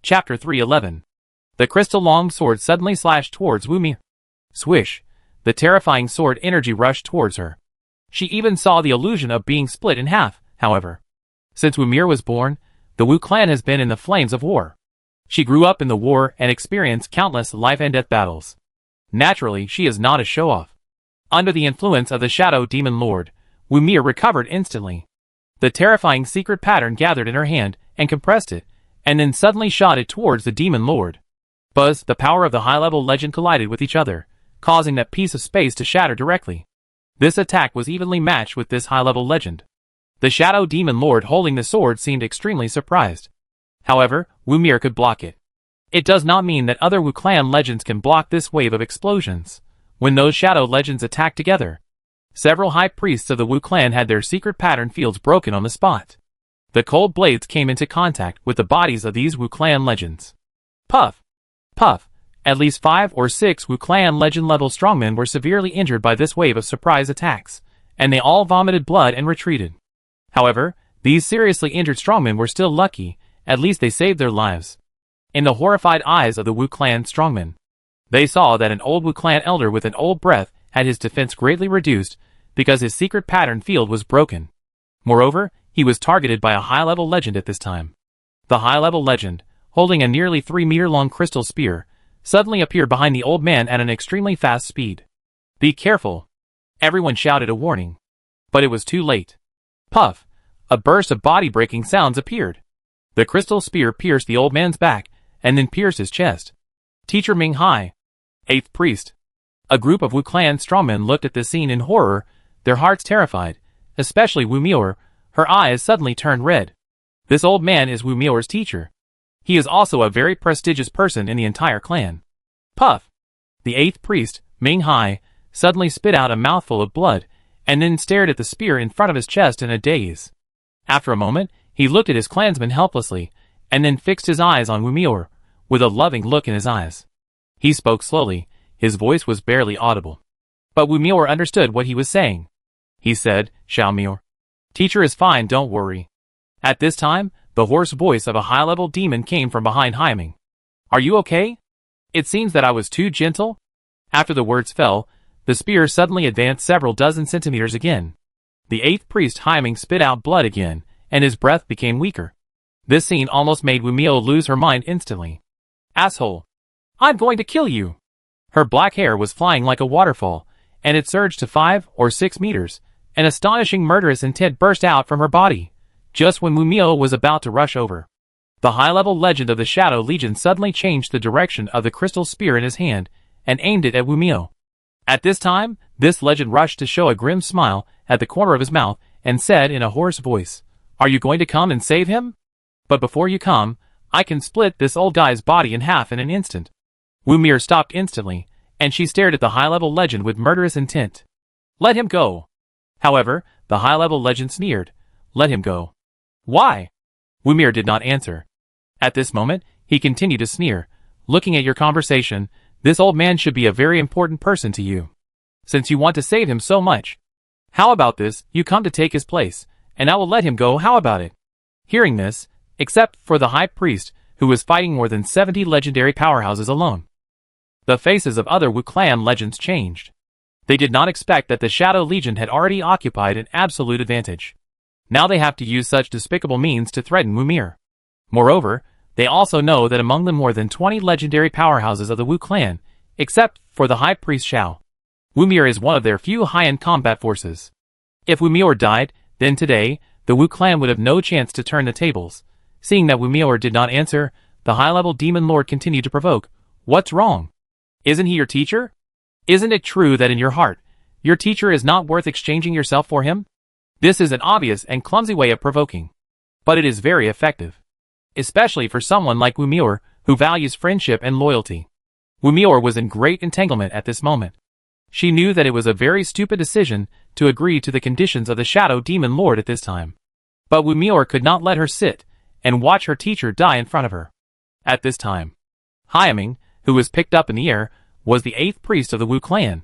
Chapter 311. The crystal long sword suddenly slashed towards Wumir. Swish! The terrifying sword energy rushed towards her. She even saw the illusion of being split in half, however. Since Wumir was born, the Wu clan has been in the flames of war. She grew up in the war and experienced countless life-and-death battles. Naturally, she is not a show-off. Under the influence of the Shadow Demon Lord, Wumir recovered instantly. The terrifying secret pattern gathered in her hand and compressed it, and then suddenly shot it towards the Demon Lord. Buzz, the power of the high-level legend collided with each other, causing that piece of space to shatter directly. This attack was evenly matched with this high-level legend. The Shadow Demon Lord holding the sword seemed extremely surprised. However, Wumir could block it. It does not mean that other Wu clan legends can block this wave of explosions. When those shadow legends attacked together, several high priests of the Wu clan had their secret pattern fields broken on the spot. The cold blades came into contact with the bodies of these Wu clan legends. Puff! Puff! At least 5 or 6 Wu clan legend-level strongmen were severely injured by this wave of surprise attacks, and they all vomited blood and retreated. However, these seriously injured strongmen were still lucky, at least they saved their lives. In the horrified eyes of the Wu clan strongmen, they saw that an old Wu clan elder with an old breath had his defense greatly reduced because his secret pattern field was broken. Moreover, he was targeted by a high-level legend at this time. The high-level legend, holding a nearly 3-meter-long crystal spear, suddenly appeared behind the old man at an extremely fast speed. "Be careful!" Everyone shouted a warning. But it was too late. Puff! A burst of body-breaking sounds appeared. The crystal spear pierced the old man's back, and then pierced his chest. Teacher Ming Hai, 8th priest. A group of Wu clan strongmen looked at this scene in horror, their hearts terrified, especially Wumir. Her eyes suddenly turned red. This old man is Wumir's teacher. He is also a very prestigious person in the entire clan. Puff! The 8th priest, Ming Hai, suddenly spit out a mouthful of blood, and then stared at the spear in front of his chest in a daze. After a moment, he looked at his clansman helplessly, and then fixed his eyes on Wumir, with a loving look in his eyes. He spoke slowly, his voice was barely audible. But Wumir understood what he was saying. He said, "Xiaomir. Teacher is fine, don't worry." At this time, the hoarse voice of a high-level demon came from behind Haiming. "Are you okay? It seems that I was too gentle." After the words fell, the spear suddenly advanced several dozen centimeters again. The 8th priest Haiming spit out blood again, and his breath became weaker. This scene almost made Wumio lose her mind instantly. "Asshole! I'm going to kill you!" Her black hair was flying like a waterfall, and it surged to 5 or 6 meters. An astonishing murderous intent burst out from her body, just when Wumio was about to rush over. The high-level legend of the Shadow Legion suddenly changed the direction of the crystal spear in his hand, and aimed it at Wumio. At this time, this legend rushed to show a grim smile at the corner of his mouth, and said in a hoarse voice, "Are you going to come and save him? But before you come, I can split this old guy's body in half in an instant." Wumir stopped instantly, and she stared at the high-level legend with murderous intent. "Let him go." However, the high-level legend sneered, "Let him go." "Why?" Wumir did not answer. At this moment, he continued to sneer, "Looking at your conversation, this old man should be a very important person to you. Since you want to save him so much, how about this, you come to take his place, and I will let him go, how about it?" Hearing this, except for the high priest, who was fighting more than 70 legendary powerhouses alone, the faces of other Wu clan legends changed. They did not expect that the Shadow Legion had already occupied an absolute advantage. Now they have to use such despicable means to threaten Wumir. Moreover, they also know that among the more than 20 legendary powerhouses of the Wu clan, except for the High Priest Xiao, Wumir is one of their few high-end combat forces. If Wumir died, then today, the Wu clan would have no chance to turn the tables. Seeing that Wumir did not answer, the high-level demon lord continued to provoke, "What's wrong? Isn't he your teacher? Isn't it true that in your heart, your teacher is not worth exchanging yourself for him?" This is an obvious and clumsy way of provoking, but it is very effective, especially for someone like Wumir, who values friendship and loyalty. Wumir was in great entanglement at this moment. She knew that it was a very stupid decision to agree to the conditions of the Shadow Demon Lord at this time. But Wumir could not let her sit and watch her teacher die in front of her. At this time, Haiming, who was picked up in the air, was the 8th priest of the Wu clan.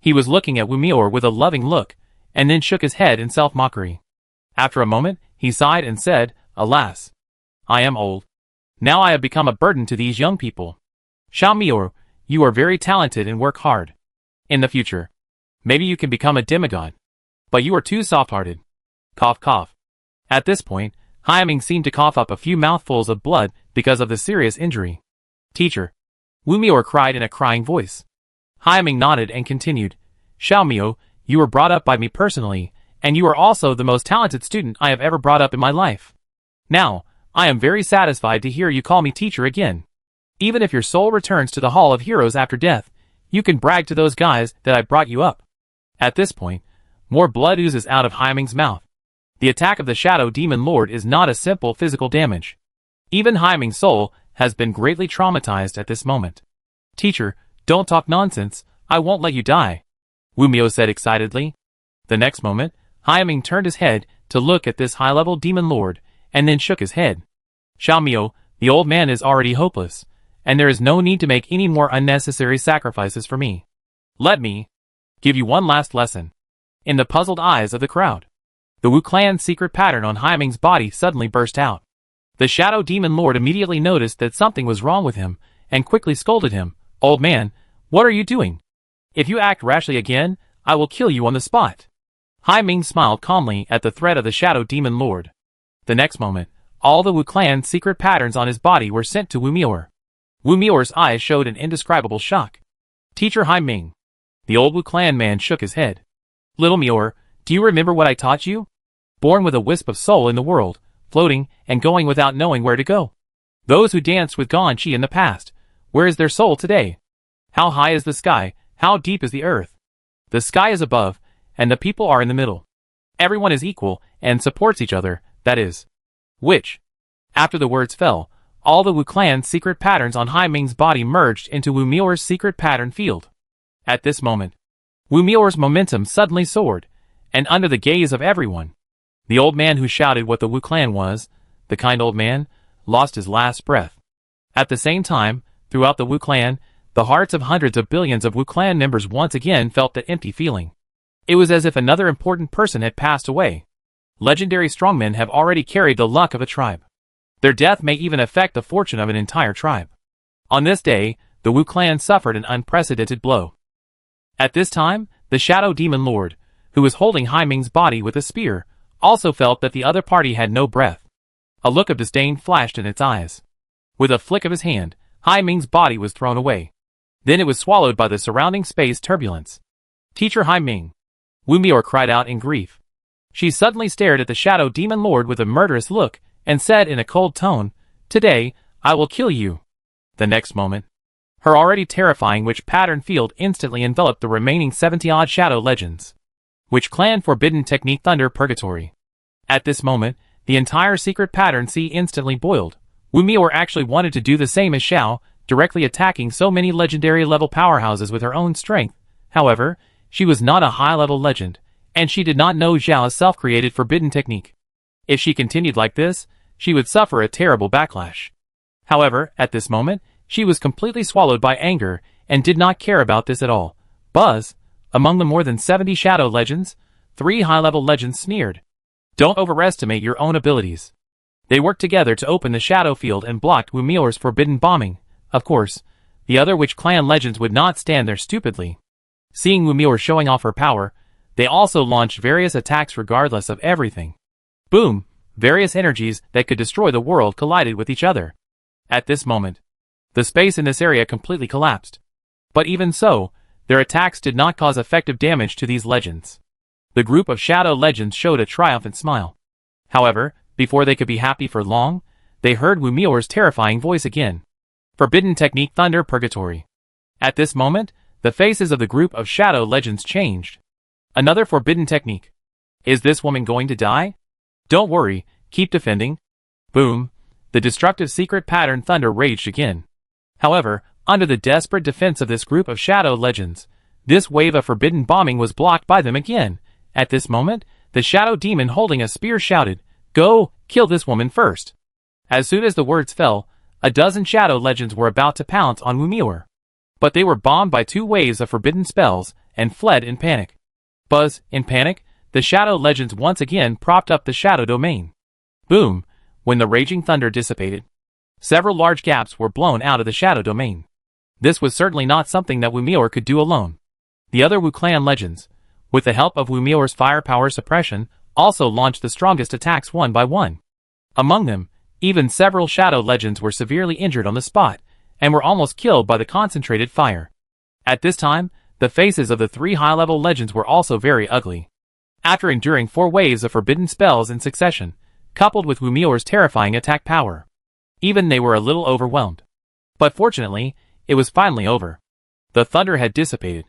He was looking at Wumir with a loving look, and then shook his head in self-mockery. After a moment, he sighed and said, "Alas, I am old. Now I have become a burden to these young people. Xiao Miao, you are very talented and work hard. In the future, maybe you can become a demigod. But you are too soft-hearted. Cough cough. At this point, Haiming seemed to cough up a few mouthfuls of blood because of the serious injury. Teacher. Wu Miao cried in a crying voice. Haiming nodded and continued. Xiao Miao, you were brought up by me personally, and you are also the most talented student I have ever brought up in my life. Now, I am very satisfied to hear you call me teacher again. Even if your soul returns to the Hall of Heroes after death, you can brag to those guys that I brought you up. At this point, more blood oozes out of Haiming's mouth. The attack of the Shadow Demon Lord is not a simple physical damage. Even Haiming's soul has been greatly traumatized at this moment. Teacher, don't talk nonsense, I won't let you die, Wu Miao said excitedly. The next moment, Haiming turned his head to look at this high-level demon lord, and then shook his head. Xiao Miao, the old man is already hopeless, and there is no need to make any more unnecessary sacrifices for me. Let me give you one last lesson. In the puzzled eyes of the crowd, the Wu clan's secret pattern on Haiming's body suddenly burst out. The Shadow Demon Lord immediately noticed that something was wrong with him, and quickly scolded him. Old man, what are you doing? If you act rashly again, I will kill you on the spot. Haiming smiled calmly at the threat of the Shadow Demon Lord. The next moment, all the Wu clan's secret patterns on his body were sent to Wu Miao. Wu Miao's eyes showed an indescribable shock. Teacher Haiming. The old Wu clan man shook his head. Little Miao, do you remember what I taught you? Born with a wisp of soul in the world, floating and going without knowing where to go. Those who danced with Gan Chi in the past, where is their soul today? How high is the sky, how deep is the earth? The sky is above, and the people are in the middle. Everyone is equal and supports each other, that is. Which? After the words fell, all the Wu clan's secret patterns on Haiming's body merged into Wu Miao's secret pattern field. At this moment, Wu Miao's momentum suddenly soared, and under the gaze of everyone, the old man who shouted what the Wu clan was, the kind old man, lost his last breath. At the same time, throughout the Wu clan, the hearts of hundreds of billions of Wu clan members once again felt that empty feeling. It was as if another important person had passed away. Legendary strongmen have already carried the luck of a tribe. Their death may even affect the fortune of an entire tribe. On this day, the Wu clan suffered an unprecedented blow. At this time, the Shadow Demon Lord, who was holding Haiming's body with a spear, also felt that the other party had no breath. A look of disdain flashed in its eyes. With a flick of his hand, Haiming's body was thrown away. Then it was swallowed by the surrounding space turbulence. Teacher Haiming. Wu Miao cried out in grief. She suddenly stared at the Shadow Demon Lord with a murderous look, and said in a cold tone, Today, I will kill you. The next moment, her already terrifying witch pattern field instantly enveloped the remaining 70-odd Shadow Legends. Witch Clan Forbidden Technique Thunder Purgatory. At this moment, the entire secret pattern sea instantly boiled. Wu Miao actually wanted to do the same as Xiao, directly attacking so many legendary level powerhouses with her own strength. However, she was not a high-level legend, and she did not know Xiao's self-created forbidden technique. If she continued like this, she would suffer a terrible backlash. However, at this moment, she was completely swallowed by anger, and did not care about this at all. Buzz! Among the more than 70 Shadow Legends, 3 high-level legends sneered. Don't overestimate your own abilities. They worked together to open the shadow field and blocked Wu Miao's forbidden bombing. Of course, the other Witch Clan legends would not stand there stupidly. Seeing Wu Miao showing off her power, they also launched various attacks regardless of everything. Boom! Various energies that could destroy the world collided with each other. At this moment, the space in this area completely collapsed. But even so, their attacks did not cause effective damage to these legends. The group of Shadow Legends showed a triumphant smile. However, before they could be happy for long, they heard Wu Miao's terrifying voice again. Forbidden Technique Thunder Purgatory. At this moment, the faces of the group of Shadow Legends changed. Another forbidden technique. Is this woman going to die? Don't worry, keep defending. Boom! The destructive secret pattern thunder raged again. However, under the desperate defense of this group of Shadow Legends, this wave of forbidden bombing was blocked by them again. At this moment, the Shadow Demon holding a spear shouted, Go, kill this woman first. As soon as the words fell, a dozen Shadow Legends were about to pounce on Wu Miao. But they were bombed by 2 waves of forbidden spells, and fled in panic. Buzz, in panic, the Shadow Legends once again propped up the Shadow Domain. Boom! When the raging thunder dissipated, Several large gaps were blown out of the shadow domain. This was certainly not something that Wumilor could do alone. The other Wu clan legends, with the help of Wumilor's firepower suppression, also launched the strongest attacks one by one. Among them, even several shadow legends were severely injured on the spot, and were almost killed by the concentrated fire. At this time, the faces of the 3 high-level legends were also very ugly. After enduring 4 waves of forbidden spells in succession, coupled with Wumilor's terrifying attack power, even they were a little overwhelmed. But fortunately, it was finally over. The thunder had dissipated.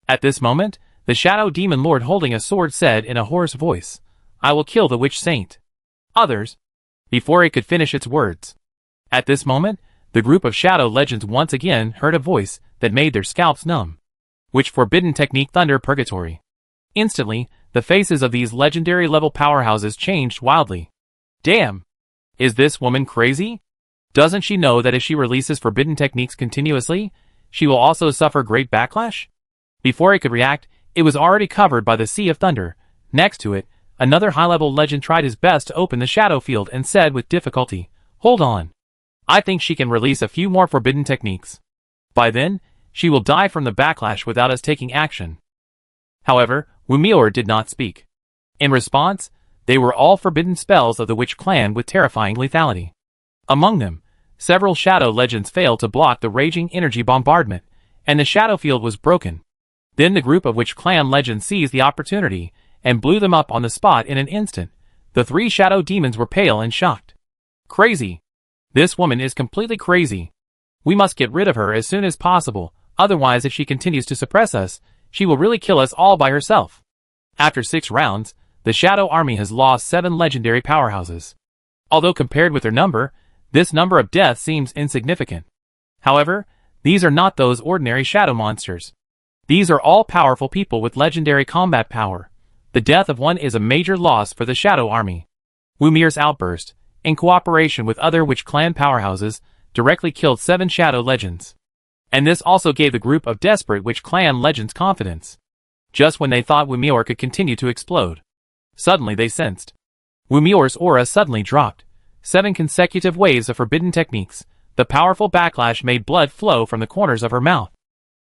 At this moment, the Shadow Demon Lord holding a sword said in a hoarse voice, "I will kill the Witch Saint." Others, before it could finish its words. At this moment, the group of shadow legends once again heard a voice that made their scalps numb. Which forbidden technique Thunder Purgatory? Instantly, the faces of these legendary level powerhouses changed wildly. Damn! Is this woman crazy? Doesn't she know that if she releases forbidden techniques continuously, she will also suffer great backlash? Before it could react, it was already covered by the Sea of Thunder. Next to it, another high-level legend tried his best to open the shadow field and said with difficulty, "Hold on. I think she can release a few more forbidden techniques. By then, she will die from the backlash without us taking action." However, Wumilor did not speak. In response, they were all forbidden spells of the Witch Clan with terrifying lethality. Among them, several shadow legends failed to block the raging energy bombardment, and the shadow field was broken. Then the group of Witch Clan legends seized the opportunity and blew them up on the spot in an instant. The 3 shadow demons were pale and shocked. Crazy! This woman is completely crazy. We must get rid of her as soon as possible, otherwise if she continues to suppress us, she will really kill us all by herself. After 6 rounds, the Shadow Army has lost 7 legendary powerhouses. Although compared with their number, this number of deaths seems insignificant. However, these are not those ordinary shadow monsters. These are all powerful people with legendary combat power. The death of one is a major loss for the Shadow Army. Wumilor's outburst, in cooperation with other Witch Clan powerhouses, directly killed 7 shadow legends. And this also gave the group of desperate Witch Clan legends confidence. Just when they thought Wumilor could continue to explode, suddenly they sensed Wumilor's aura suddenly dropped. 7 consecutive waves of forbidden techniques. The powerful backlash made blood flow from the corners of her mouth.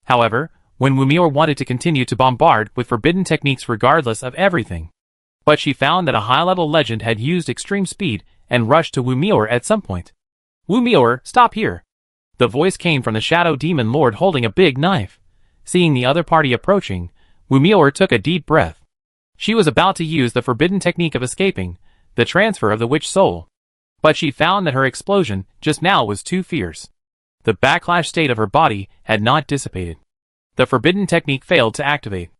However, when Wumilor wanted to continue to bombard with forbidden techniques regardless of everything, but she found that a high-level legend had used extreme speed and rushed to Wumilor at some point. "Wumilor, stop here!" The voice came from the Shadow Demon Lord holding a big knife. Seeing the other party approaching, Wumilor took a deep breath. She was about to use the forbidden technique of escaping, the transfer of the witch soul. But she found that her explosion just now was too fierce. The backlash state of her body had not dissipated. The forbidden technique failed to activate.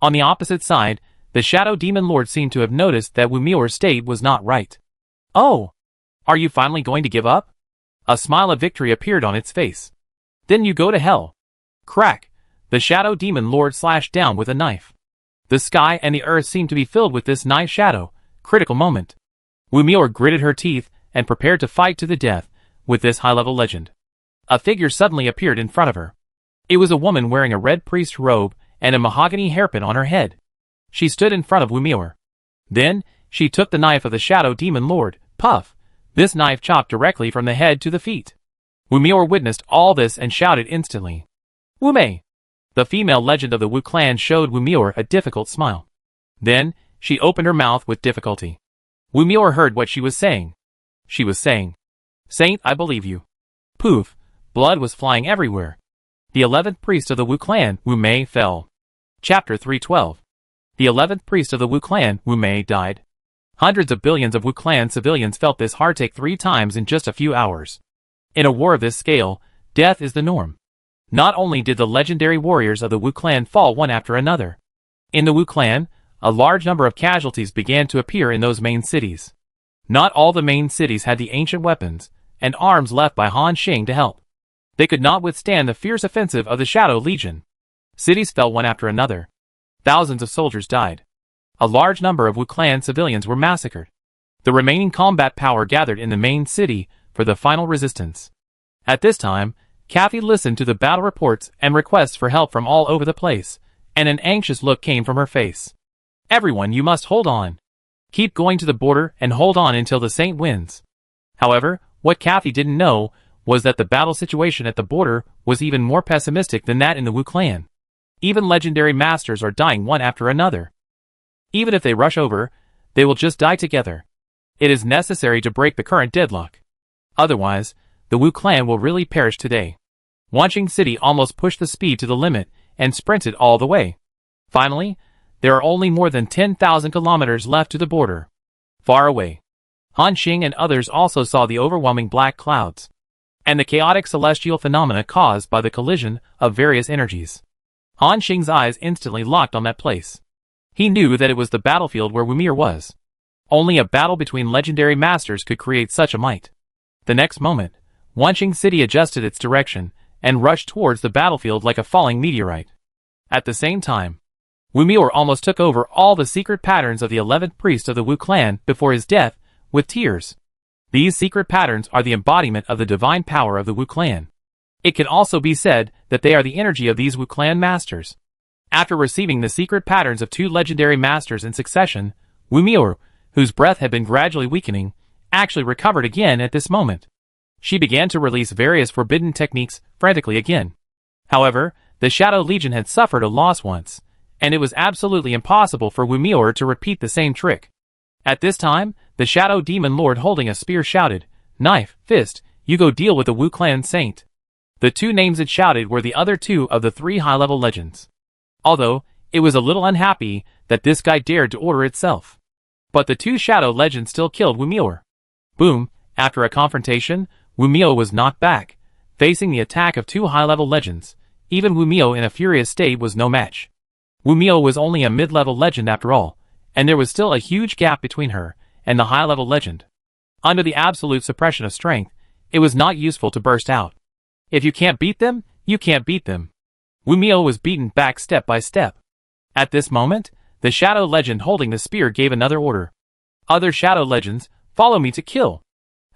On the opposite side, the Shadow Demon Lord seemed to have noticed that Wumilor's state was not right. "Oh! Are you finally going to give up?" A smile of victory appeared on its face. "Then you go to hell." Crack! The Shadow Demon Lord slashed down with a knife. The sky and the earth seemed to be filled with this knife shadow. Critical moment. Wumilor gritted her teeth and prepared to fight to the death with this high-level legend. A figure suddenly appeared in front of her. It was a woman wearing a red priest robe and a mahogany hairpin on her head. She stood in front of Wumilor. Then, she took the knife of the Shadow Demon Lord. Puff! This knife chopped directly from the head to the feet. Wumilor witnessed all this and shouted instantly, "Wume!" The female legend of the Wu clan showed Wumilor a difficult smile. Then, she opened her mouth with difficulty. Wumilor heard what she was saying. She was saying, "Saint, I believe you." Poof! Blood was flying everywhere. The 11th priest of the Wu clan, Wume, fell. Chapter 312. The 11th priest of the Wu clan, Wume, died. Hundreds of billions of Wu clan civilians felt this heartache 3 times in just a few hours. In a war of this scale, death is the norm. Not only did the legendary warriors of the Wu clan fall one after another. In the Wu clan, a large number of casualties began to appear in those main cities. Not all the main cities had the ancient weapons and arms left by Han Xing to help. They could not withstand the fierce offensive of the Shadow Legion. Cities fell one after another. Thousands of soldiers died. A large number of Wu clan civilians were massacred. The remaining combat power gathered in the main city for the final resistance. At this time, Kathy listened to the battle reports and requests for help from all over the place, and an anxious look came from her face. "Everyone, you must hold on. Keep going to the border and hold on until the Saint wins." However, What Kathy didn't know was that the battle situation at the border was even more pessimistic than that in the Wu clan. Even legendary masters are dying one after another. Even if they rush over, they will just die together. It is necessary to break the current deadlock. Otherwise, the Wu clan will really perish today. Wanqing City almost pushed the speed to the limit and sprinted all the way. Finally, there are only more than 10,000 kilometers left to the border. Far away, Han Xing and others also saw the overwhelming black clouds and the chaotic celestial phenomena caused by the collision of various energies. Han Xing's eyes instantly locked on that place. He knew that it was the battlefield where Wumir was. Only a battle between legendary masters could create such a might. The next moment, Wanqing City adjusted its direction and rushed towards the battlefield like a falling meteorite. At the same time, Wumir almost took over all the secret patterns of the 11th priest of the Wu clan before his death, with tears. These secret patterns are the embodiment of the divine power of the Wu clan. It can also be said that they are the energy of these Wu clan masters. After receiving the secret patterns of 2 legendary masters in succession, Wumir, whose breath had been gradually weakening, actually recovered again at this moment. She began to release various forbidden techniques frantically again. However, the Shadow Legion had suffered a loss once, and it was absolutely impossible for Wumir to repeat the same trick. At this time, the Shadow Demon Lord holding a spear shouted, "Knife, fist, you go deal with the Wu clan saint." The 2 names it shouted were the other 2 of the 3 high-level legends. Although, it was a little unhappy that this guy dared to order itself. But the 2 shadow legends still killed Wumir. Boom, after a confrontation, Wumir was knocked back, facing the attack of 2 high-level legends. Even Wumir in a furious state was no match. Wumir was only a mid-level legend after all, and there was still a huge gap between her and the high-level legend. Under the absolute suppression of strength, it was not useful to burst out. If you can't beat them, you can't beat them. Wumir was beaten back step by step. At this moment, the shadow legend holding the spear gave another order. "Other shadow legends, follow me to kill."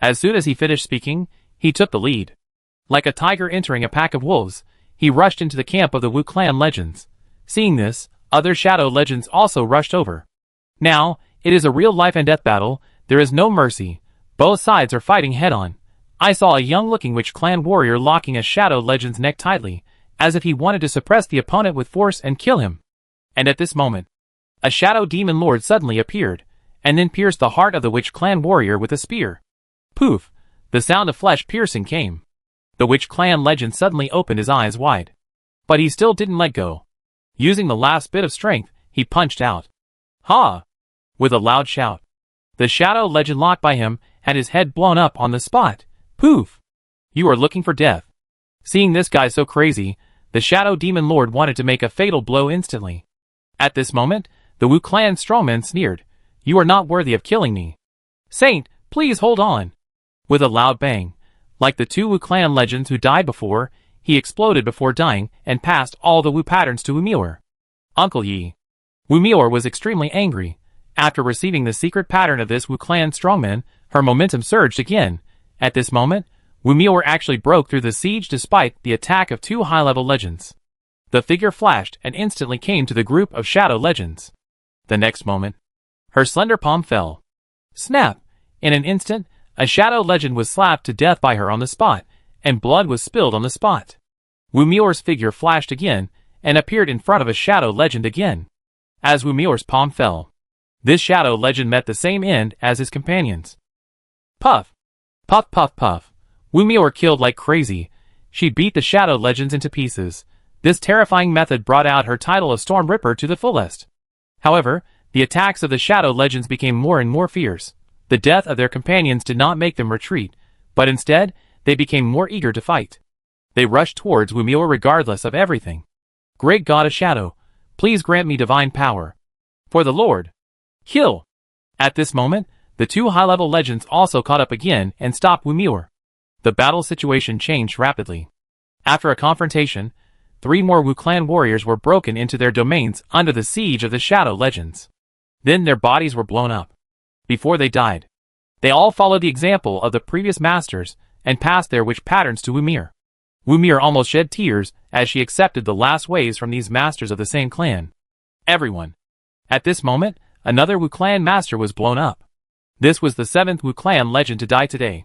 As soon as he finished speaking, he took the lead. Like a tiger entering a pack of wolves, he rushed into the camp of the Wu clan legends. Seeing this, other shadow legends also rushed over. Now, it is a real life and death battle. There is no mercy. Both sides are fighting head-on. I saw a young-looking witch clan warrior locking a shadow legend's neck tightly, as if he wanted to suppress the opponent with force and kill him. And at this moment, a shadow demon lord suddenly appeared, and then pierced the heart of the witch clan warrior with a spear. Poof! The sound of flesh piercing came. The witch clan legend suddenly opened his eyes wide. But he still didn't let go. Using the last bit of strength, he punched out. Ha! With a loud shout. The shadow legend locked by him had his head blown up on the spot. Poof! You are looking for death. Seeing this guy so crazy, the shadow demon lord wanted to make a fatal blow instantly. At this moment, the Wu clan strongman sneered, "You are not worthy of killing me. Saint, please hold on." With a loud bang, like the 2 Wu clan legends who died before, he exploded before dying and passed all the Wu patterns to Wumir. Uncle Yi. Wumir was extremely angry. After receiving the secret pattern of this Wu clan strongman, her momentum surged again. At this moment, Wumir actually broke through the siege despite the attack of 2 high-level legends. The figure flashed and instantly came to the group of shadow legends. The next moment, her slender palm fell. Snap! In an instant, a shadow legend was slapped to death by her on the spot, and blood was spilled on the spot. Wumir's figure flashed again, and appeared in front of a shadow legend again. As Wumir's palm fell, this shadow legend met the same end as his companions. Puff! Puff puff puff. Wumir killed like crazy. She beat the shadow legends into pieces. This terrifying method brought out her title of Storm Ripper to the fullest. However, the attacks of the shadow legends became more and more fierce. The death of their companions did not make them retreat, but instead, they became more eager to fight. They rushed towards Wumir regardless of everything. "Great God of Shadow, please grant me divine power. For the Lord. Kill!" At this moment, the 2 high-level legends also caught up again and stopped Wumir. The battle situation changed rapidly. After a confrontation, 3 more Wu clan warriors were broken into their domains under the siege of the shadow legends. Then their bodies were blown up. Before they died, they all followed the example of the previous masters and passed their witch patterns to Wumir. Wumir almost shed tears as she accepted the last ways from these masters of the same clan. Everyone. At this moment, another Wu clan master was blown up. This was the 7th Wu clan legend to die today.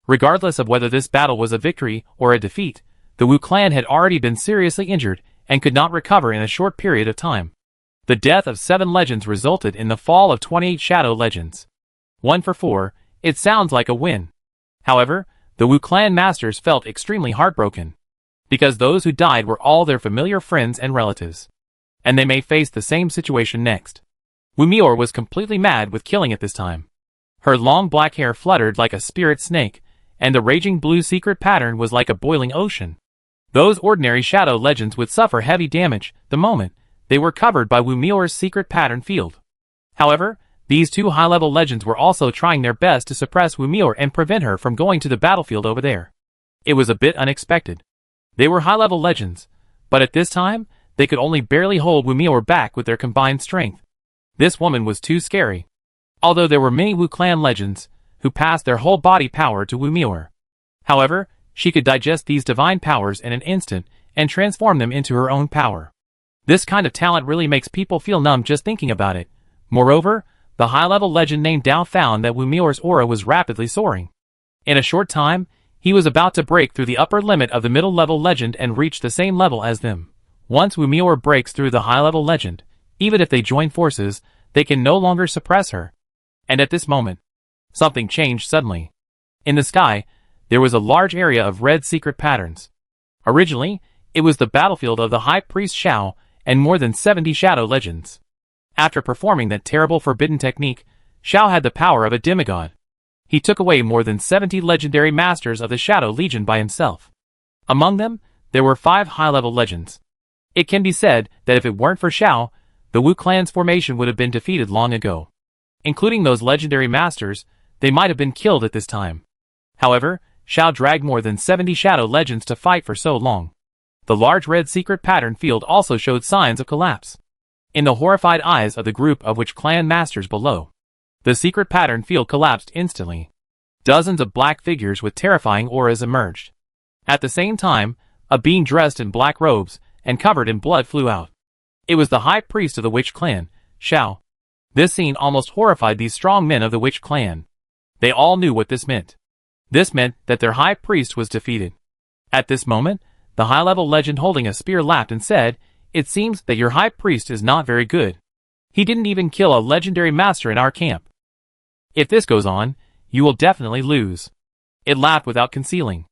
Regardless of whether this battle was a victory or a defeat, the Wu clan had already been seriously injured and could not recover in a short period of time. The death of 7 legends resulted in the fall of 28 shadow legends. 1 for 4, it sounds like a win. However, the Wu clan masters felt extremely heartbroken, because those who died were all their familiar friends and relatives, and they may face the same situation next. Wu Mior was completely mad with killing at this time. Her long black hair fluttered like a spirit snake, and the raging blue secret pattern was like a boiling ocean. Those ordinary shadow legends would suffer heavy damage the moment they were covered by Wu Mior's secret pattern field. However, these 2 high-level legends were also trying their best to suppress Wu Mior and prevent her from going to the battlefield over there. It was a bit unexpected. They were high-level legends, but at this time, they could only barely hold Wu Mior back with their combined strength. This woman was too scary. Although there were many Wu clan legends who passed their whole body power to Wu Mior. However, she could digest these divine powers in an instant and transform them into her own power. This kind of talent really makes people feel numb just thinking about it. Moreover, the high-level legend named Dao found that Wu Mior's aura was rapidly soaring. In a short time, he was about to break through the upper limit of the middle-level legend and reach the same level as them. Once Wu Mior breaks through the high-level legend, even if they join forces, they can no longer suppress her. And at this moment, something changed suddenly. In the sky, there was a large area of red secret patterns. Originally, it was the battlefield of the High Priest Xiao and more than 70 shadow legends. After performing that terrible forbidden technique, Xiao had the power of a demigod. He took away more than 70 legendary masters of the Shadow Legion by himself. Among them, there were 5 high-level legends. It can be said that if it weren't for Xiao, the Wu clan's formation would have been defeated long ago. Including those legendary masters, they might have been killed at this time. However, Xiao dragged more than 70 shadow legends to fight for so long. The large red secret pattern field also showed signs of collapse. In the horrified eyes of the group of Witch clan masters below, the secret pattern field collapsed instantly. Dozens of black figures with terrifying auras emerged. At the same time, a being dressed in black robes and covered in blood flew out. It was the high priest of the Witch clan, Xiao. This scene almost horrified these strong men of the Witch clan. They all knew what this meant. This meant that their high priest was defeated. At this moment, the high-level legend holding a spear laughed and said, "It seems that your high priest is not very good. He didn't even kill a legendary master in our camp. If this goes on, you will definitely lose." It laughed without concealing.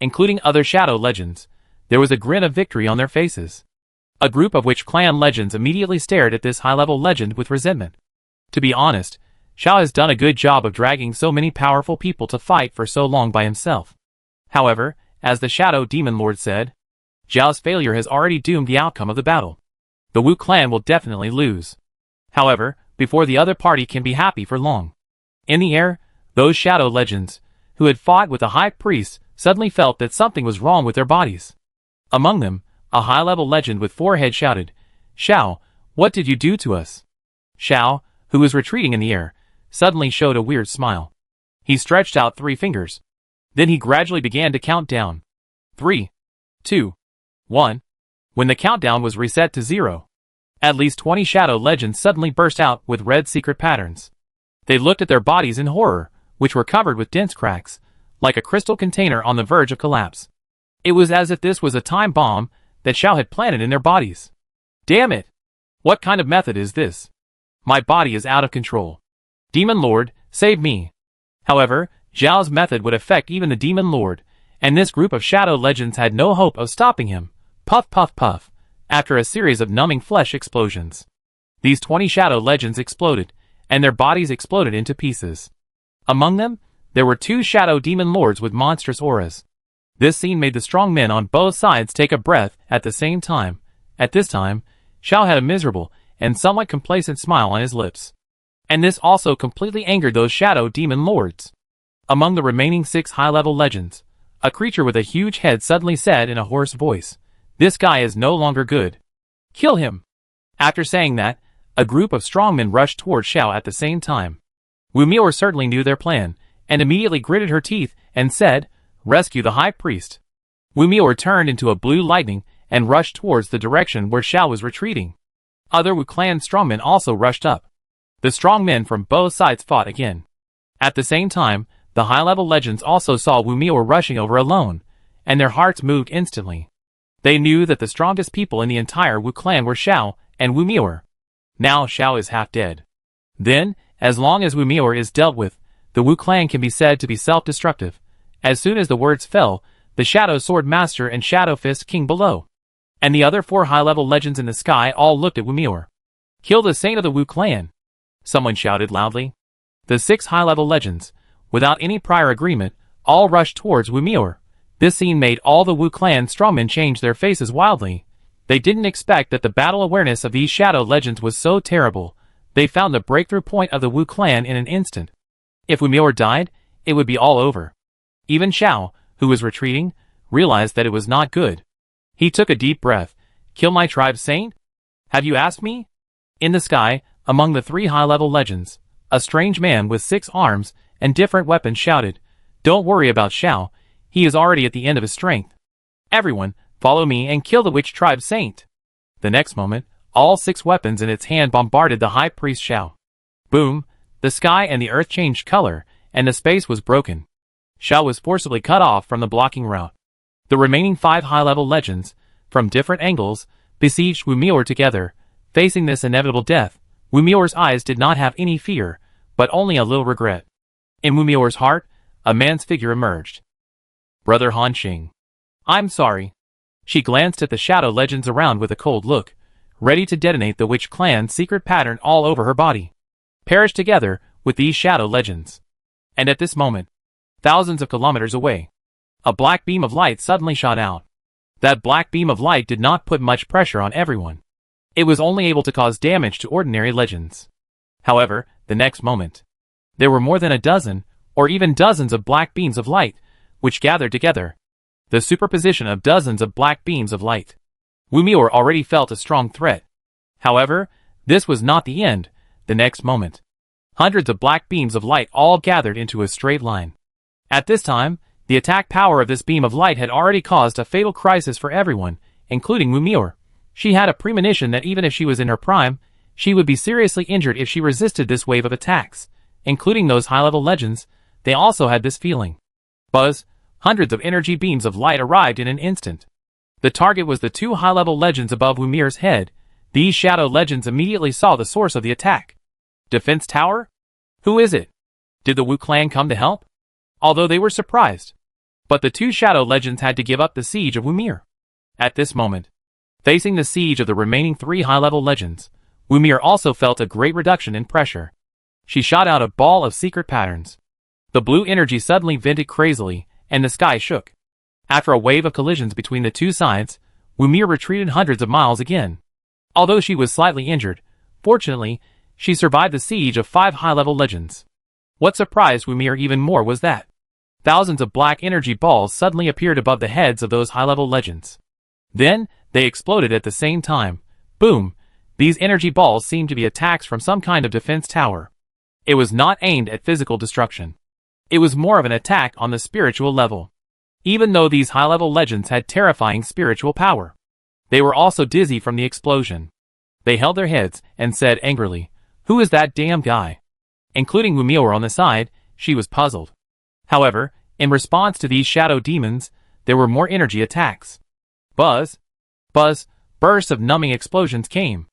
Including other shadow legends, there was a grin of victory on their faces. A group of Witch clan legends immediately stared at this high-level legend with resentment. To be honest, Xiao has done a good job of dragging so many powerful people to fight for so long by himself. However, as the Shadow Demon Lord said, Zhao's failure has already doomed the outcome of the battle. The Wu clan will definitely lose. However, before the other party can be happy for long. In the air, those shadow legends, who had fought with the high priest, suddenly felt that something was wrong with their bodies. Among them, a high-level legend with 4 heads shouted, "Xiao, what did you do to us?" Xiao, who was retreating in the air, suddenly showed a weird smile. He stretched out 3 fingers. Then he gradually began to count down. 3, 2, 1. When the countdown was reset to 0, at least 20 shadow legends suddenly burst out with red secret patterns. They looked at their bodies in horror, which were covered with dense cracks, like a crystal container on the verge of collapse. It was as if this was a time bomb that Xiao had planted in their bodies. Damn it! What kind of method is this? My body is out of control. Demon Lord, save me. However, Zhao's method would affect even the Demon Lord, and this group of shadow legends had no hope of stopping him. Puff puff puff, after a series of numbing flesh explosions. These 20 shadow legends exploded, and their bodies exploded into pieces. Among them, there were 2 shadow demon lords with monstrous auras. This scene made the strong men on both sides take a breath at the same time. At this time, Xiao had a miserable and somewhat complacent smile on his lips. And this also completely angered those shadow demon lords. Among the remaining 6 high-level legends, a creature with a huge head suddenly said in a hoarse voice, "This guy is no longer good. Kill him." After saying that, a group of strongmen rushed toward Xiao at the same time. Wu Mior certainly knew their plan, and immediately gritted her teeth and said, "Rescue the high priest." Wu Mior turned into a blue lightning and rushed towards the direction where Xiao was retreating. Other Wu clan strongmen also rushed up. The strong men from both sides fought again. At the same time, The high-level legends also saw Wumior rushing over alone, and their hearts moved instantly. They knew that the strongest people in the entire Wu clan were Xiao and Wumior. Now Xiao is half dead. Then, as long as Wumior is dealt with, the Wu clan can be said to be self-destructive. As soon as the words fell, the Shadow Sword Master and Shadow Fist King below, and the other 4 high-level legends in the sky all looked at Wumior. Kill the saint of the Wu clan! Someone shouted loudly. The 6 high-level legends, without any prior agreement, all rushed towards Wumior. This scene made all the Wu clan strongmen change their faces wildly. They didn't expect that the battle awareness of these shadow legends was so terrible. They found the breakthrough point of the Wu clan in an instant. If Wumior died, it would be all over. Even Xiao, who was retreating, realized that it was not good. He took a deep breath. Kill my tribe saint? Have you asked me? In the sky, among the 3 high-level legends, a strange man with 6 arms and different weapons shouted, "Don't worry about Xiao. He is already at the end of his strength. Everyone, follow me and kill the witch tribe saint." The next moment, all 6 weapons in its hand bombarded the high priest Xiao. Boom! The sky and the earth changed color, and the space was broken. Xiao was forcibly cut off from the blocking route. The remaining 5 high-level legends, from different angles, besieged Wumior together. Facing this inevitable death, Wumior's eyes did not have any fear, but only a little regret. In Wumior's heart, a man's figure emerged. Brother Han Xing. I'm sorry. She glanced at the shadow legends around with a cold look, ready to detonate the witch clan's secret pattern all over her body. Perish together with these shadow legends. And at this moment, thousands of kilometers away, a black beam of light suddenly shot out. That black beam of light did not put much pressure on everyone. It was only able to cause damage to ordinary legends. However, the next moment, there were more than a dozen, or even dozens of black beams of light, which gathered together. The superposition of dozens of black beams of light. Wumior already felt a strong threat. However, this was not the end. The next moment, hundreds of black beams of light all gathered into a straight line. At this time, the attack power of this beam of light had already caused a fatal crisis for everyone, including Wumior. She had a premonition that even if she was in her prime, she would be seriously injured if she resisted this wave of attacks, including those high-level legends. They also had this feeling. Buzz! Hundreds of energy beams of light arrived in an instant. The target was the 2 high-level legends above Wumir's head. These shadow legends immediately saw the source of the attack. Defense tower? Who is it? Did the Wu clan come to help? Although they were surprised. But the 2 shadow legends had to give up the siege of Wumir. At this moment, facing the siege of the remaining 3 high-level legends, Wumir also felt a great reduction in pressure. She shot out a ball of secret patterns. The blue energy suddenly vented crazily, and the sky shook. After a wave of collisions between the 2 sides, Wumir retreated hundreds of miles again. Although she was slightly injured, fortunately, she survived the siege of 5 high-level legends. What surprised Wumir even more was that thousands of black energy balls suddenly appeared above the heads of those high-level legends. Then, they exploded at the same time. Boom! These energy balls seemed to be attacks from some kind of defense tower. It was not aimed at physical destruction. It was more of an attack on the spiritual level. Even though these high-level legends had terrifying spiritual power, they were also dizzy from the explosion. They held their heads and said angrily, "Who is that damn guy?" Including Wumir on the side, she was puzzled. However, in response to these shadow demons, there were more energy attacks. Buzz! Buzz! Bursts of numbing explosions came.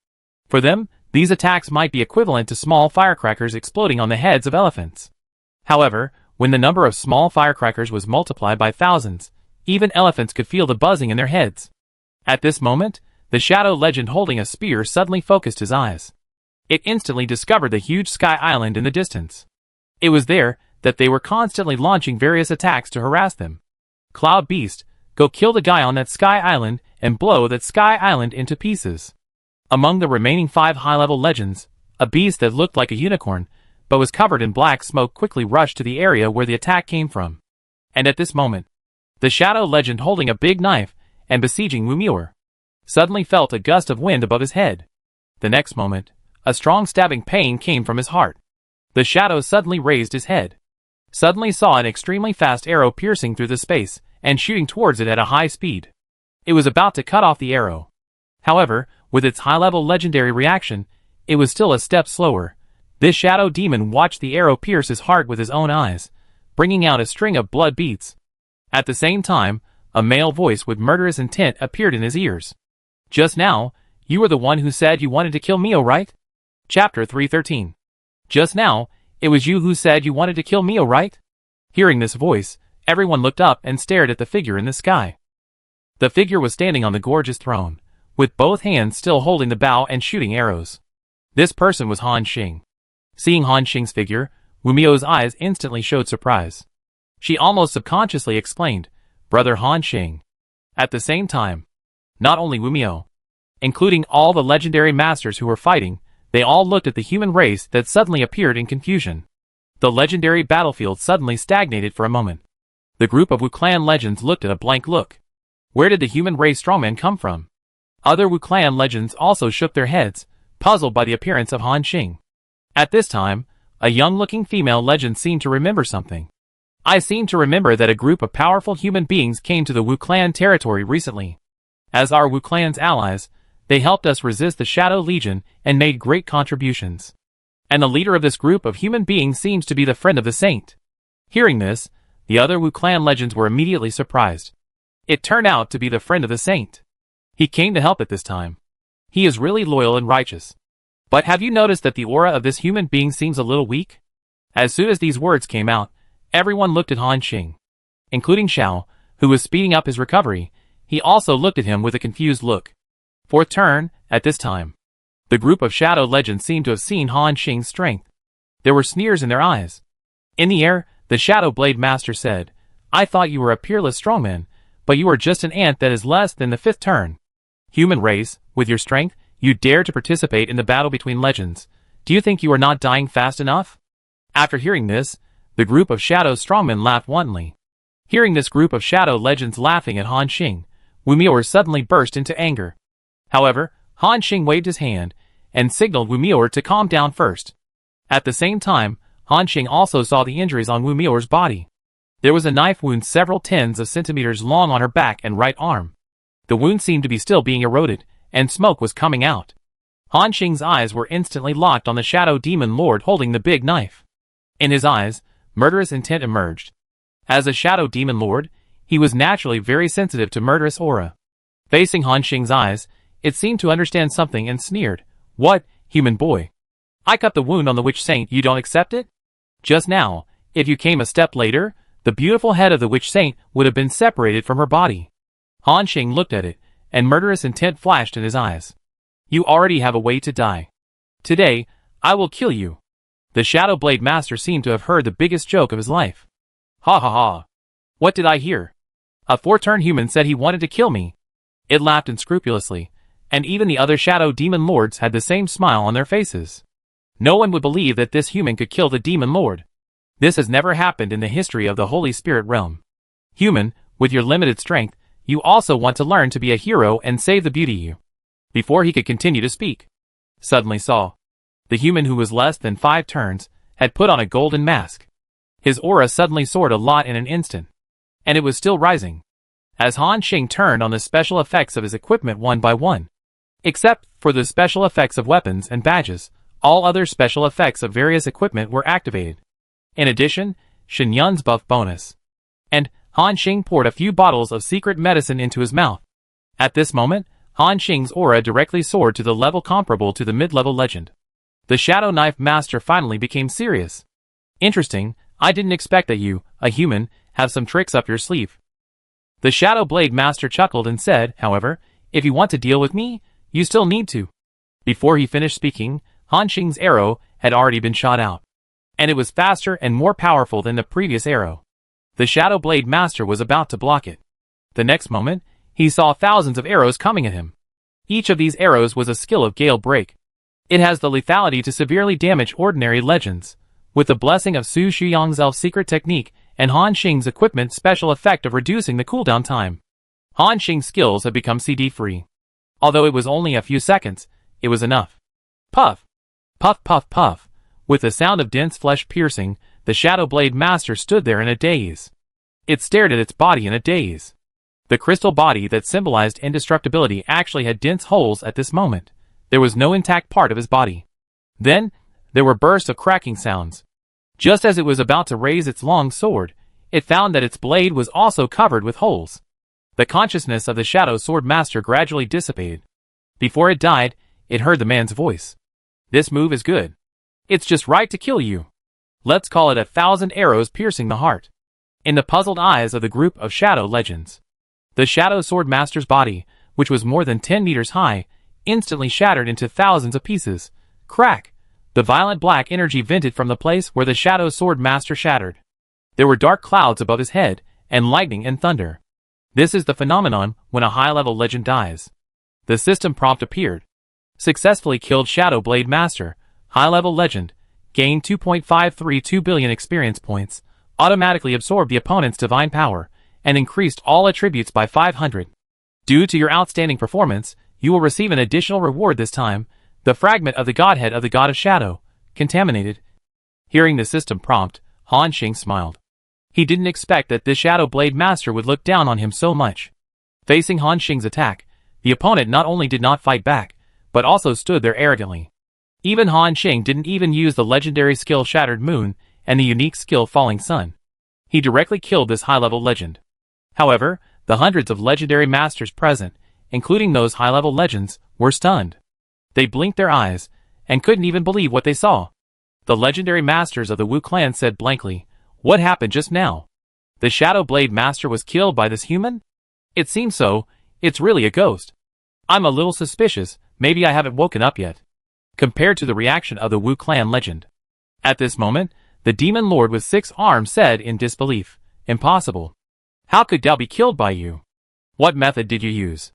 For them, these attacks might be equivalent to small firecrackers exploding on the heads of elephants. However, when the number of small firecrackers was multiplied by thousands, even elephants could feel the buzzing in their heads. At this moment, the shadow legend holding a spear suddenly focused his eyes. It instantly discovered the huge sky island in the distance. It was there that they were constantly launching various attacks to harass them. Cloud Beast, go kill the guy on that sky island and blow that sky island into pieces. Among the remaining 5 high-level legends, a beast that looked like a unicorn, but was covered in black smoke quickly rushed to the area where the attack came from. And at this moment, the shadow legend holding a big knife and besieging Wumir suddenly felt a gust of wind above his head. The next moment, a strong stabbing pain came from his heart. The shadow suddenly raised his head. Suddenly saw an extremely fast arrow piercing through the space and shooting towards it at a high speed. It was about to cut off the arrow. However, with its high-level legendary reaction, it was still a step slower. This shadow demon watched the arrow pierce his heart with his own eyes. bringing out a string of blood beads. At the same time, a male voice with murderous intent appeared in his ears. Just now, you were the one who said you wanted to kill Mio, right? Chapter 313. Just now, it was you who said you wanted to kill Mio, right? Hearing this voice, everyone looked up and stared at the figure in the sky. The figure was standing on the gorgeous throne, with both hands still holding the bow and shooting arrows. This person was Han Xing. Seeing Han Xing's figure, Wu Mio's eyes instantly showed surprise. She almost subconsciously exclaimed, "Brother Han Xing." At the same time, not only Wu Mio, including all the legendary masters who were fighting, they all looked at the human race that suddenly appeared in confusion. The legendary battlefield suddenly stagnated for a moment. The group of Wu clan legends looked at a blank look. Where did the human race strongman come from? Other Wu clan legends also shook their heads, puzzled by the appearance of Han Xing. At this time, a young-looking female legend seemed to remember something. I seem to remember that a group of powerful human beings came to the Wu clan territory recently. As our Wu clan's allies, they helped us resist the Shadow Legion and made great contributions. And the leader of this group of human beings seems to be the friend of the saint. Hearing this, the other Wu clan legends were immediately surprised. It turned out to be the friend of the saint. He came to help at this time. He is really loyal and righteous. But have you noticed that the aura of this human being seems a little weak? As soon as these words came out, everyone looked at Han Xing. Including Xiao, who was speeding up his recovery. He also looked at him with a confused look. Fourth turn, at this time. The group of Shadow Legends seemed to have seen Han Xing's strength. There were sneers in their eyes. In the air, the Shadow Blade Master said, "I thought you were a peerless strongman, but you are just an ant that is less than the fifth turn. Human race, with your strength, you dare to participate in the battle between legends. Do you think you are not dying fast enough?" After hearing this, the group of Shadow Strongmen laughed wantonly. Hearing this group of Shadow Legends laughing at Han Xing, Wu Mio suddenly burst into anger. However, Han Xing waved his hand and signaled Wu Mio to calm down first. At the same time, Han Xing also saw the injuries on Wu Mio's body. There was a knife wound several tens of centimeters long on her back and right arm. The wound seemed to be still being eroded, and smoke was coming out. Han Xing's eyes were instantly locked on the Shadow Demon Lord holding the big knife. In his eyes, murderous intent emerged. As a Shadow Demon Lord, he was naturally very sensitive to murderous aura. Facing Han Xing's eyes, it seemed to understand something and sneered, "What, human boy? I cut the wound on the Witch Saint, you don't accept it? Just now, if you came a step later, the beautiful head of the Witch Saint would have been separated from her body." Han Xing looked at it, and murderous intent flashed in his eyes. "You already have a way to die. Today, I will kill you." The Shadow Blade Master seemed to have heard the biggest joke of his life. "Ha ha ha. What did I hear? A four-turn human said he wanted to kill me." It laughed unscrupulously, and even the other Shadow Demon Lords had the same smile on their faces. No one would believe that this human could kill the Demon Lord. This has never happened in the history of the Holy Spirit realm. Human, with your limited strength, you also want to learn to be a hero and save the beauty you. Before he could continue to speak, suddenly saw. The human who was less than 5 turns had put on a golden mask. His aura suddenly soared a lot in an instant. And it was still rising. As Han Xing turned on the special effects of his equipment one by one. Except for the special effects of weapons and badges, all other special effects of various equipment were activated. In addition, Shen Yun's buff bonus. And Han Xing poured a few bottles of secret medicine into his mouth. At this moment, Han Xing's aura directly soared to the level comparable to the mid-level legend. The Shadow Knife Master finally became serious. "Interesting, I didn't expect that you, a human, have some tricks up your sleeve." The Shadow Blade Master chuckled and said, "However, if you want to deal with me, you still need to." Before he finished speaking, Han Xing's arrow had already been shot out. And it was faster and more powerful than the previous arrow. The Shadow Blade Master was about to block it. The next moment, he saw thousands of arrows coming at him. Each of these arrows was a skill of Gale Break. It has the lethality to severely damage ordinary legends. With the blessing of Su Shuyang's elf secret technique and Han Xing's equipment special effect of reducing the cooldown time, Han Xing's skills had become CD-free. Although it was only a few seconds, it was enough. Puff! Puff puff puff! With the sound of dense flesh piercing, the Shadow Blade Master stood there in a daze. It stared at its body in a daze. The crystal body that symbolized indestructibility actually had dense holes at this moment. There was no intact part of his body. Then, there were bursts of cracking sounds. Just as it was about to raise its long sword, it found that its blade was also covered with holes. The consciousness of the Shadow Sword Master gradually dissipated. Before it died, it heard the man's voice. "This move is good. It's just right to kill you. Let's call it 1,000 arrows piercing the heart." In the puzzled eyes of the group of Shadow Legends, the Shadow Sword Master's body, which was more than 10 meters high, instantly shattered into thousands of pieces. Crack! The violent black energy vented from the place where the Shadow Sword Master shattered. There were dark clouds above his head, and lightning and thunder. This is the phenomenon when a high-level legend dies. The system prompt appeared. Successfully killed Shadow Blade Master, high-level legend, gained 2.532 billion experience points, automatically absorbed the opponent's divine power, and increased all attributes by 500. Due to your outstanding performance, you will receive an additional reward this time, the fragment of the Godhead of the God of Shadow, contaminated. Hearing the system prompt, Han Xing smiled. He didn't expect that this Shadow Blade Master would look down on him so much. Facing Han Xing's attack, the opponent not only did not fight back, but also stood there arrogantly. Even Han Xing didn't even use the legendary skill Shattered Moon and the unique skill Falling Sun. He directly killed this high-level legend. However, the hundreds of legendary masters present, including those high-level legends, were stunned. They blinked their eyes, and couldn't even believe what they saw. The legendary masters of the Wu clan said blankly, "What happened just now? The Shadow Blade Master was killed by this human? It seems so. It's really a ghost. I'm a little suspicious, maybe I haven't woken up yet." Compared to the reaction of the Wu clan legend. At this moment, the Demon Lord with 6 arms said in disbelief, "Impossible. How could Dao be killed by you? What method did you use?"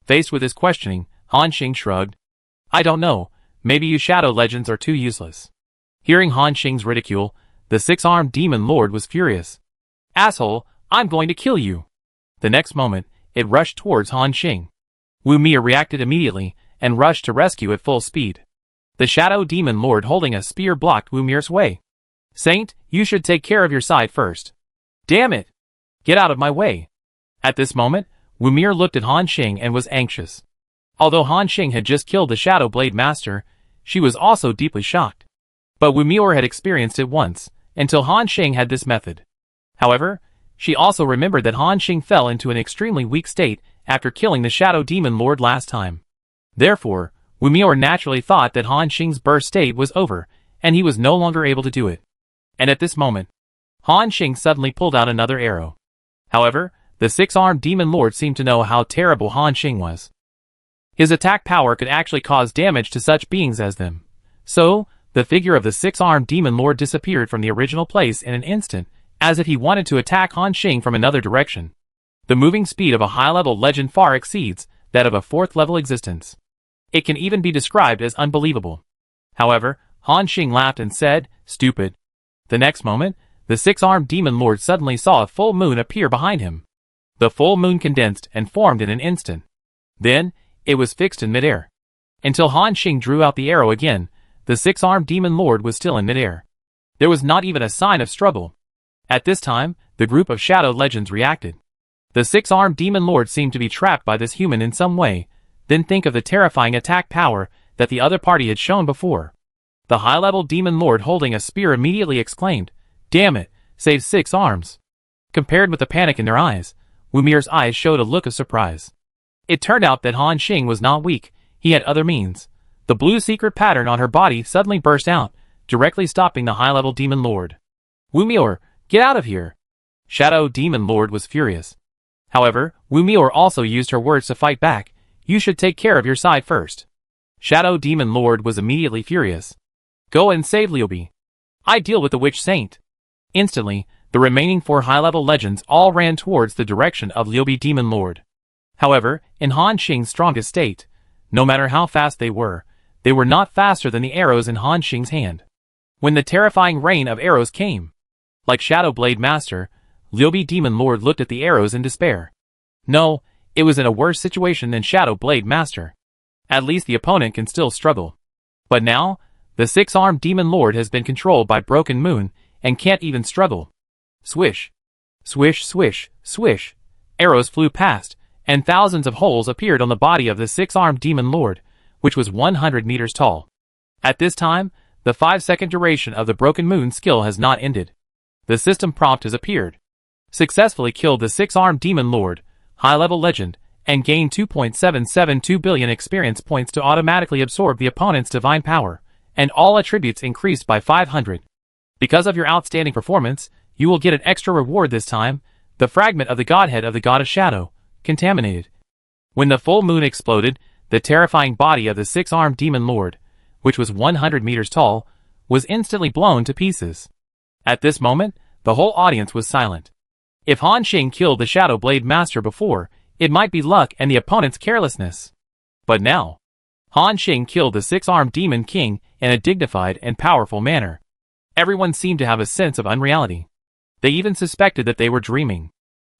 Faced with his questioning, Han Xing shrugged. "I don't know, maybe you Shadow Legends are too useless." Hearing Han Xing's ridicule, the 6-armed Demon Lord was furious. "Asshole, I'm going to kill you." The next moment, it rushed towards Han Xing. Wu Mia reacted immediately, and rushed to rescue at full speed. The Shadow Demon Lord holding a spear blocked Wu Mir's way. "Saint, you should take care of your side first." "Damn it! Get out of my way." At this moment, Wu Mir looked at Han Xing and was anxious. Although Han Xing had just killed the Shadow Blade Master, she was also deeply shocked. But Wu Mir had experienced it once, until Han Xing had this method. However, she also remembered that Han Xing fell into an extremely weak state after killing the Shadow Demon Lord last time. Therefore, Wu Mir naturally thought that Han Xing's burst state was over, and he was no longer able to do it. And at this moment, Han Xing suddenly pulled out another arrow. However, the 6-armed Demon Lord seemed to know how terrible Han Xing was. His attack power could actually cause damage to such beings as them. So, the figure of the 6-armed Demon Lord disappeared from the original place in an instant, as if he wanted to attack Han Xing from another direction. The moving speed of a high-level legend far exceeds that of a 4th-level existence. It can even be described as unbelievable. However, Han Xing laughed and said, "Stupid." The next moment, the 6-armed Demon Lord suddenly saw a full moon appear behind him. The full moon condensed and formed in an instant. Then, it was fixed in midair. Until Han Xing drew out the arrow again, the 6-armed Demon Lord was still in midair. There was not even a sign of struggle. At this time, the group of Shadow Legends reacted. The 6-armed Demon Lord seemed to be trapped by this human in some way, then think of the terrifying attack power that the other party had shown before. The high-level Demon Lord holding a spear immediately exclaimed, "Damn it, save 6 arms." Compared with the panic in their eyes, Wu Mir's eyes showed a look of surprise. It turned out that Han Xing was not weak, he had other means. The blue secret pattern on her body suddenly burst out, directly stopping the high-level Demon Lord. "Wu Mir, get out of here!" Shadow Demon Lord was furious. However, Wu Mir also used her words to fight back. "You should take care of your side first." Shadow Demon Lord was immediately furious. "Go and save Liubi. I deal with the Witch Saint." Instantly, the remaining 4 high-level legends all ran towards the direction of Liubi Demon Lord. However, in Han Xing's strongest state, no matter how fast they were not faster than the arrows in Han Xing's hand. When the terrifying rain of arrows came, like Shadow Blade Master, Liubi Demon Lord looked at the arrows in despair. No, it was in a worse situation than Shadow Blade Master. At least the opponent can still struggle. But now, the 6-armed Demon Lord has been controlled by Broken Moon and can't even struggle. Swish. Swish, swish, swish. Arrows flew past, and thousands of holes appeared on the body of the 6-armed Demon Lord, which was 100 meters tall. At this time, The 5-second duration of the Broken Moon skill has not ended. The system prompt has appeared. Successfully killed the 6-armed Demon Lord, high-level legend, and gained 2.772 billion experience points to automatically absorb the opponent's divine power, and all attributes increased by 500. Because of your outstanding performance, you will get an extra reward this time, the fragment of the Godhead of the God of Shadow, contaminated. When the full moon exploded, the terrifying body of the 6-armed Demon Lord, which was 100 meters tall, was instantly blown to pieces. At this moment, the whole audience was silent. If Han Xing killed the Shadow Blade Master before, it might be luck and the opponent's carelessness. But now, Han Xing killed the 6-armed Demon King in a dignified and powerful manner. Everyone seemed to have a sense of unreality. They even suspected that they were dreaming.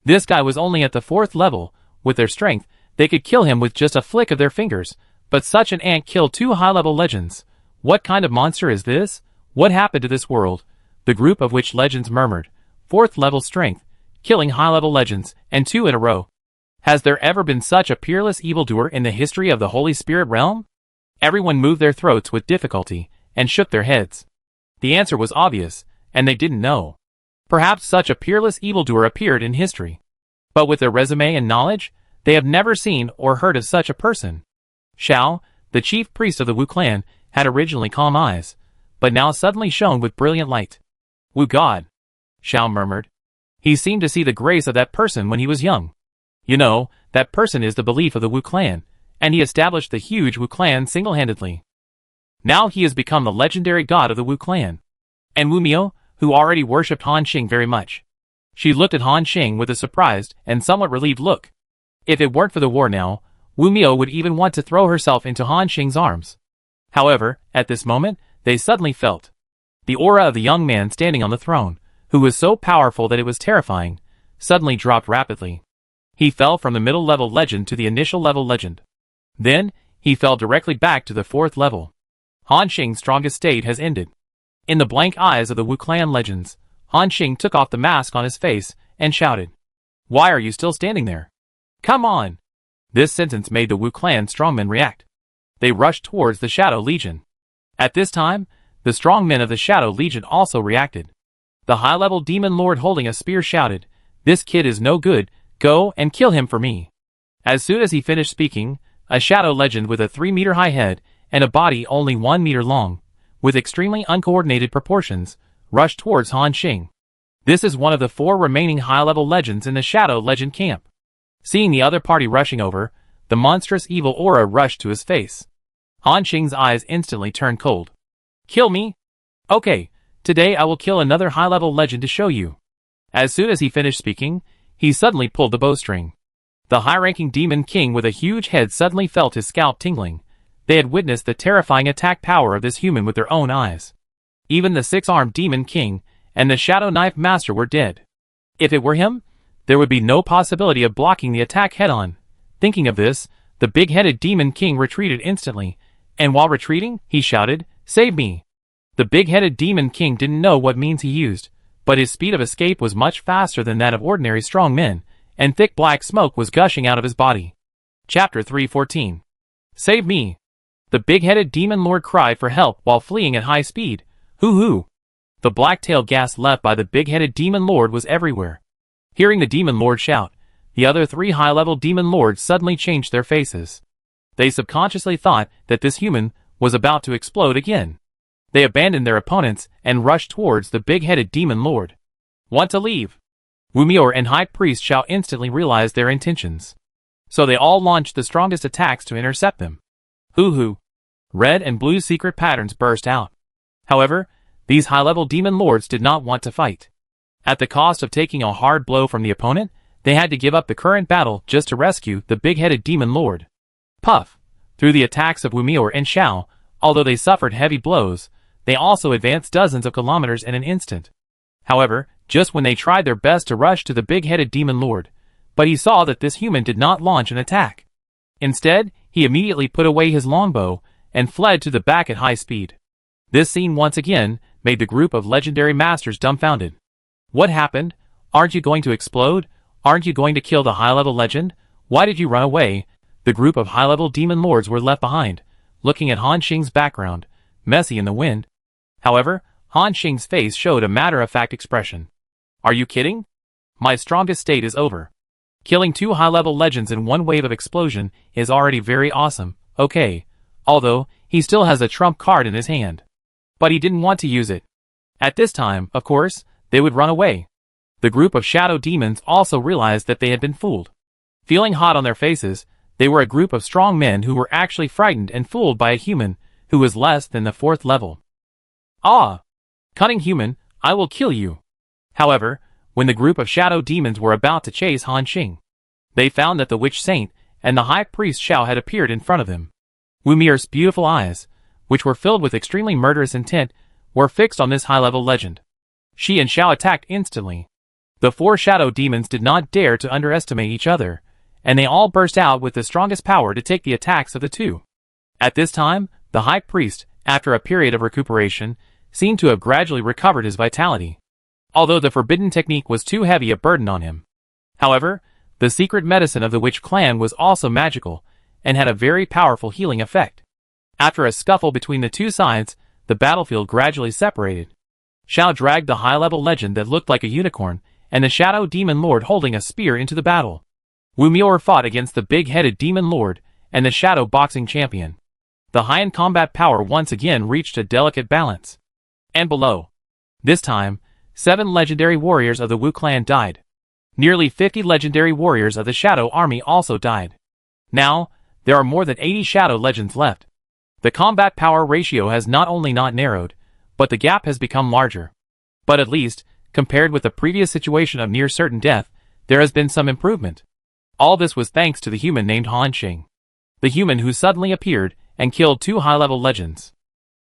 This guy was only at the 4th level. With their strength, they could kill him with just a flick of their fingers, but such an ant killed 2 high-level legends. What kind of monster is this? What happened to this world? The group of which legends murmured. 4th level strength, killing high-level legends, and 2 in a row. Has there ever been such a peerless evildoer in the history of the Holy Spirit realm? Everyone moved their throats with difficulty, and shook their heads. The answer was obvious, and they didn't know. Perhaps such a peerless evildoer appeared in history. But with their resume and knowledge, they have never seen or heard of such a person. Shao, the chief priest of the Wu clan, had originally calm eyes, but now suddenly shone with brilliant light. Wu God, Shao murmured. He seemed to see the grace of that person when he was young. You know, that person is the belief of the Wu clan, and he established the huge Wu clan single-handedly. Now he has become the legendary god of the Wu clan. And Wu Miao, who already worshipped Han Xing very much. She looked at Han Xing with a surprised and somewhat relieved look. If it weren't for the war now, Wu Miao would even want to throw herself into Han Xing's arms. However, at this moment, they suddenly felt the aura of the young man standing on the throne, who was so powerful that it was terrifying, suddenly dropped rapidly. He fell from the middle-level legend to the initial-level legend. Then, he fell directly back to the 4th level. Han Xing's strongest state has ended. In the blank eyes of the Wu clan legends, Han Xing took off the mask on his face and shouted, "Why are you still standing there? Come on!" This sentence made the Wu clan strongmen react. They rushed towards the Shadow Legion. At this time, the strongmen of the Shadow Legion also reacted. The high-level Demon Lord holding a spear shouted, "This kid is no good, go and kill him for me." As soon as he finished speaking, a Shadow Legend with a 3-meter-high head and a body only 1 meter long, with extremely uncoordinated proportions, rushed towards Han Xing. This is one of the 4 remaining high-level legends in the Shadow Legend camp. Seeing the other party rushing over, the monstrous evil aura rushed to his face. Han Xing's eyes instantly turned cold. "Kill me? Okay, today I will kill another high-level legend to show you." As soon as he finished speaking, he suddenly pulled the bowstring. The high-ranking Demon King with a huge head suddenly felt his scalp tingling. They had witnessed the terrifying attack power of this human with their own eyes. Even the 6-armed Demon King and the Shadow Knife Master were dead. If it were him, there would be no possibility of blocking the attack head-on. Thinking of this, the big-headed Demon King retreated instantly, and while retreating, he shouted, "Save me!" The big-headed Demon King didn't know what means he used, but his speed of escape was much faster than that of ordinary strong men, and thick black smoke was gushing out of his body. Chapter 314. Save me! The big-headed Demon Lord cried for help while fleeing at high speed. Hoo-hoo! The black-tailed gas left by the big-headed Demon Lord was everywhere. Hearing the Demon Lord shout, the other 3 high-level Demon Lords suddenly changed their faces. They subconsciously thought that this human was about to explode again. They abandoned their opponents and rushed towards the big-headed Demon Lord. Want to leave? Wu Miao and High Priest Shao instantly realized their intentions. So they all launched the strongest attacks to intercept them. Hoo-hoo! Red and blue secret patterns burst out. However, these high-level Demon Lords did not want to fight. At the cost of taking a hard blow from the opponent, they had to give up the current battle just to rescue the big-headed Demon Lord. Puff! Through the attacks of Wu Miao and Shao, although they suffered heavy blows, they also advanced dozens of kilometers in an instant. However, just when they tried their best to rush to the big-headed Demon Lord, but he saw that this human did not launch an attack. Instead, he immediately put away his longbow and fled to the back at high speed. This scene once again made the group of legendary masters dumbfounded. What happened? Aren't you going to explode? Aren't you going to kill the high-level legend? Why did you run away? The group of high-level Demon Lords were left behind, looking at Han Xing's background, messy in the wind. However, Han Xing's face showed a matter-of-fact expression. Are you kidding? My strongest state is over. Killing 2 high-level legends in one wave of explosion is already very awesome, okay, although he still has a trump card in his hand. But he didn't want to use it. At this time, of course, they would run away. The group of shadow demons also realized that they had been fooled. Feeling hot on their faces, they were a group of strong men who were actually frightened and fooled by a human who was less than the 4th level. Ah! Cunning human, I will kill you. However, when the group of shadow demons were about to chase Han Xing, they found that the witch saint and the high priest Xiao had appeared in front of them. Wu Mei's beautiful eyes, which were filled with extremely murderous intent, were fixed on this high-level legend. She and Xiao attacked instantly. The 4 shadow demons did not dare to underestimate each other, and they all burst out with the strongest power to take the attacks of the two. At this time, the high priest, after a period of recuperation, seemed to have gradually recovered his vitality, although the forbidden technique was too heavy a burden on him. However, the secret medicine of the witch clan was also magical, and had a very powerful healing effect. After a scuffle between the two sides, the battlefield gradually separated. Xiao dragged the high-level legend that looked like a unicorn, and the shadow demon lord holding a spear into the battle. Wu Mei fought against the big-headed demon lord, and the shadow boxing champion. The high-end combat power once again reached a delicate balance. And below. This time, 7 legendary warriors of the Wu clan died. Nearly 50 legendary warriors of the Shadow Army also died. Now, there are more than 80 Shadow Legends left. The combat power ratio has not only not narrowed, but the gap has become larger. But at least, compared with the previous situation of near certain death, there has been some improvement. All this was thanks to the human named Han Xing. The human who suddenly appeared and killed 2 high-level legends.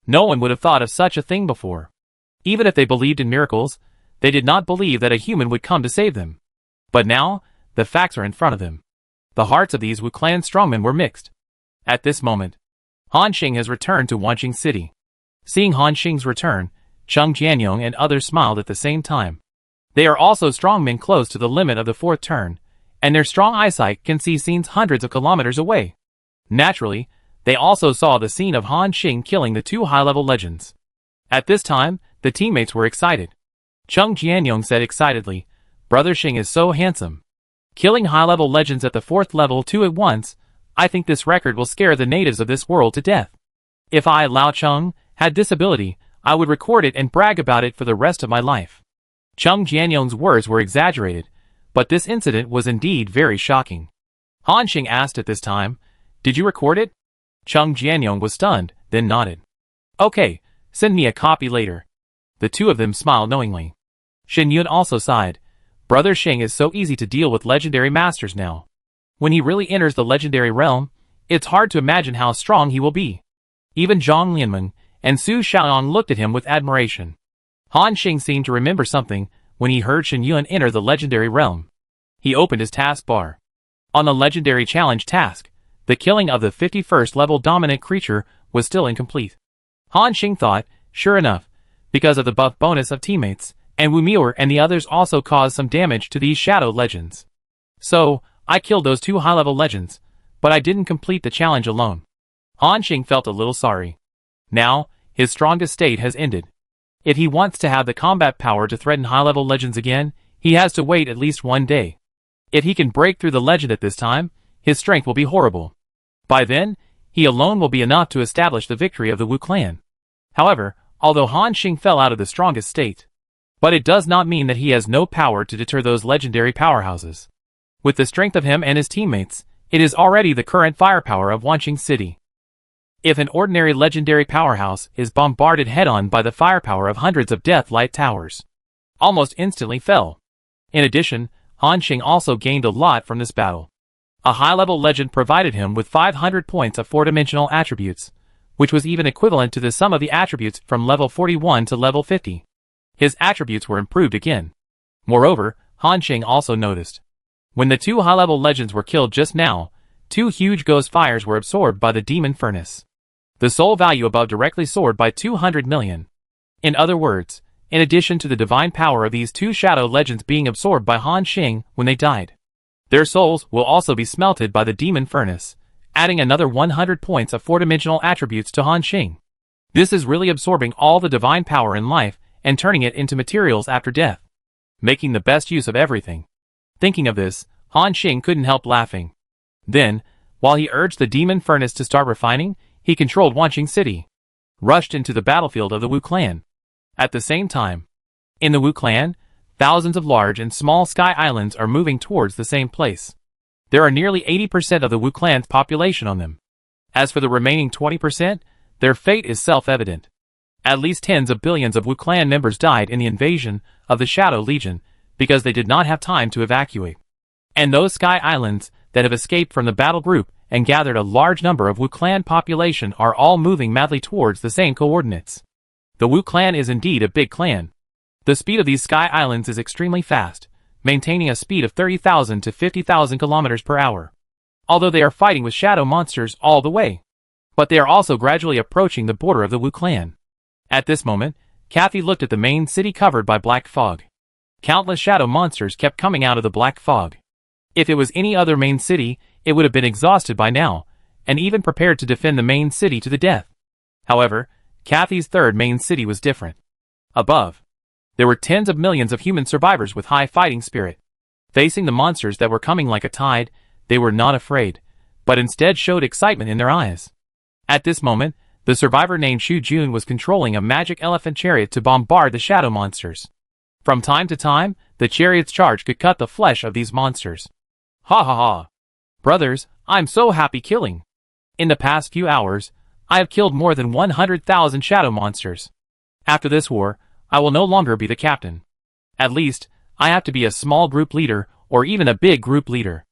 No one would have thought of such a thing before. Even if they believed in miracles, they did not believe that a human would come to save them. But now, the facts are in front of them. The hearts of these Wu clan strongmen were mixed. At this moment, Han Xing has returned to Wanqing City. Seeing Han Xing's return, Cheng Jianyong and others smiled at the same time. They are also strongmen close to the limit of the 4th turn, and their strong eyesight can see scenes hundreds of kilometers away. Naturally, they also saw the scene of Han Xing killing the 2 high-level legends. At this time, the teammates were excited. Cheng Jianyong said excitedly, "Brother Xing is so handsome. Killing high-level legends at the 4th level 2 at once, I think this record will scare the natives of this world to death. If I, Lao Cheng, had this ability, I would record it and brag about it for the rest of my life." Cheng Jianyong's words were exaggerated, but this incident was indeed very shocking. Han Xing asked at this time, "Did you record it?" Cheng Jianyong was stunned, then nodded. "Okay, send me a copy later." The two of them smiled knowingly. Shen Yun also sighed. Brother Xing is so easy to deal with legendary masters now. When he really enters the legendary realm, it's hard to imagine how strong he will be. Even Zhang Lianmeng and Su Xiaoyang looked at him with admiration. Han Xing seemed to remember something when he heard Shen Yun enter the legendary realm. He opened his taskbar. On the legendary challenge task, the killing of the 51st level dominant creature was still incomplete. Han Xing thought, sure enough, because of the buff bonus of teammates, and Wu Mei and the others also caused some damage to these shadow legends. So, I killed those 2 high-level legends, but I didn't complete the challenge alone. Han Xing felt a little sorry. Now, his strongest state has ended. If he wants to have the combat power to threaten high-level legends again, he has to wait at least 1 day. If he can break through the legend at this time, his strength will be horrible. By then, he alone will be enough to establish the victory of the Wu clan. However, although Han Xing fell out of the strongest state, but it does not mean that he has no power to deter those legendary powerhouses. With the strength of him and his teammates, it is already the current firepower of Wanqing City. If an ordinary legendary powerhouse is bombarded head-on by the firepower of hundreds of Death Light towers, almost instantly fell. In addition, Han Xing also gained a lot from this battle. A high-level legend provided him with 500 points of 4-dimensional attributes, which was even equivalent to the sum of the attributes from level 41 to level 50. His attributes were improved again. Moreover, Han Xing also noticed. When the 2 high-level legends were killed just now, 2 huge ghost fires were absorbed by the demon furnace. The soul value above directly soared by 200 million. In other words, in addition to the divine power of these 2 shadow legends being absorbed by Han Xing when they died, their souls will also be smelted by the demon furnace, adding another 100 points of 4-dimensional attributes to Han Xing. This is really absorbing all the divine power in life and turning it into materials after death, making the best use of everything. Thinking of this, Han Xing couldn't help laughing. Then, while he urged the demon furnace to start refining, he controlled Wanqing City, rushed into the battlefield of the Wu clan. At the same time, in the Wu clan, thousands of large and small sky islands are moving towards the same place. There are nearly 80% of the Wu clan's population on them. As for the remaining 20%, their fate is self-evident. At least tens of billions of Wu clan members died in the invasion of the Shadow Legion because they did not have time to evacuate. And those sky islands that have escaped from the battle group and gathered a large number of Wu clan population are all moving madly towards the same coordinates. The Wu clan is indeed a big clan. The speed of these sky islands is extremely fast, maintaining a speed of 30,000 to 50,000 kilometers per hour. Although they are fighting with shadow monsters all the way, but they are also gradually approaching the border of the Wu clan. At this moment, Kathy looked at the main city covered by black fog. Countless shadow monsters kept coming out of the black fog. If it was any other main city, it would have been exhausted by now, and even prepared to defend the main city to the death. However, Kathy's third main city was different. Above, there were tens of millions of human survivors with high fighting spirit. Facing the monsters that were coming like a tide, they were not afraid, but instead showed excitement in their eyes. At this moment, the survivor named Xu Jun was controlling a magic elephant chariot to bombard the shadow monsters. From time to time, the chariot's charge could cut the flesh of these monsters. Ha ha ha! Brothers, I'm so happy killing. In the past few hours, I have killed more than 100,000 shadow monsters. After this war, I will no longer be the captain. At least, I have to be a small group leader or even a big group leader.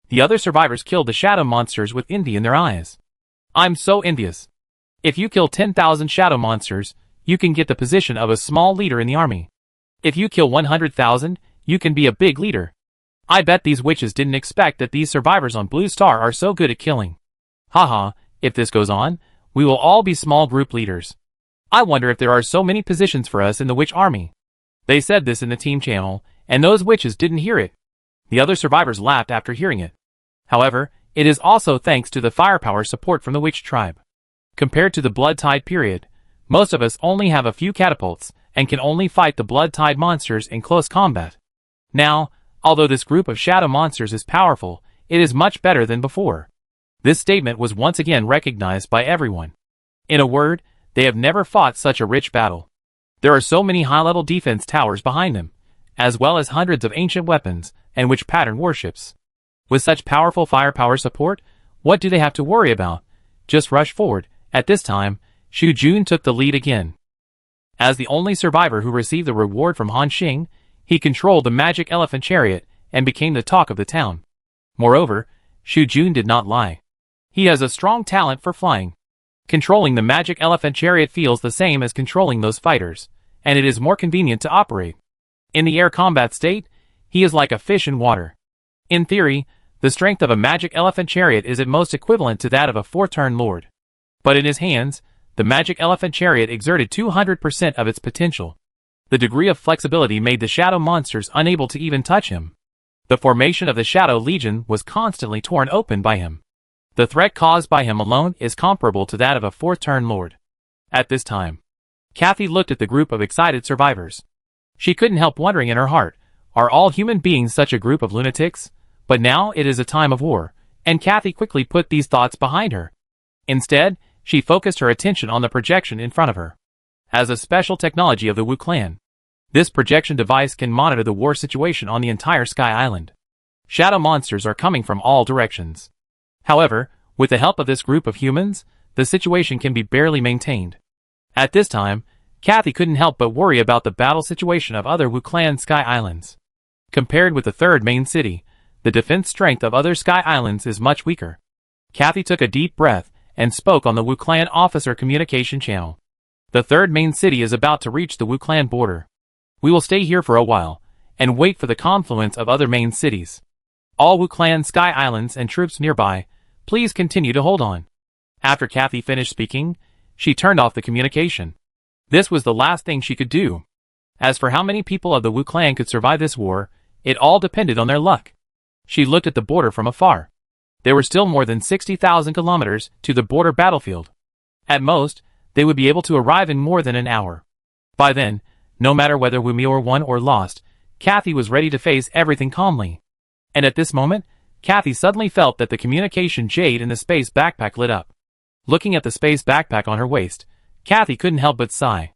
The other survivors killed the shadow monsters with envy in their eyes. I'm so envious. If you kill 10,000 shadow monsters, you can get the position of a small leader in the army. If you kill 100,000, you can be a big leader. I bet these witches didn't expect that these survivors on Blue Star are so good at killing. Haha, if this goes on, we will all be small group leaders. I wonder if there are so many positions for us in the witch army. They said this in the team channel, and those witches didn't hear it. The other survivors laughed after hearing it. However, it is also thanks to the firepower support from the witch tribe. Compared to the blood tide period, most of us only have a few catapults and can only fight the blood tide monsters in close combat. Now, although this group of shadow monsters is powerful, it is much better than before. This statement was once again recognized by everyone. In a word, they have never fought such a rich battle. There are so many high-level defense towers behind them, as well as hundreds of ancient weapons and witch pattern warships. With such powerful firepower support, what do they have to worry about? Just rush forward. At this time, Xu Jun took the lead again. As the only survivor who received the reward from Han Xing, he controlled the magic elephant chariot and became the talk of the town. Moreover, Xu Jun did not lie. He has a strong talent for flying. Controlling the magic elephant chariot feels the same as controlling those fighters, and it is more convenient to operate. In the air combat state, he is like a fish in water. In theory, the strength of a magic elephant chariot is at most equivalent to that of a 4-turn lord. But in his hands, the magic elephant chariot exerted 200% of its potential. The degree of flexibility made the shadow monsters unable to even touch him. The formation of the Shadow Legion was constantly torn open by him. The threat caused by him alone is comparable to that of a 4-turn lord. At this time, Kathy looked at the group of excited survivors. She couldn't help wondering in her heart, are all human beings such a group of lunatics? But now it is a time of war, and Kathy quickly put these thoughts behind her. Instead, she focused her attention on the projection in front of her. As a special technology of the Wu clan, this projection device can monitor the war situation on the entire Sky Island. Shadow monsters are coming from all directions. However, with the help of this group of humans, the situation can be barely maintained. At this time, Kathy couldn't help but worry about the battle situation of other Wu clan Sky Islands. Compared with the third main city, the defense strength of other Sky Islands is much weaker. Kathy took a deep breath and spoke on the Wu clan officer communication channel. The third main city is about to reach the Wu clan border. We will stay here for a while and wait for the confluence of other main cities. All Wu clan Sky Islands and troops nearby, please continue to hold on. After Kathy finished speaking, she turned off the communication. This was the last thing she could do. As for how many people of the Wu clan could survive this war, it all depended on their luck. She looked at the border from afar. There were still more than 60,000 kilometers to the border battlefield. At most, they would be able to arrive in more than an hour. By then, no matter whether Wumio won or lost, Kathy was ready to face everything calmly. And at this moment, Kathy suddenly felt that the communication jade in the space backpack lit up. Looking at the space backpack on her waist, Kathy couldn't help but sigh.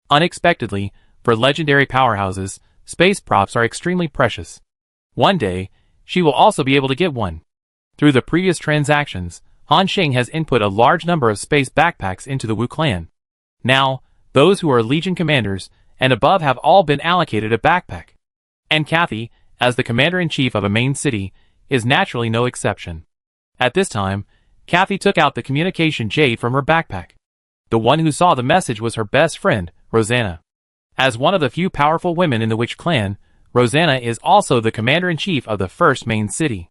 Unexpectedly, for legendary powerhouses, space props are extremely precious. One day, she will also be able to get one. Through the previous transactions, Han Xing has input a large number of space backpacks into the Wu clan. Now, those who are Legion commanders and above have all been allocated a backpack. And Kathy, as the commander-in-chief of a main city, is naturally no exception. At this time, Kathy took out the communication jade from her backpack. The one who saw the message was her best friend, Rosanna. As one of the few powerful women in the Witch clan, Rosanna is also the commander-in-chief of the first main city.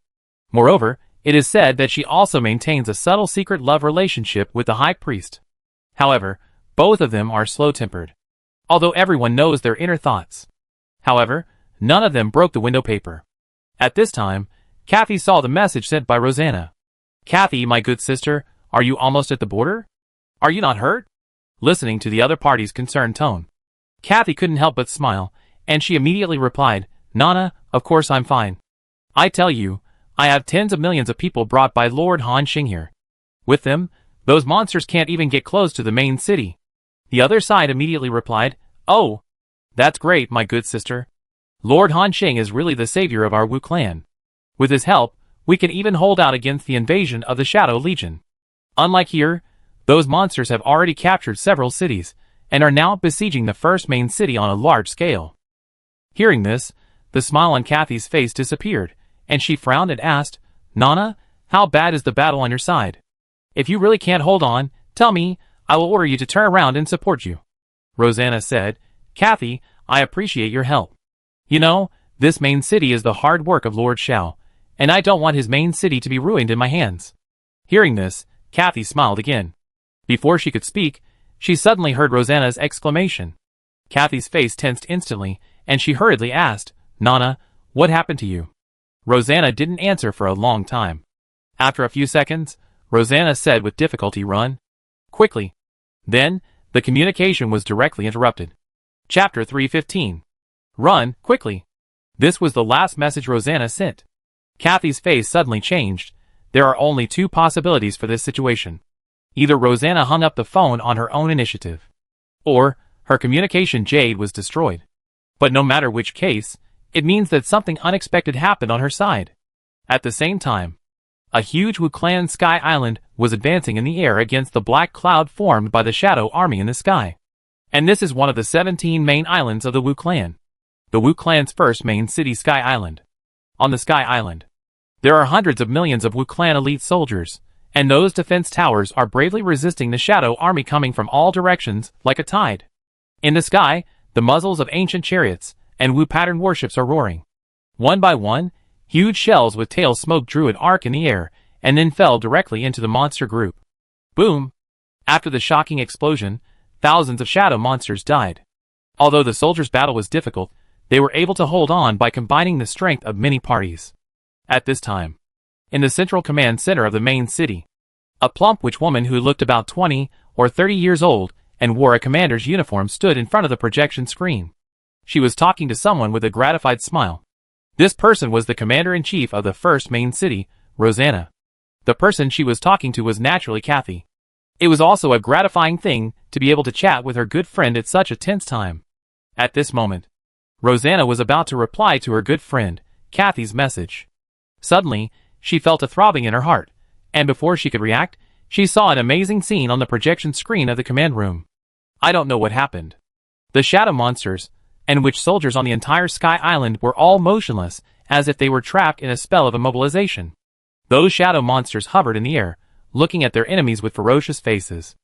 Moreover, it is said that she also maintains a subtle secret love relationship with the High Priest. However, both of them are slow-tempered, although everyone knows their inner thoughts. However, none of them broke the window paper. At this time, Kathy saw the message sent by Rosanna. "Kathy, my good sister, are you almost at the border? Are you not hurt?" Listening to the other party's concerned tone, Kathy couldn't help but smile, and she immediately replied, "Nana, of course I'm fine. I tell you, I have tens of millions of people brought by Lord Han Xing here. With them, those monsters can't even get close to the main city." The other side immediately replied, "Oh, that's great, my good sister. Lord Han Xing is really the savior of our Wu clan. With his help, we can even hold out against the invasion of the Shadow Legion. Unlike here, those monsters have already captured several cities, and are now besieging the first main city on a large scale." Hearing this, the smile on Kathy's face disappeared, and she frowned and asked, "Nana, how bad is the battle on your side? If you really can't hold on, tell me, I will order you to turn around and support you." Rosanna said, "Kathy, I appreciate your help. You know, this main city is the hard work of Lord Xiao, and I don't want his main city to be ruined in my hands." Hearing this, Kathy smiled again. Before she could speak, she suddenly heard Rosanna's exclamation. Kathy's face tensed instantly, and she hurriedly asked, "Nana, what happened to you?" Rosanna didn't answer for a long time. After a few seconds, Rosanna said with difficulty, "Run. Quickly." Then, the communication was directly interrupted. Chapter 315. Run, quickly. This was the last message Rosanna sent. Kathy's face suddenly changed. There are only two possibilities for this situation. Either Rosanna hung up the phone on her own initiative, or her communication jade was destroyed. But no matter which case, it means that something unexpected happened on her side. At the same time, a huge Wu clan sky island was advancing in the air against the black cloud formed by the Shadow Army in the sky. And this is one of the 17 main islands of the Wu clan. The Wu clan's first main city, Sky Island. On the Sky Island, there are hundreds of millions of Wu clan elite soldiers, and those defense towers are bravely resisting the Shadow Army coming from all directions like a tide. In the sky, the muzzles of ancient chariots and Wu pattern warships are roaring. One by one, huge shells with tail smoke drew an arc in the air, and then fell directly into the monster group. Boom! After the shocking explosion, thousands of shadow monsters died. Although the soldiers' battle was difficult, they were able to hold on by combining the strength of many parties. At this time, in the central command center of the main city, a plump witch woman who looked about 20 or 30 years old and wore a commander's uniform stood in front of the projection screen. She was talking to someone with a gratified smile. This person was the commander-in-chief of the first main city, Rosanna. The person she was talking to was naturally Kathy. It was also a gratifying thing to be able to chat with her good friend at such a tense time. At this moment, Rosanna was about to reply to her good friend, Kathy's message. Suddenly, she felt a throbbing in her heart, and before she could react, she saw an amazing scene on the projection screen of the command room. I don't know what happened. The shadow monsters, and witch soldiers on the entire Sky Island were all motionless, as if they were trapped in a spell of immobilization. Those shadow monsters hovered in the air, looking at their enemies with ferocious faces.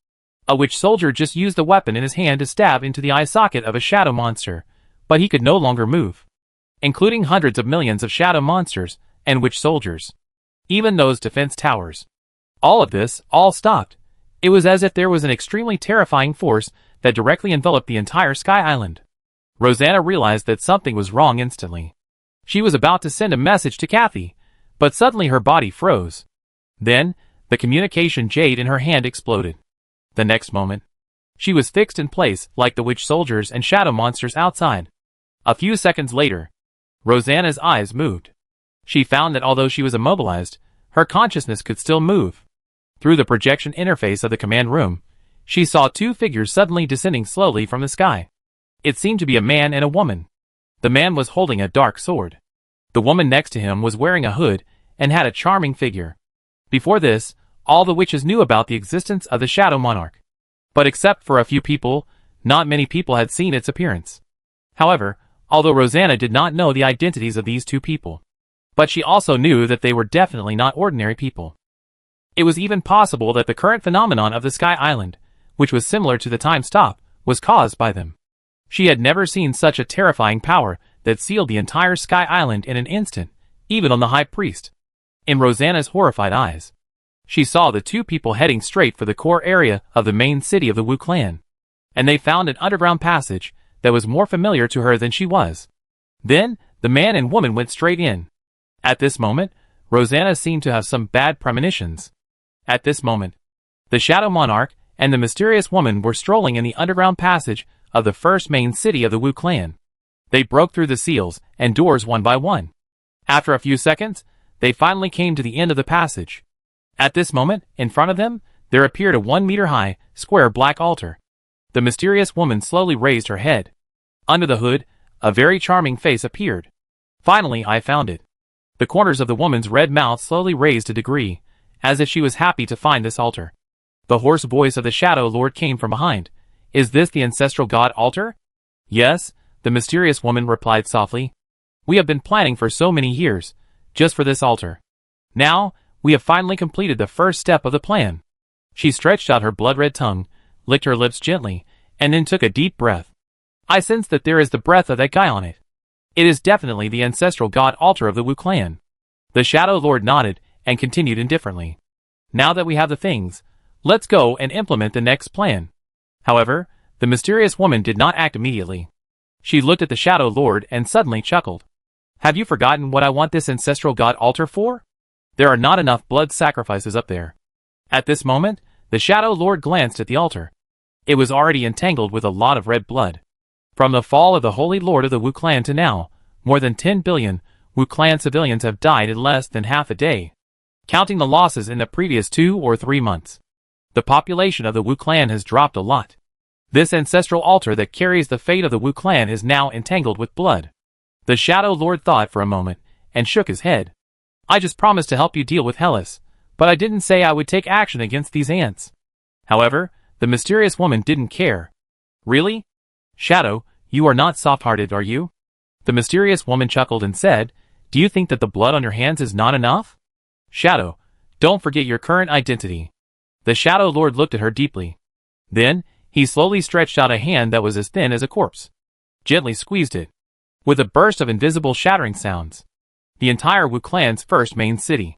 A witch soldier just used a weapon in his hand to stab into the eye socket of a shadow monster, but he could no longer move. Including hundreds of millions of shadow monsters and witch soldiers. Even those defense towers. All of this, all stopped. It was as if there was an extremely terrifying force that directly enveloped the entire Sky Island. Rosanna realized that something was wrong instantly. She was about to send a message to Kathy, but suddenly her body froze. Then, the communication jade in her hand exploded. The next moment, She was fixed in place like the witch soldiers and shadow monsters outside. A few seconds later, Rosanna's eyes moved. She found that although she was immobilized, her consciousness could still move. Through the projection interface of the command room, she saw two figures suddenly descending slowly from the sky. It seemed to be a man and a woman. The man was holding a dark sword. The woman next to him was wearing a hood and had a charming figure. Before this, all the witches knew about the existence of the Shadow Monarch. But except for a few people, not many people had seen its appearance. However, although Rosanna did not know the identities of these two people, but she also knew that they were definitely not ordinary people. It was even possible that the current phenomenon of the Sky Island, which was similar to the time stop, was caused by them. She had never seen such a terrifying power that sealed the entire Sky Island in an instant, even on the High Priest. In Rosanna's horrified eyes, she saw the two people heading straight for the core area of the main city of the Wu Clan, and they found an underground passage that was more familiar to her than she was. Then, the man and woman went straight in. At this moment, Rosanna seemed to have some bad premonitions. At this moment, the Shadow Monarch and the mysterious woman were strolling in the underground passage of the first main city of the Wu Clan. They broke through the seals and doors one by one. After a few seconds, they finally came to the end of the passage. At this moment, in front of them, there appeared a 1-meter-high, square black altar. The mysterious woman slowly raised her head. Under the hood, a very charming face appeared. Finally, I found it. The corners of the woman's red mouth slowly raised a degree, as if she was happy to find this altar. The hoarse voice of the Shadow Lord came from behind. Is this the ancestral god altar? Yes, the mysterious woman replied softly. We have been planning for so many years, just for this altar. Now, we have finally completed the first step of the plan. She stretched out her blood-red tongue, licked her lips gently, and then took a deep breath. I sense that there is the breath of that guy on it. It is definitely the ancestral god altar of the Wu Clan. The Shadow Lord nodded and continued indifferently. Now that we have the things, let's go and implement the next plan. However, the mysterious woman did not act immediately. She looked at the Shadow Lord and suddenly chuckled. Have you forgotten what I want this ancestral god altar for? There are not enough blood sacrifices up there. At this moment, the Shadow Lord glanced at the altar. It was already entangled with a lot of red blood. From the fall of the Holy Lord of the Wu Clan to now, more than 10 billion Wu Clan civilians have died in less than half a day, counting the losses in the previous 2 or 3 months. The population of the Wu Clan has dropped a lot. This ancestral altar that carries the fate of the Wu Clan is now entangled with blood. The Shadow Lord thought for a moment and shook his head. I just promised to help you deal with Hellas, but I didn't say I would take action against these ants. However, the mysterious woman didn't care. Really? Shadow, you are not soft-hearted, are you? The mysterious woman chuckled and said, Do you think that the blood on your hands is not enough? Shadow, don't forget your current identity. The Shadow Lord looked at her deeply. Then, he slowly stretched out a hand that was as thin as a corpse. Gently squeezed it. With a burst of invisible shattering sounds, the entire Wu Clan's first main city,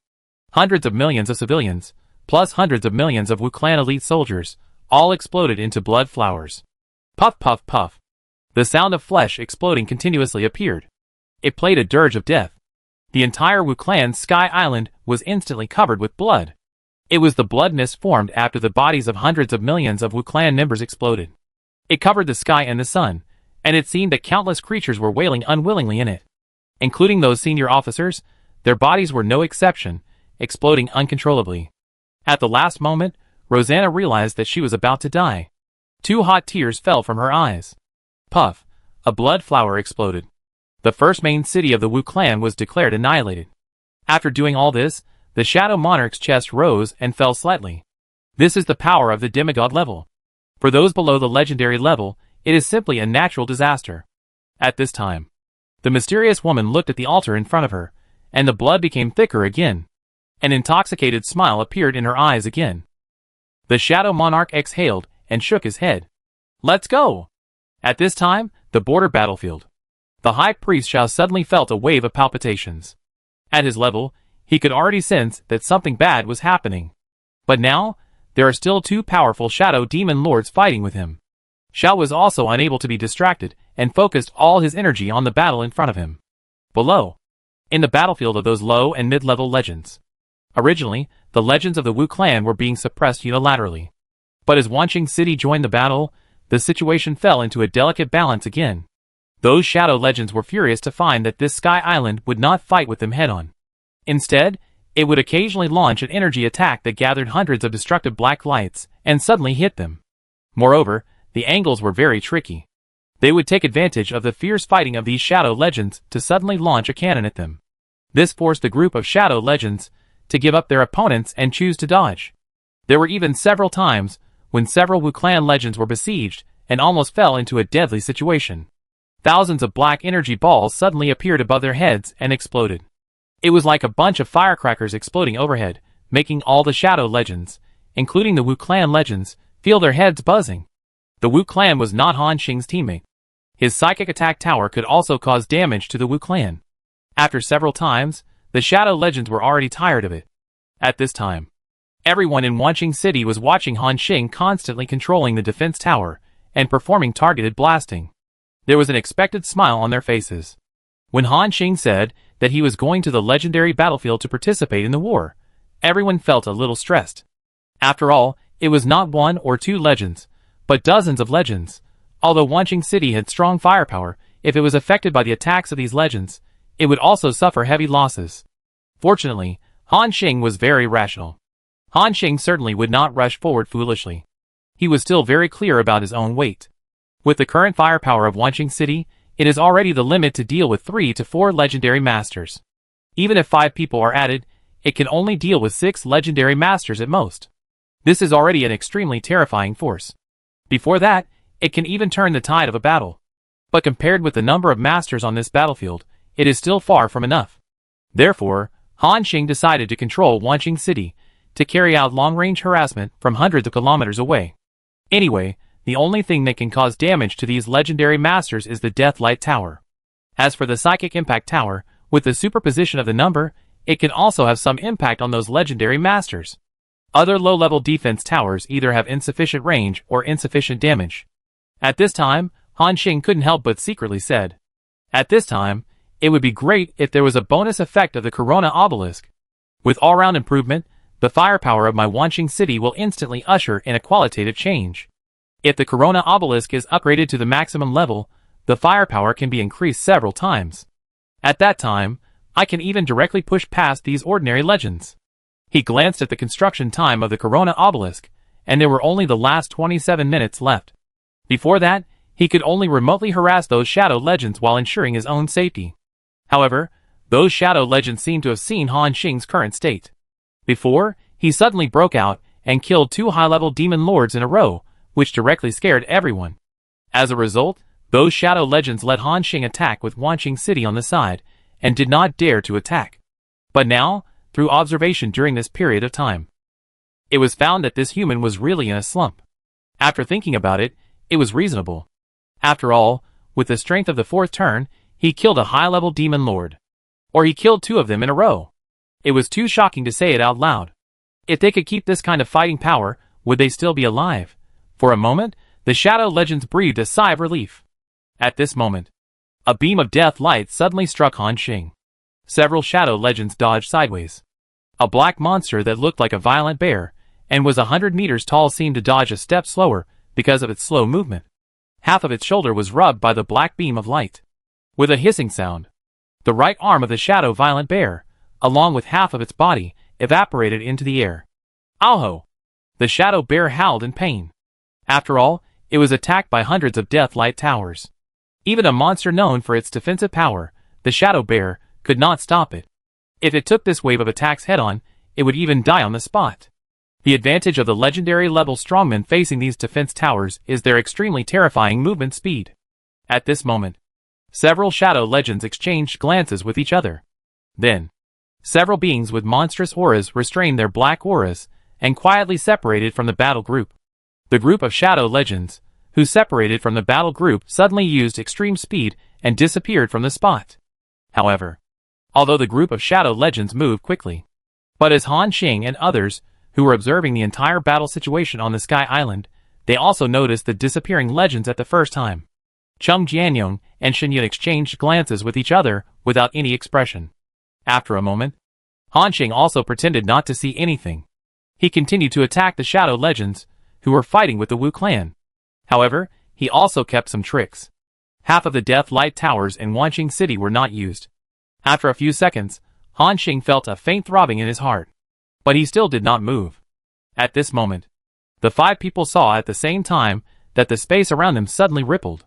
hundreds of millions of civilians, plus hundreds of millions of Wu Clan elite soldiers, all exploded into blood flowers. Puff puff puff. The sound of flesh exploding continuously appeared. It played a dirge of death. The entire Wu Clan's Sky Island was instantly covered with blood. It was the blood mist formed after the bodies of hundreds of millions of Wu Clan members exploded. It covered the sky and the sun, and it seemed that countless creatures were wailing unwillingly in it. Including those senior officers, their bodies were no exception, exploding uncontrollably. At the last moment, Rosanna realized that she was about to die. 2 hot tears fell from her eyes. Puff, a blood flower exploded. The first main city of the Wu Clan was declared annihilated. After doing all this, the Shadow Monarch's chest rose and fell slightly. This is the power of the demigod level. For those below the legendary level, it is simply a natural disaster. At this time, the mysterious woman looked at the altar in front of her, and the blood became thicker again. An intoxicated smile appeared in her eyes again. The Shadow Monarch exhaled and shook his head. Let's go! At this time, the border battlefield. The High Priest Shao suddenly felt a wave of palpitations. At his level, he could already sense that something bad was happening. But now, there are still 2 powerful Shadow Demon Lords fighting with him. Shao was also unable to be distracted and focused all his energy on the battle in front of him. Below, in the battlefield of those low and mid-level legends. Originally, the legends of the Wu Clan were being suppressed unilaterally. But as Wanqing City joined the battle, the situation fell into a delicate balance again. Those shadow legends were furious to find that this Sky Island would not fight with them head-on. Instead, it would occasionally launch an energy attack that gathered hundreds of destructive black lights and suddenly hit them. Moreover, the angles were very tricky. They would take advantage of the fierce fighting of these shadow legends to suddenly launch a cannon at them. This forced the group of shadow legends to give up their opponents and choose to dodge. There were even several times when several Wu Clan legends were besieged and almost fell into a deadly situation. Thousands of black energy balls suddenly appeared above their heads and exploded. It was like a bunch of firecrackers exploding overhead, making all the shadow legends, including the Wu Clan legends, feel their heads buzzing. The Wu Clan was not Han Xing's teammate. His psychic attack tower could also cause damage to the Wu Clan. After several times, the shadow legends were already tired of it. At this time, everyone in Wanqing City was watching Han Xing constantly controlling the defense tower and performing targeted blasting. There was an expected smile on their faces. When Han Xing said that he was going to the legendary battlefield to participate in the war, everyone felt a little stressed. After all, it was not one or two legends, but dozens of legends. Although Wanqing City had strong firepower, if it was affected by the attacks of these legends, it would also suffer heavy losses. Fortunately, Han Xing was very rational. Han Xing certainly would not rush forward foolishly. He was still very clear about his own weight. With the current firepower of Wanqing City, it is already the limit to deal with 3 to 4 legendary masters. Even if 5 people are added, it can only deal with 6 legendary masters at most. This is already an extremely terrifying force. Before that, it can even turn the tide of a battle. But compared with the number of masters on this battlefield, it is still far from enough. Therefore, Han Xing decided to control Wanqing City, to carry out long-range harassment from hundreds of kilometers away. Anyway, the only thing that can cause damage to these legendary masters is the Death Light Tower. As for the Psychic Impact Tower, with the superposition of the number, it can also have some impact on those legendary masters. Other low-level defense towers either have insufficient range or insufficient damage. At this time, Han Xing couldn't help but secretly said, "At this time, it would be great if there was a bonus effect of the Corona Obelisk. With all-round improvement, the firepower of my Wanqing City will instantly usher in a qualitative change. If the Corona Obelisk is upgraded to the maximum level, the firepower can be increased several times. At that time, I can even directly push past these ordinary legends." He glanced at the construction time of the Corona Obelisk, and there were only the last 27 minutes left. Before that, he could only remotely harass those shadow legends while ensuring his own safety. However, those shadow legends seemed to have seen Han Xing's current state. Before, he suddenly broke out and killed 2 high-level demon lords in a row, which directly scared everyone. As a result, those shadow legends let Han Xing attack with Wanqing City on the side, and did not dare to attack. But now, through observation during this period of time, it was found that this human was really in a slump. After thinking about it, it was reasonable. After all, with the strength of the 4th turn, he killed a high-level demon lord. Or he killed 2 of them in a row. It was too shocking to say it out loud. If they could keep this kind of fighting power, would they still be alive? For a moment, the shadow legends breathed a sigh of relief. At this moment, a beam of death light suddenly struck Han Xing. Several shadow legends dodged sideways. A black monster that looked like a violent bear, and was 100 meters tall, seemed to dodge a step slower because of its slow movement. Half of its shoulder was rubbed by the black beam of light. With a hissing sound, the right arm of the shadow violent bear, along with half of its body, evaporated into the air. Ow! The shadow bear howled in pain. After all, it was attacked by hundreds of death light towers. Even a monster known for its defensive power, the shadow bear, could not stop it. If it took this wave of attacks head-on, it would even die on the spot. The advantage of the legendary level strongmen facing these defense towers is their extremely terrifying movement speed. At this moment, several shadow legends exchanged glances with each other. Then, several beings with monstrous auras restrained their black auras and quietly separated from the battle group. The group of shadow legends, who separated from the battle group, suddenly used extreme speed and disappeared from the spot. However, although the group of shadow legends moved quickly, but as Han Xing and others who were observing the entire battle situation on the Sky Island, they also noticed the disappearing legends at the first time. Chung Jianyong and Shenyun exchanged glances with each other without any expression. After a moment, Han Xing also pretended not to see anything. He continued to attack the shadow legends, who were fighting with the Wu clan. However, he also kept some tricks. Half of the Death Light Towers in Wanqing City were not used. After a few seconds, Han Xing felt a faint throbbing in his heart. But he still did not move. At this moment, the 5 people saw at the same time that the space around them suddenly rippled.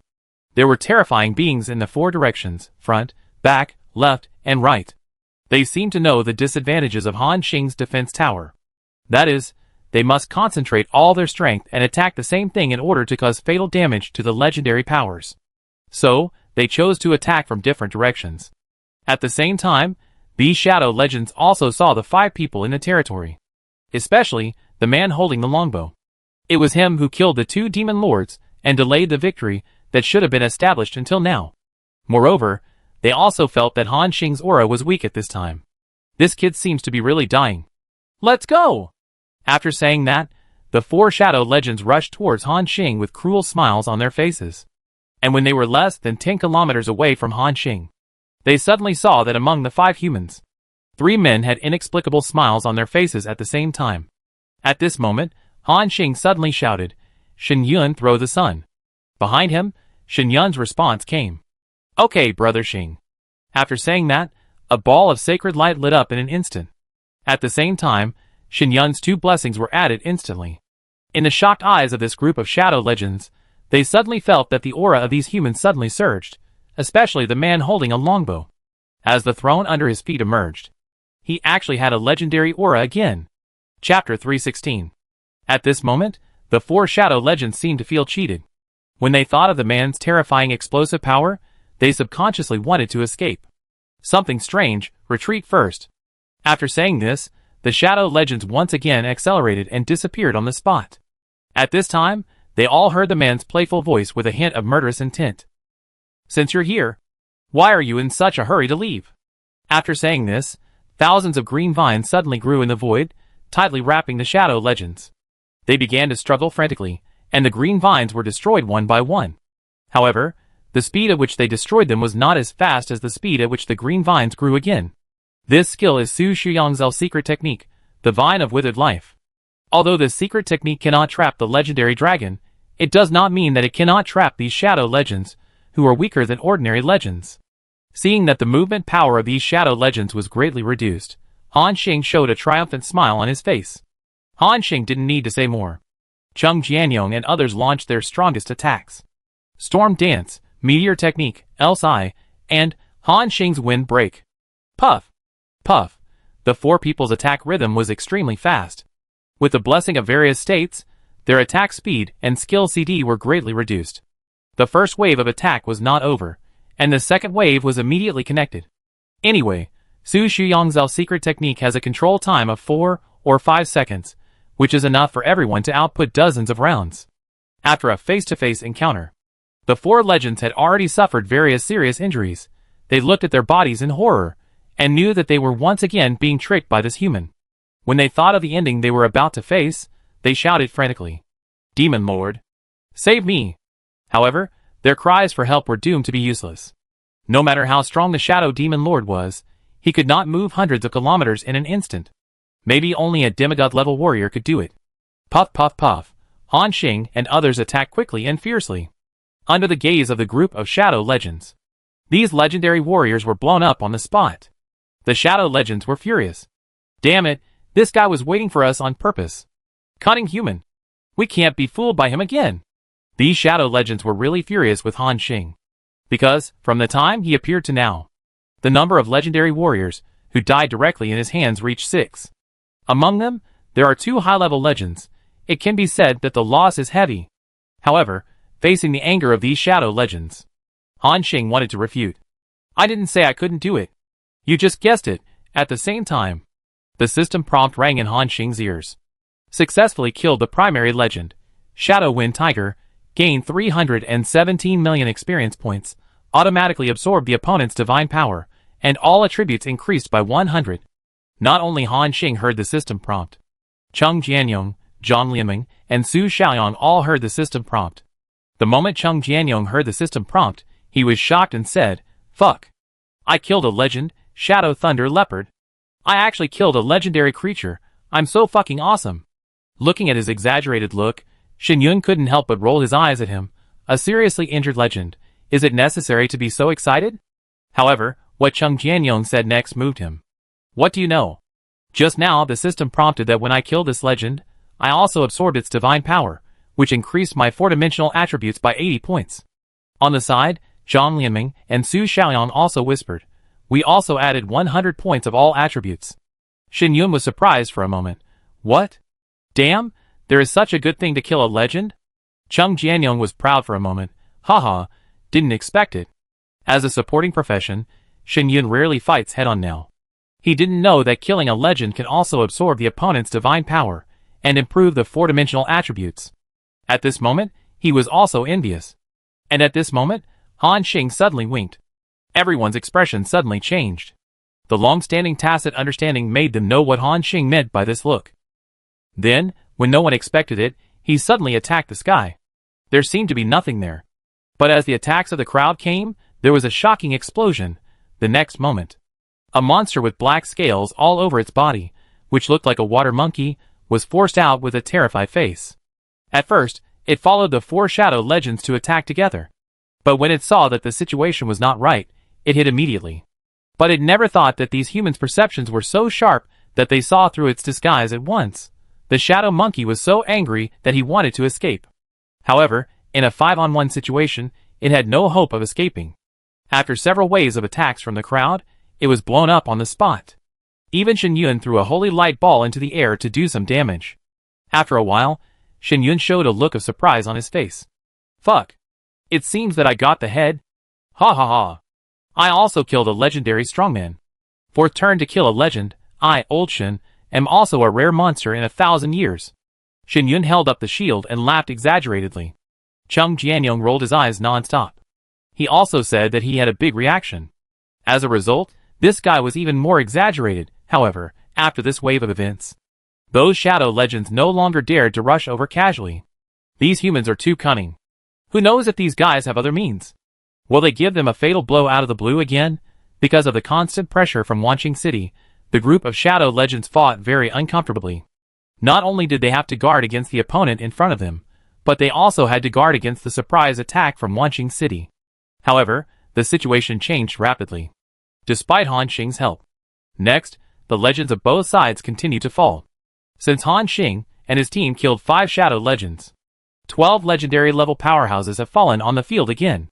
There were terrifying beings in the 4 directions, front, back, left, and right. They seemed to know the disadvantages of Han Xing's defense tower. That is, they must concentrate all their strength and attack the same thing in order to cause fatal damage to the legendary powers. So, they chose to attack from different directions. At the same time, these shadow legends also saw the 5 people in the territory. Especially, the man holding the longbow. It was him who killed the 2 demon lords and delayed the victory that should have been established until now. Moreover, they also felt that Han Xing's aura was weak at this time. This kid seems to be really dying. Let's go! After saying that, the 4 shadow legends rushed towards Han Xing with cruel smiles on their faces. And when they were less than 10 kilometers away from Han Xing, they suddenly saw that among the 5 humans, 3 men had inexplicable smiles on their faces at the same time. At this moment, Han Xing suddenly shouted, "Shen Yun, throw the sun." Behind him, Shen Yun's response came. "Okay, brother Xing." After saying that, a ball of sacred light lit up in an instant. At the same time, Shen Yun's 2 blessings were added instantly. In the shocked eyes of this group of shadow legends, they suddenly felt that the aura of these humans suddenly surged, especially the man holding a longbow. As the throne under his feet emerged, he actually had a legendary aura again. Chapter 316. At this moment, the 4 shadow legends seemed to feel cheated. When they thought of the man's terrifying explosive power, they subconsciously wanted to escape. Something strange, retreat first. After saying this, the shadow legends once again accelerated and disappeared on the spot. At this time, they all heard the man's playful voice with a hint of murderous intent. "Since you're here, why are you in such a hurry to leave?" After saying this, thousands of green vines suddenly grew in the void, tightly wrapping the shadow legends. They began to struggle frantically, and the green vines were destroyed one by one. However, the speed at which they destroyed them was not as fast as the speed at which the green vines grew again. This skill is Su Shuyangzhel's secret technique, the Vine of Withered Life. Although this secret technique cannot trap the legendary dragon, it does not mean that it cannot trap these shadow legends, who are weaker than ordinary legends. Seeing that the movement power of these shadow legends was greatly reduced, Han Xing showed a triumphant smile on his face. Han Xing didn't need to say more. Cheng Jianyong and others launched their strongest attacks. Storm Dance, Meteor Technique, Else I, and Han Xing's Wind Break. Puff! Puff! The 4 people's attack rhythm was extremely fast. With the blessing of various states, their attack speed and skill CD were greatly reduced. The first wave of attack was not over, and the second wave was immediately connected. Anyway, Su Shuyangzhel's secret technique has a control time of 4 or 5 seconds, which is enough for everyone to output dozens of rounds. After a face-to-face encounter, the 4 legends had already suffered various serious injuries. They looked at their bodies in horror, and knew that they were once again being tricked by this human. When they thought of the ending they were about to face, they shouted frantically, "Demon Lord! Save me!" However, their cries for help were doomed to be useless. No matter how strong the Shadow Demon Lord was, he could not move hundreds of kilometers in an instant. Maybe only a demigod-level warrior could do it. Puff puff puff, Han Xing and others attacked quickly and fiercely. Under the gaze of the group of Shadow Legends, these legendary warriors were blown up on the spot. The Shadow Legends were furious. "Damn it, this guy was waiting for us on purpose. Cunning human. We can't be fooled by him again." These Shadow Legends were really furious with Han Xing. Because, from the time he appeared to now, the number of legendary warriors who died directly in his hands reached 6. Among them, there are 2 high-level legends. It can be said that the loss is heavy. However, facing the anger of these Shadow Legends, Han Xing wanted to refute. "I didn't say I couldn't do it. You just guessed it." At the same time, the system prompt rang in Han Xing's ears. Successfully killed the primary legend. Shadow Wind Tiger, gained 317 million experience points, automatically absorbed the opponent's divine power, and all attributes increased by 100. Not only Han Xing heard the system prompt. Cheng Jianyong, Zhang Lianming, and Su Xiaoyang all heard the system prompt. The moment Cheng Jianyong heard the system prompt, he was shocked and said, "Fuck. I killed a legend, Shadow Thunder Leopard. I actually killed a legendary creature. I'm so fucking awesome." Looking at his exaggerated look, Shen Yun couldn't help but roll his eyes at him. A seriously injured legend. Is it necessary to be so excited? However, what Cheng Jianyong said next moved him. What do you know? Just now the system prompted that when I killed this legend, I also absorbed its divine power, which increased my 4-dimensional attributes by 80 points. On the side, Zhang Lianming and Su Xiaoyan also whispered. We also added 100 points of all attributes. Shen Yun was surprised for a moment. What? Damn, there is such a good thing to kill a legend? Cheng Jianyong was proud for a moment. Haha, didn't expect it. As a supporting profession, Shen Yun rarely fights head-on now. He didn't know that killing a legend can also absorb the opponent's divine power and improve the 4-dimensional attributes. At this moment, he was also envious. And at this moment, Han Xing suddenly winked. Everyone's expression suddenly changed. The long-standing tacit understanding made them know what Han Xing meant by this look. Then, when no one expected it, he suddenly attacked the sky. There seemed to be nothing there. But as the attacks of the crowd came, there was a shocking explosion. The next moment, a monster with black scales all over its body, which looked like a water monkey, was forced out with a terrified face. At first, it followed the 4 shadow legends to attack together. But when it saw that the situation was not right, it hid immediately. But it never thought that these humans' perceptions were so sharp that they saw through its disguise at once. The shadow monkey was so angry that he wanted to escape. However, in a 5-on-1 situation, it had no hope of escaping. After several waves of attacks from the crowd, it was blown up on the spot. Even Shen Yun threw a holy light ball into the air to do some damage. After a while, Shen Yun showed a look of surprise on his face. Fuck. It seems that I got the head. Ha ha ha. I also killed a legendary strongman. 4th turn to kill a legend, I, Old Shen, am also a rare monster in 1,000 years. Shen Yun held up the shield and laughed exaggeratedly. Cheng Jianyong rolled his eyes non-stop. He also said that he had a big reaction. As a result, this guy was even more exaggerated. However, after this wave of events, those shadow legends no longer dared to rush over casually. These humans are too cunning. Who knows if these guys have other means? Will they give them a fatal blow out of the blue again? Because of the constant pressure from Wanqing City, the group of shadow legends fought very uncomfortably. Not only did they have to guard against the opponent in front of them, but they also had to guard against the surprise attack from Wanqing City. However, the situation changed rapidly, despite Han Xing's help. Next, the legends of both sides continued to fall. Since Han Xing and his team killed 5 shadow legends, 12 legendary level powerhouses have fallen on the field again.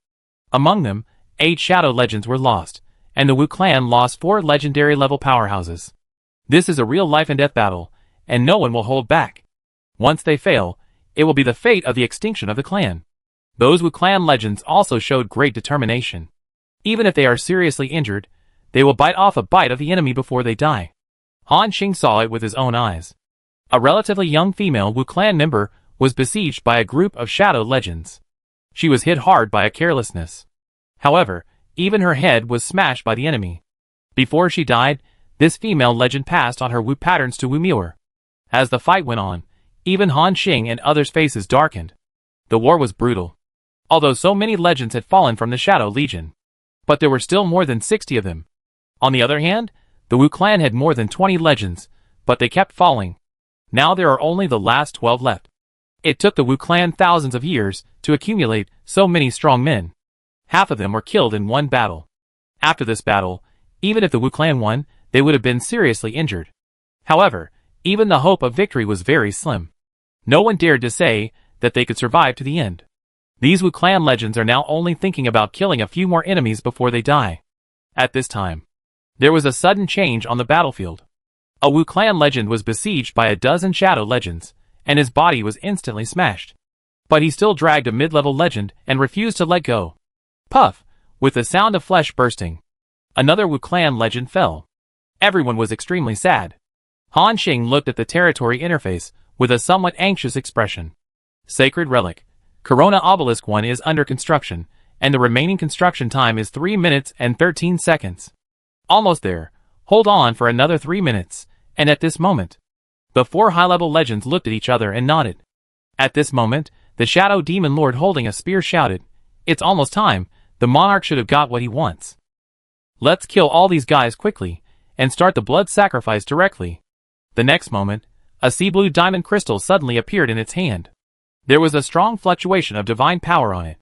Among them, 8 shadow legends were lost, and the Wu clan lost 4 legendary level powerhouses. This is a real life and death battle, and no one will hold back. Once they fail, it will be the fate of the extinction of the clan. Those Wu clan legends also showed great determination. Even if they are seriously injured, they will bite off a bite of the enemy before they die. Han Xing saw it with his own eyes. A relatively young female Wu clan member was besieged by a group of shadow legends. She was hit hard by a carelessness. However, even her head was smashed by the enemy. Before she died, this female legend passed on her Wu patterns to Wu Muir. As the fight went on, even Han Xing and others' faces darkened. The war was brutal. Although so many legends had fallen from the Shadow Legion, but there were still more than 60 of them. On the other hand, the Wu clan had more than 20 legends, but they kept falling. Now there are only the last 12 left. It took the Wu clan thousands of years to accumulate so many strong men. Half of them were killed in one battle. After this battle, even if the Wu clan won, they would have been seriously injured. However, even the hope of victory was very slim. No one dared to say that they could survive to the end. These Wu clan legends are now only thinking about killing a few more enemies before they die. At this time, there was a sudden change on the battlefield. A Wu clan legend was besieged by a dozen shadow legends, and his body was instantly smashed. But he still dragged a mid-level legend and refused to let go. Puff, with the sound of flesh bursting. Another Wu clan legend fell. Everyone was extremely sad. Han Xing looked at the territory interface with a somewhat anxious expression. Sacred Relic. Corona Obelisk 1 is under construction, and the remaining construction time is 3 minutes and 13 seconds. Almost there. Hold on for another 3 minutes, and at this moment, the 4 high-level legends looked at each other and nodded. At this moment, the Shadow Demon Lord holding a spear shouted, "It's almost time, the monarch should have got what he wants. Let's kill all these guys quickly, and start the blood sacrifice directly." The next moment, a sea blue diamond crystal suddenly appeared in its hand. There was a strong fluctuation of divine power on it.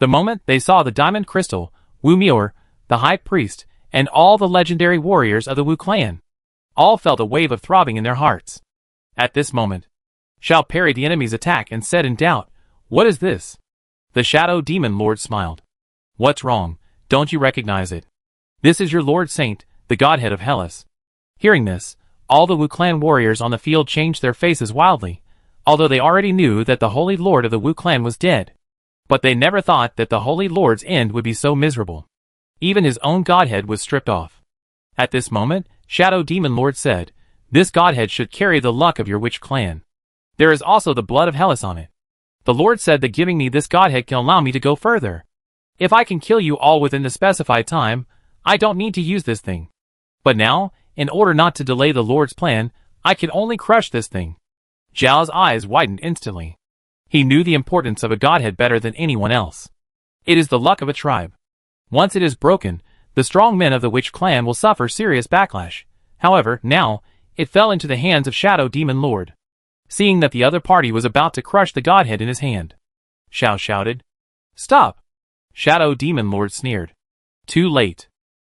The moment they saw the diamond crystal, Wu Mior, the high priest, and all the legendary warriors of the Wu clan, all felt a wave of throbbing in their hearts. At this moment, Shao parried the enemy's attack and said in doubt, "What is this?" The Shadow Demon Lord smiled. "What's wrong? Don't you recognize it? This is your Lord Saint, the Godhead of Hellas." Hearing this, all the Wu clan warriors on the field changed their faces wildly, although they already knew that the Holy Lord of the Wu clan was dead. But they never thought that the Holy Lord's end would be so miserable. Even his own Godhead was stripped off. At this moment, Shadow Demon Lord said, "This Godhead should carry the luck of your witch clan. There is also the blood of Hellas on it. The Lord said that giving me this Godhead can allow me to go further. If I can kill you all within the specified time, I don't need to use this thing. But now, in order not to delay the Lord's plan, I can only crush this thing." Zhao's eyes widened instantly. He knew the importance of a Godhead better than anyone else. It is the luck of a tribe. Once it is broken, the strong men of the witch clan will suffer serious backlash. However, now, it fell into the hands of Shadow Demon Lord. Seeing that the other party was about to crush the Godhead in his hand, Shao shouted, "Stop!" Shadow Demon Lord sneered. Too late.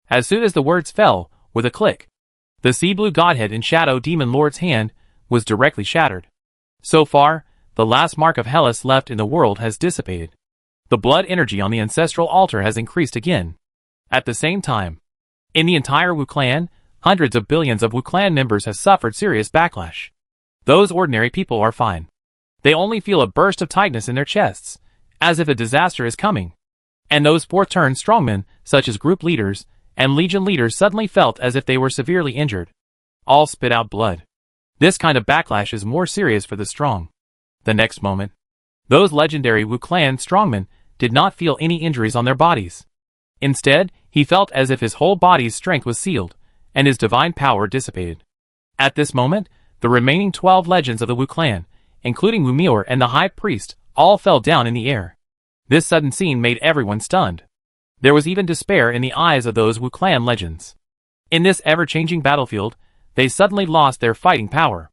As soon as the words fell, with a click, the sea blue Godhead in Shadow Demon Lord's hand was directly shattered. So far, the last mark of Hellas left in the world has dissipated. The blood energy on the ancestral altar has increased again. At the same time, in the entire Wu clan, hundreds of billions of Wu clan members have suffered serious backlash. Those ordinary people are fine. They only feel a burst of tightness in their chests, as if a disaster is coming. And those fourth-turn strongmen, such as group leaders and legion leaders, suddenly felt as if they were severely injured. All spit out blood. This kind of backlash is more serious for the strong. The next moment, those legendary Wu clan strongmen did not feel any injuries on their bodies. Instead, he felt as if his whole body's strength was sealed, and his divine power dissipated. At this moment, the remaining 12 legends of the Wu clan, including Wu Mior and the high priest, all fell down in the air. This sudden scene made everyone stunned. There was even despair in the eyes of those Wu clan legends. In this ever-changing battlefield, they suddenly lost their fighting power.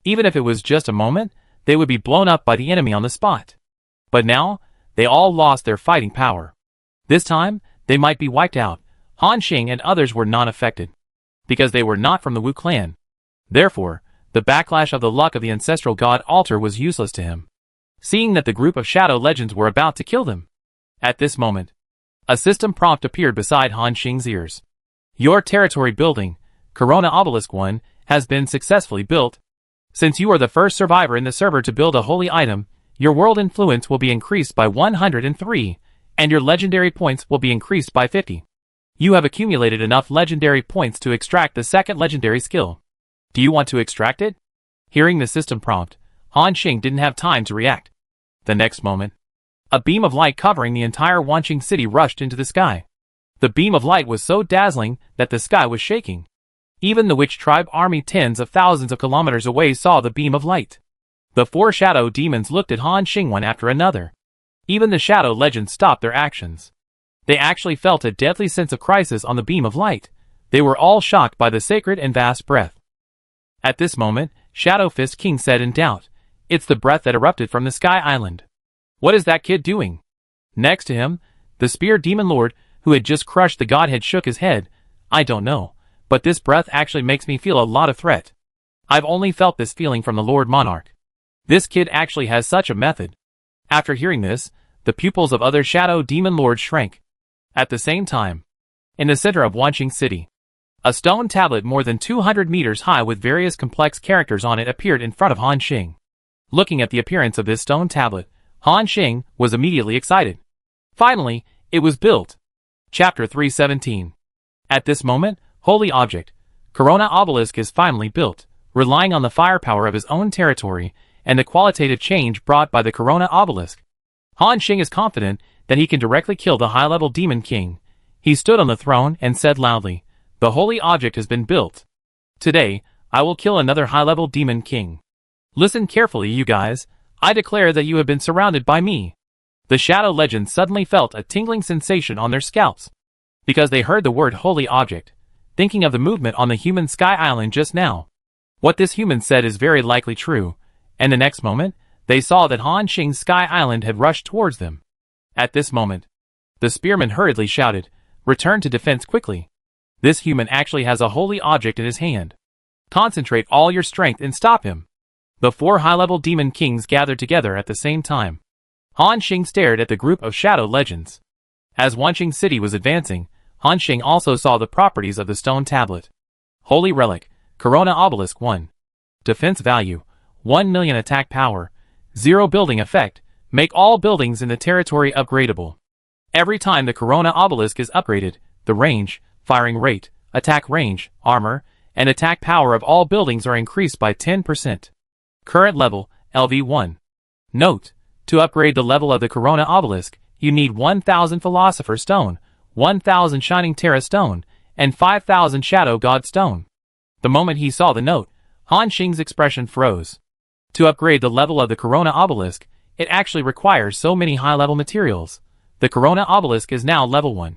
Even if it was just a moment, they would be blown up by the enemy on the spot. But now, they all lost their fighting power. This time, they might be wiped out. Han Xing and others were not affected, because they were not from the Wu clan. Therefore, the backlash of the luck of the ancestral god altar was useless to him, seeing that the group of shadow legends were about to kill them. At this moment, a system prompt appeared beside Han Xing's ears. "Your territory building, Corona Obelisk 1, has been successfully built. Since you are the first survivor in the server to build a holy item, your world influence will be increased by 103, and your legendary points will be increased by 50. You have accumulated enough legendary points to extract the second legendary skill. Do you want to extract it?" Hearing the system prompt, Han Xing didn't have time to react. The next moment, a beam of light covering the entire Wanqing city rushed into the sky. The beam of light was so dazzling that the sky was shaking. Even the witch tribe army tens of thousands of kilometers away saw the beam of light. The four shadow demons looked at Han Xing one after another. Even the shadow legends stopped their actions. They actually felt a deadly sense of crisis on the beam of light. They were all shocked by the sacred and vast breath. At this moment, Shadow Fist King said in doubt, "It's the breath that erupted from the Sky Island. What is that kid doing?" Next to him, the Spear Demon Lord, who had just crushed the Godhead, shook his head. "I don't know, but this breath actually makes me feel a lot of threat. I've only felt this feeling from the Lord Monarch. This kid actually has such a method." After hearing this, the pupils of other Shadow Demon Lords shrank. At the same time, in the center of Wanqing City, a stone tablet more than 200 meters high with various complex characters on it appeared in front of Han Xing. Looking at the appearance of this stone tablet, Han Xing was immediately excited. Finally, it was built. Chapter 317. At this moment, Holy Object, Corona Obelisk is finally built, relying on the firepower of his own territory and the qualitative change brought by the Corona Obelisk. Han Xing is confident that he can directly kill the high-level Demon King. He stood on the throne and said loudly, "The Holy Object has been built. Today, I will kill another high-level Demon King. Listen carefully, you guys. I declare that you have been surrounded by me." The Shadow Legends suddenly felt a tingling sensation on their scalps, because they heard the word Holy Object, thinking of the movement on the human Sky Island just now. What this human said is very likely true, and the next moment, they saw that Han Xing's Sky Island had rushed towards them. At this moment, the spearman hurriedly shouted, "Return to defense quickly. This human actually has a holy object in his hand. Concentrate all your strength and stop him." The 4 high-level demon kings gathered together at the same time. Han Xing stared at the group of shadow legends. As Wanqing City was advancing, Han Xing also saw the properties of the stone tablet. Holy Relic, Corona Obelisk 1. Defense value, 1 million attack power, 0 building effect, make all buildings in the territory upgradable. Every time the Corona Obelisk is upgraded, the range, firing rate, attack range, armor, and attack power of all buildings are increased by 10%. Current level, LV1. Note: to upgrade the level of the Corona Obelisk, you need 1,000 Philosopher Stone, 1,000 Shining Terra Stone, and 5,000 Shadow God Stone. The moment he saw the note, Han Xing's expression froze. To upgrade the level of the Corona Obelisk, it actually requires so many high-level materials. The Corona Obelisk is now level 1.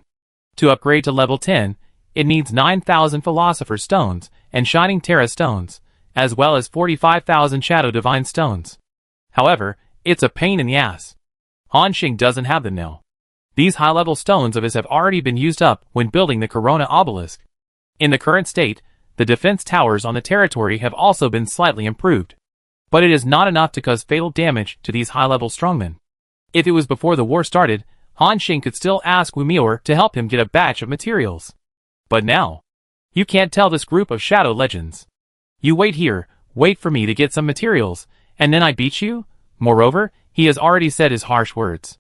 To upgrade to level 10, it needs 9,000 Philosopher Stones and Shining Terra Stones, as well as 45,000 Shadow Divine Stones. However, it's a pain in the ass. Han Xing doesn't have them now. These high-level stones of his have already been used up when building the Corona Obelisk. In the current state, the defense towers on the territory have also been slightly improved. But it is not enough to cause fatal damage to these high-level strongmen. If it was before the war started, Han Xing could still ask Wu Mior to help him get a batch of materials. But now, you can't tell this group of shadow legends. You wait here, wait for me to get some materials, and then I beat you? Moreover, he has already said his harsh words.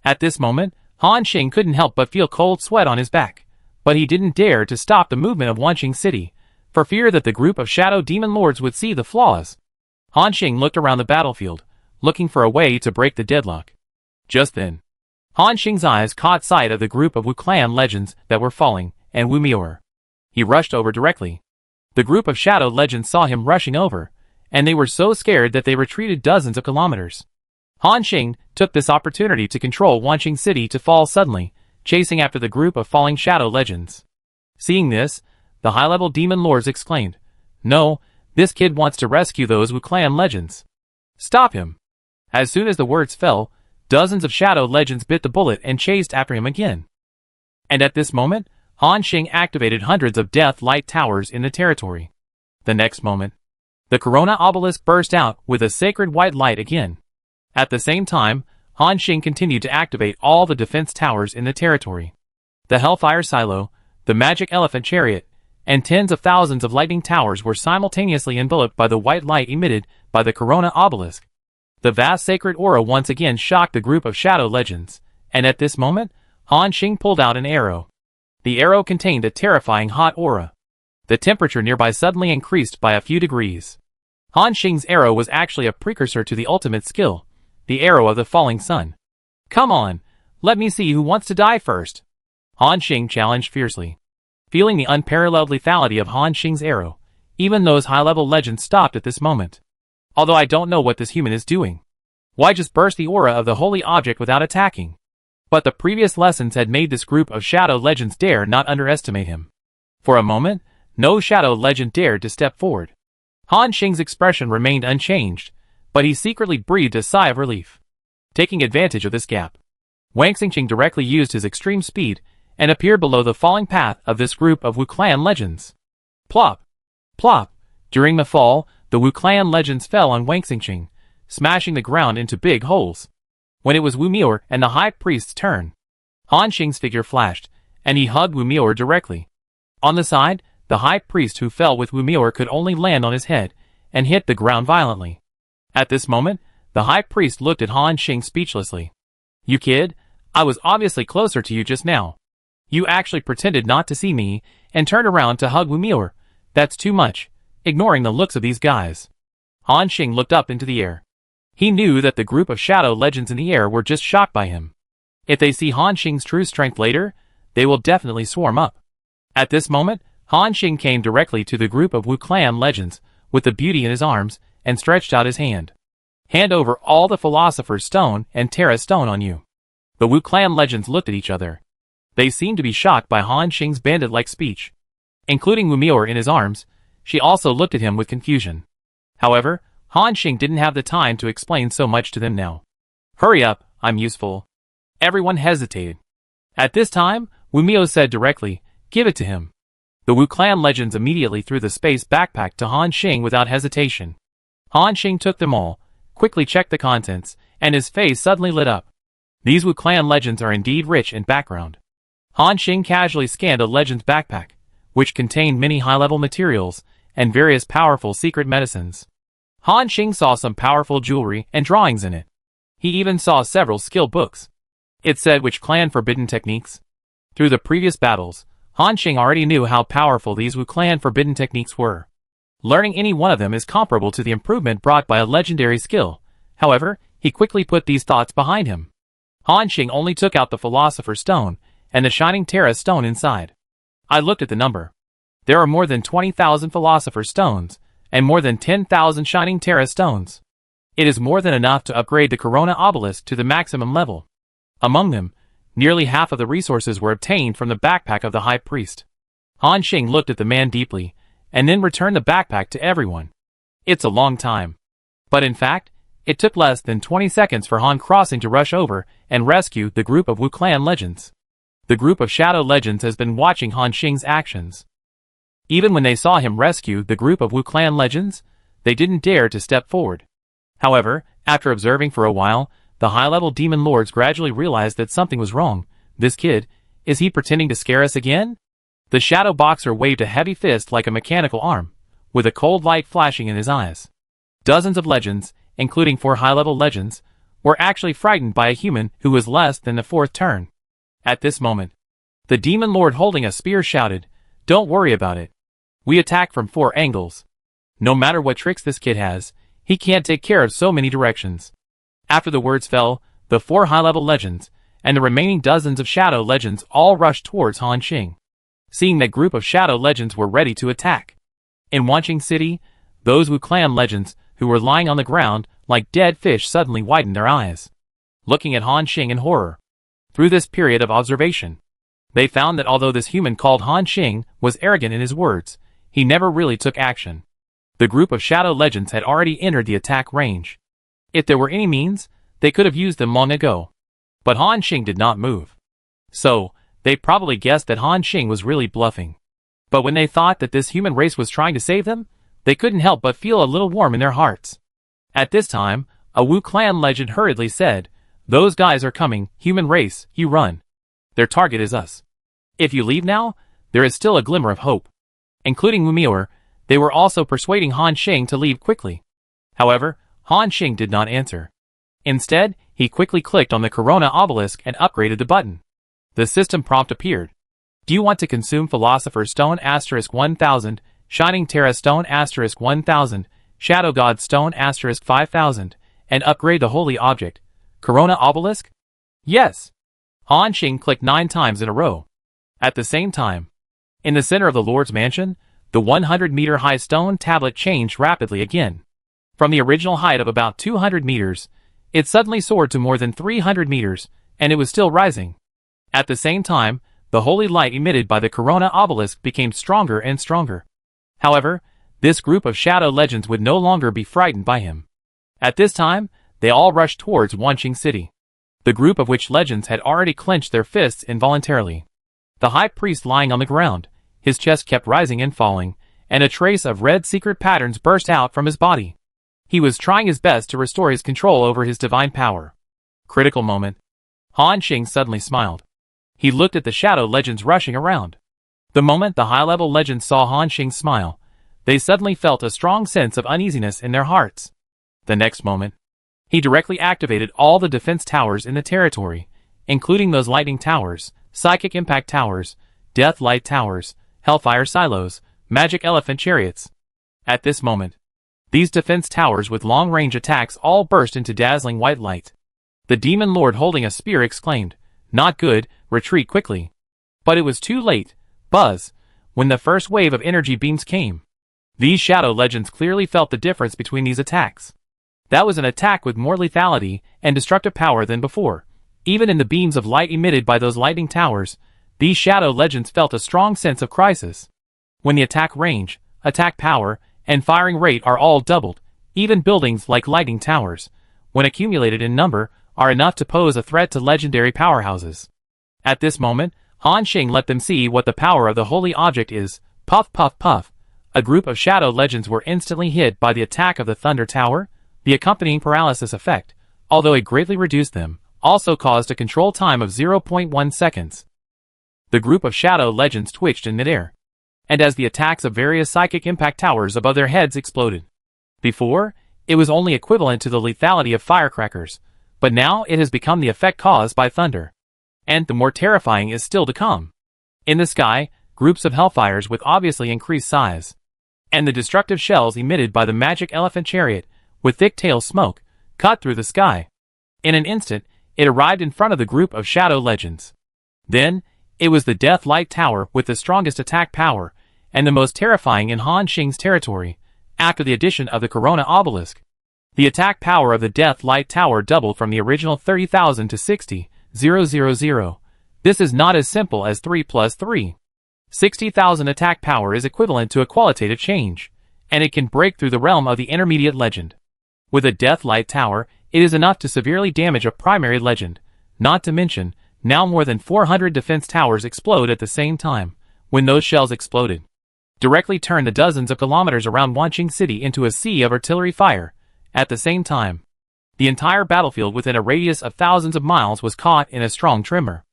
At this moment, Han Xing couldn't help but feel cold sweat on his back, but he didn't dare to stop the movement of Wanqing City, for fear that the group of shadow demon lords would see the flaws. Han Xing looked around the battlefield, looking for a way to break the deadlock. Just then, Han Xing's eyes caught sight of the group of Wu Clan legends that were falling, and Wu Mior. He rushed over directly. The group of shadow legends saw him rushing over, and they were so scared that they retreated dozens of kilometers. Han Xing took this opportunity to control Wanqing City to fall suddenly, chasing after the group of falling shadow legends. Seeing this, the high-level demon lords exclaimed, "No, this kid wants to rescue those Wu Clan legends. Stop him." As soon as the words fell, dozens of shadow legends bit the bullet and chased after him again. And at this moment, Han Xing activated hundreds of death light towers in the territory. The next moment, the Corona Obelisk burst out with a sacred white light again. At the same time, Han Xing continued to activate all the defense towers in the territory. The Hellfire Silo, the Magic Elephant Chariot, and tens of thousands of lightning towers were simultaneously enveloped by the white light emitted by the Corona Obelisk. The vast sacred aura once again shocked the group of shadow legends, and at this moment, Han Xing pulled out an arrow. The arrow contained a terrifying hot aura. The temperature nearby suddenly increased by a few degrees. Han Xing's arrow was actually a precursor to the ultimate skill, the arrow of the falling sun. "Come on, let me see who wants to die first," Han Xing challenged fiercely. Feeling the unparalleled lethality of Han Xing's arrow, even those high-level legends stopped at this moment. Although I don't know what this human is doing. Why just burst the aura of the holy object without attacking? But the previous lessons had made this group of shadow legends dare not underestimate him. For a moment, no shadow legend dared to step forward. Han Xing's expression remained unchanged, but he secretly breathed a sigh of relief. Taking advantage of this gap, Wang Xingqing directly used his extreme speed and appeared below the falling path of this group of Wu Clan legends. Plop! Plop! During the fall, the Wu Clan legends fell on Wang Xingqing, smashing the ground into big holes. When it was Wu Mior and the High Priest's turn, Han Xing's figure flashed, and he hugged Wu Mior directly. On the side, the High Priest who fell with Wu Mior could only land on his head and hit the ground violently. At this moment, the High Priest looked at Han Xing speechlessly. "You kid, I was obviously closer to you just now. You actually pretended not to see me and turned around to hug Wu Mior. That's too much," ignoring the looks of these guys. Han Xing looked up into the air. He knew that the group of shadow legends in the air were just shocked by him. If they see Han Xing's true strength later, they will definitely swarm up. At this moment, Han Xing came directly to the group of Wu Clan legends, with the beauty in his arms, and stretched out his hand. "Hand over all the Philosopher's Stone and Terra Stone on you." The Wu Clan legends looked at each other. They seemed to be shocked by Han Xing's bandit-like speech. Including Wu Mior in his arms, she also looked at him with confusion. However, Han Xing didn't have the time to explain so much to them now. Hurry up, I'm useful. Everyone hesitated. At this time, Wu Miao said directly, give it to him. The Wu clan legends immediately threw the space backpack to Han Xing without hesitation. Han Xing took them all, quickly checked the contents, and his face suddenly lit up. These Wu clan legends are indeed rich in background. Han Xing casually scanned a legend's backpack, which contained many high-level materials and various powerful secret medicines. Han Xing saw some powerful jewelry and drawings in it. He even saw several skill books. It said which clan forbidden techniques. Through the previous battles, Han Xing already knew how powerful these Wu clan forbidden techniques were. Learning any one of them is comparable to the improvement brought by a legendary skill. However, he quickly put these thoughts behind him. Han Xing only took out the Philosopher's Stone and the Shining Terra Stone inside. I looked at the number. There are more than 20,000 Philosopher's Stones, and more than 10,000 Shining Terra Stones. It is more than enough to upgrade the Corona Obelisk to the maximum level. Among them, nearly half of the resources were obtained from the backpack of the High Priest. Han Xing looked at the man deeply, and then returned the backpack to everyone. It's a long time. But in fact, it took less than 20 seconds for Han Crossing to rush over and rescue the group of Wu clan legends. The group of Shadow Legends has been watching Han Xing's actions. Even when they saw him rescue the group of Wu clan legends, they didn't dare to step forward. However, after observing for a while, the high-level demon lords gradually realized that something was wrong. This kid, is he pretending to scare us again? The shadow boxer waved a heavy fist like a mechanical arm, with a cold light flashing in his eyes. Dozens of legends, including 4 high-level legends, were actually frightened by a human who was less than the 4th turn. At this moment, the demon lord holding a spear shouted, "Don't worry about it. We attack from 4 angles. No matter what tricks this kid has, he can't take care of so many directions." After the words fell, the 4 high-level legends, and the remaining dozens of shadow legends all rushed towards Han Xing. Seeing that group of shadow legends were ready to attack. In Wanqing City, those Wu clan legends who were lying on the ground like dead fish suddenly widened their eyes, looking at Han Xing in horror. Through this period of observation, they found that although this human called Han Xing was arrogant in his words, he never really took action. The group of shadow legends had already entered the attack range. If there were any means, they could have used them long ago. But Han Xing did not move. So, they probably guessed that Han Xing was really bluffing. But when they thought that this human race was trying to save them, they couldn't help but feel a little warm in their hearts. At this time, a Wu clan legend hurriedly said, "Those guys are coming, human race, you run. Their target is us. If you leave now, there is still a glimmer of hope." Including Wu Miao, they were also persuading Han Xing to leave quickly. However, Han Xing did not answer. Instead, he quickly clicked on the Corona Obelisk and upgraded the button. The system prompt appeared. Do you want to consume Philosopher's Stone *1000, Shining Terra Stone *1000, Shadow God Stone *5000, and upgrade the holy object, Corona Obelisk? Yes. Han Xing clicked 9 times in a row. At the same time, in the center of the Lord's mansion, the 100-meter-high stone tablet changed rapidly again. From the original height of about 200 meters, it suddenly soared to more than 300 meters, and it was still rising. At the same time, the holy light emitted by the Corona Obelisk became stronger and stronger. However, this group of shadow legends would no longer be frightened by him. At this time, they all rushed towards Wanqing City. The group of which legends had already clenched their fists involuntarily. The high priest lying on the ground, his chest kept rising and falling, and a trace of red secret patterns burst out from his body. He was trying his best to restore his control over his divine power. Critical moment. Han Xing suddenly smiled. He looked at the shadow legends rushing around. The moment the high-level legends saw Han Xing smile, they suddenly felt a strong sense of uneasiness in their hearts. The next moment, he directly activated all the defense towers in the territory, including those lightning towers, psychic impact towers, death light towers, hellfire silos, magic elephant chariots. At this moment, these defense towers with long-range attacks all burst into dazzling white light. The demon lord holding a spear exclaimed, "Not good, retreat quickly." But it was too late. Buzz, when the first wave of energy beams came. These shadow legends clearly felt the difference between these attacks. That was an attack with more lethality and destructive power than before. Even in the beams of light emitted by those lightning towers, these shadow legends felt a strong sense of crisis. When the attack range, attack power, and firing rate are all doubled, Even buildings like lighting towers, when accumulated in number, are enough to pose a threat to legendary powerhouses. At this moment, Han Xing let them see what the power of the holy object is. Puff puff puff. A group of shadow legends were instantly hit by the attack of the Thunder Tower. The accompanying paralysis effect, although it greatly reduced them, also caused a control time of 0.1 seconds. The group of shadow legends twitched in midair, and as the attacks of various psychic impact towers above their heads exploded. Before, it was only equivalent to the lethality of firecrackers, but now it has become the effect caused by thunder. And the more terrifying is still to come. In the sky, groups of hellfires with obviously increased size, and the destructive shells emitted by the magic elephant chariot, with thick tail smoke, cut through the sky. In an instant, it arrived in front of the group of shadow legends. Then, it was the Death Light Tower with the strongest attack power, and the most terrifying in Han Xing's territory, after the addition of the Corona Obelisk. The attack power of the Death Light Tower doubled from the original 30,000 to 60,000. This is not as simple as 3 plus 3. 60,000 attack power is equivalent to a qualitative change, and it can break through the realm of the intermediate legend. With a Death Light Tower, it is enough to severely damage a primary legend, not to mention, now more than 400 defense towers explode at the same time. When those shells exploded, directly turned the dozens of kilometers around Wanqing City into a sea of artillery fire. At the same time, the entire battlefield within a radius of thousands of miles was caught in a strong tremor.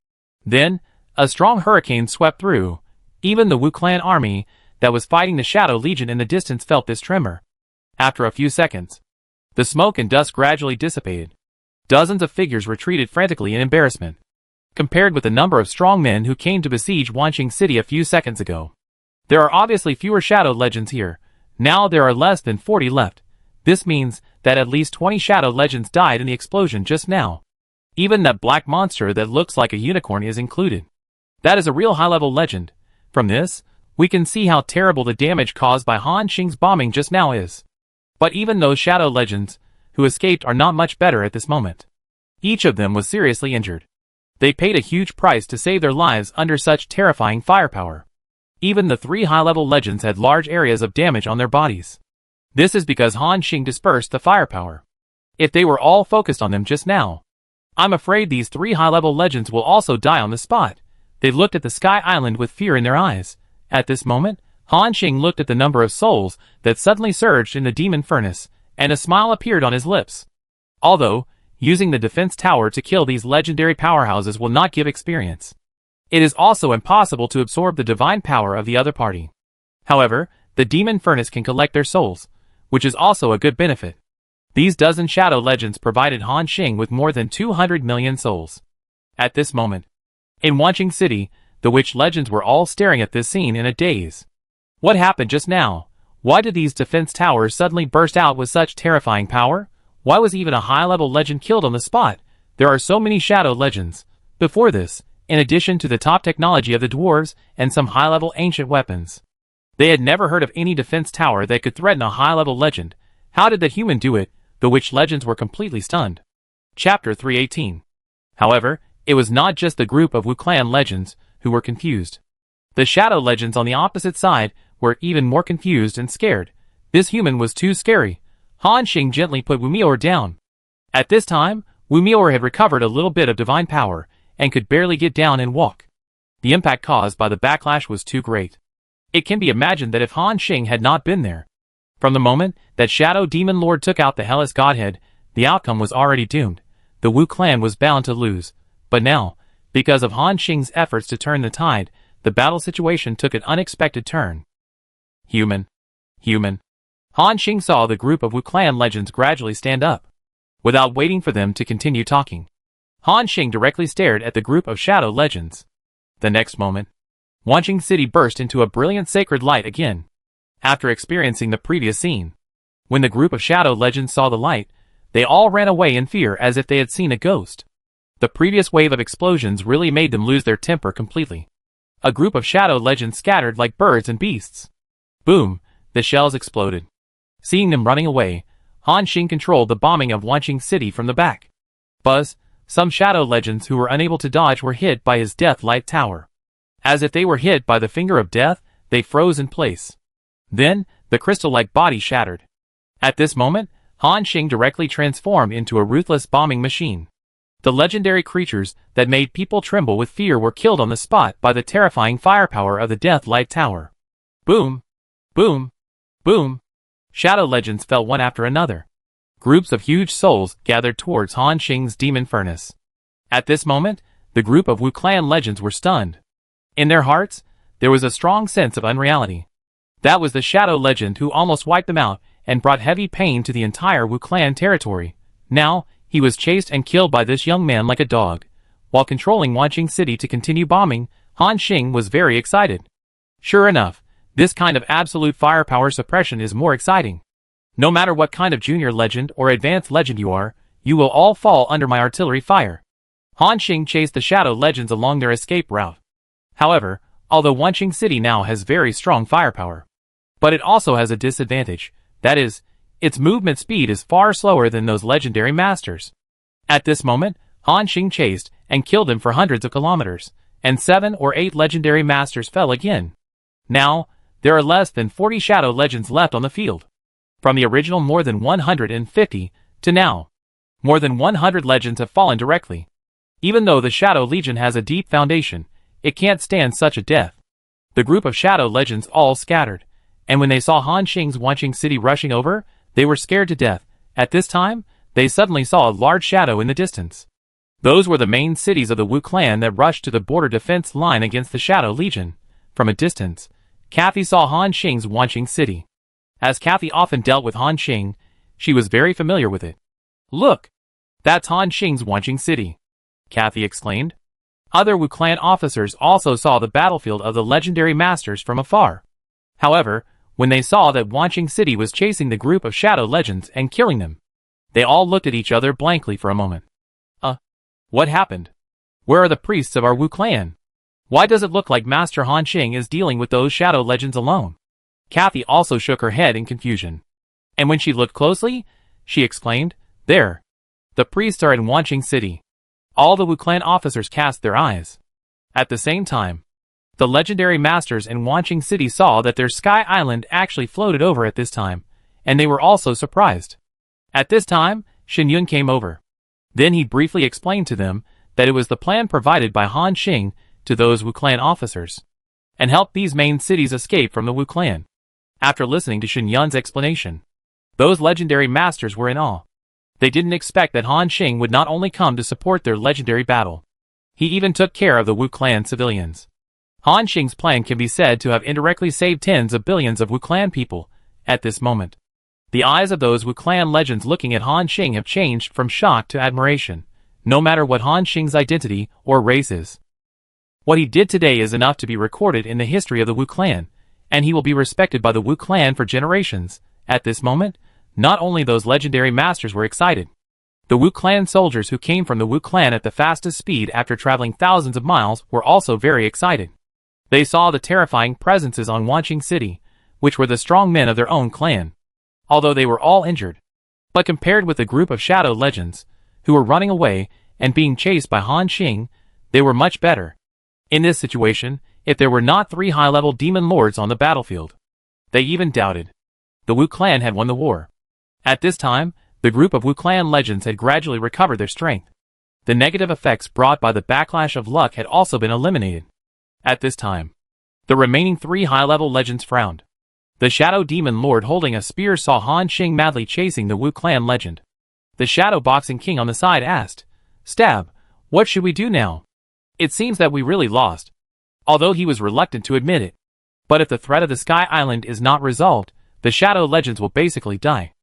Then, a strong hurricane swept through. Even the Wu Clan army that was fighting the Shadow Legion in the distance felt this tremor. After a few seconds, the smoke and dust gradually dissipated. Dozens of figures retreated frantically in embarrassment, compared with the number of strong men who came to besiege Wanqing City a few seconds ago. There are obviously fewer shadow legends here. Now there are less than 40 left. This means that at least 20 shadow legends died in the explosion just now. Even that black monster that looks like a unicorn is included. That is a real high-level legend. From this, we can see how terrible the damage caused by Han Xing's bombing just now is. But even those shadow legends who escaped are not much better at this moment. Each of them was seriously injured. They paid a huge price to save their lives under such terrifying firepower. Even the 3 high-level legends had large areas of damage on their bodies. This is because Han Xing dispersed the firepower. If they were all focused on them just now, I'm afraid these 3 high-level legends will also die on the spot. They looked at the Sky Island with fear in their eyes. At this moment, Han Xing looked at the number of souls that suddenly surged in the demon furnace, and a smile appeared on his lips. Although, using the defense tower to kill these legendary powerhouses will not give experience, it is also impossible to absorb the divine power of the other party. However, the demon furnace can collect their souls, which is also a good benefit. These dozen shadow legends provided Han Xing with more than 200 million souls. At this moment, in Wanqing City, the witch legends were all staring at this scene in a daze. What happened just now? Why did these defense towers suddenly burst out with such terrifying power? Why was even a high-level legend killed on the spot? There are so many shadow legends. Before this, in addition to the top technology of the dwarves and some high-level ancient weapons, they had never heard of any defense tower that could threaten a high-level legend. How did that human do it? The witch legends were completely stunned. Chapter 318. However, it was not just the group of Wu Clan legends who were confused. The shadow legends on the opposite side were even more confused and scared. This human was too scary. Han Xing gently put Wu Mior down. At this time, Wu Mior had recovered a little bit of divine power and could barely get down and walk. The impact caused by the backlash was too great. It can be imagined that if Han Xing had not been there, from the moment that Shadow Demon Lord took out the Hellish Godhead, the outcome was already doomed. The Wu Clan was bound to lose. But now, because of Han Xing's efforts to turn the tide, the battle situation took an unexpected turn. Human. Han Xing saw the group of Wu Clan legends gradually stand up. Without waiting for them to continue talking, Han Xing directly stared at the group of shadow legends. The next moment, Wanqing City burst into a brilliant sacred light again. After experiencing the previous scene, when the group of shadow legends saw the light, they all ran away in fear as if they had seen a ghost. The previous wave of explosions really made them lose their temper completely. A group of shadow legends scattered like birds and beasts. Boom, the shells exploded. Seeing them running away, Han Xing controlled the bombing of Wanqing City from the back. Buzz, some shadow legends who were unable to dodge were hit by his Death Light Tower. As if they were hit by the finger of death, they froze in place. Then, the crystal-like body shattered. At this moment, Han Xing directly transformed into a ruthless bombing machine. The legendary creatures that made people tremble with fear were killed on the spot by the terrifying firepower of the Death Light Tower. Boom! Boom! Boom! Shadow legends fell one after another. Groups of huge souls gathered towards Han Xing's demon furnace. At this moment, the group of Wu Clan legends were stunned. In their hearts, there was a strong sense of unreality. That was the Shadow legend who almost wiped them out and brought heavy pain to the entire Wu Clan territory. Now, he was chased and killed by this young man like a dog. While controlling Wanqing City to continue bombing, Han Xing was very excited. Sure enough, this kind of absolute firepower suppression is more exciting. No matter what kind of junior legend or advanced legend you are, you will all fall under my artillery fire. Han Xing chased the Shadow legends along their escape route. However, although Wanqing City now has very strong firepower, but it also has a disadvantage, that is, its movement speed is far slower than those legendary masters. At this moment, Han Xing chased and killed him for hundreds of kilometers, and 7 or 8 legendary masters fell again. Now, there are less than 40 Shadow legends left on the field. From the original more than 150, to now, more than 100 legends have fallen directly. Even though the Shadow Legion has a deep foundation, it can't stand such a death. The group of Shadow legends all scattered, and when they saw Han Xing's Wanqing City rushing over, they were scared to death. At this time, they suddenly saw a large shadow in the distance. Those were the main cities of the Wu Clan that rushed to the border defense line against the Shadow Legion. From a distance, Kathy saw Han Xing's Wanqing City. As Kathy often dealt with Han Xing, she was very familiar with it. "Look! That's Han Xing's Wanqing City," Kathy exclaimed. Other Wu Clan officers also saw the battlefield of the legendary masters from afar. However, when they saw that Wanqing City was chasing the group of Shadow legends and killing them, they all looked at each other blankly for a moment. What happened? Where are the priests of our Wu Clan? Why does it look like Master Han Xing is dealing with those Shadow legends alone? Kathy also shook her head in confusion. And when she looked closely, she exclaimed, "There! The priests are in Wanqing City." All the Wu Clan officers cast their eyes. At the same time, the legendary masters in Wanqing City saw that their Sky Island actually floated over at this time, and they were also surprised. At this time, Shen Yun came over. Then he briefly explained to them that it was the plan provided by Han Xing to those Wu Clan officers, and helped these main cities escape from the Wu Clan. After listening to Shen Yun's explanation, those legendary masters were in awe. They didn't expect that Han Xing would not only come to support their legendary battle, he even took care of the Wu Clan civilians. Han Xing's plan can be said to have indirectly saved tens of billions of Wu Clan people at this moment. The eyes of those Wu Clan legends looking at Han Xing have changed from shock to admiration, no matter what Han Xing's identity or race is. What he did today is enough to be recorded in the history of the Wu Clan, and he will be respected by the Wu Clan for generations. At this moment, not only those legendary masters were excited. The Wu Clan soldiers who came from the Wu Clan at the fastest speed after traveling thousands of miles were also very excited. They saw the terrifying presences on Wanqing City, which were the strong men of their own clan, although they were all injured. But compared with the group of Shadow legends, who were running away and being chased by Han Xing, they were much better. In this situation, if there were not 3 high-level demon lords on the battlefield, they even doubted the Wu Clan had won the war. At this time, the group of Wu Clan legends had gradually recovered their strength. The negative effects brought by the backlash of luck had also been eliminated. At this time, the remaining 3 high-level legends frowned. The Shadow Demon Lord holding a spear saw Han Xing madly chasing the Wu Clan legend. The Shadow Boxing King on the side asked, "Stab, what should we do now? It seems that we really lost." Although he was reluctant to admit it. But if the threat of the Sky Island is not resolved, the Shadow legends will basically die.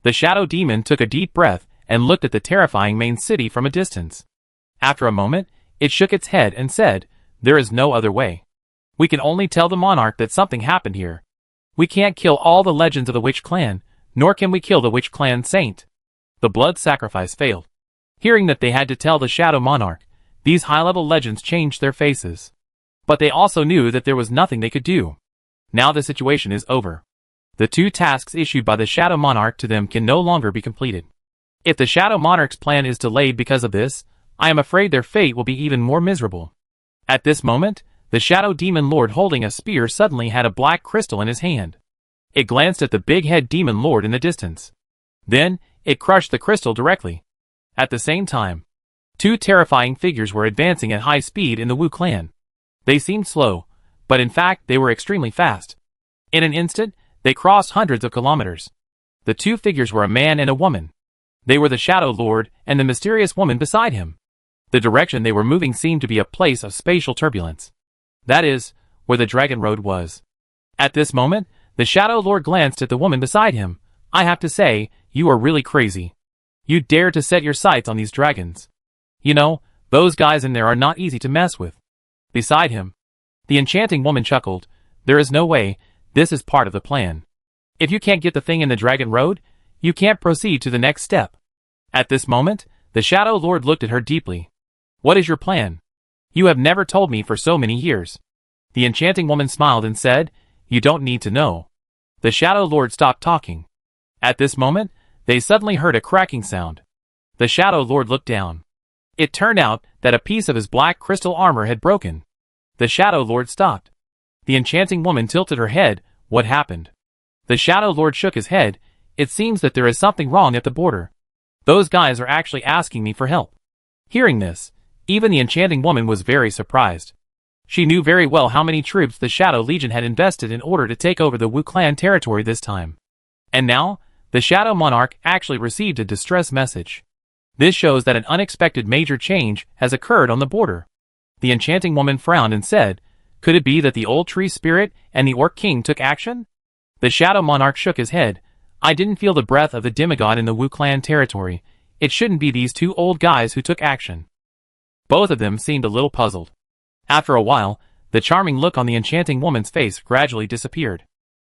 The Shadow Demon took a deep breath and looked at the terrifying main city from a distance. After a moment, it shook its head and said, "There is no other way. We can only tell the monarch that something happened here. We can't kill all the legends of the Witch Clan, nor can we kill the Witch Clan saint." The blood sacrifice failed. Hearing that they had to tell the Shadow Monarch, these high-level legends changed their faces. But they also knew that there was nothing they could do. Now the situation is over. The 2 tasks issued by the Shadow Monarch to them can no longer be completed. If the Shadow Monarch's plan is delayed because of this, I am afraid their fate will be even more miserable. At this moment, the Shadow Demon Lord holding a spear suddenly had a black crystal in his hand. It glanced at the big-head demon lord in the distance. Then, it crushed the crystal directly. At the same time, two terrifying figures were advancing at high speed in the Wu clan. They seemed slow, but in fact they were extremely fast. In an instant, they crossed hundreds of kilometers. The two figures were a man and a woman. They were the Shadow Lord and the mysterious woman beside him. The direction they were moving seemed to be a place of spatial turbulence. That is, where the Dragon Road was. At this moment, the Shadow Lord glanced at the woman beside him. I have to say, you are really crazy. You dare to set your sights on these dragons. You know, those guys in there are not easy to mess with. Beside him, the enchanting woman chuckled. There is no way, this is part of the plan. If you can't get the thing in the Dragon Road, you can't proceed to the next step. At this moment, the Shadow Lord looked at her deeply. What is your plan? You have never told me for so many years. The enchanting woman smiled and said, You don't need to know. The Shadow Lord stopped talking. At this moment, they suddenly heard a cracking sound. The Shadow Lord looked down. It turned out that a piece of his black crystal armor had broken. The Shadow Lord stopped. The enchanting woman tilted her head. What happened? The Shadow Lord shook his head. It seems that there is something wrong at the border. Those guys are actually asking me for help. Hearing this, even the enchanting woman was very surprised. She knew very well how many troops the Shadow Legion had invested in order to take over the Wu clan territory this time. And now, the Shadow Monarch actually received a distress message. This shows that an unexpected major change has occurred on the border. The enchanting woman frowned and said, Could it be that the old tree spirit and the Orc King took action? The Shadow Monarch shook his head. I didn't feel the breath of the demigod in the Wu clan territory. It shouldn't be these two old guys who took action. Both of them seemed a little puzzled. After a while, the charming look on the enchanting woman's face gradually disappeared.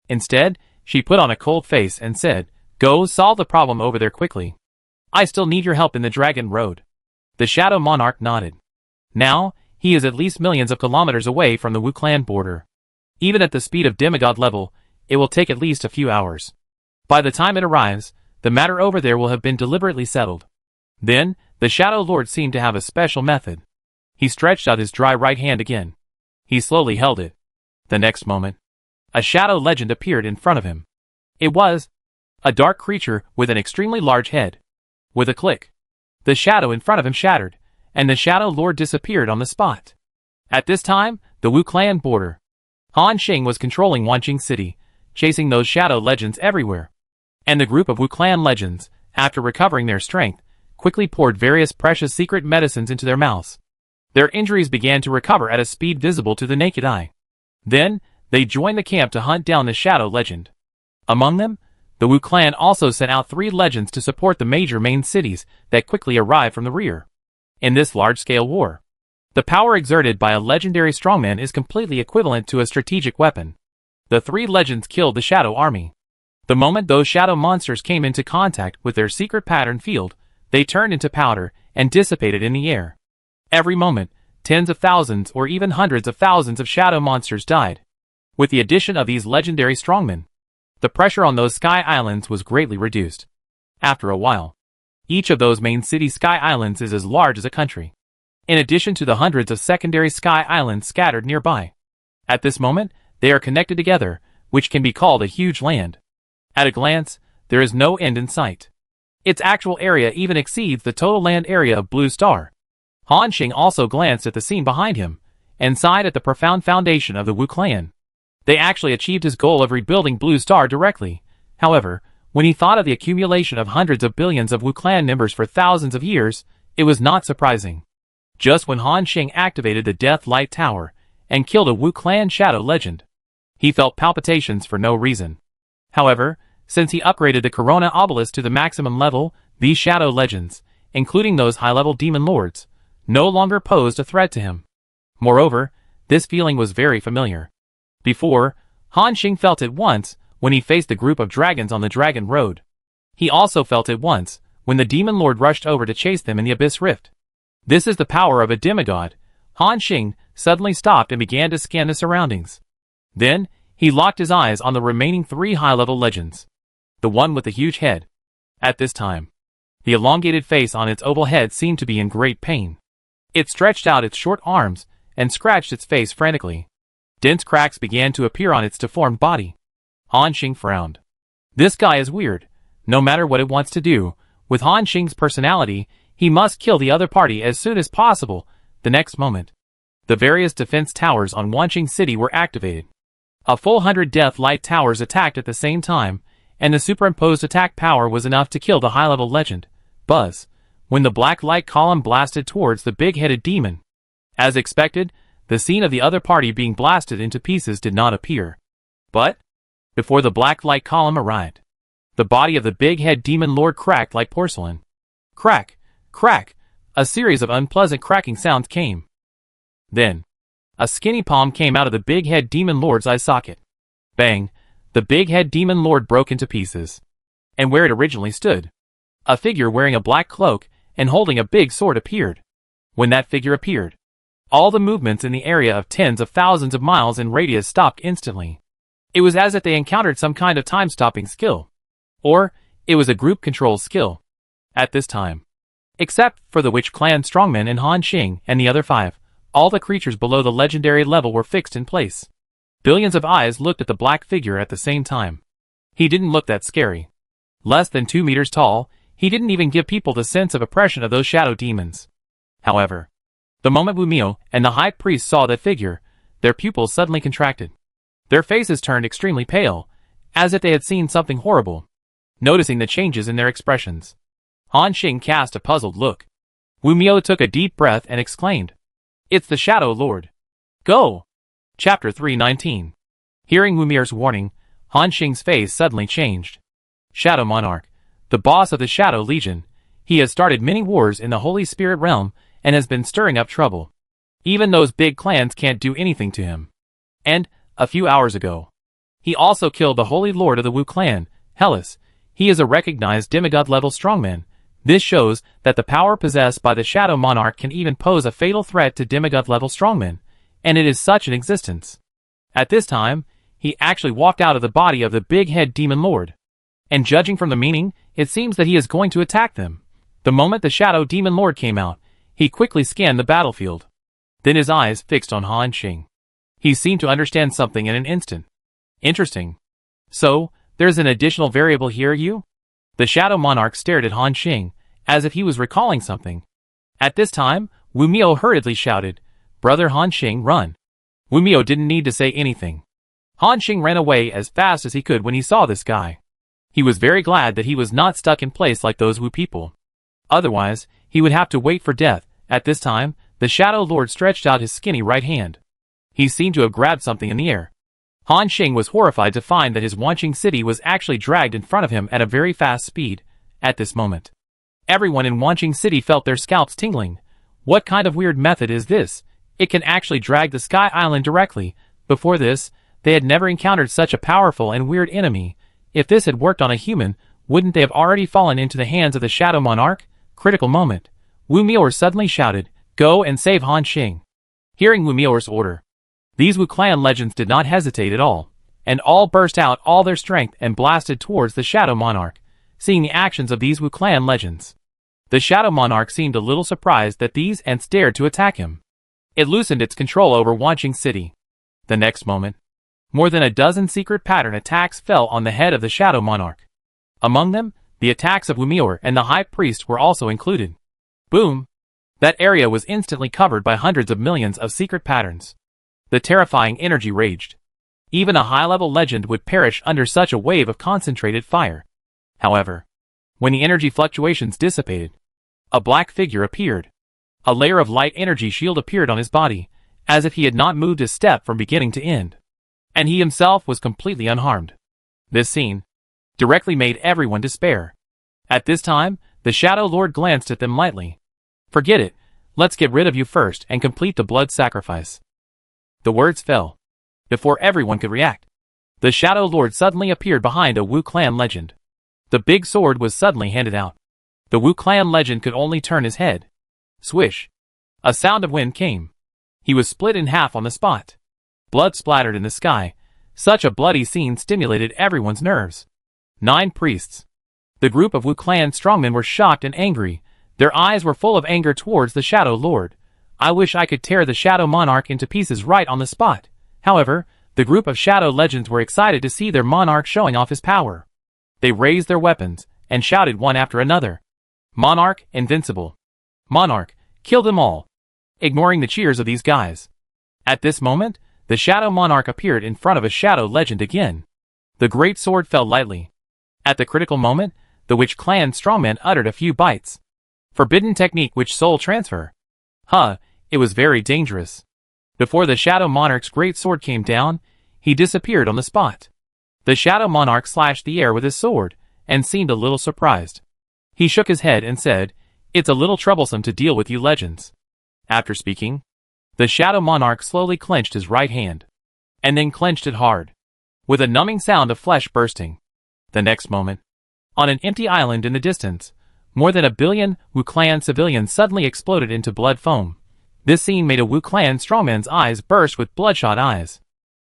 Instead, she put on a cold face and said, Go solve the problem over there quickly. I still need your help in the Dragon Road. The Shadow Monarch nodded. Now, he is at least millions of kilometers away from the Wu clan border. Even at the speed of demigod level, it will take at least a few hours. By the time it arrives, the matter over there will have been deliberately settled. Then, the Shadow Lord seemed to have a special method. He stretched out his dry right hand again. He slowly held it. The next moment, a shadow legend appeared in front of him. It was a dark creature with an extremely large head. With a click, the shadow in front of him shattered, and the Shadow Lord disappeared on the spot. At this time, the Wu clan border. Han Xing was controlling Wanqing City, chasing those shadow legends everywhere. And the group of Wu clan legends, after recovering their strength, quickly poured various precious secret medicines into their mouths. Their injuries began to recover at a speed visible to the naked eye. Then, they joined the camp to hunt down the shadow legend. Among them, the Wu clan also sent out 3 legends to support the major main cities that quickly arrived from the rear. In this large-scale war, the power exerted by a legendary strongman is completely equivalent to a strategic weapon. The 3 legends killed the shadow army. The moment those shadow monsters came into contact with their secret pattern field, they turned into powder and dissipated in the air. Every moment, tens of thousands or even hundreds of thousands of shadow monsters died. With the addition of these legendary strongmen, the pressure on those sky islands was greatly reduced. After a while, each of those main city sky islands is as large as a country, in addition to the hundreds of secondary sky islands scattered nearby. At this moment, they are connected together, which can be called a huge land. At a glance, there is no end in sight. Its actual area even exceeds the total land area of Blue Star. Han Xing also glanced at the scene behind him, and sighed at the profound foundation of the Wu clan. They actually achieved his goal of rebuilding Blue Star directly. However, when he thought of the accumulation of hundreds of billions of Wu clan members for thousands of years, it was not surprising. Just when Han Xing activated the Death Light Tower and killed a Wu clan shadow legend, he felt palpitations for no reason. However, since he upgraded the Corona Obelisk to the maximum level, these shadow legends, including those high-level demon lords, no longer posed a threat to him. Moreover, this feeling was very familiar. Before, Han Xing felt it once when he faced the group of dragons on the Dragon Road. He also felt it once when the demon lord rushed over to chase them in the Abyss Rift. This is the power of a demigod. Han Xing suddenly stopped and began to scan the surroundings. Then, he locked his eyes on the remaining 3 high-level legends. The one with the huge head. At this time, the elongated face on its oval head seemed to be in great pain. It stretched out its short arms and scratched its face frantically. Dense cracks began to appear on its deformed body. Han Xing frowned. This guy is weird. No matter what it wants to do, with Han Xing's personality, he must kill the other party as soon as possible. The next moment, the various defense towers on Wanqing City were activated. A full 100 death light towers attacked at the same time, and the superimposed attack power was enough to kill the high-level legend, Buzz, when the black light column blasted towards the big-headed demon. As expected, the scene of the other party being blasted into pieces did not appear. But, before the black light column arrived, the body of the big-head demon lord cracked like porcelain. Crack, crack, a series of unpleasant cracking sounds came. Then, a skinny palm came out of the big-head demon lord's eye socket. Bang, the big-head demon lord broke into pieces. And where it originally stood, a figure wearing a black cloak and holding a big sword appeared. When that figure appeared, all the movements in the area of tens of thousands of miles in radius stopped instantly. It was as if they encountered some kind of time-stopping skill. Or, it was a group control skill. At this time, except for the Witch Clan strongmen and Han Xing and the other 5, all the creatures below the legendary level were fixed in place. Billions of eyes looked at the black figure at the same time. He didn't look that scary. Less than 2 meters tall, he didn't even give people the sense of oppression of those shadow demons. However, the moment Wu Miao and the high priest saw that figure, their pupils suddenly contracted. Their faces turned extremely pale, as if they had seen something horrible. Noticing the changes in their expressions, Han Xing cast a puzzled look. Wu Miao took a deep breath and exclaimed, "It's the Shadow Lord. Go!" Chapter 319. Hearing Wu Miao's warning, Han Xing's face suddenly changed. Shadow Monarch, the boss of the Shadow Legion, he has started many wars in the Holy Spirit realm and has been stirring up trouble. Even those big clans can't do anything to him. And, a few hours ago, he also killed the Holy Lord of the Wu clan, Hellas. He is a recognized demigod-level strongman. This shows that the power possessed by the Shadow Monarch can even pose a fatal threat to demigod-level strongmen, and it is such in existence. At this time, he actually walked out of the body of the big-head demon lord. And judging from the meaning, it seems that he is going to attack them. The moment the Shadow Demon Lord came out, he quickly scanned the battlefield. Then his eyes fixed on Han Xing. He seemed to understand something in an instant. Interesting. So, there's an additional variable here, you? The Shadow Monarch stared at Han Xing, as if he was recalling something. At this time, Wu Miao hurriedly shouted, "Brother Han Xing, run!" Wu Miao didn't need to say anything. Han Xing ran away as fast as he could when he saw this guy. He was very glad that he was not stuck in place like those Wu people. Otherwise, he would have to wait for death. At this time, the Shadow Lord stretched out his skinny right hand. He seemed to have grabbed something in the air. Han Xing was horrified to find that his Wanqing City was actually dragged in front of him at a very fast speed. At this moment, everyone in Wanqing City felt their scalps tingling. What kind of weird method is this? It can actually drag the Sky Island directly. Before this, they had never encountered such a powerful and weird enemy. If this had worked on a human, wouldn't they have already fallen into the hands of the Shadow Monarch? Critical moment. Wu Miao suddenly shouted, "Go and save Han Xing." Hearing Wu Miao's order, these Wu clan legends did not hesitate at all, and all burst out all their strength and blasted towards the Shadow Monarch. Seeing the actions of these Wu clan legends, the Shadow Monarch seemed a little surprised at these and dared to attack him. It loosened its control over Wanqing City. The next moment, more than a dozen secret pattern attacks fell on the head of the Shadow Monarch. Among them, the attacks of Wu Miao and the High Priest were also included. Boom! That area was instantly covered by hundreds of millions of secret patterns. The terrifying energy raged. Even a high-level legend would perish under such a wave of concentrated fire. However, when the energy fluctuations dissipated, a black figure appeared. A layer of light energy shield appeared on his body, as if he had not moved a step from beginning to end. And he himself was completely unharmed. This scene directly made everyone despair. At this time, the Shadow Lord glanced at them lightly. "Forget it, let's get rid of you first and complete the blood sacrifice." The words fell before everyone could react. The Shadow Lord suddenly appeared behind a Wu clan legend. The big sword was suddenly handed out. The Wu clan legend could only turn his head. Swish! A sound of wind came. He was split in half on the spot. Blood splattered in the sky. Such a bloody scene stimulated everyone's nerves. 9 priests. The group of Wu clan strongmen were shocked and angry. Their eyes were full of anger towards the Shadow Lord. I wish I could tear the Shadow Monarch into pieces right on the spot. However, The group of shadow legends were excited to see their monarch showing off his power. They raised their weapons and shouted one after another. Monarch, invincible. Monarch, kill them all. Ignoring the cheers of these guys. At this moment, the shadow monarch appeared in front of a shadow legend again. The great sword fell lightly. At the critical moment, the Witch Clan strongman uttered a few bites. Forbidden technique Witch Soul Transfer. It was very dangerous. Before the Shadow Monarch's great sword came down, he disappeared on the spot. The Shadow Monarch slashed the air with his sword, and seemed a little surprised. He shook his head and said, "It's a little troublesome to deal with you legends." After speaking, the Shadow Monarch slowly clenched his right hand, and then clenched it hard, with a numbing sound of flesh bursting. The next moment, on an empty island in the distance, more than 1 billion Wu Clan civilians suddenly exploded into blood foam. This scene made a Wu Clan strongman's eyes burst with bloodshot eyes.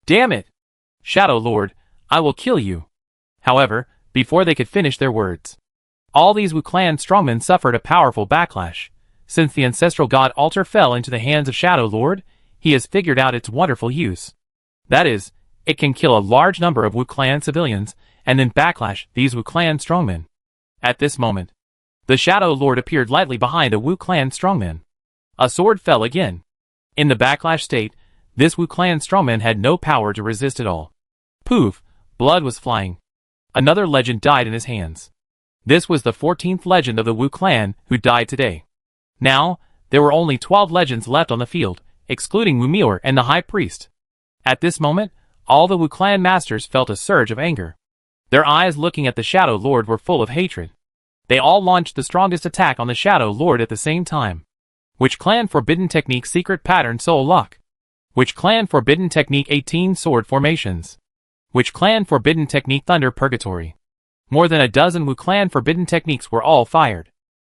"Damn it! Shadow Lord, I will kill you." However, before they could finish their words, all these Wu Clan strongmen suffered a powerful backlash. Since the ancestral god altar fell into the hands of Shadow Lord, he has figured out its wonderful use. That is, it can kill a large number of Wu Clan civilians, and then backlash these Wu Clan strongmen. At this moment, the Shadow Lord appeared lightly behind a Wu Clan strongman. A sword fell again. In the backlash state, this Wu Clan strongman had no power to resist at all. Poof! Blood was flying. Another legend died in his hands. This was the 14th legend of the Wu Clan who died today. Now, there were only 12 legends left on the field, excluding Wu Mior and the High Priest. At this moment, all the Wu Clan masters felt a surge of anger. Their eyes looking at the Shadow Lord were full of hatred. They all launched the strongest attack on the Shadow Lord at the same time. Witch Clan Forbidden Technique Secret Pattern Soul Lock. Witch Clan Forbidden Technique 18 Sword Formations. Witch Clan Forbidden Technique Thunder Purgatory. More than a dozen Wu Clan Forbidden Techniques were all fired.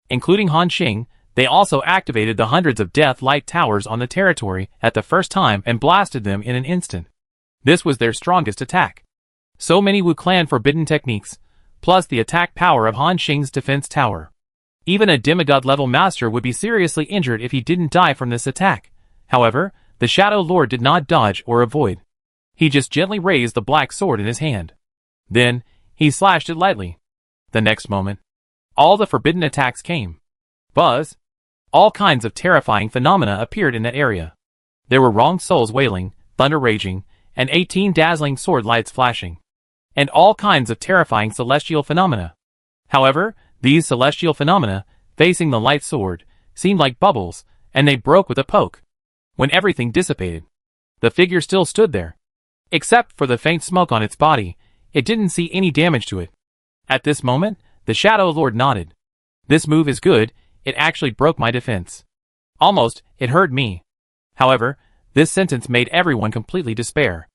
Including Han Xing, they also activated the hundreds of Death Light Towers on the territory at the first time and blasted them in an instant. This was their strongest attack. So many Wu Clan Forbidden Techniques, plus the attack power of Han Xing's defense tower. Even a demigod-level master would be seriously injured if he didn't die from this attack. However, the Shadow Lord did not dodge or avoid. He just gently raised the black sword in his hand. Then, he slashed it lightly. The next moment, all the forbidden attacks came. Buzz! All kinds of terrifying phenomena appeared in that area. There were wronged souls wailing, thunder raging, and 18 dazzling sword lights flashing. And all kinds of terrifying celestial phenomena. However, these celestial phenomena, facing the light sword, seemed like bubbles, and they broke with a poke. When everything dissipated, the figure still stood there. Except for the faint smoke on its body, it didn't see any damage to it. At this moment, the Shadow Lord nodded. "This move is good, it actually broke my defense. Almost, it hurt me." However, this sentence made everyone completely despair.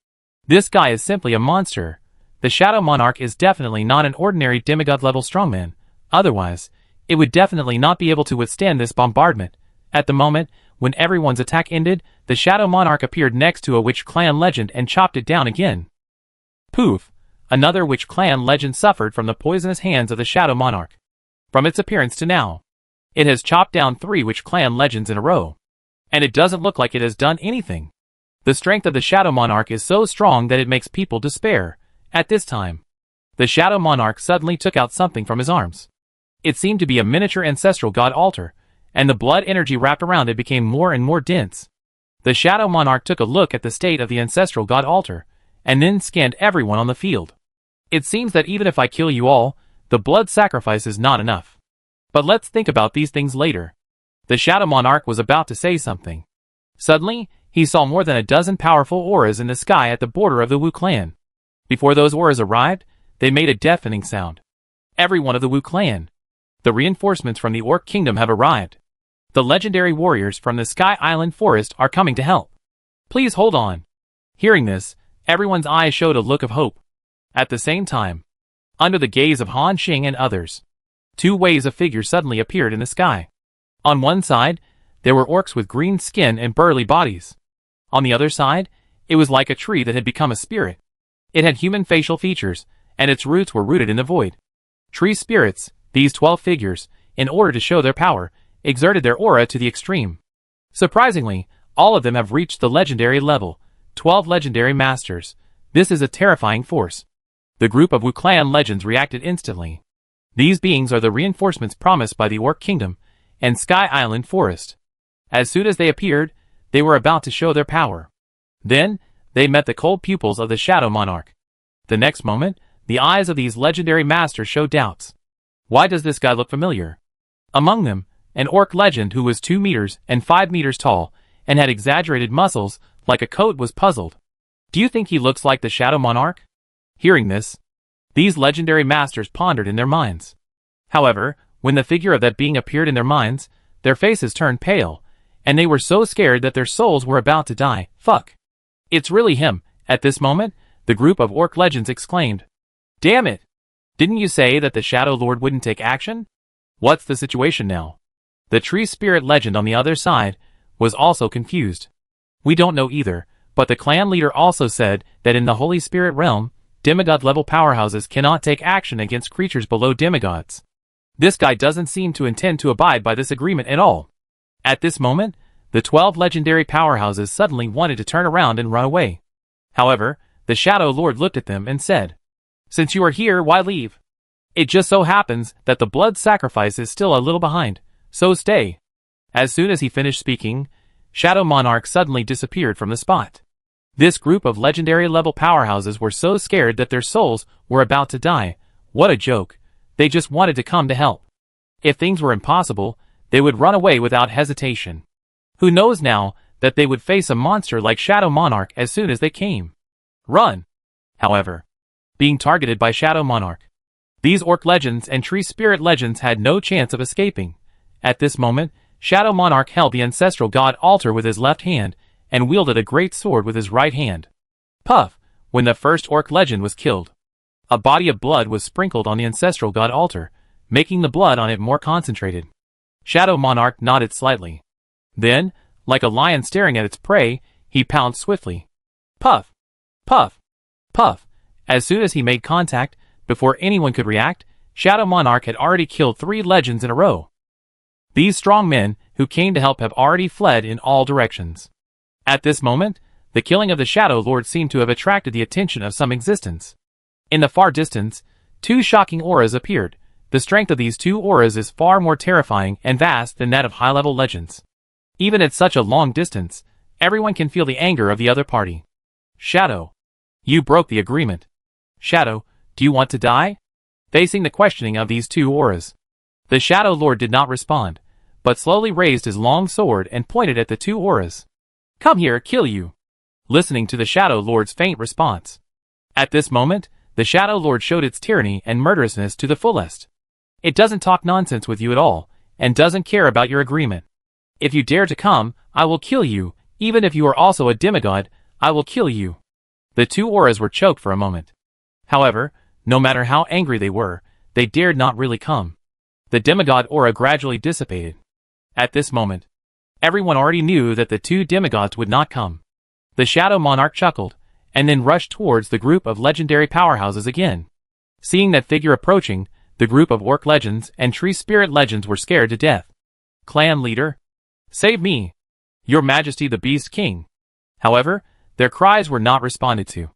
This guy is simply a monster. The Shadow Monarch is definitely not an ordinary demigod-level strongman. Otherwise, it would definitely not be able to withstand this bombardment. At the moment, when everyone's attack ended, the Shadow Monarch appeared next to a Witch Clan legend and chopped it down again. Poof! Another Witch Clan legend suffered from the poisonous hands of the Shadow Monarch. From its appearance to now, it has chopped down 3 Witch Clan legends in a row. And it doesn't look like it has done anything. The strength of the Shadow Monarch is so strong that it makes people despair. At this time, the Shadow Monarch suddenly took out something from his arms. It seemed to be a miniature ancestral god altar, and the blood energy wrapped around it became more and more dense. The Shadow Monarch took a look at the state of the ancestral god altar, and then scanned everyone on the field. It seems that even if I kill you all, the blood sacrifice is not enough. But let's think about these things later. The Shadow Monarch was about to say something. Suddenly, he saw more than a dozen powerful auras in the sky at the border of the Wu Clan. Before those auras arrived, they made a deafening sound. Every one of the Wu Clan. The reinforcements from the Orc Kingdom have arrived. The legendary warriors from the Sky Island Forest are coming to help. Please hold on. Hearing this, everyone's eyes showed a look of hope. At the same time, under the gaze of Han Xing and others, 2 waves of figures suddenly appeared in the sky. On one side, there were orcs with green skin and burly bodies. On the other side, it was like a tree that had become a spirit. It had human facial features, and its roots were rooted in the void. Tree spirits, these 12 figures, in order to show their power, exerted their aura to the extreme. Surprisingly, all of them have reached the legendary level, 12 legendary masters. This is a terrifying force. The group of Wu Clan legends reacted instantly. These beings are the reinforcements promised by the Orc Kingdom and Sky Island Forest. As soon as they appeared, they were about to show their power. Then, they met the cold pupils of the Shadow Monarch. The next moment, the eyes of these legendary masters showed doubts. Why does this guy look familiar? Among them, an orc legend who was 2 meters and 5 meters tall and had exaggerated muscles like a coat was puzzled. Do you think he looks like the Shadow Monarch? Hearing this, these legendary masters pondered in their minds. However, when the figure of that being appeared in their minds, their faces turned pale, and they were so scared that their souls were about to die. Fuck. It's really him. At this moment, the group of orc legends exclaimed. Damn it! Didn't you say that the Shadow Lord wouldn't take action? What's the situation now? The tree spirit legend on the other side was also confused. We don't know either, but the clan leader also said that in the Holy Spirit realm, demigod-level powerhouses cannot take action against creatures below demigods. This guy doesn't seem to intend to abide by this agreement at all. At this moment, the 12 legendary powerhouses suddenly wanted to turn around and run away. However, the Shadow Lord looked at them and said, Since you are here, why leave? It just so happens that the blood sacrifice is still a little behind, so stay. As soon as he finished speaking, Shadow Monarch suddenly disappeared from the spot. This group of legendary-level powerhouses were so scared that their souls were about to die. What a joke. They just wanted to come to help. If things were impossible, they would run away without hesitation. Who knows now that they would face a monster like Shadow Monarch as soon as they came. Run! However, being targeted by Shadow Monarch, these orc legends and tree spirit legends had no chance of escaping. At this moment, Shadow Monarch held the ancestral god altar with his left hand and wielded a great sword with his right hand. Puff! When the first orc legend was killed, a body of blood was sprinkled on the ancestral god altar, making the blood on it more concentrated. Shadow Monarch nodded slightly. Then, like a lion staring at its prey, he pounced swiftly. Puff! Puff! Puff! As soon as he made contact, before anyone could react, Shadow Monarch had already killed 3 legends in a row. These strong men who came to help have already fled in all directions. At this moment, the killing of the Shadow Lord seemed to have attracted the attention of some existence. In the far distance, 2 shocking auras appeared. The strength of these 2 auras is far more terrifying and vast than that of high-level legends. Even at such a long distance, everyone can feel the anger of the other party. Shadow, you broke the agreement. Shadow, do you want to die? Facing the questioning of these 2 auras, the Shadow Lord did not respond, but slowly raised his long sword and pointed at the 2 auras. Come here, kill you. Listening to the Shadow Lord's faint response. At this moment, the Shadow Lord showed its tyranny and murderousness to the fullest. It doesn't talk nonsense with you at all, and doesn't care about your agreement. If you dare to come, I will kill you. Even if you are also a demigod, I will kill you. The 2 auras were choked for a moment. However, no matter how angry they dared not really come. The demigod aura gradually dissipated. At this moment, everyone already knew that the 2 demigods would not come. The Shadow Monarch chuckled, and then rushed towards the group of legendary powerhouses again. Seeing that figure approaching, the group of orc legends and tree spirit legends were scared to death. Clan leader, save me! Your Majesty the Beast King! However, their cries were not responded to.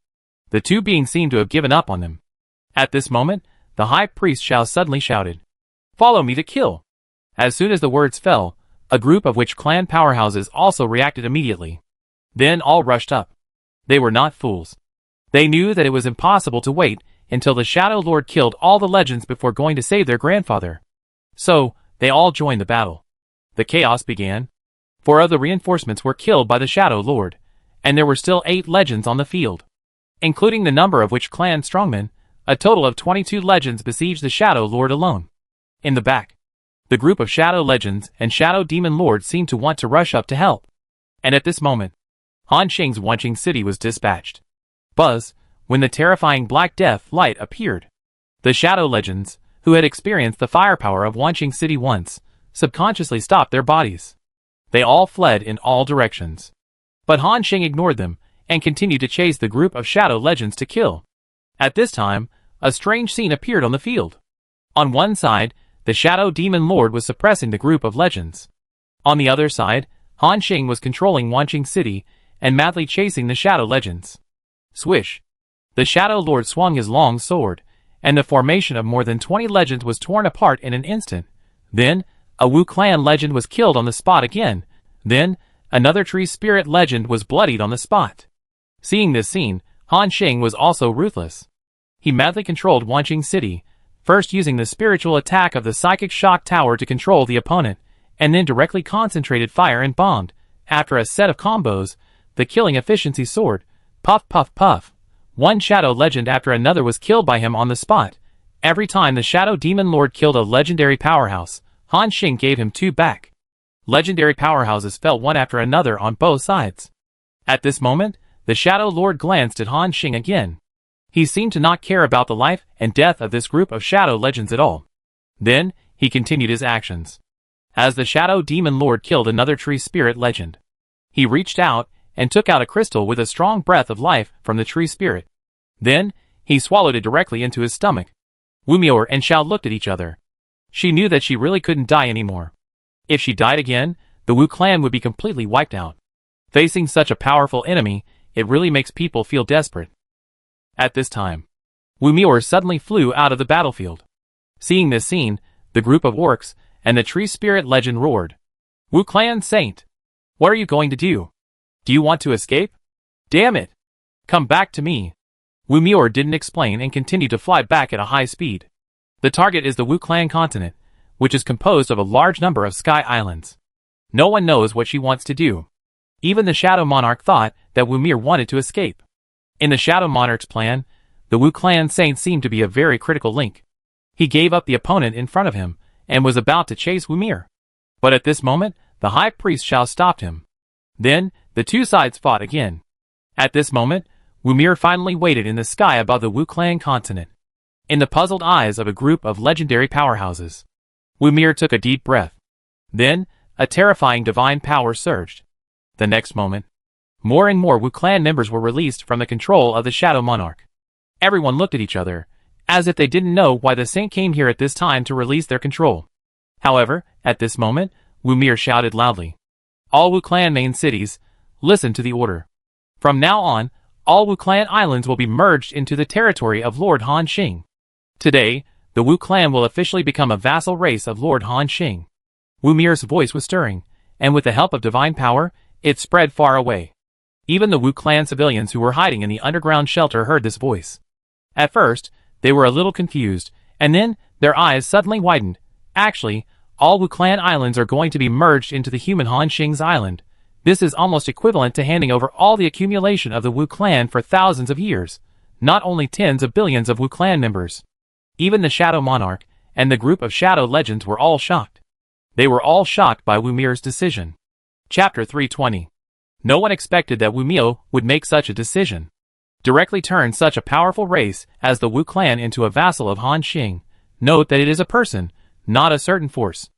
The 2 beings seemed to have given up on them. At this moment, the High Priest Shao suddenly shouted, Follow me to kill! As soon as the words fell, a group of witch clan powerhouses also reacted immediately. Then all rushed up. They were not fools. They knew that it was impossible to wait until the Shadow Lord killed all the legends before going to save their grandfather. So, they all joined the battle. The chaos began. 4 of the reinforcements were killed by the Shadow Lord, and there were still 8 legends on the field. Including the number of witch clan strongmen, a total of 22 legends besieged the Shadow Lord alone. In the back, the group of Shadow Legends and Shadow Demon Lords seemed to want to rush up to help. And at this moment, Han Xing's Wanqing City was dispatched. Buzz, when the terrifying Black Death light appeared. The Shadow Legends, who had experienced the firepower of Wanqing City once, subconsciously stopped their bodies. They all fled in all directions. But Han Xing ignored them, and continued to chase the group of Shadow Legends to kill. At this time, a strange scene appeared on the field. On one side, the Shadow Demon Lord was suppressing the group of legends. On the other side, Han Xing was controlling Wanqing City, and madly chasing the Shadow Legends. Swish! The Shadow Lord swung his long sword, and the formation of more than 20 legends was torn apart in an instant. Then, a Wu Clan legend was killed on the spot again. Then, another tree spirit legend was bloodied on the spot. Seeing this scene, Han Xing was also ruthless. He madly controlled Wanqing City, first using the spiritual attack of the Psychic Shock Tower to control the opponent, and then directly concentrated fire and bombed. After a set of combos, the killing efficiency sword, puff puff puff. One shadow legend after another was killed by him on the spot. Every time the Shadow Demon Lord killed a legendary powerhouse, Han Xing gave him 2 back. Legendary powerhouses fell one after another on both sides. At this moment, the Shadow Lord glanced at Han Xing again. He seemed to not care about the life and death of this group of Shadow Legends at all. Then, he continued his actions. As the Shadow Demon Lord killed another tree spirit legend, he reached out and took out a crystal with a strong breath of life from the tree spirit. Then, he swallowed it directly into his stomach. Wu Miao and Xiao looked at each other. She knew that she really couldn't die anymore. If she died again, the Wu clan would be completely wiped out. Facing such a powerful enemy, it really makes people feel desperate. At this time, Wu Miao suddenly flew out of the battlefield. Seeing this scene, the group of orcs and the tree spirit legend roared. Wu clan saint! What are you going to do? Do you want to escape? Damn it! Come back to me! Wu Miao didn't explain and continued to fly back at a high speed. The target is the Wu clan continent, which is composed of a large number of sky islands. No one knows what she wants to do. Even the Shadow Monarch thought that Wu Miao wanted to escape. In the Shadow Monarch's plan, the Wu clan saint seemed to be a very critical link. He gave up the opponent in front of him, and was about to chase Wu Miao. But at this moment, the High Priest Xiao stopped him. Then, the two sides fought again. At this moment, Wu Miao finally waited in the sky above the Wu clan continent. In the puzzled eyes of a group of legendary powerhouses, Wu Miao took a deep breath. Then, a terrifying divine power surged. The next moment, more and more Wu clan members were released from the control of the Shadow Monarch. Everyone looked at each other, as if they didn't know why the saint came here at this time to release their control. However, at this moment, Wu Miao shouted loudly. All Wu clan main cities, listen to the order. From now on, all Wu clan islands will be merged into the territory of Lord Han Xing. Today, the Wu clan will officially become a vassal race of Lord Han Xing. Wu Miao's voice was stirring, and with the help of divine power, it spread far away. Even the Wu clan civilians who were hiding in the underground shelter heard this voice. At first, they were a little confused, and then, their eyes suddenly widened. Actually, all Wu clan islands are going to be merged into the human Han Xing's island. This is almost equivalent to handing over all the accumulation of the Wu clan for thousands of years, not only tens of billions of Wu clan members. Even the Shadow Monarch and the group of Shadow Legends were all shocked. They were all shocked by Wu Miao's decision. Chapter 320. No one expected that Wu Miao would make such a decision. Directly turn such a powerful race as the Wu clan into a vassal of Han Xing. Note that it is a person, not a certain force.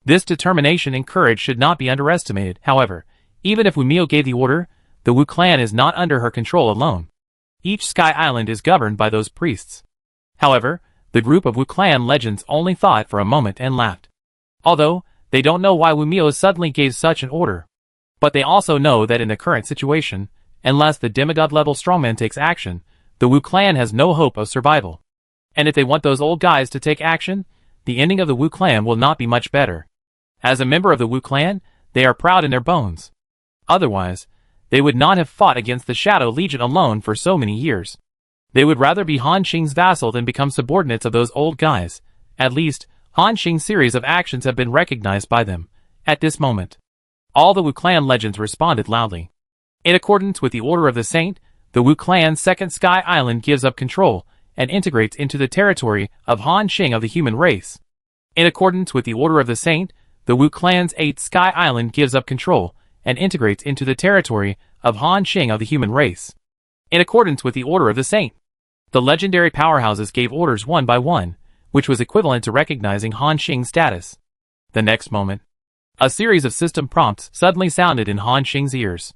This determination and courage should not be underestimated. However, even if Wu Miao gave the order, the Wu clan is not under her control alone. Each sky island is governed by those priests. However, the group of Wu clan legends only thought for a moment and laughed. Although, they don't know why Wu Miao suddenly gave such an order. But they also know that in the current situation, unless the demigod-level strongman takes action, the Wu clan has no hope of survival. And if they want those old guys to take action, the ending of the Wu clan will not be much better. As a member of the Wu clan, they are proud in their bones. Otherwise, they would not have fought against the Shadow Legion alone for so many years. They would rather be Han Xing's vassal than become subordinates of those old guys. At least, Han Xing's series of actions have been recognized by them. At this moment, all the Wu clan legends responded loudly. In accordance with the order of the saint, the Wu clan's second sky island gives up control and integrates into the territory of Han Xing of the human race. In accordance with the order of the saint, the Wu clan's eighth sky island gives up control and integrates into the territory of Han Xing of the human race. In accordance with the order of the saint, the legendary powerhouses gave orders one by one, which was equivalent to recognizing Han Xing's status. The next moment, a series of system prompts suddenly sounded in Han Xing's ears.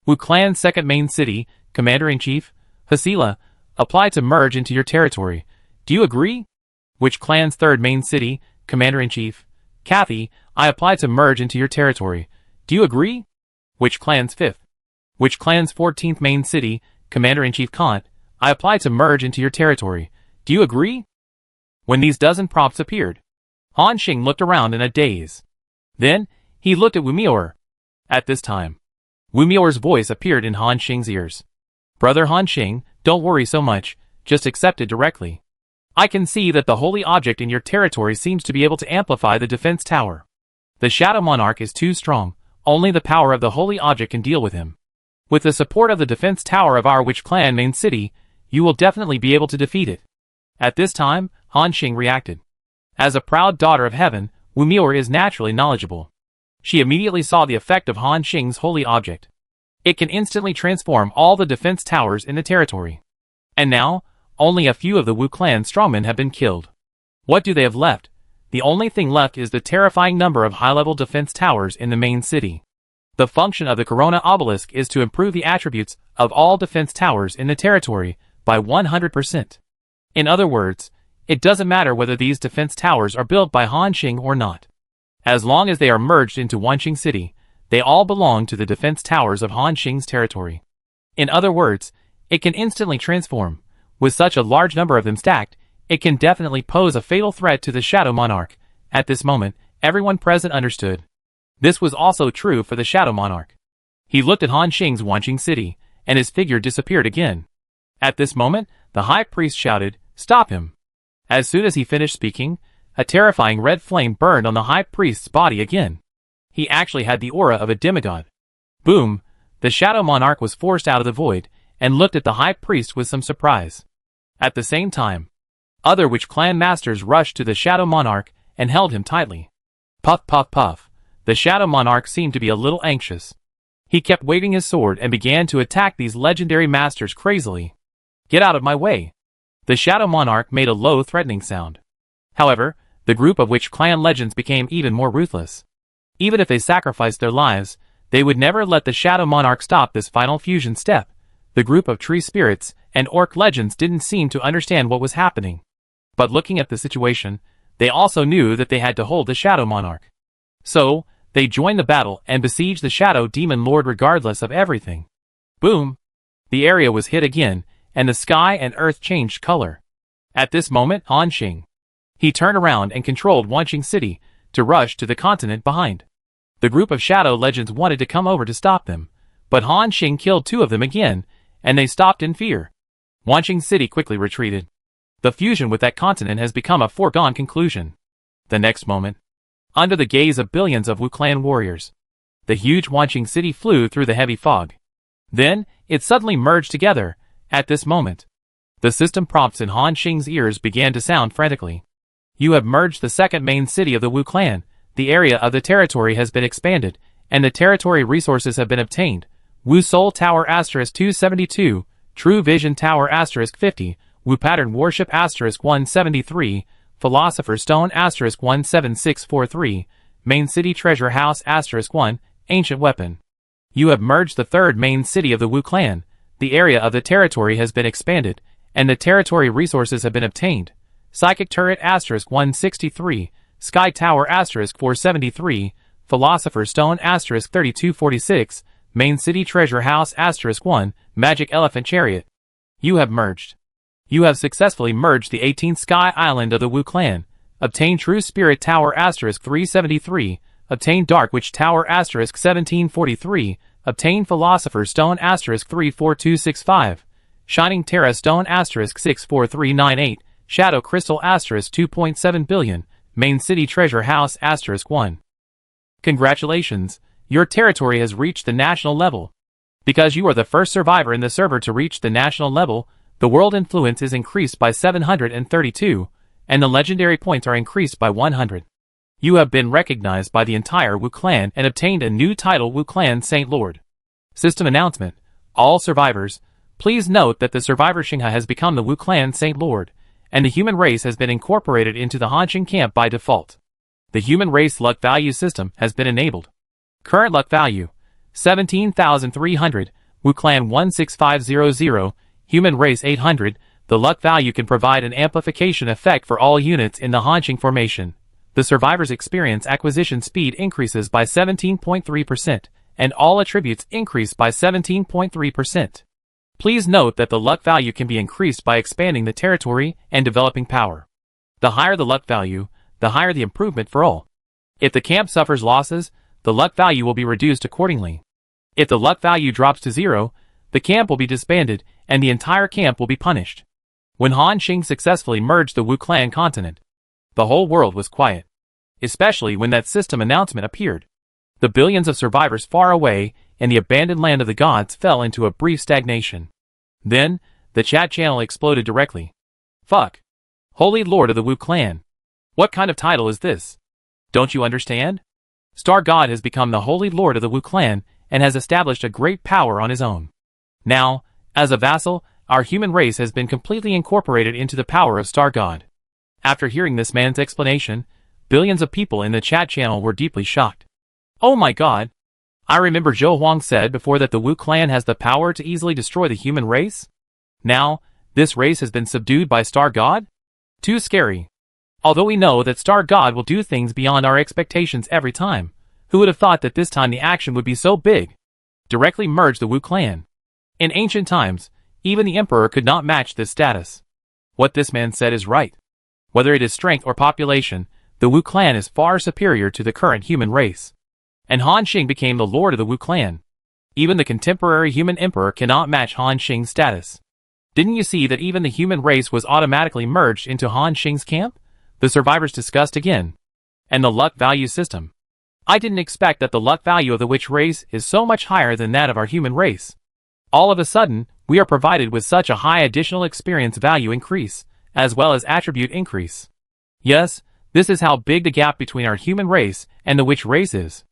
Wu clan's second main city, Commander-in-Chief, Hasila, apply to merge into your territory. Do you agree? Which clan's third main city, Commander-in-Chief, Kathy, I apply to merge into your territory. Do you agree? Which clan's fifth? Which clan's 14th main city, Commander-in-Chief Kant, I apply to merge into your territory. Do you agree? When these dozen prompts appeared, Han Xing looked around in a daze. Then, he looked at Wu Mior. At this time, Wu Mior's voice appeared in Han Xing's ears. Brother Han Xing, don't worry so much, just accept it directly. I can see that the holy object in your territory seems to be able to amplify the defense tower. The Shadow Monarch is too strong, only the power of the holy object can deal with him. With the support of the defense tower of our Witch Clan main city, you will definitely be able to defeat it. At this time, Han Xing reacted. As a proud daughter of heaven, Wu Mior is naturally knowledgeable. She immediately saw the effect of Han Xing's holy object. It can instantly transform all the defense towers in the territory. And now, only a few of the Wu Clan strongmen have been killed. What do they have left? The only thing left is the terrifying number of high-level defense towers in the main city. The function of the Corona Obelisk is to improve the attributes of all defense towers in the territory by 100%. In other words, it doesn't matter whether these defense towers are built by Han Xing or not. As long as they are merged into Wanqing City, they all belong to the defense towers of Han Xing's territory. In other words, it can instantly transform. With such a large number of them stacked, it can definitely pose a fatal threat to the Shadow Monarch. At this moment, everyone present understood. This was also true for the Shadow Monarch. He looked at Han Xing's Wanqing City, and his figure disappeared again. At this moment, the High Priest shouted, "Stop him!" As soon as he finished speaking, a terrifying red flame burned on the High Priest's body again. He actually had the aura of a demigod. Boom! The Shadow Monarch was forced out of the void, and looked at the High Priest with some surprise. At the same time, other Witch Clan masters rushed to the Shadow Monarch and held him tightly. Puff puff puff. The Shadow Monarch seemed to be a little anxious. He kept waving his sword and began to attack these legendary masters crazily. Get out of my way! The Shadow Monarch made a low threatening sound. However, the group of Witch Clan legends became even more ruthless. Even if they sacrificed their lives, they would never let the Shadow Monarch stop this final fusion step. The group of tree spirits and orc legends didn't seem to understand what was happening. But looking at the situation, they also knew that they had to hold the Shadow Monarch. So, they joined the battle and besieged the Shadow Demon Lord regardless of everything. Boom! The area was hit again, and the sky and earth changed color. At this moment, Han Xing. He turned around and controlled Wanqing City to rush to the continent behind. The group of Shadow Legends wanted to come over to stop them, but Han Xing killed two of them again, and they stopped in fear. Wanqing City quickly retreated. The fusion with that continent has become a foregone conclusion. The next moment, under the gaze of billions of Wu Clan warriors, the huge Wanqing City flew through the heavy fog. Then, it suddenly merged together. At this moment, the system prompts in Han Xing's ears began to sound frantically. You have merged the second main city of the Wu Clan. The area of the territory has been expanded, and the territory resources have been obtained. Wu Soul Tower *272, True Vision Tower *50, Wu Pattern Warship *173, Philosopher's Stone *17643, Main City Treasure House *1, Ancient Weapon. You have merged the third main city of the Wu Clan. The area of the territory has been expanded, and the territory resources have been obtained. Psychic Turret *163, Sky Tower *473, Philosopher's Stone *3246, Main City Treasure House *1, Magic Elephant Chariot. You have merged. You have successfully merged the 18th Sky Island of the Wu Clan. Obtain True Spirit Tower *373, obtain Dark Witch Tower *1743, obtain Philosopher's Stone *34265, Shining Terra Stone *64398, Shadow Crystal *2.7 billion, Main City Treasure House *1. Congratulations, your territory has reached the national level. Because you are the first survivor in the server to reach the national level, the world influence is increased by 732, and the legendary points are increased by 100. You have been recognized by the entire Wu Clan and obtained a new title, Wu Clan Saint Lord. System announcement. All survivors, please note that the survivor Xinghe has become the Wu Clan Saint Lord, and the human race has been incorporated into the Hanxing camp by default. The human race luck value system has been enabled. Current luck value, 17,300, Wu Clan 16500, human race 800. The luck value can provide an amplification effect for all units in the Hanxing formation. The survivor's experience acquisition speed increases by 17.3%, and all attributes increased by 17.3%. Please note that the luck value can be increased by expanding the territory and developing power. The higher the luck value, the higher the improvement for all. If the camp suffers losses, the luck value will be reduced accordingly. If the luck value drops to 0, the camp will be disbanded and the entire camp will be punished. When Han Xing successfully merged the Wu clan continent, the whole world was quiet, especially when that system announcement appeared. The billions of survivors far away in the abandoned land of the gods fell into a brief stagnation. Then, the chat channel exploded directly. Fuck. Holy Lord of the Wu clan. What kind of title is this? Don't you understand? Star God has become the Holy Lord of the Wu clan and has established a great power on his own. Now, as a vassal, our human race has been completely incorporated into the power of Star God. After hearing this man's explanation, billions of people in the chat channel were deeply shocked. Oh my god! I remember Zhou Huang said before that the Wu clan has the power to easily destroy the human race? Now, this race has been subdued by Star God? Too scary. Although we know that Star God will do things beyond our expectations every time, who would have thought that this time the action would be so big? Directly merge the Wu clan. In ancient times, even the emperor could not match this status. What this man said is right. Whether it is strength or population, the Wu clan is far superior to the current human race. And Han Xing became the lord of the Wu clan. Even the contemporary human emperor cannot match Han Xing's status. Didn't you see that even the human race was automatically merged into Han Xing's camp? The survivors discussed again. And the luck value system. I didn't expect that the luck value of the witch race is so much higher than that of our human race. All of a sudden, we are provided with such a high additional experience value increase, as well as attribute increase. Yes, this is how big the gap between our human race and the witch race is.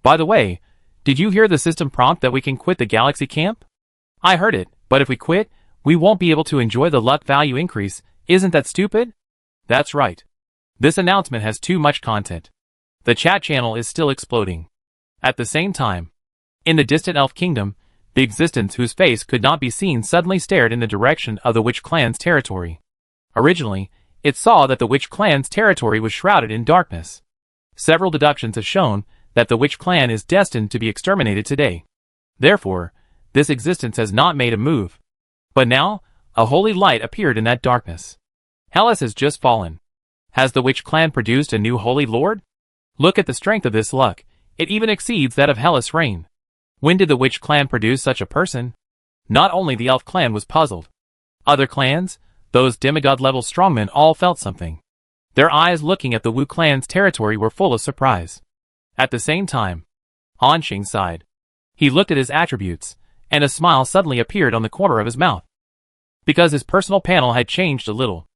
By the way, did you hear the system prompt that we can quit the galaxy camp? I heard it, but if we quit, we won't be able to enjoy the luck value increase. Isn't that stupid? That's right. This announcement has too much content. The chat channel is still exploding. At the same time, in the distant elf kingdom, the existence whose face could not be seen suddenly stared in the direction of the witch clan's territory. Originally, it saw that the witch clan's territory was shrouded in darkness. Several deductions have shown that the witch clan is destined to be exterminated today. Therefore, this existence has not made a move. But now, a holy light appeared in that darkness. Hellas has just fallen. Has the witch clan produced a new holy lord? Look at the strength of this luck. It even exceeds that of Hellas' reign. When did the witch clan produce such a person? Not only the elf clan was puzzled. Other clans, those demigod-level strongmen all felt something. Their eyes looking at the Wu clan's territory were full of surprise. At the same time, Han Xing sighed. He looked at his attributes, and a smile suddenly appeared on the corner of his mouth. Because his personal panel had changed a little.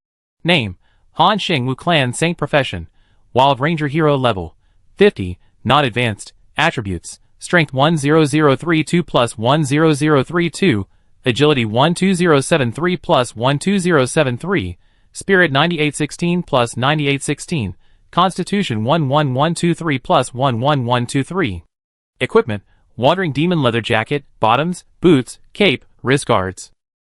Name, Han Xing Wu Clan Saint Profession, Wild Ranger Hero Level, 50, Not Advanced, Attributes, Strength 10032 plus 10032, Agility 12073 plus 12073, Spirit 9816 plus 9816, Constitution 11123 plus 11123. Equipment, Wandering Demon Leather Jacket, Bottoms, Boots, Cape, Wrist Guards.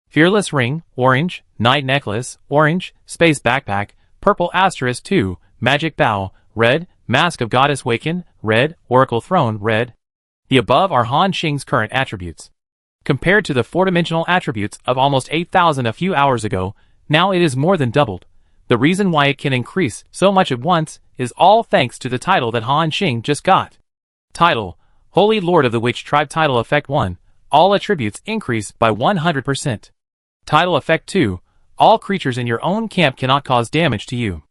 Fearless Ring, Orange, Night Necklace, Orange, Space Backpack, Purple Asterisk 2, Magic Bow, Red, Mask of Goddess Waken, Red, Oracle Throne, Red. The above are Han Xing's current attributes. Compared to the four-dimensional attributes of almost 8,000 a few hours ago, now it is more than doubled. The reason why it can increase so much at once is all thanks to the title that Han Xing just got. Title, Holy Lord of the Witch Tribe. Title Effect 1, all attributes increase by 100%. Title Effect 2, all creatures in your own camp cannot cause damage to you.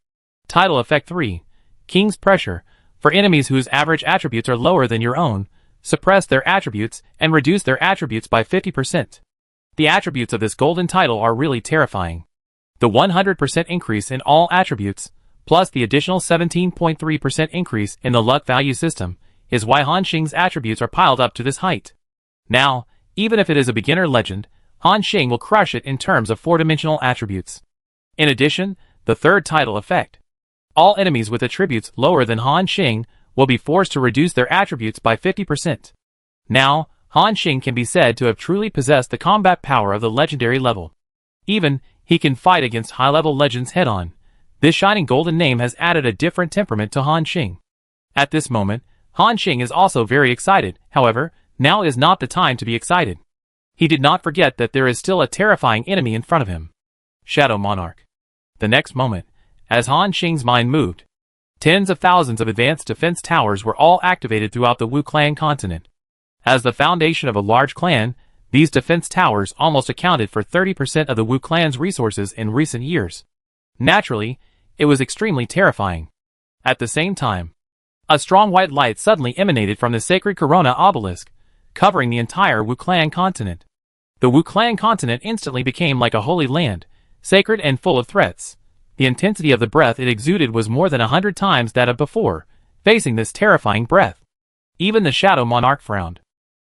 Title Effect 3, King's Pressure, for enemies whose average attributes are lower than your own, suppress their attributes and reduce their attributes by 50%. The attributes of this golden title are really terrifying. The 100% increase in all attributes, plus the additional 17.3% increase in the luck value system, is why Han Xing's attributes are piled up to this height. Now, even if it is a beginner legend, Han Xing will crush it in terms of four-dimensional attributes. In addition, the third title effect. All enemies with attributes lower than Han Xing will be forced to reduce their attributes by 50%. Now, Han Xing can be said to have truly possessed the combat power of the legendary level. Even, he can fight against high-level legends head-on. This shining golden name has added a different temperament to Han Xing. At this moment, Han Xing is also very excited. However, Now is not the time to be excited. He did not forget that there is still a terrifying enemy in front of him. Shadow Monarch. The next moment, as Han Xing's mind moved, tens of thousands of advanced defense towers were all activated throughout the Wu Clan continent. As the foundation of a large clan, these defense towers almost accounted for 30% of the Wu Clan's resources in recent years. Naturally, it was extremely terrifying. At the same time, a strong white light suddenly emanated from the sacred Corona obelisk, covering the entire Wu Clan continent. The Wu Clan continent instantly became like a holy land, sacred and full of threats. The intensity of the breath it exuded was more than 100 times that of before, facing this terrifying breath. Even the Shadow Monarch frowned.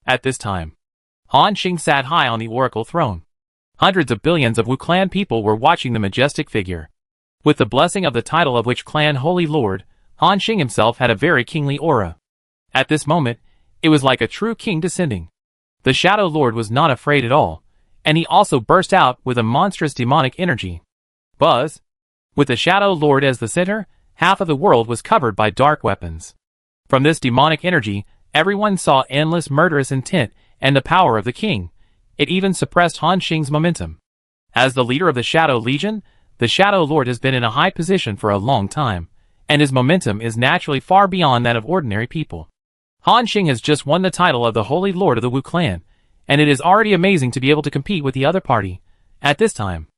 At this time, Han Xing sat high on the oracle throne. Hundreds of billions of Wu Clan people were watching the majestic figure. With the blessing of the title of which clan Holy Lord, Han Xing himself had a very kingly aura. At this moment, it was like a true king descending. The Shadow Lord was not afraid at all, and he also burst out with a monstrous demonic energy. Buzz! With the Shadow Lord as the center, half of the world was covered by dark weapons. From this demonic energy, everyone saw endless murderous intent and the power of the king. It even suppressed Han Xing's momentum. As the leader of the Shadow Legion, the Shadow Lord has been in a high position for a long time, and his momentum is naturally far beyond that of ordinary people. Han Xing has just won the title of the Holy Lord of the Wu Clan, and it is already amazing to be able to compete with the other party. At this time,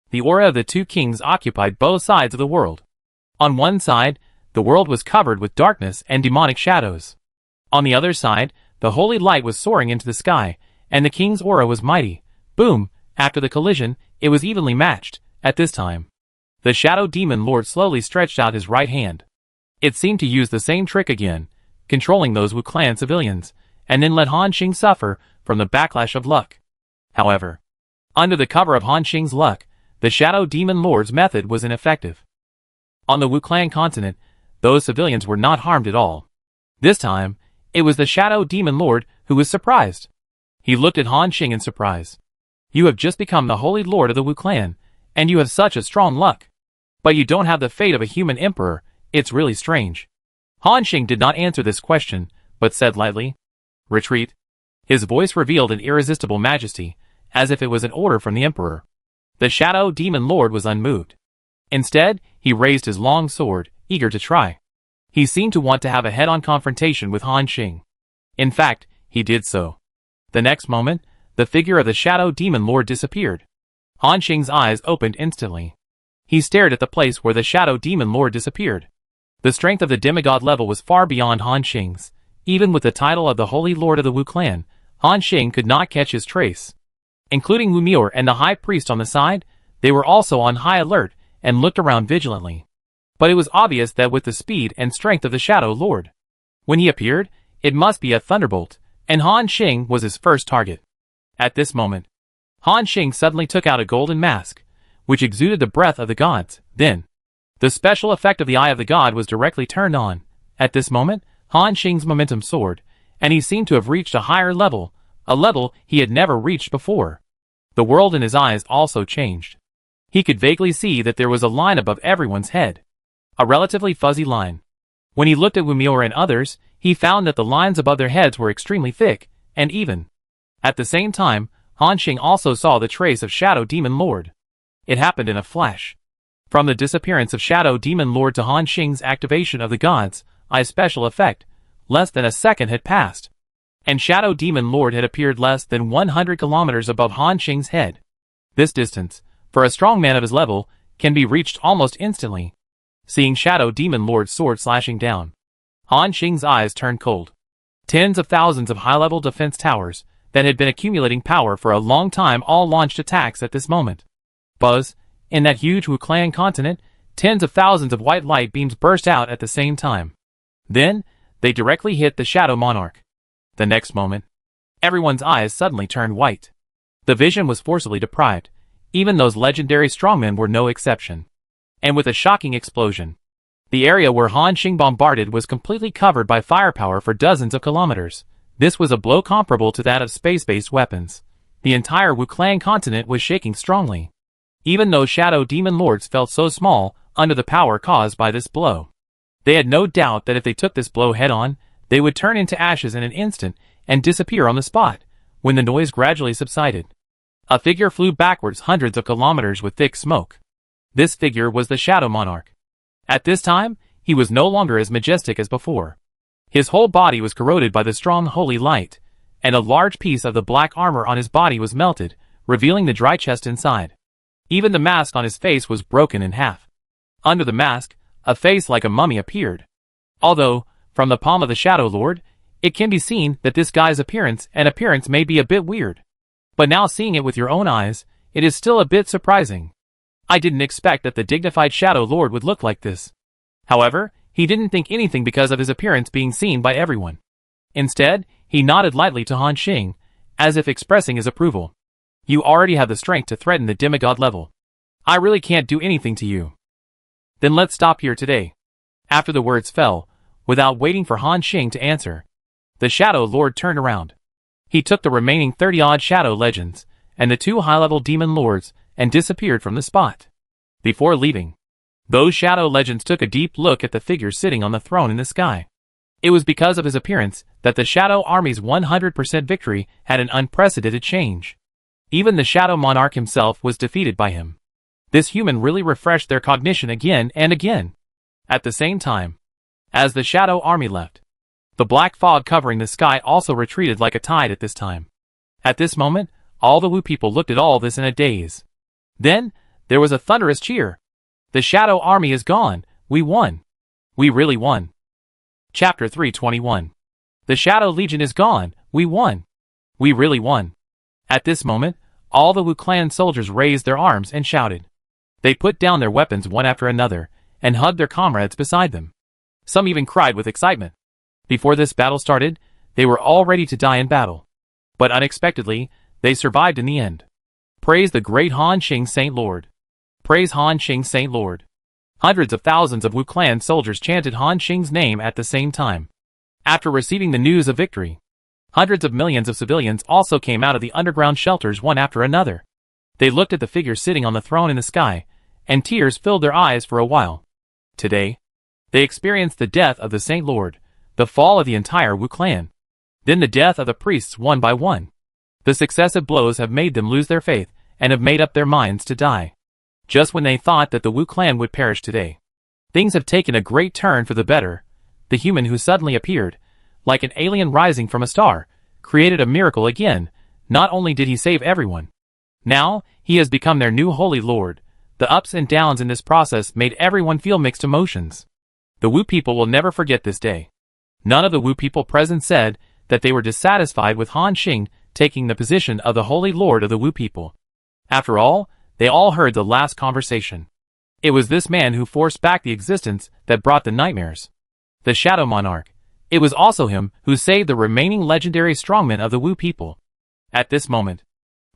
the aura of the two kings occupied both sides of the world. On one side, the world was covered with darkness and demonic shadows. On the other side, the holy light was soaring into the sky, and the king's aura was mighty. Boom! After the collision, it was evenly matched. At this time, the Shadow Demon Lord slowly stretched out his right hand. It seemed to use the same trick again, controlling those Wu Clan civilians, and then let Han Xing suffer from the backlash of luck. However, under the cover of Han Xing's luck, the Shadow Demon Lord's method was ineffective. On the Wu Clan continent, those civilians were not harmed at all. This time, it was the Shadow Demon Lord who was surprised. He looked at Han Xing in surprise. You have just become the Holy Lord of the Wu Clan, and you have such a strong luck. But you don't have the fate of a human emperor. It's really strange. Han Xing did not answer this question, but said lightly, "Retreat." His voice revealed an irresistible majesty, as if it was an order from the emperor. The Shadow Demon Lord was unmoved. Instead, he raised his long sword, eager to try. He seemed to want to have a head-on confrontation with Han Xing. In fact, he did so. The next moment, the figure of the Shadow Demon Lord disappeared. Han Xing's eyes opened instantly. He stared at the place where the Shadow Demon Lord disappeared. The strength of the demigod level was far beyond Han Xing's. Even with the title of the Holy Lord of the Wu Clan, Han Xing could not catch his trace. Including Wu Mior and the High Priest on the side, they were also on high alert and looked around vigilantly. But it was obvious that with the speed and strength of the Shadow Lord, when he appeared, it must be a thunderbolt, and Han Xing was his first target. At this moment, Han Xing suddenly took out a golden mask, which exuded the breath of the gods. Then, the special effect of the Eye of the God was directly turned on. At this moment, Han Xing's momentum soared, and he seemed to have reached a higher level, a level he had never reached before. The world in his eyes also changed. He could vaguely see that there was a line above everyone's head. A relatively fuzzy line. When he looked at Wu Mior and others, he found that the lines above their heads were extremely thick and even. At the same time, Han Xing also saw the trace of Shadow Demon Lord. It happened in a flash. From the disappearance of Shadow Demon Lord to Han Xing's activation of the God's Eye special effect, less than a second had passed. And Shadow Demon Lord had appeared less than 100 kilometers above Han Xing's head. This distance, for a strong man of his level, can be reached almost instantly. Seeing Shadow Demon Lord's sword slashing down, Han Xing's eyes turned cold. Tens of thousands of high-level defense towers that had been accumulating power for a long time all launched attacks at this moment. Buzz! In that huge Wu Clan continent, tens of thousands of white light beams burst out at the same time. Then, they directly hit the Shadow Monarch. The next moment, everyone's eyes suddenly turned white. The vision was forcibly deprived. Even those legendary strongmen were no exception. And with a shocking explosion, the area where Han Xing bombarded was completely covered by firepower for dozens of kilometers. This was a blow comparable to that of space-based weapons. The entire Wu Clan continent was shaking strongly. Even though Shadow Demon Lords felt so small under the power caused by this blow, they had no doubt that if they took this blow head-on, They would turn into ashes in an instant and disappear on the spot, when the noise gradually subsided. A figure flew backwards hundreds of kilometers with thick smoke. This figure was the Shadow Monarch. At this time, he was no longer as majestic as before. His whole body was corroded by the strong holy light, and a large piece of the black armor on his body was melted, revealing the dry chest inside. Even the mask on his face was broken in half. Under the mask, a face like a mummy appeared. Although, from the palm of the Shadow Lord, it can be seen that this guy's appearance may be a bit weird. But now seeing it with your own eyes, it is still a bit surprising. I didn't expect that the dignified Shadow Lord would look like this. However, he didn't think anything because of his appearance being seen by everyone. Instead, he nodded lightly to Han Xing, as if expressing his approval. You already have the strength to threaten the demigod level. I really can't do anything to you. Then let's stop here today. After the words fell, without waiting for Han Xing to answer, the Shadow Lord turned around. He took the remaining 30-odd Shadow Legends, and the 2 high-level Demon Lords, and disappeared from the spot. Before leaving, those Shadow Legends took a deep look at the figure sitting on the throne in the sky. It was because of his appearance that the Shadow Army's 100% victory had an unprecedented change. Even the Shadow Monarch himself was defeated by him. This human really refreshed their cognition again and again. At the same time, as the Shadow Army left, the black fog covering the sky also retreated like a tide at this time. At this moment, all the Wu people looked at all this in a daze. Then, there was a thunderous cheer. The Shadow Army is gone. We won. We really won. Chapter 321. The Shadow Legion is gone. We won. We really won. At this moment, all the Wu clan soldiers raised their arms and shouted. They put down their weapons one after another, and hugged their comrades beside them. Some even cried with excitement. Before this battle started, they were all ready to die in battle. But unexpectedly, they survived in the end. Praise the great Han Xing Saint Lord. Praise Han Xing Saint Lord. Hundreds of thousands of Wu clan soldiers chanted Han Xing's name at the same time. After receiving the news of victory, hundreds of millions of civilians also came out of the underground shelters one after another. They looked at the figure sitting on the throne in the sky, and tears filled their eyes for a while. Today, they experienced the death of the Saint Lord, the fall of the entire Wu clan, then the death of the priests one by one. The successive blows have made them lose their faith, and have made up their minds to die. Just when they thought that the Wu clan would perish today, things have taken a great turn for the better. The human who suddenly appeared, like an alien rising from a star, created a miracle again. Not only did he save everyone, now he has become their new holy lord. The ups and downs in this process made everyone feel mixed emotions. The Wu people will never forget this day. None of the Wu people present said that they were dissatisfied with Han Xing taking the position of the holy lord of the Wu people. After all, they all heard the last conversation. It was this man who forced back the existence that brought the nightmares. The Shadow Monarch. It was also him who saved the remaining legendary strongmen of the Wu people. At this moment,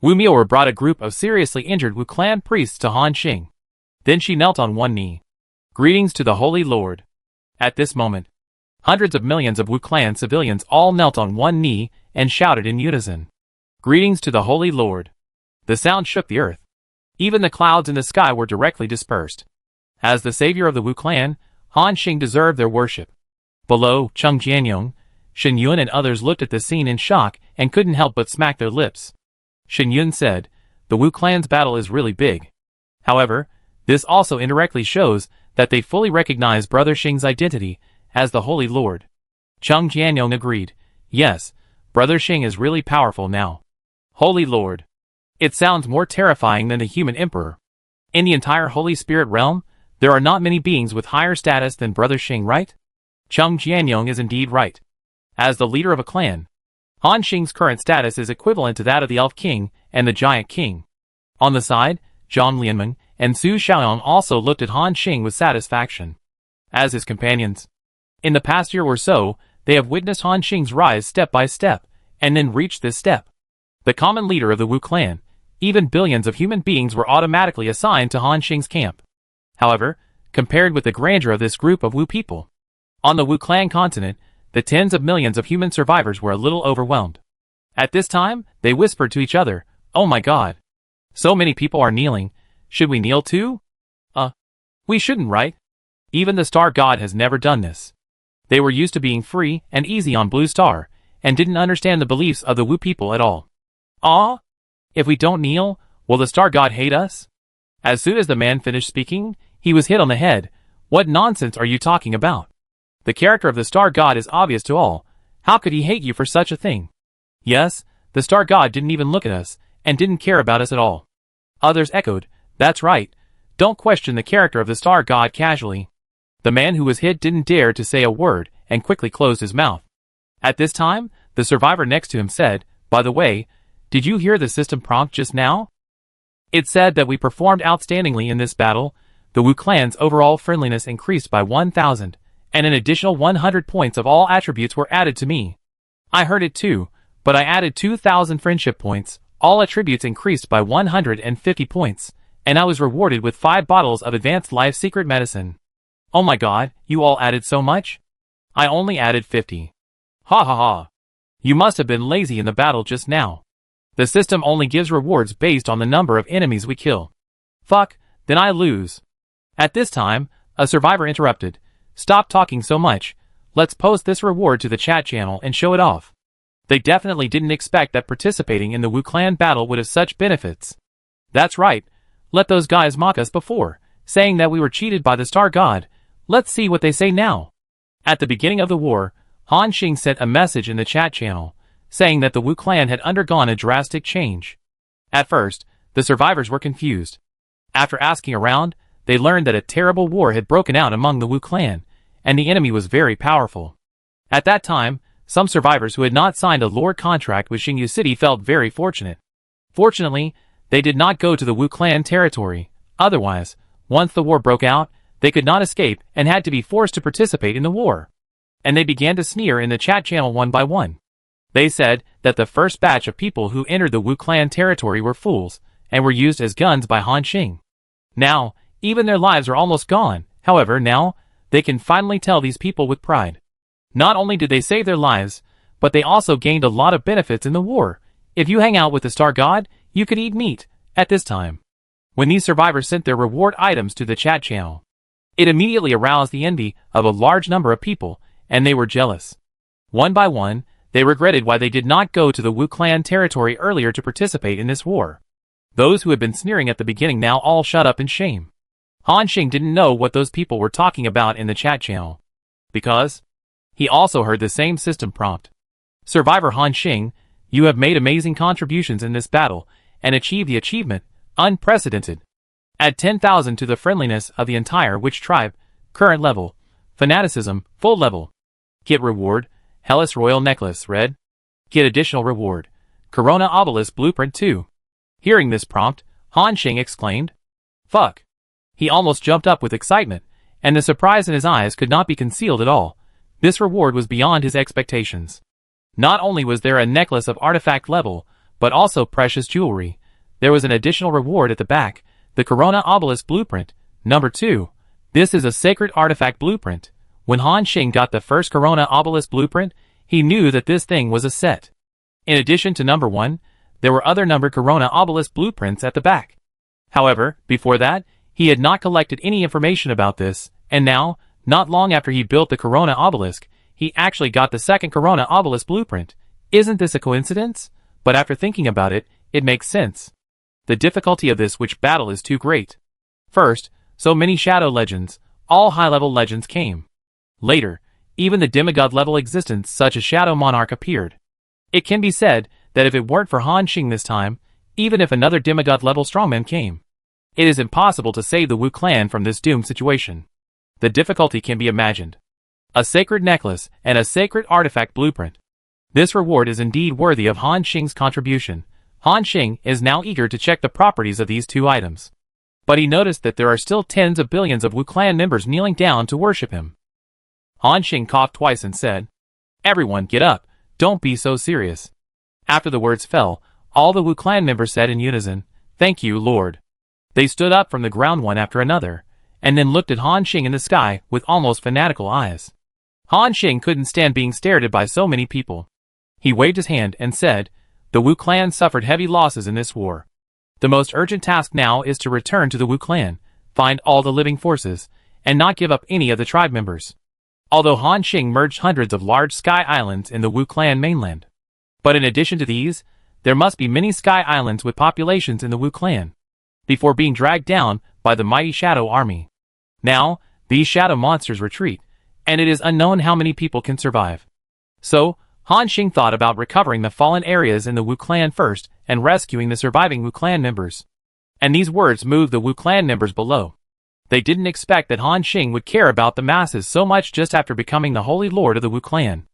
Wu Miao brought a group of seriously injured Wu clan priests to Han Xing. Then she knelt on one knee. Greetings to the Holy Lord. At this moment, hundreds of millions of Wu clan civilians all knelt on one knee and shouted in unison. Greetings to the Holy Lord. The sound shook the earth. Even the clouds in the sky were directly dispersed. As the savior of the Wu clan, Han Xing deserved their worship. Below, Cheng Jianyong, Shen Yun and others looked at the scene in shock and couldn't help but smack their lips. Shen Yun said, the Wu clan's battle is really big. However, this also indirectly shows that they fully recognize Brother Xing's identity as the Holy Lord. Cheng Jianyong agreed, yes, Brother Xing is really powerful now. Holy Lord. It sounds more terrifying than the human emperor. In the entire Holy Spirit realm, there are not many beings with higher status than Brother Xing, right? Cheng Jianyong is indeed right. As the leader of a clan, Han Xing's current status is equivalent to that of the Elf King and the Giant King. On the side, Zhang Lianmeng and Su Xiaoyang also looked at Han Xing with satisfaction. As his companions, in the past year or so, they have witnessed Han Xing's rise step by step, and then reached this step. The common leader of the Wu clan, even billions of human beings were automatically assigned to Han Xing's camp. However, compared with the grandeur of this group of Wu people, on the Wu clan continent, the tens of millions of human survivors were a little overwhelmed. At this time, they whispered to each other, oh my god. So many people are kneeling, should we kneel too? We shouldn't, right? Even the star god has never done this. They were used to being free and easy on Blue Star, and didn't understand the beliefs of the Wu people at all. Ah? If we don't kneel, will the Star God hate us? As soon as the man finished speaking, he was hit on the head. What nonsense are you talking about? The character of the Star God is obvious to all. How could he hate you for such a thing? Yes, the Star God didn't even look at us, and didn't care about us at all. Others echoed, that's right. Don't question the character of the Star God casually. The man who was hit didn't dare to say a word, and quickly closed his mouth. At this time, the survivor next to him said, by the way, did you hear the system prompt just now? It said that we performed outstandingly in this battle. The Wu clan's overall friendliness increased by 1,000, and an additional 100 points of all attributes were added to me. I heard it too, but I added 2,000 friendship points. All attributes increased by 150 points, and I was rewarded with 5 bottles of advanced life secret medicine. Oh my god, you all added so much? I only added 50. Ha ha ha. You must have been lazy in the battle just now. The system only gives rewards based on the number of enemies we kill. Fuck, then I lose. At this time, a survivor interrupted. Stop talking so much. Let's post this reward to the chat channel and show it off. They definitely didn't expect that participating in the Wu Clan battle would have such benefits. That's right. Let those guys mock us before, saying that we were cheated by the Star God. Let's see what they say now. At the beginning of the war, Han Xing sent a message in the chat channel, saying that the Wu Clan had undergone a drastic change. At first, the survivors were confused. After asking around, they learned that a terrible war had broken out among the Wu Clan, and the enemy was very powerful. At that time, some survivors who had not signed a lore contract with Xingyu City felt very fortunate. Fortunately, they did not go to the Wu Clan territory. Otherwise, once the war broke out, they could not escape and had to be forced to participate in the war. And they began to sneer in the chat channel one by one. They said that the first batch of people who entered the Wu Clan territory were fools, and were used as guns by Han Xing. Now, even their lives are almost gone. However, now, they can finally tell these people with pride. Not only did they save their lives, but they also gained a lot of benefits in the war. If you hang out with the Star God, you could eat meat. At this time, when these survivors sent their reward items to the chat channel, it immediately aroused the envy of a large number of people, and they were jealous. One by one, they regretted why they did not go to the Wu Clan territory earlier to participate in this war. Those who had been sneering at the beginning now all shut up in shame. Han Xing didn't know what those people were talking about in the chat channel, because he also heard the same system prompt. Survivor Han Xing, you have made amazing contributions in this battle, and achieved the achievement, unprecedented. Add 10,000 to the friendliness of the entire witch tribe, current level, fanaticism, full level. Get reward, Hellas Royal Necklace, red. Get additional reward, Corona Obelisk Blueprint 2. Hearing this prompt, Han Xing exclaimed, fuck. He almost jumped up with excitement, and the surprise in his eyes could not be concealed at all. This reward was beyond his expectations. Not only was there a necklace of artifact level, but also precious jewelry. There was an additional reward at the back, the Corona Obelisk Blueprint, number 2. This is a sacred artifact blueprint. When Han Xing got the first Corona Obelisk Blueprint, he knew that this thing was a set. In addition to number 1, there were other numbered Corona Obelisk Blueprints at the back. However, before that, he had not collected any information about this, and now, not long after he built the Corona Obelisk, he actually got the second Corona Obelisk Blueprint. Isn't this a coincidence? But after thinking about it, it makes sense. The difficulty of this witch battle is too great. First, so many shadow legends, all high-level legends came. Later, even the demigod-level existence such as Shadow Monarch appeared. It can be said that if it weren't for Han Xing this time, even if another demigod-level strongman came, it is impossible to save the Wu Clan from this doomed situation. The difficulty can be imagined. A sacred necklace and a sacred artifact blueprint. This reward is indeed worthy of Han Xing's contribution. Han Xing is now eager to check the properties of these two items. But he noticed that there are still tens of billions of Wu Clan members kneeling down to worship him. Han Xing coughed twice and said, everyone get up, don't be so serious. After the words fell, all the Wu Clan members said in unison, thank you, Lord. They stood up from the ground one after another, and then looked at Han Xing in the sky with almost fanatical eyes. Han Xing couldn't stand being stared at by so many people. He waved his hand and said, the Wu Clan suffered heavy losses in this war. The most urgent task now is to return to the Wu Clan, find all the living forces, and not give up any of the tribe members. although Han Xing merged hundreds of large sky islands in the Wu clan mainland. But in addition to these, there must be many sky islands with populations in the Wu clan, before being dragged down by the mighty Shadow Army. Now, these shadow monsters retreat, and it is unknown how many people can survive. So, Han Xing thought about recovering the fallen areas in the Wu clan first and rescuing the surviving Wu clan members. And these words moved the Wu clan members below. They didn't expect that Han Xing would care about the masses so much just after becoming the Holy Lord of the Wu clan.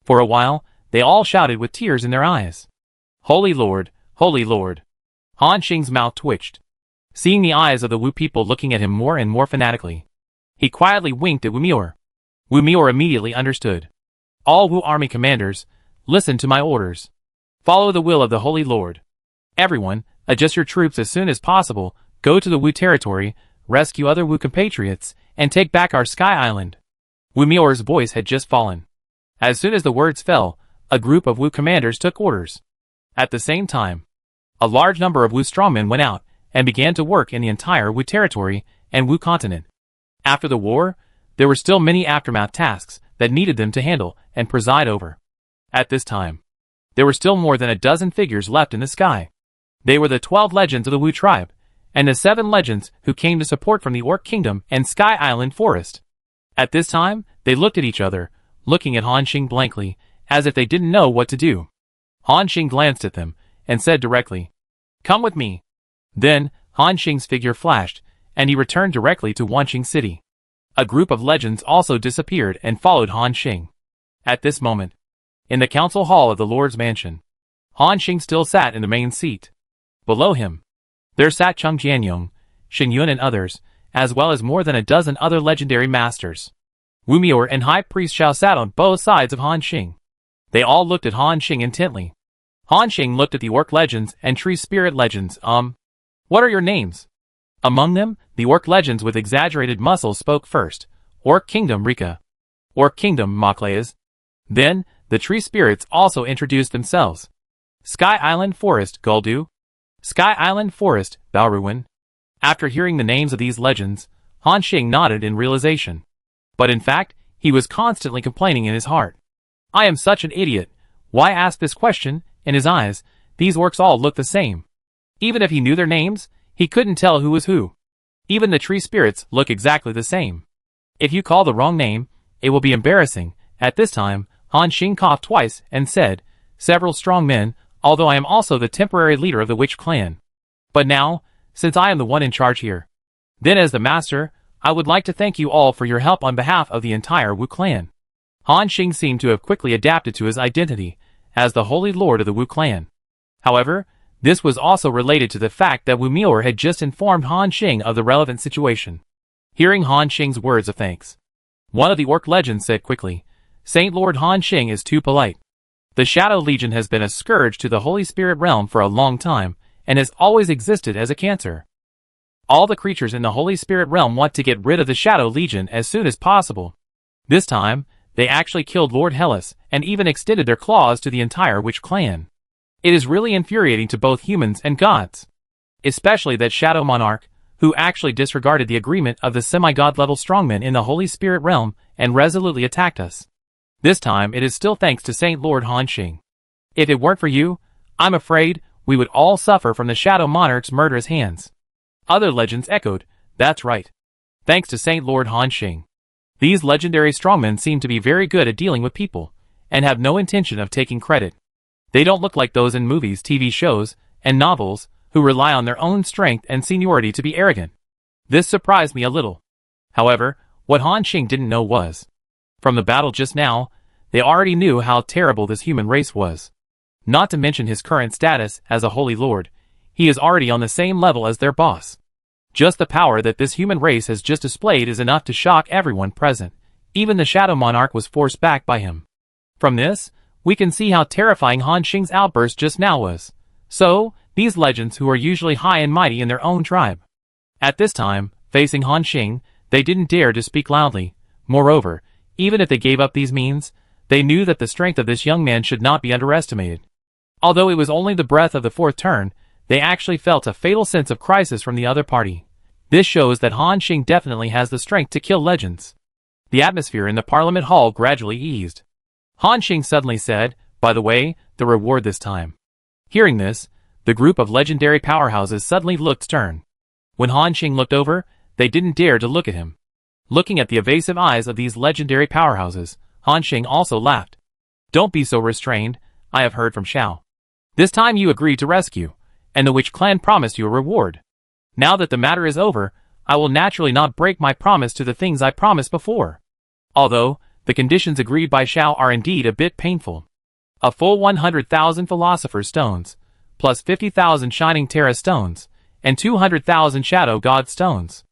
For a while, they all shouted with tears in their eyes. Holy Lord, Holy Lord. Han Xing's mouth twitched, seeing the eyes of the Wu people looking at him more and more fanatically. He quietly winked at Wu Mior. Wu Mior immediately understood. All Wu army commanders, listen to my orders. Follow the will of the Holy Lord. Everyone, adjust your troops as soon as possible, go to the Wu territory, rescue other Wu compatriots, and take back our Sky Island. Wu Mior's voice had just fallen. As soon as the words fell, a group of Wu commanders took orders. At the same time, a large number of Wu strongmen went out and began to work in the entire Wu territory and Wu continent. After the war, there were still many aftermath tasks that needed them to handle and preside over. At this time, there were still more than a dozen figures left in the sky. They were the 12 legends of the Wu tribe, and the 7 legends who came to support from the Orc Kingdom and Sky Island Forest. At this time, they looked at each other, looking at Han Xing blankly, as if they didn't know what to do. Han Xing glanced at them, and said directly, "Come with me." Then, Han Xing's figure flashed, and he returned directly to Wanqing City. A group of legends also disappeared and followed Han Xing. At this moment, in the council hall of the Lord's mansion, Han Xing still sat in the main seat. Below him, there sat Cheng Jianyong, Xing Yun and others, as well as more than a dozen other legendary masters. Wu Mior and High Priest Xiao sat on both sides of Han Xing. They all looked at Han Xing intently. Han Xing looked at the Orc legends and Tree Spirit legends. What are your names? Among them, the Orc legends with exaggerated muscles spoke first. Orc Kingdom Rika. Orc Kingdom Makleas. Then, the Tree Spirits also introduced themselves. Sky Island Forest Guldu. Sky Island Forest Baoruin. After hearing the names of these legends, Han Xing nodded in realization. But in fact, he was constantly complaining in his heart. I am such an idiot. Why ask this question? In his eyes, these orcs all look the same. Even if he knew their names, he couldn't tell who was who. Even the Tree Spirits look exactly the same. If you call the wrong name, it will be embarrassing. At this time, Han Xing coughed twice and said, "Several strong men, although I am also the temporary leader of the Witch clan. But now, since I am the one in charge here, then as the master, I would like to thank you all for your help on behalf of the entire Wu clan." Han Xing seemed to have quickly adapted to his identity as the Holy Lord of the Wu clan. However, this was also related to the fact that Wu Mior had just informed Han Xing of the relevant situation. Hearing Han Xing's words of thanks, one of the Orc legends said quickly, "Saint Lord Han Xing is too polite. The Shadow Legion has been a scourge to the Holy Spirit realm for a long time, and has always existed as a cancer. All the creatures in the Holy Spirit realm want to get rid of the Shadow Legion as soon as possible. This time, they actually killed Lord Hellas, and even extended their claws to the entire Witch clan. It is really infuriating to both humans and gods. Especially that Shadow Monarch, who actually disregarded the agreement of the semi-god level strongmen in the Holy Spirit realm and resolutely attacked us. This time it is still thanks to Saint Lord Han Xing. If it weren't for you, I'm afraid we would all suffer from the Shadow Monarch's murderous hands." Other legends echoed, "That's right. Thanks to Saint Lord Han Xing. These legendary strongmen seem to be very good at dealing with people, and have no intention of taking credit. They don't look like those in movies, TV shows, and novels, who rely on their own strength and seniority to be arrogant." This surprised me a little. However, what Han Xing didn't know was, from the battle just now, they already knew how terrible this human race was. Not to mention his current status as a Holy Lord, he is already on the same level as their boss. Just the power that this human race has just displayed is enough to shock everyone present. Even the Shadow Monarch was forced back by him. From this, we can see how terrifying Han Xing's outburst just now was. So, these legends who are usually high and mighty in their own tribe. At this time, facing Han Xing, they didn't dare to speak loudly. Moreover, even if they gave up these means, they knew that the strength of this young man should not be underestimated. Although it was only the breath of the fourth turn, they actually felt a fatal sense of crisis from the other party. This shows that Han Xing definitely has the strength to kill legends. The atmosphere in the Parliament Hall gradually eased. Han Xing suddenly said, "By the way, the reward this time." Hearing this, the group of legendary powerhouses suddenly looked stern. When Han Xing looked over, they didn't dare to look at him. Looking at the evasive eyes of these legendary powerhouses, Han Xing also laughed. "Don't be so restrained, I have heard from Xiao. This time you agreed to rescue, and the Witch Clan promised you a reward. Now that the matter is over, I will naturally not break my promise to the things I promised before. Although, the conditions agreed by Xiao are indeed a bit painful. A full 100,000 Philosopher's Stones, plus 50,000 Shining Terra Stones, and 200,000 Shadow God Stones.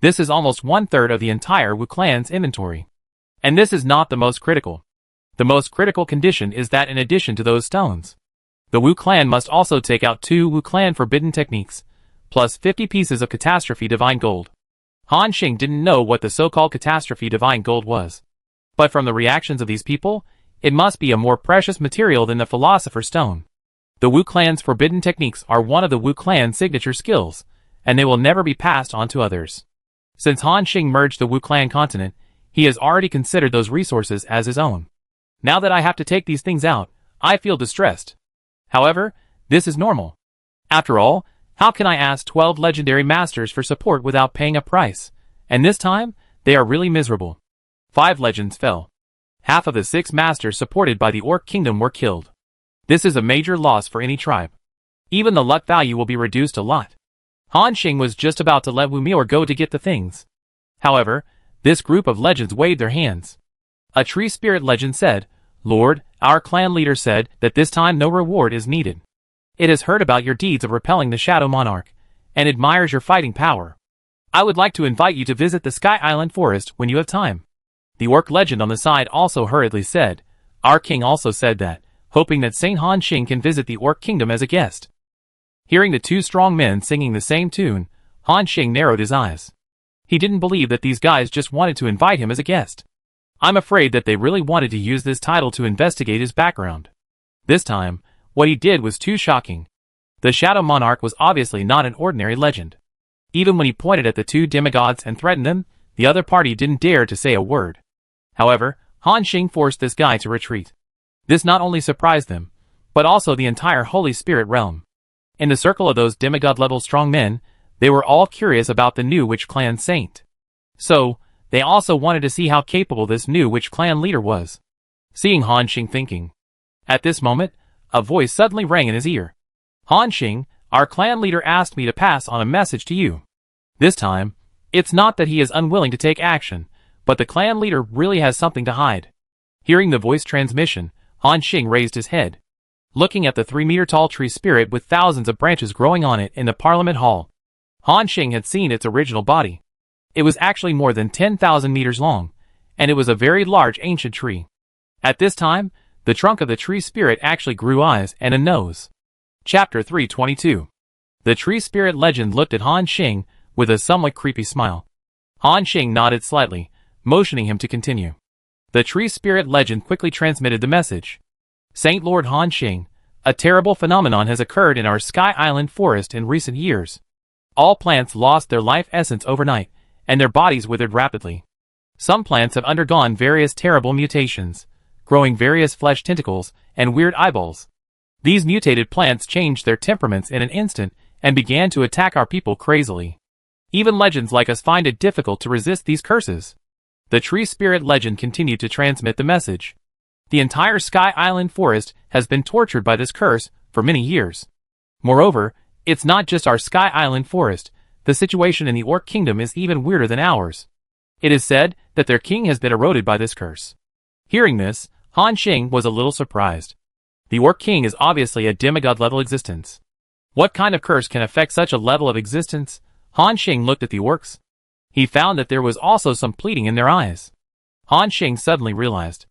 This is almost 1/3 of the entire Wu Clan's inventory. And this is not the most critical. The most critical condition is that in addition to those stones, the Wu Clan must also take out 2 Wu Clan forbidden techniques, plus 50 pieces of Catastrophe Divine Gold." Han Xing didn't know what the so-called Catastrophe Divine Gold was. But from the reactions of these people, it must be a more precious material than the Philosopher's Stone. The Wu Clan's forbidden techniques are one of the Wu Clan's signature skills, and they will never be passed on to others. Since Han Xing merged the Wu Clan continent, he has already considered those resources as his own. Now that I have to take these things out, I feel distressed. However, this is normal. After all, how can I ask 12 legendary masters for support without paying a price? And this time, they are really miserable. 5 legends fell. Half of the 6 masters supported by the Orc Kingdom were killed. This is a major loss for any tribe. Even the luck value will be reduced a lot. Han Xing was just about to let Wu Mior go to get the things. However, this group of legends waved their hands. A tree spirit legend said, "Lord, our clan leader said that this time no reward is needed. It has heard about your deeds of repelling the Shadow Monarch, and admires your fighting power. I would like to invite you to visit the Sky Island Forest when you have time." The orc legend on the side also hurriedly said, "Our king also said that, hoping that Saint Han Xing can visit the Orc Kingdom as a guest." Hearing the 2 strong men singing the same tune, Han Xing narrowed his eyes. He didn't believe that these guys just wanted to invite him as a guest. I'm afraid that they really wanted to use this title to investigate his background. This time, what he did was too shocking. The Shadow Monarch was obviously not an ordinary legend. Even when he pointed at the 2 demigods and threatened them, the other party didn't dare to say a word. However, Han Xing forced this guy to retreat. This not only surprised them, but also the entire Holy Spirit realm. In the circle of those demigod-level strong men, they were all curious about the new Witch Clan saint. So, they also wanted to see how capable this new Witch Clan leader was. Seeing Han Xing thinking. At this moment, a voice suddenly rang in his ear. "Han Xing, our clan leader asked me to pass on a message to you. This time, it's not that he is unwilling to take action, but the clan leader really has something to hide." Hearing the voice transmission, Han Xing raised his head. Looking at the 3-meter-tall tree spirit with thousands of branches growing on it in the Parliament Hall, Han Xing had seen its original body. It was actually more than 10,000 meters long, and it was a very large ancient tree. At this time, the trunk of the tree spirit actually grew eyes and a nose. Chapter 322. The tree spirit legend looked at Han Xing with a somewhat creepy smile. Han Xing nodded slightly, motioning him to continue. The tree spirit legend quickly transmitted the message. "Saint Lord Han Xing, a terrible phenomenon has occurred in our Sky Island forest in recent years. All plants lost their life essence overnight, and their bodies withered rapidly. Some plants have undergone various terrible mutations, growing various flesh tentacles and weird eyeballs. These mutated plants changed their temperaments in an instant and began to attack our people crazily. Even legends like us find it difficult to resist these curses." The tree spirit legend continued to transmit the message. The entire Sky Island forest has been tortured by this curse for many years. Moreover, it's not just our Sky Island forest. The situation in the Orc Kingdom is even weirder than ours. It is said that their king has been eroded by this curse. Hearing this, Han Xing was a little surprised. The Orc King is obviously a demigod-level existence. What kind of curse can affect such a level of existence? Han Xing looked at the orcs. He found that there was also some pleading in their eyes. Han Xing suddenly realized.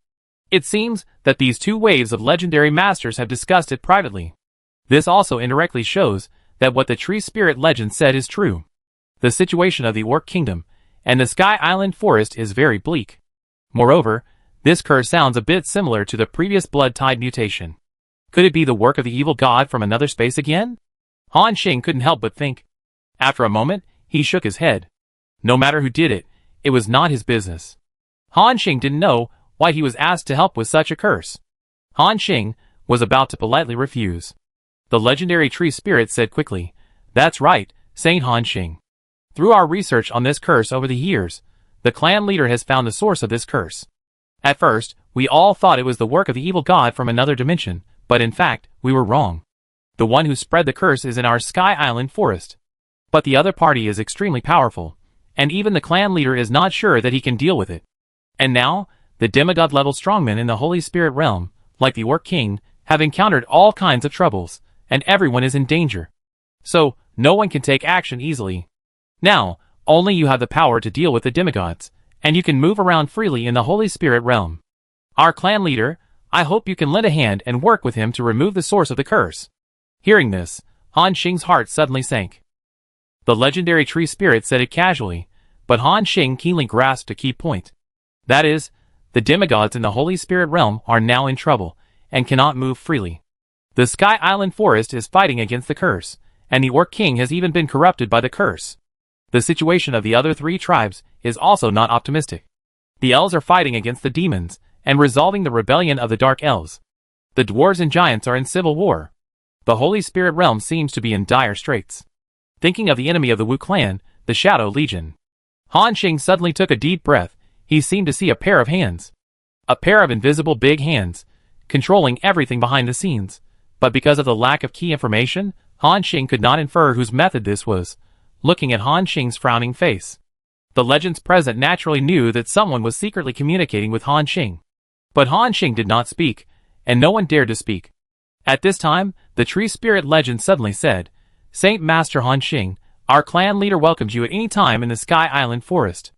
It seems that these 2 waves of legendary masters have discussed it privately. This also indirectly shows that what the tree spirit legend said is true. The situation of the Orc Kingdom and the Sky Island forest is very bleak. Moreover, this curse sounds a bit similar to the previous blood tide mutation. Could it be the work of the evil god from another space again? Han Xing couldn't help but think. After a moment, he shook his head. No matter who did it, it was not his business. Han Xing didn't know why he was asked to help with such a curse. Han Xing was about to politely refuse. The legendary tree spirit said quickly, "That's right, Saint Han Xing. Through our research on this curse over the years, the clan leader has found the source of this curse. At first, we all thought it was the work of the evil god from another dimension, but in fact, we were wrong. The one who spread the curse is in our Sky Island forest. But the other party is extremely powerful, and even the clan leader is not sure that he can deal with it. And now, the demigod-level strongmen in the Holy Spirit realm, like the Orc King, have encountered all kinds of troubles, and everyone is in danger. So, no one can take action easily. Now, only you have the power to deal with the demigods, and you can move around freely in the Holy Spirit realm. Our clan leader, I hope you can lend a hand and work with him to remove the source of the curse." Hearing this, Han Xing's heart suddenly sank. The legendary tree spirit said it casually, but Han Xing keenly grasped a key point. That is, the demigods in the Holy Spirit realm are now in trouble, and cannot move freely. The Sky Island forest is fighting against the curse, and the Orc King has even been corrupted by the curse. The situation of the other three tribes is also not optimistic. The elves are fighting against the demons, and resolving the rebellion of the Dark Elves. The dwarves and giants are in civil war. The Holy Spirit realm seems to be in dire straits. Thinking of the enemy of the Wu clan, the Shadow Legion, Han Xing suddenly took a deep breath. He seemed to see a pair of hands. A pair of invisible big hands, controlling everything behind the scenes. But because of the lack of key information, Han Xing could not infer whose method this was. Looking at Han Xing's frowning face, the legends present naturally knew that someone was secretly communicating with Han Xing. But Han Xing did not speak, and no one dared to speak. At this time, the tree spirit legend suddenly said, "Saint Master Han Xing, our clan leader welcomes you at any time in the Sky Island forest."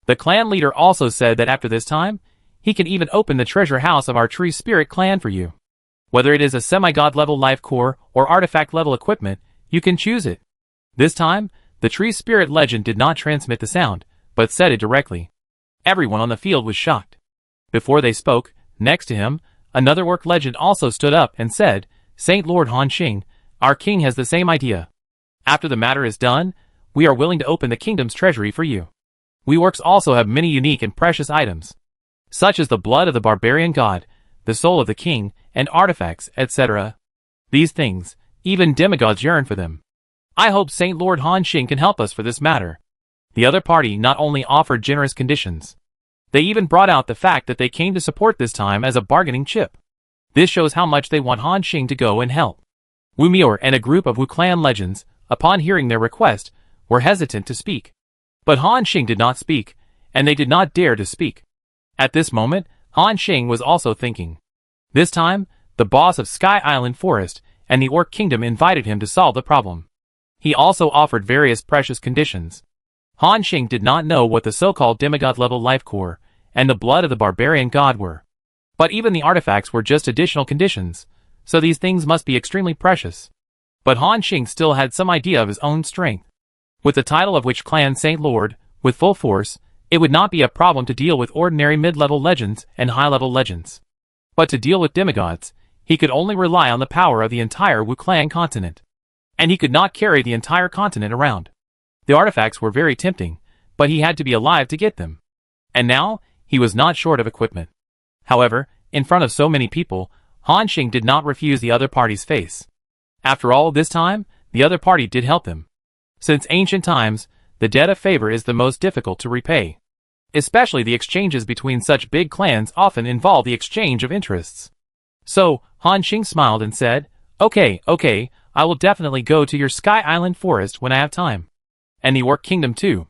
The clan leader also said that after this time, he can even open the treasure house of our tree spirit clan for you. Whether it is a semi-god level life core or artifact level equipment, you can choose it. This time, the tree spirit legend did not transmit the sound, but said it directly. Everyone on the field was shocked. Before they spoke, next to him, another orc legend also stood up and said, "Saint Lord Han Xing, our king has the same idea. After the matter is done, we are willing to open the kingdom's treasury for you. We orcs also have many unique and precious items, such as the blood of the barbarian god, the soul of the king, and artifacts, etc. These things, even demigods yearn for them. I hope Saint Lord Han Xing can help us for this matter." The other party not only offered generous conditions, they even brought out the fact that they came to support this time as a bargaining chip. This shows how much they want Han Xing to go and help. Wu Mior and a group of Wu clan legends, upon hearing their request, were hesitant to speak. But Han Xing did not speak, and they did not dare to speak. At this moment, Han Xing was also thinking. This time, the boss of Sky Island Forest and the Orc Kingdom invited him to solve the problem. He also offered various precious conditions. Han Xing did not know what the so-called demigod-level life core and the blood of the barbarian god were. But even the artifacts were just additional conditions, so these things must be extremely precious. But Han Xing still had some idea of his own strength. With the title of Witch Clan Saint Lord, with full force, it would not be a problem to deal with ordinary mid-level legends and high-level legends. But to deal with demigods, he could only rely on the power of the entire Wu clan continent. And he could not carry the entire continent around. The artifacts were very tempting, but he had to be alive to get them. And now, he was not short of equipment. However, in front of so many people, Han Xing did not refuse the other party's face. After all this time, the other party did help him. Since ancient times, the debt of favor is the most difficult to repay. Especially the exchanges between such big clans often involve the exchange of interests. So, Han Xing smiled and said, Okay, I will definitely go to your Sky Island forest when I have time. And the Orc Kingdom too.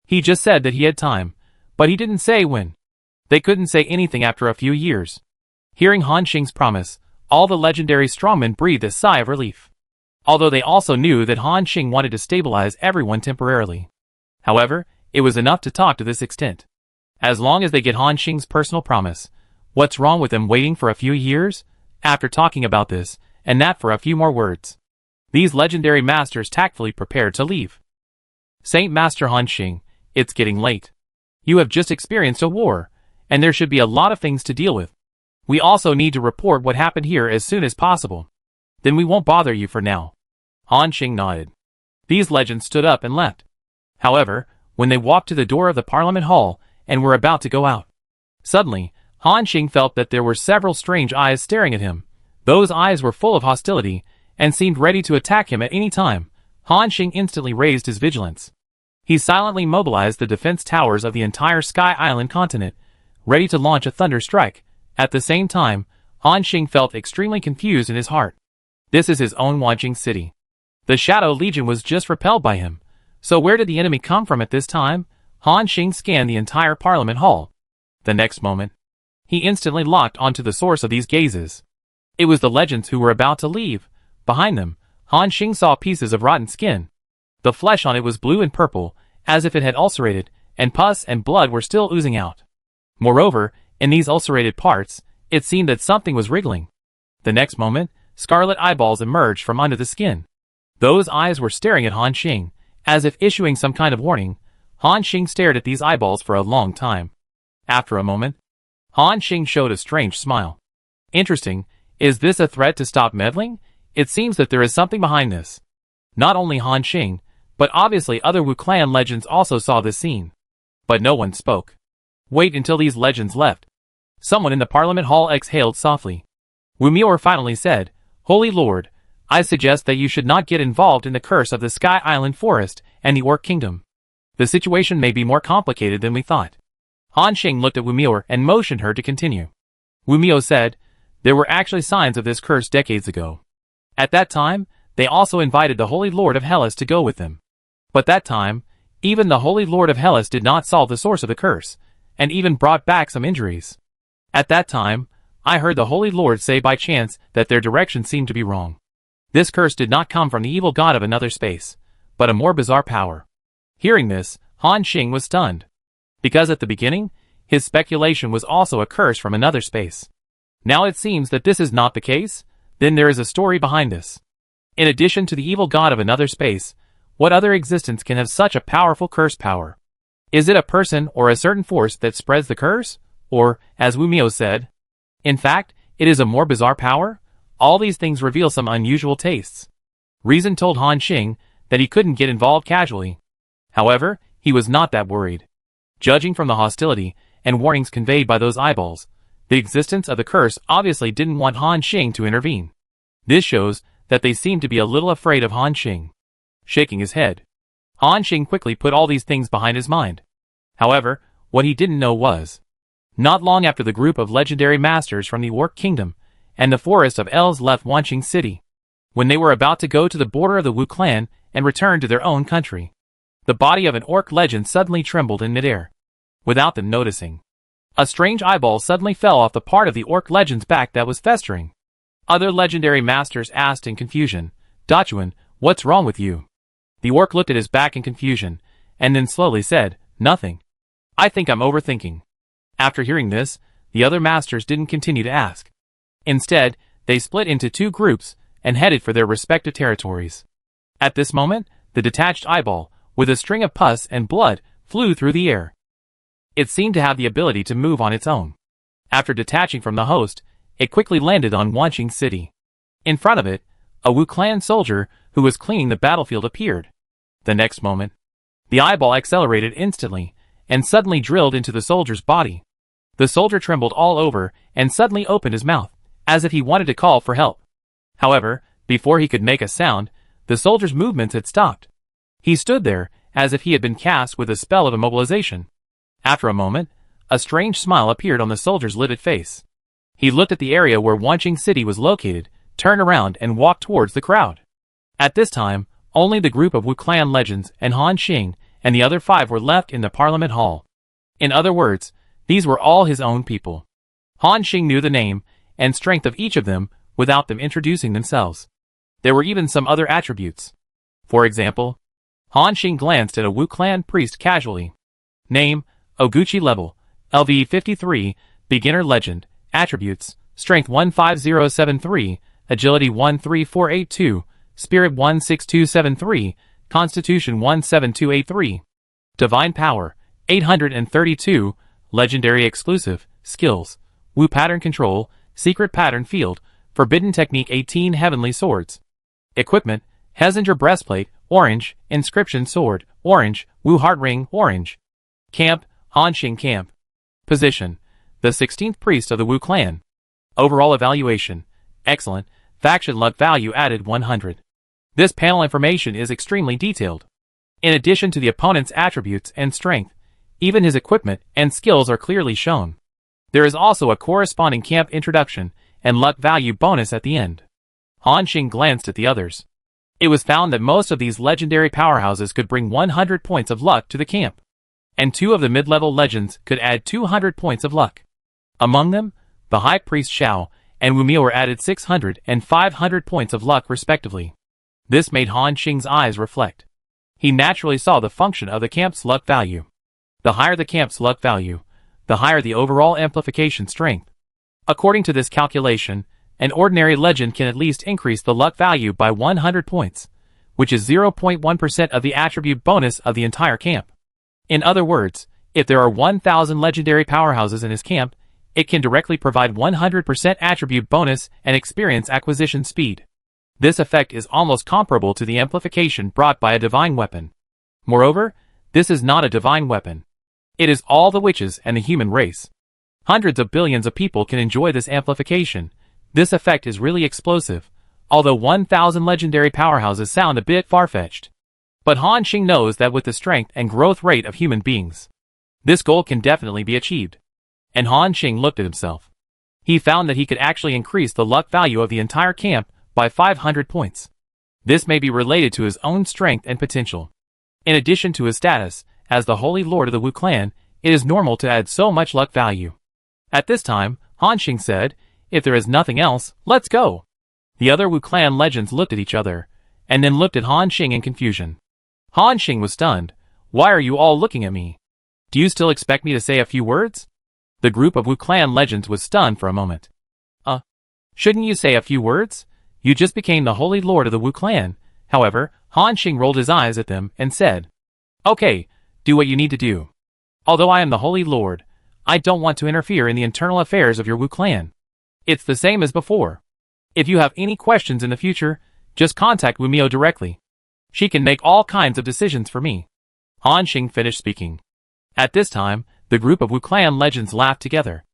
He just said that he had time, but he didn't say when. They couldn't say anything after a few years. Hearing Han Xing's promise, all the legendary strongmen breathed a sigh of relief. Although they also knew that Han Xing wanted to stabilize everyone temporarily. However, it was enough to talk to this extent. As long as they get Han Xing's personal promise, what's wrong with them waiting for a few years? After talking about this, and that for a few more words, these legendary masters tactfully prepared to leave. Saint Master Han Xing, it's getting late. You have just experienced a war, and there should be a lot of things to deal with. We also need to report what happened here as soon as possible. Then we won't bother you for now. Han Xing nodded. These legends stood up and left. However, when they walked to the door of the Parliament Hall and were about to go out, Suddenly, Han Xing felt that there were several strange eyes staring at him. Those eyes were full of hostility, and seemed ready to attack him at any time. Han Xing instantly raised his vigilance. He silently mobilized the defense towers of the entire Sky Island continent, ready to launch a thunder strike. At the same time, Han Xing felt extremely confused in his heart. This is his own Wanqing city. The Shadow Legion was just repelled by him. So where did the enemy come from at this time? Han Xing scanned the entire Parliament Hall. The next moment, he instantly locked onto the source of these gazes. It was the legends who were about to leave. Behind them, Han Xing saw pieces of rotten skin. The flesh on it was blue and purple, as if it had ulcerated, and pus and blood were still oozing out. Moreover, in these ulcerated parts, it seemed that something was wriggling. The next moment, scarlet eyeballs emerged from under the skin. Those eyes were staring at Han Xing, as if issuing some kind of warning. Han Xing stared at these eyeballs for a long time. After a moment, Han Xing showed a strange smile. Interesting, is this a threat to stop meddling? It seems that there is something behind this. Not only Han Xing, but obviously other Wu Clan legends also saw this scene. But no one spoke. Wait until these legends left. Someone in the Parliament Hall exhaled softly. Wu Mior finally said, Holy Lord, I suggest that you should not get involved in the curse of the Sky Island Forest and the Orc Kingdom. The situation may be more complicated than we thought. Han Xing looked at Wu Mior and motioned her to continue. Wu Mior said, there were actually signs of this curse decades ago. At that time, they also invited the Holy Lord of Hellas to go with them. But that time, even the Holy Lord of Hellas did not solve the source of the curse, and even brought back some injuries. At that time, I heard the Holy Lord say by chance that their direction seemed to be wrong. This curse did not come from the evil god of another space, but a more bizarre power. Hearing this, Han Xing was stunned. Because at the beginning, his speculation was also a curse from another space. Now it seems that this is not the case, then there is a story behind this. In addition to the evil god of another space, what other existence can have such a powerful curse power? Is it a person or a certain force that spreads the curse? Or, as Wu Mior said, in fact, it is a more bizarre power? All these things reveal some unusual tastes. Reason told Han Xing that he couldn't get involved casually. However, he was not that worried. Judging from the hostility and warnings conveyed by those eyeballs, the existence of the curse obviously didn't want Han Xing to intervene. This shows that they seemed to be a little afraid of Han Xing. Shaking his head, Han Xing quickly put all these things behind his mind. However, what he didn't know was, not long after the group of legendary masters from the Orc Kingdom and the Forest of Elves left Wanqing City, when they were about to go to the border of the Wu Clan and return to their own country, the body of an orc legend suddenly trembled in midair. Without them noticing, a strange eyeball suddenly fell off the part of the orc legend's back that was festering. Other legendary masters asked in confusion, Dachuan, what's wrong with you? The orc looked at his back in confusion, and then slowly said, nothing. I think I'm overthinking. After hearing this, the other masters didn't continue to ask. Instead, they split into two groups and headed for their respective territories. At this moment, the detached eyeball, with a string of pus and blood, flew through the air. It seemed to have the ability to move on its own. After detaching from the host, it quickly landed on Wanqing City. In front of it, a Wu Clan soldier who was cleaning the battlefield appeared. The next moment, the eyeball accelerated instantly and suddenly drilled into the soldier's body. The soldier trembled all over and suddenly opened his mouth, as if he wanted to call for help. However, before he could make a sound, the soldier's movements had stopped. He stood there, as if he had been cast with a spell of immobilization. After a moment, a strange smile appeared on the soldier's livid face. He looked at the area where Wanqing City was located, turned around and walked towards the crowd. At this time, only the group of Wu Clan legends and Han Xing and the other 5 were left in the Parliament Hall. In other words, these were all his own people. Han Xing knew the name and strength of each of them without them introducing themselves. There were even some other attributes. For example, Han Xing glanced at a Wu Clan priest casually. Name, Oguchi level, LV53, beginner legend, attributes, strength 15073, agility 13482, spirit 16273, constitution 17283, divine power, 832, legendary exclusive, skills, Wu pattern control, secret pattern field, forbidden technique 18 heavenly swords. Equipment, Hesinger breastplate, orange, inscription sword, orange, Wu heart ring, orange. Camp, Han Xing camp. Position, the 16th priest of the Wu clan. Overall evaluation, excellent, faction luck value added 100. This panel information is extremely detailed. In addition to the opponent's attributes and strength, even his equipment and skills are clearly shown. There is also a corresponding camp introduction and luck value bonus at the end. Han Xing glanced at the others. It was found that most of these legendary powerhouses could bring 100 points of luck to the camp, and 2 of the mid-level legends could add 200 points of luck. Among them, the High Priest Xiao and Wu Miao were added 600 and 500 points of luck respectively. This made Han Xing's eyes reflect. He naturally saw the function of the camp's luck value. The higher the camp's luck value, the higher the overall amplification strength. According to this calculation, an ordinary legend can at least increase the luck value by 100 points, which is 0.1% of the attribute bonus of the entire camp. In other words, if there are 1,000 legendary powerhouses in his camp, it can directly provide 100% attribute bonus and experience acquisition speed. This effect is almost comparable to the amplification brought by a divine weapon. Moreover, this is not a divine weapon. It is all the witches and the human race. Hundreds of billions of people can enjoy this amplification. This effect is really explosive, although 1,000 legendary powerhouses sound a bit far-fetched. But Han Xing knows that with the strength and growth rate of human beings, this goal can definitely be achieved. And Han Xing looked at himself. He found that he could actually increase the luck value of the entire camp by 500 points. This may be related to his own strength and potential. In addition to his status as the Holy Lord of the Wu clan, it is normal to add so much luck value. At this time, Han Xing said, "If there is nothing else, let's go." The other Wu clan legends looked at each other, and then looked at Han Xing in confusion. Han Xing was stunned. "Why are you all looking at me? Do you still expect me to say a few words?" The group of Wu clan legends was stunned for a moment. Shouldn't you say a few words? You just became the Holy Lord of the Wu clan." However, Han Xing rolled his eyes at them and said, "Okay, do what you need to do. Although I am the Holy Lord, I don't want to interfere in the internal affairs of your Wu clan. It's the same as before. If you have any questions in the future, just contact Wu Miao directly. She can make all kinds of decisions for me." Han Xing finished speaking. At this time, the group of Wu clan legends laughed together.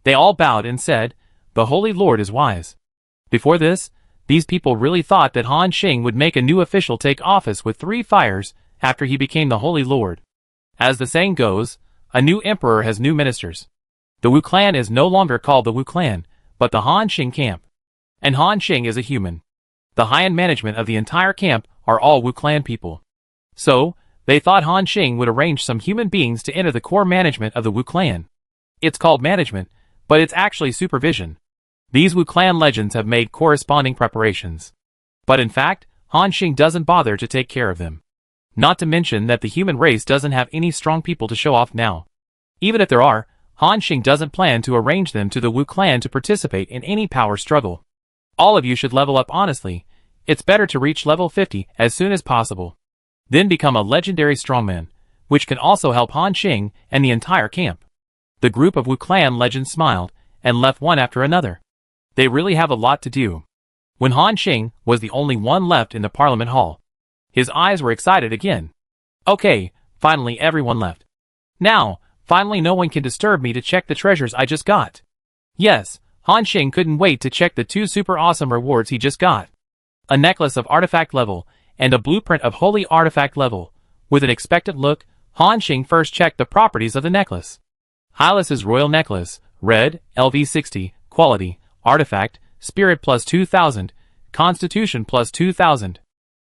They all bowed and said, "The Holy Lord is wise." Before this, these people really thought that Han Xing would make a new official take office with 3 fires after he became the Holy Lord. As the saying goes, a new emperor has new ministers. The Wu clan is no longer called the Wu clan, but the Han Xing camp. And Han Xing is a human. The high-end management of the entire camp are all Wu clan people. So, they thought Han Xing would arrange some human beings to enter the core management of the Wu clan. It's called management, but it's actually supervision. These Wu clan legends have made corresponding preparations. But in fact, Han Xing doesn't bother to take care of them. Not to mention that the human race doesn't have any strong people to show off now. Even if there are, Han Xing doesn't plan to arrange them to the Wu clan to participate in any power struggle. All of you should level up honestly. It's better to reach level 50 as soon as possible. Then become a legendary strongman, which can also help Han Xing and the entire camp. The group of Wu clan legends smiled and left one after another. They really have a lot to do. When Han Xing was the only one left in the Parliament Hall, his eyes were excited again. Okay, finally everyone left. Now, finally no one can disturb me to check the treasures I just got. Yes, Han Xing couldn't wait to check the 2 super awesome rewards he just got. A necklace of artifact level and a blueprint of holy artifact level. With an expectant look, Han Xing first checked the properties of the necklace. Hylas's royal necklace, red, LV60, quality, artifact, spirit plus 2000, constitution plus 2000.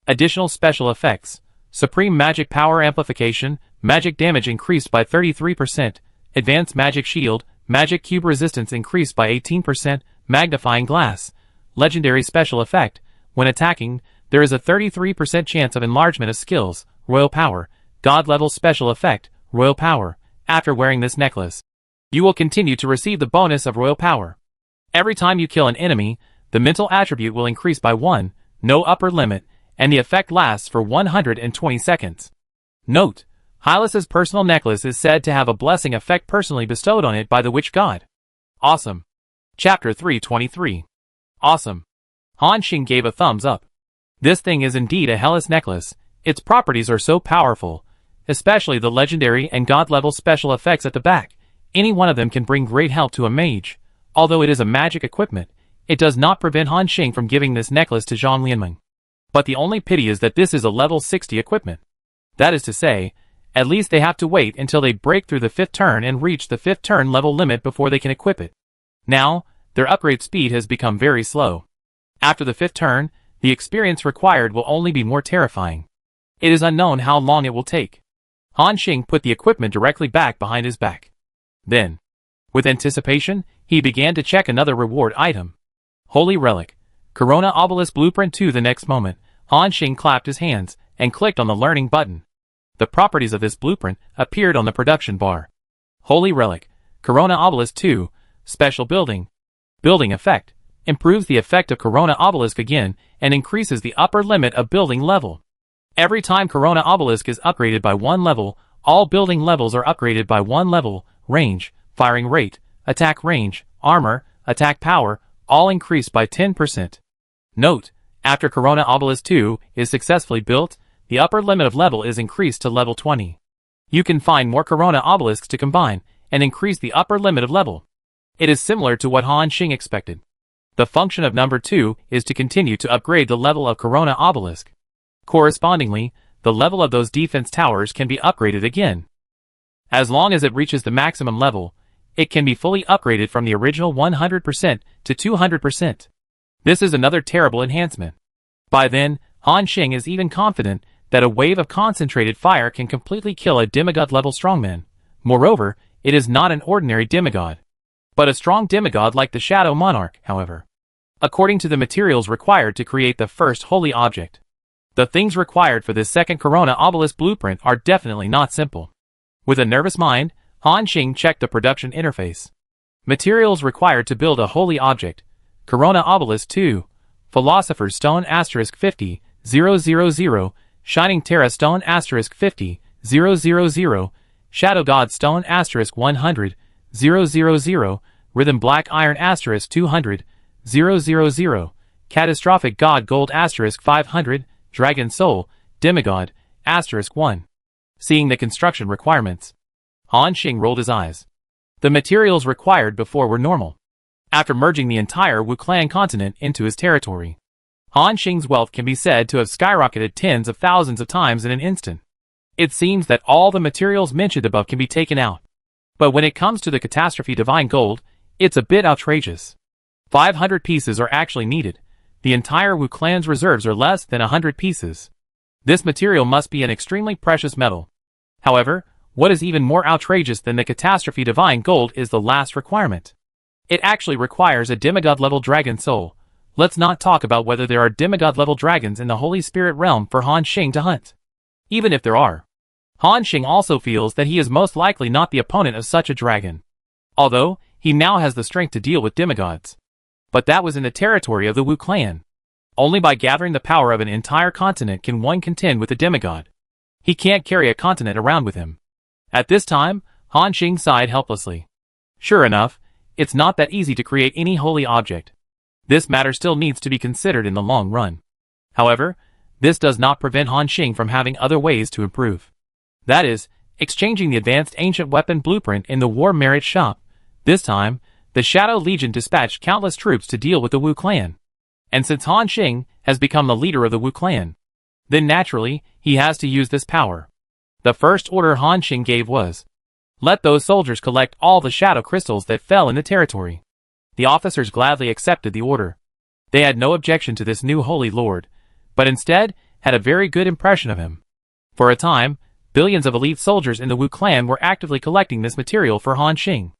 Additional special effects, supreme magic power amplification, magic damage increased by 33%, advanced magic shield, magic cube resistance increased by 18%, magnifying glass. Legendary special effect, when attacking, there is a 33% chance of enlargement of skills, royal power, god level special effect, royal power. After wearing this necklace, you will continue to receive the bonus of royal power. Every time you kill an enemy, the mental attribute will increase by 1, no upper limit, and the effect lasts for 120 seconds. Note, Hylas's personal necklace is said to have a blessing effect personally bestowed on it by the witch god. Awesome. Chapter 323. Awesome. Han Xing gave a thumbs up. This thing is indeed a Hylas necklace. Its properties are so powerful, especially the legendary and god level special effects at the back. Any one of them can bring great help to a mage. Although it is a magic equipment, it does not prevent Han Xing from giving this necklace to Zhang Lianmeng. But the only pity is that this is a level 60 equipment. That is to say, at least they have to wait until they break through the 5th turn and reach the 5th turn level limit before they can equip it. Now, their upgrade speed has become very slow. After the 5th turn, the experience required will only be more terrifying. It is unknown how long it will take. Han Xing put the equipment directly back behind his back. Then, with anticipation, he began to check another reward item. Holy Relic. Corona Obelisk Blueprint 2. The next moment, Han Xing clapped his hands and clicked on the learning button. The properties of this blueprint appeared on the production bar. Holy Relic. Corona Obelisk 2. Special Building. Building Effect. Improves the effect of Corona Obelisk again and increases the upper limit of building level. Every time Corona Obelisk is upgraded by 1 level, all building levels are upgraded by 1 level. Range, firing rate, attack range, armor, attack power, all increased by 10%. Note, after Corona Obelisk 2 is successfully built, the upper limit of level is increased to level 20. You can find more Corona Obelisks to combine and increase the upper limit of level. It is similar to what Han Xing expected. The function of number 2 is to continue to upgrade the level of Corona Obelisk. Correspondingly, the level of those defense towers can be upgraded again. As long as it reaches the maximum level, it can be fully upgraded from the original 100% to 200%. This is another terrible enhancement. By then, Han Xing is even confident that a wave of concentrated fire can completely kill a demigod-level strongman. Moreover, it is not an ordinary demigod, but a strong demigod like the Shadow Monarch, however. According to the materials required to create the first holy object, the things required for this second Corona Obelisk blueprint are definitely not simple. With a nervous mind, Han Xing checked the production interface. Materials required to build a holy object. Corona Obelisk 2. Philosopher's Stone *50, 000, Shining Terra Stone *50, 000, Shadow God Stone *100, 000, Rhythm Black Iron *200, 000, Catastrophic God Gold *500, Dragon Soul, Demigod, *1. Seeing the construction requirements, Han Xing rolled his eyes. The materials required before were normal. After merging the entire Wuclan continent into his territory, Han Xing's wealth can be said to have skyrocketed tens of thousands of times in an instant. It seems that all the materials mentioned above can be taken out. But when it comes to the Catastrophe Divine Gold, it's a bit outrageous. 500 pieces are actually needed. The entire Wuclan's reserves are less than 100 pieces. This material must be an extremely precious metal. However, what is even more outrageous than the Catastrophe Divine Gold is the last requirement. It actually requires a demigod-level dragon soul. Let's not talk about whether there are demigod-level dragons in the Holy Spirit realm for Han Xing to hunt. Even if there are, Han Xing also feels that he is most likely not the opponent of such a dragon. Although, he now has the strength to deal with demigods. But that was in the territory of the Wu clan. Only by gathering the power of an entire continent can one contend with a demigod. He can't carry a continent around with him. At this time, Han Xing sighed helplessly. Sure enough, it's not that easy to create any holy object. This matter still needs to be considered in the long run. However, this does not prevent Han Xing from having other ways to improve. That is, exchanging the advanced ancient weapon blueprint in the War Merit shop. This time, the Shadow Legion dispatched countless troops to deal with the Wu clan. And since Han Xing has become the leader of the Wu clan, then naturally, he has to use this power. The first order Han Xing gave was, let those soldiers collect all the shadow crystals that fell in the territory. The officers gladly accepted the order. They had no objection to this new holy lord, but instead had a very good impression of him. For a time, billions of elite soldiers in the Wu clan were actively collecting this material for Han Xing.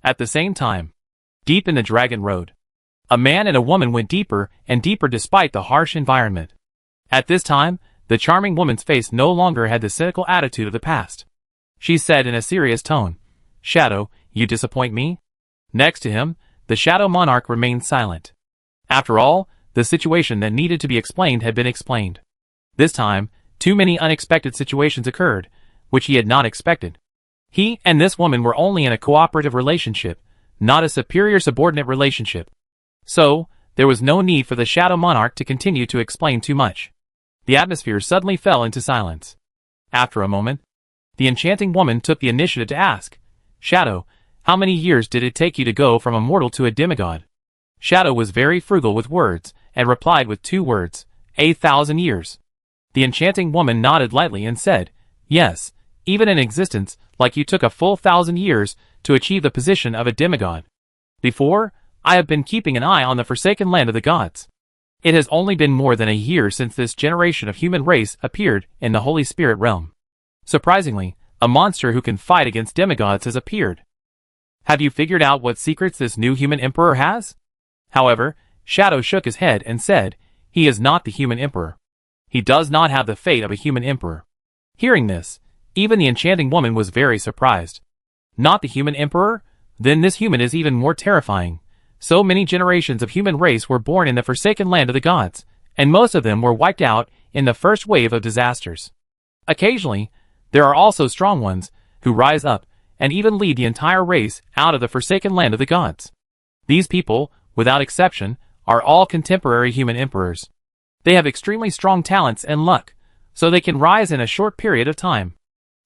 At the same time, deep in the Dragon Road, a man and a woman went deeper and deeper despite the harsh environment. At this time, the charming woman's face no longer had the cynical attitude of the past. She said in a serious tone, Shadow, you disappoint me? Next to him, the Shadow Monarch remained silent. After all, the situation that needed to be explained had been explained. This time, too many unexpected situations occurred, which he had not expected. He and this woman were only in a cooperative relationship, not a superior-subordinate relationship. So, there was no need for the Shadow Monarch to continue to explain too much. The atmosphere suddenly fell into silence. After a moment, the enchanting woman took the initiative to ask, Shadow, How many years did it take you to go from a mortal to a demigod? Shadow was very frugal with words, and replied with 2 words, 1,000 years. The enchanting woman nodded lightly and said, yes, even in existence, like you took a full 1,000 years to achieve the position of a demigod. Before, I have been keeping an eye on the forsaken land of the gods. It has only been more than a year since this generation of human race appeared in the Holy Spirit realm. Surprisingly, a monster who can fight against demigods has appeared. Have you figured out what secrets this new human emperor has? However, Shadow shook his head and said, he is not the human emperor. He does not have the fate of a human emperor. Hearing this, even the enchanting woman was very surprised. Not the human emperor? Then this human is even more terrifying. So many generations of human race were born in the forsaken land of the gods, and most of them were wiped out in the first wave of disasters. Occasionally, there are also strong ones, who rise up, and even lead the entire race out of the forsaken land of the gods. These people, without exception, are all contemporary human emperors. They have extremely strong talents and luck, so they can rise in a short period of time.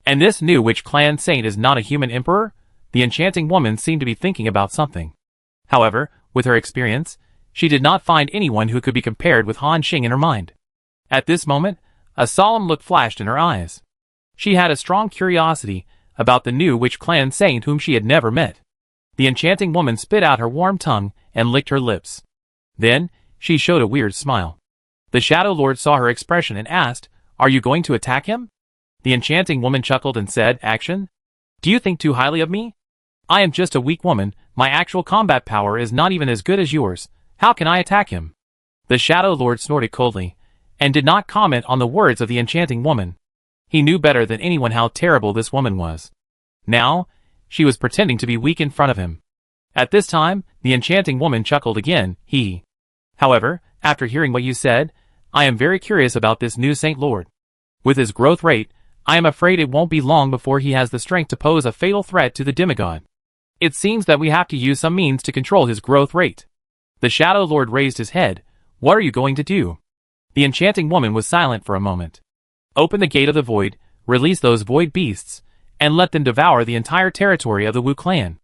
And this new witch clan saint is not a human emperor? The enchanting woman seemed to be thinking about something. However, with her experience, she did not find anyone who could be compared with Han Xing in her mind. At this moment, a solemn look flashed in her eyes. She had a strong curiosity about the new witch clan saint whom she had never met. The enchanting woman spit out her warm tongue and licked her lips. Then, she showed a weird smile. The Shadow Lord saw her expression and asked, are you going to attack him? The enchanting woman chuckled and said, action? Do you think too highly of me? I am just a weak woman, my actual combat power is not even as good as yours, how can I attack him? The Shadow Lord snorted coldly, and did not comment on the words of the enchanting woman. He knew better than anyone how terrible this woman was. Now, she was pretending to be weak in front of him. At this time, the enchanting woman chuckled again, hee. However, after hearing what you said, I am very curious about this new Saint Lord. With his growth rate, I am afraid it won't be long before he has the strength to pose a fatal threat to the demigod. It seems that we have to use some means to control his growth rate. The Shadow Lord raised his head. What are you going to do? The enchanting woman was silent for a moment. Open the gate of the void, release those void beasts, and let them devour the entire territory of the Wu clan.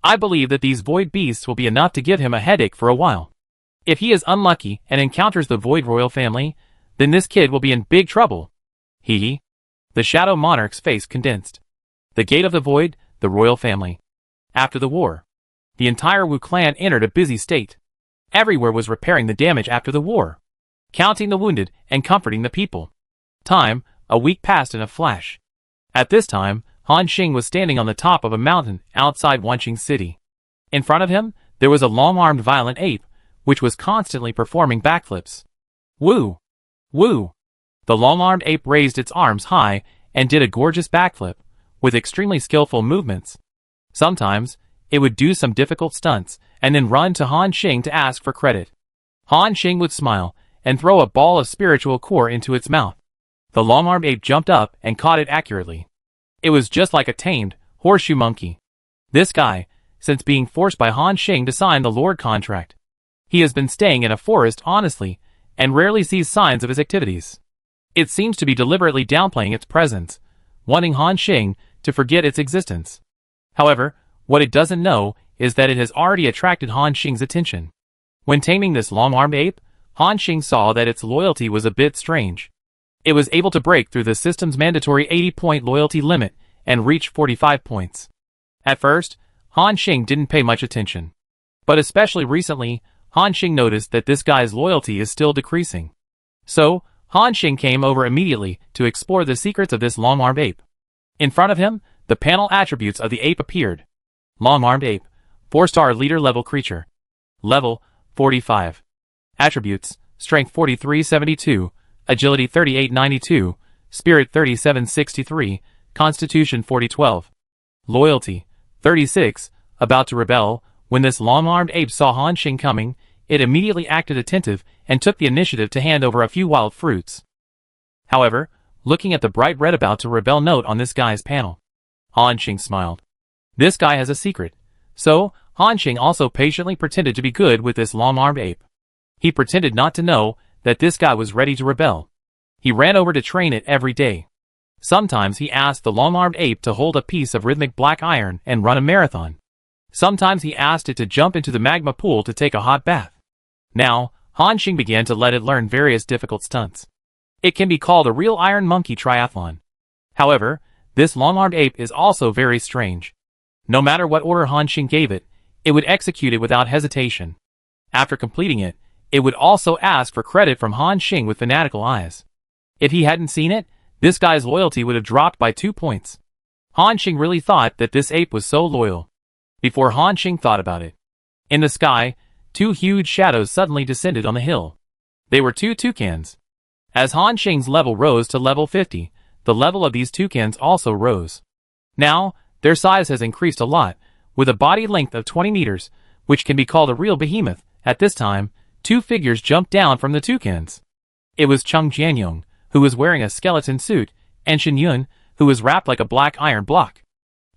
I believe that these void beasts will be enough to give him a headache for a while. If he is unlucky and encounters the void royal family, then this kid will be in big trouble. Hee. The Shadow Monarch's face condensed. The gate of the void, the royal family. After the war, the entire Wu clan entered a busy state. Everywhere was repairing the damage after the war, counting the wounded and comforting the people. Time, a week passed in a flash. At this time, Han Xing was standing on the top of a mountain outside Wanqing City. In front of him, there was a long-armed violent ape, which was constantly performing backflips. Woo! Woo! The long-armed ape raised its arms high and did a gorgeous backflip, with extremely skillful movements. Sometimes, it would do some difficult stunts, and then run to Han Xing to ask for credit. Han Xing would smile, and throw a ball of spiritual core into its mouth. The long-armed ape jumped up and caught it accurately. It was just like a tamed, horseshoe monkey. This guy, since being forced by Han Xing to sign the Lord contract. He has been staying in a forest honestly, and rarely sees signs of his activities. It seems to be deliberately downplaying its presence, wanting Han Xing to forget its existence. However, what it doesn't know is that it has already attracted Han Xing's attention. When taming this long-armed ape, Han Xing saw that its loyalty was a bit strange. It was able to break through the system's mandatory 80-point loyalty limit and reach 45 points. At first, Han Xing didn't pay much attention. But especially recently, Han Xing noticed that this guy's loyalty is still decreasing. So, Han Xing came over immediately to explore the secrets of this long-armed ape. In front of him, the panel attributes of the ape appeared. Long-armed ape, 4-star leader level creature. Level, 45. Attributes, Strength 4372, Agility 3892, Spirit 3763, Constitution 4012. Loyalty, 36, about to rebel. When this long-armed ape saw Han Xing coming, it immediately acted attentive and took the initiative to hand over a few wild fruits. However, looking at the bright red about to rebel note on this guy's panel, Han Xing smiled. This guy has a secret. So, Han Xing also patiently pretended to be good with this long-armed ape. He pretended not to know that this guy was ready to rebel. He ran over to train it every day. Sometimes he asked the long-armed ape to hold a piece of rhythmic black iron and run a marathon. Sometimes he asked it to jump into the magma pool to take a hot bath. Now, Han Xing began to let it learn various difficult stunts. It can be called a real iron monkey triathlon. However, this long-armed ape is also very strange. No matter what order Han Xing gave it, it would execute it without hesitation. After completing it, it would also ask for credit from Han Xing with fanatical eyes. If he hadn't seen it, this guy's loyalty would have dropped by 2 points. Han Xing really thought that this ape was so loyal. Before Han Xing thought about it, in the sky, 2 huge shadows suddenly descended on the hill. They were 2 toucans. As Han Xing's level rose to level 50, the level of these toucans also rose. Now, their size has increased a lot, with a body length of 20 meters, which can be called a real behemoth. At this time, 2 figures jumped down from the toucans. It was Cheng Jianyong, who was wearing a skeleton suit, and Shen Yun, who was wrapped like a black iron block.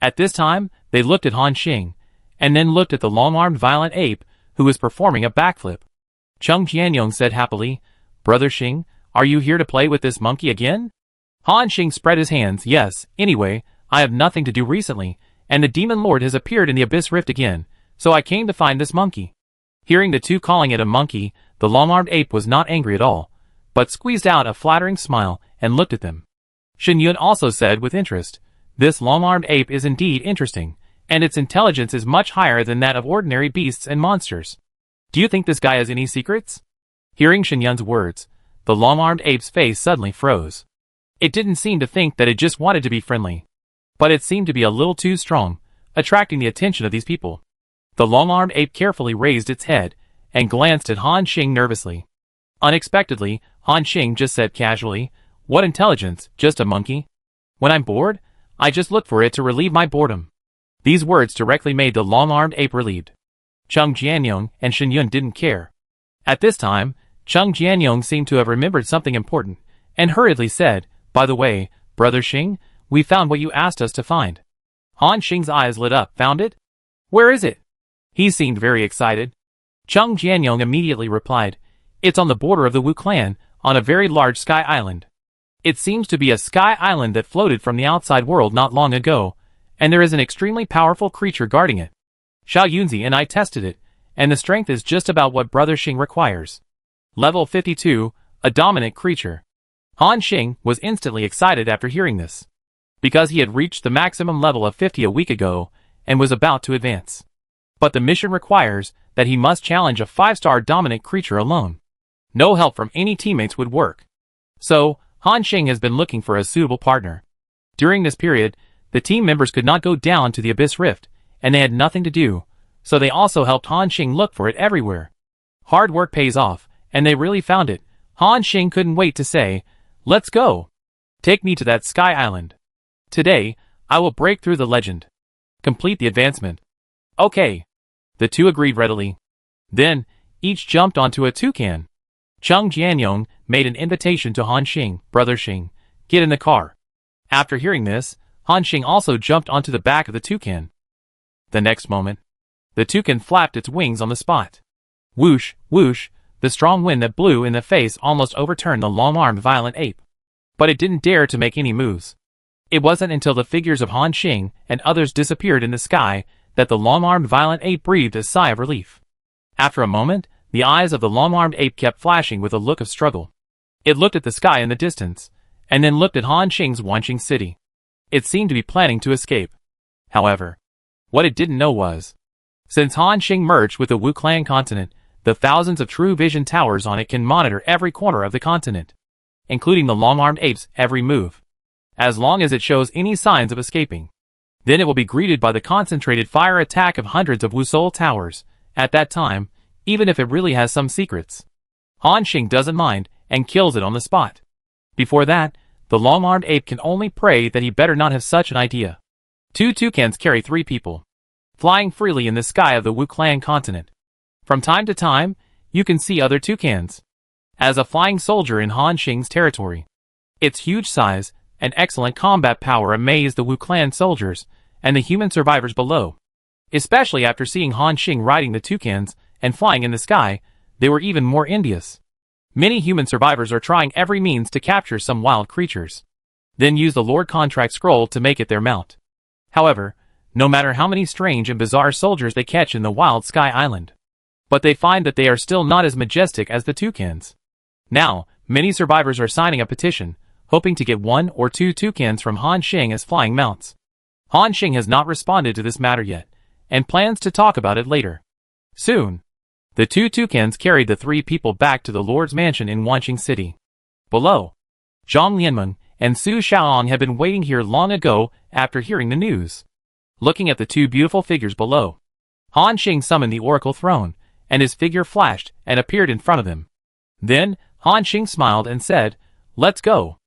At this time, they looked at Han Xing, and then looked at the long-armed violent ape, who was performing a backflip. Cheng Jianyong said happily, "Brother Xing, are you here to play with this monkey again?" Han Xing spread his hands. "Yes, anyway, I have nothing to do recently, and the Demon Lord has appeared in the Abyss Rift again, so I came to find this monkey." Hearing the 2 calling it a monkey, the long-armed ape was not angry at all, but squeezed out a flattering smile and looked at them. Shen Yun also said with interest, "This long-armed ape is indeed interesting, and its intelligence is much higher than that of ordinary beasts and monsters. Do you think this guy has any secrets?" Hearing Shen Yun's words, the long-armed ape's face suddenly froze. It didn't seem to think that it just wanted to be friendly, but it seemed to be a little too strong, attracting the attention of these people. The long-armed ape carefully raised its head and glanced at Han Xing nervously. Unexpectedly, Han Xing just said casually, "What intelligence, just a monkey? When I'm bored, I just look for it to relieve my boredom." These words directly made the long-armed ape relieved. Cheng Jianyong and Shen Yun didn't care. At this time, Cheng Jianyong seemed to have remembered something important, and hurriedly said, "By the way, Brother Xing, we found what you asked us to find." Han Xing's eyes lit up. "Found it? Where is it?" He seemed very excited. Cheng Jianyong immediately replied, "It's on the border of the Wu clan, on a very large sky island. It seems to be a sky island that floated from the outside world not long ago, and there is an extremely powerful creature guarding it. Xiao Yunzi and I tested it, and the strength is just about what Brother Xing requires. Level 52, a dominant creature." Han Xing was instantly excited after hearing this, because he had reached the maximum level of 50 a week ago, and was about to advance. But the mission requires that he must challenge a 5-star dominant creature alone. No help from any teammates would work. So, Han Xing has been looking for a suitable partner. During this period, the team members could not go down to the Abyss Rift, and they had nothing to do, so they also helped Han Xing look for it everywhere. Hard work pays off, and they really found it. Han Xing couldn't wait to say, "Let's go. Take me to that sky island. Today, I will break through the legend. Complete the advancement." "Okay." The 2 agreed readily. Then, each jumped onto a toucan. Cheng Jianyong made an invitation to Han Xing, "Brother Xing, get in the car." After hearing this, Han Xing also jumped onto the back of the toucan. The next moment, the toucan flapped its wings on the spot. Whoosh, whoosh, the strong wind that blew in the face almost overturned the long-armed violent ape. But it didn't dare to make any moves. It wasn't until the figures of Han Xing and others disappeared in the sky that the long-armed violent ape breathed a sigh of relief. After a moment, the eyes of the long-armed ape kept flashing with a look of struggle. It looked at the sky in the distance, and then looked at Han Xing's Wanqing city. It seemed to be planning to escape. However, what it didn't know was, since Han Xing merged with the Wu clan continent, the thousands of true vision towers on it can monitor every corner of the continent, including the long-armed ape's every move. As long as it shows any signs of escaping, then it will be greeted by the concentrated fire attack of hundreds of Wu Soul towers. At that time, even if it really has some secrets, Han Xing doesn't mind and kills it on the spot. Before that, the long-armed ape can only pray that he better not have such an idea. 2 toucans carry 3 people, flying freely in the sky of the Wu clan continent. From time to time, you can see other toucans as a flying soldier in Han Xing's territory. Its huge size and excellent combat power amazed the Wu clan soldiers and the human survivors below. Especially after seeing Han Xing riding the toucans and flying in the sky, they were even more envious. Many human survivors are trying every means to capture some wild creatures, then use the Lord Contract Scroll to make it their mount. However, no matter how many strange and bizarre soldiers they catch in the wild Sky Island. But they find that they are still not as majestic as the toucans. Now, many survivors are signing a petition, hoping to get 1 or 2 toucans from Han Xing as flying mounts. Han Xing has not responded to this matter yet, and plans to talk about it later. Soon, the 2 toucans carried the 3 people back to the Lord's mansion in Wanqing City. Below, Zhang Lianmeng and Su Shaoong had been waiting here long ago after hearing the news. Looking at the 2 beautiful figures below, Han Xing summoned the Oracle Throne, and his figure flashed and appeared in front of him. Then, Han Xing smiled and said, "Let's go.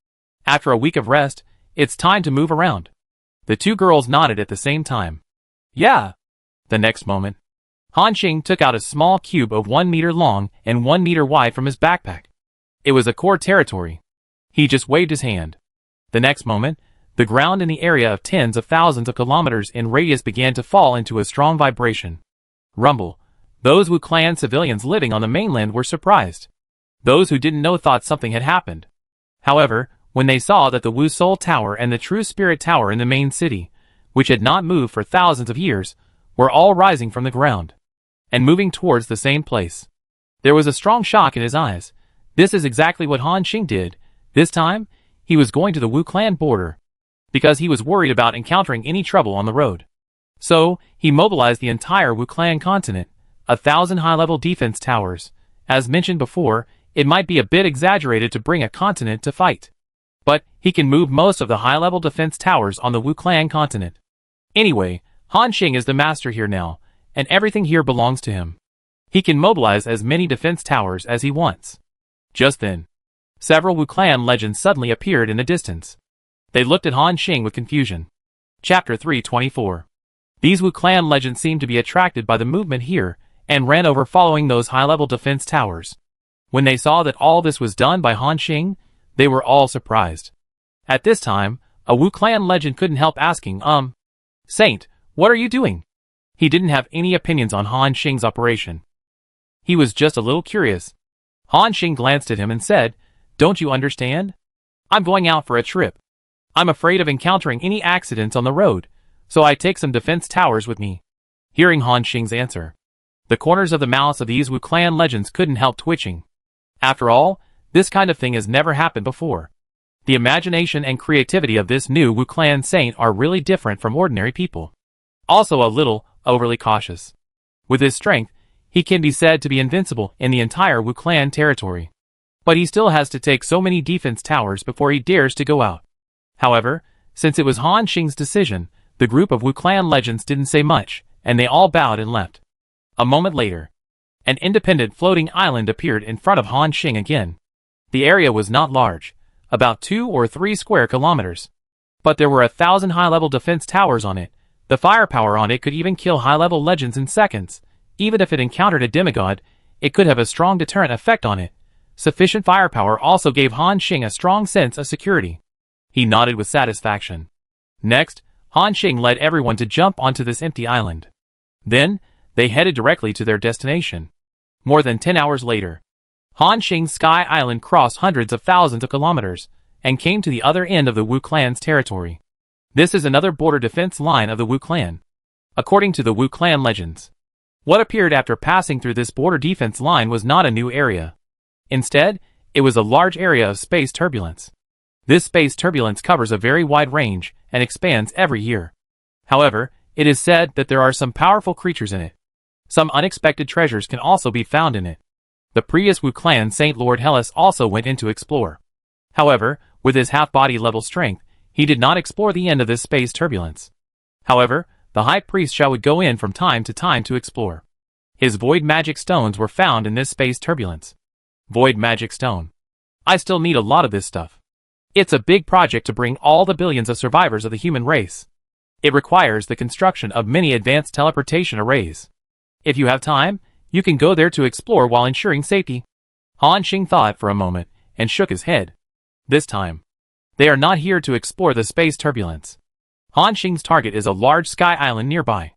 After a week of rest, it's time to move around." The 2 girls nodded at the same time. "Yeah." The next moment, Han Xing took out a small cube of 1 meter long and 1 meter wide from his backpack. It was a core territory. He just waved his hand. The next moment, the ground in the area of tens of thousands of kilometers in radius began to fall into a strong vibration. Rumble. Those Wu Clan civilians living on the mainland were surprised. Those who didn't know thought something had happened. However, when they saw that the Wu Soul Tower and the True Spirit Tower in the main city, which had not moved for thousands of years, were all rising from the ground and moving towards the same place, there was a strong shock in his eyes. This is exactly what Han Xing did. This time, he was going to the Wu Clan border, because he was worried about encountering any trouble on the road. So, he mobilized the entire Wu Clan continent, 1,000 high-level defense towers. As mentioned before, it might be a bit exaggerated to bring a continent to fight, but he can move most of the high-level defense towers on the Wu Clan continent. Anyway, Han Xing is the master here now, and everything here belongs to him. He can mobilize as many defense towers as he wants. Just then, several Wu Clan legends suddenly appeared in the distance. They looked at Han Xing with confusion. Chapter 324. These Wu Clan legends seemed to be attracted by the movement here, and ran over following those high-level defense towers. When they saw that all this was done by Han Xing, they were all surprised. At this time, a Wu Clan legend couldn't help asking, Saint, what are you doing? He didn't have any opinions on Han Xing's operation. He was just a little curious. Han Xing glanced at him and said, "Don't you understand? I'm going out for a trip. I'm afraid of encountering any accidents on the road, so I take some defense towers with me." Hearing Han Xing's answer, the corners of the mouths of these Wu Clan legends couldn't help twitching. After all, this kind of thing has never happened before. The imagination and creativity of this new Wu Clan saint are really different from ordinary people. Also a little overly cautious. With his strength, he can be said to be invincible in the entire Wu Clan territory. But he still has to take so many defense towers before he dares to go out. However, since it was Han Xing's decision, the group of Wu Clan legends didn't say much, and they all bowed and left. A moment later, an independent floating island appeared in front of Han Xing again. The area was not large, about 2 or 3 square kilometers. But there were 1,000 high-level defense towers on it. The firepower on it could even kill high-level legends in seconds. Even if it encountered a demigod, it could have a strong deterrent effect on it. Sufficient firepower also gave Han Xing a strong sense of security. He nodded with satisfaction. Next, Han Xing led everyone to jump onto this empty island. Then, they headed directly to their destination. More than 10 hours later, Han Xing's Sky Island crossed hundreds of thousands of kilometers, and came to the other end of the Wu Clan's territory. This is another border defense line of the Wu Clan. According to the Wu Clan legends, what appeared after passing through this border defense line was not a new area. Instead, it was a large area of space turbulence. This space turbulence covers a very wide range, and expands every year. However, it is said that there are some powerful creatures in it. Some unexpected treasures can also be found in it. The previous Wu Clan Saint Lord Hellas also went in to explore. However, with his half-body level strength, he did not explore the end of this space turbulence. However, the High Priest Shao would go in from time to time to explore. His void magic stones were found in this space turbulence. Void magic stone. I still need a lot of this stuff. It's a big project to bring all the billions of survivors of the human race. It requires the construction of many advanced teleportation arrays. If you have time, you can go there to explore while ensuring safety. Han Xing thought for a moment, and shook his head. This time, they are not here to explore the space turbulence. Han Xing's target is a large sky island nearby.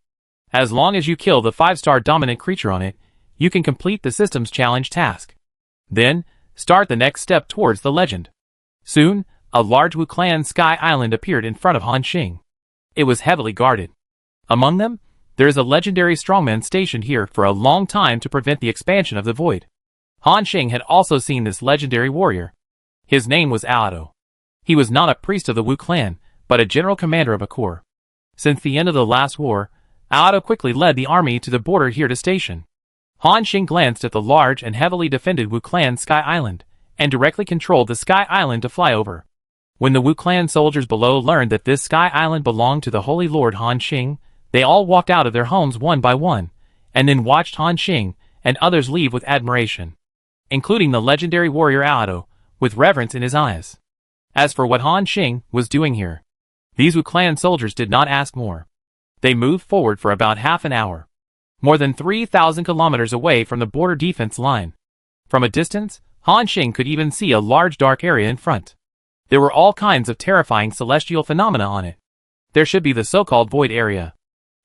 As long as you kill the 5-star dominant creature on it, you can complete the system's challenge task. Then, start the next step towards the legend. Soon, a large Wu Clan sky island appeared in front of Han Xing. It was heavily guarded. Among them, there is a legendary strongman stationed here for a long time to prevent the expansion of the void. Han Xing had also seen this legendary warrior. His name was Aodo. He was not a priest of the Wu clan, but a general commander of a corps. Since the end of the last war, Aodo quickly led the army to the border here to station. Han Xing glanced at the large and heavily defended Wu clan Sky Island, and directly controlled the Sky Island to fly over. When the Wu clan soldiers below learned that this Sky Island belonged to the Holy Lord Han Xing, they all walked out of their homes one by one, and then watched Han Xing and others leave with admiration, including the legendary warrior Aodo, with reverence in his eyes. As for what Han Xing was doing here, these Wu clan soldiers did not ask more. They moved forward for about half an hour, more than 3,000 kilometers away from the border defense line. From a distance, Han Xing could even see a large dark area in front. There were all kinds of terrifying celestial phenomena on it. There should be the so-called void area.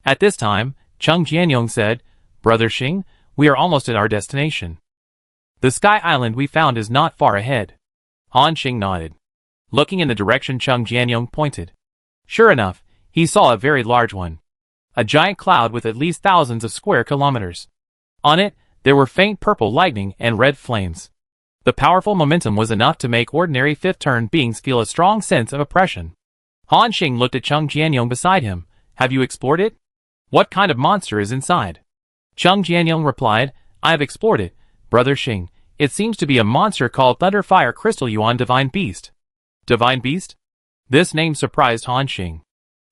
At this time, Cheng Jianyong said, "Brother Xing, we are almost at our destination. The Sky Island we found is not far ahead." Han Xing nodded, looking in the direction Cheng Jianyong pointed. Sure enough, he saw a very large one. A giant cloud with at least thousands of square kilometers. On it, there were faint purple lightning and red flames. The powerful momentum was enough to make ordinary fifth-turn beings feel a strong sense of oppression. Han Xing looked at Cheng Jianyong beside him. "Have you explored it? What kind of monster is inside?" Cheng Jianyong replied, "I have explored it, Brother Xing. It seems to be a monster called Thunder Fire Crystal Yuan Divine Beast." Divine Beast? This name surprised Han Xing.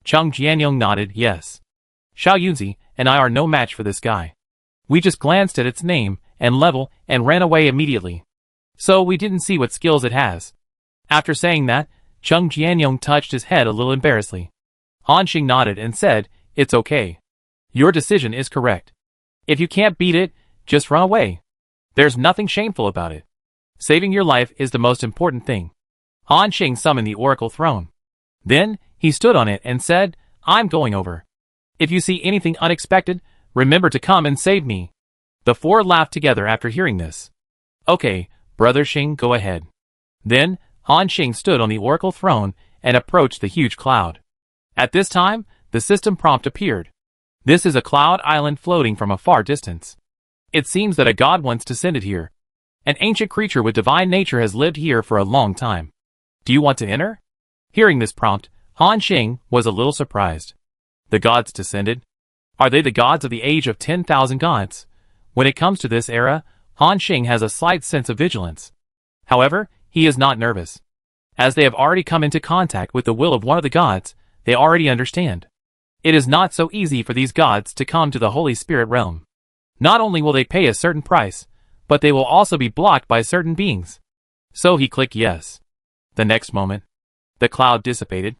Cheng Jianyong nodded, "Yes. Xiao Yunzi and I are no match for this guy. We just glanced at its name and level and ran away immediately. So we didn't see what skills it has." After saying that, Cheng Jianyong touched his head a little embarrassedly. Han Xing nodded and said, "It's okay. Your decision is correct. If you can't beat it, just run away. There's nothing shameful about it. Saving your life is the most important thing." Han Xing summoned the Oracle Throne. Then, he stood on it and said, "I'm going over. If you see anything unexpected, remember to come and save me." The four laughed together after hearing this. "Okay, Brother Xing, go ahead." Then, Han Xing stood on the Oracle Throne and approached the huge cloud. At this time, the system prompt appeared. This is a cloud island floating from a far distance. It seems that a god once descended here. An ancient creature with divine nature has lived here for a long time. Do you want to enter? Hearing this prompt, Han Xing was a little surprised. The gods descended? Are they the gods of the age of 10,000 gods? When it comes to this era, Han Xing has a slight sense of vigilance. However, he is not nervous. As they have already come into contact with the will of one of the gods, they already understand. It is not so easy for these gods to come to the Holy Spirit realm. Not only will they pay a certain price, but they will also be blocked by certain beings. So he clicked yes. The next moment, the cloud dissipated.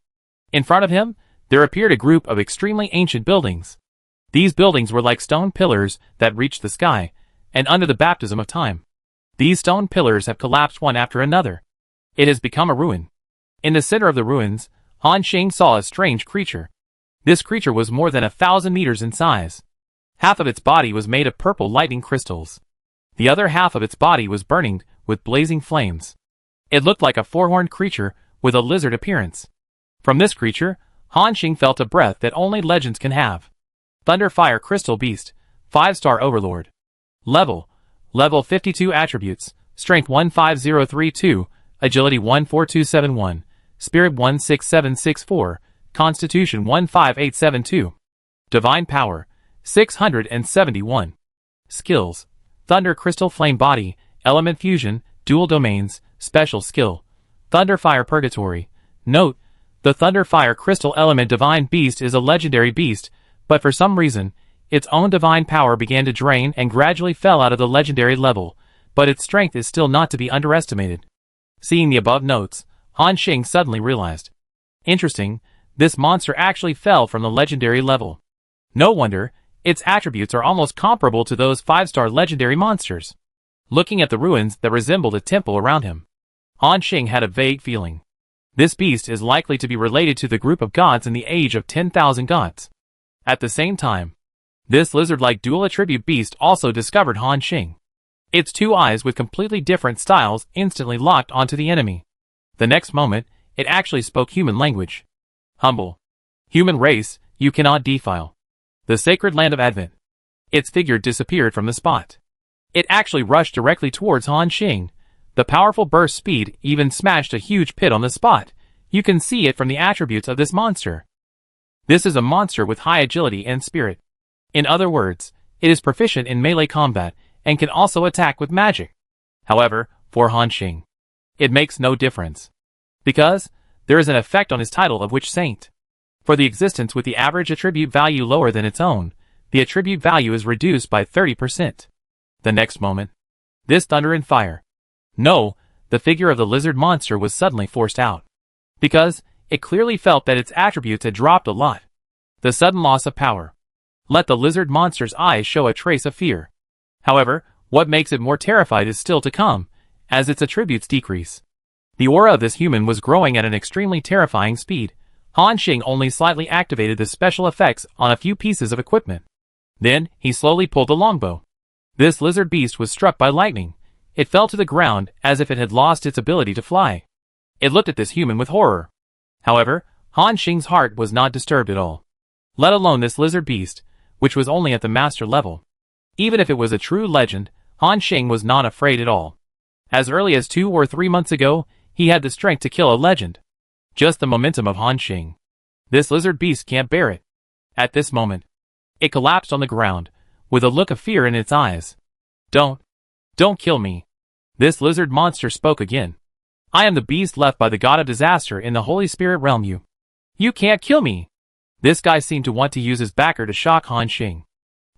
In front of him, there appeared a group of extremely ancient buildings. These buildings were like stone pillars that reached the sky, and under the baptism of time. These stone pillars have collapsed one after another. It has become a ruin. In the center of the ruins, Han Xing saw a strange creature. This creature was more than 1,000 meters in size. Half of its body was made of purple lightning crystals. The other half of its body was burning with blazing flames. It looked like a four-horned creature with a lizard appearance. From this creature, Han Xing felt a breath that only legends can have. Thunder Fire Crystal Beast, 5-star Overlord. Level 52. Attributes: Strength 15032, Agility 14271, Spirit 16764, Constitution 15872. Divine Power 671. Skills: Thunder Crystal Flame Body, Element Fusion, Dual Domains, Special Skill, Thunder Fire Purgatory. Note: the Thunder Fire Crystal Element Divine Beast is a legendary beast, but for some reason, its own divine power began to drain and gradually fell out of the legendary level, but its strength is still not to be underestimated. Seeing the above notes, Han Xing suddenly realized. Interesting, this monster actually fell from the legendary level. No wonder, its attributes are almost comparable to those 5-star legendary monsters. Looking at the ruins that resembled a temple around him, Han Xing had a vague feeling. This beast is likely to be related to the group of gods in the age of 10,000 gods. At the same time, this lizard-like dual attribute beast also discovered Han Xing. Its two eyes with completely different styles instantly locked onto the enemy. The next moment, it actually spoke human language. Humble. Human race, you cannot defile. The sacred land of Advent. Its figure disappeared from the spot. It actually rushed directly towards Han Xing. The powerful burst speed even smashed a huge pit on the spot. You can see it from the attributes of this monster. This is a monster with high agility and spirit. In other words, it is proficient in melee combat and can also attack with magic. However, for Han Xing, it makes no difference, because there is an effect on his title of Witch Saint. For the existence with the average attribute value lower than its own, the attribute value is reduced by 30%. The next moment, this thunder and fire. No, the figure of the lizard monster was suddenly forced out, because it clearly felt that its attributes had dropped a lot. The sudden loss of power let the lizard monster's eyes show a trace of fear. However, what makes it more terrified is still to come, as its attributes decrease. The aura of this human was growing at an extremely terrifying speed. Han Xing only slightly activated the special effects on a few pieces of equipment. Then, he slowly pulled the longbow. This lizard beast was struck by lightning. It fell to the ground as if it had lost its ability to fly. It looked at this human with horror. However, Han Xing's heart was not disturbed at all. Let alone this lizard beast, which was only at the master level. Even if it was a true legend, Han Xing was not afraid at all. As early as 2 or 3 months ago, he had the strength to kill a legend. Just the momentum of Han Xing. This lizard beast can't bear it. At this moment, it collapsed on the ground, with a look of fear in its eyes. Don't kill me. This lizard monster spoke again. I am the beast left by the god of disaster in the Holy Spirit realm. You can't kill me. This guy seemed to want to use his backer to shock Han Xing.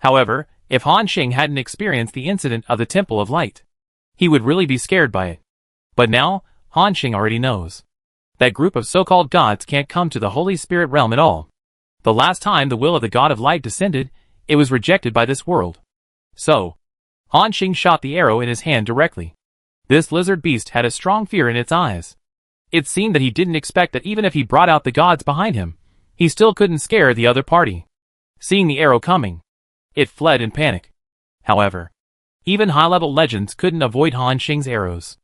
However, if Han Xing hadn't experienced the incident of the Temple of Light, he would really be scared by it. But now, Han Xing already knows. That group of so-called gods can't come to the Holy Spirit realm at all. The last time the will of the God of Light descended, it was rejected by this world. So, Han Xing shot the arrow in his hand directly. This lizard beast had a strong fear in its eyes. It seemed that he didn't expect that even if he brought out the gods behind him, he still couldn't scare the other party. Seeing the arrow coming, it fled in panic. However, even high-level legends couldn't avoid Han Xing's arrows.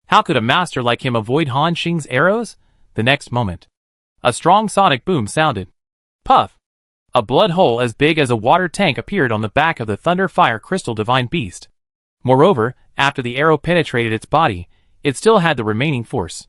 How could a master like him avoid Han Xing's arrows? The next moment, a strong sonic boom sounded. Puff! A blood hole as big as a water tank appeared on the back of the Thunder Fire Crystal Divine Beast. Moreover, after the arrow penetrated its body, it still had the remaining force.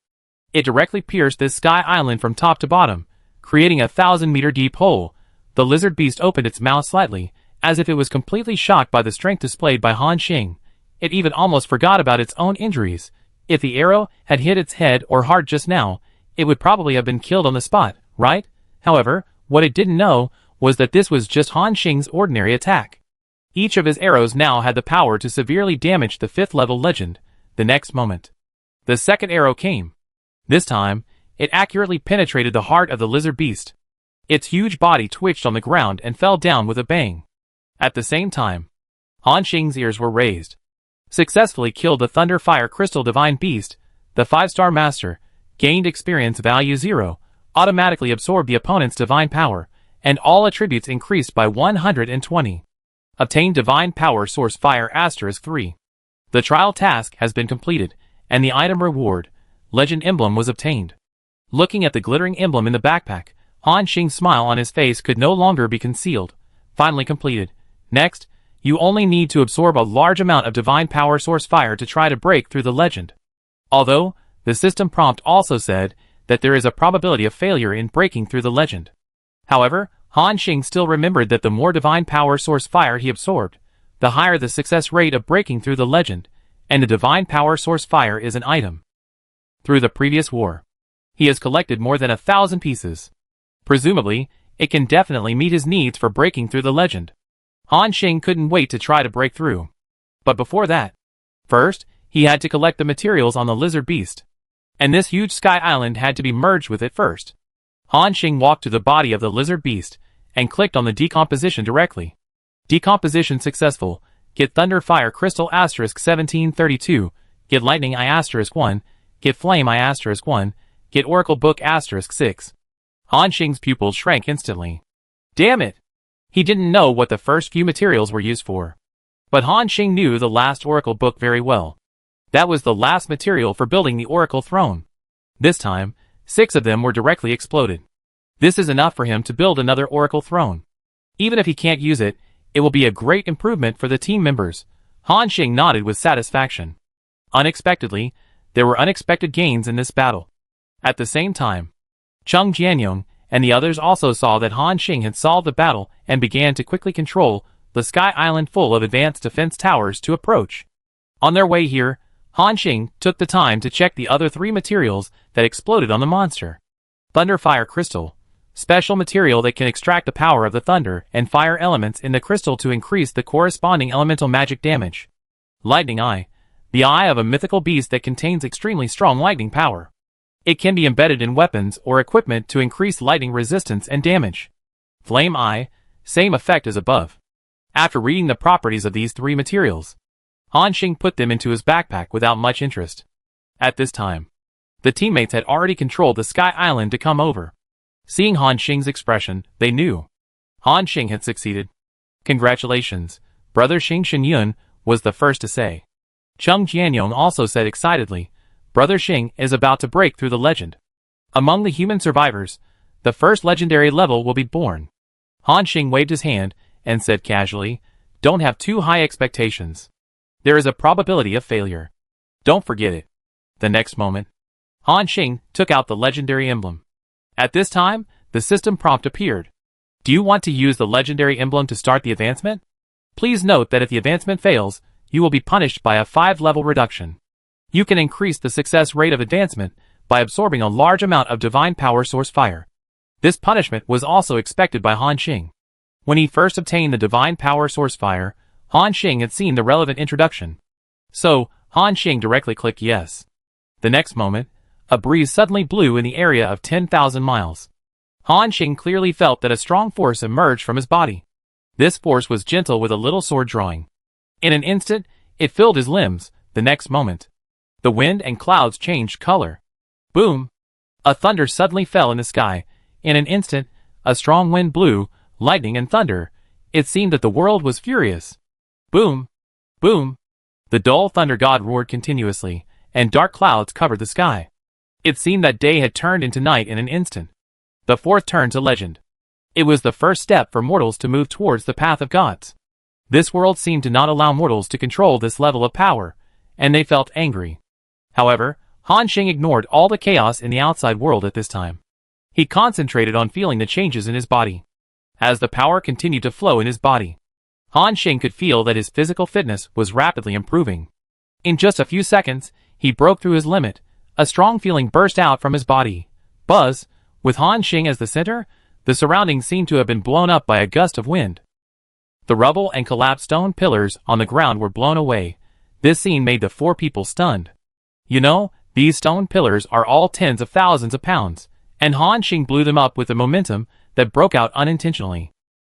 It directly pierced this sky island from top to bottom, creating a 1,000-meter deep hole. The lizard beast opened its mouth slightly, as if it was completely shocked by the strength displayed by Han Xing. It even almost forgot about its own injuries. If the arrow had hit its head or heart just now, it would probably have been killed on the spot, right? However, what it didn't know was that this was just Han Xing's ordinary attack. Each of his arrows now had the power to severely damage the 5th-level legend. The next moment, the second arrow came. This time, it accurately penetrated the heart of the lizard beast. Its huge body twitched on the ground and fell down with a bang. At the same time, Han Xing's ears were raised. Successfully killed the Thunder Fire Crystal Divine Beast. The 5-star master gained experience value 0, automatically absorbed the opponent's divine power, and all attributes increased by 120. Obtained divine power source fire *3. The trial task has been completed, and the item reward, legend emblem, was obtained. Looking at the glittering emblem in the backpack, Han Xing's smile on his face could no longer be concealed. Finally completed. Next, you only need to absorb a large amount of divine power source fire to try to break through the legend. Although, the system prompt also said that there is a probability of failure in breaking through the legend. However, Han Xing still remembered that the more divine power source fire he absorbed, the higher the success rate of breaking through the legend, and the divine power source fire is an item. Through the previous war, he has collected more than 1,000 pieces. Presumably, it can definitely meet his needs for breaking through the legend. Han Xing couldn't wait to try to break through. But before that, first, he had to collect the materials on the lizard beast. And this huge sky island had to be merged with it first. Han Xing walked to the body of the lizard beast, and clicked on the decomposition directly. Decomposition successful. Get Thunder Fire Crystal *1732, get Lightning I*1, get Flame I*1, get Oracle Book *6. Han Xing's pupils shrank instantly. Damn it! He didn't know what the first few materials were used for. But Han Xing knew the last Oracle Book very well. That was the last material for building the Oracle Throne. This time, 6 of them were directly exploded. This is enough for him to build another Oracle Throne. Even if he can't use it, it will be a great improvement for the team members. Han Xing nodded with satisfaction. Unexpectedly, there were unexpected gains in this battle. At the same time, Cheng Jianyong and the others also saw that Han Xing had solved the battle and began to quickly control the sky island full of advanced defense towers to approach. On their way here, Han Xing took the time to check the other 3 materials that exploded on the monster. Thunder Fire Crystal, special material that can extract the power of the thunder and fire elements in the crystal to increase the corresponding elemental magic damage. Lightning Eye, the eye of a mythical beast that contains extremely strong lightning power. It can be embedded in weapons or equipment to increase lightning resistance and damage. Flame Eye, same effect as above. After reading the properties of these 3 materials, Han Xing put them into his backpack without much interest. At this time, the teammates had already controlled the sky island to come over. Seeing Han Xing's expression, they knew Han Xing had succeeded. Congratulations, Brother Xing Shenyun was the first to say. Cheng Jianyong also said excitedly, Brother Xing is about to break through the legend. Among the human survivors, the first legendary level will be born. Han Xing waved his hand and said casually, don't have too high expectations. There is a probability of failure. Don't forget it. The next moment, Han Xing took out the legendary emblem. At this time, the system prompt appeared. Do you want to use the legendary emblem to start the advancement? Please note that if the advancement fails, you will be punished by a 5-level reduction. You can increase the success rate of advancement by absorbing a large amount of divine power source fire. This punishment was also expected by Han Xing. When he first obtained the divine power source fire, Han Xing had seen the relevant introduction. So, Han Xing directly clicked yes. The next moment, a breeze suddenly blew in the area of 10,000 miles. Han Xing clearly felt that a strong force emerged from his body. This force was gentle with a little sword drawing. In an instant, it filled his limbs. The next moment, the wind and clouds changed color. Boom! A thunder suddenly fell in the sky. In an instant, a strong wind blew, lightning and thunder. It seemed that the world was furious. Boom! Boom! The dull thunder god roared continuously, and dark clouds covered the sky. It seemed that day had turned into night in an instant. The 4th turned to legend. It was the first step for mortals to move towards the path of gods. This world seemed to not allow mortals to control this level of power, and they felt angry. However, Han Xing ignored all the chaos in the outside world at this time. He concentrated on feeling the changes in his body. As the power continued to flow in his body, Han Xing could feel that his physical fitness was rapidly improving. In just a few seconds, he broke through his limit. A strong feeling burst out from his body. Buzz, with Han Xing as the center, the surroundings seemed to have been blown up by a gust of wind. The rubble and collapsed stone pillars on the ground were blown away. This scene made the 4 people stunned. You know, these stone pillars are all tens of thousands of pounds, and Han Xing blew them up with a momentum that broke out unintentionally.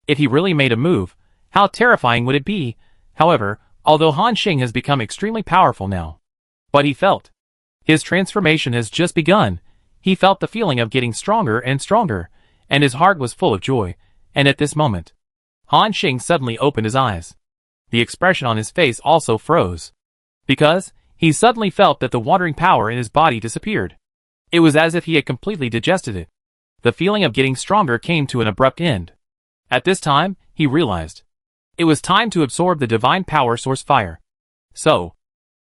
If he really made a move, how terrifying would it be? However, although Han Xing has become extremely powerful now, but he felt his transformation has just begun. He felt the feeling of getting stronger and stronger, and his heart was full of joy, and at this moment, Han Xing suddenly opened his eyes. The expression on his face also froze, because he suddenly felt that the wandering power in his body disappeared. It was as if he had completely digested it. The feeling of getting stronger came to an abrupt end. At this time, he realized it was time to absorb the divine power source fire. So,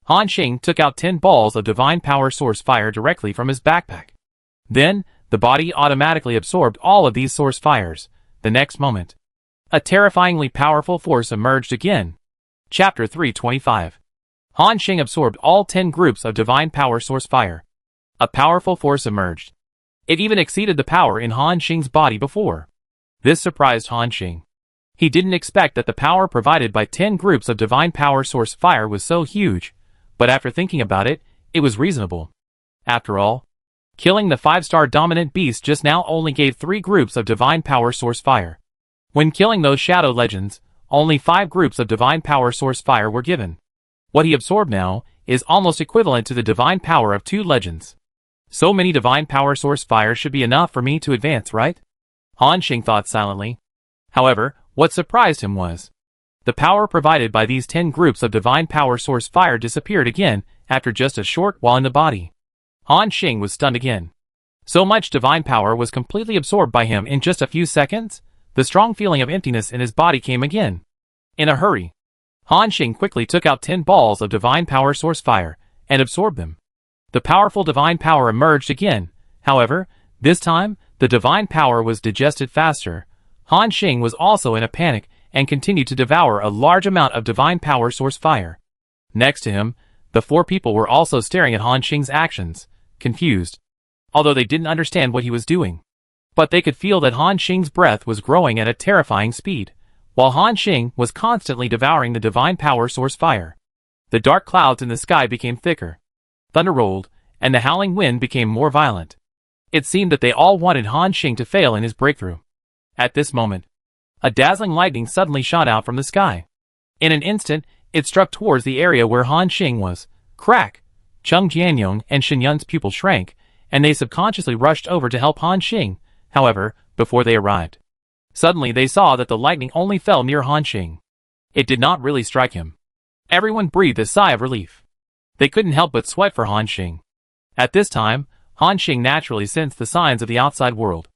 Han Xing took out 10 balls of divine power source fire directly from his backpack. Then, the body automatically absorbed all of these source fires. The next moment, a terrifyingly powerful force emerged again. Chapter 325. Han Xing absorbed all 10 groups of divine power source fire. A powerful force emerged. It even exceeded the power in Han Xing's body before. This surprised Han Xing. He didn't expect that the power provided by 10 groups of divine power source fire was so huge, but after thinking about it, it was reasonable. After all, killing the 5-star dominant beast just now only gave 3 groups of divine power source fire. When killing those shadow legends, only 5 groups of divine power source fire were given. What he absorbed now is almost equivalent to the divine power of 2 legends. So many divine power source fire should be enough for me to advance, right? Han Xing thought silently. However, what surprised him was the power provided by these 10 groups of divine power source fire disappeared again after just a short while in the body. Han Xing was stunned again. So much divine power was completely absorbed by him in just a few seconds? The strong feeling of emptiness in his body came again. In a hurry, Han Xing quickly took out 10 balls of divine power source fire and absorbed them. The powerful divine power emerged again. However, this time, the divine power was digested faster. Han Xing was also in a panic and continued to devour a large amount of divine power source fire. Next to him, the 4 people were also staring at Han Xing's actions, confused, although they didn't understand what he was doing. But they could feel that Han Xing's breath was growing at a terrifying speed, while Han Xing was constantly devouring the divine power source fire. The dark clouds in the sky became thicker. Thunder rolled, and the howling wind became more violent. It seemed that they all wanted Han Xing to fail in his breakthrough. At this moment, a dazzling lightning suddenly shot out from the sky. In an instant, it struck towards the area where Han Xing was. Crack! Cheng Jianyong and Shen Yun's pupil shrank, and they subconsciously rushed over to help Han Xing. However, before they arrived, suddenly they saw that the lightning only fell near Han Xing. It did not really strike him. Everyone breathed a sigh of relief. They couldn't help but sweat for Han Xing. At this time, Han Xing naturally sensed the signs of the outside world.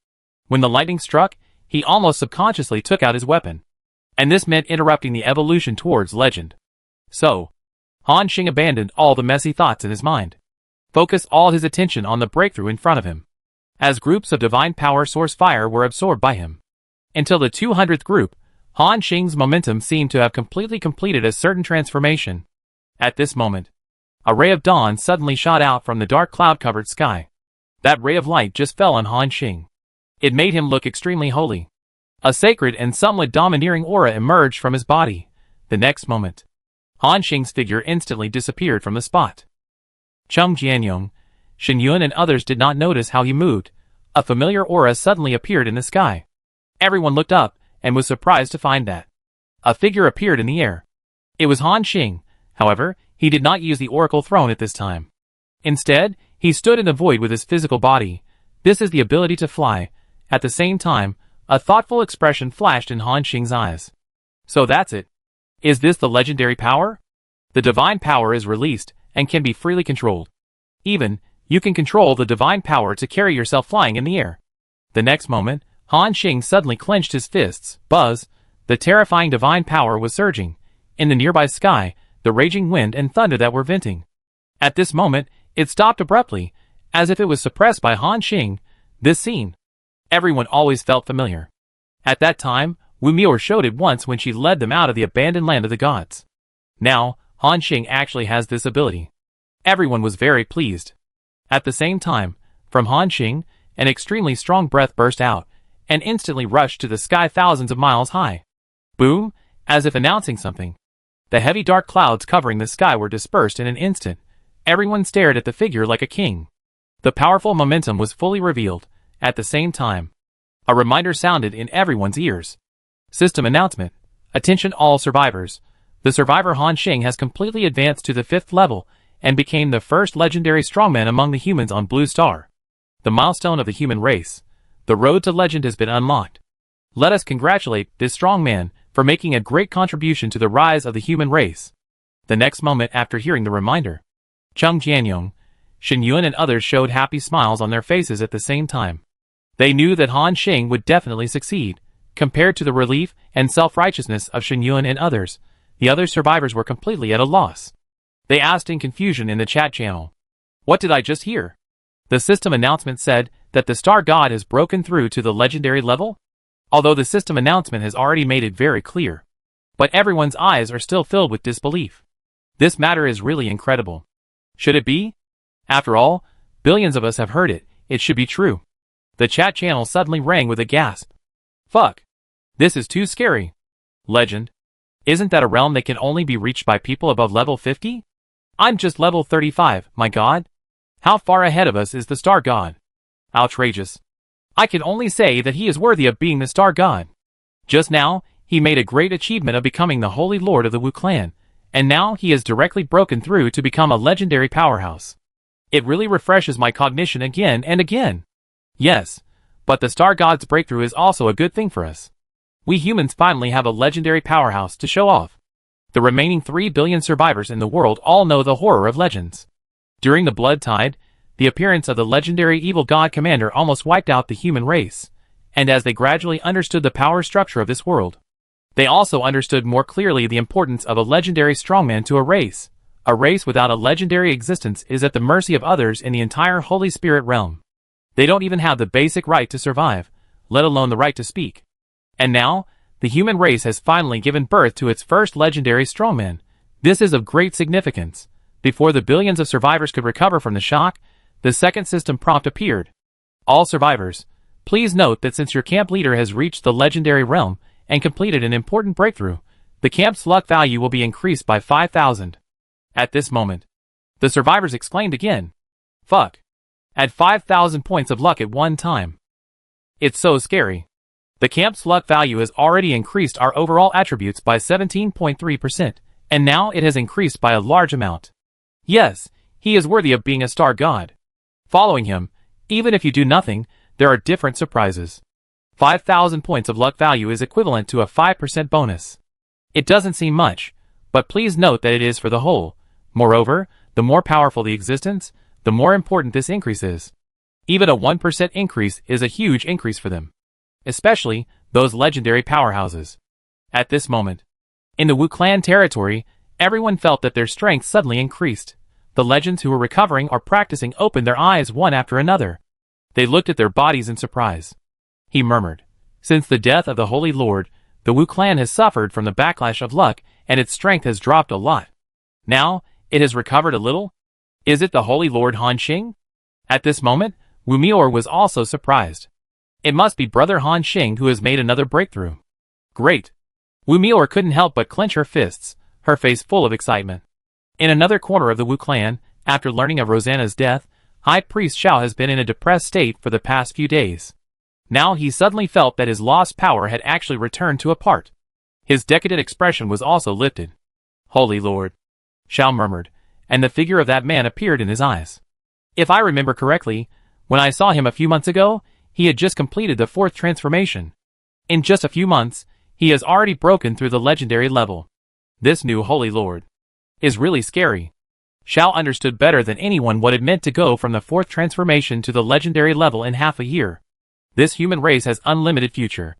When the lightning struck, he almost subconsciously took out his weapon. And this meant interrupting the evolution towards legend. So, Han Xing abandoned all the messy thoughts in his mind. Focused all his attention on the breakthrough in front of him. As groups of divine power source fire were absorbed by him. Until the 200th group, Han Xing's momentum seemed to have completely completed a certain transformation. At this moment, a ray of dawn suddenly shot out from the dark cloud-covered sky. That ray of light just fell on Han Xing. It made him look extremely holy. A sacred and somewhat domineering aura emerged from his body. The next moment, Han Xing's figure instantly disappeared from the spot. Cheng Jianyong, Shen Yun and others did not notice how he moved. A familiar aura suddenly appeared in the sky. Everyone looked up and was surprised to find that a figure appeared in the air. It was Han Xing. However, he did not use the oracle throne at this time. Instead, he stood in the void with his physical body. This is the ability to fly. At the same time, a thoughtful expression flashed in Han Xing's eyes. So that's it. Is this the legendary power? The divine power is released and can be freely controlled. Even, you can control the divine power to carry yourself flying in the air. The next moment, Han Xing suddenly clenched his fists. Buzz! The terrifying divine power was surging. In the nearby sky, the raging wind and thunder that were venting. At this moment, it stopped abruptly, as if it was suppressed by Han Xing. This scene, everyone always felt familiar. At that time, Wu Miao showed it once when she led them out of the abandoned land of the gods. Now, Han Xing actually has this ability. Everyone was very pleased. At the same time, from Han Xing, an extremely strong breath burst out, and instantly rushed to the sky thousands of miles high. Boom! As if announcing something. The heavy dark clouds covering the sky were dispersed in an instant. Everyone stared at the figure like a king. The powerful momentum was fully revealed. At the same time, a reminder sounded in everyone's ears. System announcement. Attention all survivors. The survivor Han Xing has completely advanced to the 5th level and became the first legendary strongman among the humans on Blue Star. The milestone of the human race. The road to legend has been unlocked. Let us congratulate this strongman for making a great contribution to the rise of the human race. The next moment after hearing the reminder, Cheng Jianyong, Shen Yun and others showed happy smiles on their faces at the same time. They knew that Han Xing would definitely succeed. Compared to the relief and self-righteousness of Shen Yun and others, the other survivors were completely at a loss. They asked in confusion in the chat channel, "What did I just hear?" The system announcement said that the Star God has broken through to the legendary level? Although the system announcement has already made it very clear. But everyone's eyes are still filled with disbelief. This matter is really incredible. Should it be? After all, billions of us have heard it. It should be true. The chat channel suddenly rang with a gasp. Fuck. This is too scary. Legend. Isn't that a realm that can only be reached by people above level 50? I'm just level 35, my god. How far ahead of us is the Star God? Outrageous. I can only say that he is worthy of being the Star God. Just now, he made a great achievement of becoming the Holy Lord of the Wu clan, and now he has directly broken through to become a legendary powerhouse. It really refreshes my cognition again and again. Yes, but the Star God's breakthrough is also a good thing for us. We humans finally have a legendary powerhouse to show off. The remaining 3 billion survivors in the world all know the horror of legends. During the Blood Tide, the appearance of the legendary evil god commander almost wiped out the human race. and as they gradually understood the power structure of this world, they also understood more clearly the importance of a legendary strongman to a race. A race without a legendary existence is at the mercy of others in the entire Holy Spirit realm. They don't even have the basic right to survive, let alone the right to speak. And now, the human race has finally given birth to its first legendary strongman. This is of great significance. Before the billions of survivors could recover from the shock, the second system prompt appeared. All survivors, please note that since your camp leader has reached the legendary realm and completed an important breakthrough, the camp's luck value will be increased by 5,000. At this moment, the survivors exclaimed again. Fuck. Add 5,000 points of luck at one time. It's so scary. The camp's luck value has already increased our overall attributes by 17.3%, and now it has increased by a large amount. Yes, he is worthy of being a star god. Following him, even if you do nothing, there are different surprises. 5,000 points of luck value is equivalent to a 5% bonus. It doesn't seem much, but please note that it is for the whole. Moreover, the more powerful the existence, the more important this increase is. Even a 1% increase is a huge increase for them. Especially, those legendary powerhouses. At this moment, in the Wu clan territory, everyone felt that their strength suddenly increased. The legends who were recovering or practicing opened their eyes one after another. They looked at their bodies in surprise. He murmured, since the death of the Holy Lord, the Wu clan has suffered from the backlash of luck, and its strength has dropped a lot. Now, it has recovered a little? Is it the Holy Lord Han Xing? At this moment, Wu Mior was also surprised. It must be Brother Han Xing who has made another breakthrough. Great. Wu Mior couldn't help but clench her fists, her face full of excitement. In another corner of the Wu clan, after learning of Rosanna's death, High Priest Xiao has been in a depressed state for the past few days. Now he suddenly felt that his lost power had actually returned to a part. His decadent expression was also lifted. Holy Lord, Xiao murmured, and the figure of that man appeared in his eyes. If I remember correctly, when I saw him a few months ago, he had just completed the 4th transformation. In just a few months, he has already broken through the legendary level. This new Holy Lord is really scary. Xiao understood better than anyone what it meant to go from the 4th transformation to the legendary level in half a year. This human race has unlimited future.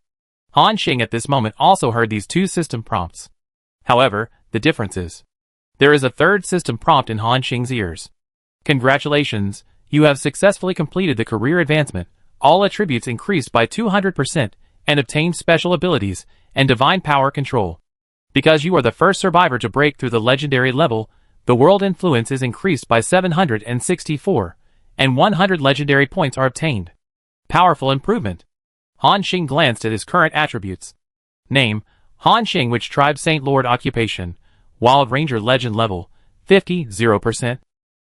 Han Xing at this moment also heard these 2 system prompts. However, the difference is, there is a 3rd system prompt in Han Xing's ears. Congratulations, you have successfully completed the career advancement, all attributes increased by 200%, and obtained special abilities, and divine power control. Because you are the first survivor to break through the legendary level, the world influence is increased by 764, and 100 legendary points are obtained. Powerful improvement. Han Xing glanced at his current attributes. Name, Han Xing, which tribe Saint Lord occupation, Wild Ranger legend level, 50, 0%.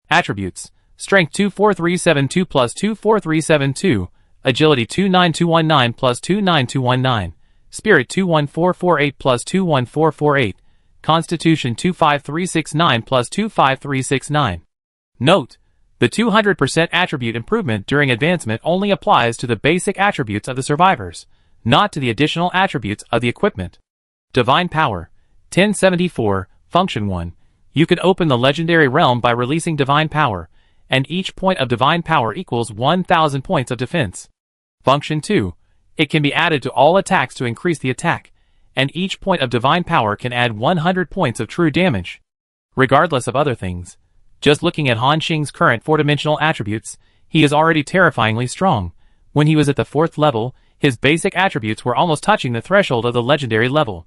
Attributes, Strength 24372 plus 24372, Agility 29219 plus 29219, Spirit 21448 plus 21448, Constitution 25369 plus 25369. Note, the 200% attribute improvement during advancement only applies to the basic attributes of the survivors, not to the additional attributes of the equipment. Divine Power, 1074, Function 1. You can open the legendary realm by releasing Divine Power, and each point of Divine Power equals 1,000 points of defense. Function 2. It can be added to all attacks to increase the attack, and each point of Divine Power can add 100 points of true damage. Regardless of other things, just looking at Han Xing's current 4-dimensional attributes, he is already terrifyingly strong. When he was at the 4th level, his basic attributes were almost touching the threshold of the legendary level.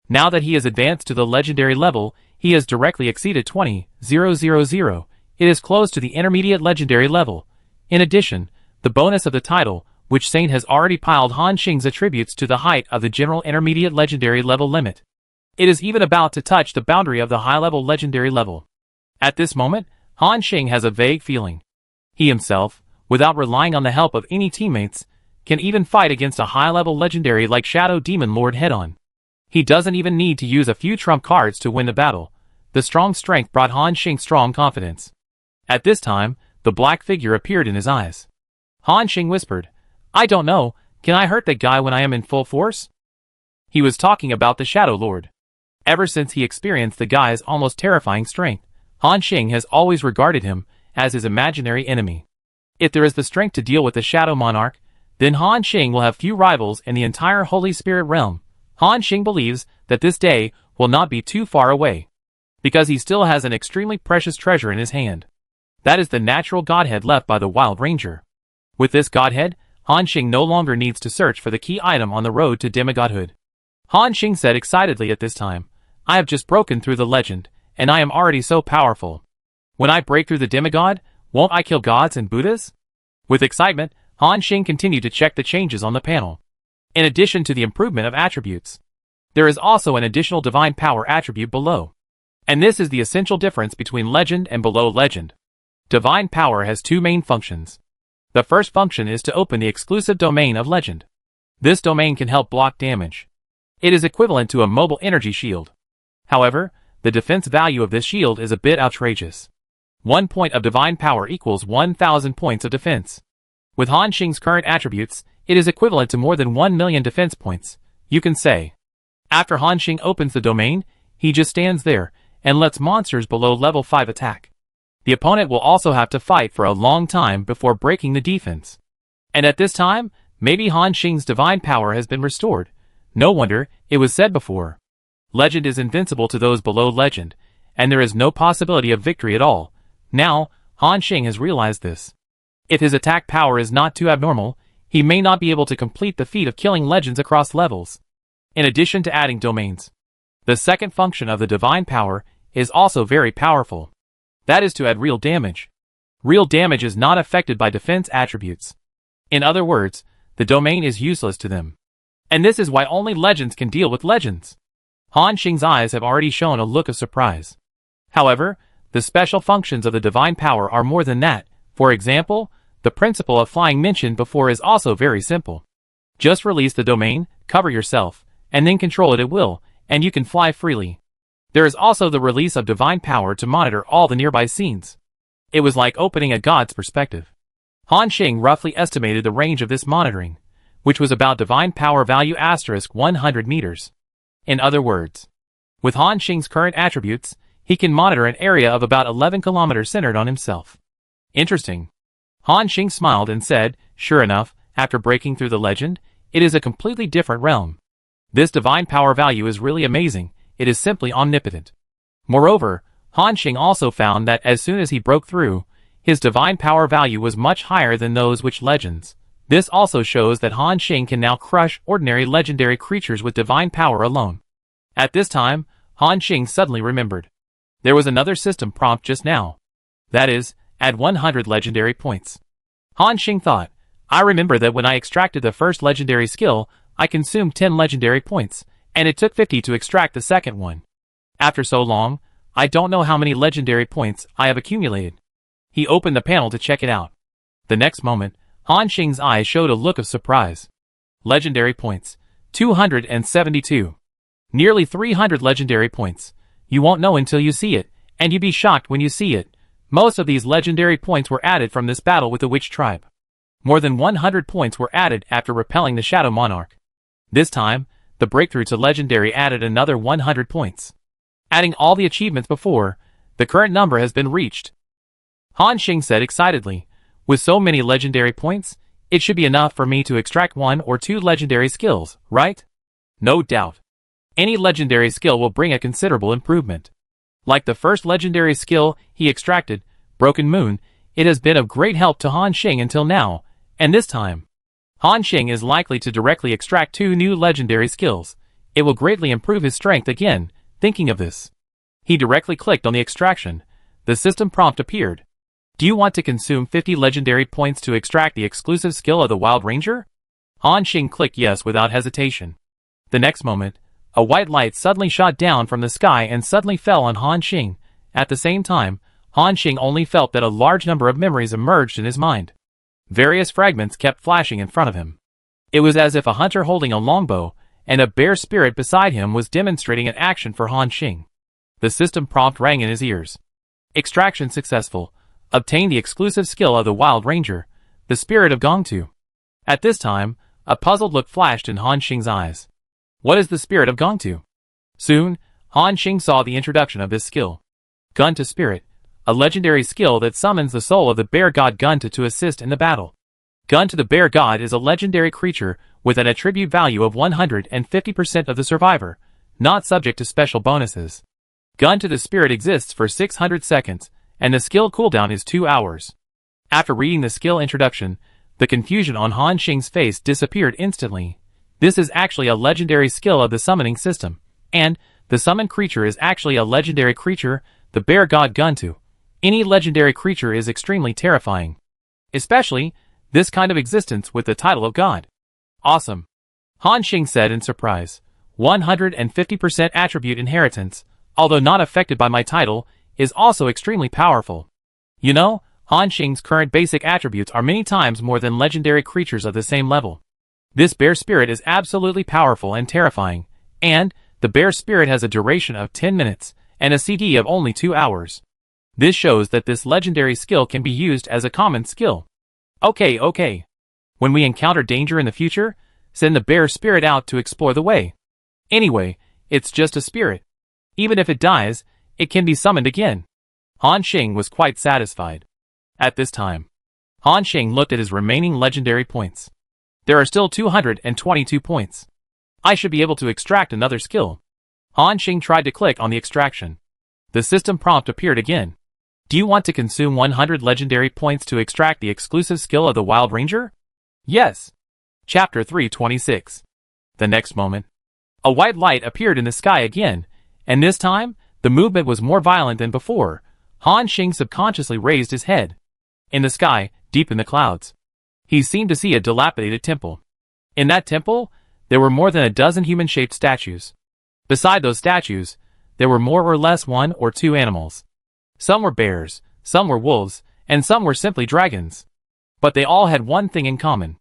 Now that he has advanced to the legendary level, he has directly exceeded 20,000. It is close to the intermediate legendary level. In addition, the bonus of the title, which Saint has already piled Han Xing's attributes to the height of the general intermediate legendary level limit. It is even about to touch the boundary of the high-level legendary level. At this moment, Han Xing has a vague feeling. He himself, without relying on the help of any teammates, can even fight against a high-level legendary like Shadow Demon Lord head-on. He doesn't even need to use a few trump cards to win the battle. The strong strength brought Han Xing strong confidence. At this time, the black figure appeared in his eyes. Han Xing whispered, I don't know, can I hurt that guy when I am in full force? He was talking about the Shadow Lord. Ever since he experienced the guy's almost terrifying strength, Han Xing has always regarded him as his imaginary enemy. If there is the strength to deal with the Shadow Monarch, then Han Xing will have few rivals in the entire Holy Spirit realm. Han Xing believes that this day will not be too far away, because he still has an extremely precious treasure in his hand. That is the natural godhead left by the Wild Ranger. With this godhead, Han Xing no longer needs to search for the key item on the road to demigodhood. Han Xing said excitedly at this time, I have just broken through the legend, and I am already so powerful. When I break through the demigod, won't I kill gods and Buddhas? With excitement, Han Xing continued to check the changes on the panel. In addition to the improvement of attributes, there is also an additional divine power attribute below. And this is the essential difference between legend and below legend. Divine power has two main functions. The first function is to open the exclusive domain of legend. This domain can help block damage. It is equivalent to a mobile energy shield. However, the defense value of this shield is a bit outrageous. 1 point of divine power equals 1,000 points of defense. With Han Xing's current attributes, it is equivalent to more than 1 million defense points, you can say. After Han Xing opens the domain, he just stands there and lets monsters below level 5 attack. The opponent will also have to fight for a long time before breaking the defense. And at this time, maybe Han Xing's divine power has been restored. No wonder, it was said before. Legend is invincible to those below legend, and there is no possibility of victory at all. Now, Han Xing has realized this. If his attack power is not too abnormal, he may not be able to complete the feat of killing legends across levels. In addition to adding domains, the second function of the divine power is also very powerful. That is to add real damage. Real damage is not affected by defense attributes. In other words, the domain is useless to them. And this is why only legends can deal with legends. Han Xing's eyes have already shown a look of surprise. However, the special functions of the divine power are more than that. For example, the principle of flying mentioned before is also very simple. Just release the domain, cover yourself, and then control it at will, and you can fly freely. There is also the release of divine power to monitor all the nearby scenes. It was like opening a god's perspective. Han Xing roughly estimated the range of this monitoring, which was about divine power value * 100 meters. In other words, with Han Xing's current attributes, he can monitor an area of about 11 kilometers centered on himself. Interesting. Han Xing smiled and said, sure enough, after breaking through the legend, it is a completely different realm. This divine power value is really amazing. It is simply omnipotent. Moreover, Han Xing also found that as soon as he broke through, his divine power value was much higher than those which legends. This also shows that Han Xing can now crush ordinary legendary creatures with divine power alone. At this time, Han Xing suddenly remembered. There was another system prompt just now. That is, add 100 legendary points. Han Xing thought, I remember that when I extracted the first legendary skill, I consumed 10 legendary points, and it took 50 to extract the second one. After so long, I don't know how many legendary points I have accumulated. He opened the panel to check it out. The next moment, Han Xing's eyes showed a look of surprise. Legendary points, 272. Nearly 300 legendary points. You won't know until you see it, and you'd be shocked when you see it. Most of these legendary points were added from this battle with the Witch Tribe. More than 100 points were added after repelling the Shadow Monarch. This time, the breakthrough to legendary added another 100 points. Adding all the achievements before, the current number has been reached. Han Xing said excitedly, with so many legendary points, it should be enough for me to extract 1 or 2 legendary skills, right? No doubt. Any legendary skill will bring a considerable improvement. Like the first legendary skill he extracted, Broken Moon, it has been of great help to Han Xing until now, and this time, Han Xing is likely to directly extract 2 new legendary skills. It will greatly improve his strength again. Thinking of this, he directly clicked on the extraction. The system prompt appeared. Do you want to consume 50 legendary points to extract the exclusive skill of the Wild Ranger? Han Xing clicked yes without hesitation. The next moment, a white light suddenly shot down from the sky and suddenly fell on Han Xing. At the same time, Han Xing only felt that a large number of memories emerged in his mind. Various fragments kept flashing in front of him. It was as if a hunter holding a longbow and a bear spirit beside him was demonstrating an action for Han Xing. The system prompt rang in his ears. Extraction successful. Obtain the exclusive skill of the Wild Ranger, the Spirit of Gongtu. At this time, a puzzled look flashed in Han Xing's eyes. What is the Spirit of Gongtu? Soon, Han Xing saw the introduction of this skill. Gunta Spirit, a legendary skill that summons the soul of the bear god Gunta to assist in the battle. Gun to the Bear God is a legendary creature with an attribute value of 150% of the survivor, not subject to special bonuses. Gun to the Spirit exists for 600 seconds, and the skill cooldown is 2 hours. After reading the skill introduction, the confusion on Han Xing's face disappeared instantly. This is actually a legendary skill of the summoning system, and the summoned creature is actually a legendary creature, the Bear God Guntu. Any legendary creature is extremely terrifying. Especially, this kind of existence with the title of God. Awesome. Han Xing said in surprise. 150% attribute inheritance, although not affected by my title, is also extremely powerful. You know, Han Xing's current basic attributes are many times more than legendary creatures of the same level. This bear spirit is absolutely powerful and terrifying, and the bear spirit has a duration of 10 minutes and a CD of only 2 hours. This shows that this legendary skill can be used as a common skill. Okay. When we encounter danger in the future, send the bear spirit out to explore the way. Anyway, it's just a spirit. Even if it dies, it can be summoned again. Han Xing was quite satisfied. At this time, Han Xing looked at his remaining legendary points. There are still 222 points. I should be able to extract another skill. Han Xing tried to click on the extraction. The system prompt appeared again. Do you want to consume 100 legendary points to extract the exclusive skill of the Wild Ranger? Yes. Chapter 326. The next moment, a white light appeared in the sky again, and this time, the movement was more violent than before. Han Xing subconsciously raised his head. In the sky, deep in the clouds, he seemed to see a dilapidated temple. In that temple, there were more than a dozen human-shaped statues. Beside those statues, there were more or less 1 or 2 animals. Some were bears, some were wolves, and some were simply dragons. But they all had one thing in common.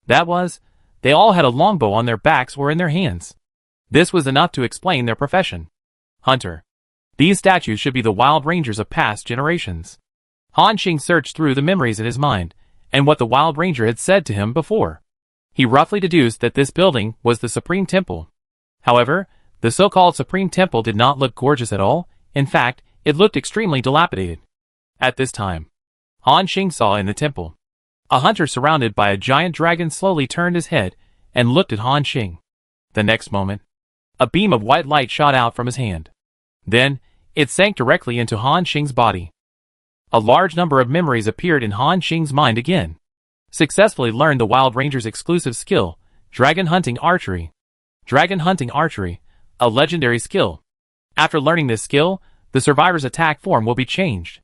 That was, they all had a longbow on their backs or in their hands. This was enough to explain their profession. Hunter. These statues should be the Wild Rangers of past generations. Han Xing searched through the memories in his mind, and what the Wild Ranger had said to him before. He roughly deduced that this building was the Supreme Temple. However, the so-called Supreme Temple did not look gorgeous at all. In fact, it looked extremely dilapidated. At this time, Han Xing saw in the temple. A hunter surrounded by a giant dragon slowly turned his head and looked at Han Xing. The next moment, a beam of white light shot out from his hand. Then, it sank directly into Han Xing's body. A large number of memories appeared in Han Xing's mind again. Successfully learned the Wild Ranger's exclusive skill, Dragon Hunting Archery. Dragon Hunting Archery, a legendary skill. After learning this skill, the survivor's attack form will be changed.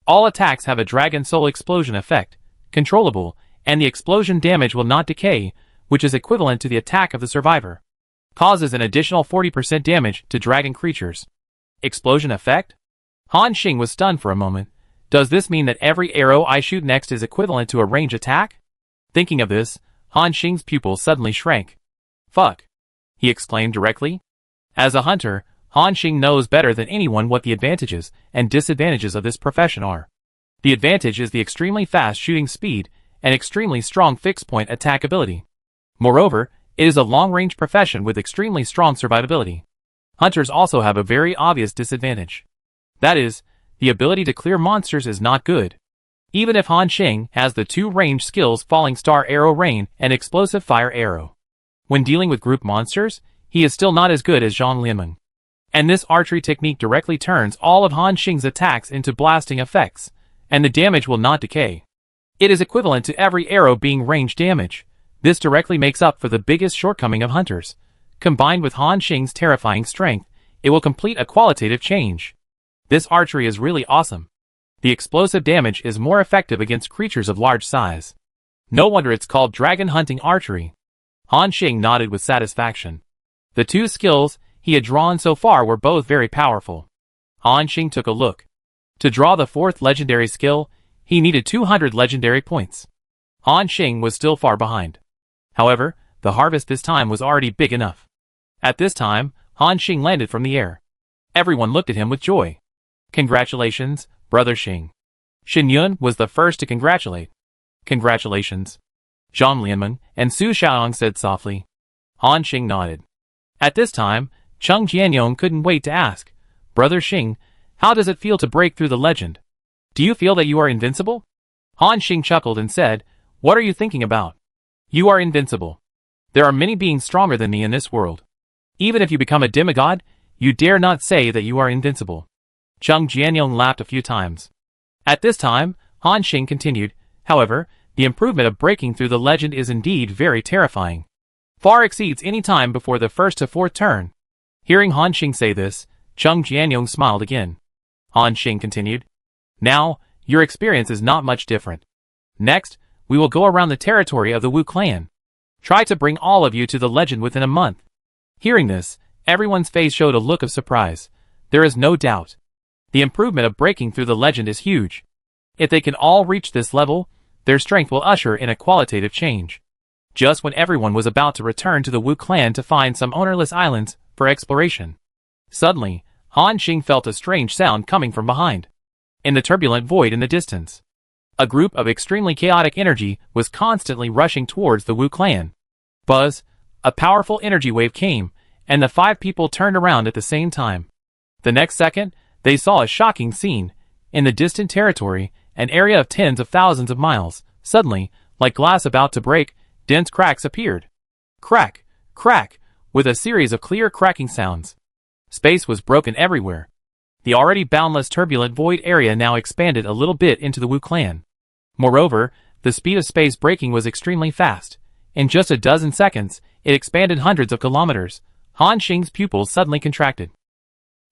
All attacks have a Dragon Soul Explosion effect, controllable, and the explosion damage will not decay, which is equivalent to the attack of the survivor. Causes an additional 40% damage to dragon creatures. Explosion effect? Han Xing was stunned for a moment. Does this mean that every arrow I shoot next is equivalent to a range attack? Thinking of this, Han Xing's pupils suddenly shrank. Fuck! He exclaimed directly. As a hunter, Han Xing knows better than anyone what the advantages and disadvantages of this profession are. The advantage is the extremely fast shooting speed and extremely strong fixed-point attack ability. Moreover, it is a long-range profession with extremely strong survivability. Hunters also have a very obvious disadvantage. That is, the ability to clear monsters is not good. Even if Han Xing has the 2 range skills Falling Star Arrow Rain and Explosive Fire Arrow. When dealing with group monsters, he is still not as good as Zhang Lianmeng. And this archery technique directly turns all of Han Xing's attacks into blasting effects, and the damage will not decay. It is equivalent to every arrow being range damage. This directly makes up for the biggest shortcoming of hunters. Combined with Han Xing's terrifying strength, it will complete a qualitative change. This archery is really awesome. The explosive damage is more effective against creatures of large size. No wonder it's called Dragon Hunting Archery. Han Xing nodded with satisfaction. The 2 skills he had drawn so far were both very powerful. Han Xing took a look. To draw the 4th legendary skill, he needed 200 legendary points. Han Xing was still far behind. However, the harvest this time was already big enough. At this time, Han Xing landed from the air. Everyone looked at him with joy. Congratulations, Brother Xing. Xin Yun was the first to congratulate. Congratulations. Zhang Lianmeng and Su Xiaoyong said softly. Han Xing nodded. At this time, Cheng Jianyong couldn't wait to ask, Brother Xing, how does it feel to break through the legend? Do you feel that you are invincible? Han Xing chuckled and said, What are you thinking about? You are invincible. There are many beings stronger than me in this world. Even if you become a demigod, you dare not say that you are invincible. Chung Jianyong laughed a few times. At this time, Han Xing continued, however, the improvement of breaking through the legend is indeed very terrifying. Far exceeds any time before the first to fourth turn. Hearing Han Xing say this, Chung Jianyong smiled again. Han Xing continued. Now, your experience is not much different. Next, we will go around the territory of the Wu clan. Try to bring all of you to the legend within a month. Hearing this, everyone's face showed a look of surprise. There is no doubt. The improvement of breaking through the legend is huge. If they can all reach this level, their strength will usher in a qualitative change. Just when everyone was about to return to the Wu clan to find some ownerless islands for exploration, suddenly, Han Xing felt a strange sound coming from behind. In the turbulent void in the distance, a group of extremely chaotic energy was constantly rushing towards the Wu clan. Buzz, a powerful energy wave came, and the 5 people turned around at the same time. The next second, they saw a shocking scene. In the distant territory, an area of tens of thousands of miles, suddenly, like glass about to break, dense cracks appeared. Crack, crack, with a series of clear cracking sounds. Space was broken everywhere. The already boundless turbulent void area now expanded a little bit into the Wu clan. Moreover, the speed of space breaking was extremely fast. In just a dozen seconds, it expanded hundreds of kilometers. Han Xing's pupils suddenly contracted.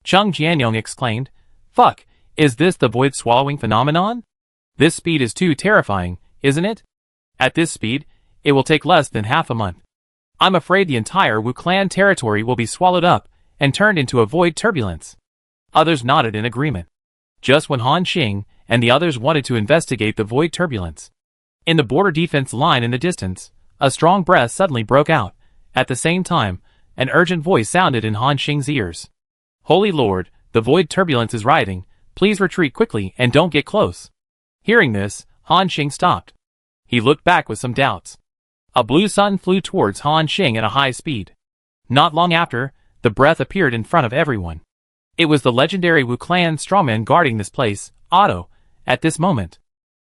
Chung Jianyong exclaimed, "Fuck, is this the void swallowing phenomenon? This speed is too terrifying, isn't it? At this speed, it will take less than half a month. I'm afraid the entire Wu clan territory will be swallowed up and turned into a void turbulence." Others nodded in agreement. Just when Han Xing and the others wanted to investigate the void turbulence, in the border defense line in the distance, a strong breath suddenly broke out. At the same time, an urgent voice sounded in Han Xing's ears. "Holy Lord, the void turbulence is rioting. Please retreat quickly and don't get close." Hearing this, Han Xing stopped. He looked back with some doubts. A blue sun flew towards Han Xing at a high speed. Not long after, the breath appeared in front of everyone. It was the legendary Wu clan strongman guarding this place, Otto, at this moment.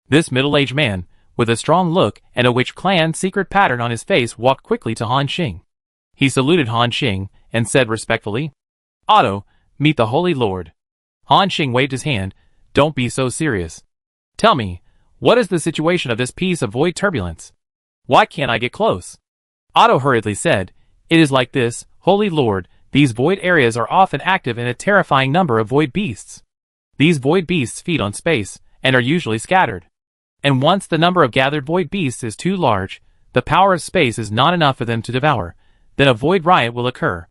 This middle-aged man, with a strong look and a witch clan secret pattern on his face, walked quickly to Han Xing. He saluted Han Xing and said respectfully, "Otto, meet the Holy Lord." Han Xing waved his hand. "Don't be so serious. Tell me, what is the situation of this piece of void turbulence? Why can't I get close?" Otto hurriedly said, "It is like this, Holy Lord. These void areas are often active in a terrifying number of void beasts. These void beasts feed on space, and are usually scattered. And once the number of gathered void beasts is too large, the power of space is not enough for them to devour, then a void riot will occur.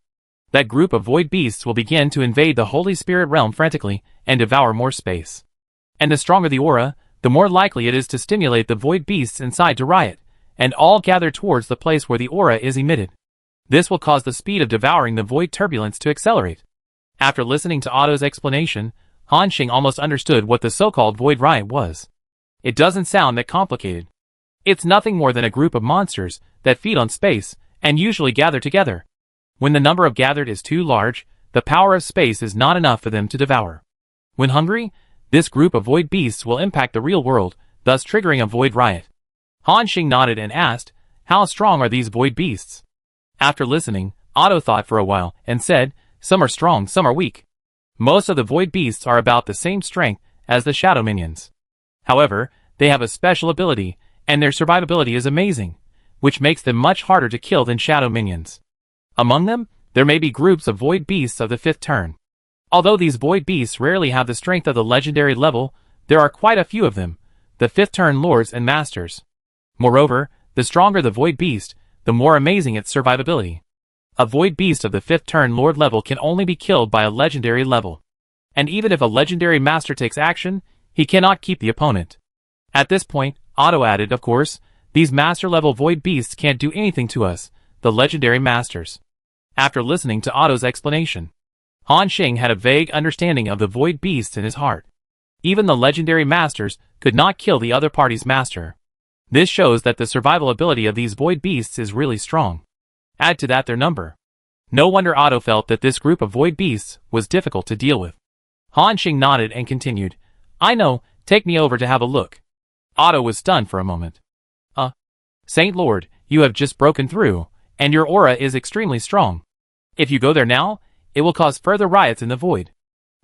That group of void beasts will begin to invade the Holy Spirit realm frantically, and devour more space. And the stronger the aura, the more likely it is to stimulate the void beasts inside to riot, and all gather towards the place where the aura is emitted. This will cause the speed of devouring the void turbulence to accelerate." After listening to Otto's explanation, Han Xing almost understood what the so-called void riot was. It doesn't sound that complicated. It's nothing more than a group of monsters that feed on space and usually gather together. When the number of gathered is too large, the power of space is not enough for them to devour. When hungry, this group of void beasts will impact the real world, thus triggering a void riot. Han Xing nodded and asked, "How strong are these void beasts?" After listening, Otto thought for a while and said, "Some are strong, some are weak. Most of the void beasts are about the same strength as the shadow minions. However, they have a special ability, and their survivability is amazing, which makes them much harder to kill than shadow minions. Among them, there may be groups of void beasts of the 5th turn. Although these void beasts rarely have the strength of the legendary level, there are quite a few of them, the 5th turn lords and masters. Moreover, the stronger the void beast, the more amazing its survivability. A void beast of the 5th turn lord level can only be killed by a legendary level. And even if a legendary master takes action, he cannot keep the opponent." At this point, Otto added, "Of course, these master level void beasts can't do anything to us, the legendary masters." After listening to Otto's explanation, Han Xing had a vague understanding of the void beasts in his heart. Even the legendary masters could not kill the other party's master. This shows that the survival ability of these void beasts is really strong. Add to that their number. No wonder Otto felt that this group of void beasts was difficult to deal with. Han Xing nodded and continued, "I know, take me over to have a look." Otto was stunned for a moment. Saint Lord, you have just broken through, and your aura is extremely strong. If you go there now, it will cause further riots in the void.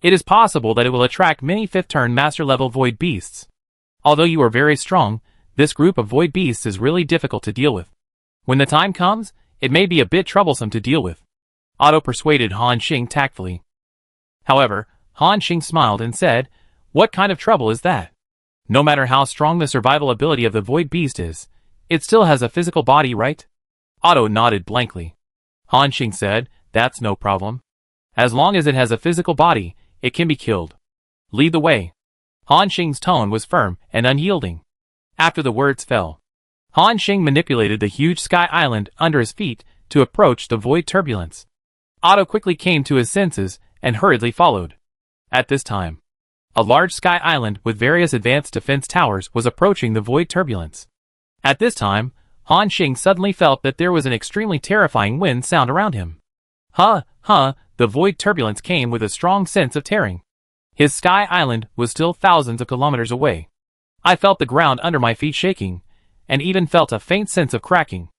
It is possible that it will attract many 5th turn master level void beasts. Although you are very strong, this group of void beasts is really difficult to deal with. When the time comes, it may be a bit troublesome to deal with. Otto persuaded Han Xing tactfully. However, Han Xing smiled and said, "What kind of trouble is that? No matter how strong the survival ability of the void beast is, it still has a physical body, right?" Otto nodded blankly. Han Xing said, "That's no problem. As long as it has a physical body, it can be killed. Lead the way." Han Xing's tone was firm and unyielding. After the words fell, Han Xing manipulated the huge sky island under his feet to approach the void turbulence. Otto quickly came to his senses and hurriedly followed. At this time, a large sky island with various advanced defense towers was approaching the void turbulence. At this time, Han Xing suddenly felt that there was an extremely terrifying wind sound around him. The void turbulence came with a strong sense of tearing. His sky island was still thousands of kilometers away. I felt the ground under my feet shaking, and even felt a faint sense of cracking.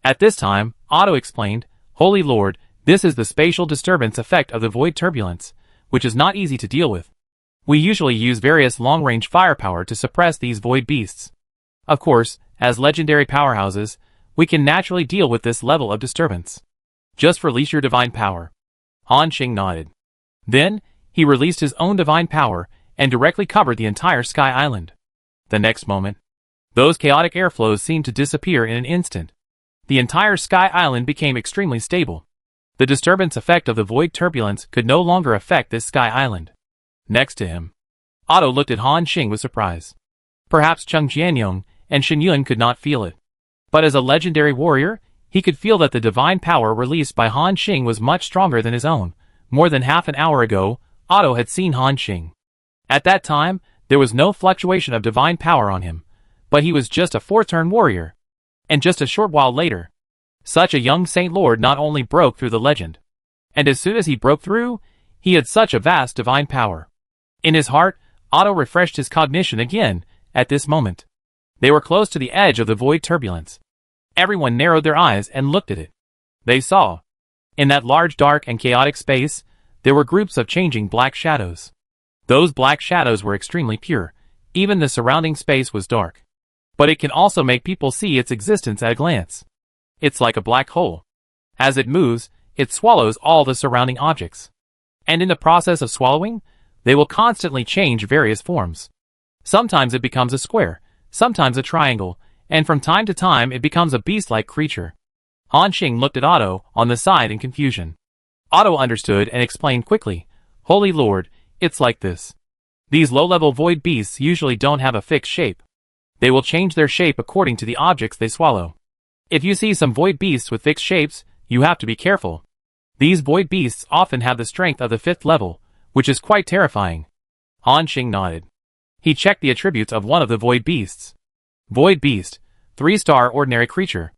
At this time, Otto explained, "Holy Lord, this is the spatial disturbance effect of the void turbulence, which is not easy to deal with. We usually use various long-range firepower to suppress these void beasts. Of course, as legendary powerhouses, we can naturally deal with this level of disturbance. Just release your divine power." Han Xing nodded. Then, he released his own divine power and directly covered the entire sky island. The next moment, those chaotic airflows seemed to disappear in an instant. The entire sky island became extremely stable. The disturbance effect of the void turbulence could no longer affect this sky island. Next to him, Otto looked at Han Xing with surprise. Perhaps Cheng Jianyong and Shen Yun could not feel it. But as a legendary warrior, he could feel that the divine power released by Han Xing was much stronger than his own. More than half an hour ago, Otto had seen Han Xing. At that time, there was no fluctuation of divine power on him, but he was just a 4th-turn warrior. And just a short while later, such a young Saint Lord not only broke through the legend, and as soon as he broke through, he had such a vast divine power. In his heart, Otto refreshed his cognition again at this moment. They were close to the edge of the void turbulence. Everyone narrowed their eyes and looked at it. They saw, in that large dark and chaotic space, there were groups of changing black shadows. Those black shadows were extremely pure. Even the surrounding space was dark. But it can also make people see its existence at a glance. It's like a black hole. As it moves, it swallows all the surrounding objects. And in the process of swallowing, they will constantly change various forms. Sometimes it becomes a square, sometimes a triangle, and from time to time it becomes a beast-like creature. Han Xing looked at Otto on the side in confusion. Otto understood and explained quickly, "Holy Lord, it's like this. These low-level void beasts usually don't have a fixed shape. They will change their shape according to the objects they swallow. If you see some void beasts with fixed shapes, you have to be careful. These void beasts often have the strength of the 5th level, which is quite terrifying." Han Xing nodded. He checked the attributes of one of the void beasts. Void Beast, 3-star ordinary creature.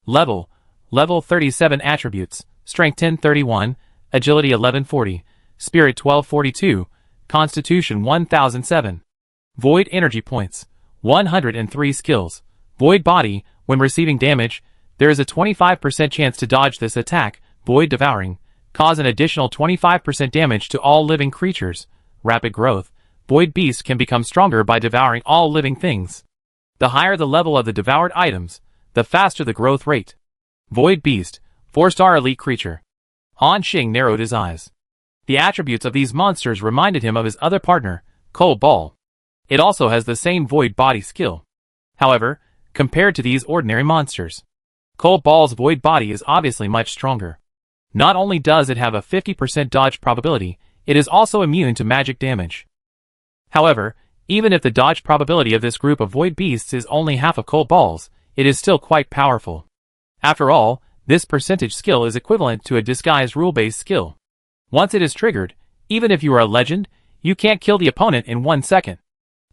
Level 37 attributes, Strength 1031, Agility 1140, Spirit 1242, Constitution 1007. Void Energy Points, 103 skills. Void Body, when receiving damage, there is a 25% chance to dodge this attack. Void Devouring, cause an additional 25% damage to all living creatures. Rapid Growth, Void Beast can become stronger by devouring all living things. The higher the level of the devoured items, the faster the growth rate. Void Beast, 4-star elite creature. Han Xing narrowed his eyes. The attributes of these monsters reminded him of his other partner, Cold Ball. It also has the same void body skill. However, compared to these ordinary monsters, Cold Ball's void body is obviously much stronger. Not only does it have a 50% dodge probability, it is also immune to magic damage. However, even if the dodge probability of this group of void beasts is only half of Cold Ball's, it is still quite powerful. After all, this percentage skill is equivalent to a disguised rule-based skill. Once it is triggered, even if you are a legend, you can't kill the opponent in 1 second.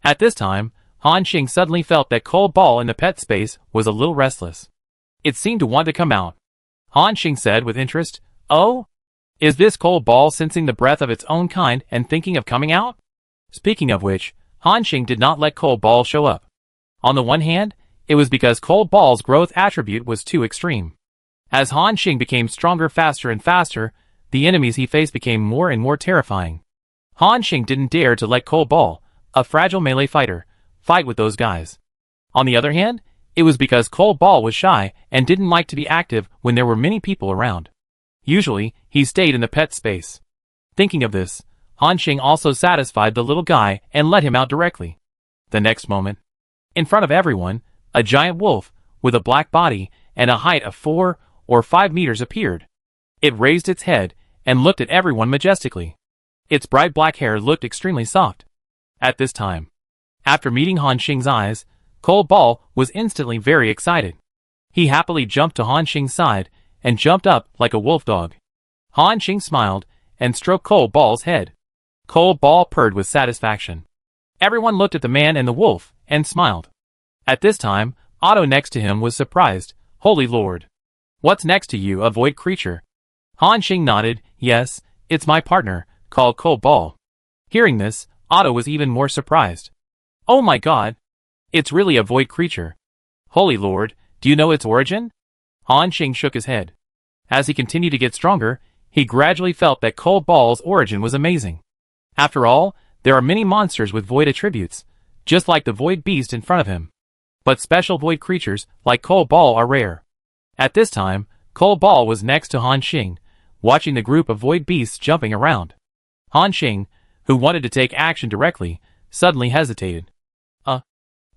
At this time, Han Xing suddenly felt that Cold Ball in the pet space was a little restless. It seemed to want to come out. Han Xing said with interest, "Oh? Is this Cold Ball sensing the breath of its own kind and thinking of coming out?" Speaking of which, Han Xing did not let Cold Ball show up. On the one hand, It was because Cold Ball's growth attribute was too extreme. As Han Xing became stronger faster and faster, the enemies he faced became more and more terrifying. Han Xing didn't dare to let Cold Ball, a fragile melee fighter, fight with those guys. On the other hand, it was because Cold Ball was shy and didn't like to be active when there were many people around. Usually, he stayed in the pet space. Thinking of this, Han Xing also satisfied the little guy and let him out directly. The next moment, in front of everyone, a giant wolf, with a black body and a height of 4 or 5 meters appeared. It raised its head and looked at everyone majestically. Its bright black hair looked extremely soft. At this time, after meeting Han Xing's eyes, Cold Ball was instantly very excited. He happily jumped to Han Xing's side and jumped up like a wolf dog. Han Xing smiled and stroked Cold Ball's head. Cold Ball purred with satisfaction. Everyone looked at the man and the wolf and smiled. At this time, Otto next to him was surprised. Holy Lord! What's next to you, a void creature? Han Xing nodded. Yes, it's my partner, called Cold Ball. Hearing this, Otto was even more surprised. Oh my god! It's really a void creature. Holy Lord, do you know its origin? Han Xing shook his head. As he continued to get stronger, he gradually felt that Cold Ball's origin was amazing. After all, there are many monsters with void attributes, just like the void beast in front of him. But special void creatures like Cold Ball are rare. At this time, Cold Ball was next to Han Xing, watching the group of void beasts jumping around. Han Xing, who wanted to take action directly, suddenly hesitated.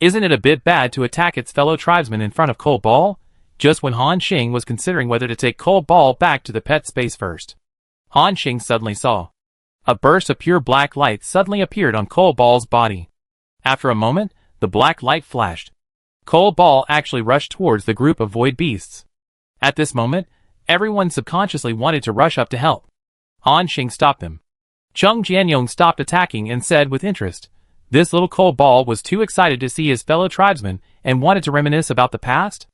Isn't it a bit bad to attack its fellow tribesmen in front of Cold Ball? Just when Han Xing was considering whether to take Cold Ball back to the pet space first, Han Xing suddenly saw. A burst of pure black light suddenly appeared on Cold Ball's body. After a moment, the black light flashed. Cold Ball actually rushed towards the group of void beasts. At this moment, everyone subconsciously wanted to rush up to help. Han Xing stopped them. Chung Jianyong stopped attacking and said with interest, this little Cold Ball was too excited to see his fellow tribesmen and wanted to reminisce about the past?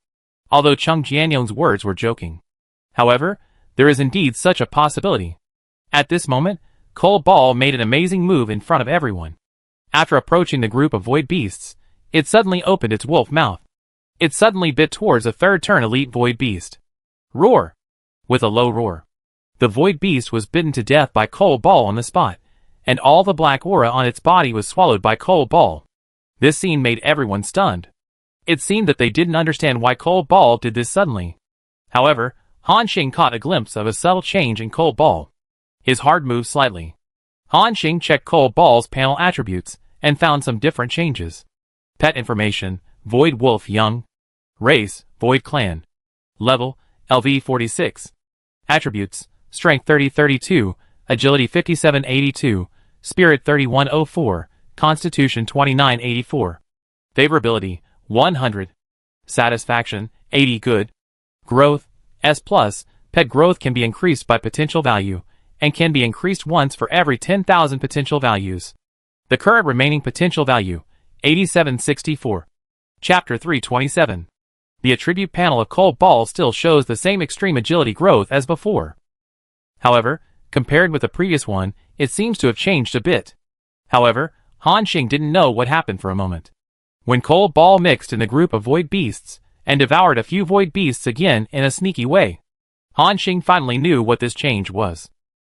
Although Chung Jianyong's words were joking. However, there is indeed such a possibility. At this moment, Cold Ball made an amazing move in front of everyone. After approaching the group of void beasts, it suddenly opened its wolf mouth. It suddenly bit towards a third-turn elite void beast. Roar! With a low roar, the void beast was bitten to death by Cold Ball on the spot, and all the black aura on its body was swallowed by Cold Ball. This scene made everyone stunned. It seemed that they didn't understand why Cold Ball did this suddenly. However, Han Xing caught a glimpse of a subtle change in Cold Ball. His heart moved slightly. Han Xing checked Cold Ball's panel attributes and found some different changes. Pet information, Void Wolf Young. Race, Void Clan. Level, LV46. Attributes, Strength 3032, Agility 5782, Spirit 3104, Constitution 2984. Favorability, 100. Satisfaction, 80 good. Growth, S+, pet growth can be increased by potential value, and can be increased once for every 10,000 potential values. The current remaining potential value, 8764. Chapter 327. The attribute panel of Cold Ball still shows the same extreme agility growth as before. However, compared with the previous one, it seems to have changed a bit. However, Han Xing didn't know what happened for a moment. When Cold Ball mixed in the group of void beasts, and devoured a few void beasts again in a sneaky way, Han Xing finally knew what this change was.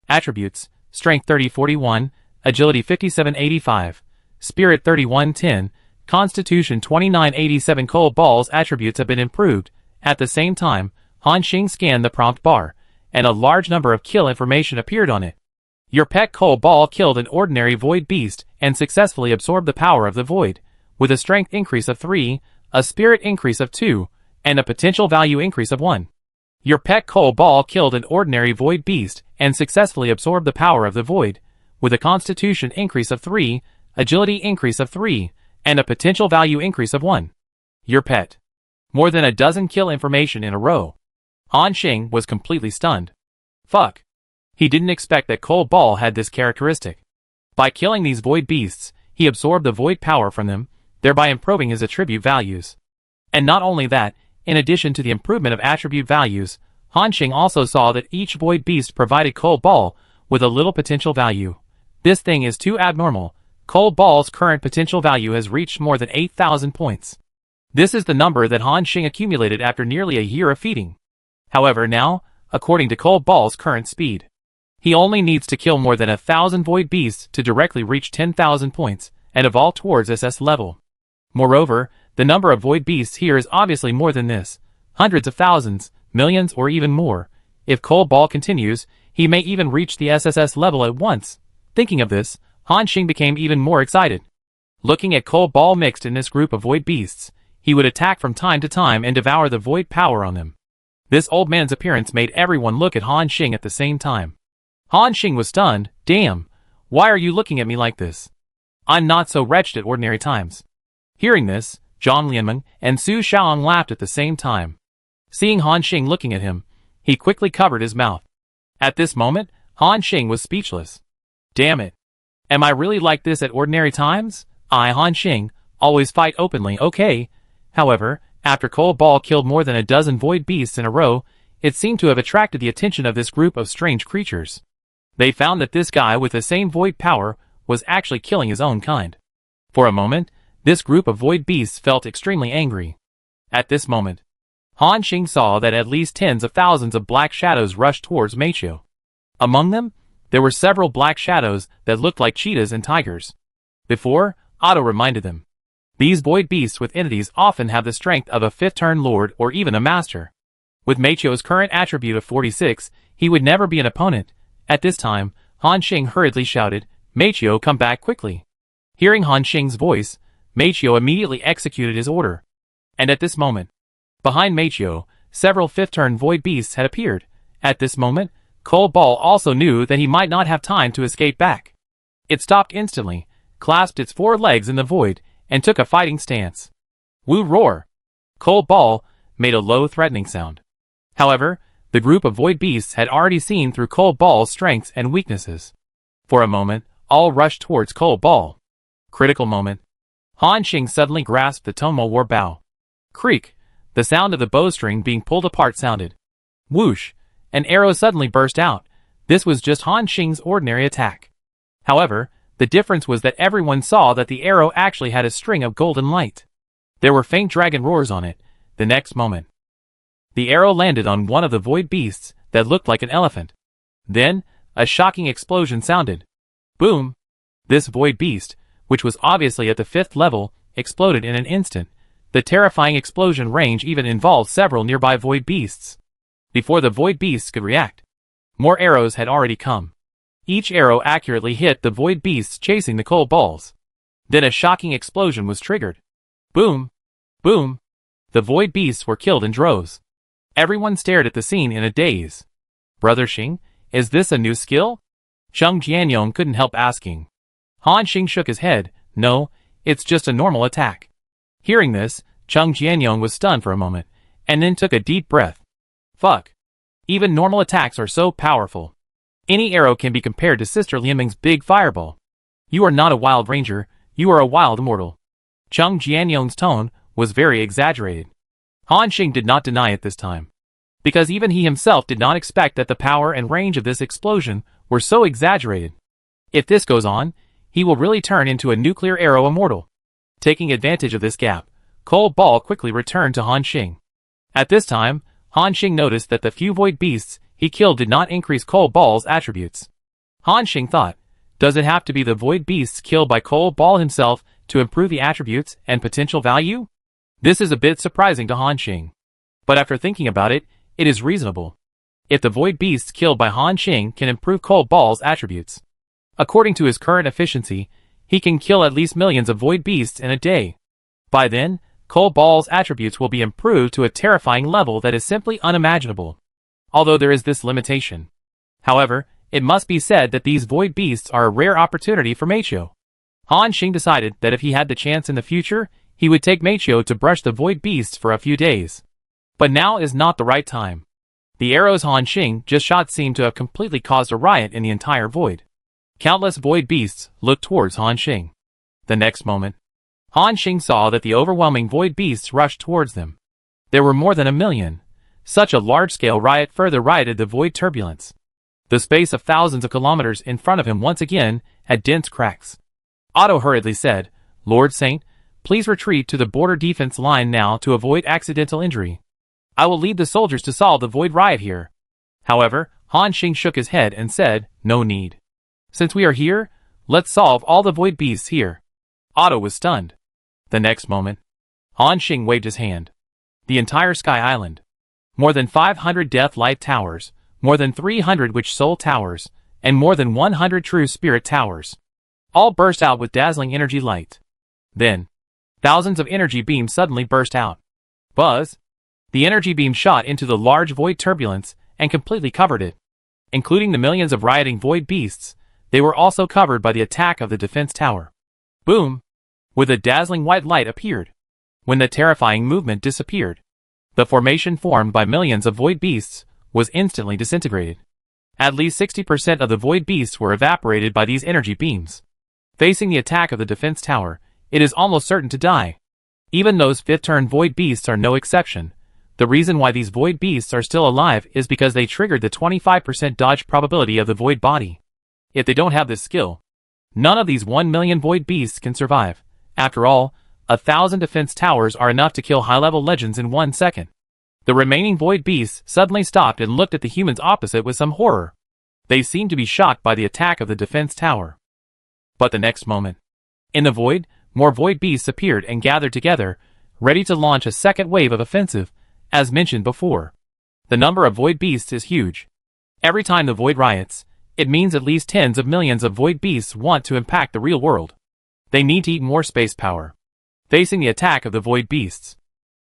Attributes, Strength 3041, Agility 5785, Spirit 3110, Constitution 2987. Cold Ball's attributes have been improved. At the same time, Han Xing scanned the prompt bar, and a large number of kill information appeared on it. Your pet Cold Ball killed an ordinary void beast and successfully absorbed the power of the void, with a strength increase of 3, a spirit increase of 2, and a potential value increase of 1. Your pet Cold Ball killed an ordinary void beast and successfully absorbed the power of the void, with a constitution increase of 3, agility increase of 3, and a potential value increase of 1. Your pet. More than a dozen kill information in a row. Han Xing was completely stunned. Fuck. He didn't expect that Cold Ball had this characteristic. By killing these void beasts, he absorbed the void power from them, thereby improving his attribute values. And not only that, in addition to the improvement of attribute values, Han Xing also saw that each void beast provided Cold Ball with a little potential value. This thing is too abnormal. Cold Ball's current potential value has reached more than 8,000 points. This is the number that Han Xing accumulated after nearly a year of feeding. However, now, according to Cold Ball's current speed, he only needs to kill more than 1,000 void beasts to directly reach 10,000 points and evolve towards SS level. Moreover, the number of void beasts here is obviously more than this. Hundreds of thousands, millions, or even more. If Cold Ball continues, he may even reach the SSS level at once. Thinking of this, Han Xing became even more excited. Looking at Cold Ball mixed in this group of void beasts, he would attack from time to time and devour the void power on them. This old man's appearance made everyone look at Han Xing at the same time. Han Xing was stunned. Damn, why are you looking at me like this? I'm not so wretched at ordinary times. Hearing this, Zhang Lianmeng and Su Shaoang laughed at the same time. Seeing Han Xing looking at him, he quickly covered his mouth. At this moment, Han Xing was speechless. Damn it. Am I really like this at ordinary times? I, Han Xing, always fight openly, okay. However, after Cold Ball killed more than a dozen void beasts in a row, it seemed to have attracted the attention of this group of strange creatures. They found that this guy with the same void power was actually killing his own kind. For a moment, this group of void beasts felt extremely angry. At this moment, Han Xing saw that at least tens of thousands of black shadows rushed towards Meitio. Among them, there were several black shadows that looked like cheetahs and tigers. Before, Otto reminded them. These void beasts with entities often have the strength of a fifth-turn lord or even a master. With Meitio's current attribute of 46, he would never be an opponent. At this time, Han Xing hurriedly shouted, Meitio, come back quickly. Hearing Han Xing's voice, Meitio immediately executed his order. And at this moment, behind Meitio, several fifth-turn void beasts had appeared. At this moment, Cold Ball also knew that he might not have time to escape back. It stopped instantly, clasped its four legs in the void, and took a fighting stance. Wu roar! Cold Ball made a low threatening sound. However, the group of void beasts had already seen through Cold Ball's strengths and weaknesses. For a moment, all rushed towards Cold Ball. Critical moment. Han Xing suddenly grasped the Tomo War bow. Creak! The sound of the bowstring being pulled apart sounded. Whoosh! An arrow suddenly burst out. This was just Han Xing's ordinary attack. However, the difference was that everyone saw that the arrow actually had a string of golden light. There were faint dragon roars on it. The next moment, the arrow landed on one of the void beasts that looked like an elephant. Then, a shocking explosion sounded. Boom! This void beast, which was obviously at the 5th level, exploded in an instant. The terrifying explosion range even involved several nearby void beasts. Before the void beasts could react, more arrows had already come. Each arrow accurately hit the void beasts chasing the Cold Balls. Then a shocking explosion was triggered. Boom! Boom! The void beasts were killed in droves. Everyone stared at the scene in a daze. Brother Xing, is this a new skill? Cheng Jianyong couldn't help asking. Han Xing shook his head. No, it's just a normal attack. Hearing this, Cheng Jianyong was stunned for a moment, and then took a deep breath. Fuck. Even normal attacks are so powerful. Any arrow can be compared to Sister Lianmeng's big fireball. You are not a wild ranger, you are a wild immortal. Cheng Jianyong's tone was very exaggerated. Han Xing did not deny it this time. Because even he himself did not expect that the power and range of this explosion were so exaggerated. If this goes on, he will really turn into a nuclear arrow immortal. Taking advantage of this gap, Cold Ball quickly returned to Han Xing. At this time, Han Xing noticed that the few void beasts he killed did not increase Cold Ball's attributes. Han Xing thought, does it have to be the void beasts killed by Cold Ball himself to improve the attributes and potential value? This is a bit surprising to Han Xing. But after thinking about it, it is reasonable. If the void beasts killed by Han Xing can improve Cold Ball's attributes, according to his current efficiency, he can kill at least millions of void beasts in a day. By then, Cold Ball's attributes will be improved to a terrifying level that is simply unimaginable. Although there is this limitation. However, it must be said that these void beasts are a rare opportunity for Meitio. Han Xing decided that if he had the chance in the future, he would take Meitio to brush the void beasts for a few days. But now is not the right time. The arrows Han Xing just shot seemed to have completely caused a riot in the entire void. Countless void beasts looked towards Han Xing. The next moment, Han Xing saw that the overwhelming void beasts rushed towards them. There were more than 1 million. Such a large-scale riot further rioted the void turbulence. The space of thousands of kilometers in front of him once again had dense cracks. Otto hurriedly said, Lord Saint, Please retreat to the border defense line now to avoid accidental injury. I will lead the soldiers to solve the void riot here. However, Han Xing shook his head and said, no need. Since we are here, let's solve all the void beasts here. Otto was stunned. The next moment, Han Xing waved his hand. The entire Sky Island. More than 500 Death Light Towers, more than 300 Witch Soul Towers, and more than 100 True Spirit Towers. All burst out with dazzling energy light. Then, thousands of energy beams suddenly burst out. Buzz! The energy beam shot into the large void turbulence and completely covered it. Including the millions of rioting void beasts, they were also covered by the attack of the defense tower. Boom! With a dazzling white light appeared. When the terrifying movement disappeared, the formation formed by millions of void beasts was instantly disintegrated. At least 60% of the void beasts were evaporated by these energy beams. Facing the attack of the defense tower, it is almost certain to die. Even those fifth-turn void beasts are no exception. The reason why these void beasts are still alive is because they triggered the 25% dodge probability of the void body. If they don't have this skill, none of these 1 million void beasts can survive. After all, 1,000 defense towers are enough to kill high-level legends in 1 second. The remaining void beasts suddenly stopped and looked at the humans opposite with some horror. They seemed to be shocked by the attack of the defense tower. But the next moment, in the void, more void beasts appeared and gathered together, ready to launch a second wave of offensive, as mentioned before. The number of void beasts is huge. Every time the void riots, it means at least tens of millions of void beasts want to impact the real world. They need to eat more space power. Facing the attack of the void beasts,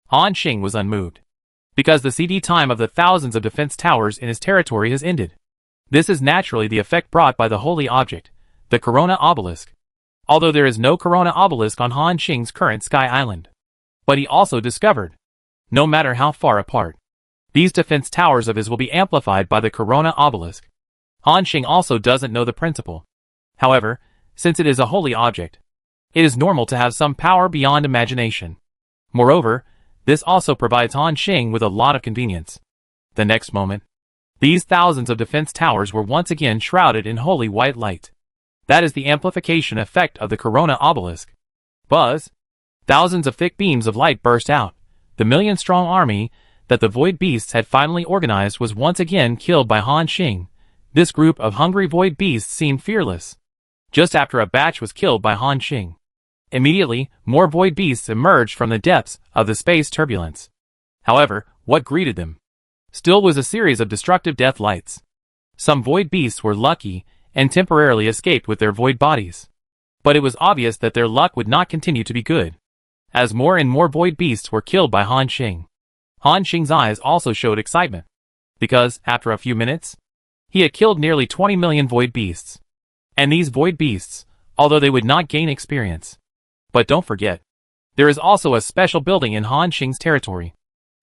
Han Xing was unmoved. Because the CD time of the thousands of defense towers in his territory has ended. This is naturally the effect brought by the holy object, the Corona Obelisk. Although there is no Corona Obelisk on Han Xing's current Sky Island. But he also discovered, no matter how far apart, these defense towers of his will be amplified by the Corona Obelisk. Han Xing also doesn't know the principle. However, since it is a holy object, it is normal to have some power beyond imagination. Moreover, this also provides Han Xing with a lot of convenience. The next moment, these thousands of defense towers were once again shrouded in holy white light. That is the amplification effect of the Corona Obelisk. Buzz! Thousands of thick beams of light burst out. The million-strong army that the void beasts had finally organized was once again killed by Han Xing. This group of hungry void beasts seemed fearless. Just after a batch was killed by Han Xing, immediately, more void beasts emerged from the depths of the space turbulence. However, what greeted them still was a series of destructive death lights. Some void beasts were lucky and temporarily escaped with their void bodies. But it was obvious that their luck would not continue to be good, as more and more void beasts were killed by Han Xing. Han Xing's eyes also showed excitement, because, after a few minutes, he had killed nearly 20 million void beasts. And these void beasts, although they would not gain experience. But don't forget, there is also a special building in Han Xing's territory.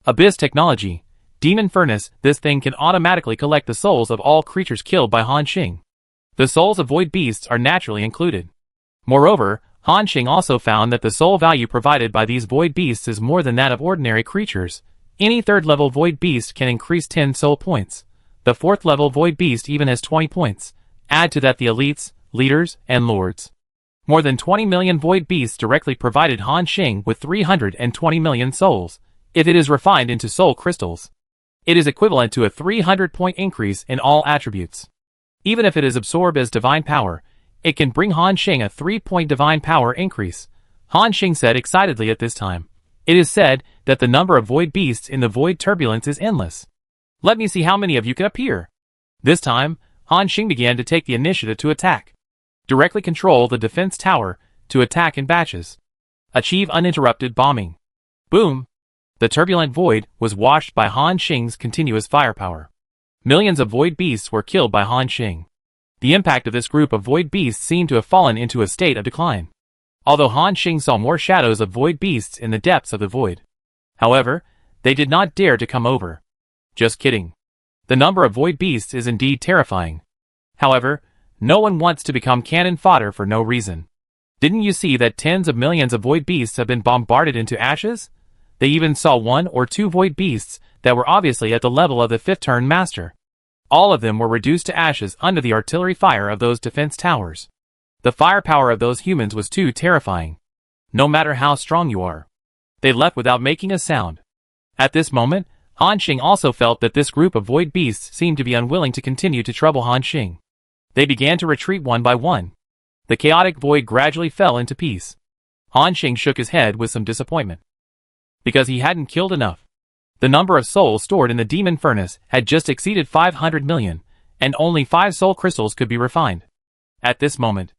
Abyss Technology, Demon Furnace. This thing can automatically collect the souls of all creatures killed by Han Xing. The souls of void beasts are naturally included. Moreover, Han Xing also found that the soul value provided by these void beasts is more than that of ordinary creatures. Any third-level void beast can increase 10 soul points. The fourth-level void beast even has 20 points. Add to that the elites, leaders, and lords. More than 20 million void beasts directly provided Han Xing with 320 million souls. If it is refined into soul crystals, it is equivalent to a 300-point increase in all attributes. Even if it is absorbed as divine power, it can bring Han Xing a 3-point divine power increase. Han Xing said excitedly at this time. It is said that the number of void beasts in the void turbulence is endless. Let me see how many of you can appear. This time, Han Xing began to take the initiative to attack. Directly control the defense tower to attack in batches. Achieve uninterrupted bombing. Boom! The turbulent void was washed by Han Xing's continuous firepower. Millions of void beasts were killed by Han Xing. The impact of this group of void beasts seemed to have fallen into a state of decline. Although Han Xing saw more shadows of void beasts in the depths of the void. However, they did not dare to come over. Just kidding. The number of void beasts is indeed terrifying. However, no one wants to become cannon fodder for no reason. Didn't you see that tens of millions of void beasts have been bombarded into ashes? They even saw 1 or 2 void beasts that were obviously at the level of the 5th-turn master. All of them were reduced to ashes under the artillery fire of those defense towers. The firepower of those humans was too terrifying. no matter how strong you are. They left without making a sound. At this moment, Han Xing also felt that this group of void beasts seemed to be unwilling to continue to trouble Han Xing. They began to retreat one by one. The chaotic void gradually fell into peace. Han Xing shook his head with some disappointment. Because he hadn't killed enough. The number of souls stored in the demon furnace had just exceeded 500 million, and only 5 soul crystals could be refined. At this moment,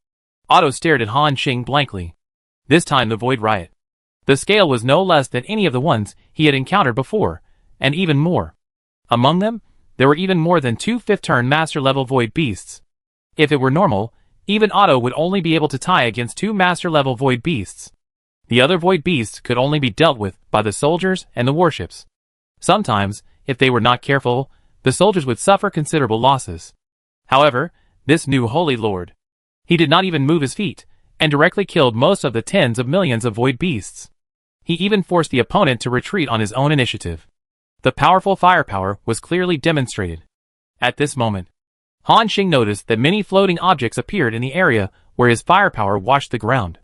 Otto stared at Han Xing blankly. This time the void riot. The scale was no less than any of the ones he had encountered before, and even more. Among them, there were even more than 2 fifth-turn master-level void beasts. If it were normal, even Otto would only be able to tie against 2 master-level void beasts. The other void beasts could only be dealt with by the soldiers and the warships. Sometimes, if they were not careful, the soldiers would suffer considerable losses. However, this new Holy Lord. He did not even move his feet, and directly killed most of the tens of millions of void beasts. He even forced the opponent to retreat on his own initiative. The powerful firepower was clearly demonstrated. At this moment, Han Xing noticed that many floating objects appeared in the area where his firepower washed the ground.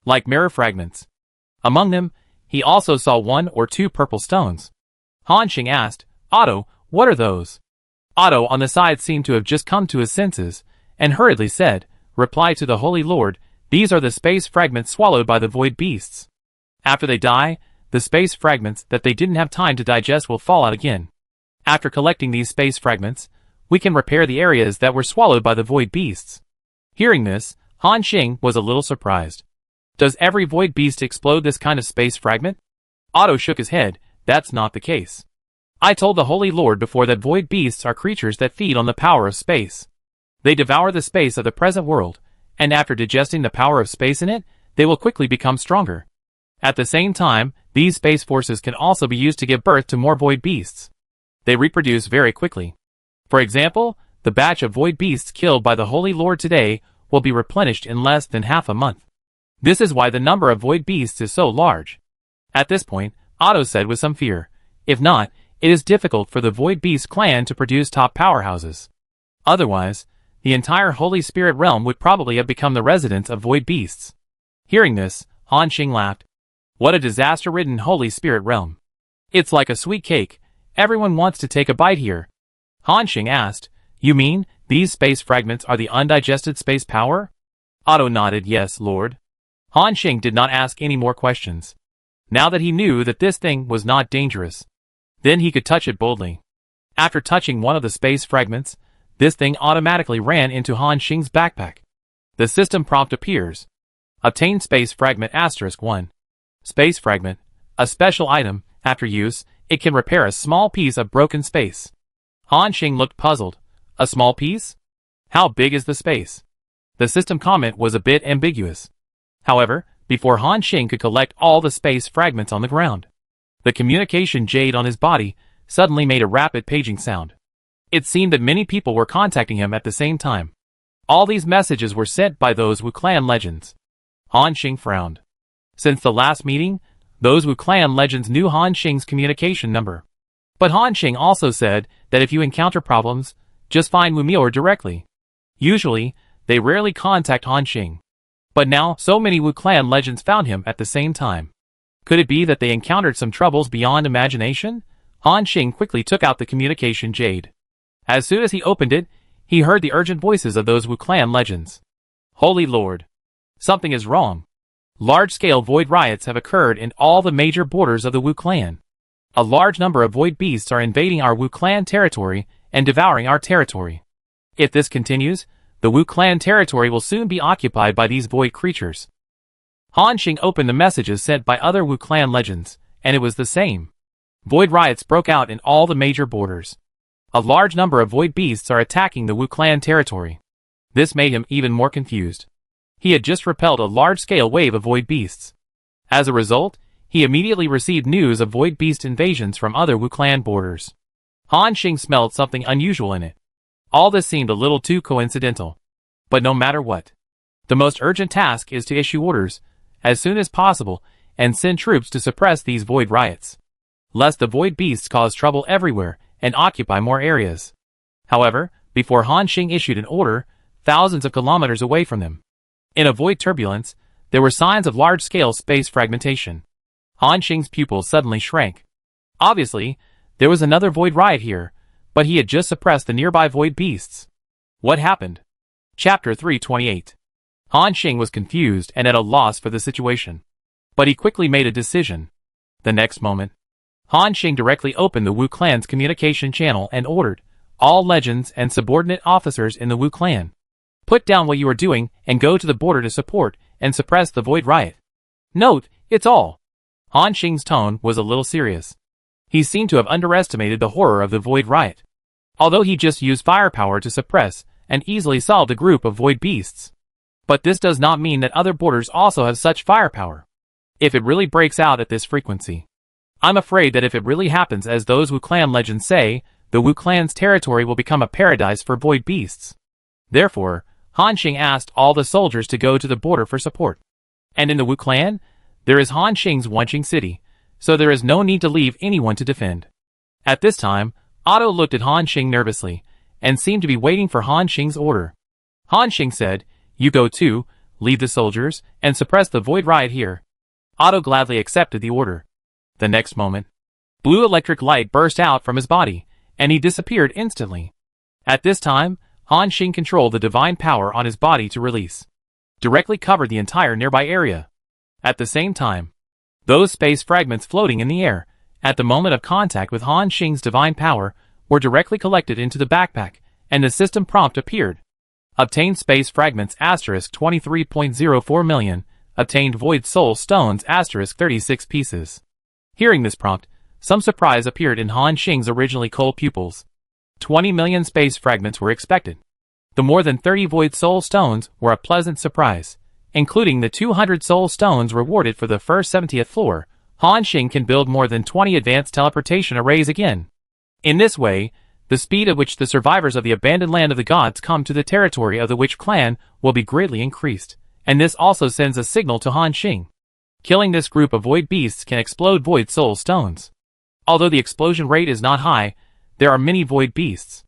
Like mirror fragments. Among them, he also saw 1 or 2 purple stones. Han Xing asked, "Otto, what are those?" Otto on the side seemed to have just come to his senses, and hurriedly said, "Reply to the Holy Lord, these are the space fragments swallowed by the void beasts. After they die, the space fragments that they didn't have time to digest will fall out again. After collecting these space fragments, we can repair the areas that were swallowed by the void beasts." Hearing this, Han Xing was a little surprised. Does every void beast explode this kind of space fragment? Otto shook his head. That's not the case. I told the Holy Lord before that void beasts are creatures that feed on the power of space. They devour the space of the present world, and after digesting the power of space in it, they will quickly become stronger. At the same time, these space forces can also be used to give birth to more void beasts. They reproduce very quickly. For example, the batch of void beasts killed by the Holy Lord today will be replenished in less than half a month. This is why the number of void beasts is so large. At this point, Otto said with some fear, if not, it is difficult for the Void Beast clan to produce top powerhouses. Otherwise, the entire Holy Spirit realm would probably have become the residence of Void Beasts. Hearing this, Han Xing laughed. What a disaster-ridden Holy Spirit realm. It's like a sweet cake. Everyone wants to take a bite here. Han Xing asked, you mean, these space fragments are the undigested space power? Otto nodded, yes, Lord. Han Xing did not ask any more questions. Now that he knew that this thing was not dangerous, then he could touch it boldly. After touching one of the space fragments, this thing automatically ran into Han Xing's backpack. The system prompt appears. Obtain space fragment *1. Space fragment, a special item. After use, it can repair a small piece of broken space. Han Xing looked puzzled. A small piece? How big is the space? The system comment was a bit ambiguous. However, before Han Xing could collect all the space fragments on the ground, the communication jade on his body suddenly made a rapid paging sound. It seemed that many people were contacting him at the same time. All these messages were sent by those Wu Clan legends. Han Xing frowned. Since the last meeting, those Wu Clan legends knew Han Xing's communication number. But Han Xing also said that if you encounter problems, just find Wu Miao directly. Usually, they rarely contact Han Xing. But now, so many Wu Clan legends found him at the same time. Could it be that they encountered some troubles beyond imagination? Han Xing quickly took out the communication jade. As soon as he opened it, he heard the urgent voices of those Wu Clan legends. Holy Lord! Something is wrong. Large-scale void riots have occurred in all the major borders of the Wu Clan. A large number of void beasts are invading our Wu Clan territory and devouring our territory. If this continues, the Wu Clan territory will soon be occupied by these void creatures. Han Xing opened the messages sent by other Wu Clan legends, and it was the same. Void riots broke out in all the major borders. A large number of void beasts are attacking the Wu Clan territory. This made him even more confused. He had just repelled a large-scale wave of void beasts. As a result, he immediately received news of void beast invasions from other Wu Clan borders. Han Xing smelled something unusual in it. All this seemed a little too coincidental. But no matter what, the most urgent task is to issue orders, as soon as possible, and send troops to suppress these void riots, lest the void beasts cause trouble everywhere and occupy more areas. However, before Han Xing issued an order, thousands of kilometers away from them, in a void turbulence, there were signs of large-scale space fragmentation. Han Xing's pupils suddenly shrank. Obviously, there was another void riot here, but he had just suppressed the nearby void beasts. What happened? Chapter 328. Han Xing was confused and at a loss for the situation. But he quickly made a decision. The next moment, Han Xing directly opened the Wu clan's communication channel and ordered all legends and subordinate officers in the Wu clan. Put down what you are doing and go to the border to support and suppress the void riot. Note, it's all. Han Xing's tone was a little serious. He seemed to have underestimated the horror of the void riot. Although he just used firepower to suppress and easily solved a group of void beasts. But this does not mean that other borders also have such firepower. If it really breaks out at this frequency, I'm afraid that if it really happens as those Wu clan legends say, the Wu clan's territory will become a paradise for void beasts. Therefore, Han Xing asked all the soldiers to go to the border for support. And in the Wu clan, there is Han Xing's Wanqing city, so there is no need to leave anyone to defend. At this time, Otto looked at Han Xing nervously, and seemed to be waiting for Han Xing's order. Han Xing said, "You go too, lead the soldiers, and suppress the void riot here." Otto gladly accepted the order. The next moment, blue electric light burst out from his body, and he disappeared instantly. At this time, Han Xing controlled the divine power on his body to release. Directly covered the entire nearby area. At the same time, those space fragments floating in the air, at the moment of contact with Han Xing's divine power, were directly collected into the backpack, and the system prompt appeared. Obtained space fragments *23.04 million, obtained void soul stones *36 pieces. Hearing this prompt, some surprise appeared in Han Xing's originally cold pupils. 20 million space fragments were expected. The more than 30 void soul stones were a pleasant surprise, including the 200 soul stones rewarded for the first 70th floor. Han Xing can build more than 20 advanced teleportation arrays again. In this way, the speed at which the survivors of the abandoned land of the gods come to the territory of the Witch clan will be greatly increased, and this also sends a signal to Han Xing. Killing this group of void beasts can explode void soul stones. Although the explosion rate is not high, there are many void beasts.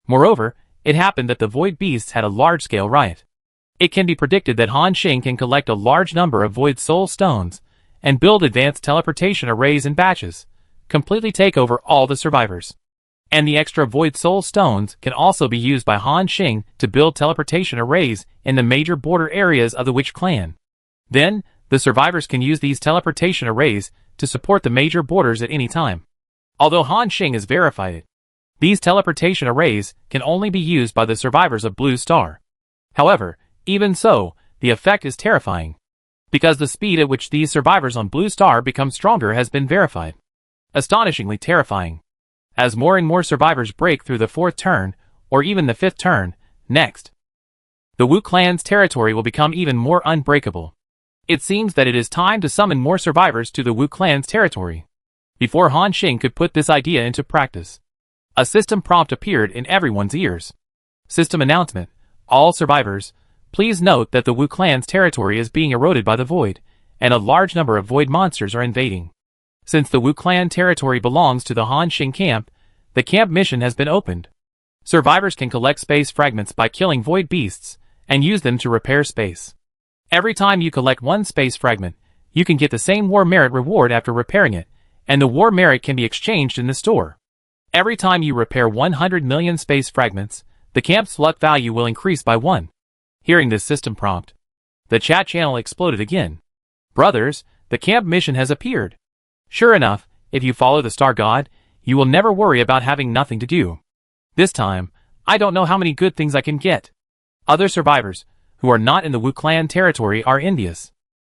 Moreover, it happened that the void beasts had a large-scale riot. It can be predicted that Han Xing can collect a large number of void soul stones and build advanced teleportation arrays in batches, completely take over all the survivors. And the extra void soul stones can also be used by Han Xing to build teleportation arrays in the major border areas of the Witch clan. Then, the survivors can use these teleportation arrays to support the major borders at any time. Although Han Xing has verified it, these teleportation arrays can only be used by the survivors of Blue Star. However, even so, the effect is terrifying, because the speed at which these survivors on Blue Star become stronger has been verified. Astonishingly terrifying. As more and more survivors break through the 4th turn, or even the 5th turn, next, the Wu clan's territory will become even more unbreakable. It seems that it is time to summon more survivors to the Wu clan's territory. Before Han Xing could put this idea into practice, a system prompt appeared in everyone's ears. System announcement: all survivors, please note that the Wu clan's territory is being eroded by the void, and a large number of void monsters are invading. Since the Wu clan territory belongs to the Han Xing camp, the camp mission has been opened. Survivors can collect space fragments by killing void beasts, and use them to repair space. Every time you collect one space fragment, you can get the same war merit reward after repairing it, and the war merit can be exchanged in the store. Every time you repair 100 million space fragments, the camp's luck value will increase by 1. Hearing this system prompt, the chat channel exploded again. Brothers, the camp mission has appeared. Sure enough, if you follow the Star God, you will never worry about having nothing to do. This time, I don't know how many good things I can get. Other survivors, who are not in the Wu clan territory, are envious.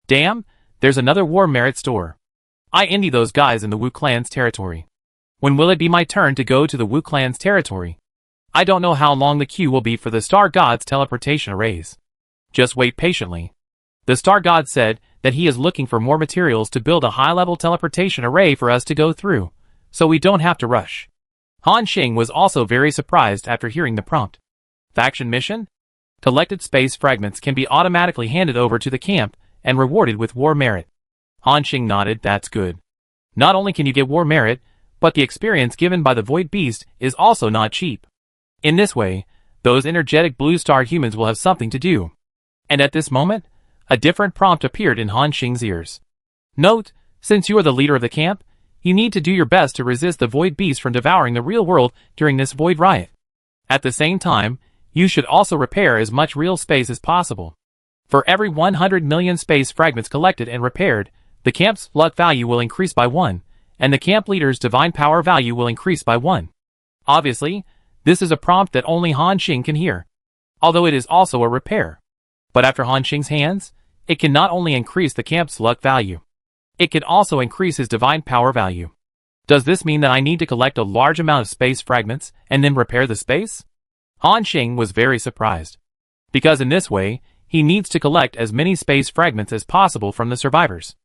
Damn, there's another war merit store. I envy those guys in the Wu clan's territory. When will it be my turn to go to the Wu clan's territory? I don't know how long the queue will be for the Star God's teleportation arrays. Just wait patiently. The Star God said that he is looking for more materials to build a high-level teleportation array for us to go through, so we don't have to rush. Han Xing was also very surprised after hearing the prompt. Faction mission? Collected space fragments can be automatically handed over to the camp and rewarded with war merit. Han Xing nodded. That's good. Not only can you get war merit, but the experience given by the Void Beast is also not cheap. In this way, those energetic Blue Star humans will have something to do. And at this moment, A different prompt appeared in Han Xing's ears. Note, since you are the leader of the camp, you need to do your best to resist the void beast from devouring the real world during this void riot. At the same time, you should also repair as much real space as possible. For every 100 million space fragments collected and repaired, the camp's luck value will increase by 1, and the camp leader's divine power value will increase by 1. Obviously, this is a prompt that only Han Xing can hear, although it is also a repair. But after Han Xing's hands, it can not only increase the camp's luck value, it can also increase his divine power value. Does this mean that I need to collect a large amount of space fragments and then repair the space? Han Xing was very surprised, because in this way, he needs to collect as many space fragments as possible from the survivors.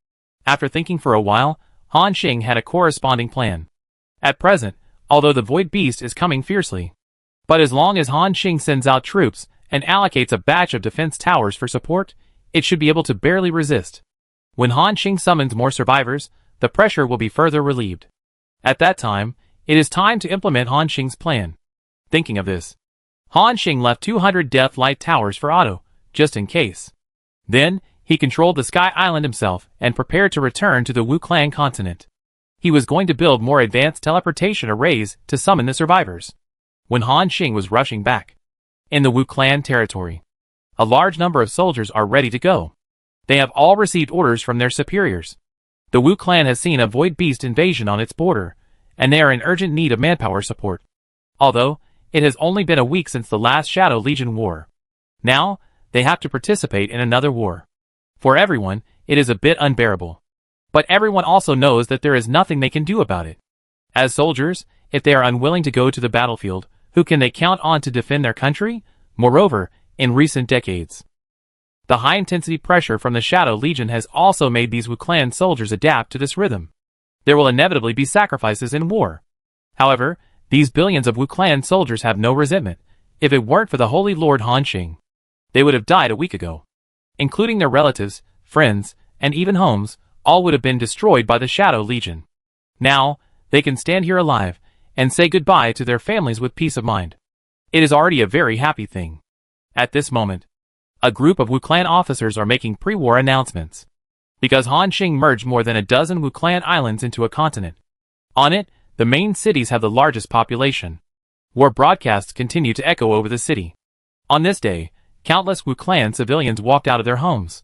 After thinking for a while, Han Xing had a corresponding plan. At present, although the void beast is coming fiercely, but as long as Han Xing sends out troops and allocates a batch of defense towers for support, it should be able to barely resist. When Han Xing summons more survivors, the pressure will be further relieved. At that time, it is time to implement Han Xing's plan. Thinking of this, Han Xing left 200 Death Light Towers for Otto, just in case. Then, he controlled the Sky Island himself and prepared to return to the Wu Clan continent. He was going to build more advanced teleportation arrays to summon the survivors. When Han Xing was rushing back in the Wu Clan territory, a large number of soldiers are ready to go. They have all received orders from their superiors. The Wu Clan has seen a void beast invasion on its border, and they are in urgent need of manpower support. Although, it has only been a week since the last Shadow Legion war. Now, they have to participate in another war. For everyone, it is a bit unbearable. But everyone also knows that there is nothing they can do about it. As soldiers, if they are unwilling to go to the battlefield, who can they count on to defend their country? Moreover, in recent decades, the high-intensity pressure from the Shadow Legion has also made these Wu Clan soldiers adapt to this rhythm. There will inevitably be sacrifices in war. However, these billions of Wu Clan soldiers have no resentment. If it weren't for the Holy Lord Han Xing, they would have died a week ago. Including their relatives, friends, and even homes, all would have been destroyed by the Shadow Legion. Now, they can stand here alive, and say goodbye to their families with peace of mind. It is already a very happy thing. At this moment, a group of Wu Clan officers are making pre-war announcements. Because Han Xing merged more than a dozen Wu Clan islands into a continent. On it, the main cities have the largest population. War broadcasts continue to echo over the city. On this day, countless Wu Clan civilians walked out of their homes,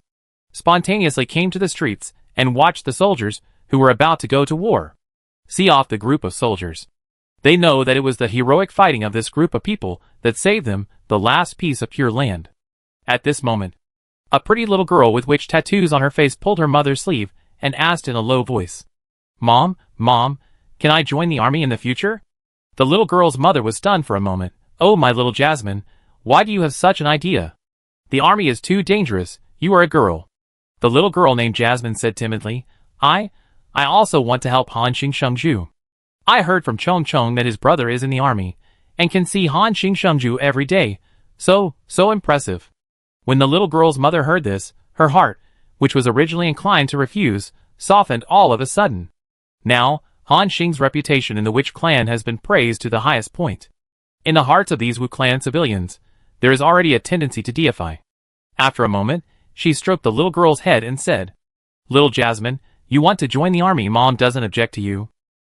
spontaneously came to the streets, and watched the soldiers who were about to go to war. See off the group of soldiers. They know that it was the heroic fighting of this group of people that saved them the last piece of pure land. At this moment, a pretty little girl with witch tattoos on her face pulled her mother's sleeve and asked in a low voice, Mom, can I join the army in the future?" The little girl's mother was stunned for a moment. "Oh, my little Jasmine, why do you have such an idea? The army is too dangerous, you are a girl." The little girl named Jasmine said timidly, I also want to help Han Xing Shengju. I heard from Chong Chong that his brother is in the army, and can see Han Xing Shengju every day. So impressive." When the little girl's mother heard this, her heart, which was originally inclined to refuse, softened all of a sudden. Now, Han Xing's reputation in the Witch Clan has been praised to the highest point. In the hearts of these Wu Clan civilians, there is already a tendency to deify. After a moment, she stroked the little girl's head and said, "Little Jasmine, you want to join the army, Mom doesn't object to you.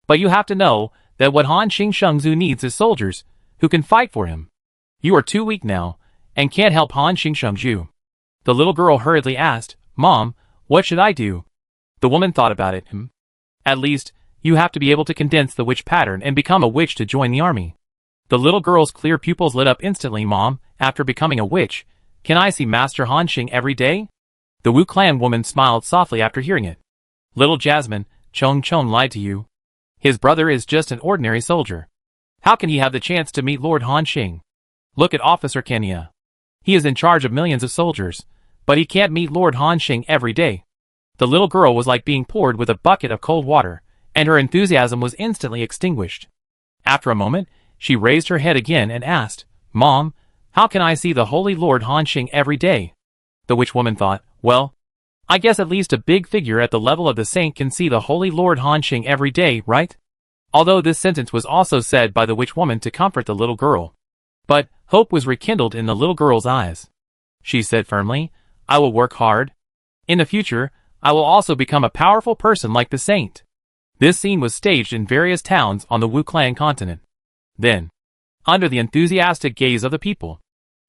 But you have to know that what Han Xing Shengzu needs is soldiers who can fight for him. You are too weak now, and can't help Han Xing Shengju." The little girl hurriedly asked, "Mom, what should I do?" The woman thought about it. At least, you have to be able to condense the witch pattern and become a witch to join the army." The little girl's clear pupils lit up instantly. "Mom, after becoming a witch, can I see Master Han Xing every day?" The Wu Clan woman smiled softly after hearing it. "Little Jasmine, Chong Chong lied to you. His brother is just an ordinary soldier. How can he have the chance to meet Lord Han Xing? Look at Officer Kenya. He is in charge of millions of soldiers, but he can't meet Lord Han Xing every day." The little girl was like being poured with a bucket of cold water, and her enthusiasm was instantly extinguished. After a moment, she raised her head again and asked, "Mom, how can I see the Holy Lord Han Xing every day?" The witch woman thought, "Well, I guess at least a big figure at the level of the saint can see the Holy Lord Han Xing every day, right?" Although this sentence was also said by the witch woman to comfort the little girl. But hope was rekindled in the little girl's eyes. She said firmly, I will work hard. In the future, I will also become a powerful person like the saint. This scene was staged in various towns on the Wu Clan continent. Then, under the enthusiastic gaze of the people,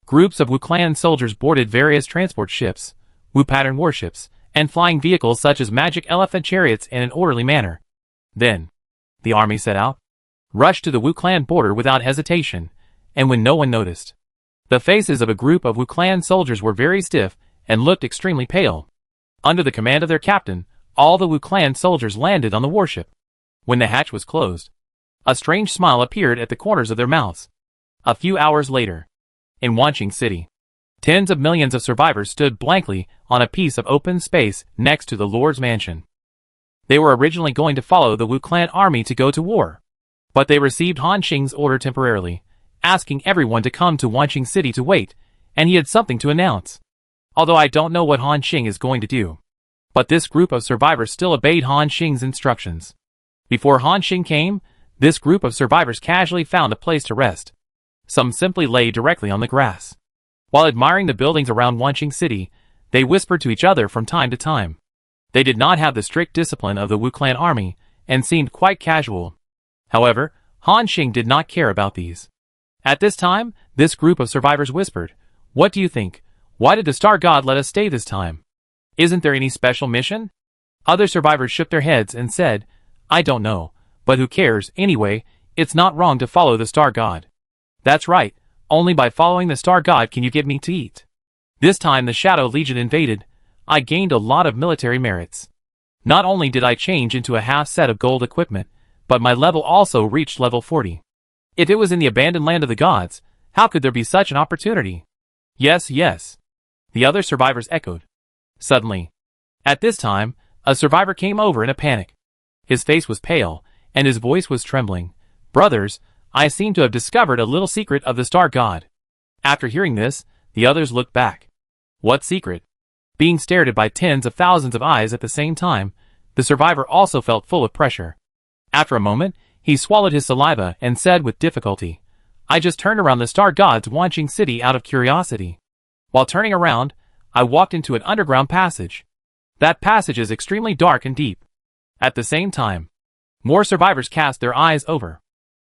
groups of Wu Clan soldiers boarded various transport ships, Wu pattern warships, and flying vehicles such as magic elephant chariots in an orderly manner. Then, the army set out, rushed to the Wu Clan border without hesitation, and when no one noticed, the faces of a group of Wu Clan soldiers were very stiff and looked extremely pale. Under the command of their captain, all the Wu Clan soldiers landed on the warship. When the hatch was closed, a strange smile appeared at the corners of their mouths. A few hours later, in Wanqing City, tens of millions of survivors stood blankly on a piece of open space next to the Lord's mansion. They were originally going to follow the Wu Clan army to go to war, but they received Han Xing's order temporarily, asking everyone to come to Wanqing City to wait, and he had something to announce. Although I don't know what Han Xing is going to do, but this group of survivors still obeyed Han Xing's instructions. Before Han Xing came, this group of survivors casually found a place to rest. Some simply lay directly on the grass. While admiring the buildings around Wanqing City, they whispered to each other from time to time. They did not have the strict discipline of the Wu Clan army, and seemed quite casual. However, Han Xing did not care about these. At this time, this group of survivors whispered, "What do you think? Why did the Star God let us stay this time? Isn't there any special mission?" Other survivors shook their heads and said, "I don't know, but who cares, anyway, it's not wrong to follow the Star God." "That's right, only by following the Star God can you get me to eat." This time the Shadow Legion invaded. I gained a lot of military merits. Not only did I change into a half set of gold equipment, but my level also reached level 40. If it was in the abandoned land of the gods, how could there be such an opportunity? Yes, yes. The other survivors echoed. Suddenly, at this time, a survivor came over in a panic. His face was pale, and his voice was trembling. "Brothers, I seem to have discovered a little secret of the Star God." After hearing this, the others looked back. What secret? Being stared at by tens of thousands of eyes at the same time, the survivor also felt full of pressure. After a moment, he swallowed his saliva and said with difficulty, "I just turned around the Star God's Wanqing City out of curiosity. While turning around, I walked into an underground passage. That passage is extremely dark and deep." At the same time, more survivors cast their eyes over.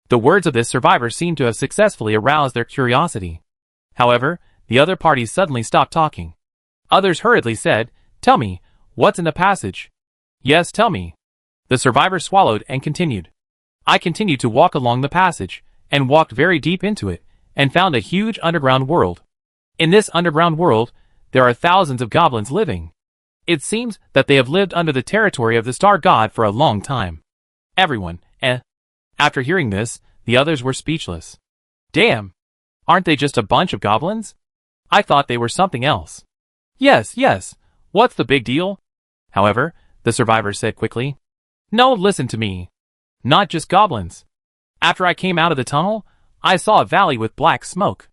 The words of this survivor seemed to have successfully aroused their curiosity. However, the other parties suddenly stopped talking. Others hurriedly said, "Tell me, what's in the passage?" "Yes, tell me." The survivor swallowed and continued. I continued to walk along the passage, and walked very deep into it, and found a huge underground world. In this underground world, there are thousands of goblins living. It seems that they have lived under the territory of the Star God for a long time. Everyone, After hearing this, the others were speechless. Damn! Aren't they just a bunch of goblins? I thought they were something else. Yes, yes, what's the big deal? However, the survivor said quickly. No, listen to me. Not just goblins. After I came out of the tunnel, I saw a valley with black smoke.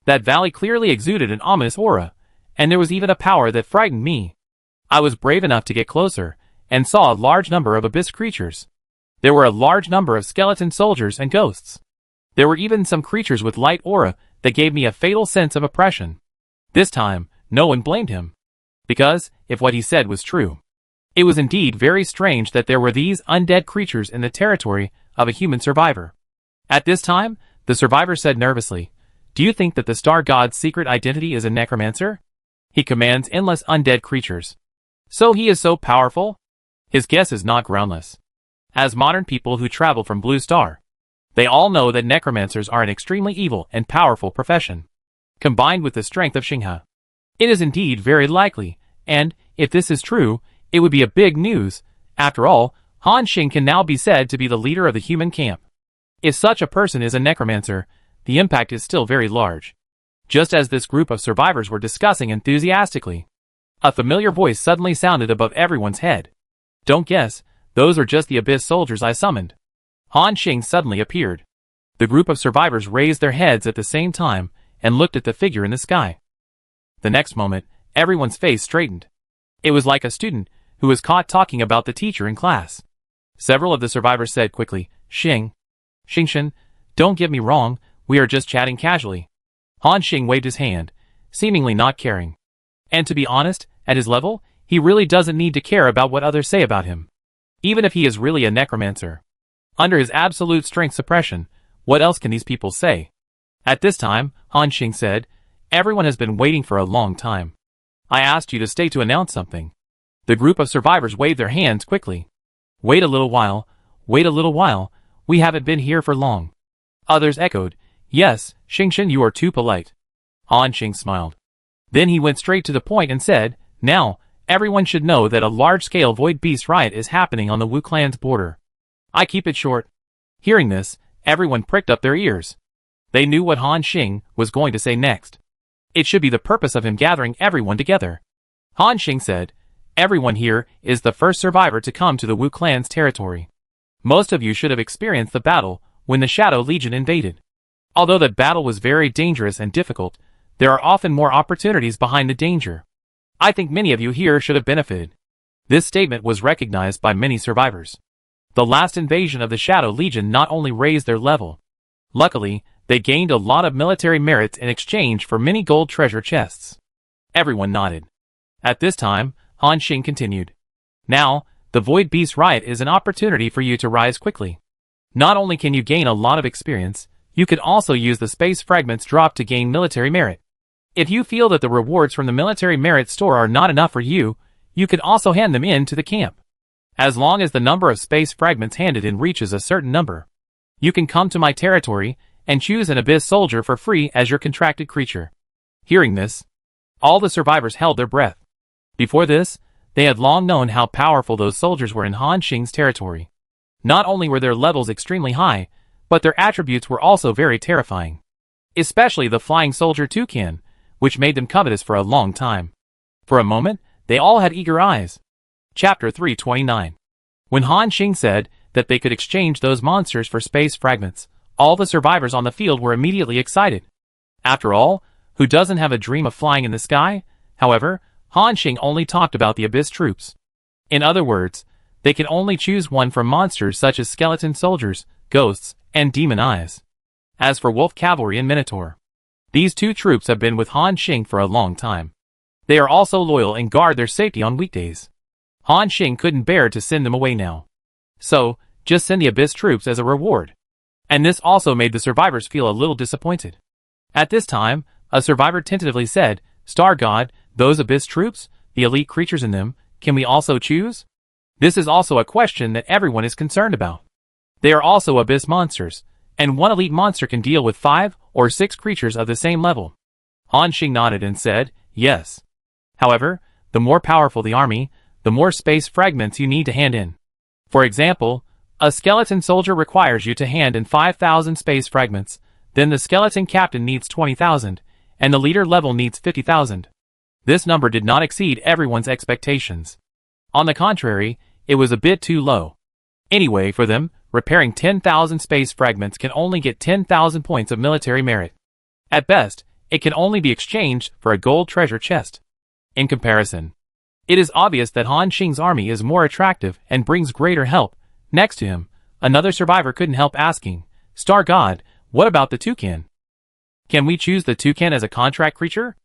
That valley clearly exuded an ominous aura, and there was even a power that frightened me. I was brave enough to get closer, and saw a large number of abyss creatures. There were a large number of skeleton soldiers and ghosts. There were even some creatures with light aura that gave me a fatal sense of oppression. This time, no one blamed him. Because, if what he said was true, it was indeed very strange that there were these undead creatures in the territory of a human survivor. At this time, the survivor said nervously, "Do you think that the Star God's secret identity is a necromancer? He commands endless undead creatures. So he is so powerful?" His guess is not groundless. As modern people who travel from Blue Star, they all know that necromancers are an extremely evil and powerful profession. Combined with the strength of Xinghe, it is indeed very likely, and, if this is true, it would be a big news. After all, Han Xing can now be said to be the leader of the human camp. If such a person is a necromancer, the impact is still very large. Just as this group of survivors were discussing enthusiastically, a familiar voice suddenly sounded above everyone's head. Don't guess, those are just the abyss soldiers I summoned. Han Xing suddenly appeared. The group of survivors raised their heads at the same time and looked at the figure in the sky. The next moment, everyone's face straightened. It was like a student who was caught talking about the teacher in class. Several of the survivors said quickly, Xingchen, don't get me wrong, we are just chatting casually." Han Xing waved his hand, seemingly not caring. And to be honest, at his level, he really doesn't need to care about what others say about him. Even if he is really a necromancer. Under his absolute strength suppression, what else can these people say? At this time, Han Xing said, "Everyone has been waiting for a long time. I asked you to stay to announce something." The group of survivors waved their hands quickly. "Wait a little while, wait a little while, we haven't been here for long." Others echoed, "Yes, Xingchen, you are too polite." Han Xing smiled. Then he went straight to the point and said, "Now, everyone should know that a large-scale Void Beast riot is happening on the Wu clan's border. I keep it short." Hearing this, everyone pricked up their ears. They knew what Han Xing was going to say next. It should be the purpose of him gathering everyone together. Han Xing said, "Everyone here is the first survivor to come to the Wu clan's territory. Most of you should have experienced the battle when the Shadow Legion invaded. Although the battle was very dangerous and difficult, there are often more opportunities behind the danger. I think many of you here should have benefited." This statement was recognized by many survivors. The last invasion of the Shadow Legion not only raised their level. Luckily, they gained a lot of military merits in exchange for many gold treasure chests. Everyone nodded. At this time, Han Xing continued. "Now, the Void Beast Riot is an opportunity for you to rise quickly. Not only can you gain a lot of experience, you can also use the space fragments dropped to gain military merit. If you feel that the rewards from the military merit store are not enough for you, you can also hand them in to the camp. As long as the number of space fragments handed in reaches a certain number, you can come to my territory and choose an Abyss Soldier for free as your contracted creature." Hearing this, all the survivors held their breath. Before this, they had long known how powerful those soldiers were in Han Xing's territory. Not only were their levels extremely high, but their attributes were also very terrifying. Especially the flying soldier toucan, which made them covetous for a long time. For a moment, they all had eager eyes. Chapter 329. When Han Xing said that they could exchange those monsters for space fragments, all the survivors on the field were immediately excited. After all, who doesn't have a dream of flying in the sky? However, Han Xing only talked about the Abyss troops. In other words, they can only choose one from monsters such as skeleton soldiers, ghosts, and demon eyes. As for wolf cavalry and minotaur, these two troops have been with Han Xing for a long time. They are also loyal and guard their safety on weekdays. Han Xing couldn't bear to send them away now. So, just send the Abyss troops as a reward. And this also made the survivors feel a little disappointed. At this time, a survivor tentatively said, "Star God, those Abyss troops, the elite creatures in them, can we also choose?" This is also a question that everyone is concerned about. They are also Abyss monsters, and one elite monster can deal with 5 or 6 creatures of the same level. Han Xing nodded and said, "Yes." However, the more powerful the army, the more space fragments you need to hand in. For example, a skeleton soldier requires you to hand in 5,000 space fragments, then the skeleton captain needs 20,000, and the leader level needs 50,000. This number did not exceed everyone's expectations. On the contrary, it was a bit too low. Anyway, for them, repairing 10,000 space fragments can only get 10,000 points of military merit. At best, it can only be exchanged for a gold treasure chest. In comparison, it is obvious that Han Xing's army is more attractive and brings greater help. Next to him, another survivor couldn't help asking, "Star God, what about the toucan? Can we choose the toucan as a contract creature?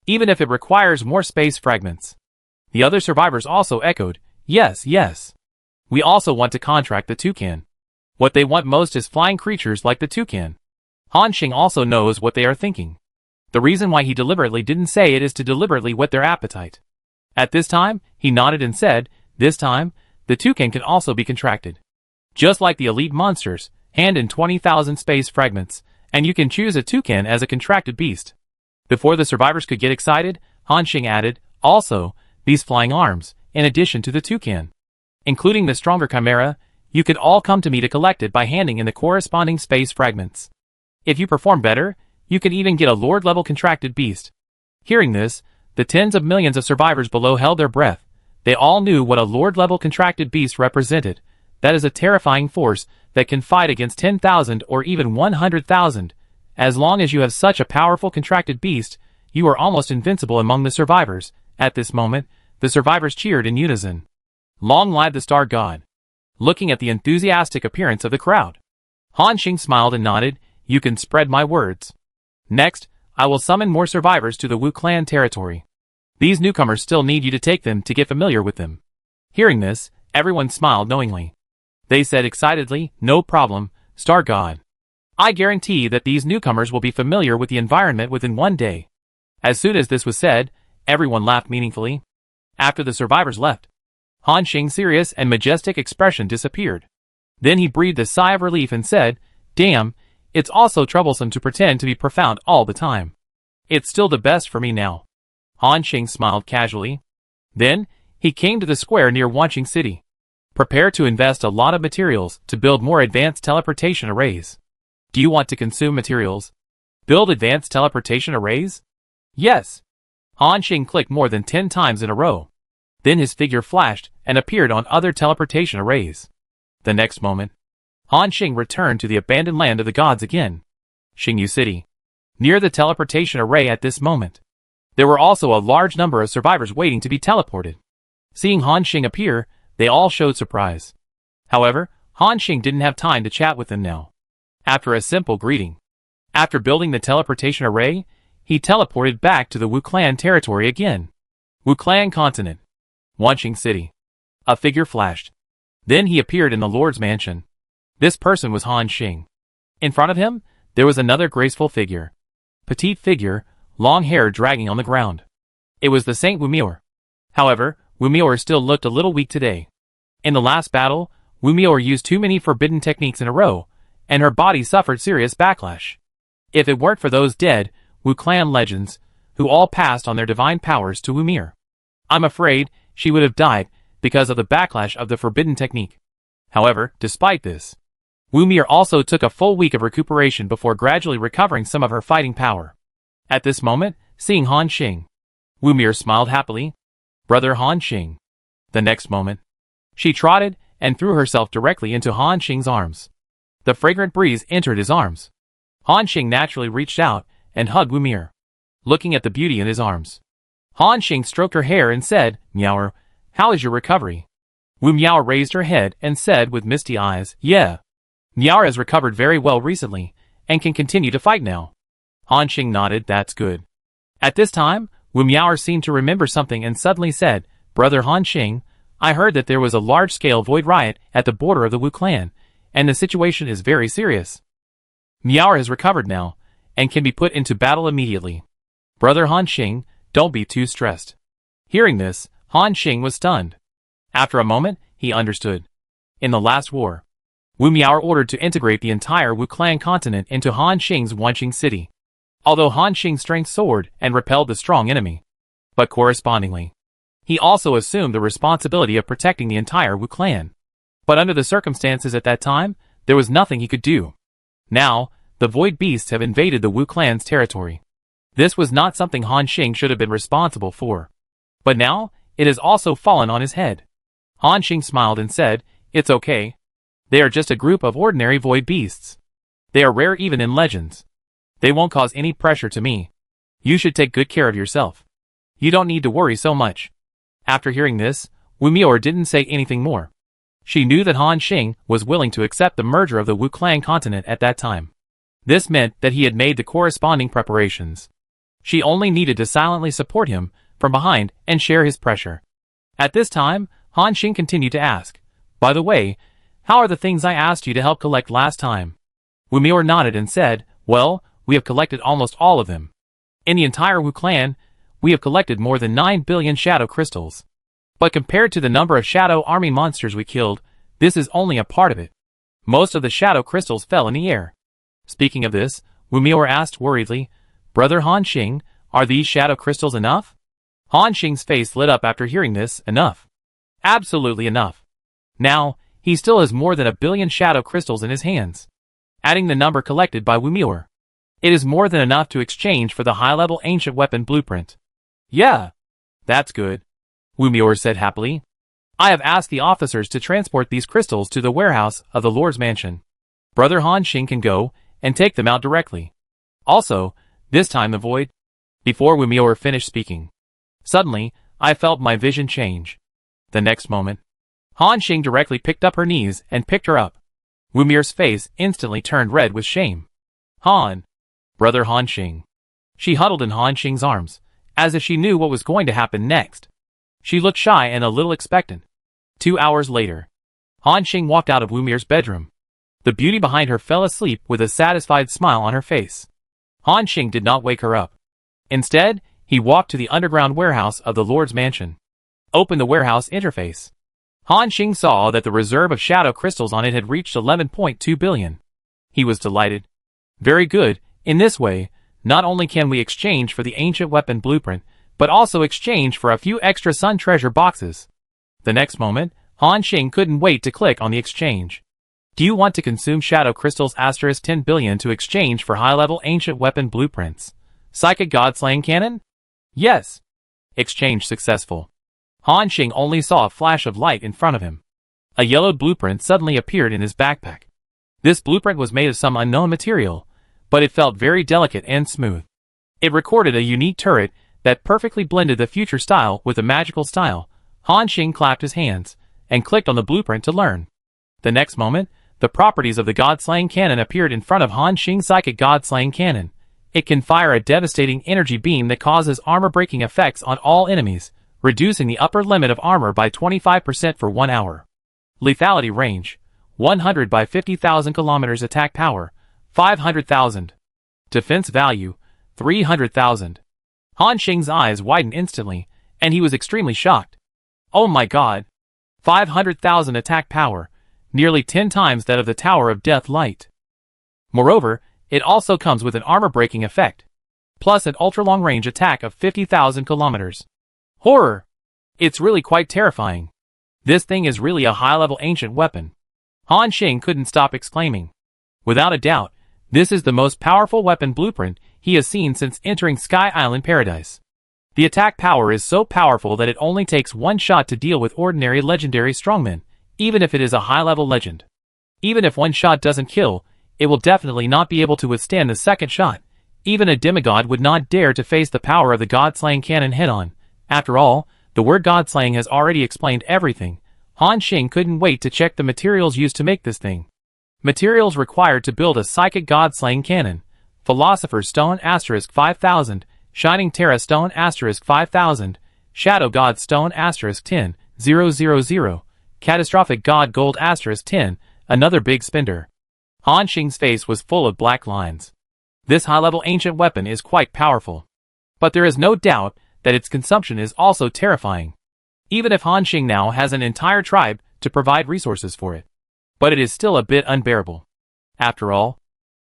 Even if it requires more space fragments?" The other survivors also echoed, "Yes, yes. We also want to contract the toucan." What they want most is flying creatures like the toucan. Han Xing also knows what they are thinking. The reason why he deliberately didn't say it is to deliberately whet their appetite. At this time, he nodded and said, "This time, the toucan can also be contracted. Just like the elite monsters, hand in 20,000 space fragments, and you can choose a toucan as a contracted beast." Before the survivors could get excited, Han Xing added, "Also, these flying arms, in addition to the toucan, including the stronger chimera, you could all come to me to collect it by handing in the corresponding space fragments. If you perform better, you can even get a Lord-level contracted beast." Hearing this, the tens of millions of survivors below held their breath. They all knew what a Lord-level contracted beast represented. That is a terrifying force that can fight against 10,000 or even 100,000. As long as you have such a powerful contracted beast, you are almost invincible among the survivors. At this moment, the survivors cheered in unison. Long live the Star God. Looking at the enthusiastic appearance of the crowd, Han Xing smiled and nodded, "You can spread my words. Next, I will summon more survivors to the Wu clan territory. These newcomers still need you to take them to get familiar with them. Hearing this, everyone smiled knowingly. They said excitedly, no problem, Star God. I guarantee that these newcomers will be familiar with the environment within 1 day. As soon as this was said, everyone laughed meaningfully. After the survivors left, Han Xing's serious and majestic expression disappeared. Then he breathed a sigh of relief and said, damn, it's also troublesome to pretend to be profound all the time. It's still the best for me now. Han Xing smiled casually. Then, he came to the square near Wanqing City. Prepare to invest a lot of materials to build more advanced teleportation arrays. Do you want to consume materials? Build advanced teleportation arrays? Yes. Han Xing clicked more than 10 times in a row. Then his figure flashed and appeared on other teleportation arrays. The next moment, Han Xing returned to the abandoned land of the gods again. Xingyu City. Near the teleportation array at this moment, there were also a large number of survivors waiting to be teleported. Seeing Han Xing appear, they all showed surprise. However, Han Xing didn't have time to chat with them now. After a simple greeting, after building the teleportation array, he teleported back to the Wu Clan territory again. Wu Clan continent. Wanqing City. A figure flashed. Then he appeared in the Lord's mansion. This person was Han Xing. In front of him, there was another graceful figure. Petite figure, long hair dragging on the ground. It was the Saint Wumior. However, Wumior still looked a little weak today. In the last battle, Wumior used too many forbidden techniques in a row, and her body suffered serious backlash. If it weren't for those dead Wu Clan legends, who all passed on their divine powers to Wumior, I'm afraid she would have died because of the backlash of the forbidden technique. However, despite this, Wumior also took a full week of recuperation before gradually recovering some of her fighting power. At this moment, seeing Han Xing, Wumior smiled happily. Brother Han Xing. The next moment, she trotted and threw herself directly into Han Xing's arms. The fragrant breeze entered his arms. Han Xing naturally reached out and hugged Wumior, looking at the beauty in his arms. Han Xing stroked her hair and said, Meower, how is your recovery? Wumiao raised her head and said with misty eyes, yeah. Meower has recovered very well recently, and can continue to fight now. Han Xing nodded, that's good. At this time, Wumiao seemed to remember something and suddenly said, Brother Han Xing, I heard that there was a large-scale void riot at the border of the Wu Clan, and the situation is very serious. Meower has recovered now, and can be put into battle immediately. Brother Han Xing, don't be too stressed. Hearing this, Han Xing was stunned. After a moment, he understood. In the last war, Wumiao ordered to integrate the entire Wu Clan continent into Han Xing's Wanqing City. Although Han Xing strength soared and repelled the strong enemy, but correspondingly, he also assumed the responsibility of protecting the entire Wu Clan. But under the circumstances at that time, there was nothing he could do. Now, the Void Beasts have invaded the Wu Clan's territory. This was not something Han Xing should have been responsible for. But now, it has also fallen on his head. Han Xing smiled and said, it's okay. They are just a group of ordinary Void Beasts. They are rare even in legends. They won't cause any pressure to me. You should take good care of yourself. You don't need to worry so much. After hearing this, Wumior didn't say anything more. She knew that Han Xing was willing to accept the merger of the Wu Clan continent at that time. This meant that he had made the corresponding preparations. She only needed to silently support him from behind and share his pressure. At this time, Han Xing continued to ask, by the way, how are the things I asked you to help collect last time? Wumior nodded and said, well, we have collected almost all of them. In the entire Wu Clan, we have collected more than 9 billion shadow crystals. But compared to the number of shadow army monsters we killed, this is only a part of it. Most of the shadow crystals fell in the air. Speaking of this, Wumior asked worriedly, Brother Han Xing, are these shadow crystals enough? Han Xing's face lit up after hearing this, enough. Absolutely enough. Now, he still has more than 1 billion shadow crystals in his hands. Adding the number collected by Wumior, it is more than enough to exchange for the high-level ancient weapon blueprint. Yeah. That's good. Wumior said happily. I have asked the officers to transport these crystals to the warehouse of the Lord's mansion. Brother Han Xing can go and take them out directly. Also, this time the void. Before Wumior finished speaking, suddenly, I felt my vision change. The next moment, Han Xing directly picked up her knees and picked her up. Wumior's face instantly turned red with shame. Han. Brother Han Xing. She huddled in Han Xing's arms, as if she knew what was going to happen next. She looked shy and a little expectant. 2 hours later, Han Xing walked out of Wumir's bedroom. The beauty behind her fell asleep with a satisfied smile on her face. Han Xing did not wake her up. Instead, he walked to the underground warehouse of the Lord's mansion. Opened the warehouse interface. Han Xing saw that the reserve of shadow crystals on it had reached 11.2 billion. He was delighted. Very good, in this way, not only can we exchange for the ancient weapon blueprint, but also exchange for a few extra sun treasure boxes. The next moment, Han Xing couldn't wait to click on the exchange. Do you want to consume shadow crystals * 10 billion to exchange for high-level ancient weapon blueprints? Psychic God-slaying cannon? Yes. Exchange successful. Han Xing only saw a flash of light in front of him. A yellowed blueprint suddenly appeared in his backpack. This blueprint was made of some unknown material, but it felt very delicate and smooth. It recorded a unique turret that perfectly blended the future style with the magical style. Han Xing clapped his hands and clicked on the blueprint to learn. The next moment, the properties of the God-slaying cannon appeared in front of Han Xing's psychic God-slaying cannon. It can fire a devastating energy beam that causes armor-breaking effects on all enemies, reducing the upper limit of armor by 25% for 1 hour. Lethality range, 100 by 50,000 kilometers. Attack power, 500,000. Defense value, 300,000. Han Xing's eyes widened instantly, and he was extremely shocked. Oh my god! 500,000 attack power, nearly 10 times that of the Tower of Death Light. Moreover, it also comes with an armor-breaking effect, plus an ultra-long-range attack of 50,000 kilometers. Horror! It's really quite terrifying. This thing is really a high-level ancient weapon. Han Xing couldn't stop exclaiming. Without a doubt, this is the most powerful weapon blueprint he has seen since entering Sky Island Paradise. The attack power is so powerful that it only takes one shot to deal with ordinary legendary strongmen, even if it is a high-level legend. Even if one shot doesn't kill, it will definitely not be able to withstand the second shot. Even a demigod would not dare to face the power of the God-slaying cannon head-on. After all, the word God-slaying has already explained everything. Han Xing couldn't wait to check the materials used to make this thing. Materials required to build a psychic God-slaying cannon. Philosopher's Stone * 5000, Shining Terra Stone * 5000, Shadow God Stone * 10,000, Catastrophic God Gold * 10, another big spender. Han Xing's face was full of black lines. This high-level ancient weapon is quite powerful. But there is no doubt that its consumption is also terrifying. Even if Han Xing now has an entire tribe to provide resources for it. But it is still a bit unbearable. After all,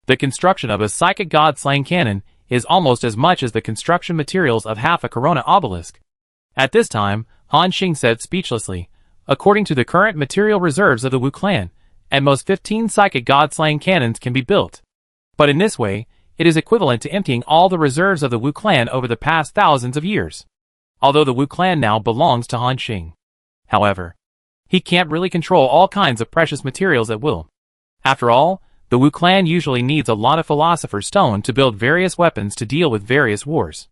the construction of a psychic god-slaying cannon is almost as much as the construction materials of half a Corona obelisk. At this time, Han Xing said speechlessly, according to the current material reserves of the Wu clan, at most 15 psychic god-slaying cannons can be built. But in this way, it is equivalent to emptying all the reserves of the Wu clan over the past thousands of years. Although the Wu clan now belongs to Han Xing. However, he can't really control all kinds of precious materials at will. After all, the Wu clan usually needs a lot of Philosopher's Stone to build various weapons to deal with various wars.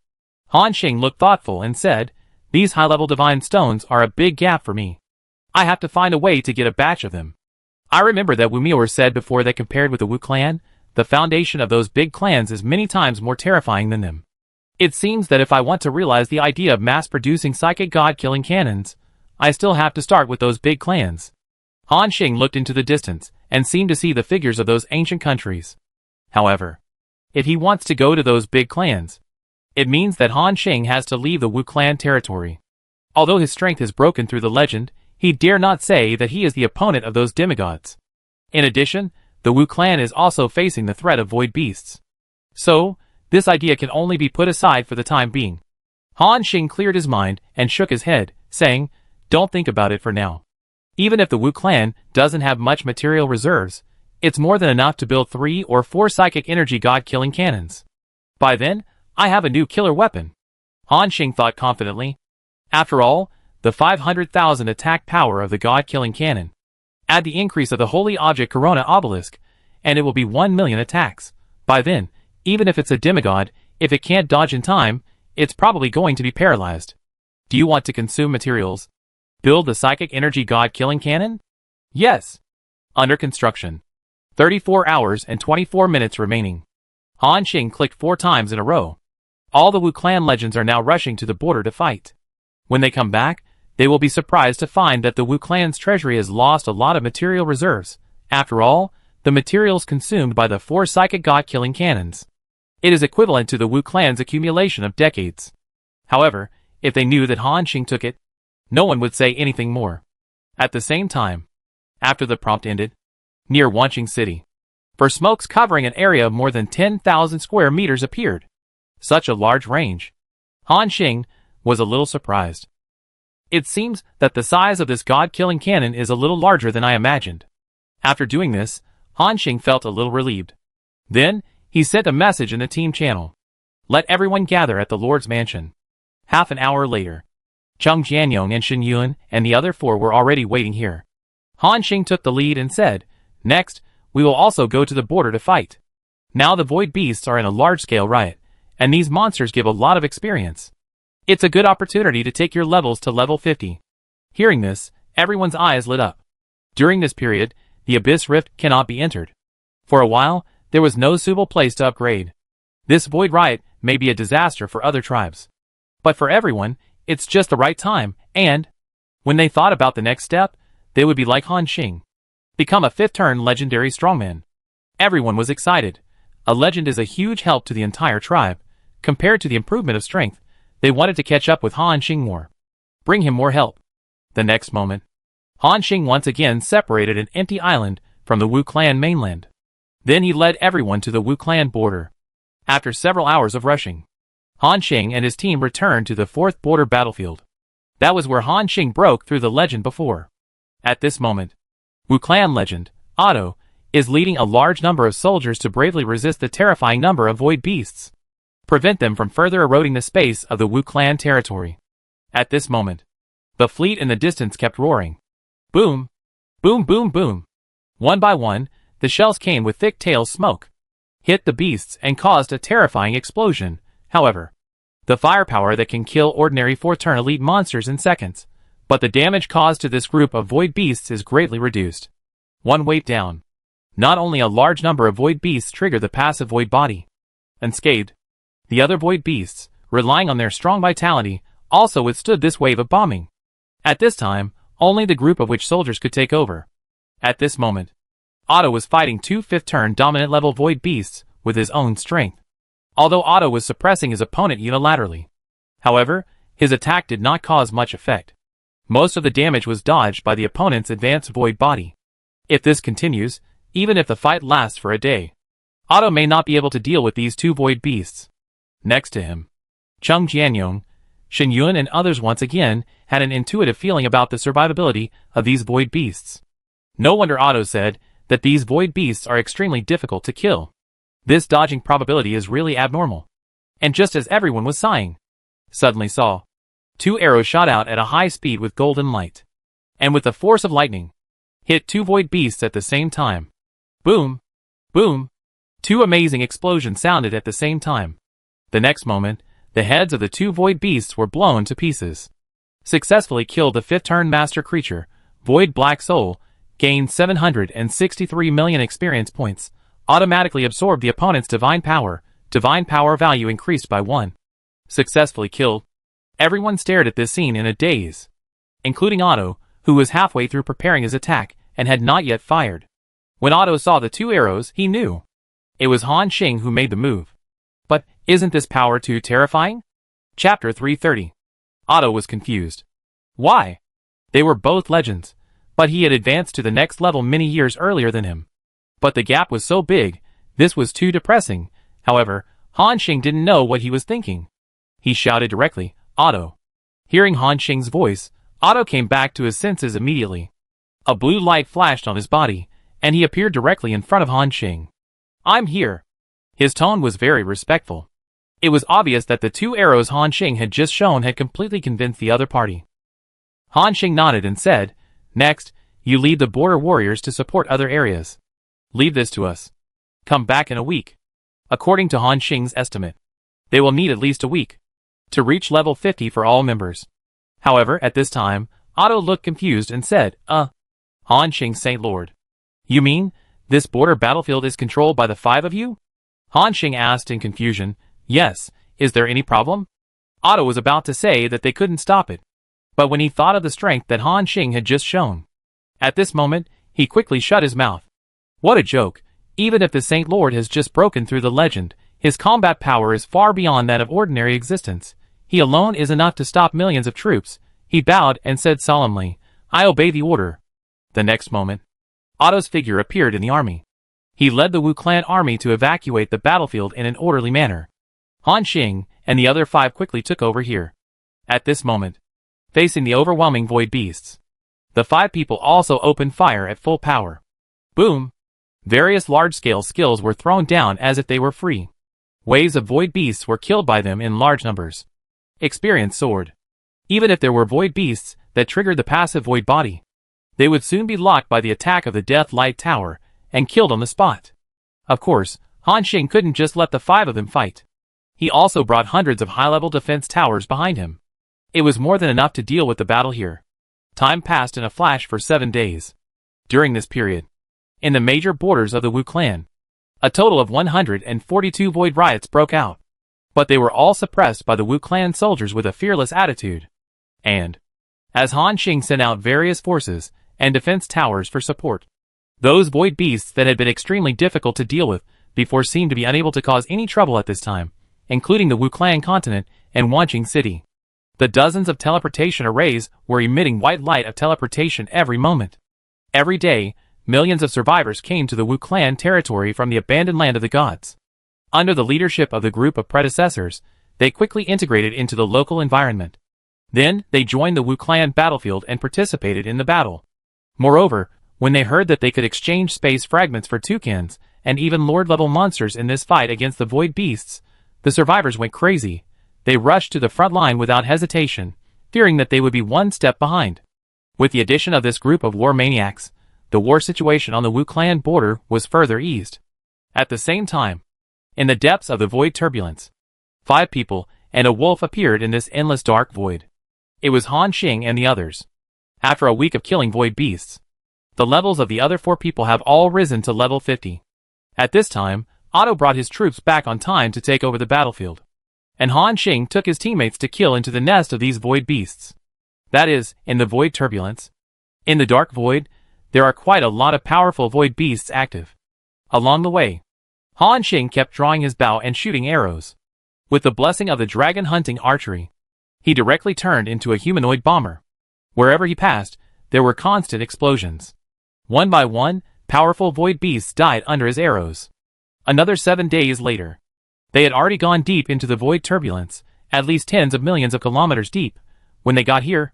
Han Xing looked thoughtful and said, "These high-level divine stones are a big gap for me. I have to find a way to get a batch of them." I remember that Wumior said before that compared with the Wu clan, the foundation of those big clans is many times more terrifying than them. It seems that if I want to realize the idea of mass-producing psychic god-killing cannons, I still have to start with those big clans. Han Xing looked into the distance and seemed to see the figures of those ancient countries. However, if he wants to go to those big clans, it means that Han Xing has to leave the Wu clan territory. Although his strength is broken through the legend, he dare not say that he is the opponent of those demigods. In addition, the Wu clan is also facing the threat of void beasts. So, this idea can only be put aside for the time being. Han Xing cleared his mind and shook his head, saying, "Don't think about it for now. Even if the Wu clan doesn't have much material reserves, it's more than enough to build 3 or 4 psychic energy god-killing cannons. By then, I have a new killer weapon." Han Xing thought confidently. After all, the 500,000 attack power of the god-killing cannon. Add the increase of the holy object Corona obelisk, and it will be 1 million attacks. By then, even if it's a demigod, if it can't dodge in time, it's probably going to be paralyzed. Do you want to consume materials? Build the psychic energy god-killing cannon? Yes. Under construction. 34 hours and 24 minutes remaining. Han Xing clicked 4 times in a row. All the Wu clan legends are now rushing to the border to fight. When they come back, they will be surprised to find that the Wu clan's treasury has lost a lot of material reserves. After all, the materials consumed by the 4 psychic god-killing cannons. It is equivalent to the Wu clan's accumulation of decades. However, if they knew that Han Xing took it, no one would say anything more. At the same time, after the prompt ended, near Wanqing City, for smokes covering an area of more than 10,000 square meters appeared. Such a large range. Han Xing was a little surprised. It seems that the size of this god-killing cannon is a little larger than I imagined. After doing this, Han Xing felt a little relieved. Then, he sent a message in the team channel. Let everyone gather at the Lord's mansion. Half an hour later, Cheng Jianyong and Shen Yuan and the other 4 were already waiting here. Han Xing took the lead and said, next, we will also go to the border to fight. Now the void beasts are in a large-scale riot, and these monsters give a lot of experience. It's a good opportunity to take your levels to level 50. Hearing this, everyone's eyes lit up. During this period, the Abyss Rift cannot be entered. For a while, there was no suitable place to upgrade. This void riot may be a disaster for other tribes. But for everyone, it's just the right time, and when they thought about the next step, they would be like Han Xing. Become a 5th-turn legendary strongman. Everyone was excited. A legend is a huge help to the entire tribe. Compared to the improvement of strength, they wanted to catch up with Han Xing more. Bring him more help. The next moment, Han Xing once again separated an empty island from the Wu clan mainland. Then he led everyone to the Wu clan border. After several hours of rushing, Han Xing and his team returned to the 4th border battlefield. That was where Han Xing broke through the legend before. At this moment, Wu clan legend, Otto, is leading a large number of soldiers to bravely resist the terrifying number of void beasts. Prevent them from further eroding the space of the Wu clan territory. At this moment, the fleet in the distance kept roaring. Boom! Boom boom boom! One by one, the shells came with thick tail smoke, hit the beasts and caused a terrifying explosion. However, the firepower that can kill ordinary 4th-turn elite monsters in seconds, but the damage caused to this group of void beasts is greatly reduced. One weight down. Not only a large number of void beasts trigger the passive void body. Unscathed, the other void beasts, relying on their strong vitality, also withstood this wave of bombing. At this time, only the group of which soldiers could take over. At this moment, Otto was fighting 2 5th-turn dominant level void beasts with his own strength. Although Otto was suppressing his opponent unilaterally. However, his attack did not cause much effect. Most of the damage was dodged by the opponent's advanced void body. If this continues, even if the fight lasts for a day, Otto may not be able to deal with these 2 void beasts. Next to him, Cheng Jianyong, Shen Yuan and others once again had an intuitive feeling about the survivability of these void beasts. No wonder Otto said that these void beasts are extremely difficult to kill. This dodging probability is really abnormal. And just as everyone was sighing, suddenly saw 2 arrows shot out at a high speed with golden light, and with the force of lightning, hit 2 void beasts at the same time. Boom! Boom! 2 amazing explosions sounded at the same time. The next moment, the heads of the 2 void beasts were blown to pieces. Successfully killed the 5th-turn master creature, Void Black Soul, gained 763 million experience points, automatically absorbed the opponent's divine power value increased by 1. Successfully killed. Everyone stared at this scene in a daze, including Otto, who was halfway through preparing his attack and had not yet fired. When Otto saw the 2 arrows, he knew it was Han Xing who made the move. But isn't this power too terrifying? Chapter 330. Otto was confused. Why? They were both legends, but he had advanced to the next level many years earlier than him. But the gap was so big, this was too depressing. However, Han Xing didn't know what he was thinking. He shouted directly, Otto. Hearing Han Xing's voice, Otto came back to his senses immediately. A blue light flashed on his body, and he appeared directly in front of Han Xing. I'm here. His tone was very respectful. It was obvious that the 2 arrows Han Xing had just shown had completely convinced the other party. Han Xing nodded and said, next, you lead the border warriors to support other areas. Leave this to us. Come back in a week. According to Han Xing's estimate, they will need at least a week to reach level 50 for all members. However, at this time, Otto looked confused and said, Han Xing Saint Lord. You mean, this border battlefield is controlled by the 5 of you? Han Xing asked in confusion. Yes, Is there any problem? Otto was about to say that they couldn't stop it. But when he thought of the strength that Han Xing had just shown. At this moment, he quickly shut his mouth. What a joke. Even if the Saint Lord has just broken through the legend, his combat power is far beyond that of ordinary existence. He alone is enough to stop millions of troops. He bowed and said solemnly, I obey the order. The next moment, Otto's figure appeared in the army. He led the Wu clan army to evacuate the battlefield in an orderly manner. Han Xing and the other 5 quickly took over here. At this moment, facing the overwhelming void beasts, the 5 people also opened fire at full power. Boom! Various large-scale skills were thrown down as if they were free. Waves of void beasts were killed by them in large numbers. Experience sword. Even if there were void beasts that triggered the passive void body, they would soon be locked by the attack of the Death Light Tower and killed on the spot. Of course, Han Xing couldn't just let the 5 of them fight. He also brought hundreds of high-level defense towers behind him. It was more than enough to deal with the battle here. Time passed in a flash for 7 days. During this period, in the major borders of the Wu clan, a total of 142 void riots broke out. But they were all suppressed by the Wu clan soldiers with a fearless attitude. And, as Han Xing sent out various forces and defense towers for support, those void beasts that had been extremely difficult to deal with before seemed to be unable to cause any trouble at this time, including the Wu clan continent and Wanqing city. The dozens of teleportation arrays were emitting white light of teleportation every moment. Every day, millions of survivors came to the Wu clan territory from the abandoned land of the gods. Under the leadership of the group of predecessors, they quickly integrated into the local environment. Then, they joined the Wu clan battlefield and participated in the battle. Moreover, when they heard that they could exchange space fragments for toucans and even lord-level monsters in this fight against the void beasts, the survivors went crazy. They rushed to the front line without hesitation, fearing that they would be one step behind. With the addition of this group of war maniacs, the war situation on the Wu clan border was further eased. At the same time, in the depths of the void turbulence, 5 people and a wolf appeared in this endless dark void. It was Han Xing and the others. After a week of killing void beasts, the levels of the other 4 people have all risen to level 50. At this time, Otto brought his troops back on time to take over the battlefield. And Han Xing took his teammates to kill into the nest of these void beasts. That is, in the void turbulence. In the dark void, there are quite a lot of powerful void beasts active. Along the way, Han Xing kept drawing his bow and shooting arrows. With the blessing of the dragon hunting archery, he directly turned into a humanoid bomber. Wherever he passed, there were constant explosions. One by one, powerful void beasts died under his arrows. Another 7 days later, they had already gone deep into the void turbulence, at least tens of millions of kilometers deep. When they got here,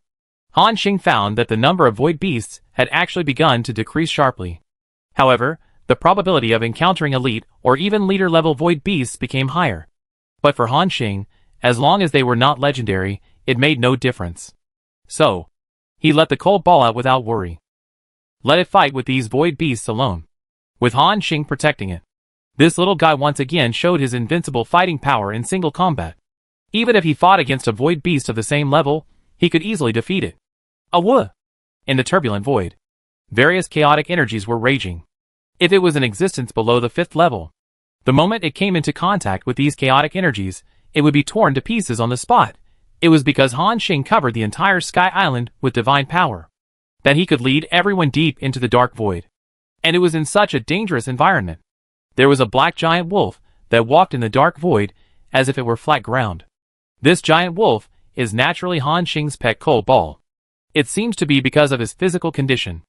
Han Xing found that the number of void beasts had actually begun to decrease sharply. However, the probability of encountering elite or even leader-level void beasts became higher. But for Han Xing, as long as they were not legendary, it made no difference. So, he let the cold ball out without worry. Let it fight with these void beasts alone, with Han Xing protecting it. This little guy once again showed his invincible fighting power in single combat. Even if he fought against a void beast of the same level, he could easily defeat it. Awoo! In the turbulent void, various chaotic energies were raging. If it was in existence below the 5th level, the moment it came into contact with these chaotic energies, it would be torn to pieces on the spot. It was because Han Xing covered the entire Sky Island with divine power, that he could lead everyone deep into the dark void. And it was in such a dangerous environment. There was a black giant wolf that walked in the dark void as if it were flat ground. This giant wolf is naturally Han Xing's pet Cold Ball. It seems to be because of his physical condition.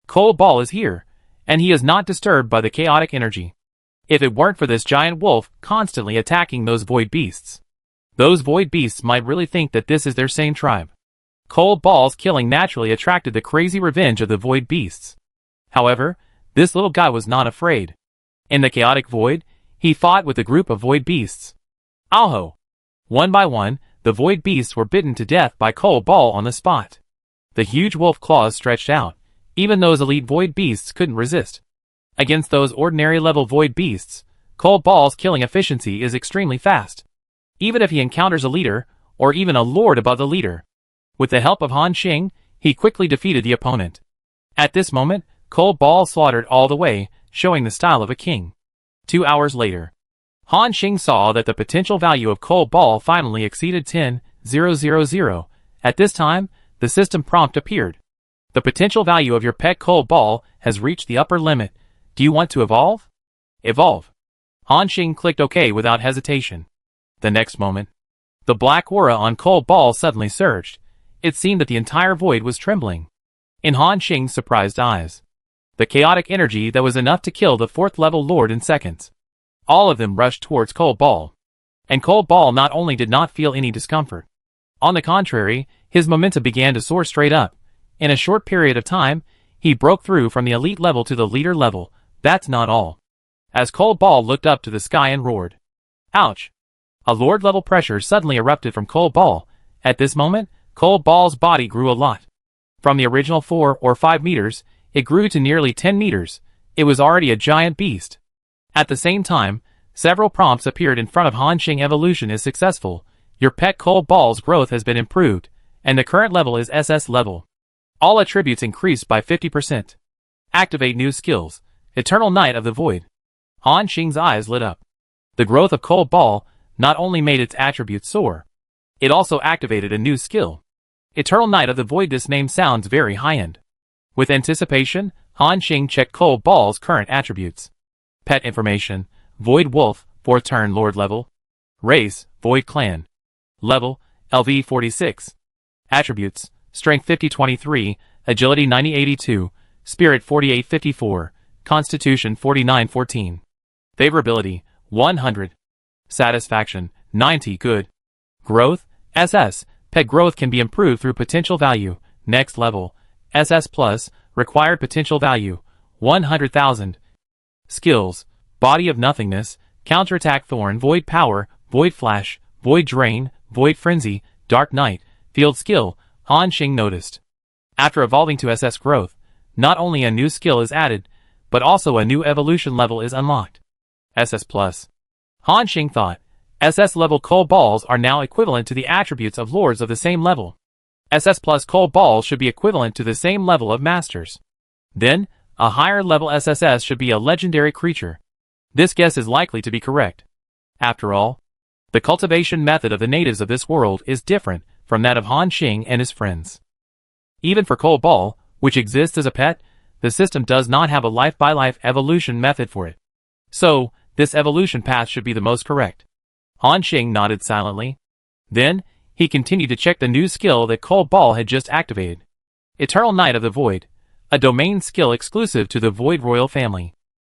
Cold Ball is here, and he is not disturbed by the chaotic energy. If it weren't for this giant wolf constantly attacking those void beasts might really think that this is their same tribe. Cold Ball's killing naturally attracted the crazy revenge of the void beasts. However, this little guy was not afraid. In the chaotic void, he fought with a group of void beasts. Oho! One by one, the void beasts were bitten to death by Cold Ball on the spot. The huge wolf claws stretched out. Even those elite void beasts couldn't resist. Against those ordinary level void beasts, Cold Ball's killing efficiency is extremely fast. Even if he encounters a leader, or even a lord above the leader. With the help of Han Xing, he quickly defeated the opponent. At this moment, Cold Ball slaughtered all the way, showing the style of a king. 2 hours later, Han Xing saw that the potential value of Cold Ball finally exceeded 10,000. At this time, the system prompt appeared. The potential value of your pet Cold Ball has reached the upper limit. Do you want to evolve? Evolve. Han Xing clicked OK without hesitation. The next moment, the black aura on Cold Ball suddenly surged. It seemed that the entire void was trembling. In Han Xing's surprised eyes, the chaotic energy that was enough to kill the 4th level lord in seconds. All of them rushed towards Cold Ball. And Cold Ball not only did not feel any discomfort. On the contrary, his momentum began to soar straight up. In a short period of time, he broke through from the elite level to the leader level. That's not all. As Cold Ball looked up to the sky and roared. Ouch! A lord-level pressure suddenly erupted from Cold Ball. At this moment, Cold Ball's body grew a lot. From the original 4 or 5 meters, it grew to nearly 10 meters. It was already a giant beast. At the same time, several prompts appeared in front of Han Xing. Evolution is successful. Your pet Cold Ball's growth has been improved, and the current level is SS level. All attributes increased by 50%. Activate new skills. Eternal Night of the Void. Han Xing's eyes lit up. The growth of Cold Ball not only made its attributes soar, it also activated a new skill. Eternal Night of the Void. This name sounds very high-end. With anticipation, Han Xing checked Cold Ball's current attributes. Pet information: Void Wolf, 4th turn Lord level. Race: Void Clan. Level: LV 46. Attributes: Strength 50-23, Agility 90-82, Spirit 48-54, Constitution 49-14. Favorability: 100. Satisfaction: 90. Good. Growth: SS. Pet growth can be improved through potential value. Next level: SS plus. Required potential value: 100,000. Skills: Body of Nothingness, Counterattack Thorn, Void Power, Void Flash, Void Drain, Void Frenzy, Dark Knight. Field skill: Han Xing noticed. After evolving to SS growth, not only a new skill is added, but also a new evolution level is unlocked. SS plus. Han Xing thought, SS level Cold Balls are now equivalent to the attributes of lords of the same level. SS plus Cold Balls should be equivalent to the same level of masters. Then, a higher level SSS should be a legendary creature. This guess is likely to be correct. After all, the cultivation method of the natives of this world is different from that of Han Xing and his friends. Even for Cold Ball, which exists as a pet, the system does not have a life-by-life evolution method for it. So, this evolution path should be the most correct. Han Xing nodded silently. Then, he continued to check the new skill that Cold Ball had just activated. Eternal Night of the Void, a domain skill exclusive to the Void Royal family.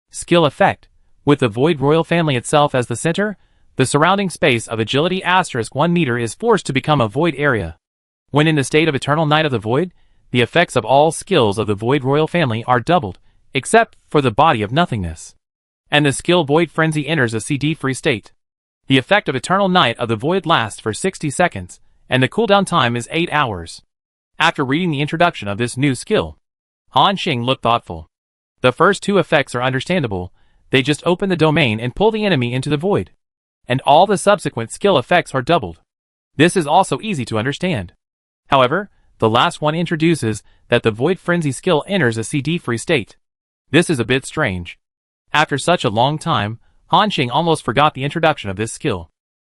Skill effect: with the Void Royal family itself as the center, the surrounding space of agility *1 meter is forced to become a void area. When in the state of Eternal Night of the Void, the effects of all skills of the Void Royal family are doubled, except for the Body of Nothingness. And the skill Void Frenzy enters a CD-free state. The effect of Eternal Night of the Void lasts for 60 seconds, and the cooldown time is 8 hours. After reading the introduction of this new skill, Han Xing looked thoughtful. The first two effects are understandable. They just open the domain and pull the enemy into the void. And all the subsequent skill effects are doubled. This is also easy to understand. However, the last one introduces that the Void Frenzy skill enters a CD-free state. This is a bit strange. After such a long time, Han Xing almost forgot the introduction of this skill.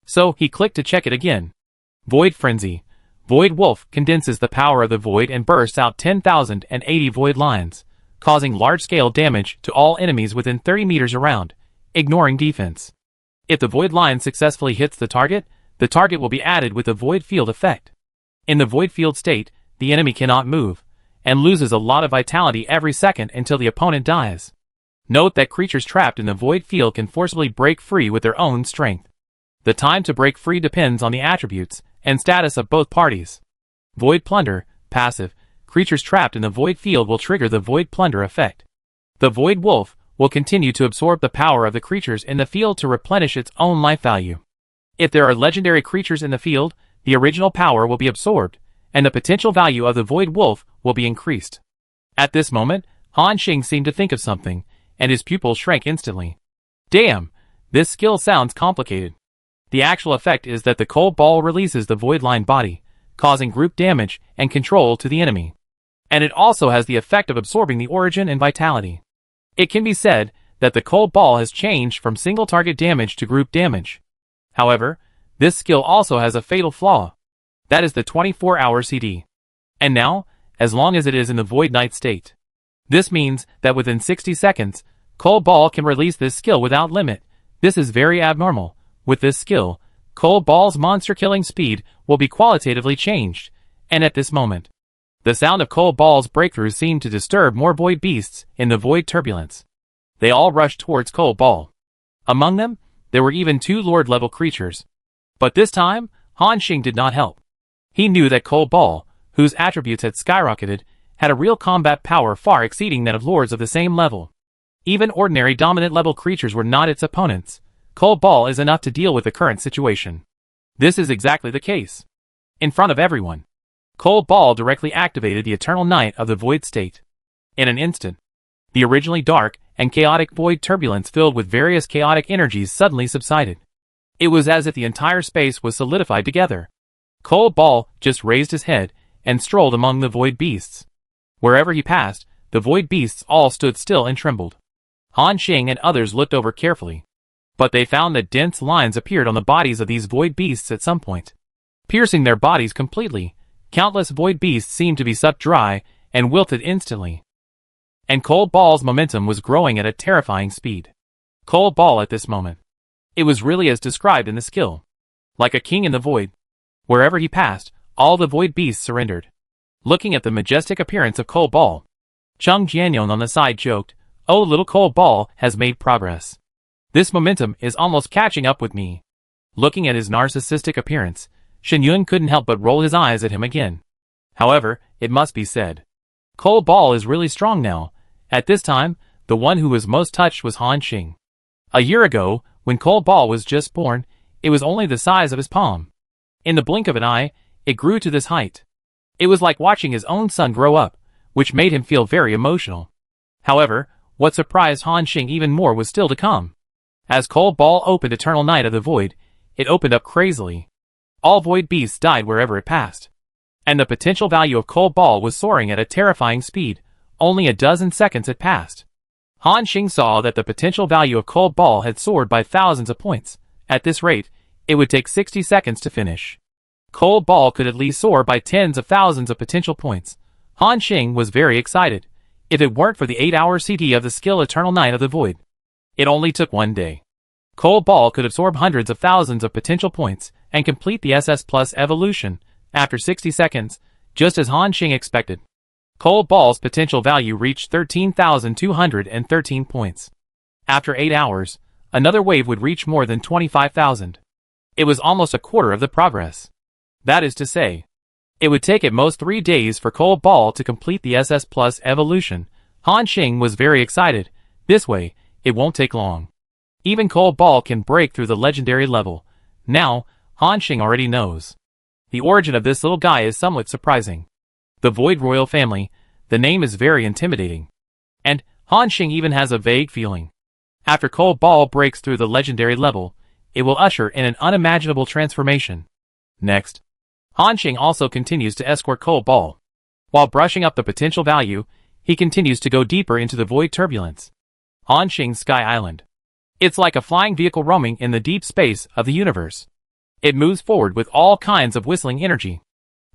So, he clicked to check it again. Void Frenzy. Void Wolf condenses the power of the void and bursts out 10,080 void lines, causing large-scale damage to all enemies within 30 meters around, ignoring defense. If the void line successfully hits the target will be added with the void field effect. In the void field state, the enemy cannot move, and loses a lot of vitality every second until the opponent dies. Note that creatures trapped in the void field can forcibly break free with their own strength. The time to break free depends on the attributes and status of both parties. Void Plunder, passive. Creatures trapped in the void field will trigger the Void Plunder effect. The Void Wolf will continue to absorb the power of the creatures in the field to replenish its own life value. If there are legendary creatures in the field, the original power will be absorbed, and the potential value of the Void Wolf will be increased. At this moment, Han Xing seemed to think of something, and his pupils shrank instantly. Damn, this skill sounds complicated. The actual effect is that the Cold Ball releases the Void Line body, causing group damage and control to the enemy. And it also has the effect of absorbing the origin and vitality. It can be said that the cold ball has changed from single target damage to group damage. However, this skill also has a fatal flaw. That is the 24-hour CD. And now, as long as it is in the Void Knight state. This means that within 60 seconds, Cold Ball can release this skill without limit. This is very abnormal. With this skill, Cold Ball's monster killing speed will be qualitatively changed, and at this moment, the sound of Cold Ball's breakthrough seemed to disturb more void beasts in the void turbulence. They all rushed towards Cold Ball. Among them, there were even 2 Lord-level creatures. But this time, Han Xing did not help. He knew that Cold Ball, whose attributes had skyrocketed, had a real combat power far exceeding that of lords of the same level. Even ordinary dominant-level creatures were not its opponents. Cold Ball is enough to deal with the current situation. This is exactly the case. In front of everyone, Cold Ball directly activated the Eternal Night of the Void state. In an instant, the originally dark and chaotic void turbulence filled with various chaotic energies suddenly subsided. It was as if the entire space was solidified together. Cold Ball just raised his head and strolled among the void beasts. Wherever he passed, the void beasts all stood still and trembled. Han Xing and others looked over carefully, but they found that dense lines appeared on the bodies of these void beasts at some point, piercing their bodies completely. Countless void beasts seemed to be sucked dry and wilted instantly. And Cold Ball's momentum was growing at a terrifying speed. Cold Ball at this moment. It was really as described in the skill. Like a king in the void. Wherever he passed, all the void beasts surrendered. Looking at the majestic appearance of Cold Ball, Chung Jianyong on the side joked, "Oh, little Cold Ball has made progress. This momentum is almost catching up with me." Looking at his narcissistic appearance, Shen Yun couldn't help but roll his eyes at him again. However, it must be said, Cold Ball is really strong now. At this time, the one who was most touched was Han Xing. A year ago, when Cold Ball was just born, it was only the size of his palm. In the blink of an eye, it grew to this height. It was like watching his own son grow up, which made him feel very emotional. However, what surprised Han Xing even more was still to come. As Cold Ball opened Eternal Night of the Void, it opened up crazily. All void beasts died wherever it passed. And the potential value of Cold Ball was soaring at a terrifying speed. Only a dozen seconds had passed. Han Xing saw that the potential value of Cold Ball had soared by thousands of points. At this rate, it would take 60 seconds to finish. Cold Ball could at least soar by tens of thousands of potential points. Han Xing was very excited. If it weren't for the 8-hour CD of the skill Eternal Night of the Void, it only took 1 day. Cold Ball could absorb hundreds of thousands of potential points and complete the SS Plus evolution after 60 seconds, just as Han Xing expected. Cold Ball's potential value reached 13,213 points. After 8 hours, another wave would reach more than 25,000. It was almost a quarter of the progress. That is to say, it would take at most 3 days for Cold Ball to complete the SS Plus evolution. Han Xing was very excited. This way, it won't take long. Even Cold Ball can break through the legendary level. Now, Han Xing already knows. The origin of this little guy is somewhat surprising. The Void Royal Family, the name is very intimidating. And Han Xing even has a vague feeling. After Cold Ball breaks through the legendary level, it will usher in an unimaginable transformation. Next, Han Xing also continues to escort Cold Ball. While brushing up the potential value, he continues to go deeper into the void turbulence. Han Xing's Sky Island. It's like a flying vehicle roaming in the deep space of the universe. It moves forward with all kinds of whistling energy.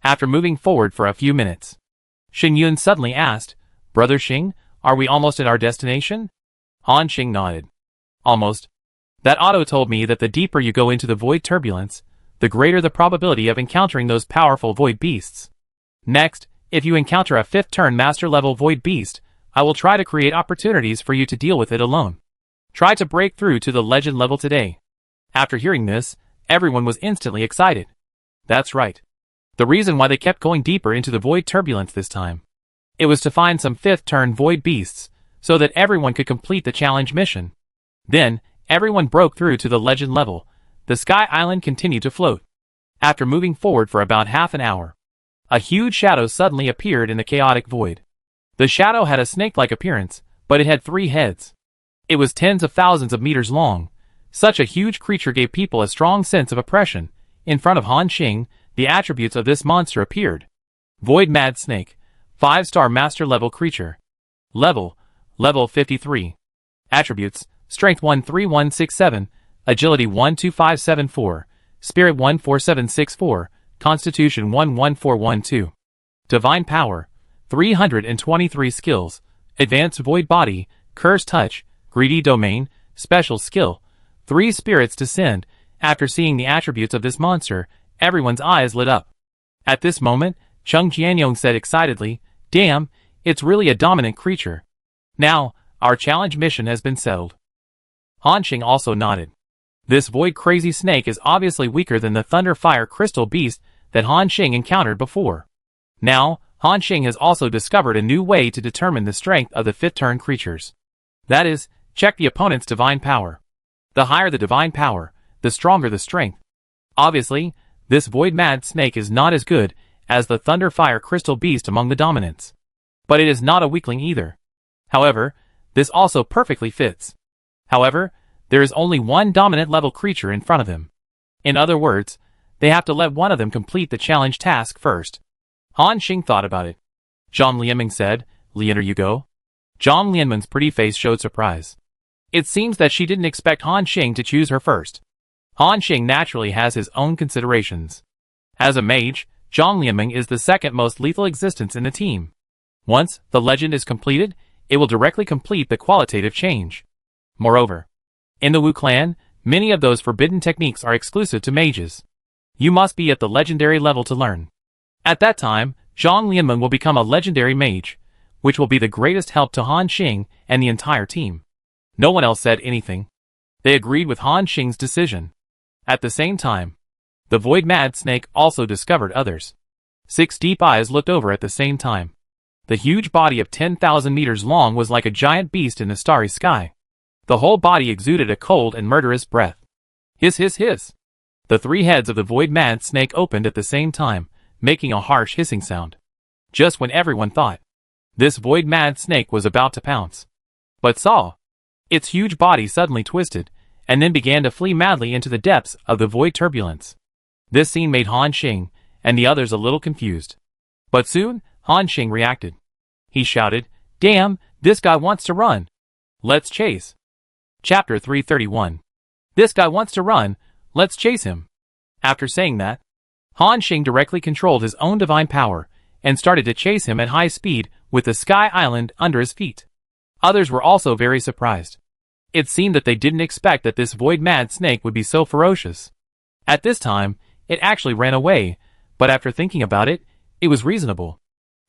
After moving forward for a few minutes, Shen Yun suddenly asked, "Brother Xing, are we almost at our destination?" Han Xing nodded. "Almost. That auto told me that the deeper you go into the void turbulence, the greater the probability of encountering those powerful void beasts. Next, if you encounter a 5th turn master level void beast, I will try to create opportunities for you to deal with it alone. Try to break through to the legend level today." After hearing this, everyone was instantly excited. That's right. The reason why they kept going deeper into the void turbulence this time. It was to find some 5th turn void beasts, so that everyone could complete the challenge mission. Then, everyone broke through to the legend level. The Sky Island continued to float. After moving forward for about half an hour, a huge shadow suddenly appeared in the chaotic void. The shadow had a snake-like appearance, but it had 3 heads. It was tens of thousands of meters long. Such a huge creature gave people a strong sense of oppression. In front of Han Xing, the attributes of this monster appeared. Void Mad Snake, 5-star master level creature. Level 53. Attributes: Strength 13167, Agility 12574, Spirit 14764, Constitution 11412. Divine Power: 323 skills, Advanced Void Body, Curse Touch, Greedy Domain, Special Skill, 3 Spirits Descend. After seeing the attributes of this monster, everyone's eyes lit up. At this moment, Chung Jianyong said excitedly, "Damn, it's really a dominant creature. Now, our challenge mission has been settled." Han Xing also nodded. This void-crazy snake is obviously weaker than the Thunder-Fire Crystal Beast that Han Xing encountered before. Now, Han Xing has also discovered a new way to determine the strength of the fifth-turn creatures. That is, check the opponent's divine power. The higher the divine power, the stronger the strength. Obviously, this void-mad snake is not as good as the Thunder-Fire Crystal Beast among the dominants. But it is not a weakling either. However, this also perfectly fits. However, there is only one dominant level creature in front of him. In other words, they have to let one of them complete the challenge task first. Han Xing thought about it. Zhang Lianming said, "Lianer, you go?" Zhang Lianming's pretty face showed surprise. It seems that she didn't expect Han Xing to choose her first. Han Xing naturally has his own considerations. As a mage, Zhang Lianming is the second most lethal existence in the team. Once the legend is completed, it will directly complete the qualitative change. Moreover, in the Wu clan, many of those forbidden techniques are exclusive to mages. You must be at the legendary level to learn. At that time, Zhang Lianming will become a legendary mage, which will be the greatest help to Han Xing and the entire team. No one else said anything. They agreed with Han Xing's decision. At the same time, the void-mad snake also discovered others. 6 deep eyes looked over at the same time. The huge body of 10,000 meters long was like a giant beast in the starry sky. The whole body exuded a cold and murderous breath. Hiss, hiss, hiss. The 3 heads of the void-mad snake opened at the same time, making a harsh hissing sound. Just when everyone thought this void-mad snake was about to pounce, but saw its huge body suddenly twisted, and then began to flee madly into the depths of the void turbulence. This scene made Han Xing and the others a little confused. But soon, Han Xing reacted. He shouted, "Damn, this guy wants to run. Let's chase." Chapter 331. This guy wants to run, let's chase him. After saying that, Han Xing directly controlled his own divine power and started to chase him at high speed with the Sky Island under his feet. Others were also very surprised. It seemed that they didn't expect that this void-mad snake would be so ferocious. At this time, it actually ran away, but after thinking about it, it was reasonable.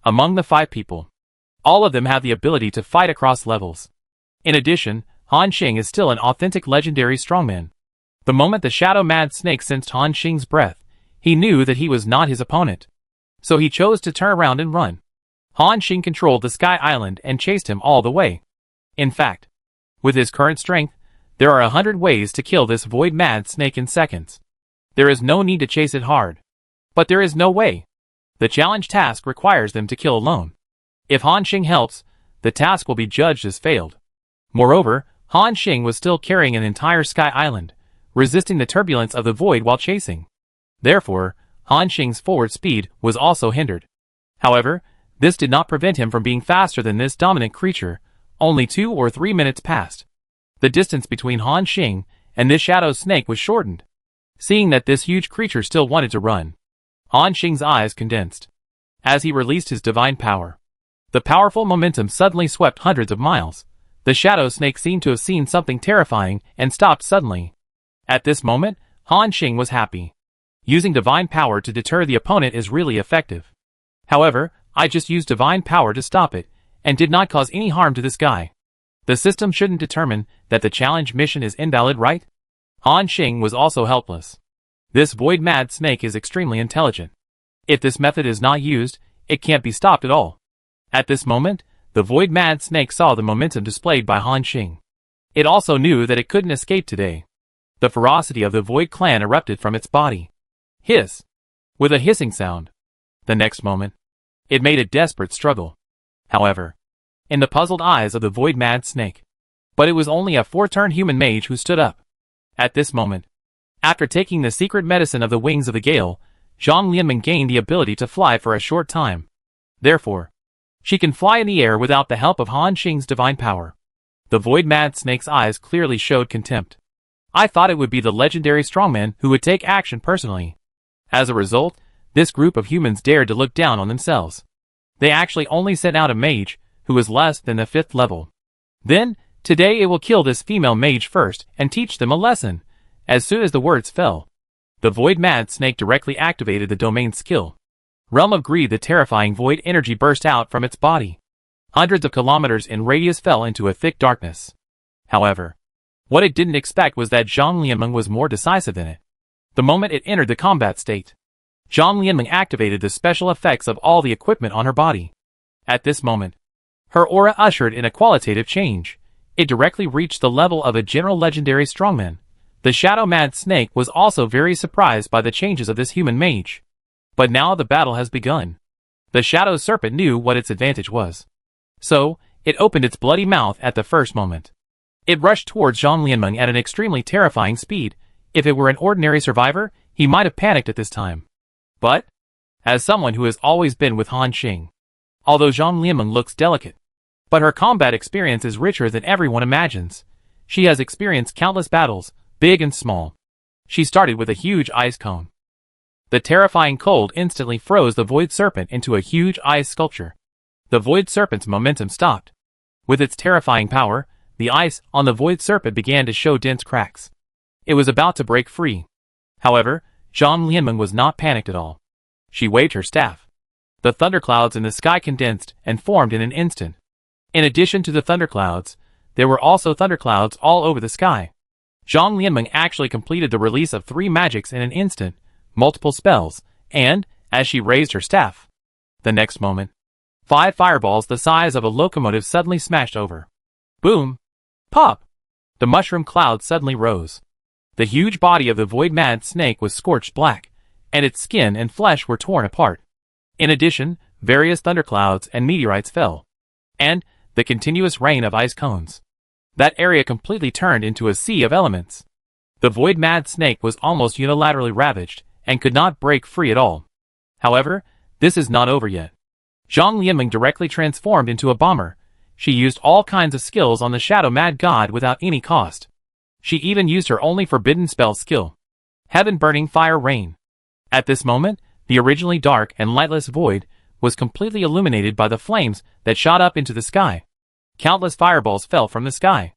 Among the 5 people, all of them have the ability to fight across levels. In addition, Han Xing is still an authentic legendary strongman. The moment the shadow-mad snake sensed Han Xing's breath, he knew that he was not his opponent. So he chose to turn around and run. Han Xing controlled the Sky Island and chased him all the way. In fact, with his current strength, there are 100 ways to kill this void-mad snake in seconds. There is no need to chase it hard. But there is no way. The challenge task requires them to kill alone. If Han Xing helps, the task will be judged as failed. Moreover, Han Xing was still carrying an entire Sky Island, resisting the turbulence of the void while chasing. Therefore, Han Xing's forward speed was also hindered. However, this did not prevent him from being faster than this dominant creature. Only 2 or 3 minutes passed. The distance between Han Xing and this shadow snake was shortened. Seeing that this huge creature still wanted to run, Han Xing's eyes condensed. As he released his divine power, the powerful momentum suddenly swept hundreds of miles. The shadow snake seemed to have seen something terrifying and stopped suddenly. At this moment, Han Xing was happy. Using divine power to deter the opponent is really effective. However, I just used divine power to stop it, and did not cause any harm to this guy. The system shouldn't determine that the challenge mission is invalid, right? Han Xing was also helpless. This void-mad snake is extremely intelligent. If this method is not used, it can't be stopped at all. At this moment, the void-mad snake saw the momentum displayed by Han Xing. It also knew that it couldn't escape today. The ferocity of the Void Clan erupted from its body. Hiss! With a hissing sound. The next moment, it made a desperate struggle. However, in the puzzled eyes of the void-mad snake. But it was only a 4-turn human mage who stood up. At this moment, after taking the secret medicine of the wings of the gale, Zhang Lianming gained the ability to fly for a short time. Therefore, she can fly in the air without the help of Han Xing's divine power. The Void Mad Snake's eyes clearly showed contempt. I thought it would be the legendary strongman who would take action personally. As a result, this group of humans dared to look down on themselves. They actually only sent out a mage, who was less than the 5th level. Then, today it will kill this female mage first and teach them a lesson. As soon as the words fell, the Void Mad Snake directly activated the domain skill. Realm of Greed. The terrifying void energy burst out from its body. Hundreds of kilometers in radius fell into a thick darkness. However, what it didn't expect was that Zhang Lianmeng was more decisive than it. The moment it entered the combat state, Zhang Lianmeng activated the special effects of all the equipment on her body. At this moment, her aura ushered in a qualitative change. It directly reached the level of a general legendary strongman. The Shadow Mad Snake was also very surprised by the changes of this human mage. But now the battle has begun. The Shadow Serpent knew what its advantage was. So, it opened its bloody mouth at the first moment. It rushed towards Zhang Lianmeng at an extremely terrifying speed. If it were an ordinary survivor, he might have panicked at this time. But, as someone who has always been with Han Xing, although Zhang Lianmeng looks delicate, but her combat experience is richer than everyone imagines. She has experienced countless battles, big and small. She started with a huge ice cone. The terrifying cold instantly froze the Void Serpent into a huge ice sculpture. The Void Serpent's momentum stopped. With its terrifying power, the ice on the Void Serpent began to show dense cracks. It was about to break free. However, Zhang Lianmeng was not panicked at all. She waved her staff. The thunderclouds in the sky condensed and formed in an instant. In addition to the thunderclouds, there were also thunderclouds all over the sky. Zhang Lianmeng actually completed the release of 3 magics in an instant, multiple spells, and, as she raised her staff, the next moment, 5 fireballs the size of a locomotive suddenly smashed over. Boom! Pop! The mushroom cloud suddenly rose. The huge body of the Void Mad Snake was scorched black, and its skin and flesh were torn apart. In addition, various thunderclouds and meteorites fell. And, the continuous rain of ice cones. That area completely turned into a sea of elements. The Void Mad Snake was almost unilaterally ravaged, and could not break free at all. However, this is not over yet. Zhang Lianmeng directly transformed into a bomber. She used all kinds of skills on the Shadow Mad God without any cost. She even used her only forbidden spell skill, Heaven Burning Fire Rain. At this moment, the originally dark and lightless void was completely illuminated by the flames that shot up into the sky. Countless fireballs fell from the sky,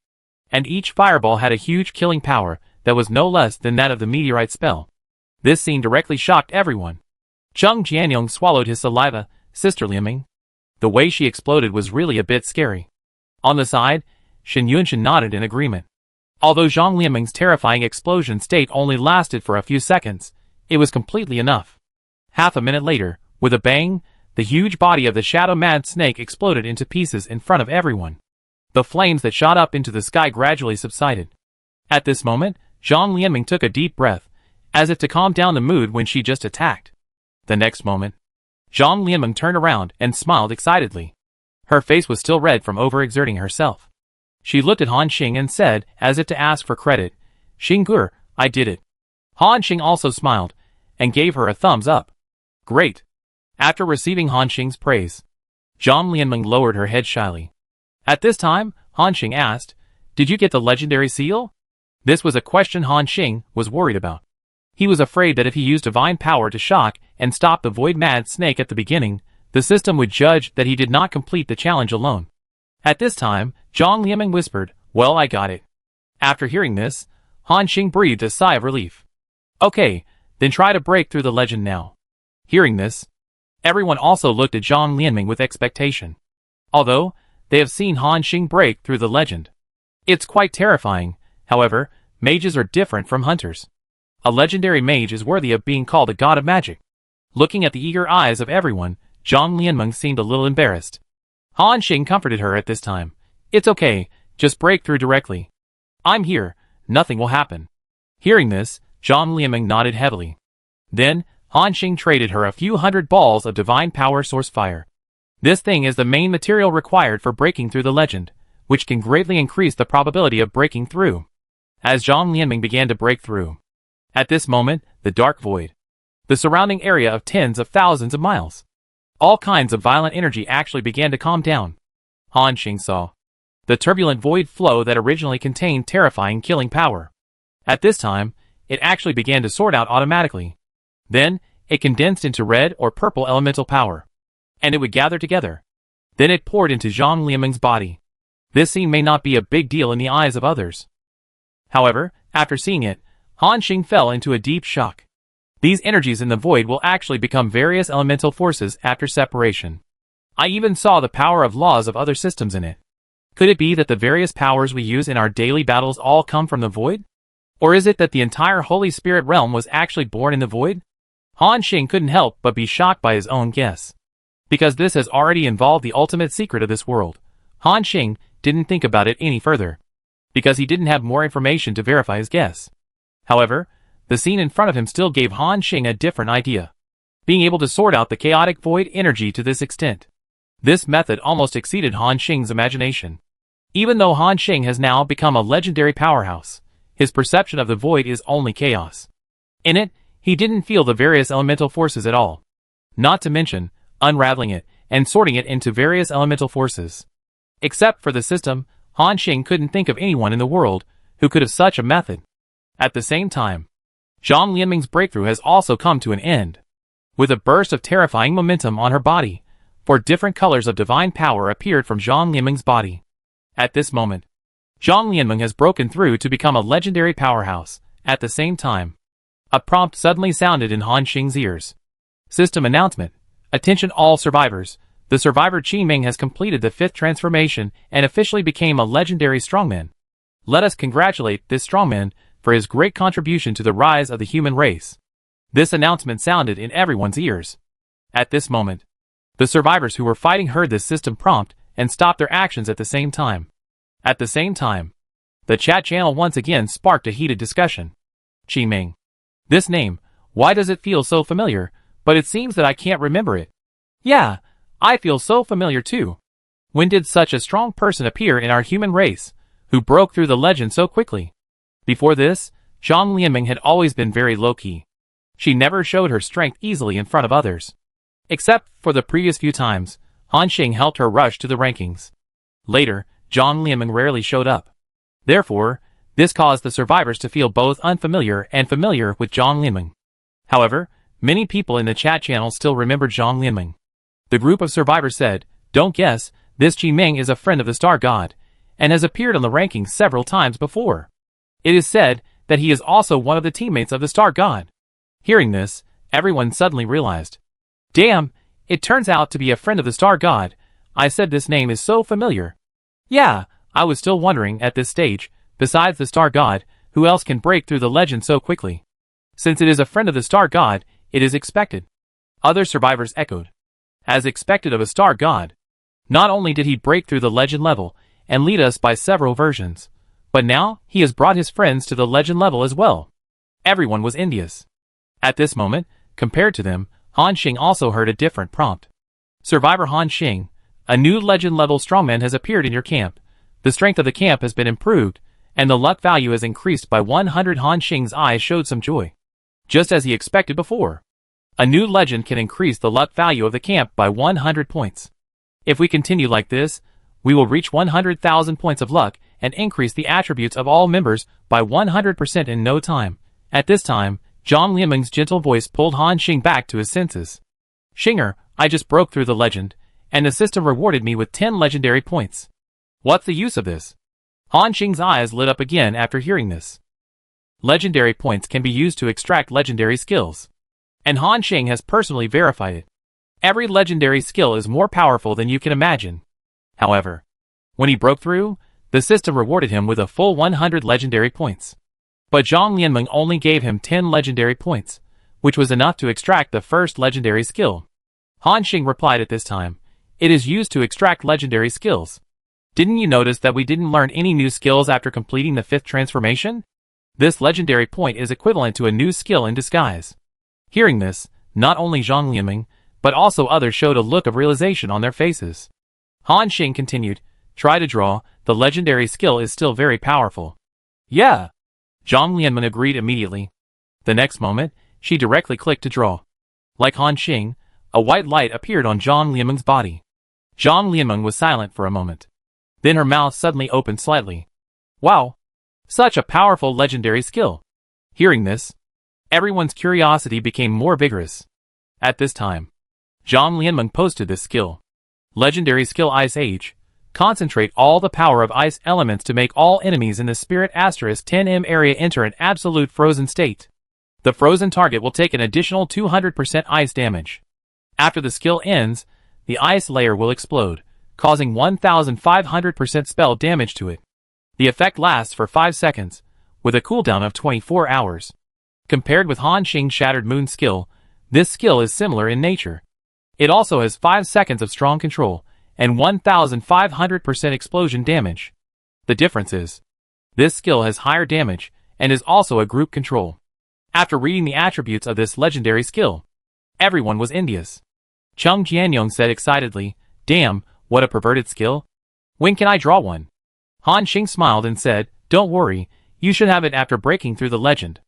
and each fireball had a huge killing power that was no less than that of the meteorite spell. This scene directly shocked everyone. Zheng Jianyong swallowed his saliva. Sister Lianmeng, the way she exploded was really a bit scary. On the side, Shen Yunshan nodded in agreement. Although Zhang Lianmeng's terrifying explosion state only lasted for a few seconds, it was completely enough. Half a minute later, with a bang, the huge body of the Shadow Mad Snake exploded into pieces in front of everyone. The flames that shot up into the sky gradually subsided. At this moment, Zhang Lianmeng took a deep breath, as if to calm down the mood when she just attacked. The next moment, Zhang Lianmeng turned around and smiled excitedly. Her face was still red from overexerting herself. She looked at Han Xing and said, as if to ask for credit, "Xinggur, I did it." Han Xing also smiled, and gave her a thumbs up. Great. After receiving Han Xing's praise, Zhang Lianmeng lowered her head shyly. At this time, Han Xing asked, "Did you get the legendary seal?" This was a question Han Xing was worried about. He was afraid that if he used divine power to shock and stop the Void Mad Snake at the beginning, the system would judge that he did not complete the challenge alone. At this time, Zhang Lianmeng whispered, "Well, I got it." After hearing this, Han Xing breathed a sigh of relief. "Okay, then try to break through the legend now." Hearing this, everyone also looked at Zhang Lianmeng with expectation. Although, they have seen Han Xing break through the legend. It's quite terrifying. However, mages are different from hunters. A legendary mage is worthy of being called a god of magic. Looking at the eager eyes of everyone, Zhang Lianmeng seemed a little embarrassed. Han Xing comforted her at this time. "It's okay, just break through directly. I'm here, nothing will happen." Hearing this, Zhang Lianmeng nodded heavily. Then, Han Xing traded her a few hundred balls of divine power source fire. This thing is the main material required for breaking through the legend, which can greatly increase the probability of breaking through. As Zhang Lianmeng began to break through, at this moment, the dark void, the surrounding area of tens of thousands of miles, all kinds of violent energy actually began to calm down. Han Xing saw the turbulent void flow that originally contained terrifying killing power. At this time, it actually began to sort out automatically. Then, it condensed into red or purple elemental power. And it would gather together. Then it poured into Zhang Lianmeng's body. This scene may not be a big deal in the eyes of others. However, after seeing it, Han Xing fell into a deep shock. These energies in the void will actually become various elemental forces after separation. I even saw the power of laws of other systems in it. Could it be that the various powers we use in our daily battles all come from the void? Or is it that the entire Holy Spirit realm was actually born in the void? Han Xing couldn't help but be shocked by his own guess. Because this has already involved the ultimate secret of this world, Han Xing didn't think about it any further. Because he didn't have more information to verify his guess. However, the scene in front of him still gave Han Xing a different idea. Being able to sort out the chaotic void energy to this extent. This method almost exceeded Han Xing's imagination. Even though Han Xing has now become a legendary powerhouse, his perception of the void is only chaos. In it, he didn't feel the various elemental forces at all. Not to mention, unraveling it and sorting it into various elemental forces. Except for the system, Han Xing couldn't think of anyone in the world who could have such a method. At the same time, Zhang Lianmeng's breakthrough has also come to an end. With a burst of terrifying momentum on her body, 4 different colors of divine power appeared from Zhang Lianmeng's body. At this moment, Zhang Lianmeng has broken through to become a legendary powerhouse. At the same time, a prompt suddenly sounded in Han Xing's ears. System announcement. Attention all survivors. The survivor Qi Ming has completed the 5th transformation and officially became a legendary strongman. Let us congratulate this strongman for his great contribution to the rise of the human race. This announcement sounded in everyone's ears. At this moment, the survivors who were fighting heard this system prompt and stopped their actions at the same time. At the same time, the chat channel once again sparked a heated discussion. Qi Ming. This name, why does it feel so familiar, but it seems that I can't remember it. Yeah, I feel so familiar too. When did such a strong person appear in our human race, who broke through the legend so quickly? Before this, Zhang Lianmeng had always been very low-key. She never showed her strength easily in front of others. Except for the previous few times, Han Xing helped her rush to the rankings. Later, Zhang Lianmeng rarely showed up. Therefore, this caused the survivors to feel both unfamiliar and familiar with Zhang Lianmeng. However, many people in the chat channel still remembered Zhang Lianmeng. The group of survivors said, "Don't guess, this Qi Ming is a friend of the Star God, and has appeared on the rankings several times before. It is said that he is also one of the teammates of the Star God." Hearing this, everyone suddenly realized. Damn, it turns out to be a friend of the Star God. I said this name is so familiar. Yeah, I was still wondering at this stage, besides the Star God, who else can break through the legend so quickly? Since it is a friend of the Star God, it is expected. Other survivors echoed. As expected of a Star God. Not only did he break through the legend level, and lead us by several versions, but now he has brought his friends to the legend level as well. Everyone was envious. At this moment, compared to them, Han Xing also heard a different prompt. Survivor Han Xing, a new legend level strongman has appeared in your camp. The strength of the camp has been improved, and the luck value has increased by 100. Han Xing's eyes showed some joy. Just as he expected before. A new legend can increase the luck value of the camp by 100 points. If we continue like this, we will reach 100,000 points of luck and increase the attributes of all members by 100% in no time. At this time, Zhang Lianmeng's gentle voice pulled Han Xing back to his senses. Xinger, I just broke through the legend, and the system rewarded me with 10 legendary points. What's the use of this? Han Xing's eyes lit up again after hearing this. Legendary points can be used to extract legendary skills. And Han Xing has personally verified it. Every legendary skill is more powerful than you can imagine. However, when he broke through, the system rewarded him with a full 100 legendary points. But Zhang Lianmeng only gave him 10 legendary points, which was enough to extract the first legendary skill. Han Xing replied at this time, it is used to extract legendary skills. Didn't you notice that we didn't learn any new skills after completing the 5th transformation? This legendary point is equivalent to a new skill in disguise. Hearing this, not only Zhang Lianmeng, but also others showed a look of realization on their faces. Han Xing continued, try to draw, the legendary skill is still very powerful. Yeah. Zhang Lianmeng agreed immediately. The next moment, she directly clicked to draw. Like Han Xing, a white light appeared on Zhang Lianmeng's body. Zhang Lianmeng was silent for a moment. Then her mouth suddenly opened slightly. Wow! Such a powerful legendary skill. Hearing this, everyone's curiosity became more vigorous. At this time, Zhang Lianmeng posted this skill. Legendary skill Ice Age. Concentrate all the power of ice elements to make all enemies in the Spirit *10m area enter an absolute frozen state. The frozen target will take an additional 200% ice damage. After the skill ends, the ice layer will explode, causing 1500% spell damage to it. The effect lasts for 5 seconds, with a cooldown of 24 hours. Compared with Han Xing's Shattered Moon skill, this skill is similar in nature. It also has 5 seconds of strong control, and 1500% explosion damage. The difference is, this skill has higher damage, and is also a group control. After reading the attributes of this legendary skill, everyone was envious. Cheng Jianyong said excitedly, "Damn, what a perverted skill. When can I draw one?" Han Xing smiled and said, "Don't worry, you should have it after breaking through the legend."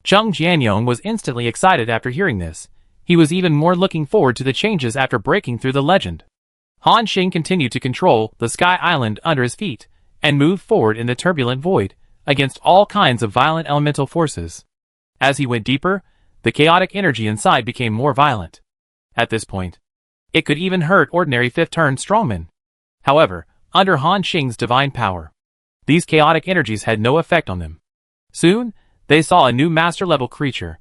Cheng Jianyong was instantly excited after hearing this. He was even more looking forward to the changes after breaking through the legend. Han Xing continued to control the Sky Island under his feet, and moved forward in the turbulent void, against all kinds of violent elemental forces. As he went deeper, the chaotic energy inside became more violent. At this point, it could even hurt ordinary fifth-turn strongmen. However, under Han Xing's divine power, these chaotic energies had no effect on them. Soon, they saw a new master-level creature.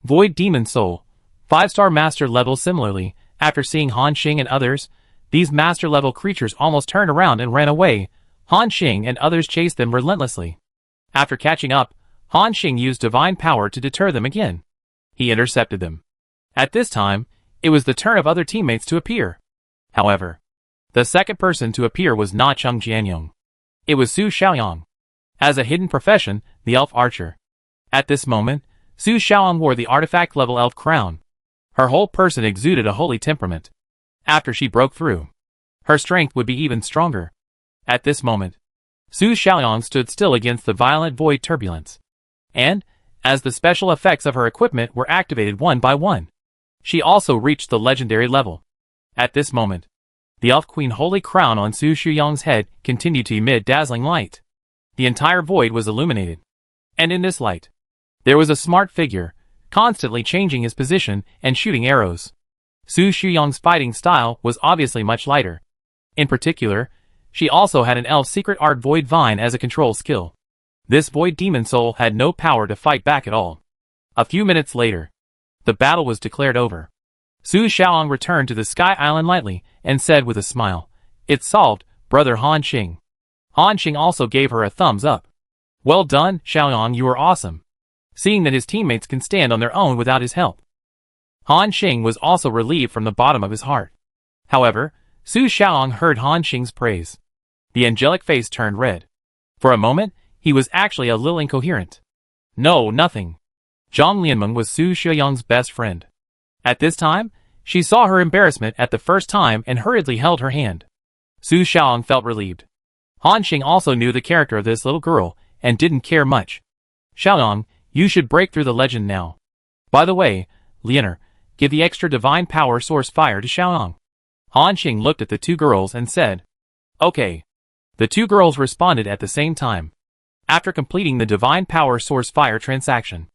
Void Demon Soul, 5-star master level. Similarly, after seeing Han Xing and others, these master-level creatures almost turned around and ran away. Han Xing and others chased them relentlessly. After catching up, Han Xing used divine power to deter them again. He intercepted them. At this time, it was the turn of other teammates to appear. However, the second person to appear was not Cheng Jianyong. It was Su Xiaoyang. As a hidden profession, the elf archer. At this moment, Su Xiaoyang wore the artifact-level elf crown. Her whole person exuded a holy temperament. After she broke through, her strength would be even stronger. At this moment, Su Xiaoyang stood still against the violent void turbulence. And, as the special effects of her equipment were activated one by one, she also reached the legendary level. At this moment, the Elf Queen holy crown on Su Xiaoyang's head continued to emit dazzling light. The entire void was illuminated. And in this light, there was a smart figure, constantly changing his position and shooting arrows. Su Xiaoyang's fighting style was obviously much lighter. In particular, she also had an elf secret art Void Vine as a control skill. This Void Demon Soul had no power to fight back at all. A few minutes later, the battle was declared over. Su Xiaoyang returned to the Sky Island lightly and said with a smile, "It's solved, brother Han Xing." Han Xing also gave her a thumbs up. "Well done, Xiaoyang, you are awesome." Seeing that his teammates can stand on their own without his help, Han Xing was also relieved from the bottom of his heart. However, Su Xiaoyang heard Han Xing's praise. The angelic face turned red. For a moment, he was actually a little incoherent. "No, nothing." Zhang Lianmeng was Su Xiaoyang's best friend. At this time, she saw her embarrassment at the first time and hurriedly held her hand. Su Xiaoyang felt relieved. Han Xing also knew the character of this little girl and didn't care much. "Xiaoyang, you should break through the legend now. By the way, Lianer, give the extra divine power source fire to Xiaoyang." Han Xing looked at the two girls and said, "Okay." The two girls responded at the same time. After completing the divine power source fire transaction,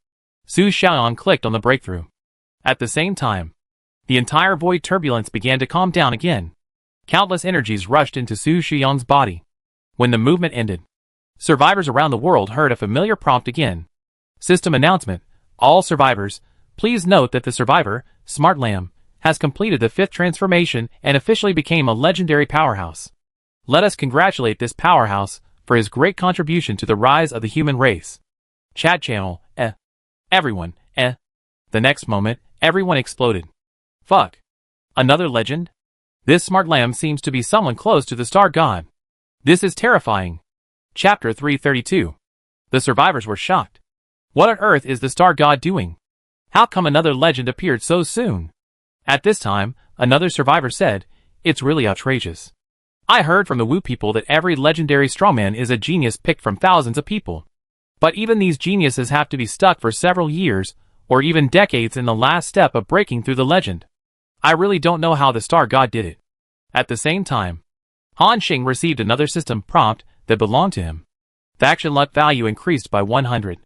Su Xiaoyang clicked on the breakthrough. At the same time, the entire void turbulence began to calm down again. Countless energies rushed into Su Xiaoyang's body. When the movement ended, survivors around the world heard a familiar prompt again. System announcement: all survivors, please note that the survivor, Smart Lamb, has completed the 5th transformation and officially became a legendary powerhouse. Let us congratulate this powerhouse for his great contribution to the rise of the human race. Chat channel, Everyone, The next moment, everyone exploded. Fuck. Another legend? This Smart Lamb seems to be someone close to the Star God. This is terrifying. Chapter 332. The survivors were shocked. What on earth is the Star God doing? How come another legend appeared so soon? At this time, another survivor said, "It's really outrageous. I heard from the Wu people that every legendary strongman is a genius picked from thousands of people. But even these geniuses have to be stuck for several years, or even decades in the last step of breaking through the legend. I really don't know how the Star God did it." At the same time, Han Xing received another system prompt that belonged to him. Faction luck value increased by 100.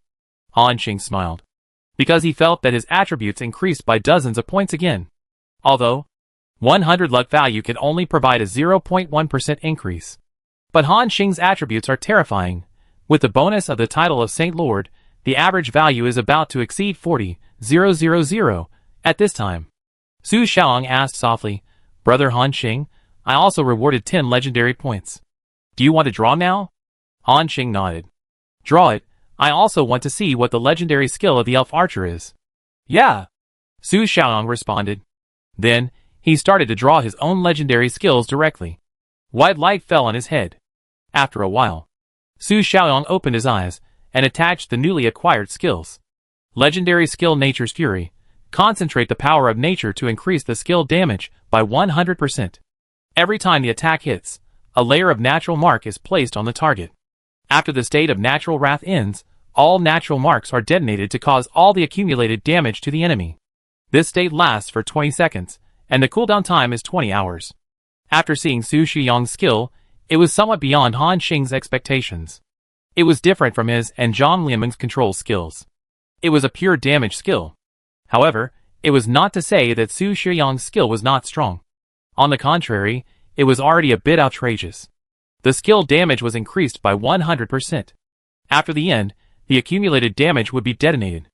Han Xing smiled, because he felt that his attributes increased by dozens of points again. Although 100 luck value can only provide a 0.1% increase. But Han Xing's attributes are terrifying. With the bonus of the title of Saint Lord, the average value is about to exceed 40,000 at this time. Su Xiaoyang asked softly, "Brother Han Xing, I also rewarded 10 legendary points. Do you want to draw now?" Han Xing nodded. "Draw it. I also want to see what the legendary skill of the elf archer is." "Yeah," Su Xiaoyang responded. Then, he started to draw his own legendary skills directly. White light fell on his head. After a while, Su Xiaoyang opened his eyes and attached the newly acquired skills. Legendary skill Nature's Fury. Concentrate the power of nature to increase the skill damage by 100%. Every time the attack hits, a layer of natural mark is placed on the target. After the state of natural wrath ends, all natural marks are detonated to cause all the accumulated damage to the enemy. This state lasts for 20 seconds, and the cooldown time is 20 hours. After seeing Su Xiaoyang's skill, it was somewhat beyond Han Xing's expectations. It was different from his and Zhang Lianmeng's control skills. It was a pure damage skill. However, it was not to say that Su Xiaoyang's skill was not strong. On the contrary, it was already a bit outrageous. The skill damage was increased by 100%. After the end, the accumulated damage would be detonated.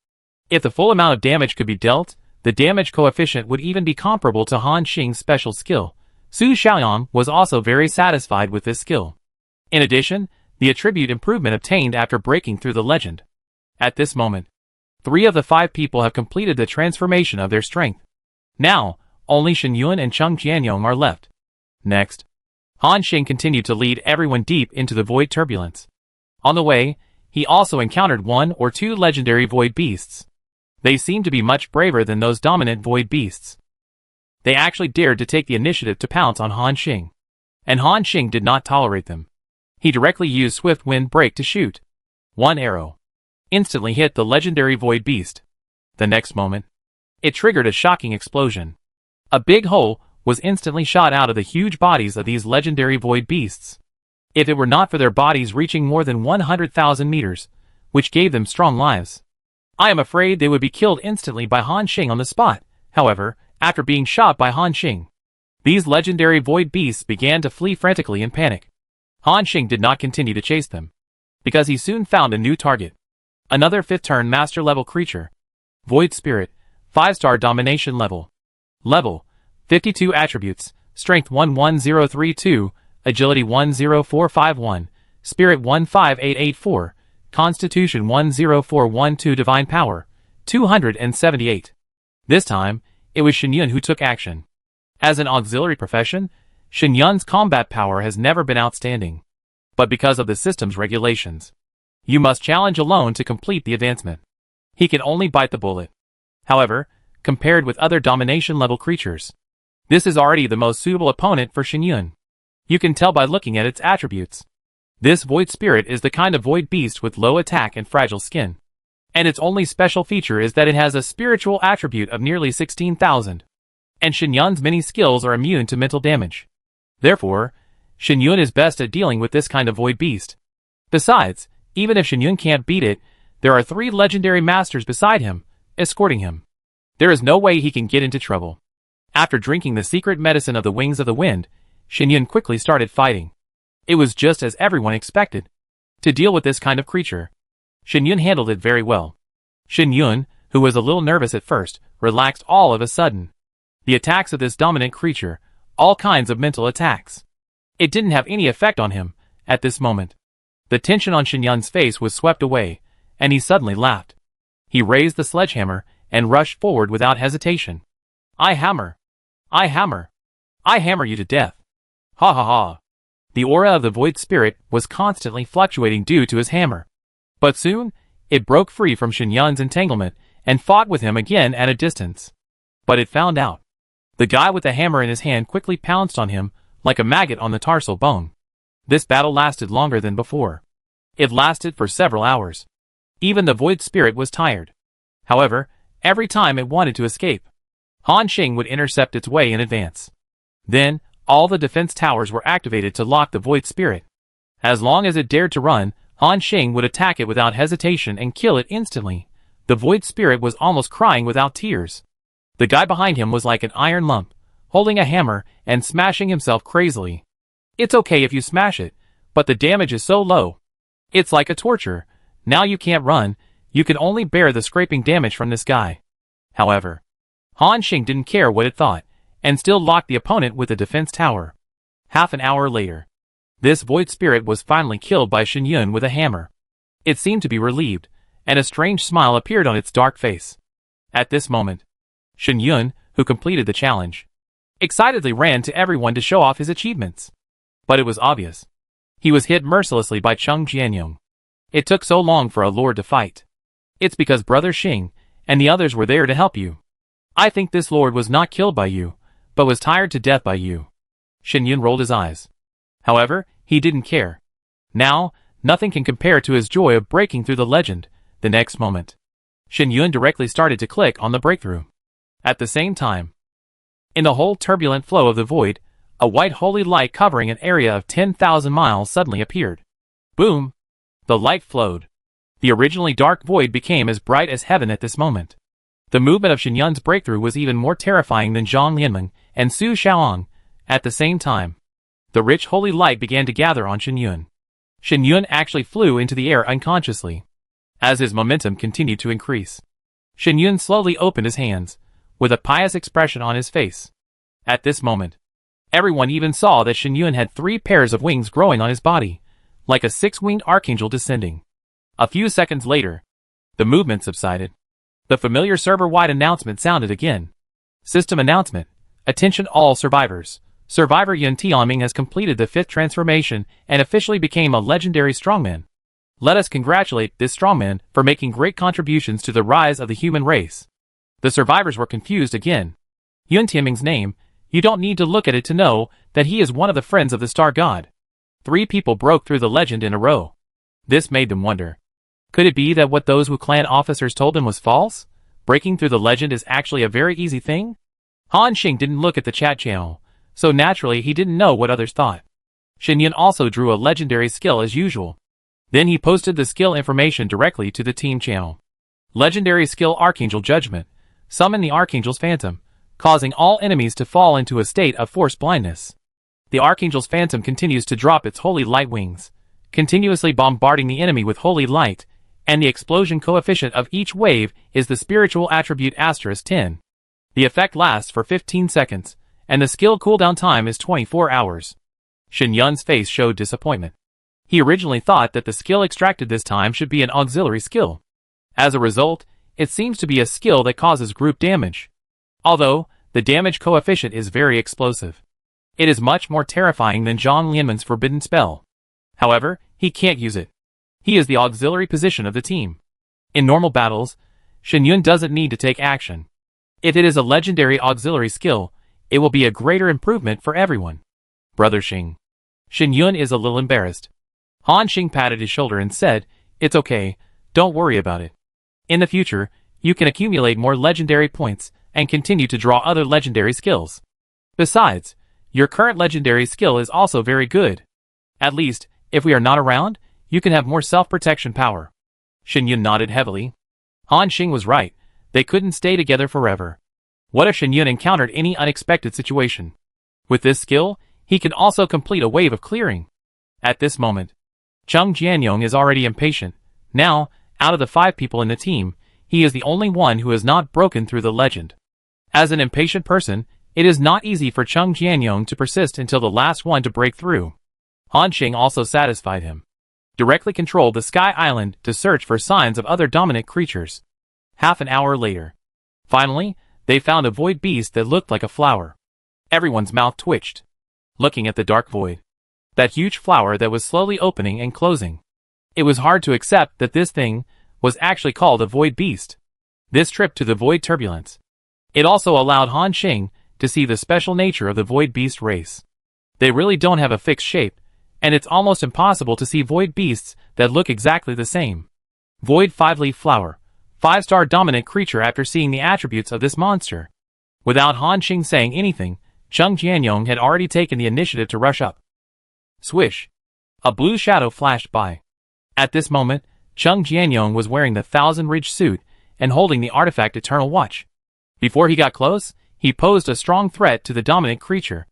If the full amount of damage could be dealt, the damage coefficient would even be comparable to Han Xing's special skill. Su Xiaoyang was also very satisfied with this skill. In addition, the attribute improvement obtained after breaking through the legend. At this moment, 3 of the 5 people have completed the transformation of their strength. Now, only Shen Yun and Cheng Jianyong are left. Next, Han Xing continued to lead everyone deep into the void turbulence. On the way, he also encountered 1 or 2 legendary void beasts. They seemed to be much braver than those dominant void beasts. They actually dared to take the initiative to pounce on Han Xing. And Han Xing did not tolerate them. He directly used Swift Wind Break to shoot. 1 arrow instantly hit the legendary void beast. The next moment, it triggered a shocking explosion. A big hole was instantly shot out of the huge bodies of these legendary void beasts. If it were not for their bodies reaching more than 100,000 meters, which gave them strong lives, I am afraid they would be killed instantly by Han Xing on the spot. However, after being shot by Han Xing, these legendary void beasts began to flee frantically in panic. Han Xing did not continue to chase them, because he soon found a new target. Another 5th turn master level creature. Void Spirit, 5-star domination level. Level, 52 attributes, Strength 11032, Agility 10451, Spirit 15884, Constitution 10412, Divine Power, 278. This time, it was Shen Yun who took action. As an auxiliary profession, Shen Yun's combat power has never been outstanding. But because of the system's regulations, you must challenge alone to complete the advancement. He can only bite the bullet. However, compared with other domination level creatures, this is already the most suitable opponent for Shen Yun. You can tell by looking at its attributes. This void spirit is the kind of void beast with low attack and fragile skin. And its only special feature is that it has a spiritual attribute of nearly 16,000. And Shen Yun's many skills are immune to mental damage. Therefore, Shen Yun is best at dealing with this kind of void beast. Besides, even if Shen Yun can't beat it, there are 3 legendary masters beside him, escorting him. There is no way he can get into trouble. After drinking the secret medicine of the wings of the wind, Shen Yun quickly started fighting. It was just as everyone expected. To deal with this kind of creature, Shen Yun handled it very well. Shen Yun, who was a little nervous at first, relaxed all of a sudden. The attacks of this dominant creature, all kinds of mental attacks. It didn't have any effect on him, at this moment. The tension on Shen Yun's face was swept away, and he suddenly laughed. He raised the sledgehammer and rushed forward without hesitation. I hammer! I hammer! I hammer you to death! Ha ha ha! The aura of the void spirit was constantly fluctuating due to his hammer. But soon, it broke free from Shen Yun's entanglement and fought with him again at a distance. But it found out. The guy with the hammer in his hand quickly pounced on him like a maggot on the tarsal bone. This battle lasted longer than before. It lasted for several hours. Even the void spirit was tired. However, every time it wanted to escape, Han Xing would intercept its way in advance. Then, All the defense towers were activated to lock the void spirit. As long as it dared to run, Han Xing would attack it without hesitation and kill it instantly. The void spirit was almost crying without tears. The guy behind him was like an iron lump, holding a hammer and smashing himself crazily. It's okay if you smash it, but the damage is so low. It's like a torture. Now you can't run, you can only bear the scraping damage from this guy. However, Han Xing didn't care what it thought, and still locked the opponent with a defense tower. Half an hour later, this void spirit was finally killed by Shen Yun with a hammer. It seemed to be relieved, and a strange smile appeared on its dark face. At this moment, Shen Yun, who completed the challenge, excitedly ran to everyone to show off his achievements. But it was obvious. He was hit mercilessly by Cheng Jianyong. It took so long for a lord to fight. It's because Brother Xing and the others were there to help you. I think this lord was not killed by you, but was tired to death by you. Shen Yun rolled his eyes. However, he didn't care. Now, nothing can compare to his joy of breaking through the legend. The next moment, Shen Yun directly started to click on the breakthrough. At the same time, in the whole turbulent flow of the void, a white holy light covering an area of 10,000 miles suddenly appeared. Boom! The light flowed. The originally dark void became as bright as heaven at this moment. The movement of Shen Yun's breakthrough was even more terrifying than Zhang Lianmeng and Su Shaoang. At the same time, the rich holy light began to gather on Shen Yun. Shen Yun actually flew into the air unconsciously. As his momentum continued to increase, Shen Yun slowly opened his hands, with a pious expression on his face. At this moment, everyone even saw that Shen Yun had 3 pairs of wings growing on his body, like a 6-winged archangel descending. A few seconds later, the movement subsided. The familiar server-wide announcement sounded again. System announcement. Attention all survivors. Survivor Yun Tianming has completed the 5th transformation and officially became a legendary strongman. Let us congratulate this strongman for making great contributions to the rise of the human race. The survivors were confused again. Yun Tianming's name, you don't need to look at it to know that he is one of the friends of the star god. 3 people broke through the legend in a row. This made them wonder. Could it be that what those Wu clan officers told them was false? Breaking through the legend is actually a very easy thing? Han Xing didn't look at the chat channel, so naturally he didn't know what others thought. Shen Yun also drew a legendary skill as usual. Then he posted the skill information directly to the team channel. Legendary skill Archangel Judgment. Summon the Archangel's Phantom, causing all enemies to fall into a state of force blindness. The Archangel's Phantom continues to drop its holy light wings, continuously bombarding the enemy with holy light, and the explosion coefficient of each wave is the spiritual attribute *10. The effect lasts for 15 seconds, and the skill cooldown time is 24 hours. Shen Yun's face showed disappointment. He originally thought that the skill extracted this time should be an auxiliary skill. As a result, it seems to be a skill that causes group damage. Although, the damage coefficient is very explosive. It is much more terrifying than Zhang Lianmeng's forbidden spell. However, he can't use it. He is the auxiliary position of the team. In normal battles, Shen Yun doesn't need to take action. If it is a legendary auxiliary skill, it will be a greater improvement for everyone. Brother Xing. Shen Yun is a little embarrassed. Han Xing patted his shoulder and said, "It's okay, don't worry about it. In the future, you can accumulate more legendary points and continue to draw other legendary skills. Besides, your current legendary skill is also very good. At least, if we are not around, you can have more self-protection power." Shen Yun nodded heavily. Han Xing was right, they couldn't stay together forever. What if Shen Yun encountered any unexpected situation? With this skill, he can also complete a wave of clearing. At this moment, Cheng Jianyong is already impatient. Now, out of the 5 people in the team, he is the only one who has not broken through the legend. As an impatient person, it is not easy for Cheng Jianyong to persist until the last one to break through. Han Xing also satisfied him. Directly controlled the Sky Island to search for signs of other dominant creatures. Half an hour later, finally, they found a void beast that looked like a flower. Everyone's mouth twitched, looking at the dark void. That huge flower that was slowly opening and closing. It was hard to accept that this thing was actually called a void beast. This trip to the void turbulence. It also allowed Han Xing to see the special nature of the void beast race. They really don't have a fixed shape, and it's almost impossible to see void beasts that look exactly the same. Void 5-leaf flower. 5-star dominant creature. After seeing the attributes of this monster, without Han Xing saying anything, Cheng Jianyong had already taken the initiative to rush up. Swish! A blue shadow flashed by. At this moment, Cheng Jianyong was wearing the Thousand Ridge suit and holding the artifact Eternal Watch. Before he got close, he posed a strong threat to the dominant creature.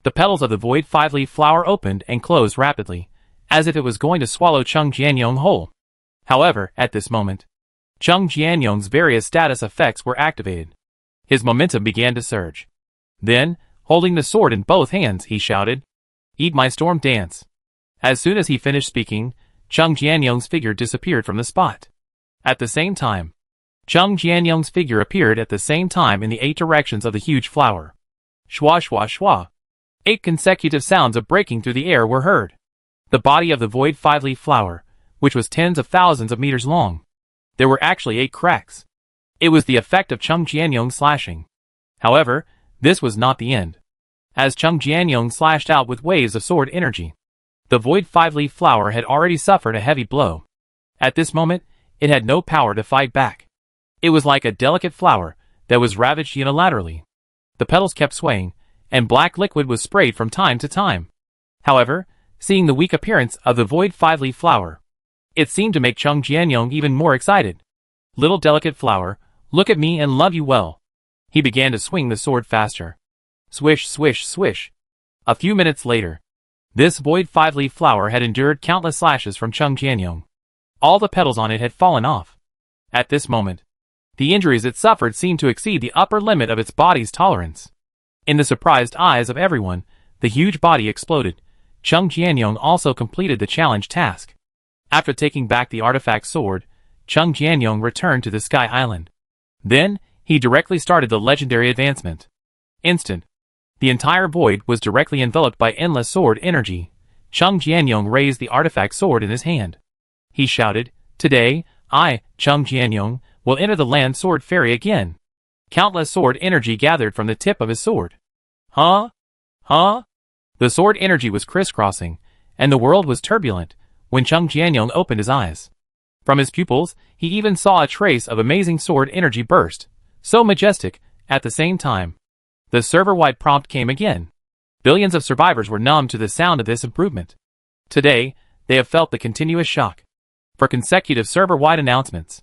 The petals of the void five-leaf flower opened and closed rapidly, as if it was going to swallow Cheng Jianyong whole. However, at this moment, Cheng Jianyong's various status effects were activated. His momentum began to surge. Then, holding the sword in both hands, he shouted, "Eat my storm dance." As soon as he finished speaking, Cheng Jianyong's figure disappeared from the spot. At the same time, Cheng Jianyong's figure appeared at the same time in the 8 directions of the huge flower. Shwa shwa shwa. 8 consecutive sounds of breaking through the air were heard. The body of the void five-leaf flower, which was tens of thousands of meters long. There were actually 8 cracks. It was the effect of Cheng Jianyong slashing. However, this was not the end. As Cheng Jianyong slashed out with waves of sword energy, the void five-leaf flower had already suffered a heavy blow. At this moment, it had no power to fight back. It was like a delicate flower that was ravaged unilaterally. The petals kept swaying, and black liquid was sprayed from time to time. However, seeing the weak appearance of the void five-leaf flower, it seemed to make Cheng Jianyong even more excited. "Little delicate flower, look at me and love you well." He began to swing the sword faster. Swish, swish, swish. A few minutes later, this void five-leaf flower had endured countless slashes from Cheng Jianyong. All the petals on it had fallen off. At this moment, the injuries it suffered seemed to exceed the upper limit of its body's tolerance. In the surprised eyes of everyone, the huge body exploded. Cheng Jianyong also completed the challenge task. After taking back the artifact sword, Cheng Jianyong returned to the Sky Island. Then, he directly started the legendary advancement. Instant. The entire void was directly enveloped by endless sword energy. Cheng Jianyong raised the artifact sword in his hand. He shouted, "Today, I, Cheng Jianyong, will enter the land sword fairy again." Countless sword energy gathered from the tip of his sword. Huh? Huh? The sword energy was crisscrossing, and the world was turbulent, when Cheng Jianyong opened his eyes. From his pupils, he even saw a trace of amazing sword energy burst, so majestic, at the same time. The server-wide prompt came again. Billions of survivors were numb to the sound of this improvement. Today, they have felt the continuous shock. For consecutive server-wide announcements,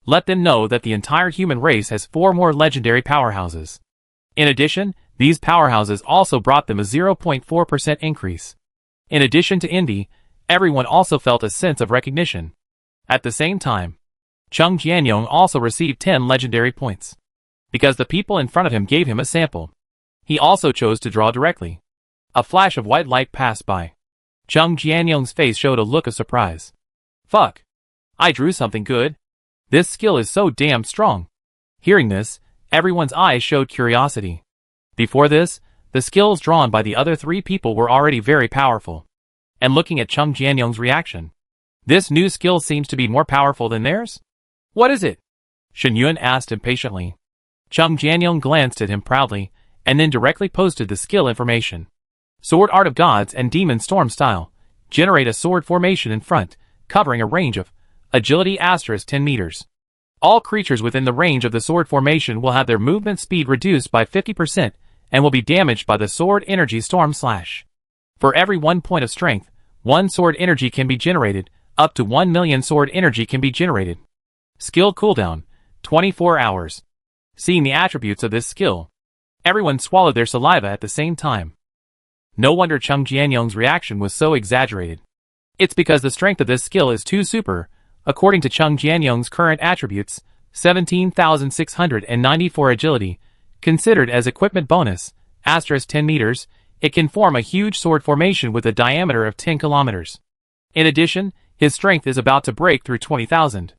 let them know that the entire human race has 4 more legendary powerhouses. In addition, these powerhouses also brought them a 0.4% increase. In addition to Indy, everyone also felt a sense of recognition. At the same time, Cheng Jianyong also received 10 legendary points. Because the people in front of him gave him a sample. He also chose to draw directly. A flash of white light passed by. Cheng Jianyong's face showed a look of surprise. "Fuck. I drew something good. This skill is so damn strong." Hearing this, everyone's eyes showed curiosity. Before this, the skills drawn by the other 3 people were already very powerful. And looking at Cheng Jianyong's reaction, this new skill seems to be more powerful than theirs? "What is it?" Shen Yun asked impatiently. Cheng Jianyong glanced at him proudly, and then directly posted the skill information. Sword Art of Gods and Demon Storm Style. Generate a sword formation in front, covering a range of agility *10 meters. All creatures within the range of the sword formation will have their movement speed reduced by 50% and will be damaged by the sword energy storm slash. For every 1 point of strength, 1 sword energy can be generated, up to 1 million sword energy can be generated. Skill cooldown, 24 hours. Seeing the attributes of this skill, everyone swallowed their saliva at the same time. No wonder Cheng Jianyong's reaction was so exaggerated. It's because the strength of this skill is too super. According to Cheng Jianyong's current attributes, 17,694 agility, considered as equipment bonus, *10 meters, it can form a huge sword formation with a diameter of 10 kilometers. In addition, his strength is about to break through 20,000.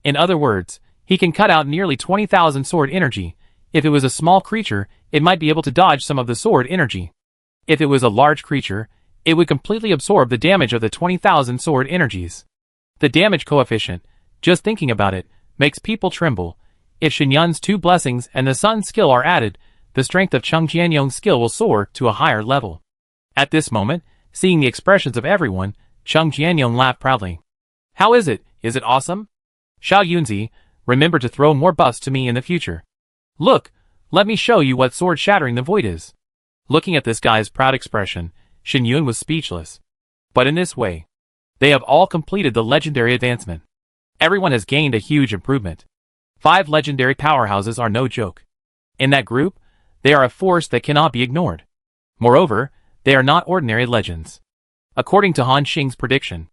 In other words, he can cut out nearly 20,000 sword energy. If it was a small creature, it might be able to dodge some of the sword energy. If it was a large creature, it would completely absorb the damage of the 20,000 sword energies. The damage coefficient, just thinking about it, makes people tremble. If Shen Yun's 2 blessings and the sun skill are added, the strength of Cheng Jianyong's skill will soar to a higher level. At this moment, seeing the expressions of everyone, Cheng Jianyong laughed proudly. "How is it? Is it awesome? Xiao Yunzi, remember to throw more buffs to me in the future. Look, let me show you what sword shattering the void is." Looking at this guy's proud expression, Shen Yun was speechless. But in this way, they have all completed the legendary advancement. Everyone has gained a huge improvement. 5 legendary powerhouses are no joke. In that group, they are a force that cannot be ignored. Moreover, they are not ordinary legends. According to Han Xing's prediction.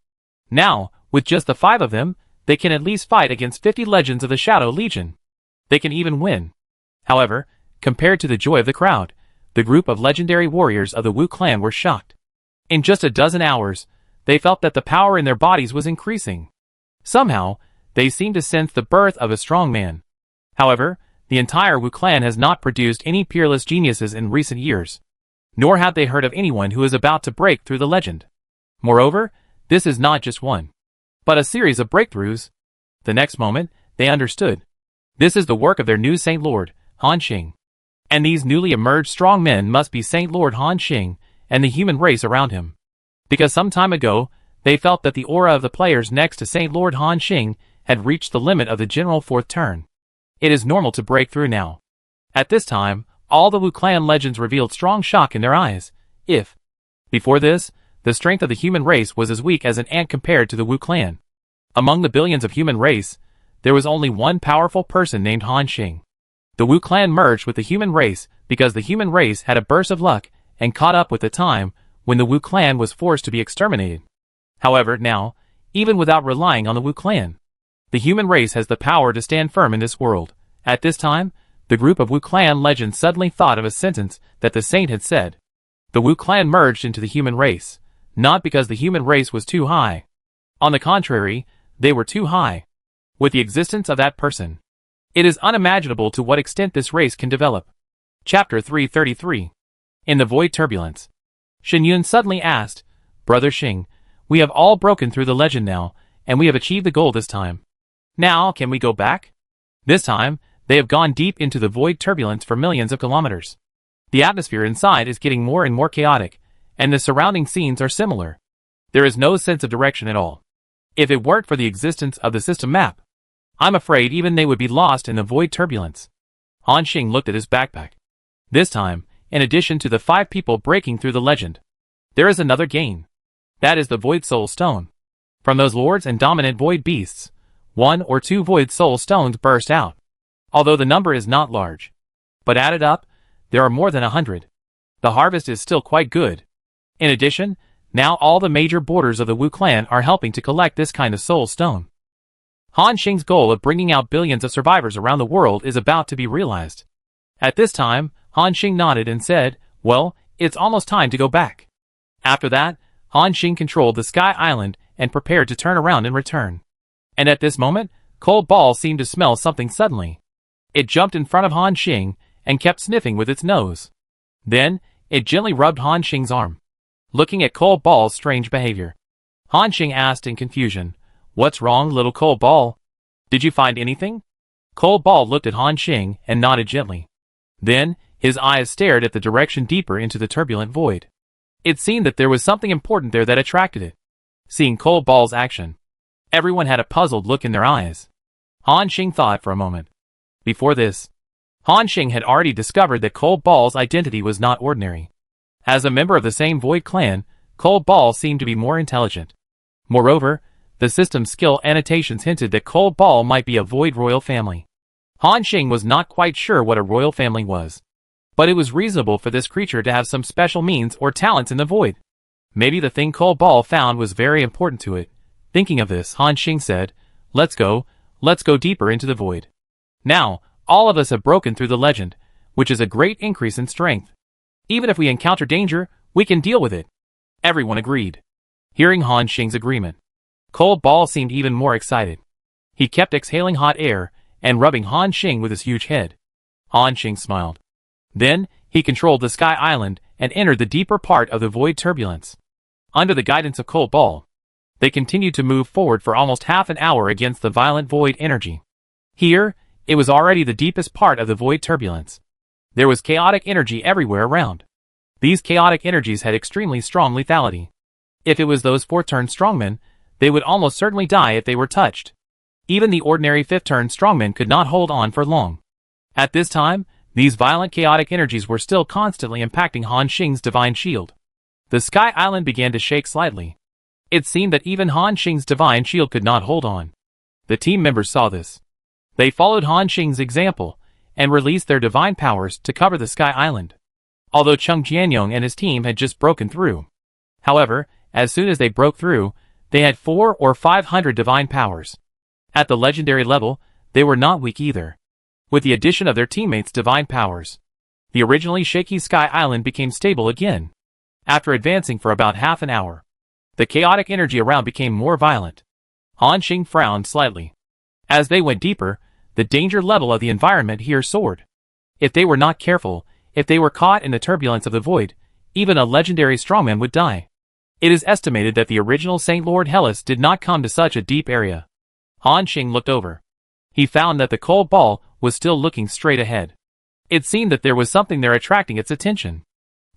Now, with just the 5 of them, they can at least fight against 50 legends of the Shadow Legion. They can even win. However, compared to the joy of the crowd, the group of legendary warriors of the Wu clan were shocked. In just a dozen hours, they felt that the power in their bodies was increasing. Somehow, they seemed to sense the birth of a strong man. However, the entire Wu clan has not produced any peerless geniuses in recent years. Nor have they heard of anyone who is about to break through the legend. Moreover, this is not just one, but a series of breakthroughs. The next moment, they understood. This is the work of their new Saint Lord, Han Xing. And these newly emerged strong men must be Saint Lord Han Xing and the human race around him. Because some time ago, they felt that the aura of the players next to Saint Lord Han Xing had reached the limit of the general 4th turn. It is normal to break through now. At this time, all the Wu clan legends revealed strong shock in their eyes. Before this, the strength of the human race was as weak as an ant compared to the Wu clan. Among the billions of human race, there was only one powerful person named Han Xing. The Wu clan merged with the human race because the human race had a burst of luck and caught up with the time when the Wu clan was forced to be exterminated. However, now, even without relying on the Wu clan, the human race has the power to stand firm in this world. At this time, the group of Wu clan legends suddenly thought of a sentence that the saint had said. The Wu clan merged into the human race, not because the human race was too high. On the contrary, they were too high. With the existence of that person, it is unimaginable to what extent this race can develop. Chapter 333. In the Void Turbulence. Shen Yun suddenly asked, Brother Xing, we have all broken through the legend now, and we have achieved the goal this time. Now, can we go back? This time, they have gone deep into the void turbulence for millions of kilometers. The atmosphere inside is getting more and more chaotic, and the surrounding scenes are similar. There is no sense of direction at all. If it weren't for the existence of the system map, I'm afraid even they would be lost in the void turbulence. Han Xing looked at his backpack. This time, in addition to the 5 people breaking through the legend, there is another gain. That is the Void Soul Stone. From those lords and dominant void beasts, 1 or 2 Void Soul Stones burst out. Although the number is not large. But added up, there are more than 100. The harvest is still quite good. In addition, now all the major borders of the Wu clan are helping to collect this kind of soul stone. Han Xing's goal of bringing out billions of survivors around the world is about to be realized. At this time, Han Xing nodded and said, well, it's almost time to go back. After that, Han Xing controlled the Sky Island and prepared to turn around and return. And at this moment, Cold Ball seemed to smell something suddenly. It jumped in front of Han Xing and kept sniffing with its nose. Then, it gently rubbed Han Xing's arm. Looking at Cold Ball's strange behavior, Han Xing asked in confusion, What's wrong, little Cold Ball? Did you find anything? Cold Ball looked at Han Xing and nodded gently. Then, his eyes stared at the direction deeper into the turbulent void. It seemed that there was something important there that attracted it. Seeing Cold Ball's action, everyone had a puzzled look in their eyes. Han Xing thought for a moment. Before this, Han Xing had already discovered that Cold Ball's identity was not ordinary. As a member of the same Void clan, Cold Ball seemed to be more intelligent. Moreover, the system's skill annotations hinted that Cold Ball might be a Void royal family. Han Xing was not quite sure what a royal family was, but it was reasonable for this creature to have some special means or talents in the Void. Maybe the thing Cold Ball found was very important to it. Thinking of this, Han Xing said, Let's go deeper into the Void. Now, all of us have broken through the legend, which is a great increase in strength. Even if we encounter danger, we can deal with it. Everyone agreed. Hearing Han Xing's agreement, Cold Ball seemed even more excited. He kept exhaling hot air and rubbing Han Xing with his huge head. Han Xing smiled. Then, he controlled the Sky Island and entered the deeper part of the void turbulence. Under the guidance of Cold Ball, they continued to move forward for almost half an hour against the violent void energy. Here, it was already the deepest part of the void turbulence. There was chaotic energy everywhere around. These chaotic energies had extremely strong lethality. If it was those 4th-turn strongmen, they would almost certainly die if they were touched. Even the ordinary 5th-turn strongmen could not hold on for long. At this time, These violent chaotic energies were still constantly impacting Han Xing's divine shield. The Sky Island began to shake slightly. It seemed that even Han Xing's divine shield could not hold on. The team members saw this. They followed Han Xing's example and released their divine powers to cover the Sky Island. Although Cheng Jianyong and his team had just broken through. However, as soon as they broke through, they had 400 or 500 divine powers. At the legendary level, they were not weak either. With the addition of their teammates' divine powers, the originally shaky Sky Island became stable again. After advancing for about half an hour, the chaotic energy around became more violent. Han Xing frowned slightly. As they went deeper, the danger level of the environment here soared. If they were not careful, if they were caught in the turbulence of the void, even a legendary strongman would die. It is estimated that the original Saint Lord Hellas did not come to such a deep area. Han Xing looked over. He found that the cold ball was still looking straight ahead. It seemed that there was something there attracting its attention.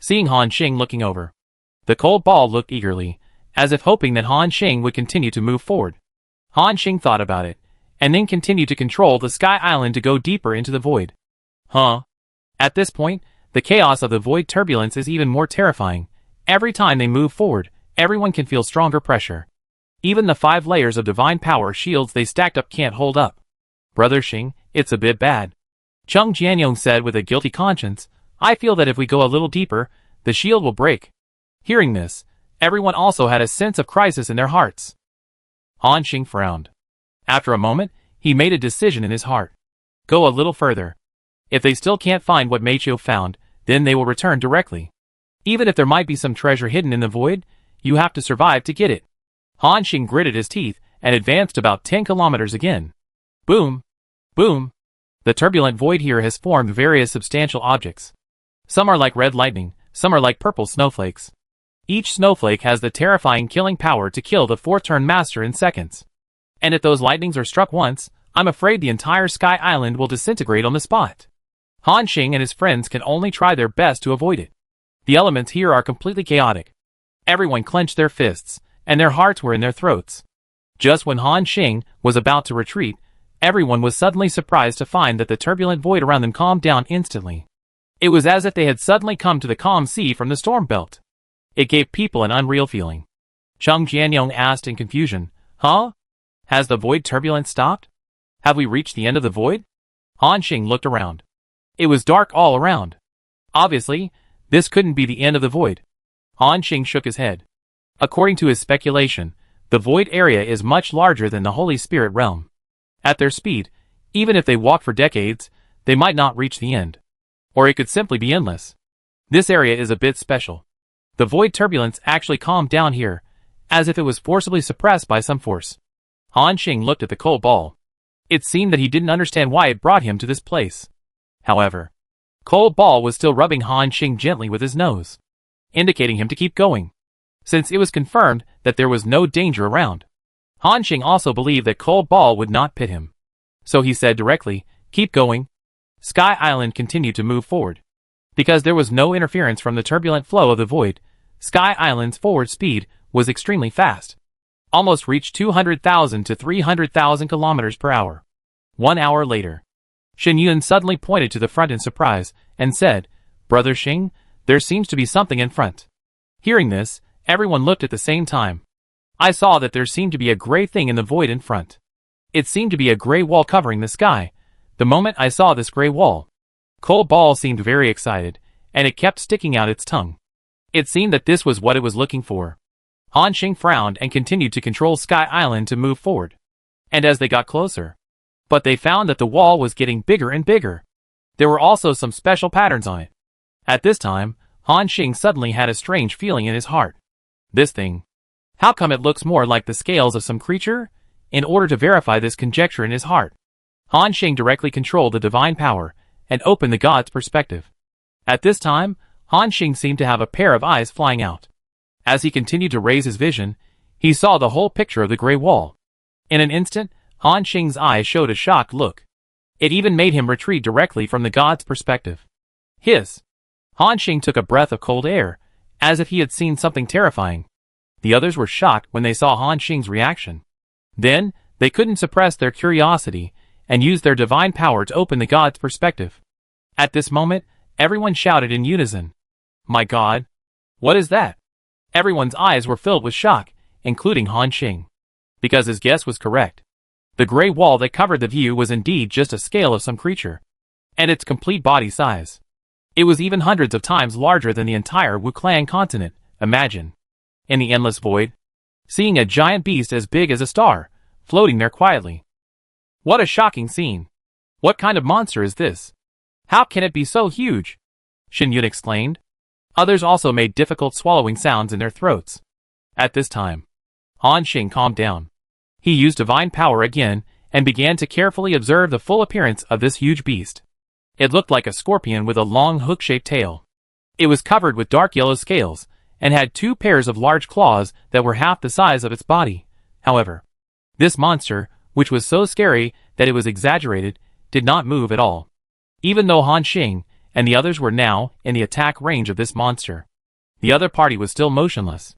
Seeing Han Xing looking over, the cold ball looked eagerly, as if hoping that Han Xing would continue to move forward. Han Xing thought about it, and then continued to control the Sky Island to go deeper into the void. At this point, the chaos of the void turbulence is even more terrifying. Every time they move forward, everyone can feel stronger pressure. Even the 5 layers of divine power shields they stacked up can't hold up. Brother Xing, it's a bit bad. Cheng Jianyong said with a guilty conscience, I feel that if we go a little deeper, the shield will break. Hearing this, everyone also had a sense of crisis in their hearts. Han Xing frowned. After a moment, he made a decision in his heart. Go a little further. If they still can't find what Meiqiu found, then they will return directly. Even if there might be some treasure hidden in the void, you have to survive to get it. Han Xing gritted his teeth and advanced about 10 kilometers again. Boom! Boom! The turbulent void here has formed various substantial objects. Some are like red lightning, some are like purple snowflakes. Each snowflake has the terrifying killing power to kill the 4-turn master in seconds. And if those lightnings are struck once, I'm afraid the entire Sky Island will disintegrate on the spot. Han Xing and his friends can only try their best to avoid it. The elements here are completely chaotic. Everyone clenched their fists, and their hearts were in their throats. Just when Han Xing was about to retreat, everyone was suddenly surprised to find that the turbulent void around them calmed down instantly. It was as if they had suddenly come to the calm sea from the storm belt. It gave people an unreal feeling. Cheng Jianyong asked in confusion, Has the void turbulence stopped? Have we reached the end of the void? Han Xing looked around. It was dark all around. Obviously, this couldn't be the end of the void. Han Xing shook his head. According to his speculation, the void area is much larger than the Holy Spirit realm. At their speed, even if they walk for decades, they might not reach the end. Or it could simply be endless. This area is a bit special. The void turbulence actually calmed down here, as if it was forcibly suppressed by some force. Han Xing looked at the cold ball. It seemed that he didn't understand why it brought him to this place. However, Cold Ball was still rubbing Han Xing gently with his nose, indicating him to keep going, since it was confirmed that there was no danger around. Han Xing also believed that Cold Ball would not pit him. So he said directly, keep going. Sky Island continued to move forward. Because there was no interference from the turbulent flow of the void, Sky Island's forward speed was extremely fast. Almost reached 200,000 to 300,000 kilometers per hour. 1 hour later, Shen Yun suddenly pointed to the front in surprise and said, Brother Xing, there seems to be something in front. Hearing this, everyone looked at the same time. I saw that there seemed to be a gray thing in the void in front. It seemed to be a gray wall covering the sky. The moment I saw this gray wall, Cold Ball seemed very excited, and it kept sticking out its tongue. It seemed that this was what it was looking for. Han Xing frowned and continued to control Sky Island to move forward. And as they got closer, but they found that the wall was getting bigger and bigger. There were also some special patterns on it. At this time, Han Xing suddenly had a strange feeling in his heart. This thing. How come it looks more like the scales of some creature? In order to verify this conjecture in his heart, Han Xing directly controlled the divine power and opened the god's perspective. At this time, Han Xing seemed to have a pair of eyes flying out. As he continued to raise his vision, he saw the whole picture of the gray wall. In an instant, Han Xing's eyes showed a shocked look. It even made him retreat directly from the god's perspective. Hiss! Han Xing took a breath of cold air, as if he had seen something terrifying. The others were shocked when they saw Han Xing's reaction. Then, they couldn't suppress their curiosity, and used their divine power to open the god's perspective. At this moment, everyone shouted in unison. My God! What is that? Everyone's eyes were filled with shock, including Han Xing. Because his guess was correct. The gray wall that covered the view was indeed just a scale of some creature. And its complete body size. It was even hundreds of times larger than the entire Wuclang continent, imagine. In the endless void, seeing a giant beast as big as a star, floating there quietly. What a shocking scene. What kind of monster is this? How can it be so huge? Shen Yun exclaimed. Others also made difficult swallowing sounds in their throats. At this time, Han Xing calmed down. He used divine power again and began to carefully observe the full appearance of this huge beast. It looked like a scorpion with a long hook-shaped tail. It was covered with dark yellow scales and had 2 pairs of large claws that were half the size of its body. However, this monster, which was so scary that it was exaggerated, did not move at all. Even though Han Xing and the others were now in the attack range of this monster, the other party was still motionless.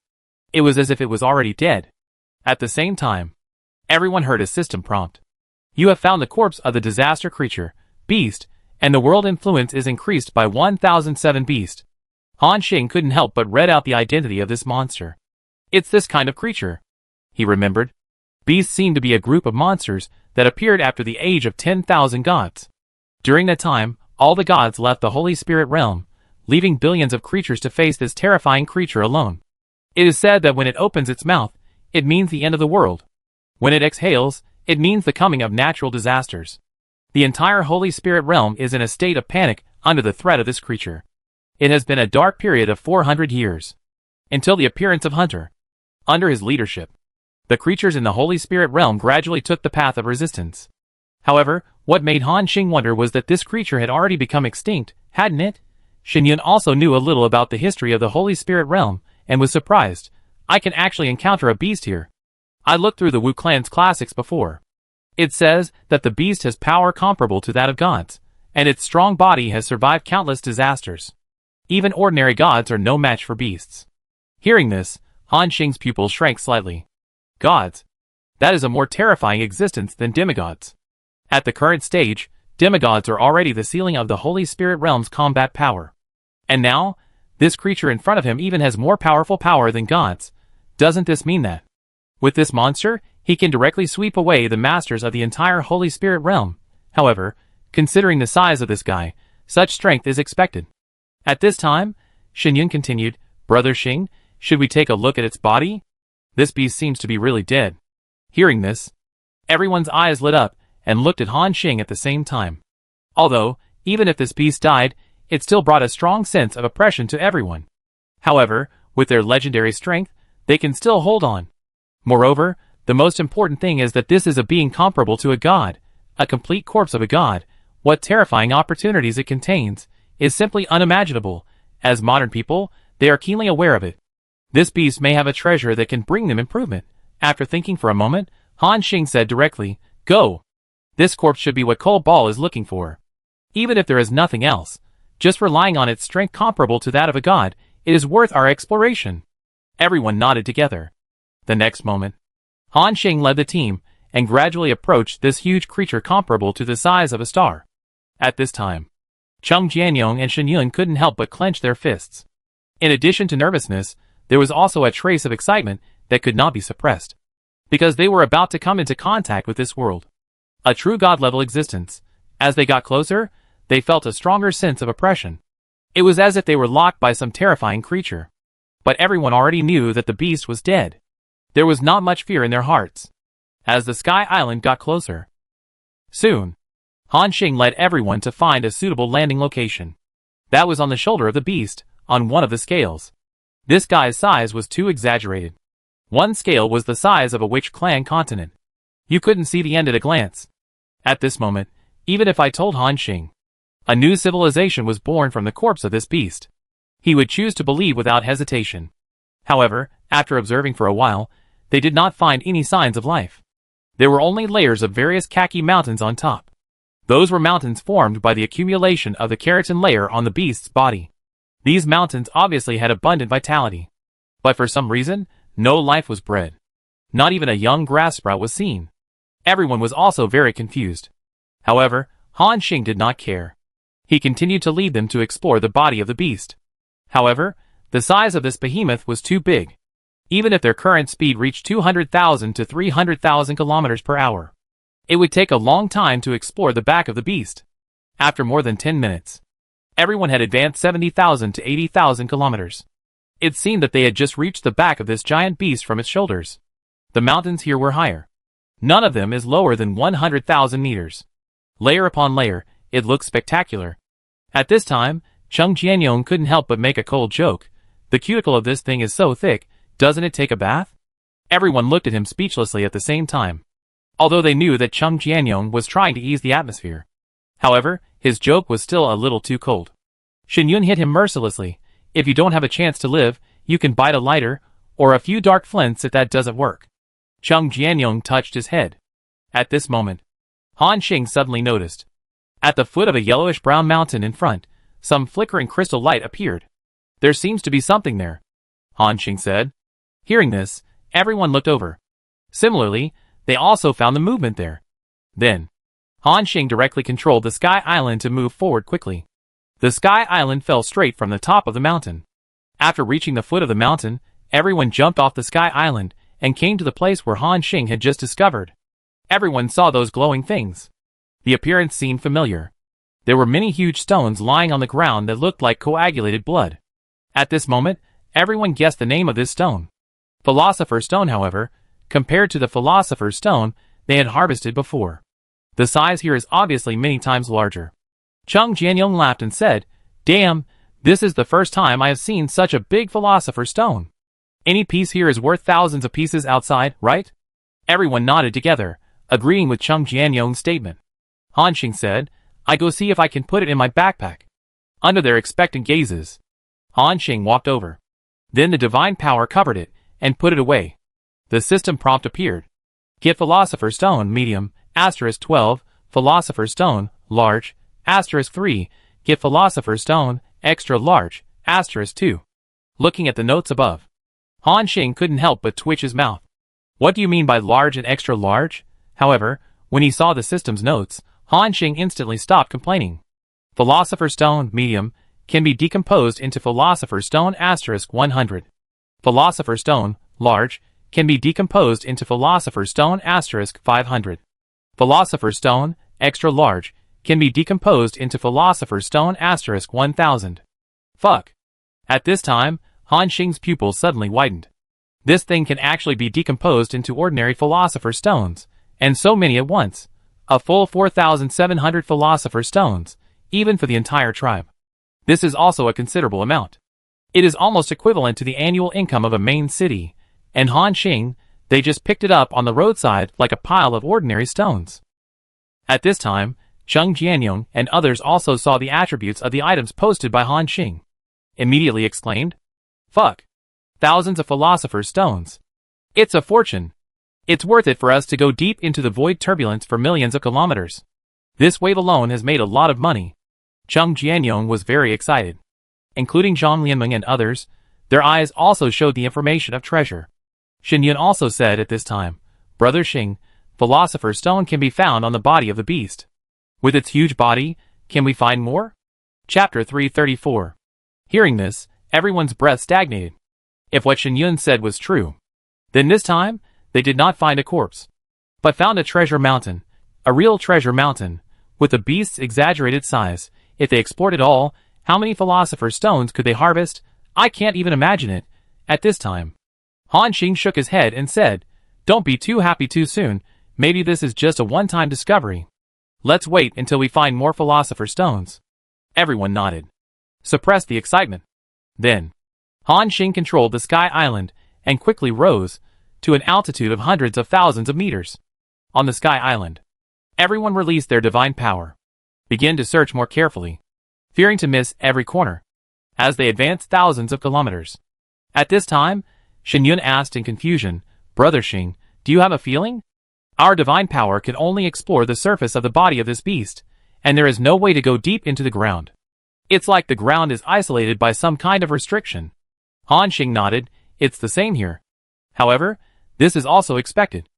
It was as if it was already dead. At the same time, everyone heard a system prompt. You have found the corpse of the disaster creature, beast, and the world influence is increased by 1007 beast. Han Xing couldn't help but read out the identity of this monster. It's this kind of creature. He remembered. Beasts seemed to be a group of monsters that appeared after the age of 10,000 gods. During that time, all the gods left the Holy Spirit realm, leaving billions of creatures to face this terrifying creature alone. It is said that when it opens its mouth, it means the end of the world. When it exhales, it means the coming of natural disasters. The entire Holy Spirit realm is in a state of panic under the threat of this creature. It has been a dark period of 400 years. Until the appearance of Hunter. Under his leadership, the creatures in the Holy Spirit realm gradually took the path of resistance. However, what made Han Xing wonder was that this creature had already become extinct, hadn't it? Shen Yun also knew a little about the history of the Holy Spirit realm, and was surprised. I can actually encounter a beast here. I looked through the Wuclang's classics before. It says that the beast has power comparable to that of gods, and its strong body has survived countless disasters. Even ordinary gods are no match for beasts. Hearing this, Han Xing's pupils shrank slightly. Gods. That is a more terrifying existence than demigods. At the current stage, demigods are already the ceiling of the Holy Spirit realm's combat power. And now, this creature in front of him even has more powerful power than gods. Doesn't this mean that? With this monster, he can directly sweep away the masters of the entire Holy Spirit realm. However, considering the size of this guy, such strength is expected. At this time, Shen Yun continued, Brother Xing, should we take a look at its body? This beast seems to be really dead. Hearing this, everyone's eyes lit up and looked at Han Xing at the same time. Although, even if this beast died, it still brought a strong sense of oppression to everyone. However, with their legendary strength, they can still hold on. Moreover, the most important thing is that this is a being comparable to a god, a complete corpse of a god. What terrifying opportunities it contains is simply unimaginable. As modern people, they are keenly aware of it. This beast may have a treasure that can bring them improvement. After thinking for a moment, Han Xing said directly, Go! This corpse should be what Cole Ball is looking for. Even if there is nothing else, just relying on its strength comparable to that of a god, it is worth our exploration. Everyone nodded together. The next moment, Han Xing led the team and gradually approached this huge creature comparable to the size of a star. At this time, Chung Jianyong and Shen Yun couldn't help but clench their fists. In addition to nervousness, there was also a trace of excitement that could not be suppressed. Because they were about to come into contact with this world. A true god-level existence. As they got closer, they felt a stronger sense of oppression. It was as if they were locked by some terrifying creature. But everyone already knew that the beast was dead. There was not much fear in their hearts. As the Sky Island got closer. Soon, Han Xing led everyone to find a suitable landing location. That was on the shoulder of the beast, on one of the scales. This guy's size was too exaggerated. One scale was the size of a Wuclang continent. You couldn't see the end at a glance. At this moment, even if I told Han Xing, a new civilization was born from the corpse of this beast, he would choose to believe without hesitation. However, after observing for a while, they did not find any signs of life. There were only layers of various khaki mountains on top. Those were mountains formed by the accumulation of the keratin layer on the beast's body. These mountains obviously had abundant vitality. But for some reason, no life was bred. Not even a young grass sprout was seen. Everyone was also very confused. However, Han Xing did not care. He continued to lead them to explore the body of the beast. However, the size of this behemoth was too big. Even if their current speed reached 200,000 to 300,000 kilometers per hour, it would take a long time to explore the back of the beast. After more than 10 minutes, everyone had advanced 70,000 to 80,000 kilometers. It seemed that they had just reached the back of this giant beast from its shoulders. The mountains here were higher. None of them is lower than 100,000 meters. Layer upon layer, it looked spectacular. At this time, Chung Jianyong couldn't help but make a cold joke. The cuticle of this thing is so thick, doesn't it take a bath? Everyone looked at him speechlessly at the same time, although they knew that Chung Jianyong was trying to ease the atmosphere. However, his joke was still a little too cold. Shen Yun hit him mercilessly. If you don't have a chance to live, you can bite a lighter, or a few dark flints if that doesn't work. Chung Jianyong touched his head. At this moment, Han Xing suddenly noticed. At the foot of a yellowish-brown mountain in front, some flickering crystal light appeared. There seems to be something there, Han Xing said. Hearing this, everyone looked over. Similarly, they also found the movement there. Then, Han Xing directly controlled the Sky Island to move forward quickly. The Sky Island fell straight from the top of the mountain. After reaching the foot of the mountain, everyone jumped off the Sky Island and came to the place where Han Xing had just discovered. Everyone saw those glowing things. The appearance seemed familiar. There were many huge stones lying on the ground that looked like coagulated blood. At this moment, everyone guessed the name of this stone. Philosopher's Stone, however, compared to the Philosopher's Stone they had harvested before. The size here is obviously many times larger. Chung Jianyong laughed and said, "Damn, this is the first time I have seen such a big Philosopher's Stone. Any piece here is worth thousands of pieces outside, right?" Everyone nodded together, agreeing with Chung Jianyong's statement. Han Xing said, "I go see if I can put it in my backpack." Under their expectant gazes, Han Xing walked over. Then the divine power covered it and put it away. The system prompt appeared. Get Philosopher's Stone, medium, *12, Philosopher's Stone, large, *3, get Philosopher's Stone, extra large, *2. Looking at the notes above, Han Xing couldn't help but twitch his mouth. What do you mean by large and extra large? However, when he saw the system's notes, Han Xing instantly stopped complaining. Philosopher's Stone, medium, can be decomposed into Philosopher's Stone, *100. Philosopher's Stone, large, can be decomposed into Philosopher's Stone, *500. Philosopher's Stone, extra large, can be decomposed into Philosopher's Stone, *1000. Fuck. At this time, Han Xing's pupils suddenly widened. This thing can actually be decomposed into ordinary Philosopher's Stones, and so many at once. A full 4,700 Philosopher's Stones, even for the entire tribe. This is also a considerable amount. It is almost equivalent to the annual income of a main city, and Han Xing, they just picked it up on the roadside like a pile of ordinary stones. At this time, Chung Jianyong and others also saw the attributes of the items posted by Han Xing. Immediately exclaimed, "Fuck! Thousands of Philosopher's Stones. It's a fortune. It's worth it for us to go deep into the void turbulence for millions of kilometers. This wave alone has made a lot of money." Chung Jianyong was very excited. Including Zhang Lianmeng and others, their eyes also showed the information of treasure. Shen Yun also said at this time, "Brother Xing, Philosopher's Stone can be found on the body of the beast. With its huge body, can we find more?" Chapter 334. Hearing this, everyone's breath stagnated. If what Shen Yun said was true, then this time, they did not find a corpse, but found a treasure mountain, a real treasure mountain, with the beast's exaggerated size. If they explored it all, how many Philosopher's Stones could they harvest? I can't even imagine it. At this time, Han Xing shook his head and said, "Don't be too happy too soon. Maybe this is just a one-time discovery. Let's wait until we find more Philosopher's Stones." Everyone nodded. Suppressed the excitement. Then, Han Xing controlled the Sky Island and quickly rose to an altitude of hundreds of thousands of meters. On the Sky Island, everyone released their divine power, began to search more carefully, fearing to miss every corner, as they advanced thousands of kilometers. At this time, Shen Yun asked in confusion, "Brother Xing, do you have a feeling? Our divine power can only explore the surface of the body of this beast, and there is no way to go deep into the ground. It's like the ground is isolated by some kind of restriction." Han Xing nodded. "It's the same here. However, this is also expected.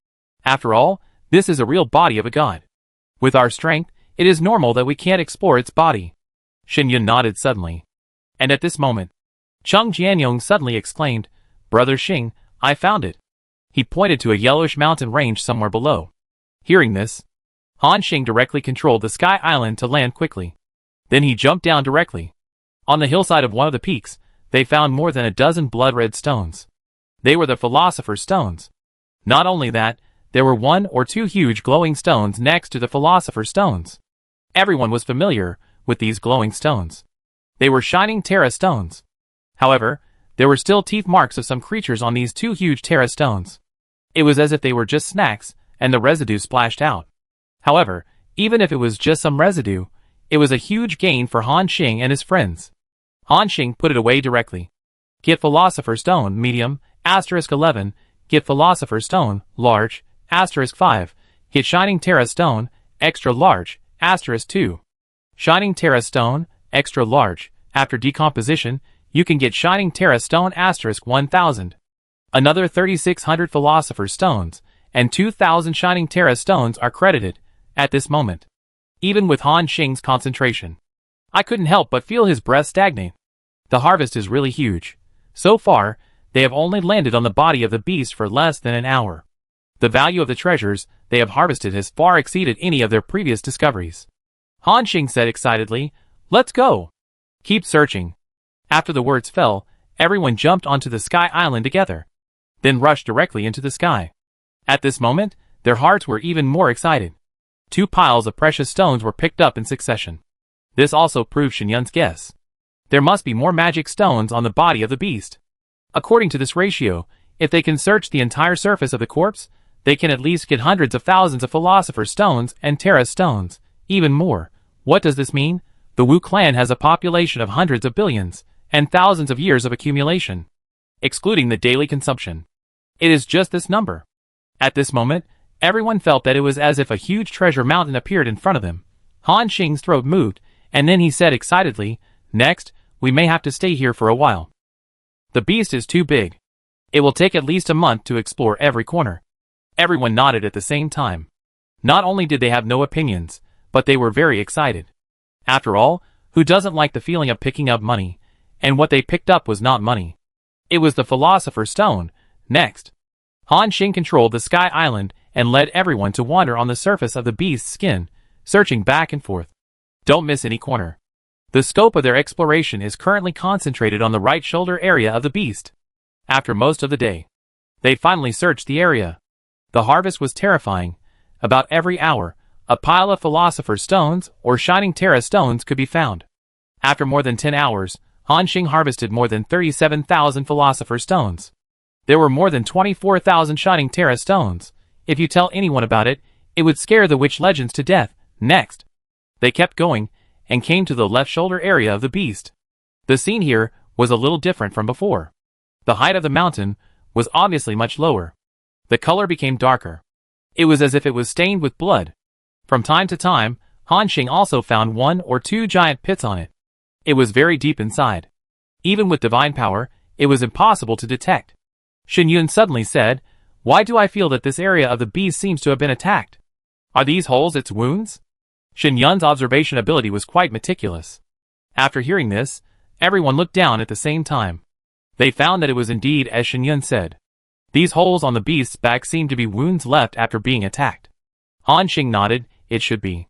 After all, this is a real body of a god. With our strength, it is normal that we can't explore its body. Shen Yun nodded suddenly. And at this moment, Cheng Jianyong suddenly exclaimed, "Brother Xing, I found it." He pointed to a yellowish mountain range somewhere below. Hearing this, Han Xing directly controlled the Sky Island to land quickly. Then he jumped down directly. On the hillside of one of the peaks, they found more than a dozen blood-red stones. They were the Philosopher's Stones. Not only that, there were 1 or 2 huge glowing stones next to the Philosopher's Stones. Everyone was familiar with these glowing stones. They were shining Terra stones. However, there were still teeth marks of some creatures on these 2 huge Terra stones. It was as if they were just snacks, and the residue splashed out. However, even if it was just some residue, it was a huge gain for Han Xing and his friends. Han Xing put it away directly. Get Philosopher's Stone, medium, *11, get Philosopher's Stone, large, *5, get Shining Terra Stone, extra large, *2. Shining Terra Stone, extra large, after decomposition, you can get Shining Terra Stone *1000. Another 3,600 Philosopher's Stones, and 2,000 Shining Terra Stones are credited, at this moment. Even with Han Xing's concentration, I couldn't help but feel his breath stagnate. The harvest is really huge. So far, they have only landed on the body of the beast for less than an hour. The value of the treasures they have harvested has far exceeded any of their previous discoveries. Han Xing said excitedly, "Let's go! Keep searching." After the words fell, everyone jumped onto the Sky Island together, then rushed directly into the sky. At this moment, their hearts were even more excited. 2 piles of precious stones were picked up in succession. This also proved Shen Yun's guess. There must be more magic stones on the body of the beast. According to this ratio, if they can search the entire surface of the corpse, they can at least get hundreds of thousands of Philosopher's Stones and Terra Stones, even more. What does this mean? The Wu clan has a population of hundreds of billions, and thousands of years of accumulation, excluding the daily consumption. It is just this number. At this moment, everyone felt that it was as if a huge treasure mountain appeared in front of them. Han Xing's throat moved, and then he said excitedly, "Next, we may have to stay here for a while. The beast is too big. It will take at least a month to explore every corner." Everyone nodded at the same time. Not only did they have no opinions, but they were very excited. After all, who doesn't like the feeling of picking up money? And what they picked up was not money. It was the Philosopher's Stone. Next, Han Xing controlled the Sky Island and led everyone to wander on the surface of the beast's skin, searching back and forth. Don't miss any corner. The scope of their exploration is currently concentrated on the right shoulder area of the beast. After most of the day, they finally searched the area. The harvest was terrifying. About every hour, a pile of Philosopher's Stones or Shining Terra Stones could be found. After more than 10 hours, Han Xing harvested more than 37,000 Philosopher's Stones. There were more than 24,000 Shining Terra Stones. If you tell anyone about it, it would scare the witch legends to death. Next, they kept going, and came to the left shoulder area of the beast. The scene here was a little different from before. The height of the mountain was obviously much lower. The color became darker. It was as if it was stained with blood. From time to time, Han Xing also found 1 or 2 giant pits on it. It was very deep inside. Even with divine power, it was impossible to detect. Shen Yun suddenly said, "Why do I feel that this area of the beast seems to have been attacked? Are these holes its wounds?" Shen Yun's observation ability was quite meticulous. After hearing this, everyone looked down at the same time. They found that it was indeed as Shen Yun said. These holes on the beast's back seemed to be wounds left after being attacked. Han Xing nodded. It should be.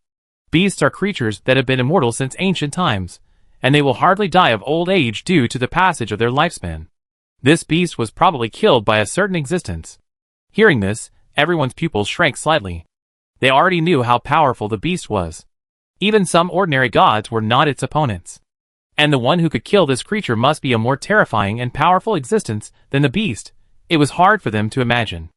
Beasts are creatures that have been immortal since ancient times, and they will hardly die of old age due to the passage of their lifespan. This beast was probably killed by a certain existence. Hearing this, everyone's pupils shrank slightly. They already knew how powerful the beast was. Even some ordinary gods were not its opponents. And the one who could kill this creature must be a more terrifying and powerful existence than the beast. It was hard for them to imagine.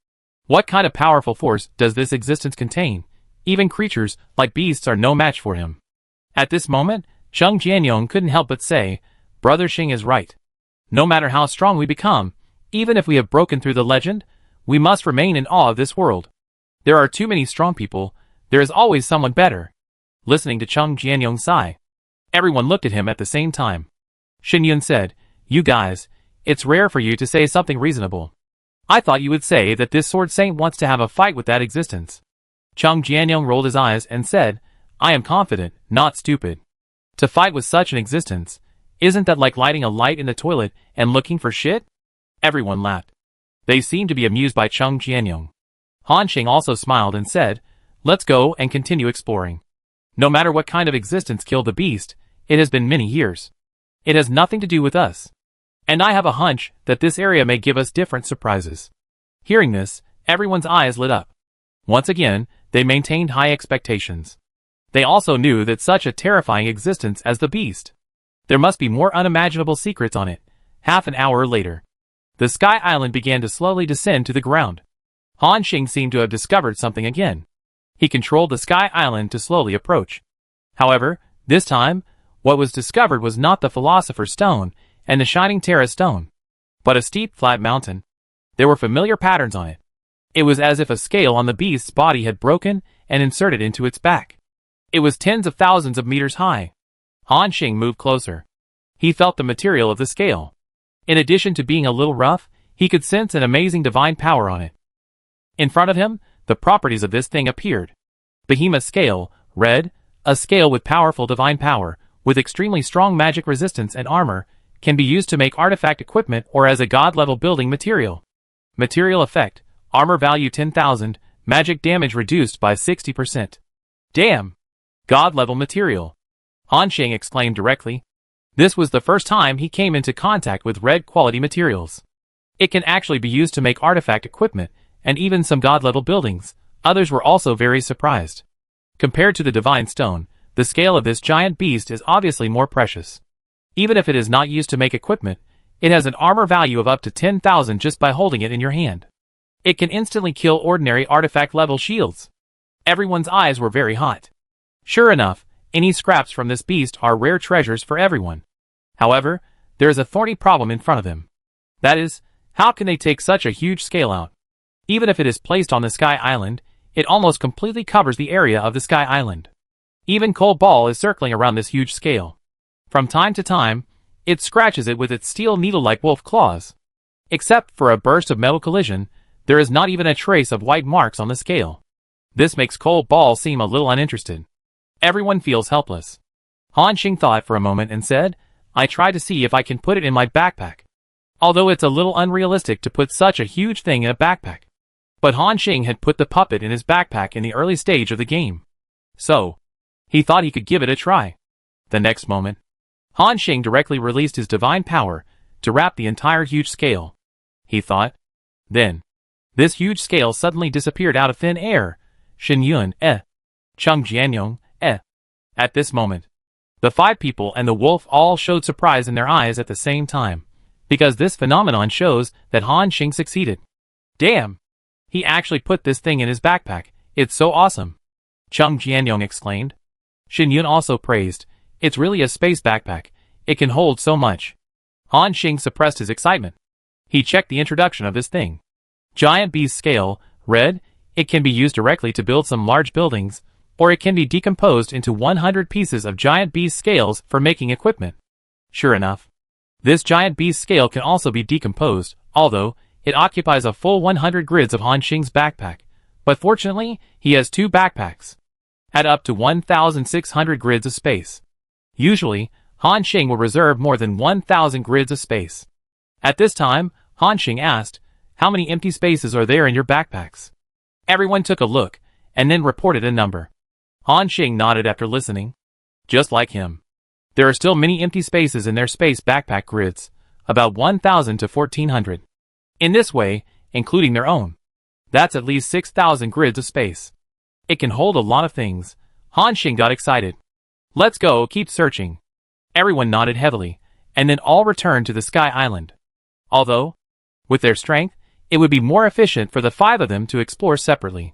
What kind of powerful force does this existence contain? Even creatures like beasts are no match for him. At this moment, Cheng Jianyong couldn't help but say, "Brother Xing is right. No matter how strong we become, even if we have broken through the legend, we must remain in awe of this world. There are too many strong people. There is always someone better." Listening to Cheng Jianyong sigh, everyone looked at him at the same time. Shen Yun said, "You guys, it's rare for you to say something reasonable. I thought you would say that this sword saint wants to have a fight with that existence." Cheng Jianyong rolled his eyes and said, "I am confident, not stupid. To fight with such an existence, isn't that like lighting a light in the toilet and looking for shit? Everyone laughed. They seemed to be amused by Chung Jianyong. Han Xing also smiled and said, "Let's go and continue exploring. No matter what kind of existence killed the beast, it has been many years. It has nothing to do with us. And I have a hunch that this area may give us different surprises." Hearing this, everyone's eyes lit up. Once again, they maintained high expectations. They also knew that such a terrifying existence as the beast, there must be more unimaginable secrets on it. Half an hour later, the Sky Island began to slowly descend to the ground. Han Xing seemed to have discovered something again. He controlled the Sky Island to slowly approach. However, this time, what was discovered was not the Philosopher's Stone and the Shining Terra Stone, but a steep, flat mountain. There were familiar patterns on it. It was as if a scale on the beast's body had broken and inserted into its back. It was tens of thousands of meters high. Han Xing moved closer. He felt the material of the scale. In addition to being a little rough, he could sense an amazing divine power on it. In front of him, the properties of this thing appeared. Behemoth scale, red, a scale with powerful divine power, with extremely strong magic resistance and armor, can be used to make artifact equipment or as a god-level building material. Material effect, armor value 10,000, magic damage reduced by 60%. Damn! God-level material. Han Xing exclaimed directly. This was the first time he came into contact with red quality materials. It can actually be used to make artifact equipment, and even some god-level buildings. Others were also very surprised. Compared to the divine stone, the scale of this giant beast is obviously more precious. Even if it is not used to make equipment, it has an armor value of up to 10,000 just by holding it in your hand. It can instantly kill ordinary artifact-level shields. Everyone's eyes were very hot. Sure enough, any scraps from this beast are rare treasures for everyone. However, there is a thorny problem in front of them. That is, how can they take such a huge scale out? Even if it is placed on the Sky Island, it almost completely covers the area of the Sky Island. Even Cold Ball is circling around this huge scale. From time to time, it scratches it with its steel needle-like wolf claws. Except for a burst of metal collision, there is not even a trace of white marks on the scale. This makes Cold Ball seem a little uninterested. Everyone feels helpless. Han Xing thought for a moment and said, "I try to see if I can put it in my backpack." Although it's a little unrealistic to put such a huge thing in a backpack. But Han Xing had put the puppet in his backpack in the early stage of the game. So, he thought he could give it a try. The next moment, Han Xing directly released his divine power to wrap the entire huge scale. He thought. Then, this huge scale suddenly disappeared out of thin air. Xin Yun, Chung Jianyong, At this moment, the five people and the wolf all showed surprise in their eyes at the same time, because this phenomenon shows that Han Xing succeeded. Damn! He actually put this thing in his backpack. It's so awesome! Chung Jianyong exclaimed. Xin Yun also praised. It's really a space backpack. It can hold so much. Han Xing suppressed his excitement. He checked the introduction of this thing. Giant Beast Scale, red, it can be used directly to build some large buildings, or it can be decomposed into 100 pieces of Giant Beast Scales for making equipment. Sure enough, this Giant Beast Scale can also be decomposed, although it occupies a full 100 grids of Han Xing's backpack. But fortunately, he has two backpacks. At up to 1,600 grids of space. Usually, Han Xing will reserve more than 1,000 grids of space. At this time, Han Xing asked, "How many empty spaces are there in your backpacks?" Everyone took a look, and then reported a number. Han Xing nodded after listening. Just like him. There are still many empty spaces in their space backpack grids, about 1,000 to 1,400. In this way, including their own. That's at least 6,000 grids of space. It can hold a lot of things. Han Xing got excited. Let's go, keep searching. Everyone nodded heavily, and then all returned to the Sky Island. Although, with their strength, it would be more efficient for the five of them to explore separately.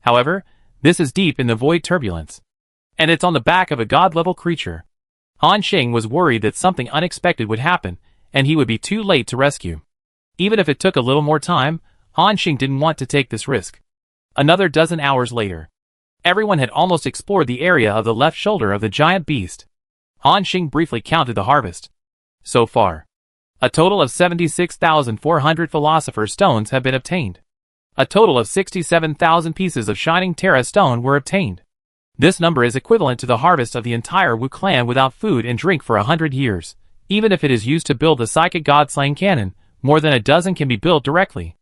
However, this is deep in the void turbulence. And it's on the back of a god-level creature. Han Xing was worried that something unexpected would happen, and he would be too late to rescue. Even if it took a little more time, Han Xing didn't want to take this risk. Another dozen hours later, everyone had almost explored the area of the left shoulder of the giant beast. Han Xing briefly counted the harvest. So far, a total of 76,400 Philosopher's Stones have been obtained. A total of 67,000 pieces of Shining Terra Stone were obtained. This number is equivalent to the harvest of the entire Wu clan without food and drink for 100 years. Even if it is used to build the psychic god-slaying cannon, more than a dozen can be built directly.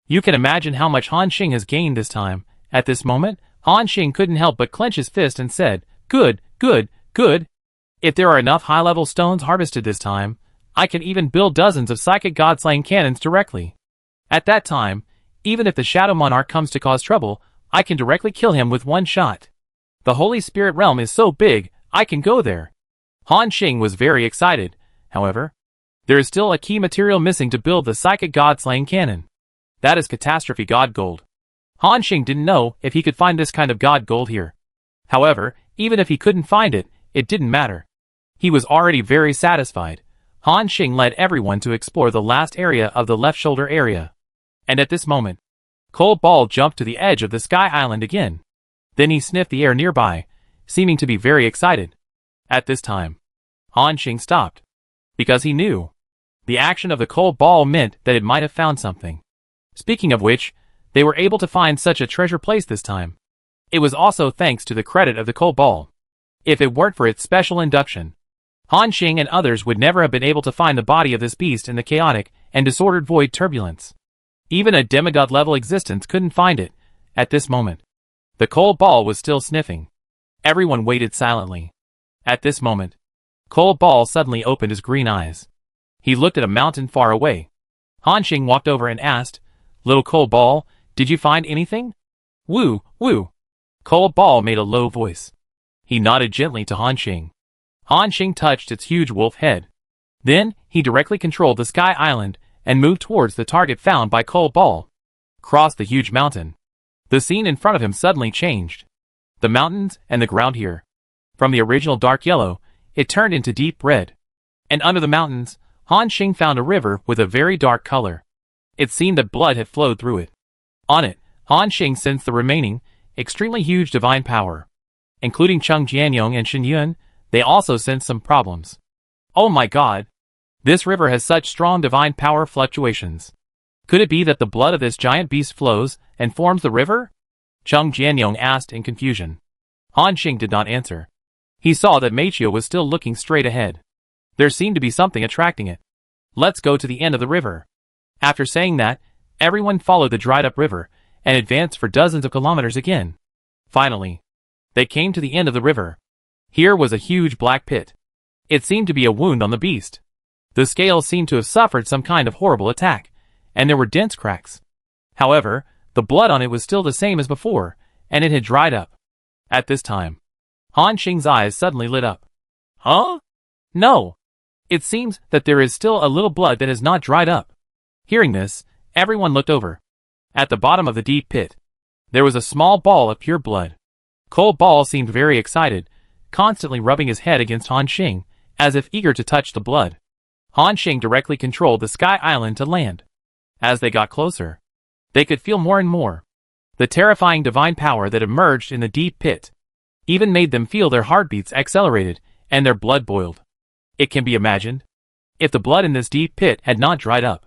You can imagine how much Han Xing has gained this time. At this moment, Han Xing couldn't help but clench his fist and said, "Good, good, good. If there are enough high-level stones harvested this time, I can even build dozens of psychic god-slaying cannons directly. At that time, even if the Shadow Monarch comes to cause trouble, I can directly kill him with one shot. The Holy Spirit Realm is so big, I can go there." Han Xing was very excited. However, there is still a key material missing to build the psychic god-slaying cannon. That is catastrophe god gold. Han Xing didn't know if he could find this kind of god gold here. However, even if he couldn't find it, it didn't matter. He was already very satisfied. Han Xing led everyone to explore the last area of the left shoulder area. And at this moment, Cold Ball jumped to the edge of the Sky Island again. Then he sniffed the air nearby, seeming to be very excited. At this time, Han Xing stopped, because he knew. The action of the Cold Ball meant that it might have found something. Speaking of which, they were able to find such a treasure place this time. It was also thanks to the credit of the Cold Ball. If it weren't for its special induction, Han Xing and others would never have been able to find the body of this beast in the chaotic and disordered void turbulence. Even a demigod-level existence couldn't find it. At this moment, the Cold Ball was still sniffing. Everyone waited silently. At this moment, Cold Ball suddenly opened his green eyes. He looked at a mountain far away. Han Xing walked over and asked, "Little Cold Ball, did you find anything?" "Woo, woo." Cold Ball made a low voice. He nodded gently to Han Xing. Han Xing touched its huge wolf head. Then, he directly controlled the Sky Island and moved towards the target found by Cold Ball. Crossed the huge mountain. The scene in front of him suddenly changed. The mountains and the ground here. From the original dark yellow, it turned into deep red. And under the mountains, Han Xing found a river with a very dark color. It seemed that blood had flowed through it. On it, Han Xing sensed the remaining, extremely huge divine power. Including Cheng Jianyong and Shen Yun, they also sensed some problems. Oh my god! This river has such strong divine power fluctuations. Could it be that the blood of this giant beast flows and forms the river? Cheng Jianyong asked in confusion. Han Xing did not answer. He saw that Meichio was still looking straight ahead. There seemed to be something attracting it. "Let's go to the end of the river." After saying that, everyone followed the dried-up river and advanced for dozens of kilometers again. Finally, they came to the end of the river. Here was a huge black pit. It seemed to be a wound on the beast. The scales seemed to have suffered some kind of horrible attack, and there were dense cracks. However, the blood on it was still the same as before, and it had dried up. At this time, Han Xing's eyes suddenly lit up. Huh? No. It seems that there is still a little blood that has not dried up. Hearing this, everyone looked over. At the bottom of the deep pit, there was a small ball of pure blood. Cold Ball seemed very excited, constantly rubbing his head against Han Xing, as if eager to touch the blood. Han Xing directly controlled the Sky Island to land. As they got closer, they could feel more and more. The terrifying divine power that emerged in the deep pit even made them feel their heartbeats accelerated and their blood boiled. It can be imagined, if the blood in this deep pit had not dried up,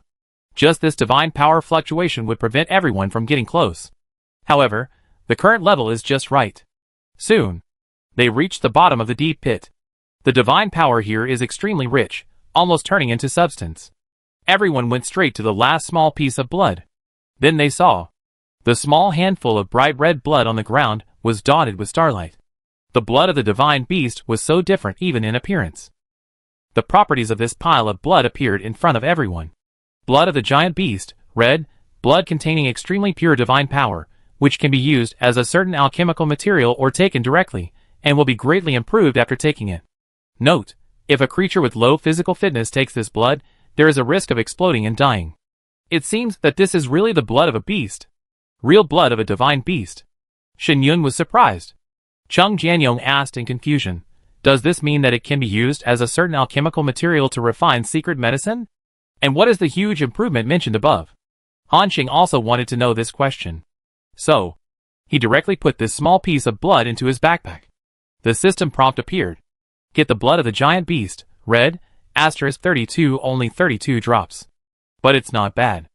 just this divine power fluctuation would prevent everyone from getting close. However, the current level is just right. Soon, they reached the bottom of the deep pit. The divine power here is extremely rich, almost turning into substance. Everyone went straight to the last small piece of blood. Then they saw. The small handful of bright red blood on the ground was dotted with starlight. The blood of the divine beast was so different even in appearance. The properties of this pile of blood appeared in front of everyone. Blood of the giant beast, red, blood containing extremely pure divine power, which can be used as a certain alchemical material or taken directly, and will be greatly improved after taking it. Note: if a creature with low physical fitness takes this blood, there is a risk of exploding and dying. It seems that this is really the blood of a beast. Real blood of a divine beast. Shen Yun was surprised. Cheng Jianyong asked in confusion, "Does this mean that it can be used as a certain alchemical material to refine secret medicine? And what is the huge improvement mentioned above?" Han Xing also wanted to know this question. So, he directly put this small piece of blood into his backpack. The system prompt appeared. Get the blood of the giant beast, red, *32, only 32 drops. But it's not bad.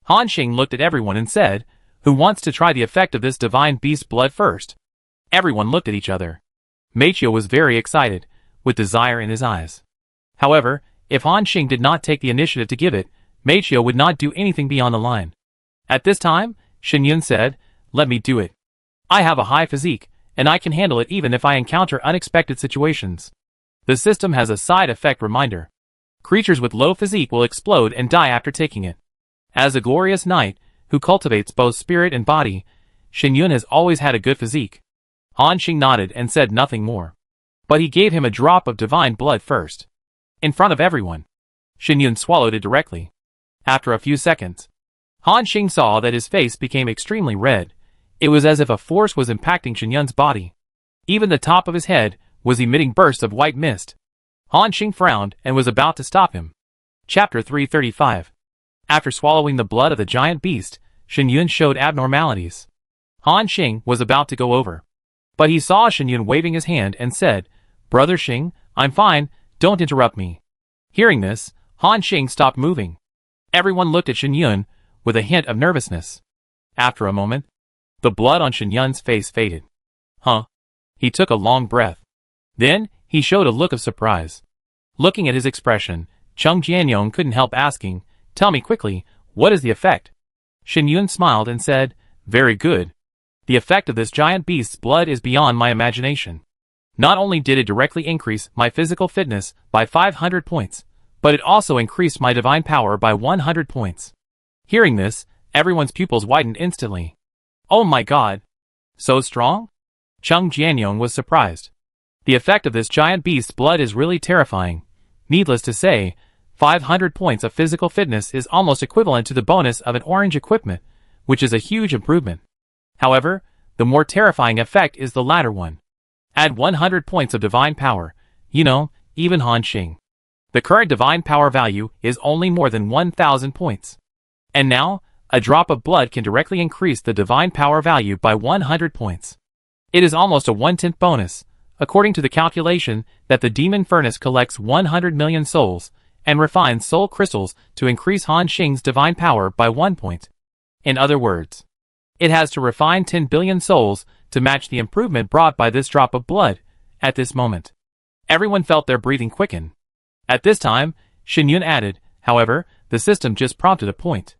Han Xing looked at everyone and said, "Who wants to try the effect of this divine beast blood first?" Everyone looked at each other. Meityo was very excited, with desire in his eyes. However, if Han Xing did not take the initiative to give it, Meityo would not do anything beyond the line. At this time, Shen Yun said, "Let me do it. I have a high physique, and I can handle it even if I encounter unexpected situations." The system has a side effect reminder. Creatures with low physique will explode and die after taking it. As a glorious knight, who cultivates both spirit and body, Shen Yun has always had a good physique. Han Xing nodded and said nothing more. But he gave him a drop of divine blood first. In front of everyone. Shen Yun swallowed it directly. After a few seconds, Han Xing saw that his face became extremely red. It was as if a force was impacting Shen Yun's body. Even the top of his head was emitting bursts of white mist. Han Xing frowned and was about to stop him. Chapter 335. After swallowing the blood of the giant beast, Shen Yun showed abnormalities. Han Xing was about to go over. But he saw Shen Yun waving his hand and said, "Brother Xing, I'm fine, don't interrupt me." Hearing this, Han Xing stopped moving. Everyone looked at Shen Yun with a hint of nervousness. After a moment, the blood on Shen Yun's face faded. Huh? He took a long breath. Then, he showed a look of surprise. Looking at his expression, Chung Jianyong couldn't help asking, "Tell me quickly, what is the effect?" Shen Yun smiled and said, "Very good. The effect of this giant beast's blood is beyond my imagination. Not only did it directly increase my physical fitness by 500 points, but it also increased my divine power by 100 points." Hearing this, everyone's pupils widened instantly. "Oh my god! So strong?" Chung Jianyong was surprised. The effect of this giant beast's blood is really terrifying. Needless to say, 500 points of physical fitness is almost equivalent to the bonus of an orange equipment, which is a huge improvement. However, the more terrifying effect is the latter one. Add 100 points of divine power, even Han Xing. The current divine power value is only more than 1,000 points. And now, a drop of blood can directly increase the divine power value by 100 points. It is almost a 1/10 bonus, according to the calculation that the demon furnace collects 100 million souls and refines soul crystals to increase Han Xing's divine power by 1 point. In other words, it has to refine 10 billion souls to match the improvement brought by this drop of blood. At this moment, everyone felt their breathing quicken. At this time, Shen Yun added, "However, the system just prompted a point.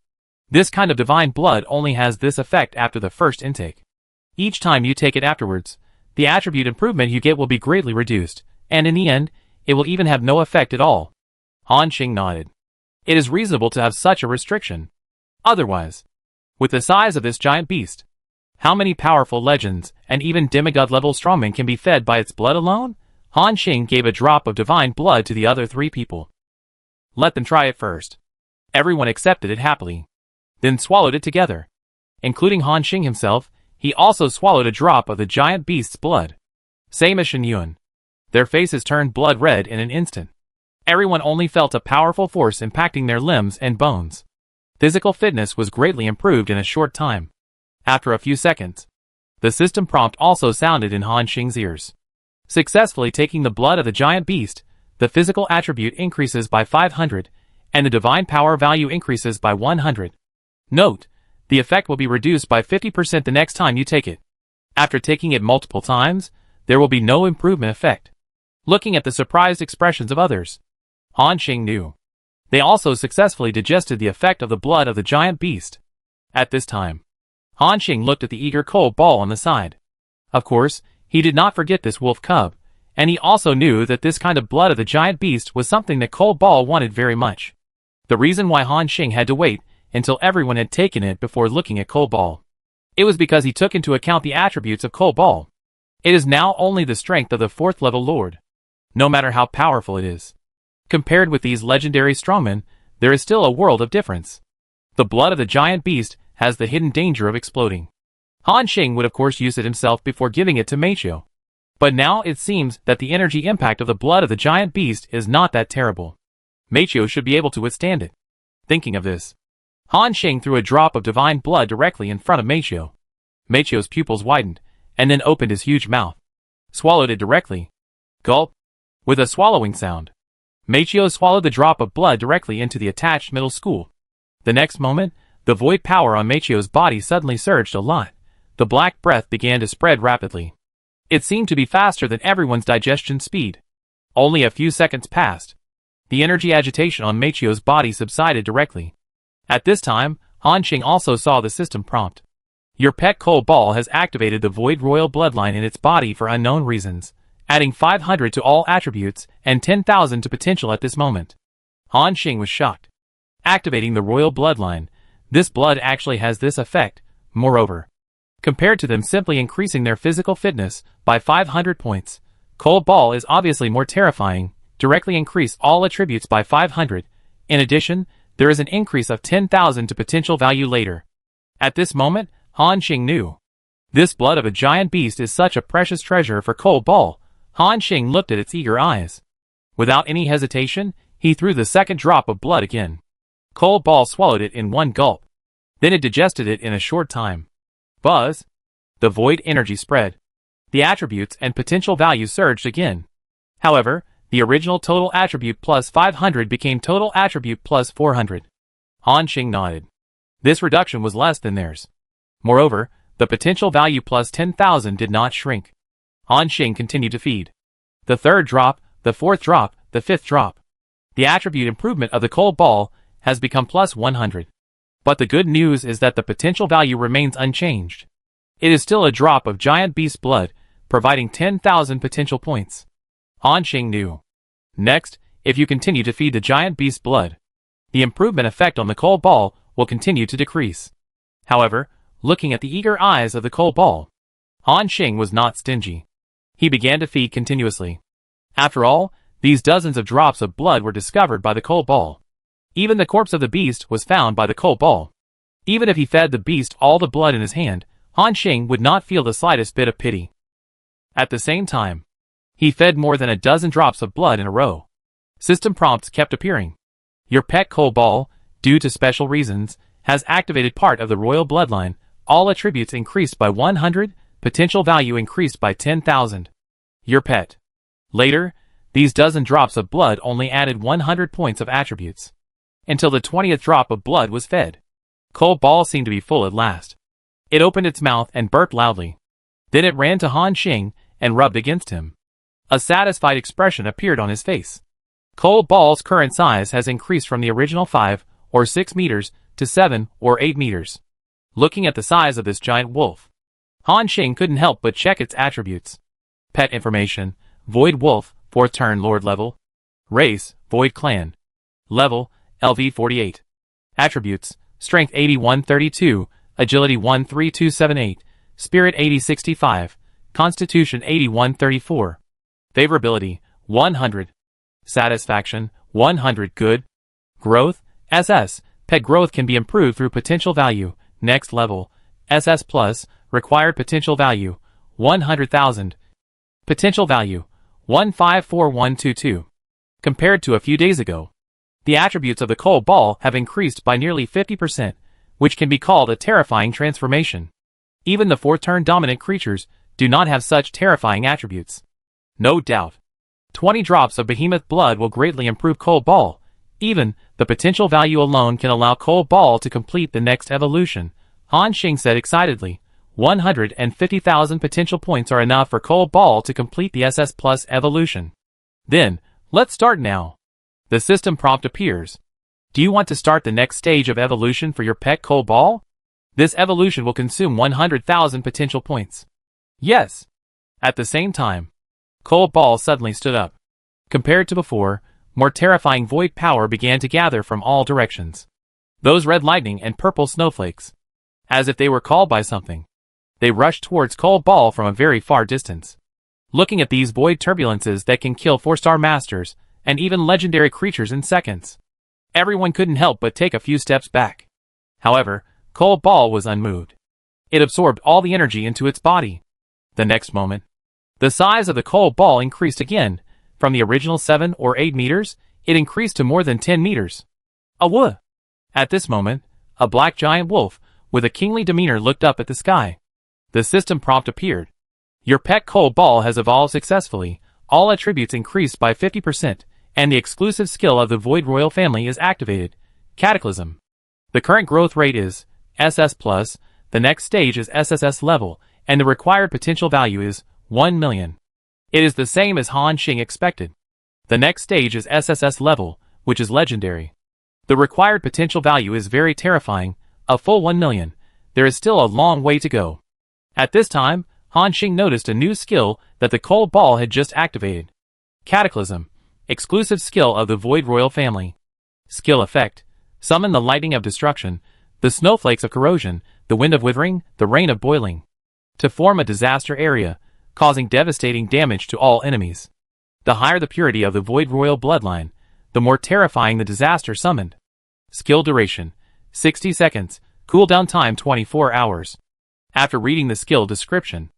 This kind of divine blood only has this effect after the first intake. Each time you take it afterwards, the attribute improvement you get will be greatly reduced, and in the end, it will even have no effect at all." Han Xing nodded. It is reasonable to have such a restriction. Otherwise, with the size of this giant beast, how many powerful legends and even demigod-level strongmen can be fed by its blood alone? Han Xing gave a drop of divine blood to the other 3 people. "Let them try it first." Everyone accepted it happily, then swallowed it together. Including Han Xing himself, he also swallowed a drop of the giant beast's blood. Same as Shen Yun. Their faces turned blood red in an instant. Everyone only felt a powerful force impacting their limbs and bones. Physical fitness was greatly improved in a short time. After a few seconds, the system prompt also sounded in Han Xing's ears. Successfully taking the blood of the giant beast, the physical attribute increases by 500, and the divine power value increases by 100. Note, the effect will be reduced by 50% the next time you take it. After taking it multiple times, there will be no improvement effect. Looking at the surprised expressions of others, Han Xing knew. They also successfully digested the effect of the blood of the giant beast. At this time, Han Xing looked at the eager cold ball on the side. Of course, he did not forget this wolf cub, and he also knew that this kind of blood of the giant beast was something that Cold Ball wanted very much. The reason why Han Xing had to wait until everyone had taken it before looking at Cold Ball. It was because he took into account the attributes of Cold Ball. It is now only the strength of the 4th level lord. No matter how powerful it is. Compared with these legendary strongmen, there is still a world of difference. The blood of the giant beast has the hidden danger of exploding. Han Xing would of course use it himself before giving it to Meityo. But now it seems that the energy impact of the blood of the giant beast is not that terrible. Meityo should be able to withstand it. Thinking of this, Han Xing threw a drop of divine blood directly in front of Meityo. Meityo's pupils widened, and then opened his huge mouth. Swallowed it directly. Gulp. With a swallowing sound, Meityo swallowed the drop of blood directly into the attached middle school. The next moment, the void power on Meityo's body suddenly surged a lot. The black breath began to spread rapidly. It seemed to be faster than everyone's digestion speed. Only a few seconds passed. The energy agitation on Machio's body subsided directly. At this time, Han Xing also saw the system prompt. Your pet Coal Ball has activated the Void Royal bloodline in its body for unknown reasons, adding 500 to all attributes and 10,000 to potential at this moment. Han Xing was shocked. Activating the royal bloodline, this blood actually has this effect. Moreover, compared to them simply increasing their physical fitness by 500 points, Coal Ball is obviously more terrifying. Directly increase all attributes by 500. In addition, there is an increase of 10,000 to potential value later. At this moment, Han Xing knew. This blood of a giant beast is such a precious treasure for Coal Ball. Han Xing looked at its eager eyes. Without any hesitation, he threw the second drop of blood again. Coal Ball swallowed it in one gulp. Then it digested it in a short time. Buzz! The void energy spread. The attributes and potential value surged again. However, the original total attribute plus 500 became total attribute plus 400. Han Xing nodded. This reduction was less than theirs. Moreover, the potential value plus 10,000 did not shrink. Han Xing continued to feed. The third drop, the fourth drop, the fifth drop. The attribute improvement of the Coal Ball has become plus 100. But the good news is that the potential value remains unchanged. It is still a drop of giant beast blood, providing 10,000 potential points. Han Xing knew. Next, if you continue to feed the giant beast blood, the improvement effect on the Coal Ball will continue to decrease. However, looking at the eager eyes of the Coal Ball, Han Xing was not stingy. He began to feed continuously. After all, these dozens of drops of blood were discovered by the Coal Ball. Even the corpse of the beast was found by the Coal Ball. Even if he fed the beast all the blood in his hand, Han Xing would not feel the slightest bit of pity. At the same time, he fed more than a dozen drops of blood in a row. System prompts kept appearing. Your pet Coal Ball, due to special reasons, has activated part of the royal bloodline. All attributes increased by 100, potential value increased by 10,000. Your pet. Later, these dozen drops of blood only added 100 points of attributes. Until the 20th drop of blood was fed. Coal Ball seemed to be full at last. It opened its mouth and burped loudly. Then it ran to Han Xing and rubbed against him. A satisfied expression appeared on his face. Coal Ball's current size has increased from the original 5 or 6 meters to 7 or 8 meters. Looking at the size of this giant wolf, Han Xing couldn't help but check its attributes. Pet information, Void Wolf, 4th turn Lord level. Race, Void Clan. Level, LV 48. Attributes, Strength 8132, Agility 13278, Spirit 8065, Constitution 8134. Favorability, 100. Satisfaction, 100 good. Growth, SS, pet growth can be improved through potential value, next level, SS plus, required potential value, 100,000. Potential value, 154122. Compared to a few days ago, the attributes of the Coal Ball have increased by nearly 50%, which can be called a terrifying transformation. Even the 4th turn dominant creatures do not have such terrifying attributes. No doubt. 20 drops of behemoth blood will greatly improve Coal Ball. Even, the potential value alone can allow Coal Ball to complete the next evolution, Han Xing said excitedly. 150,000 potential points are enough for Coal Ball to complete the SS Plus evolution. Then, let's start now. The system prompt appears. Do you want to start the next stage of evolution for your pet Coal Ball? This evolution will consume 100,000 potential points. Yes. At the same time, Coal Ball suddenly stood up. Compared to before, more terrifying void power began to gather from all directions. Those red lightning and purple snowflakes. As if they were called by something. They rushed towards Coal Ball from a very far distance. Looking at these void turbulences that can kill 4-star masters, and even legendary creatures in seconds. Everyone couldn't help but take a few steps back. However, Coal Ball was unmoved. It absorbed all the energy into its body. The next moment, the size of the Coal Ball increased again. From the original 7 or 8 meters, it increased to more than 10 meters. Awooh! At this moment, a black giant wolf, with a kingly demeanor looked up at the sky. The system prompt appeared. Your pet Coal Ball has evolved successfully, all attributes increased by 50%, and the exclusive skill of the Void Royal family is activated. Cataclysm. The current growth rate is SS+, the next stage is SSS level, and the required potential value is 1 million. It is the same as Han Xing expected. The next stage is SSS level, which is legendary. The required potential value is very terrifying, a full 1 million. There is still a long way to go. At this time, Han Xing noticed a new skill that the cold ball had just activated. Cataclysm, exclusive skill of the Void Royal family. Skill effect, summon the lightning of destruction, the snowflakes of corrosion, the wind of withering, the rain of boiling, to form a disaster area, causing devastating damage to all enemies. The higher the purity of the Void Royal bloodline, the more terrifying the disaster summoned. Skill duration, 60 seconds, cooldown time 24 hours. After reading the skill description,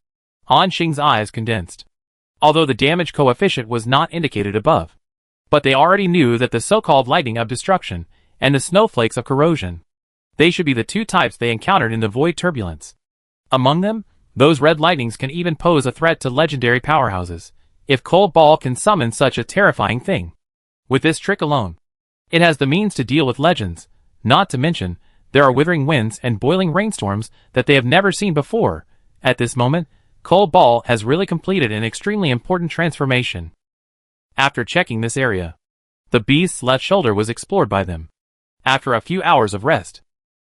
Han Xing's eyes condensed. Although the damage coefficient was not indicated above, but they already knew that the so-called lightning of destruction and the snowflakes of corrosion, they should be the two types they encountered in the void turbulence. Among them, those red lightnings can even pose a threat to legendary powerhouses, if Cold Ball can summon such a terrifying thing. With this trick alone, it has the means to deal with legends, not to mention, there are withering winds and boiling rainstorms that they have never seen before. At this moment, Cold Ball has really completed an extremely important transformation. After checking this area, the beast's left shoulder was explored by them. After a few hours of rest,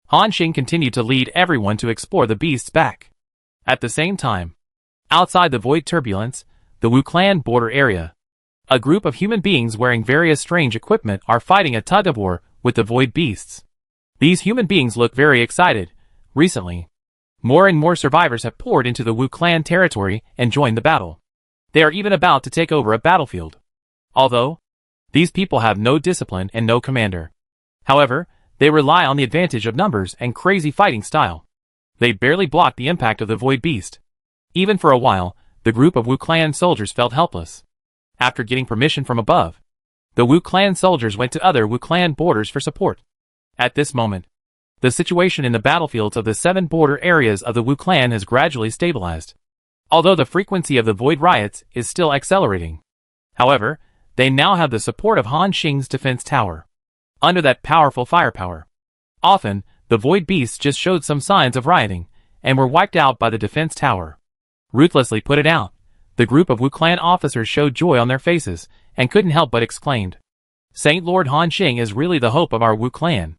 Han Xing continued to lead everyone to explore the beast's back. At the same time, outside the void turbulence, the Wu Clan border area, a group of human beings wearing various strange equipment are fighting a tug-of-war with the void beasts. These human beings look very excited. Recently, more and more survivors have poured into the Wu Clan territory and joined the battle. They are even about to take over a battlefield. Although, these people have no discipline and no commander. However, they rely on the advantage of numbers and crazy fighting style. They barely block the impact of the void beast. Even for a while, the group of Wu Clan soldiers felt helpless. After getting permission from above, the Wu Clan soldiers went to other Wu Clan borders for support. At this moment, the situation in the battlefields of the 7 border areas of the Wu Clan has gradually stabilized. Although the frequency of the void riots is still accelerating. However, they now have the support of Han Xing's defense tower. Under that powerful firepower, often, the void beasts just showed some signs of rioting, and were wiped out by the defense tower. Ruthlessly put it out, the group of Wu Clan officers showed joy on their faces, and couldn't help but exclaimed, "Saint Lord Han Xing is really the hope of our Wu Clan."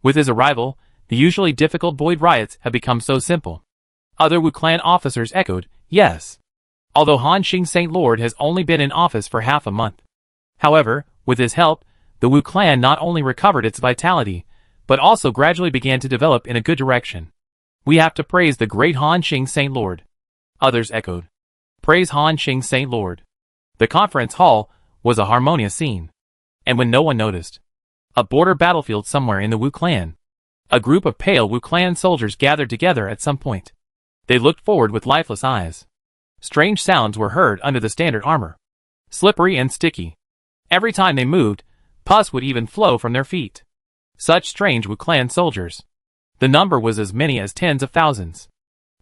With his arrival, the usually difficult void riots have become so simple. Other Wu Clan officers echoed, "Yes." Although Han Xing Saint Lord has only been in office for half a month. However, with his help, the Wu Clan not only recovered its vitality, but also gradually began to develop in a good direction. We have to praise the great Han Xing Saint Lord. Others echoed, "Praise Han Xing Saint Lord." The conference hall was a harmonious scene. And when no one noticed, a border battlefield somewhere in the Wu Clan, a group of pale Wu Clan soldiers gathered together at some point. They looked forward with lifeless eyes. Strange sounds were heard under the standard armor. Slippery and sticky. Every time they moved, pus would even flow from their feet. Such strange Wu Clan soldiers. The number was as many as tens of thousands.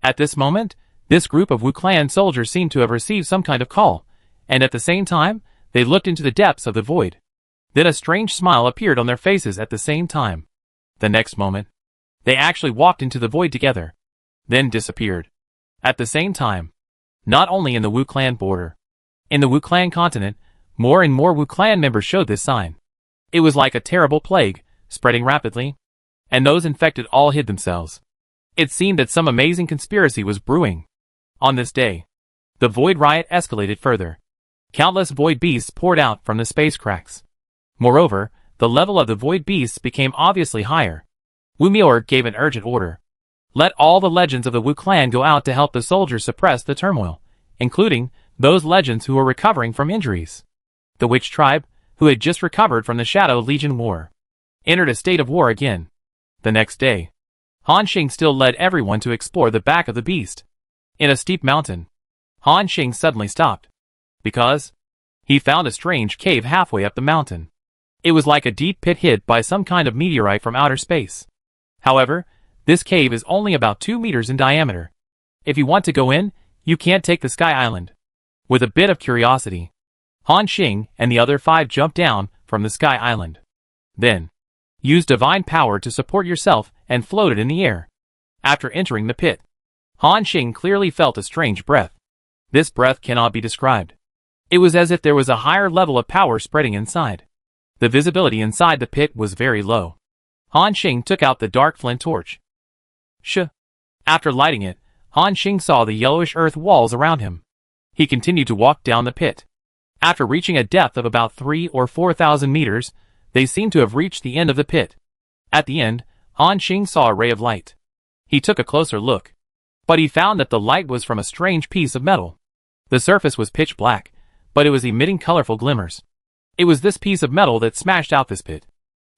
At this moment, this group of Wu Clan soldiers seemed to have received some kind of call, and at the same time, they looked into the depths of the void. Then a strange smile appeared on their faces at the same time. The next moment, they actually walked into the void together, then disappeared. At the same time, not only in the Wu Clan border, in the Wu Clan continent, more and more Wu Clan members showed this sign. It was like a terrible plague, spreading rapidly, and those infected all hid themselves. It seemed that some amazing conspiracy was brewing. On this day, the void riot escalated further. Countless void beasts poured out from the space cracks. Moreover, the level of the void beasts became obviously higher. Wu Mior gave an urgent order. Let all the legends of the Wu Clan go out to help the soldiers suppress the turmoil, including those legends who were recovering from injuries. The witch tribe, who had just recovered from the Shadow Legion War, entered a state of war again. The next day, Han Xing still led everyone to explore the back of the beast. In a steep mountain, Han Xing suddenly stopped, because he found a strange cave halfway up the mountain. It was like a deep pit hid by some kind of meteorite from outer space. However, this cave is only about 2 meters in diameter. If you want to go in, you can't take the Sky Island. With a bit of curiosity, Han Xing and the other 5 jumped down from the Sky Island. Then, use divine power to support yourself and floated in the air. After entering the pit, Han Xing clearly felt a strange breath. This breath cannot be described. It was as if there was a higher level of power spreading inside. The visibility inside the pit was very low. Han Xing took out the dark flint torch. After lighting it, Han Xing saw the yellowish earth walls around him. He continued to walk down the pit. After reaching a depth of about 3,000 or 4,000 meters, they seemed to have reached the end of the pit. At the end, Han Xing saw a ray of light. He took a closer look. But he found that the light was from a strange piece of metal. The surface was pitch black, but it was emitting colorful glimmers. It was this piece of metal that smashed out this pit.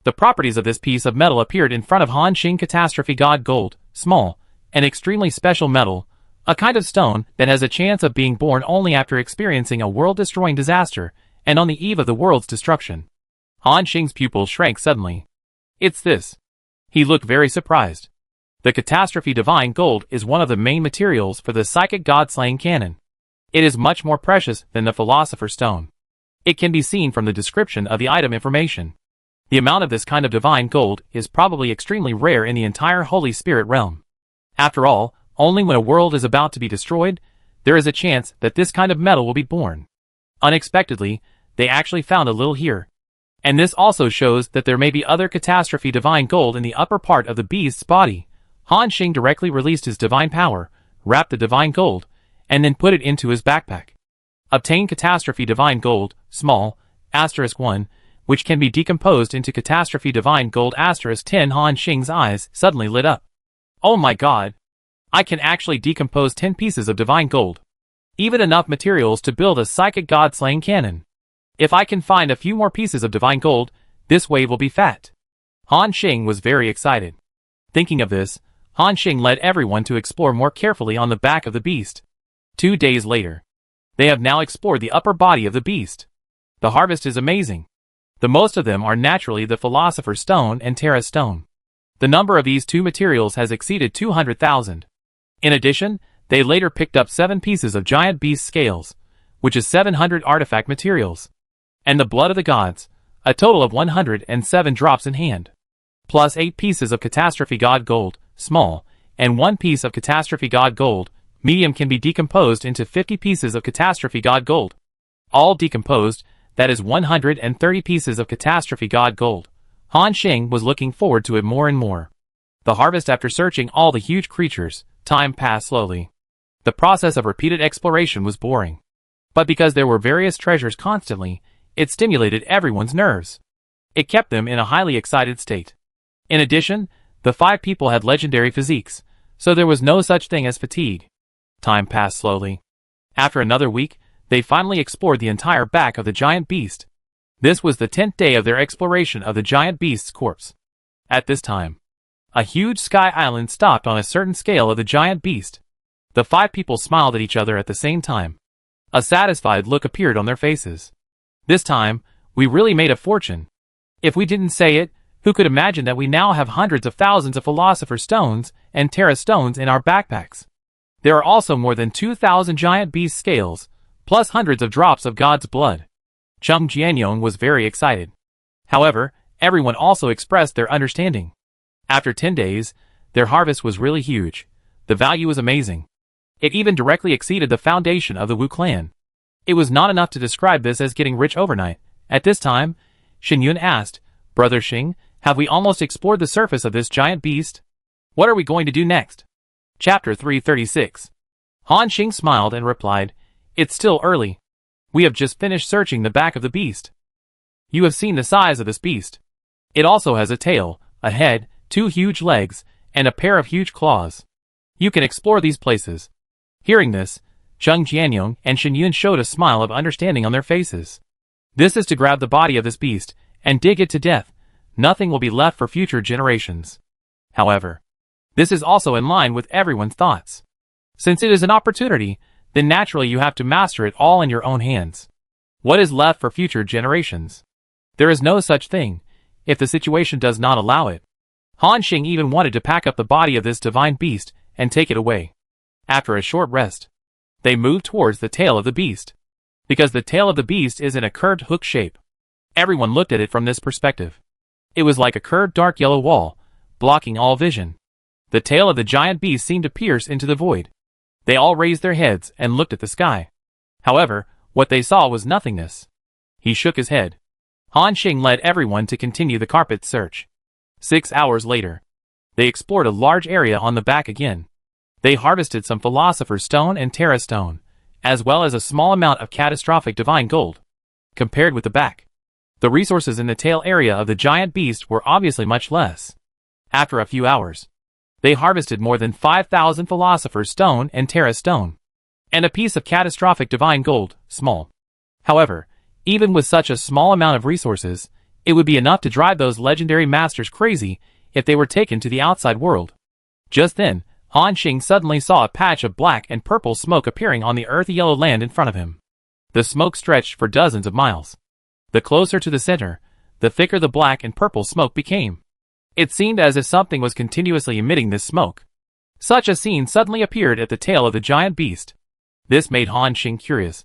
The properties of this piece of metal appeared in front of Han Xing. Catastrophe God gold, small, an extremely special metal, a kind of stone that has a chance of being born only after experiencing a world-destroying disaster, and on the eve of the world's destruction. Han Xing's pupils shrank suddenly. It's this. He looked very surprised. The catastrophe divine gold is one of the main materials for the psychic god-slaying cannon. It is much more precious than the philosopher's stone. It can be seen from the description of the item information. The amount of this kind of divine gold is probably extremely rare in the entire Holy Spirit realm. After all, only when a world is about to be destroyed, there is a chance that this kind of metal will be born. Unexpectedly, they actually found a little here. And this also shows that there may be other catastrophe divine gold in the upper part of the beast's body. Han Xing directly released his divine power, wrapped the divine gold, and then put it into his backpack. Obtain catastrophe divine gold, small, *1, which can be decomposed into catastrophe divine gold *10. Han Xing's eyes suddenly lit up. Oh my god! I can actually decompose 10 pieces of divine gold. Even enough materials to build a psychic god-slaying cannon. If I can find a few more pieces of divine gold, this wave will be fat. Han Xing was very excited. Thinking of this, Han Xing led everyone to explore more carefully on the back of the beast. 2 days later, they have now explored the upper body of the beast. The harvest is amazing. The most of them are naturally the Philosopher's Stone and Terra Stone. The number of these two materials has exceeded 200,000. In addition, they later picked up 7 pieces of giant beast scales, which is 700 artifact materials, and the blood of the gods, a total of 107 drops in hand, plus 8 pieces of catastrophe god gold, small, and 1 piece of catastrophe god gold, medium can be decomposed into 50 pieces of catastrophe god gold. All decomposed, that is 130 pieces of catastrophe god gold. Han Xing was looking forward to it more and more. The harvest. After searching all the huge creatures, time passed slowly. The process of repeated exploration was boring. But because there were various treasures constantly, it stimulated everyone's nerves. It kept them in a highly excited state. In addition, the 5 people had legendary physiques, so there was no such thing as fatigue. Time passed slowly. After another week, they finally explored the entire back of the giant beast. This was the 10th day of their exploration of the giant beast's corpse. At this time, a huge sky island stopped on a certain scale of the giant beast. The 5 people smiled at each other at the same time. A satisfied look appeared on their faces. This time, we really made a fortune. If we didn't say it, who could imagine that we now have hundreds of thousands of Philosopher's Stones and Terra Stones in our backpacks? There are also more than 2,000 giant beast scales, plus hundreds of drops of God's blood. Chung Jianyong was very excited. However, everyone also expressed their understanding. After 10 days, their harvest was really huge. The value was amazing. It even directly exceeded the foundation of the Wu clan. It was not enough to describe this as getting rich overnight. At this time, Xin Yun asked, "Brother Xing, have we almost explored the surface of this giant beast? What are we going to do next?" Chapter 336. Han Xing smiled and replied, "It's still early. We have just finished searching the back of the beast. You have seen the size of this beast. It also has a tail, a head, 2 huge legs, and a pair of huge claws. You can explore these places." Hearing this, Chung Jianyong and Xin Yun showed a smile of understanding on their faces. This is to grab the body of this beast and dig it to death. Nothing will be left for future generations. However, this is also in line with everyone's thoughts. Since it is an opportunity, then naturally you have to master it all in your own hands. What is left for future generations? There is no such thing, if the situation does not allow it. Han Xing even wanted to pack up the body of this divine beast and take it away. After a short rest, they moved towards the tail of the beast. Because the tail of the beast is in a curved hook shape. Everyone looked at it from this perspective. It was like a curved dark yellow wall, blocking all vision. The tail of the giant beast seemed to pierce into the void. They all raised their heads and looked at the sky. However, what they saw was nothingness. He shook his head. Han Xing led everyone to continue the carpet search. 6 hours later, they explored a large area on the back again. They harvested some Philosopher's Stone and Terra Stone, as well as a small amount of catastrophic divine gold. Compared with the back, the resources in the tail area of the giant beast were obviously much less. After a few hours, they harvested more than 5,000 Philosopher's Stone and Terra Stone, and a piece of catastrophic divine gold, small. However, even with such a small amount of resources, it would be enough to drive those legendary masters crazy if they were taken to the outside world. Just then, Han Xing suddenly saw a patch of black and purple smoke appearing on the earthy yellow land in front of him. The smoke stretched for dozens of miles. The closer to the center, the thicker the black and purple smoke became. It seemed as if something was continuously emitting this smoke. Such a scene suddenly appeared at the tail of the giant beast. This made Han Xing curious.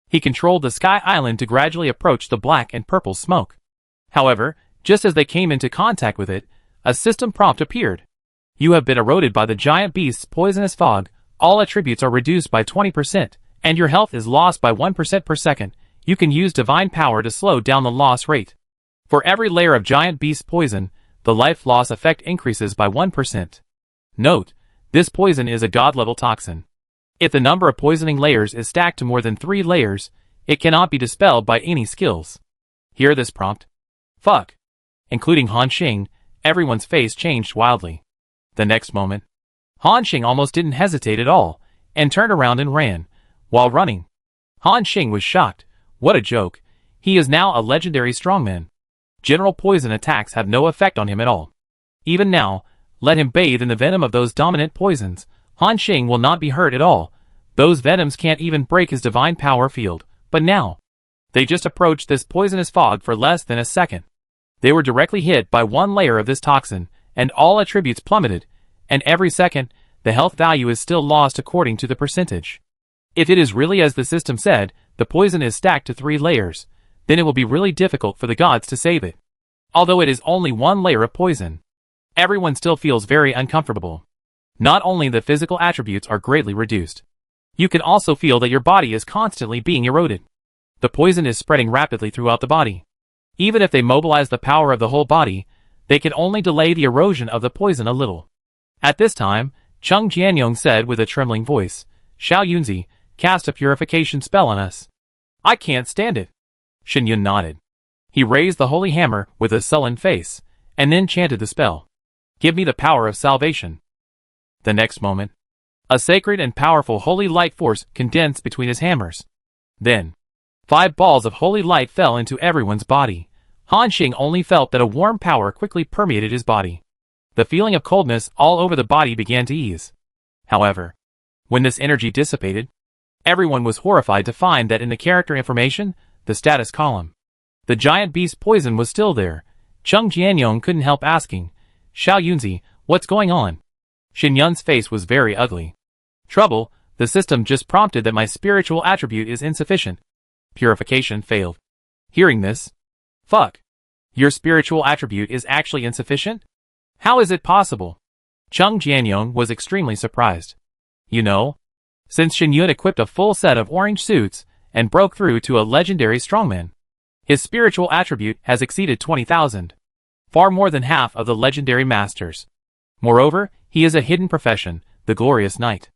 He controlled the Sky Island to gradually approach the black and purple smoke. However, just as they came into contact with it, a system prompt appeared. You have been eroded by the giant beast's poisonous fog, all attributes are reduced by 20%, and your health is lost by 1% per second. You can use divine power to slow down the loss rate. For every layer of giant beast poison, the life loss effect increases by 1%. Note, this poison is a god-level toxin. If the number of poisoning layers is stacked to more than 3 layers, it cannot be dispelled by any skills. Hear this prompt? Fuck. Including Han Xing, everyone's face changed wildly. The next moment, Han Xing almost didn't hesitate at all, and turned around and ran. While running, Han Xing was shocked. What a joke. He is now a legendary strongman. General poison attacks have no effect on him at all. Even now, let him bathe in the venom of those dominant poisons. Han Xing will not be hurt at all. Those venoms can't even break his divine power field. But now, they just approached this poisonous fog for less than a second. They were directly hit by one layer of this toxin, and all attributes plummeted, and every second, the health value is still lost according to the percentage. If it is really as the system said, the poison is stacked to 3 layers, then it will be really difficult for the gods to save it. Although it is only one layer of poison, everyone still feels very uncomfortable. Not only the physical attributes are greatly reduced, you can also feel that your body is constantly being eroded. The poison is spreading rapidly throughout the body. Even if they mobilize the power of the whole body, they can only delay the erosion of the poison a little. At this time, Cheng Jianyong said with a trembling voice, Xiao Yunzi, cast a purification spell on us. I can't stand it. Shen Yun nodded. He raised the holy hammer with a sullen face, and then chanted the spell. Give me the power of salvation. The next moment, a sacred and powerful holy light force condensed between his hammers. Then, 5 balls of holy light fell into everyone's body. Han Xing only felt that a warm power quickly permeated his body. The feeling of coldness all over the body began to ease. However, when this energy dissipated, everyone was horrified to find that in the character information, the status column, the giant beast poison was still there. Cheng Jianyong couldn't help asking, Xiao Yunzi, what's going on? Shen Yun's face was very ugly. Trouble, the system just prompted that my spiritual attribute is insufficient. Purification failed. Hearing this, fuck. Your spiritual attribute is actually insufficient? How is it possible? Cheng Jianyong was extremely surprised. You know, since Shen Yun equipped a full set of orange suits and broke through to a legendary strongman, his spiritual attribute has exceeded 20,000. Far more than half of the legendary masters. Moreover, he is a hidden profession, the glorious knight.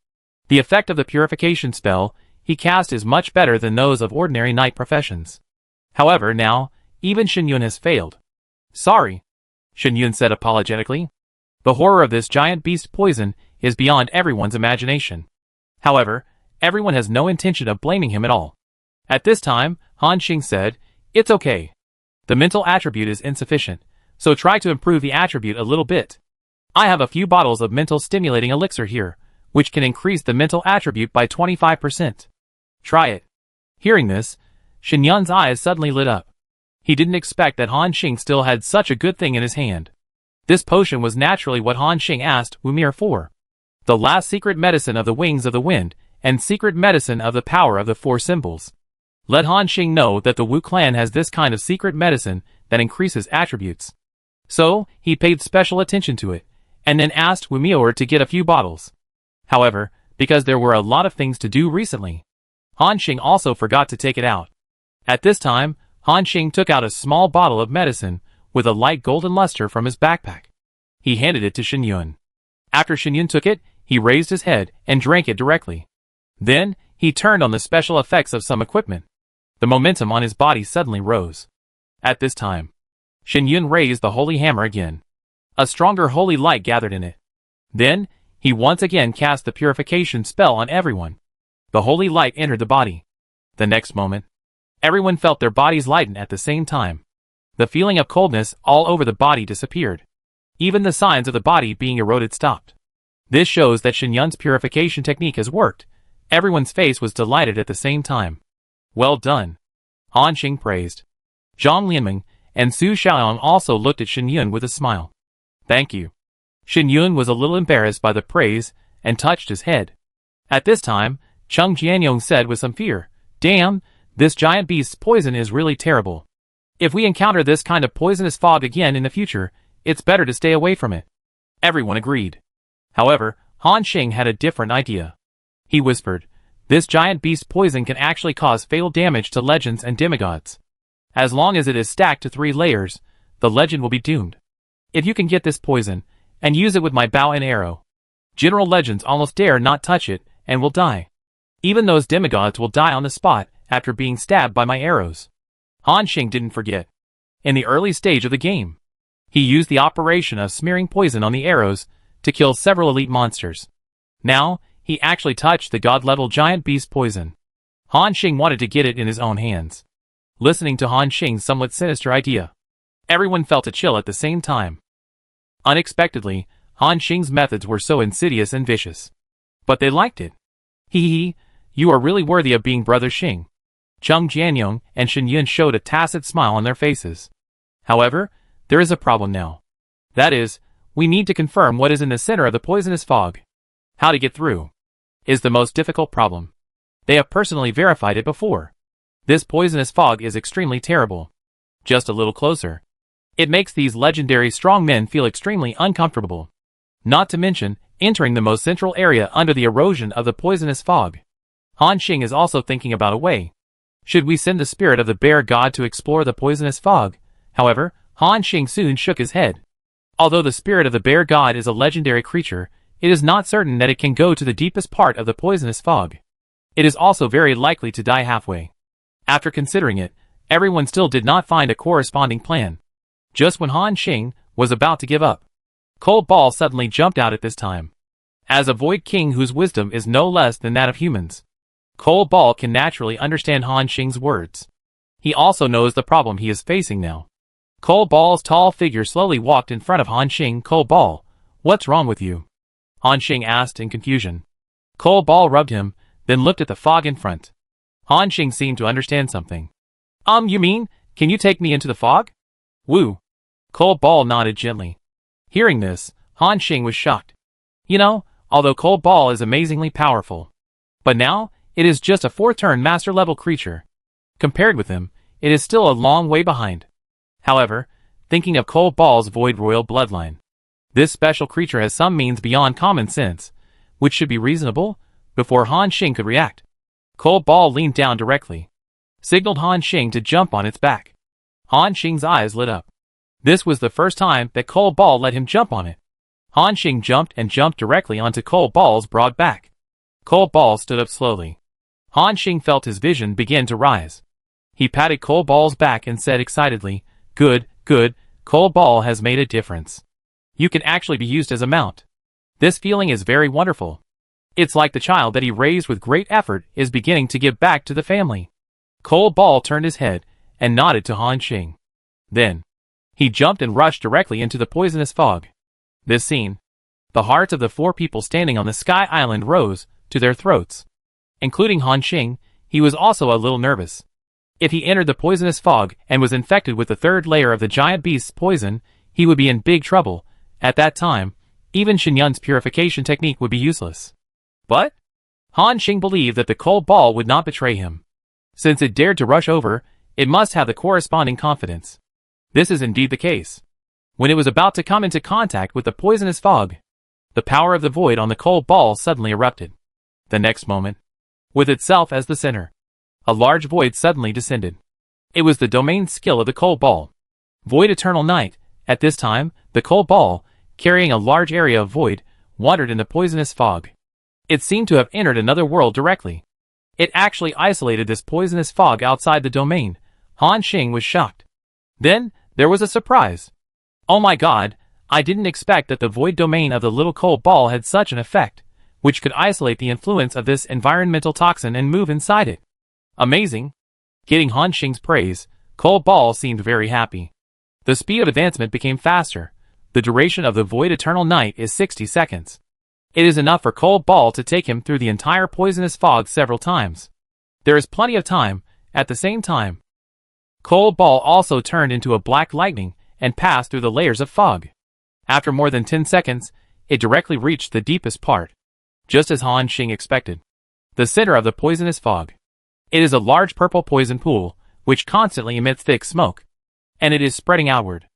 The effect of the purification spell he cast is much better than those of ordinary knight professions. However, now, even Shen Yun has failed. Sorry, Shen Yun said apologetically. The horror of this giant beast poison is beyond everyone's imagination. However, everyone has no intention of blaming him at all. At this time, Han Xing said, It's okay. The mental attribute is insufficient, so try to improve the attribute a little bit. I have a few bottles of mental stimulating elixir here, which can increase the mental attribute by 25%. Try it. Hearing this, Shen Yun's eyes suddenly lit up. He didn't expect that Han Xing still had such a good thing in his hand. This potion was naturally what Han Xing asked Wumir for. The last secret medicine of the wings of the wind, and secret medicine of the power of the 4 symbols. Let Han Xing know that the Wu clan has this kind of secret medicine that increases attributes. So, he paid special attention to it, and then asked Wumir to get a few bottles. However, because there were a lot of things to do recently. Han Xing also forgot to take it out. At this time, Han Xing took out a small bottle of medicine with a light golden luster from his backpack. He handed it to Shen Yun. After Shen Yun took it, he raised his head and drank it directly. Then, he turned on the special effects of some equipment. The momentum on his body suddenly rose. At this time, Shen Yun raised the holy hammer again. A stronger holy light gathered in it. Then, he once again cast the purification spell on everyone. The holy light entered the body. The next moment, everyone felt their bodies lighten at the same time. The feeling of coldness all over the body disappeared. Even the signs of the body being eroded stopped. This shows that Shen Yun's purification technique has worked. Everyone's face was delighted at the same time. Well done. Han Xing praised. Zhang Lianming and Su Xiaoyang also looked at Shen Yun with a smile. Thank you. Shen Yun was a little embarrassed by the praise and touched his head. At this time, Cheng Jianyong said with some fear, Damn, this giant beast's poison is really terrible. If we encounter this kind of poisonous fog again in the future, it's better to stay away from it. Everyone agreed. However, Han Xing had a different idea. He whispered, This giant beast poison can actually cause fatal damage to legends and demigods. As long as it is stacked to 3 layers, the legend will be doomed. If you can get this poison, and use it with my bow and arrow, general legends almost dare not touch it, and will die. Even those demigods will die on the spot after being stabbed by my arrows. Han Xing didn't forget. In the early stage of the game, he used the operation of smearing poison on the arrows to kill several elite monsters. Now, he actually touched the god-level giant beast poison. Han Xing wanted to get it in his own hands. Listening to Han Xing's somewhat sinister idea, everyone felt a chill at the same time. Unexpectedly, Han Xing's methods were so insidious and vicious. But they liked it. Hee, you are really worthy of being Brother Xing. Cheng Jianyong and Shen Yun showed a tacit smile on their faces. However, there is a problem now. That is, we need to confirm what is in the center of the poisonous fog. How to get through is the most difficult problem. They have personally verified it before. This poisonous fog is extremely terrible. Just a little closer. It makes these legendary strong men feel extremely uncomfortable. Not to mention, entering the most central area under the erosion of the poisonous fog. Han Xing is also thinking about a way. Should we send the spirit of the bear god to explore the poisonous fog? However, Han Xing soon shook his head. Although the spirit of the bear god is a legendary creature, it is not certain that it can go to the deepest part of the poisonous fog. It is also very likely to die halfway. After considering it, everyone still did not find a corresponding plan. Just when Han Xing was about to give up, Cold Ball suddenly jumped out at this time. As a Void King whose wisdom is no less than that of humans, Cold Ball can naturally understand Han Xing's words. He also knows the problem he is facing now. Cold Ball's tall figure slowly walked in front of Han Xing. Cold Ball, what's wrong with you? Han Xing asked in confusion. Cold Ball rubbed him, then looked at the fog in front. Han Xing seemed to understand something. You mean, can you take me into the fog? Woo. Cold Ball nodded gently. Hearing this, Han Xing was shocked. You know, although Cold Ball is amazingly powerful, but now, it is just a 4th-turn master-level creature. Compared with him, it is still a long way behind. However, thinking of Cold Ball's Void Royal bloodline, this special creature has some means beyond common sense, which should be reasonable, before Han Xing could react. Cold Ball leaned down directly, signaled Han Xing to jump on its back. Han Xing's eyes lit up. This was the first time that Cold Ball let him jump on it. Han Xing jumped and jumped directly onto Cold Ball's broad back. Cold Ball stood up slowly. Han Xing felt his vision begin to rise. He patted Cold Ball's back and said excitedly, Good, good, Cold Ball has made a difference. You can actually be used as a mount. This feeling is very wonderful. It's like the child that he raised with great effort is beginning to give back to the family. Cold Ball turned his head and nodded to Han Xing. Then, he jumped and rushed directly into the poisonous fog. This scene, the hearts of the 4 people standing on the Sky Island rose to their throats. Including Han Xing, he was also a little nervous. If he entered the poisonous fog and was infected with the 3rd layer of the giant beast's poison, he would be in big trouble. At that time, even Shen Yun's purification technique would be useless. But Han Xing believed that the Cold Ball would not betray him. Since it dared to rush over, it must have the corresponding confidence. This is indeed the case. When it was about to come into contact with the poisonous fog, the power of the void on the Cold Ball suddenly erupted. The next moment, with itself as the center, a large void suddenly descended. It was the domain skill of the cold ball. Void Eternal Night. At this time, the cold ball, carrying a large area of void, wandered in the poisonous fog. It seemed to have entered another world directly. It actually isolated this poisonous fog outside the domain. Han Xing was shocked. Then, there was a surprise. Oh my god, I didn't expect that the void domain of the little cold ball had such an effect, which could isolate the influence of this environmental toxin and move inside it. Amazing. Getting Han Xing's praise, Cold Ball seemed very happy. The speed of advancement became faster. The duration of the Void Eternal Night is 60 seconds. It is enough for Cold Ball to take him through the entire poisonous fog several times. There is plenty of time. At the same time, Cold Ball also turned into a black lightning and passed through the layers of fog. After more than 10 seconds, it directly reached the deepest part, just as Han Xing expected. The center of the poisonous fog. It is a large purple poison pool, which constantly emits thick smoke, and it is spreading outward.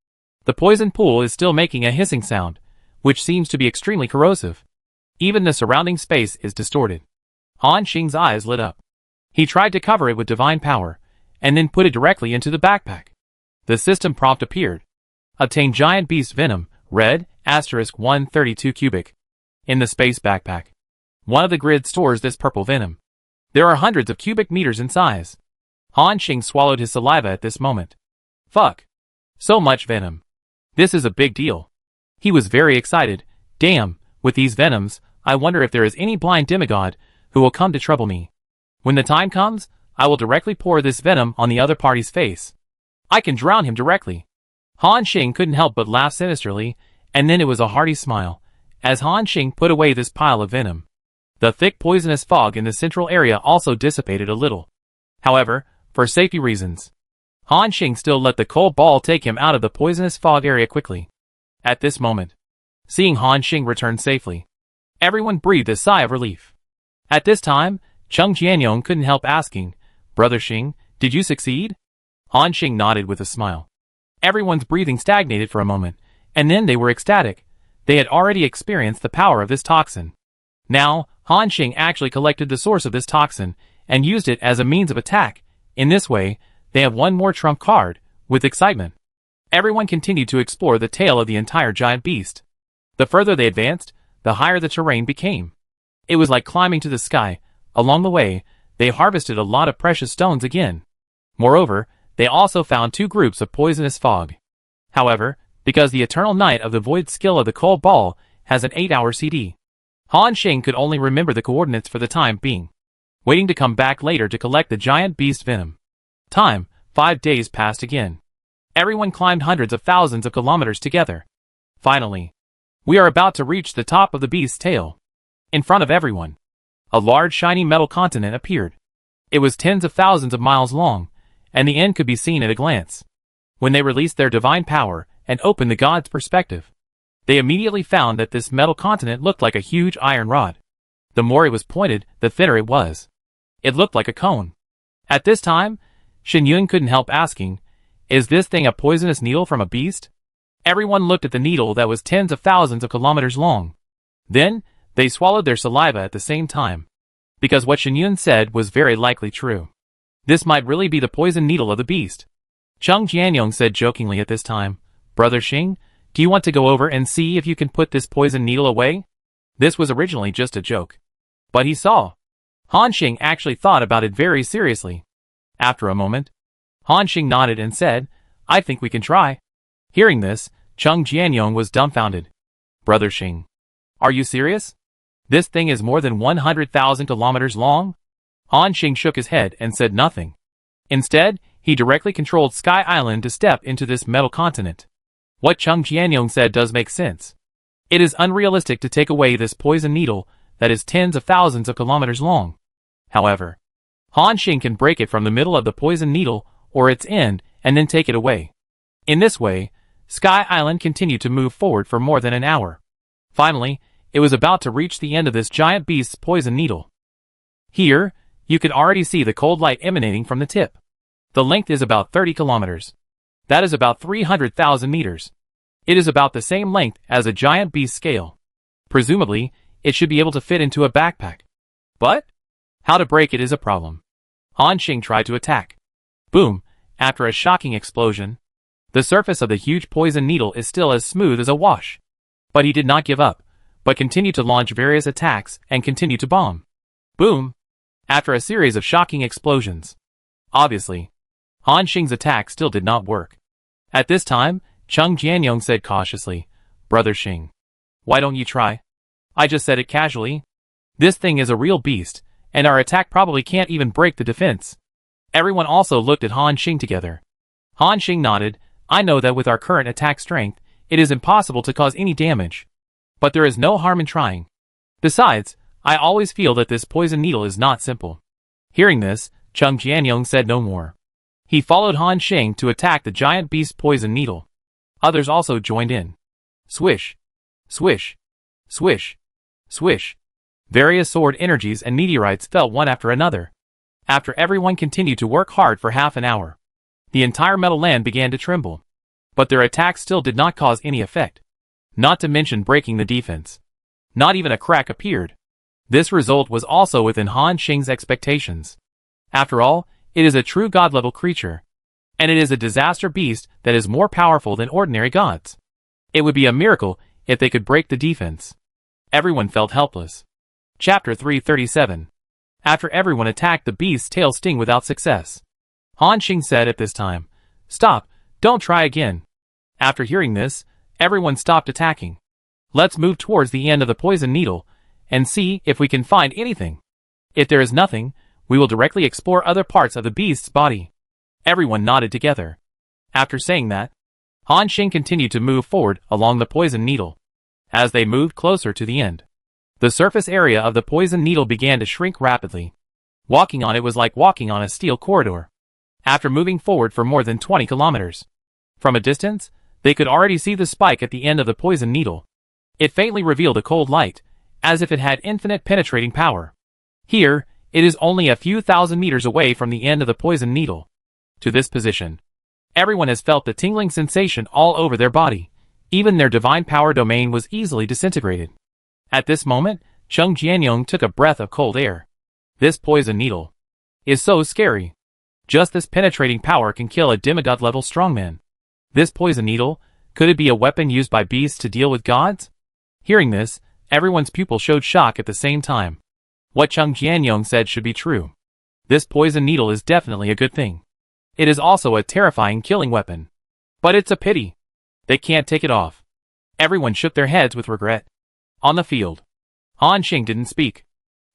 The poison pool is still making a hissing sound, which seems to be extremely corrosive. Even the surrounding space is distorted. Han Xing's eyes lit up. He tried to cover it with divine power, and then put it directly into the backpack. The system prompt appeared. Obtain giant beast venom, red, *132 cubic. In the space backpack. One of the grids stores this purple venom. There are hundreds of cubic meters in size. Han Xing swallowed his saliva at this moment. Fuck. So much venom. This is a big deal. He was very excited. Damn, with these venoms, I wonder if there is any blind demigod who will come to trouble me. When the time comes, I will directly pour this venom on the other party's face. I can drown him directly. Han Xing couldn't help but laugh sinisterly, and then it was a hearty smile, as Han Xing put away this pile of venom. The thick poisonous fog in the central area also dissipated a little. However, for safety reasons, Han Xing still let the cold ball take him out of the poisonous fog area quickly. At this moment, seeing Han Xing return safely, everyone breathed a sigh of relief. At this time, Cheng Jianyong couldn't help asking, Brother Xing, did you succeed? Han Xing nodded with a smile. Everyone's breathing stagnated for a moment, and then they were ecstatic. They had already experienced the power of this toxin. Now, Han Xing actually collected the source of this toxin and used it as a means of attack. In this way, they have one more trump card. With excitement, everyone continued to explore the tail of the entire giant beast. The further they advanced, the higher the terrain became. It was like climbing to the sky. Along the way, they harvested a lot of precious stones again. Moreover, they also found 2 groups of poisonous fog. However, because the eternal night of the void skill of the cold ball has an 8-hour CD, Han Xing could only remember the coordinates for the time being, waiting to come back later to collect the giant beast venom. Time, 5 days passed again. Everyone climbed hundreds of thousands of kilometers together. Finally, we are about to reach the top of the beast's tail. In front of everyone, a large shiny metal continent appeared. It was tens of thousands of miles long, and the end could be seen at a glance. When they released their divine power and opened the god's perspective, they immediately found that this metal continent looked like a huge iron rod. The more it was pointed, the thinner it was. It looked like a cone. At this time, Shen Yun couldn't help asking, is this thing a poisonous needle from a beast? Everyone looked at the needle that was tens of thousands of kilometers long. Then, they swallowed their saliva at the same time, because what Shen Yun said was very likely true. This might really be the poison needle of the beast. Cheng Jianyong said jokingly at this time, Brother Xing, do you want to go over and see if you can put this poison needle away? This was originally just a joke. But he saw. Han Xing actually thought about it very seriously. After a moment, Han Xing nodded and said, I think we can try. Hearing this, Cheng Jianyong was dumbfounded. Brother Xing, are you serious? This thing is more than 100,000 kilometers long? Han Xing shook his head and said nothing. Instead, he directly controlled Sky Island to step into this metal continent. What Cheng Jianyong said does make sense. It is unrealistic to take away this poison needle that is tens of thousands of kilometers long. However, Han Xing can break it from the middle of the poison needle or its end and then take it away. In this way, Sky Island continued to move forward for more than an hour. Finally, it was about to reach the end of this giant beast's poison needle. Here, you could already see the cold light emanating from the tip. The length is about 30 kilometers. That is about 300,000 meters. It is about the same length as a giant beast scale. Presumably, it should be able to fit into a backpack. But how to break it is a problem. Han Xing tried to attack. Boom! After a shocking explosion, the surface of the huge poison needle is still as smooth as a wash. But he did not give up, but continued to launch various attacks and continue to bomb. Boom! After a series of shocking explosions. Obviously, Han Xing's attack still did not work. At this time, Cheng Jianyong said cautiously, "Brother Xing, why don't you try?" "I just said it casually. This thing is a real beast, and our attack probably can't even break the defense." Everyone also looked at Han Xing together. Han Xing nodded, "I know that with our current attack strength, it is impossible to cause any damage. But there is no harm in trying. Besides, I always feel that this poison needle is not simple." Hearing this, Cheng Jianyong said no more. He followed Han Xing to attack the giant beast poison needle. Others also joined in. Swish! Swish! Swish! Swish! Various sword energies and meteorites fell one after another. After everyone continued to work hard for half an hour, the entire metal land began to tremble. But their attacks still did not cause any effect. Not to mention breaking the defense. Not even a crack appeared. This result was also within Han Xing's expectations. After all, it is a true god-level creature. And it is a disaster beast that is more powerful than ordinary gods. It would be a miracle if they could break the defense. Everyone felt helpless. Chapter 337. After everyone attacked the beast's tail sting without success, Han Xing said at this time, "Stop, don't try again." After hearing this, everyone stopped attacking. "Let's move towards the end of the poison needle and see if we can find anything. If there is nothing, we will directly explore other parts of the beast's body." Everyone nodded together. After saying that, Han Xing continued to move forward along the poison needle. As they moved closer to the end, the surface area of the poison needle began to shrink rapidly. Walking on it was like walking on a steel corridor. After moving forward for more than 20 kilometers, from a distance, they could already see the spike at the end of the poison needle. It faintly revealed a cold light, as if it had infinite penetrating power. Here, it is only a few thousand meters away from the end of the poison needle. To this position, everyone has felt the tingling sensation all over their body. Even their divine power domain was easily disintegrated. At this moment, Cheng Jianyong took a breath of cold air. This poison needle is so scary. Just this penetrating power can kill a demigod-level strongman. This poison needle, could it be a weapon used by beasts to deal with gods? Hearing this, everyone's pupil showed shock at the same time. What Cheng Jianyong said should be true. This poison needle is definitely a good thing. It is also a terrifying killing weapon. But it's a pity they can't take it off. Everyone shook their heads with regret. On the field, Han Xing didn't speak.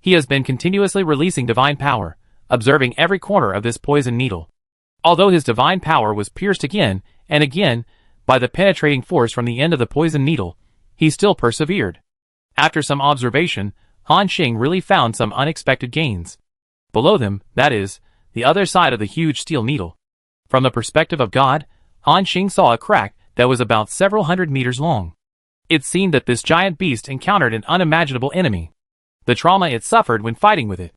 He has been continuously releasing divine power, observing every corner of this poison needle. Although his divine power was pierced again and again by the penetrating force from the end of the poison needle, he still persevered. After some observation, Han Xing really found some unexpected gains. Below them, that is, the other side of the huge steel needle. From the perspective of God, Han Xing saw a crack that was about several hundred meters long. It seemed that this giant beast encountered an unimaginable enemy. The trauma it suffered when fighting with it.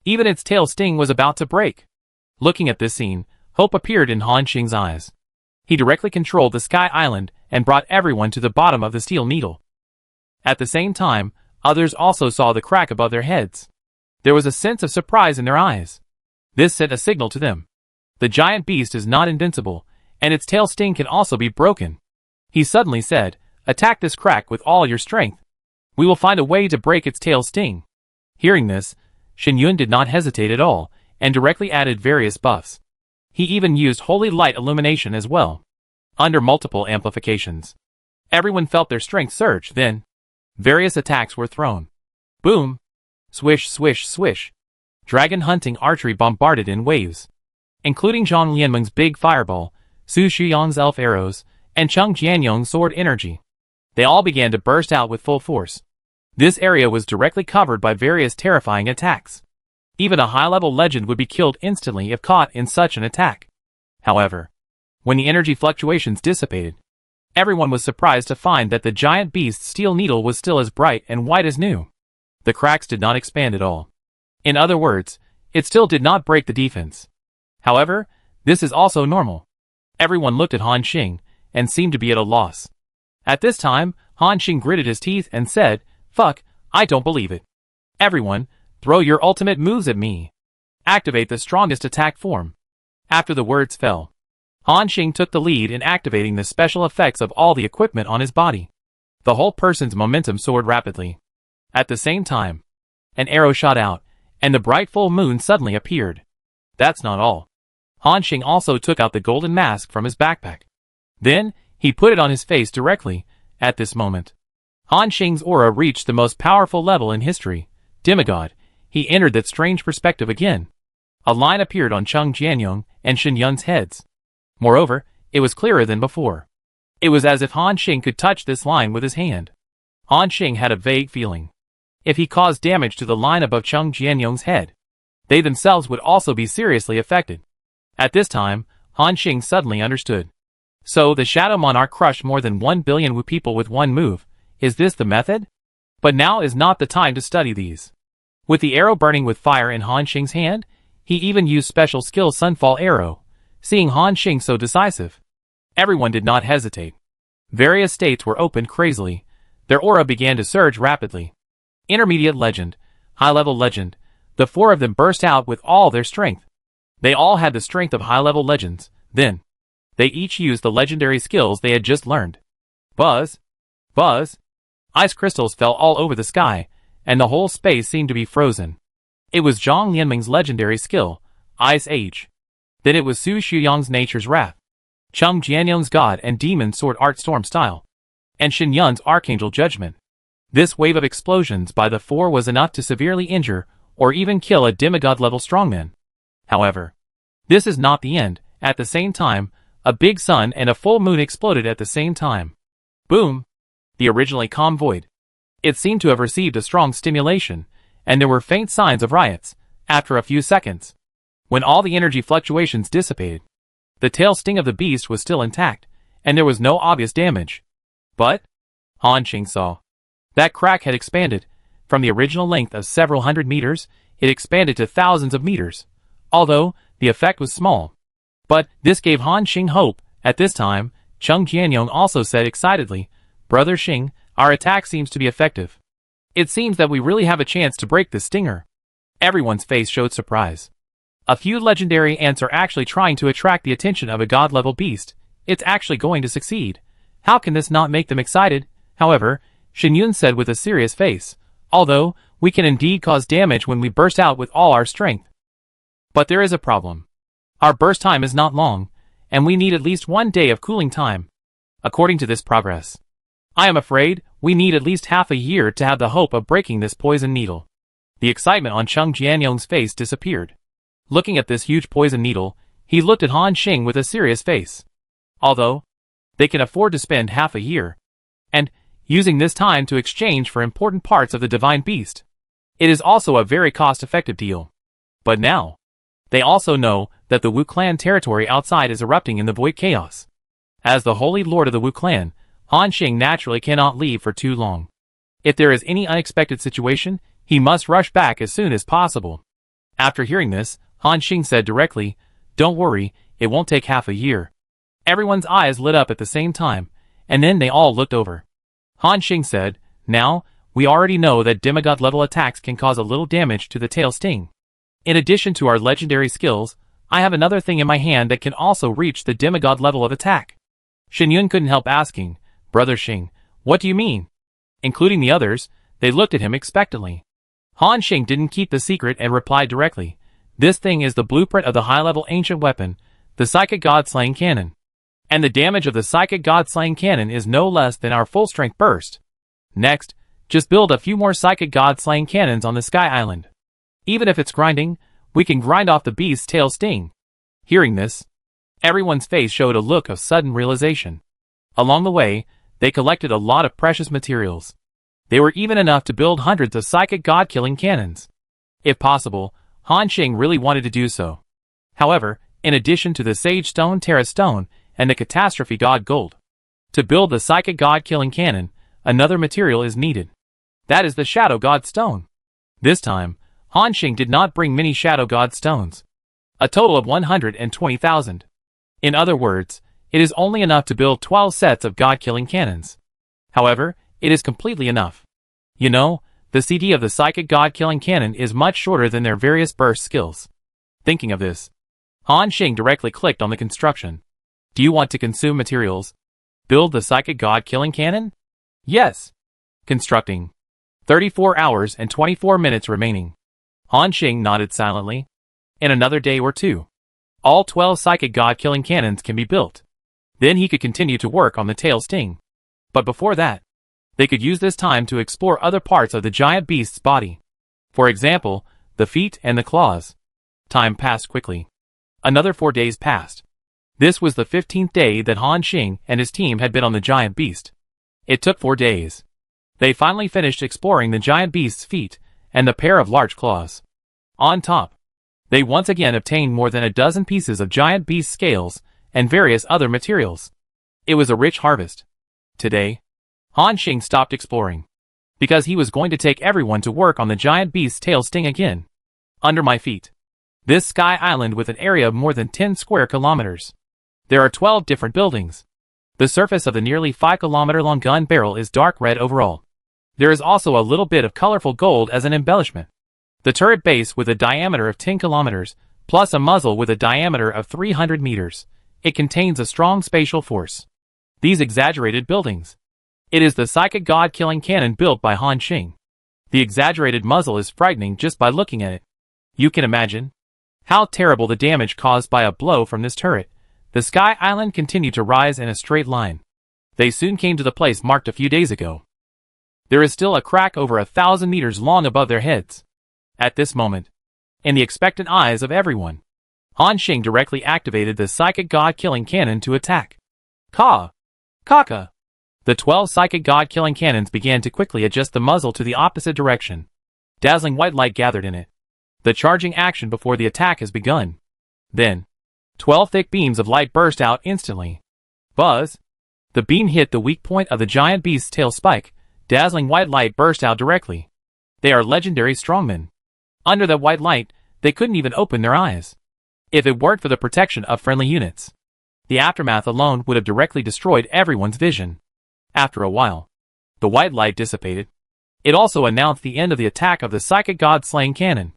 Even its tail sting was about to break. Looking at this scene, hope appeared in Han Xing's eyes. He directly controlled the Sky Island and brought everyone to the bottom of the steel needle. At the same time, others also saw the crack above their heads. There was a sense of surprise in their eyes. This sent a signal to them. The giant beast is not invincible, and its tail sting can also be broken. He suddenly said, "Attack this crack with all your strength. We will find a way to break its tail sting." Hearing this, Shen Yun did not hesitate at all, and directly added various buffs. He even used holy light illumination as well. Under multiple amplifications, everyone felt their strength surge. Then, various attacks were thrown. Boom! Swish, swish, swish. Dragon hunting archery bombarded in waves, including Zhang Lianmeng's big fireball, Su Shuyang's elf arrows, and Cheng Jianyong's sword energy. They all began to burst out with full force. This area was directly covered by various terrifying attacks. Even a high-level legend would be killed instantly if caught in such an attack. However, when the energy fluctuations dissipated, everyone was surprised to find that the giant beast's steel needle was still as bright and white as new. The cracks did not expand at all. In other words, it still did not break the defense. However, this is also normal. Everyone looked at Han Xing and seemed to be at a loss. At this time, Han Xing gritted his teeth and said, "Fuck, I don't believe it. Everyone, Throw your ultimate moves at me. Activate the strongest attack form. After the words fell, Han Xing took the lead in activating the special effects of all the equipment on his body. The whole person's momentum soared rapidly. At the same time, an arrow shot out, and the bright full moon suddenly appeared. That's not all. Han Xing also took out the golden mask from his backpack. Then, he put it on his face directly. At this moment, Han Xing's aura reached the most powerful level in history. Demigod. He entered that strange perspective again. A line appeared on Cheng Jianyong and Shen Yun's heads. Moreover, it was clearer than before. It was as if Han Xing could touch this line with his hand. Han Xing had a vague feeling. If he caused damage to the line above Cheng Jianyong's head, they themselves would also be seriously affected. At this time, Han Xing suddenly understood. So the Shadow Monarch crushed more than 1 billion Wu people with one move. Is this the method? But now is not the time to study these. With the arrow burning with fire in Han Xing's hand, he even used special skill Sunfall Arrow. Seeing Han Xing so decisive, everyone did not hesitate. Various states were opened crazily. Their aura began to surge rapidly. Intermediate Legend, High-Level Legend, the four of them burst out with all their strength. They all had the strength of high-level legends. Then, they each used the legendary skills they had just learned. Buzz! Buzz! Ice crystals fell all over the sky, and the whole space seemed to be frozen. It was Zhang Lianming's legendary skill, Ice Age. Then it was Su Shuyang's Nature's Wrath, Cheng Jianyong's God and Demon Sword Art Storm Style, and Shen Yun's Archangel Judgment. This wave of explosions by the four was enough to severely injure or even kill a demigod-level strongman. However, this is not the end. At the same time, a big sun and a full moon exploded at the same time. Boom! The originally calm void. It seemed to have received a strong stimulation, and there were faint signs of riots. After a few seconds, when all the energy fluctuations dissipated, the tail sting of the beast was still intact, and there was no obvious damage. But Han Xing saw that crack had expanded. From the original length of several hundred meters, it expanded to thousands of meters. Although the effect was small, but this gave Han Xing hope. At this time, Cheng Jianyong also said excitedly, "Brother Xing, our attack seems to be effective. It seems that we really have a chance to break this stinger." Everyone's face showed surprise. A few legendary ants are actually trying to attract the attention of a god-level beast. It's actually going to succeed. How can this not make them excited? However, Shen Yun said with a serious face, "Although, we can indeed cause damage when we burst out with all our strength. But there is a problem. Our burst time is not long, and we need at least 1 day of cooling time. According to this progress, I am afraid we need at least half a year to have the hope of breaking this poison needle." The excitement on Cheng Jianyong's face disappeared. Looking at this huge poison needle, he looked at Han Xing with a serious face. Although they can afford to spend half a year, and using this time to exchange for important parts of the divine beast, it is also a very cost-effective deal. But now, they also know that the Wu clan territory outside is erupting in the void chaos. As the holy lord of the Wu clan, Han Xing naturally cannot leave for too long. If there is any unexpected situation, he must rush back as soon as possible. After hearing this, Han Xing said directly, "Don't worry, it won't take half a year." Everyone's eyes lit up at the same time, and then they all looked over. Han Xing said, "Now, we already know that demigod-level attacks can cause a little damage to the tail sting. In addition to our legendary skills, I have another thing in my hand that can also reach the demigod level of attack." Shen Yun couldn't help asking, "Brother Xing, what do you mean?" Including the others, they looked at him expectantly. Han Xing didn't keep the secret and replied directly, "This thing is the blueprint of the high-level ancient weapon, the Psychic God-Slaying Cannon. And the damage of the Psychic God-Slaying Cannon is no less than our full-strength burst. Next, just build a few more Psychic God-Slaying Cannons on the Sky Island. Even if it's grinding, we can grind off the beast's tail sting." Hearing this, everyone's face showed a look of sudden realization. Along the way, they collected a lot of precious materials. They were even enough to build hundreds of Psychic God-Killing Cannons. If possible, Han Xing really wanted to do so. However, in addition to the Sage Stone, Terra Stone, and the Catastrophe God Gold, to build the Psychic God-Killing Cannon, another material is needed. That is the Shadow God Stone. This time, Han Xing did not bring many Shadow God Stones. A total of 120,000. In other words, it is only enough to build 12 sets of God-Killing Cannons. However, it is completely enough. You know, The CD of the psychic god-killing cannon is much shorter than their various burst skills. Thinking of this, Han Xing directly clicked on the construction. Do you want to consume materials? Build the psychic god-killing cannon? Yes. Constructing. 34 hours and 24 minutes remaining. Han Xing nodded silently. In another day or two, all 12 psychic god-killing cannons can be built. Then he could continue to work on the tail sting. But before that, they could use this time to explore other parts of the giant beast's body. For example, the feet and the claws. Time passed quickly. Another 4 days passed. This was the 15th day that Han Xing and his team had been on the giant beast. It took 4 days. They finally finished exploring the giant beast's feet and the pair of large claws. On top, they once again obtained more than a dozen pieces of giant beast scales and various other materials. It was a rich harvest. Today, Han Xing stopped exploring, because he was going to take everyone to work on the giant beast's tail sting again. Under my feet. This sky island with an area of more than 10 square kilometers. There are 12 different buildings. The surface of the nearly 5-kilometer-long gun barrel is dark red overall. There is also a little bit of colorful gold as an embellishment. The turret base with a diameter of 10 kilometers, plus a muzzle with a diameter of 300 meters. It contains a strong spatial force. These exaggerated buildings. It is the psychic god-killing cannon built by Han Xing. The exaggerated muzzle is frightening just by looking at it. You can imagine how terrible the damage caused by a blow from this turret. The sky island continued to rise in a straight line. They soon came to the place marked a few days ago. There is still a crack over 1,000 meters long above their heads. At this moment, in the expectant eyes of everyone, Han Xing directly activated the psychic god-killing cannon to attack. Kaka! The 12 psychic god-killing cannons began to quickly adjust the muzzle to the opposite direction. Dazzling white light gathered in it. The charging action before the attack has begun. Then, 12 thick beams of light burst out instantly. Buzz! The beam hit the weak point of the giant beast's tail spike. Dazzling white light burst out directly. They are legendary strongmen. Under that white light, they couldn't even open their eyes. If it weren't for the protection of friendly units, the aftermath alone would have directly destroyed everyone's vision. After a while, the white light dissipated. It also announced the end of the attack of the psychic god-slaying cannon.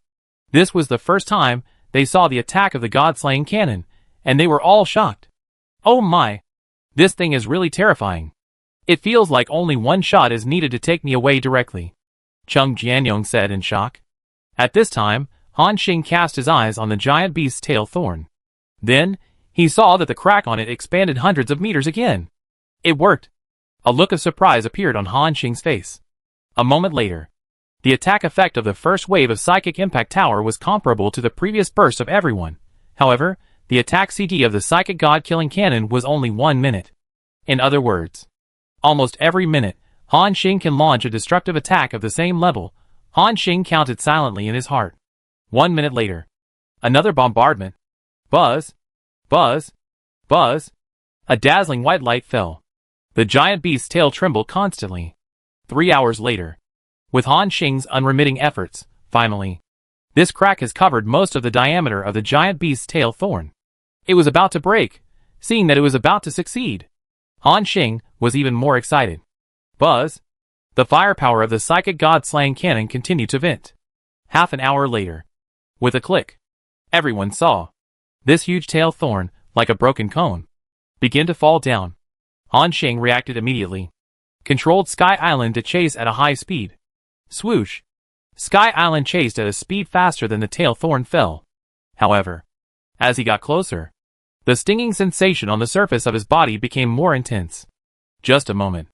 This was the first time they saw the attack of the god-slaying cannon, and they were all shocked. Oh my! This thing is really terrifying. It feels like only one shot is needed to take me away directly, Chung Jianyong said in shock. At this time, Han Xing cast his eyes on the giant beast's tail thorn. Then, he saw that the crack on it expanded hundreds of meters again. It worked. A look of surprise appeared on Han Xing's face. A moment later, the attack effect of the first wave of psychic impact tower was comparable to the previous burst of everyone. However, the attack CD of the psychic god-killing cannon was only 1 minute. In other words, almost every minute, Han Xing can launch a destructive attack of the same level. Han Xing counted silently in his heart. 1 minute later, another bombardment. Buzz! Buzz! Buzz! A dazzling white light fell. The giant beast's tail trembled constantly. 3 hours later, with Han Xing's unremitting efforts, finally, this crack has covered most of the diameter of the giant beast's tail thorn. It was about to break, seeing that it was about to succeed. Han Xing was even more excited. Buzz! The firepower of the psychic god-slaying cannon continued to vent. Half an hour later, with a click, everyone saw this huge tail thorn, like a broken cone, begin to fall down. Han Xing reacted immediately. Controlled Sky Island to chase at a high speed. Swoosh! Sky Island chased at a speed faster than the tail thorn fell. However, as he got closer, the stinging sensation on the surface of his body became more intense. Just a moment.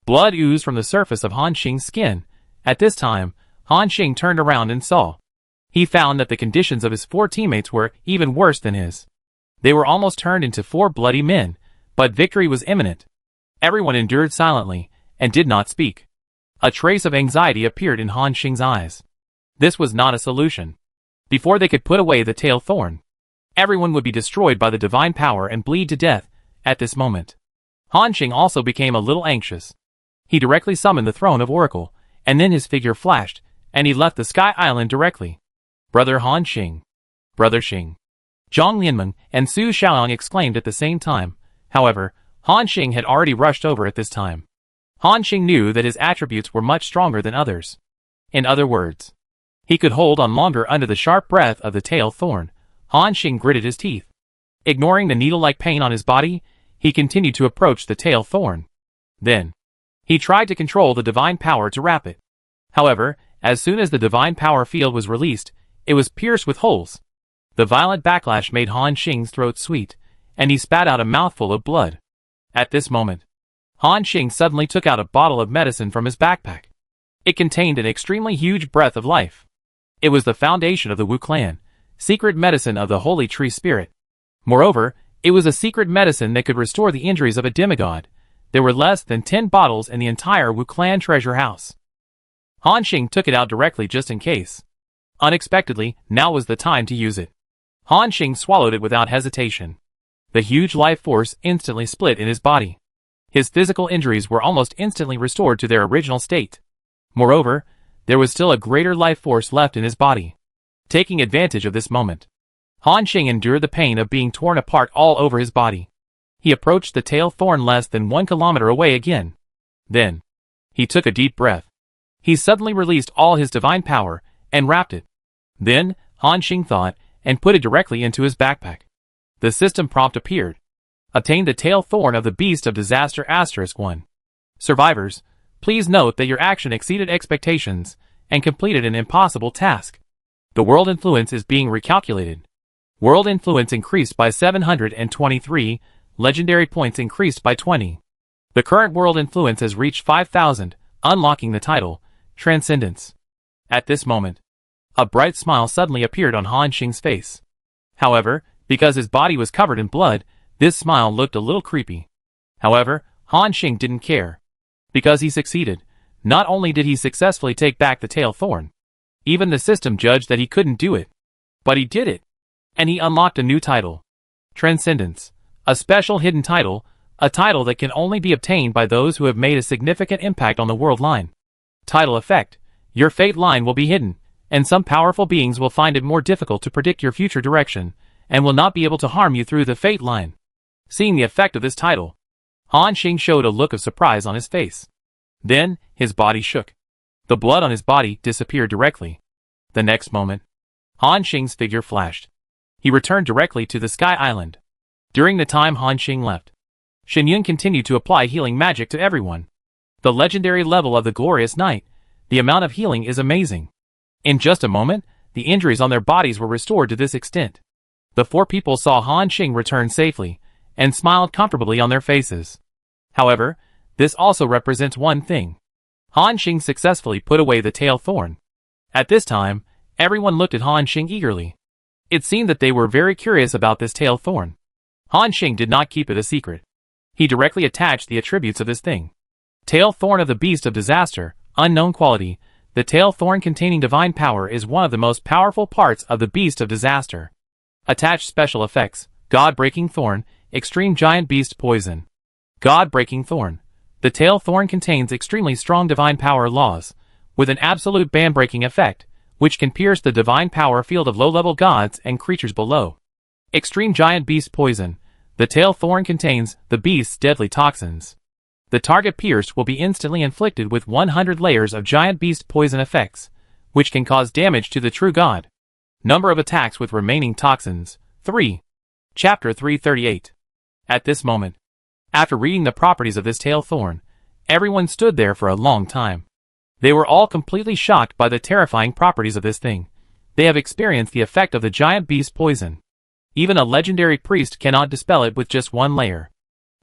Blood oozed from the surface of Han Xing's skin. At this time, Han Xing turned around and saw. He found that the conditions of his 4 teammates were even worse than his. They were almost turned into 4 bloody men, but victory was imminent. Everyone endured silently, and did not speak. A trace of anxiety appeared in Han Xing's eyes. This was not a solution. Before they could put away the tail thorn, everyone would be destroyed by the divine power and bleed to death. At this moment, Han Xing also became a little anxious. He directly summoned the throne of Oracle, and then his figure flashed, and he left the Sky Island directly. Brother Han Xing. Brother Xing. Zhang Lianmeng and Su Xiaoyang exclaimed at the same time. However, Han Xing had already rushed over at this time. Han Xing knew that his attributes were much stronger than others. In other words, he could hold on longer under the sharp breath of the tail thorn. Han Xing gritted his teeth. Ignoring the needle-like pain on his body, he continued to approach the tail thorn. Then, he tried to control the divine power to wrap it. However, as soon as the divine power field was released, it was pierced with holes. The violent backlash made Han Xing's throat sweet, and he spat out a mouthful of blood. At this moment, Han Xing suddenly took out a bottle of medicine from his backpack. It contained an extremely huge breath of life. It was the foundation of the Wu clan, secret medicine of the Holy Tree Spirit. Moreover, it was a secret medicine that could restore the injuries of a demigod. There were less than 10 bottles in the entire Wu clan treasure house. Han Xing took it out directly just in case. Unexpectedly, now was the time to use it. Han Xing swallowed it without hesitation. The huge life force instantly split in his body. His physical injuries were almost instantly restored to their original state. Moreover, there was still a greater life force left in his body. Taking advantage of this moment, Han Xing endured the pain of being torn apart all over his body. He approached the tail thorn less than 1 kilometer away again. Then, he took a deep breath. He suddenly released all his divine power and wrapped it. Then, Han Xing thought, and put it directly into his backpack. The system prompt appeared. Obtain the tail thorn of the beast of disaster *1. Survivors, please note that your action exceeded expectations and completed an impossible task. The world influence is being recalculated. World influence increased by 723, legendary points increased by 20. The current world influence has reached 5,000, unlocking the title, Transcendence. At this moment, a bright smile suddenly appeared on Han Xing's face. However, because his body was covered in blood, this smile looked a little creepy. However, Han Xing didn't care. Because he succeeded, not only did he successfully take back the tail thorn, even the system judged that he couldn't do it. But he did it. And he unlocked a new title. Transcendence. A special hidden title, a title that can only be obtained by those who have made a significant impact on the world line. Title effect. Your fate line will be hidden, and some powerful beings will find it more difficult to predict your future direction, and will not be able to harm you through the fate line. Seeing the effect of this title, Han Xing showed a look of surprise on his face. Then, his body shook. The blood on his body disappeared directly. The next moment, Han Xing's figure flashed. He returned directly to the Sky Island. During the time Han Xing left, Shen Yun continued to apply healing magic to everyone. The legendary level of the Glorious Night, the amount of healing is amazing. In just a moment, the injuries on their bodies were restored to this extent. The 4 people saw Han Xing return safely, and smiled comfortably on their faces. However, this also represents one thing. Han Xing successfully put away the tail thorn. At this time, everyone looked at Han Xing eagerly. It seemed that they were very curious about this tail thorn. Han Xing did not keep it a secret. He directly attached the attributes of this thing. Tail thorn of the beast of disaster, unknown quality. The tail thorn containing divine power is one of the most powerful parts of the beast of disaster. Attached special effects, God-breaking thorn, extreme giant beast poison. God-breaking thorn. The tail thorn contains extremely strong divine power laws, with an absolute ban-breaking effect, which can pierce the divine power field of low-level gods and creatures below. Extreme giant beast poison. The tail thorn contains the beast's deadly toxins. The target pierced will be instantly inflicted with 100 layers of giant beast poison effects, which can cause damage to the true god. Number of attacks with remaining toxins, 3. Chapter 338. At this moment, after reading the properties of this tail thorn, everyone stood there for a long time. They were all completely shocked by the terrifying properties of this thing. They have experienced the effect of the giant beast poison. Even a legendary priest cannot dispel it with just 1 layer.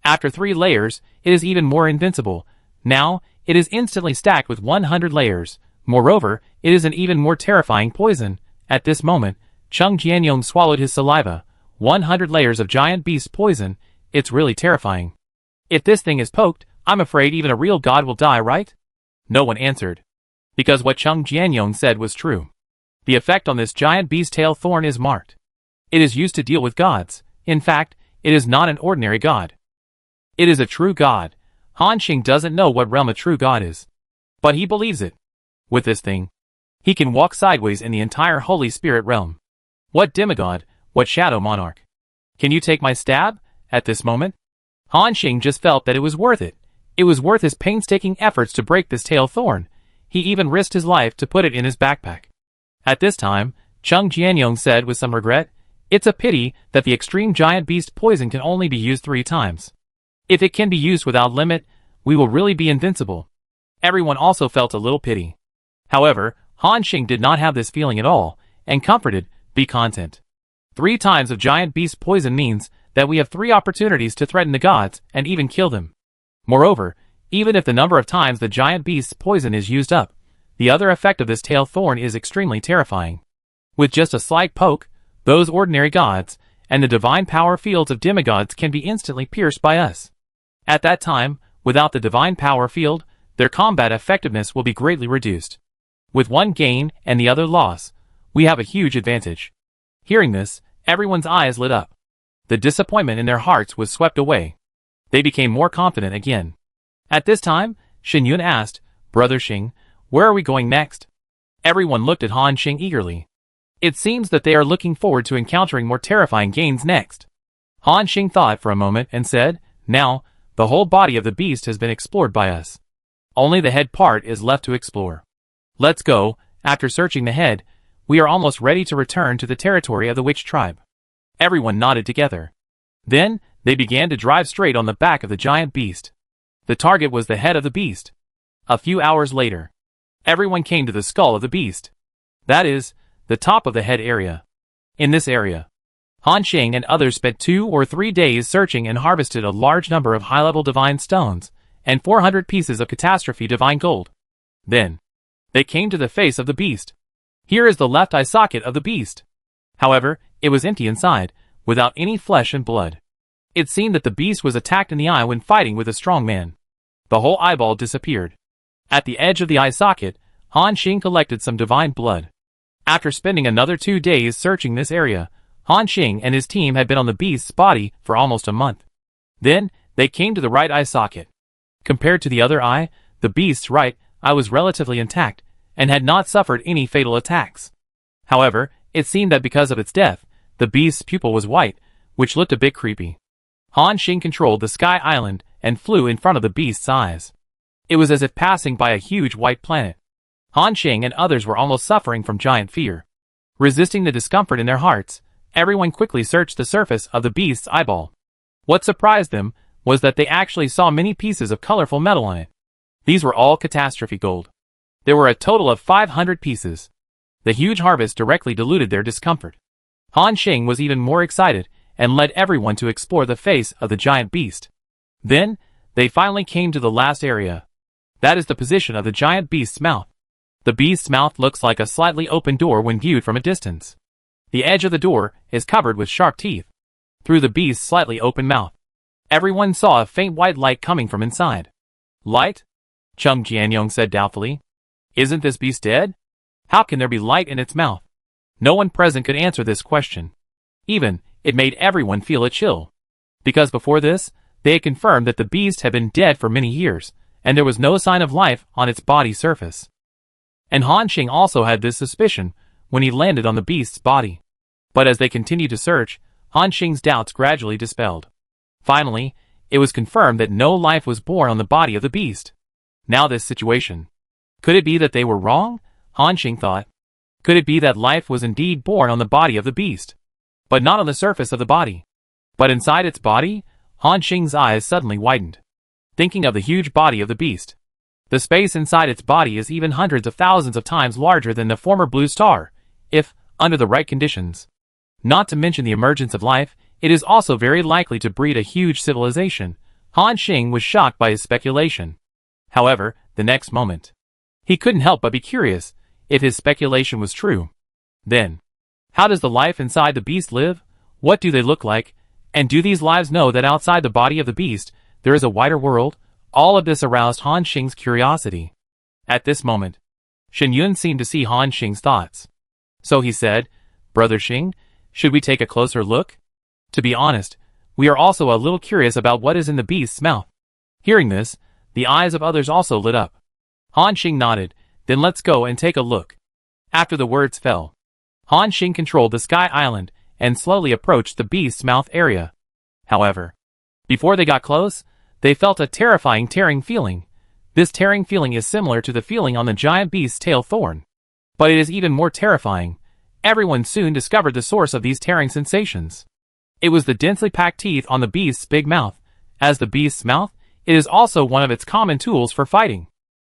After 3 layers, it is even more invincible. Now, it is instantly stacked with 100 layers. Moreover, it is an even more terrifying poison. At this moment, Chung Jianyong swallowed his saliva. 100 layers of giant beast poison, it's really terrifying. If this thing is poked, I'm afraid even a real god will die, right? No one answered. Because what Chung Jianyong said was true. The effect on this giant beast tail thorn is marked. It is used to deal with gods. In fact, it is not an ordinary god. It is a true god. Han Xing doesn't know what realm a true god is, but he believes it. With this thing, he can walk sideways in the entire Holy Spirit realm. What demigod, what shadow monarch? Can you take my stab? At this moment, Han Xing just felt that it was worth it. It was worth his painstaking efforts to break this tail thorn. He even risked his life to put it in his backpack. At this time, Chung Jianyong said with some regret, "It's a pity that the extreme giant beast poison can only be used 3 times. If it can be used without limit, we will really be invincible." Everyone also felt a little pity. However, Han Xing did not have this feeling at all, and comforted, "Be content. 3 times of giant beast poison means that we have 3 opportunities to threaten the gods and even kill them. Moreover, even if the number of times the giant beast's poison is used up, the other effect of this tail thorn is extremely terrifying. With just a slight poke, those ordinary gods and the divine power fields of demigods can be instantly pierced by us. At that time, without the divine power field, their combat effectiveness will be greatly reduced. With one gain and the other loss, we have a huge advantage." Hearing this, everyone's eyes lit up. The disappointment in their hearts was swept away. They became more confident again. At this time, Shen Yun asked, "Brother Xing, where are we going next?" Everyone looked at Han Xing eagerly. It seems that they are looking forward to encountering more terrifying gains next. Han Xing thought for a moment and said, "Now, the whole body of the beast has been explored by us. Only the head part is left to explore. Let's go." After searching the head, we are almost ready to return to the territory of the witch tribe. Everyone nodded together. Then, they began to drive straight on the back of the giant beast. The target was the head of the beast. A few hours later, everyone came to the skull of the beast. That is, the top of the head area. In this area, Han Xing and others spent 2 or 3 days searching and harvested a large number of high-level divine stones and 400 pieces of catastrophe divine gold. Then, they came to the face of the beast. Here is the left eye socket of the beast. However, it was empty inside, without any flesh and blood. It seemed that the beast was attacked in the eye when fighting with a strong man. The whole eyeball disappeared. At the edge of the eye socket, Han Xing collected some divine blood. After spending another 2 days searching this area, Han Xing and his team had been on the beast's body for almost a month. Then, they came to the right eye socket. Compared to the other eye, the beast's right eye was relatively intact, and had not suffered any fatal attacks. However, it seemed that because of its death, the beast's pupil was white, which looked a bit creepy. Han Xing controlled the Sky Island and flew in front of the beast's eyes. It was as if passing by a huge white planet. Han Xing and others were almost suffering from giant fear. Resisting the discomfort in their hearts, everyone quickly searched the surface of the beast's eyeball. What surprised them was that they actually saw many pieces of colorful metal on it. These were all catastrophe gold. There were a total of 500 pieces. The huge harvest directly diluted their discomfort. Han Xing was even more excited and led everyone to explore the face of the giant beast. Then, they finally came to the last area. That is the position of the giant beast's mouth. The beast's mouth looks like a slightly open door when viewed from a distance. The edge of the door is covered with sharp teeth. Through the beast's slightly open mouth, everyone saw a faint white light coming from inside. "Light?" Chung Jianyong said doubtfully. "Isn't this beast dead? How can there be light in its mouth?" No one present could answer this question. Even, it made everyone feel a chill. Because before this, they had confirmed that the beast had been dead for many years, and there was no sign of life on its body surface. And Han Xing also had this suspicion when he landed on the beast's body. But as they continued to search, Han Xing's doubts gradually dispelled. Finally, it was confirmed that no life was born on the body of the beast. Now this situation. Could it be that they were wrong? Han Xing thought. Could it be that life was indeed born on the body of the beast? But not on the surface of the body. But inside its body? Han Xing's eyes suddenly widened. Thinking of the huge body of the beast. The space inside its body is even hundreds of thousands of times larger than the former blue star, if, under the right conditions. Not to mention the emergence of life, it is also very likely to breed a huge civilization. Han Xing was shocked by his speculation. However, the next moment, he couldn't help but be curious if his speculation was true. Then, how does the life inside the beast live? What do they look like? And do these lives know that outside the body of the beast, there is a wider world? All of this aroused Han Xing's curiosity. At this moment, Shen Yun seemed to see Han Xing's thoughts. So he said, "Brother Xing, should we take a closer look? To be honest, we are also a little curious about what is in the beast's mouth." Hearing this, the eyes of others also lit up. Han Xing nodded, "Then let's go and take a look." After the words fell, Han Xing controlled the Sky Island and slowly approached the beast's mouth area. However, before they got close, they felt a terrifying tearing feeling. This tearing feeling is similar to the feeling on the giant beast's tail thorn. But it is even more terrifying. Everyone soon discovered the source of these tearing sensations. It was the densely packed teeth on the beast's big mouth. As the beast's mouth, it is also one of its common tools for fighting.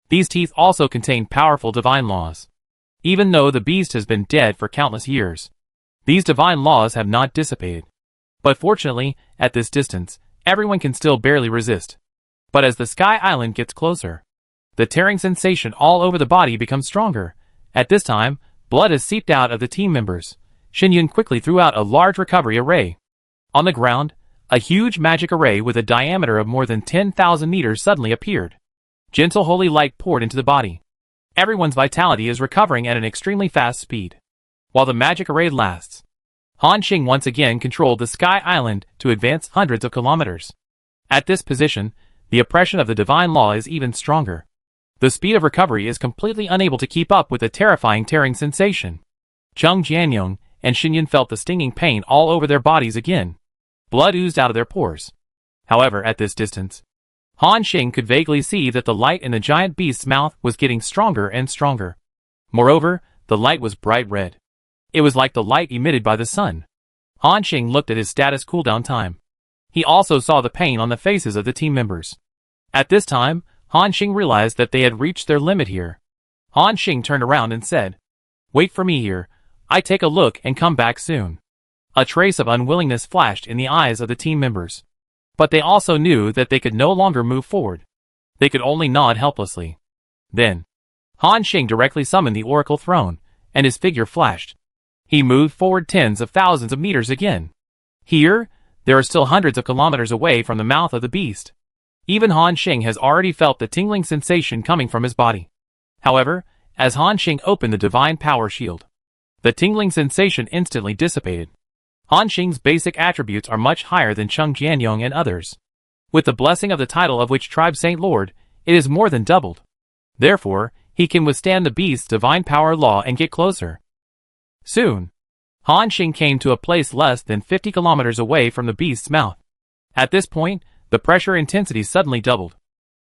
These teeth also contain powerful divine laws. Even though the beast has been dead for countless years, these divine laws have not dissipated. But fortunately, at this distance, everyone can still barely resist. But as the Sky Island gets closer, the tearing sensation all over the body becomes stronger. At this time, blood has seeped out of the team members. Xinyun quickly threw out a large recovery array. On the ground, a huge magic array with a diameter of more than 10,000 meters suddenly appeared. Gentle holy light poured into the body. Everyone's vitality is recovering at an extremely fast speed. While the magic array lasts, Han Xing once again controlled the Sky Island to advance hundreds of kilometers. At this position, the oppression of the divine law is even stronger. The speed of recovery is completely unable to keep up with the terrifying tearing sensation. Cheng Jianyong and Xinyun felt the stinging pain all over their bodies again. Blood oozed out of their pores. However, at this distance, Han Xing could vaguely see that the light in the giant beast's mouth was getting stronger and stronger. Moreover, the light was bright red. It was like the light emitted by the sun. Han Xing looked at his status cooldown time. He also saw the pain on the faces of the team members. At this time, Han Xing realized that they had reached their limit here. Han Xing turned around and said, "Wait for me here. I take a look and come back soon." A trace of unwillingness flashed in the eyes of the team members. But they also knew that they could no longer move forward. They could only nod helplessly. Then, Han Xing directly summoned the Oracle Throne, and his figure flashed. He moved forward tens of thousands of meters again. Here, they are still hundreds of kilometers away from the mouth of the beast. Even Han Xing has already felt the tingling sensation coming from his body. However, as Han Xing opened the divine power shield, the tingling sensation instantly dissipated. Han Xing's basic attributes are much higher than Cheng Jianyong and others. With the blessing of the title of Witch Tribe Saint Lord, it is more than doubled. Therefore, he can withstand the beast's divine power law and get closer. Soon, Han Xing came to a place less than 50 kilometers away from the beast's mouth. At this point, the pressure intensity suddenly doubled.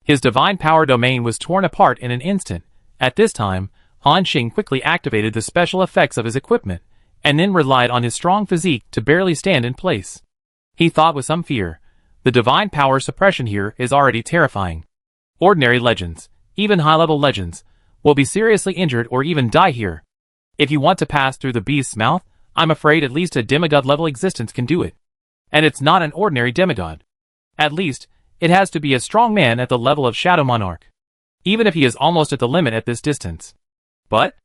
His divine power domain was torn apart in an instant. At this time, Han Xing quickly activated the special effects of his equipment, and then relied on his strong physique to barely stand in place. He thought with some fear, the divine power suppression here is already terrifying. Ordinary legends, even high-level legends, will be seriously injured or even die here. If you want to pass through the beast's mouth, I'm afraid at least a demigod-level existence can do it. And it's not an ordinary demigod. At least, it has to be a strong man at the level of Shadow Monarch. Even if he is almost at the limit at this distance. But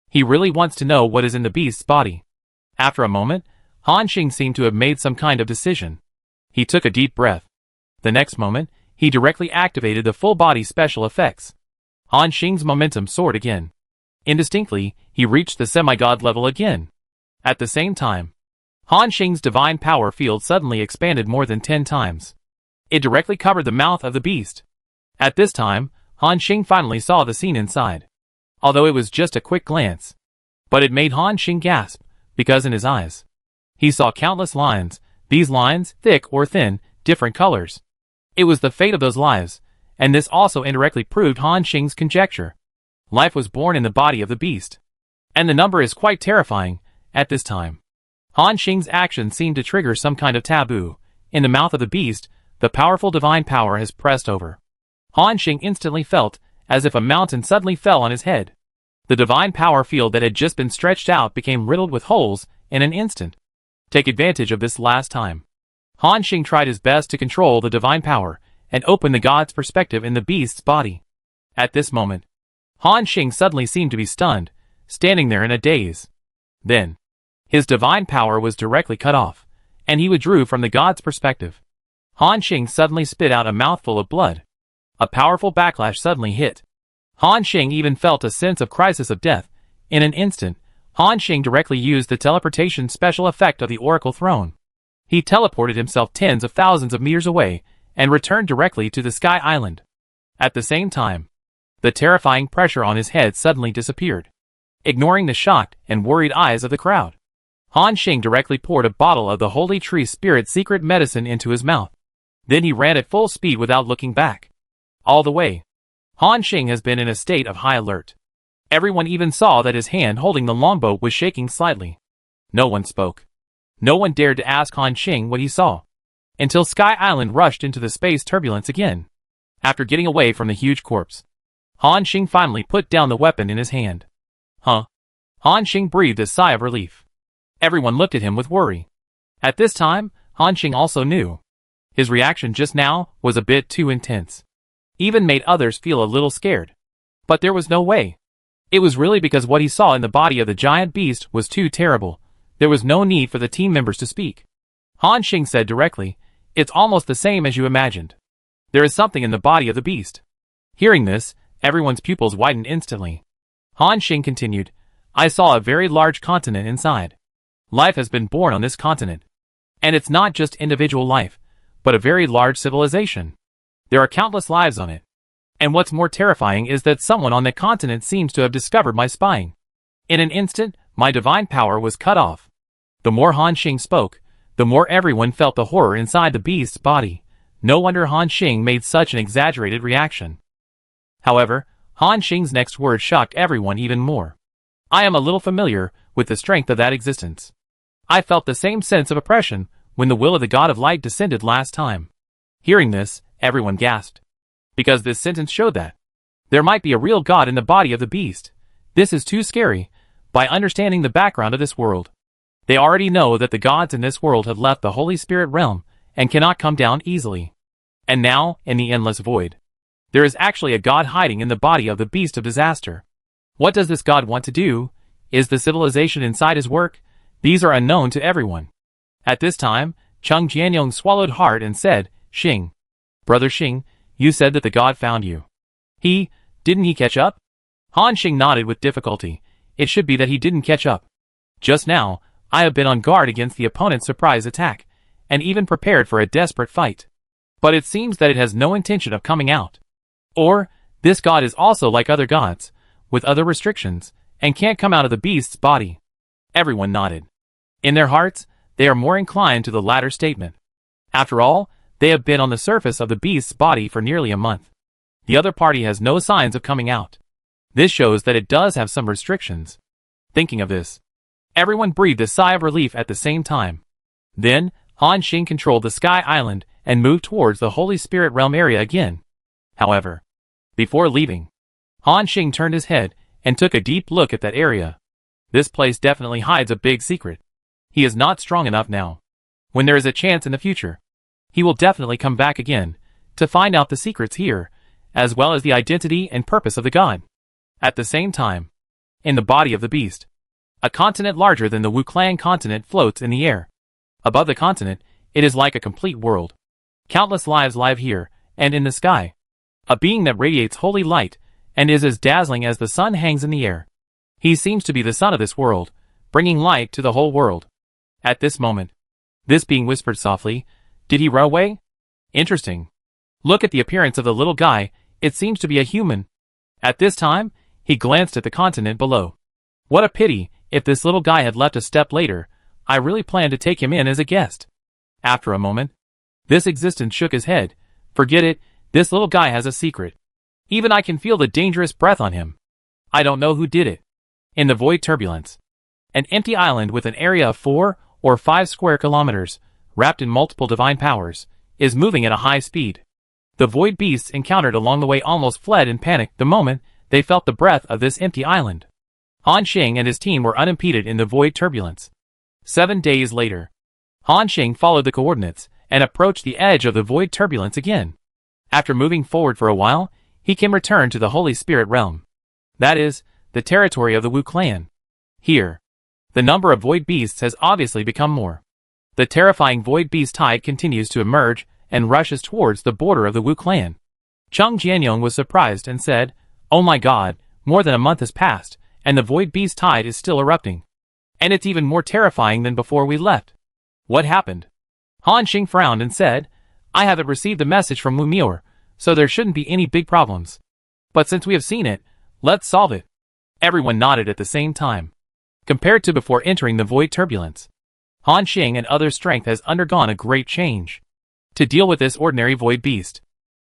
he really wants to know what is in the beast's body. After a moment, Han Xing seemed to have made some kind of decision. He took a deep breath. The next moment, he directly activated the full-body special effects. Han Xing's momentum soared again. Indistinctly, he reached the semi-god level again. At the same time, Han Xing's divine power field suddenly expanded more than 10 times. It directly covered the mouth of the beast. At this time, Han Xing finally saw the scene inside. Although it was just a quick glance. But it made Han Xing gasp, because in his eyes, he saw countless lines, these lines, thick or thin, different colors. It was the fate of those lives, and this also indirectly proved Han Xing's conjecture. Life was born in the body of the beast. And the number is quite terrifying, at this time. Han Xing's actions seemed to trigger some kind of taboo. In the mouth of the beast, the powerful divine power has pressed over. Han Xing instantly felt as if a mountain suddenly fell on his head. The divine power field that had just been stretched out became riddled with holes in an instant. Take advantage of this last time. Han Xing tried his best to control the divine power and open the god's perspective in the beast's body. At this moment, Han Xing suddenly seemed to be stunned, standing there in a daze. Then, his divine power was directly cut off, and he withdrew from the god's perspective. Han Xing suddenly spit out a mouthful of blood. A powerful backlash suddenly hit. Han Xing even felt a sense of crisis of death. In an instant, Han Xing directly used the teleportation special effect of the Oracle Throne. He teleported himself tens of thousands of meters away, and returned directly to the Sky Island. At the same time, the terrifying pressure on his head suddenly disappeared. Ignoring the shocked and worried eyes of the crowd, Han Xing directly poured a bottle of the Holy Tree Spirit secret medicine into his mouth. Then he ran at full speed without looking back. All the way, Han Xing has been in a state of high alert. Everyone even saw that his hand holding the longbow was shaking slightly. No one spoke. No one dared to ask Han Xing what he saw. Until Sky Island rushed into the space turbulence again. After getting away from the huge corpse, Han Xing finally put down the weapon in his hand. Huh? Han Xing breathed a sigh of relief. Everyone looked at him with worry. At this time, Han Xing also knew. His reaction just now was a bit too intense. Even made others feel a little scared. But there was no way. It was really because what he saw in the body of the giant beast was too terrible. There was no need for the team members to speak. Han Xing said directly, "It's almost the same as you imagined. There is something in the body of the beast." Hearing this, everyone's pupils widened instantly. Han Xing continued, "I saw a very large continent inside. Life has been born on this continent. And it's not just individual life, but a very large civilization. There are countless lives on it. And what's more terrifying is that someone on the continent seems to have discovered my spying. In an instant, my divine power was cut off." The more Han Xing spoke, the more everyone felt the horror inside the beast's body. No wonder Han Xing made such an exaggerated reaction. However, Han Xing's next words shocked everyone even more. "I am a little familiar with the strength of that existence. I felt the same sense of oppression when the will of the God of Light descended last time." Hearing this, everyone gasped. Because this sentence showed that there might be a real God in the body of the beast. This is too scary. By understanding the background of this world, they already know that the gods in this world have left the Holy Spirit realm and cannot come down easily. And now, in the endless void, there is actually a God hiding in the body of the beast of disaster. What does this God want to do? Is the civilization inside his work? These are unknown to everyone. At this time, Chung Jianyong swallowed hard and said, "Xing. Brother Xing, you said that the God found you. Didn't he catch up?" Han Xing nodded with difficulty. "It should be that he didn't catch up. Just now, I have been on guard against the opponent's surprise attack, and even prepared for a desperate fight. But it seems that it has no intention of coming out. Or, this God is also like other gods, with other restrictions, and can't come out of the beast's body." Everyone nodded. In their hearts, they are more inclined to the latter statement. After all, they have been on the surface of the beast's body for nearly a month. The other party has no signs of coming out. This shows that it does have some restrictions. Thinking of this, everyone breathed a sigh of relief at the same time. Then, Han Xing controlled the Sky Island and moved towards the Holy Spirit Realm area again. However, before leaving, Han Xing turned his head and took a deep look at that area. This place definitely hides a big secret. He is not strong enough now. When there is a chance in the future, he will definitely come back again to find out the secrets here, as well as the identity and purpose of the god. At the same time, in the body of the beast, a continent larger than the Wuklang continent floats in the air. Above the continent, it is like a complete world. Countless lives live here, and in the sky. A being that radiates holy light, and is as dazzling as the sun hangs in the air. He seems to be the sun of this world, bringing light to the whole world. At this moment, this being whispered softly, "Did he run away? Interesting. Look at the appearance of the little guy, it seems to be a human." At this time, he glanced at the continent below. What a pity, if this little guy had left a step later. I really planned to take him in as a guest. After a moment, this existence shook his head. Forget it, this little guy has a secret. Even I can feel the dangerous breath on him. I don't know who did it. In the void turbulence, an empty island with an area of 4 or 5 square kilometers, wrapped in multiple divine powers, is moving at a high speed. The void beasts encountered along the way almost fled in panic the moment they felt the breath of this empty island. Han Xing and his team were unimpeded in the void turbulence. 7 days later, Han Xing followed the coordinates and approached the edge of the void turbulence again. After moving forward for a while, he can return to the Holy Spirit realm. That is, the territory of the Wu clan. Here, the number of void beasts has obviously become more. The terrifying void beast tide continues to emerge and rushes towards the border of the Wu clan. Chung Jianyong was surprised and said, "Oh my god, more than a month has passed, and the void beast tide is still erupting. And it's even more terrifying than before we left. What happened?" Han Xing frowned and said, "I haven't received a message from Wu Mior, so there shouldn't be any big problems. But since we have seen it, let's solve it." Everyone nodded at the same time. Compared to before entering the void turbulence, Han Xing and other strength has undergone a great change. To deal with this ordinary void beast,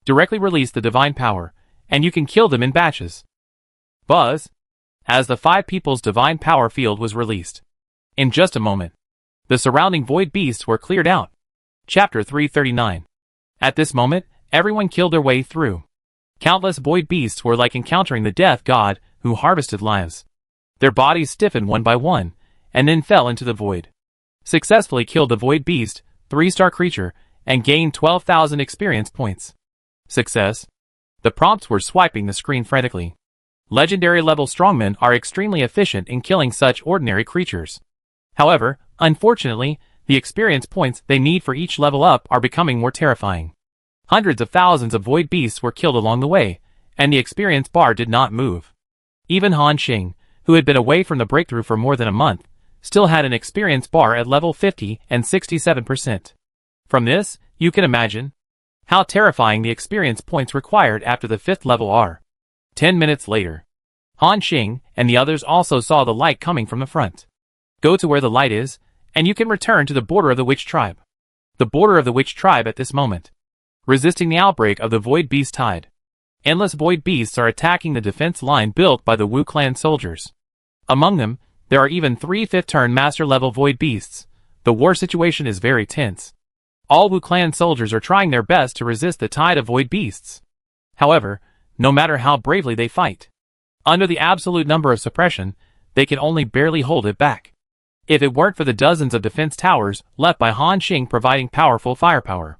directly release the divine power, and you can kill them in batches. Buzz, as the 5 people's divine power field was released. In just a moment, the surrounding void beasts were cleared out. Chapter 339. At this moment, everyone killed their way through. Countless void beasts were like encountering the death god who harvested lives. Their bodies stiffened one by one, and then fell into the void. Successfully killed the void beast, 3-star creature, and gained 12,000 experience points. Success. The prompts were swiping the screen frantically. Legendary level strongmen are extremely efficient in killing such ordinary creatures. However, unfortunately, the experience points they need for each level up are becoming more terrifying. Hundreds of thousands of void beasts were killed along the way, and the experience bar did not move. Even Han Xing, who had been away from the breakthrough for more than a month, still had an experience bar at level 50 and 67%. From this, you can imagine how terrifying the experience points required after the 5th level are. 10 minutes later, Han Xing and the others also saw the light coming from the front. Go to where the light is, and you can return to the border of the witch tribe. The border of the witch tribe at this moment, resisting the outbreak of the void beast tide. Endless void beasts are attacking the defense line built by the Wu clan soldiers. Among them, there are even 3 5th-turn master-level void beasts. The war situation is very tense. All Wu clan soldiers are trying their best to resist the tide of void beasts. However, no matter how bravely they fight, under the absolute number of suppression, they can only barely hold it back. If it weren't for the dozens of defense towers left by Han Xing providing powerful firepower.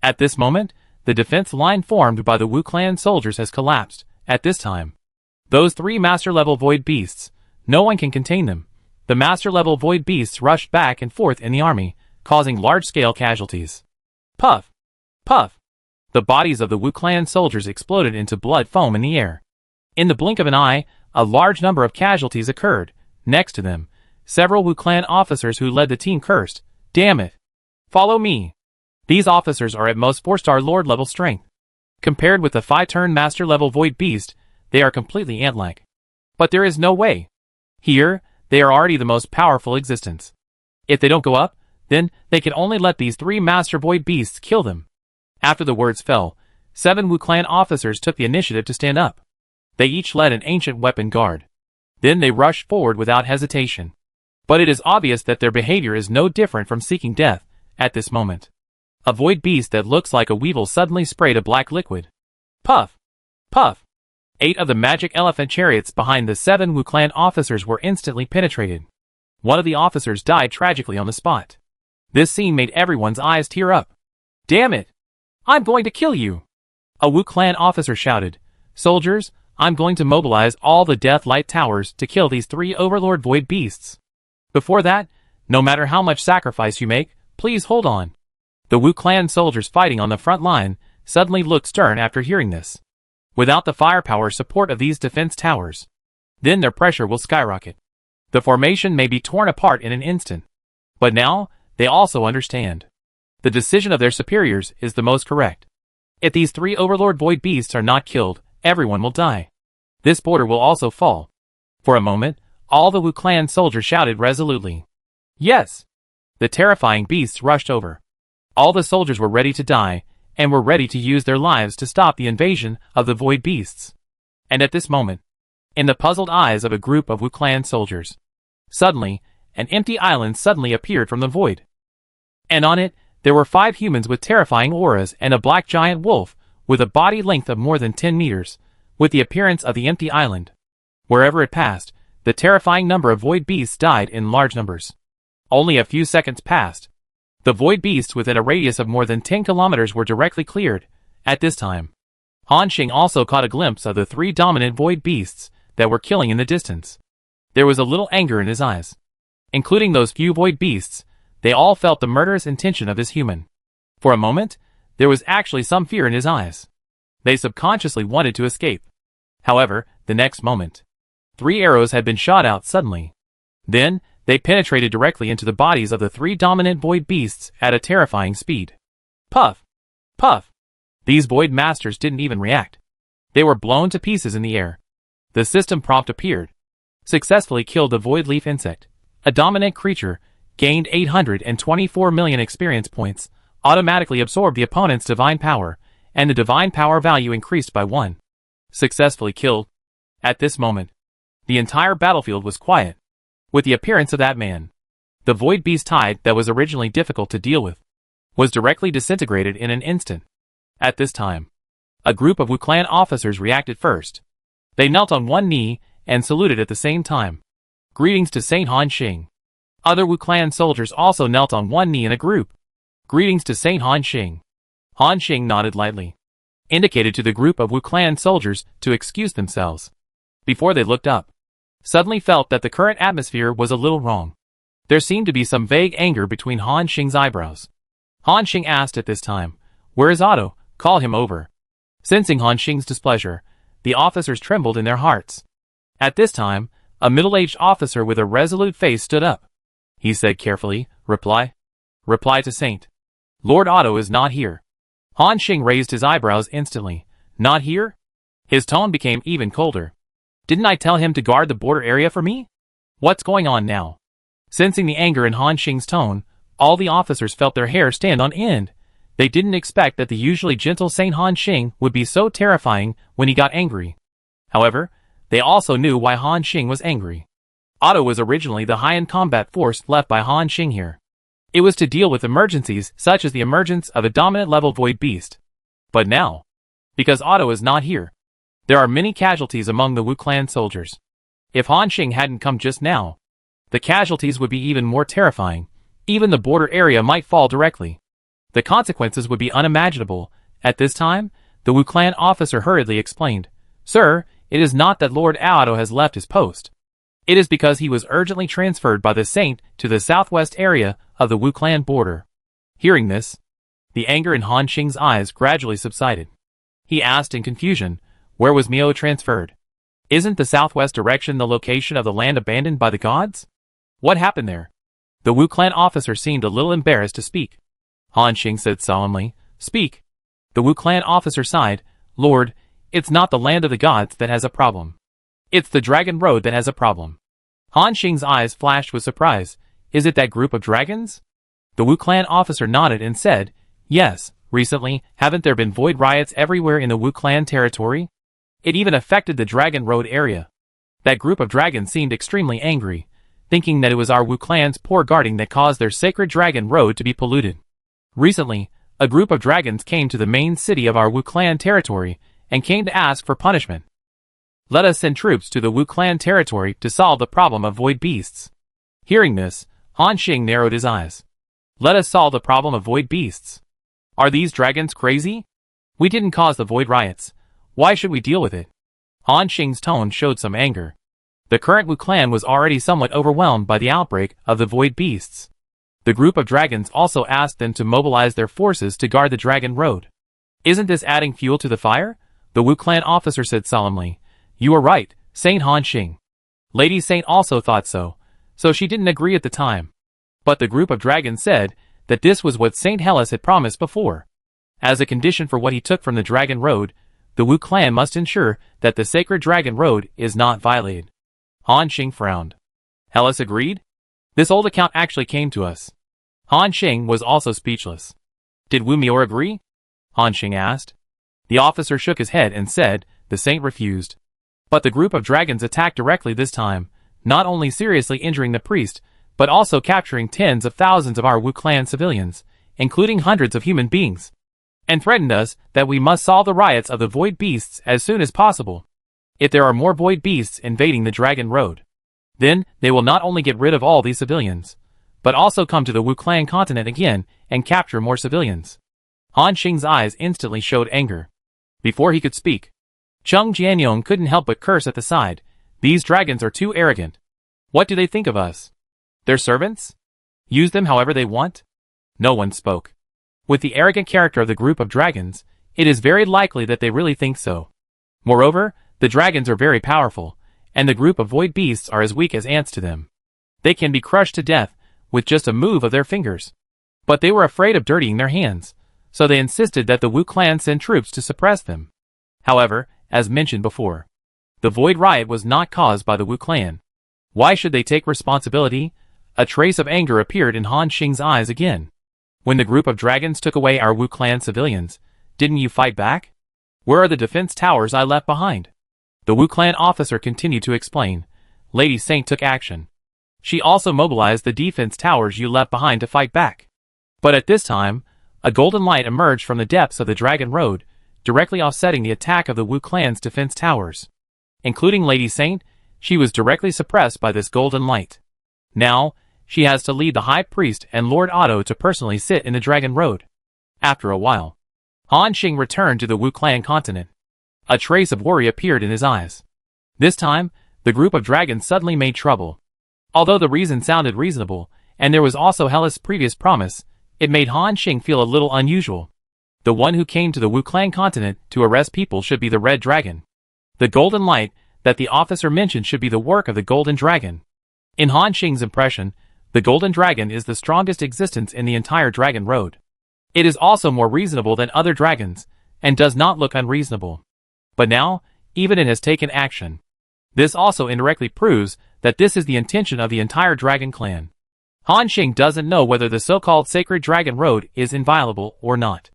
At this moment, the defense line formed by the Wu clan soldiers has collapsed. At this time, those 3 master-level void beasts, no one can contain them. The master-level void beasts rushed back and forth in the army, causing large-scale casualties. Puff! Puff! The bodies of the Wu clan soldiers exploded into blood foam in the air. In the blink of an eye, a large number of casualties occurred. Next to them, several Wu clan officers who led the team cursed, "Damn it! Follow me!" These officers are at most 4-star lord level strength. Compared with the 5-turn master level void beast, they are completely ant-like. But there is no way. Here, they are already the most powerful existence. If they don't go up, then they can only let these 3 master void beasts kill them. After the words fell, 7 Wu clan officers took the initiative to stand up. They each led an ancient weapon guard. Then they rushed forward without hesitation. But it is obvious that their behavior is no different from seeking death at this moment. A void beast that looks like a weevil suddenly sprayed a black liquid. Puff! Puff! 8 of the magic elephant chariots behind the 7 Wu clan officers were instantly penetrated. One of the officers died tragically on the spot. This scene made everyone's eyes tear up. "Damn it! I'm going to kill you!" A Wu clan officer shouted. "Soldiers, I'm going to mobilize all the Death Light Towers to kill these 3 overlord void beasts. Before that, no matter how much sacrifice you make, please hold on." The Wu clan soldiers fighting on the front line suddenly looked stern after hearing this. Without the firepower support of these defense towers, then their pressure will skyrocket. The formation may be torn apart in an instant. But now, they also understand. The decision of their superiors is the most correct. If these 3 overlord void beasts are not killed, everyone will die. This border will also fall. For a moment, all the Wu clan soldiers shouted resolutely. Yes! The terrifying beasts rushed over. All the soldiers were ready to die, and were ready to use their lives to stop the invasion of the void beasts. And at this moment, in the puzzled eyes of a group of Wu clan soldiers, suddenly, an empty island suddenly appeared from the void. And on it, there were 5 humans with terrifying auras and a black giant wolf with a body length of more than 10 meters, with the appearance of the empty island. Wherever it passed, the terrifying number of void beasts died in large numbers. Only a few seconds passed. The void beasts within a radius of more than 10 kilometers were directly cleared. At this time, Han Xing also caught a glimpse of the 3 dominant void beasts that were killing in the distance. There was a little anger in his eyes. Including those few void beasts, they all felt the murderous intention of this human. For a moment, there was actually some fear in his eyes. They subconsciously wanted to escape. However, the next moment, 3 arrows had been shot out suddenly. Then, they penetrated directly into the bodies of the 3 dominant void beasts at a terrifying speed. Puff! Puff! These void masters didn't even react. They were blown to pieces in the air. The system prompt appeared. Successfully killed the void leaf insect. A dominant creature, gained 824 million experience points, automatically absorbed the opponent's divine power, and the divine power value increased by 1. Successfully killed. At this moment, the entire battlefield was quiet. With the appearance of that man, the void beast tide that was originally difficult to deal with was directly disintegrated in an instant. At this time, a group of Wu Clan officers reacted first. They knelt on one knee and saluted at the same time. Greetings to Saint Han Xing. Other Wu Clan soldiers also knelt on one knee in a group. Greetings to Saint Han Xing. Han Xing nodded lightly, indicated to the group of Wu Clan soldiers to excuse themselves. Before they looked up, suddenly felt that the current atmosphere was a little wrong. There seemed to be some vague anger between Han Xing's eyebrows. Han Xing asked at this time, "Where is Otto? Call him over." Sensing Han Xing's displeasure, the officers trembled in their hearts. At this time, a middle-aged officer with a resolute face stood up. He said carefully, Reply to Saint. Lord Otto is not here. Han Xing raised his eyebrows instantly. Not here? His tone became even colder. Didn't I tell him to guard the border area for me? What's going on now? Sensing the anger in Han Xing's tone, all the officers felt their hair stand on end. They didn't expect that the usually gentle Saint Han Xing would be so terrifying when he got angry. However, they also knew why Han Xing was angry. Otto was originally the high-end combat force left by Han Xing here. It was to deal with emergencies such as the emergence of a dominant-level void beast. But now, because Otto is not here, there are many casualties among the Wu Clan soldiers. If Han Xing hadn't come just now, the casualties would be even more terrifying. Even the border area might fall directly. The consequences would be unimaginable. At this time, the Wu Clan officer hurriedly explained, Sir, it is not that Lord Otto has left his post. It is because he was urgently transferred by the Saint to the southwest area of the Wu Clan border. Hearing this, the anger in Han Xing's eyes gradually subsided. He asked in confusion, Where was Mio transferred? Isn't the southwest direction the location of the land abandoned by the gods? What happened there? The Wu Clan officer seemed a little embarrassed to speak. Han Xing said solemnly, Speak. The Wu Clan officer sighed, Lord, it's not the land of the gods that has a problem. It's the dragon road that has a problem. Han Xing's eyes flashed with surprise. Is it that group of dragons? The Wu Clan officer nodded and said, Yes, recently, haven't there been void riots everywhere in the Wu Clan territory? It even affected the dragon road area. That group of dragons seemed extremely angry, thinking that it was our Wu Clan's poor guarding that caused their sacred dragon road to be polluted. Recently, a group of dragons came to the main city of our Wu Clan territory and came to ask for punishment. Let us send troops to the Wu Clan territory to solve the problem of void beasts. Hearing this, Han Xing narrowed his eyes. Let us solve the problem of void beasts. Are these dragons crazy? We didn't cause the void riots. Why should we deal with it? Han Xing's tone showed some anger. The current Wu Clan was already somewhat overwhelmed by the outbreak of the void beasts. The group of dragons also asked them to mobilize their forces to guard the dragon road. Isn't this adding fuel to the fire? The Wu Clan officer said solemnly. You are right, Saint Han Xing. Lady Saint also thought so she didn't agree at the time. But the group of dragons said that this was what Saint Hellas had promised before. As a condition for what he took from the dragon road, the Wu Clan must ensure that the sacred dragon road is not violated. Han Xing frowned. Hellas agreed? This old account actually came to us. Han Xing was also speechless. Did Wu Mior agree? Han Xing asked. The officer shook his head and said, the saint refused. But the group of dragons attacked directly this time, not only seriously injuring the priest, but also capturing tens of thousands of our Wu Clan civilians, including hundreds of human beings, and threatened us that we must solve the riots of the void beasts as soon as possible. If there are more void beasts invading the dragon road, then they will not only get rid of all these civilians, but also come to the Wu Clan continent again and capture more civilians. Han Xing's eyes instantly showed anger. Before he could speak, Chung Jianyong couldn't help but curse at the side. These dragons are too arrogant. What do they think of us? Their servants? Use them however they want? No one spoke. With the arrogant character of the group of dragons, it is very likely that they really think so. Moreover, the dragons are very powerful, and the group of void beasts are as weak as ants to them. They can be crushed to death with just a move of their fingers. But they were afraid of dirtying their hands, so they insisted that the Wu Clan send troops to suppress them. However, as mentioned before, the void riot was not caused by the Wu Clan. Why should they take responsibility? A trace of anger appeared in Han Xing's eyes again. When the group of dragons took away our Wu Clan civilians, didn't you fight back? Where are the defense towers I left behind? The Wu Clan officer continued to explain. Lady Saint took action. She also mobilized the defense towers you left behind to fight back. But at this time, a golden light emerged from the depths of the Dragon Road, directly offsetting the attack of the Wu Clan's defense towers. Including Lady Saint, she was directly suppressed by this golden light. Now, she has to lead the High Priest and Lord Otto to personally sit in the Dragon Road. After a while, Han Xing returned to the Wu Clan continent. A trace of worry appeared in his eyes. This time, the group of dragons suddenly made trouble. Although the reason sounded reasonable, and there was also Hellas' previous promise, it made Han Xing feel a little unusual. The one who came to the Wu Clan continent to arrest people should be the Red Dragon. The golden light that the officer mentioned should be the work of the Golden Dragon. In Han Xing's impression, the Golden Dragon is the strongest existence in the entire Dragon Road. It is also more reasonable than other dragons, and does not look unreasonable. But now, even it has taken action. This also indirectly proves that this is the intention of the entire Dragon Clan. Han Xing doesn't know whether the so-called Sacred Dragon Road is inviolable or not.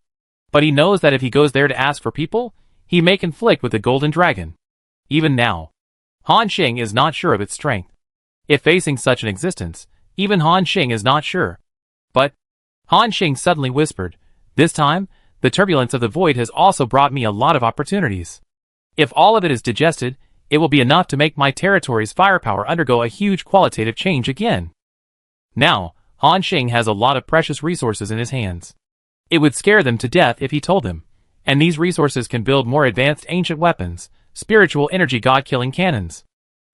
But he knows that if he goes there to ask for people, he may conflict with the Golden Dragon. Even now, Han Xing is not sure of its strength. If facing such an existence, even Han Xing is not sure. But Han Xing suddenly whispered, "This time, the turbulence of the void has also brought me a lot of opportunities. If all of it is digested, it will be enough to make my territory's firepower undergo a huge qualitative change again." Now, Han Xing has a lot of precious resources in his hands. It would scare them to death if he told them, and these resources can build more advanced ancient weapons, spiritual energy god-killing cannons.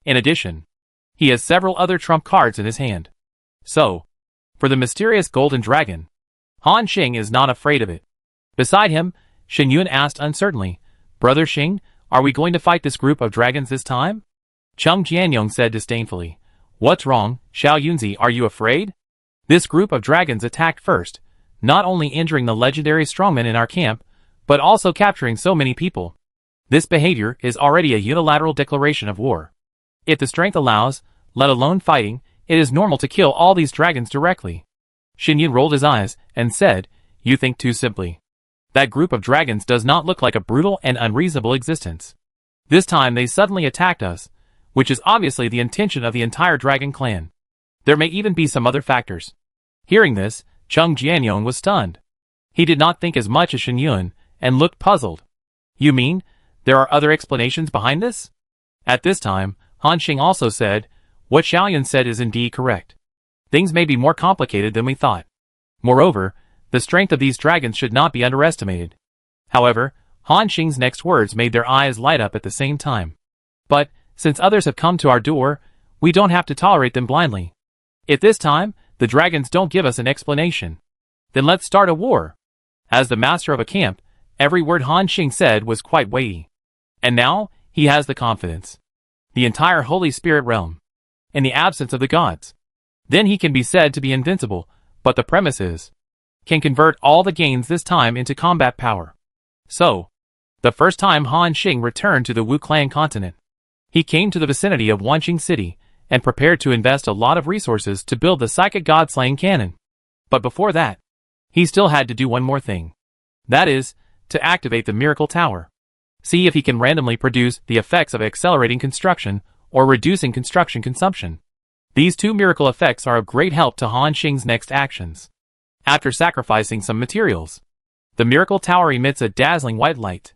In addition, he has several other trump cards in his hand. So, for the mysterious Golden Dragon, Han Xing is not afraid of it. Beside him, Shen Yun asked uncertainly, "Brother Xing, are we going to fight this group of dragons this time?" Cheng Jianyong said disdainfully, "What's wrong, Xiao Yunzi, are you afraid? This group of dragons attacked first, not only injuring the legendary strongmen in our camp, but also capturing so many people. This behavior is already a unilateral declaration of war. If the strength allows, let alone fighting, it is normal to kill all these dragons directly." Shen Yun rolled his eyes and said, "You think too simply. That group of dragons does not look like a brutal and unreasonable existence. This time they suddenly attacked us, which is obviously the intention of the entire Dragon Clan. There may even be some other factors." Hearing this, Cheng Jianyong was stunned. He did not think as much as Shen Yun, and looked puzzled. "You mean, there are other explanations behind this?" At this time, Han Xing also said, "What Xiaoyan said is indeed correct. Things may be more complicated than we thought. Moreover, the strength of these dragons should not be underestimated." However, Han Xing's next words made their eyes light up at the same time. "But, since others have come to our door, we don't have to tolerate them blindly. If this time, the dragons don't give us an explanation, then let's start a war." As the master of a camp, every word Han Xing said was quite weighty. And now, he has the confidence. The entire Holy Spirit realm. In the absence of the gods. Then he can be said to be invincible, but the premise is, can convert all the gains this time into combat power. So, the first time Han Xing returned to the Wu Clan continent, he came to the vicinity of Wanqing City, and prepared to invest a lot of resources to build the psychic god-slaying cannon. But before that, he still had to do one more thing. That is, to activate the Miracle Tower. See if he can randomly produce the effects of accelerating construction or reducing construction consumption. These two miracle effects are of great help to Han Xing's next actions. After sacrificing some materials, the Miracle Tower emits a dazzling white light.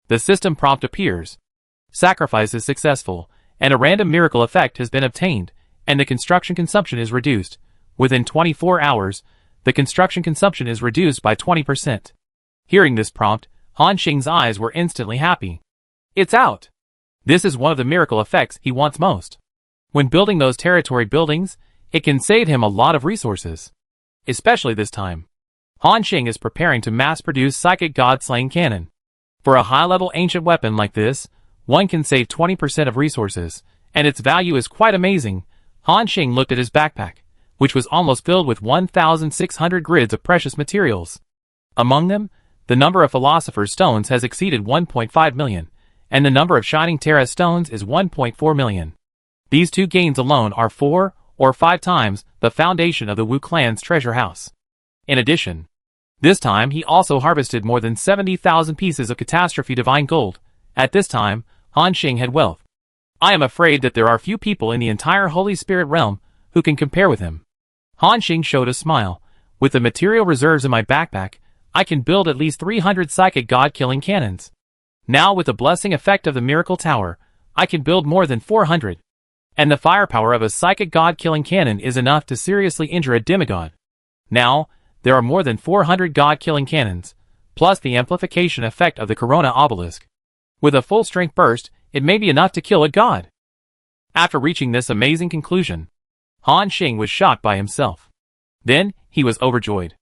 The system prompt appears. Sacrifice is successful, and a random miracle effect has been obtained, and the construction consumption is reduced. Within 24 hours, the construction consumption is reduced by 20%. Hearing this prompt, Han Xing's eyes were instantly happy. It's out! This is one of the miracle effects he wants most. When building those territory buildings, it can save him a lot of resources. Especially this time. Han Xing is preparing to mass-produce psychic god-slaying cannon. For a high-level ancient weapon like this, one can save 20% of resources, and its value is quite amazing. Han Xing looked at his backpack, which was almost filled with 1,600 grids of precious materials. Among them, the number of Philosopher's Stones has exceeded 1.5 million, and the number of Shining Terra Stones is 1.4 million. These two gains alone are 4 or 5 times the foundation of the Wu Clan's treasure house. In addition, This time he also harvested more than 70,000 pieces of catastrophe divine gold. At this time, Han Xing had wealth. I am afraid that there are few people in the entire Holy Spirit realm who can compare with him. Han Xing showed a smile. With the material reserves in my backpack, I can build at least 300 psychic god-killing cannons. Now with the blessing effect of the miracle tower, I can build more than 400. And the firepower of a psychic god-killing cannon is enough to seriously injure a demigod. Now, there are more than 400 god-killing cannons, plus the amplification effect of the Corona obelisk. With a full-strength burst, it may be enough to kill a god. After reaching this amazing conclusion, Han Xing was shocked by himself. Then, he was overjoyed.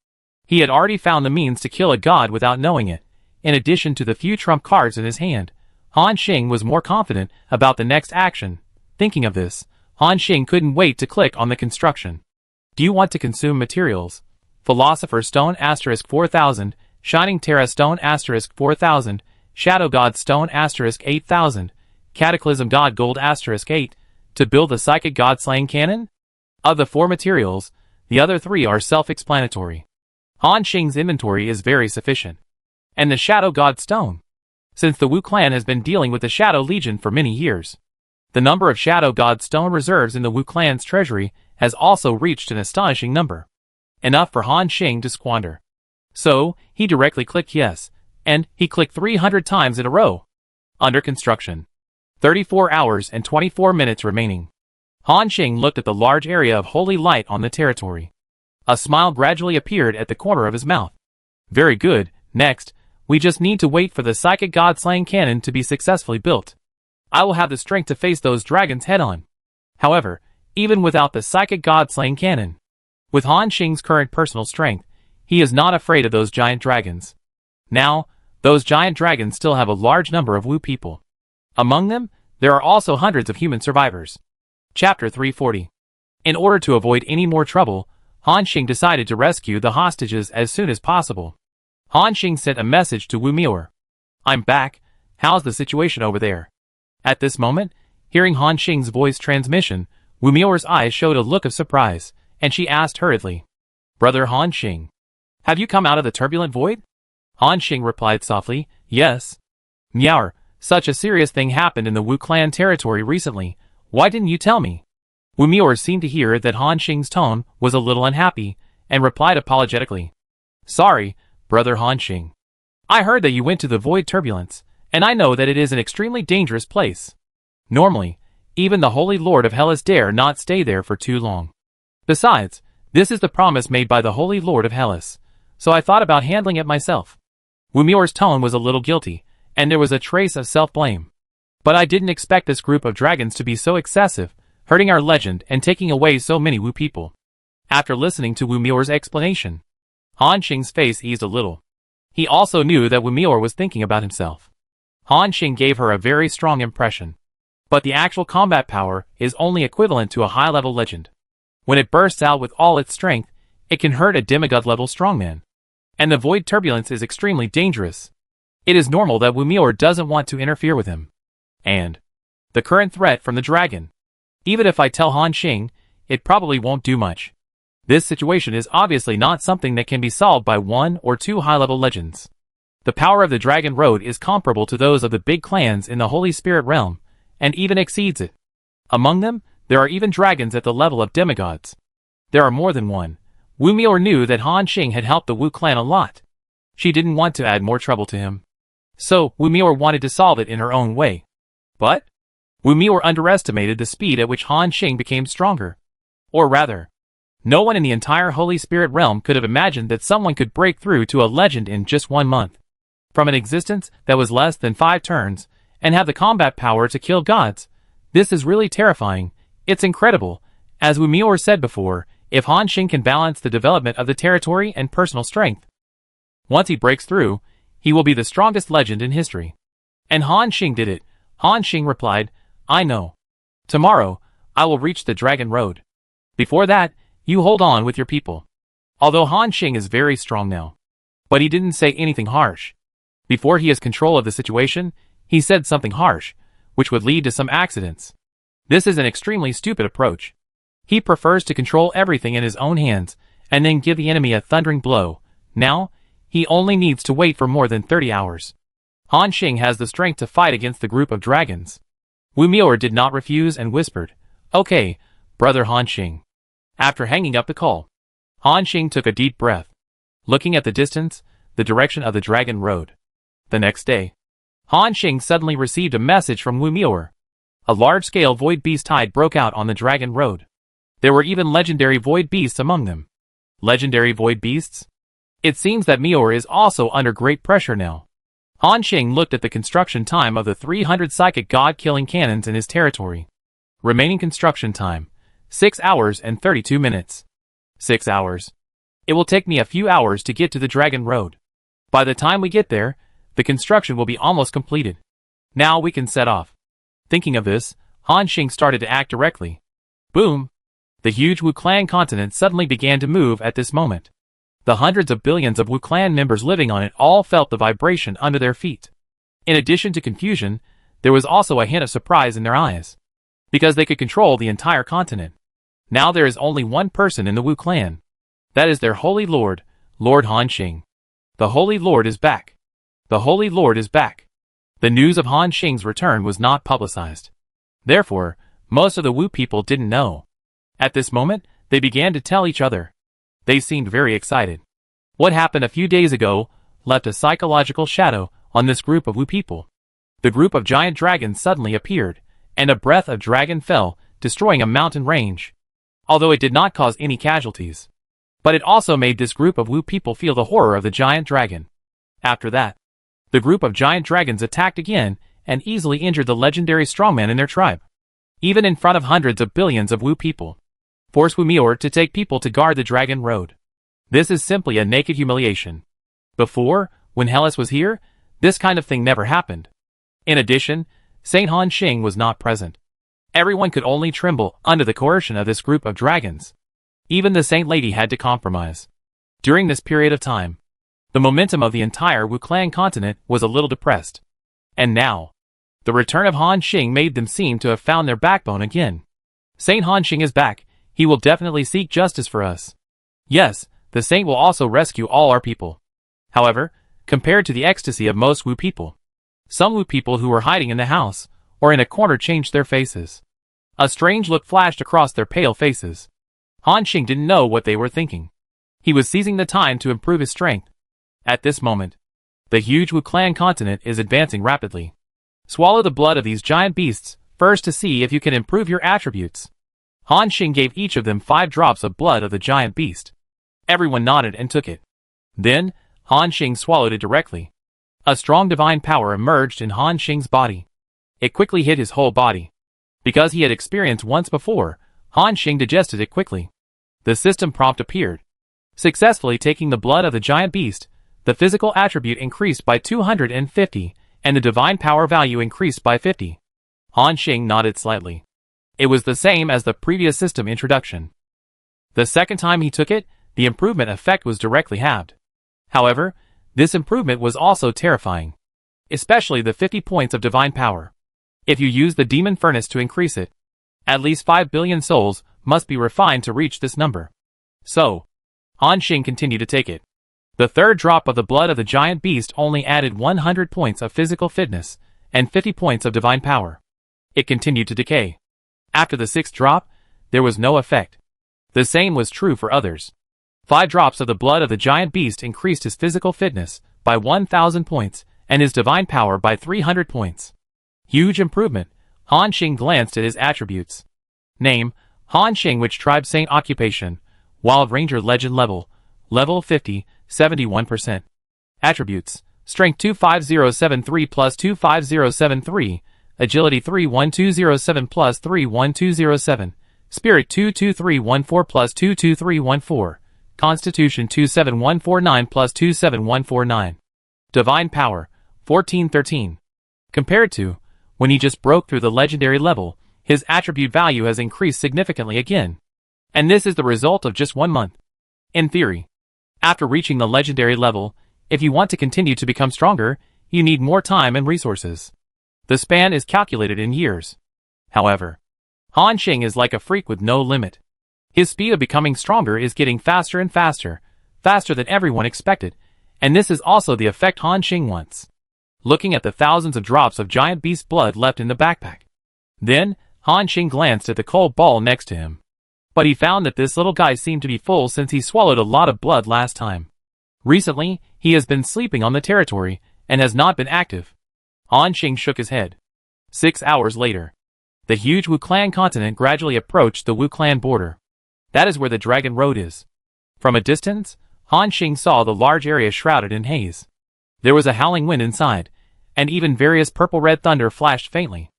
He had already found the means to kill a god without knowing it. In addition to the few trump cards in his hand, Han Xing was more confident about the next action. Thinking of this, Han Xing couldn't wait to click on the construction. Do you want to consume materials? Philosopher Stone * 4000, Shining Terra Stone * 4000, Shadow God Stone * 8000, Cataclysm God Gold * 8, to build the Psychic God Slaying Cannon? Of the 4 materials, the other 3 are self-explanatory. Han Xing's inventory is very sufficient. And the Shadow God Stone? Since the Wu clan has been dealing with the Shadow Legion for many years, the number of Shadow God Stone reserves in the Wu clan's treasury has also reached an astonishing number. Enough for Han Xing to squander. So, he directly clicked yes, and he clicked 300 times in a row. Under construction. 34 hours and 24 minutes remaining. Han Xing looked at the large area of holy light on the territory. A smile gradually appeared at the corner of his mouth. Very good, next, we just need to wait for the Psychic God Slaying Cannon to be successfully built. I will have the strength to face those dragons head-on. However, even without the Psychic God Slaying Cannon, with Han Xing's current personal strength, he is not afraid of those giant dragons. Now, those giant dragons still have a large number of Wu people. Among them, there are also hundreds of human survivors. Chapter 340. In order to avoid any more trouble, Han Xing decided to rescue the hostages as soon as possible. Han Xing sent a message to Wu Mior. I'm back, how's the situation over there? At this moment, hearing Han Xing's voice transmission, Wu Mior's eyes showed a look of surprise, and she asked hurriedly, Brother Han Xing, have you come out of the turbulent void? Han Xing replied softly, yes. Meow, such a serious thing happened in the Wu clan territory recently, why didn't you tell me? Wu Mior seemed to hear that Han Xing's tone was a little unhappy, and replied apologetically. Sorry, Brother Han Xing. I heard that you went to the void turbulence, and I know that it is an extremely dangerous place. Normally, even the Holy Lord of Hellas dare not stay there for too long. Besides, this is the promise made by the Holy Lord of Hellas, so I thought about handling it myself. Wu Mior's tone was a little guilty, and there was a trace of self-blame. But I didn't expect this group of dragons to be so excessive, hurting our legend and taking away so many Wu people. After listening to Wu Mior's explanation, Han Xing's face eased a little. He also knew that Wu Mior was thinking about himself. Han Xing gave her a very strong impression. But the actual combat power is only equivalent to a high-level legend. When it bursts out with all its strength, it can hurt a demigod-level strongman. And the void turbulence is extremely dangerous. It is normal that Wu Mior doesn't want to interfere with him. And the current threat from the dragon. Even if I tell Han Xing, it probably won't do much. This situation is obviously not something that can be solved by 1 or 2 high-level legends. The power of the Dragon Road is comparable to those of the big clans in the Holy Spirit realm, and even exceeds it. Among them, there are even dragons at the level of demigods. There are more than one. Wu Mior knew that Han Xing had helped the Wu clan a lot. She didn't want to add more trouble to him. So, Wu Mior wanted to solve it in her own way. But Wu Mior underestimated the speed at which Han Xing became stronger. Or rather, no one in the entire Holy Spirit realm could have imagined that someone could break through to a legend in just 1 month. From an existence that was less than 5 turns, and have the combat power to kill gods. This is really terrifying. It's incredible. As Wu Mior said before, if Han Xing can balance the development of the territory and personal strength, once he breaks through, he will be the strongest legend in history. And Han Xing did it. Han Xing replied, I know. Tomorrow, I will reach the Dragon Road. Before that, you hold on with your people. Although Han Xing is very strong now. But he didn't say anything harsh. Before he has control of the situation, he said something harsh, which would lead to some accidents. This is an extremely stupid approach. He prefers to control everything in his own hands, and then give the enemy a thundering blow. Now, He only needs to wait for more than 30 hours. Han Xing has the strength to fight against the group of dragons. Wu Miao did not refuse and whispered, "Okay, brother Han Xing." After hanging up the call, Han Xing took a deep breath, looking at the distance, the direction of the dragon road. The next day, Han Xing suddenly received a message from Wu Miao. A large-scale void beast tide broke out on the dragon road. There were even legendary void beasts among them. Legendary void beasts? It seems that Miao is also under great pressure now. Han Xing looked at the construction time of the 300 psychic god-killing cannons in his territory. Remaining construction time, 6 hours and 32 minutes. 6 hours. It will take me a few hours to get to the dragon road. By the time we get there, the construction will be almost completed. Now we can set off. Thinking of this, Han Xing started to act directly. Boom! The huge Wu Clan continent suddenly began to move at this moment. The hundreds of billions of Wu Clan members living on it all felt the vibration under their feet. In addition to confusion, there was also a hint of surprise in their eyes. Because they could control the entire continent. Now there is only one person in the Wu Clan. That is their Holy Lord, Lord Han Xing. The Holy Lord is back. The Holy Lord is back. The news of Han Xing's return was not publicized. Therefore, most of the Wu people didn't know. At this moment, they began to tell each other. They seemed very excited. What happened a few days ago left a psychological shadow on this group of Wu people. The group of giant dragons suddenly appeared, and a breath of dragon fell, destroying a mountain range. Although it did not cause any casualties. But it also made this group of Wu people feel the horror of the giant dragon. After that, the group of giant dragons attacked again and easily injured the legendary strongman in their tribe. Even in front of hundreds of billions of Wu people. Force Wu Miao to take people to guard the dragon road. This is simply a naked humiliation. Before, when Hellas was here, this kind of thing never happened. In addition, Saint Han Xing was not present. Everyone could only tremble under the coercion of this group of dragons. Even the Saint Lady had to compromise. During this period of time, the momentum of the entire Wu Clan continent was a little depressed. And now, the return of Han Xing made them seem to have found their backbone again. Saint Han Xing is back. He will definitely seek justice for us. Yes, the saint will also rescue all our people. However, compared to the ecstasy of most Wu people, some Wu people who were hiding in the house or in a corner changed their faces. A strange look flashed across their pale faces. Han Xing didn't know what they were thinking. He was seizing the time to improve his strength. At this moment, the huge Wu Clan continent is advancing rapidly. Swallow the blood of these giant beasts first to see if you can improve your attributes. Han Xing gave each of them 5 drops of blood of the giant beast. Everyone nodded and took it. Then, Han Xing swallowed it directly. A strong divine power emerged in Han Xing's body. It quickly hit his whole body. Because he had experienced once before, Han Xing digested it quickly. The system prompt appeared. Successfully taking the blood of the giant beast, the physical attribute increased by 250, and the divine power value increased by 50. Han Xing nodded slightly. It was the same as the previous system introduction. The second time he took it, the improvement effect was directly halved. However, this improvement was also terrifying. Especially the 50 points of divine power. If you use the demon furnace to increase it, at least 5 billion souls must be refined to reach this number. So, Han Xing continued to take it. The third drop of the blood of the giant beast only added 100 points of physical fitness and 50 points of divine power. It continued to decay. After the 6th drop, there was no effect. The same was true for others. 5 drops of the blood of the giant beast increased his physical fitness by 1,000 points and his divine power by 300 points. Huge improvement. Han Xing glanced at his attributes. Name, Han Xing. Which tribe? Saint. Occupation, Wild Ranger. Legend level, level 50, 71%. Attributes, Strength 25073 plus 25073, Agility 31207 plus 31207, Spirit 22314 plus 22314, Constitution 27149 plus 27149. Divine Power, 1413. Compared to, when he just broke through the legendary level, his attribute value has increased significantly again. And this is the result of just 1 month. In theory, after reaching the legendary level, if you want to continue to become stronger, you need more time and resources. The span is calculated in years. However, Han Xing is like a freak with no limit. His speed of becoming stronger is getting faster and faster, faster than everyone expected, And this is also the effect Han Xing wants. Looking at the thousands of drops of giant beast blood left in the backpack. Then, Han Xing glanced at the cold ball next to him. But he found that this little guy seemed to be full since he swallowed a lot of blood last time. Recently, he has been sleeping on the territory, and has not been active. Han Xing shook his head. 6 hours later. The huge Wu Clan continent gradually approached the Wu Clan border. That is where the Dragon Road is. From a distance, Han Xing saw the large area shrouded in haze. There was a howling wind inside, and even various purple-red thunder flashed faintly.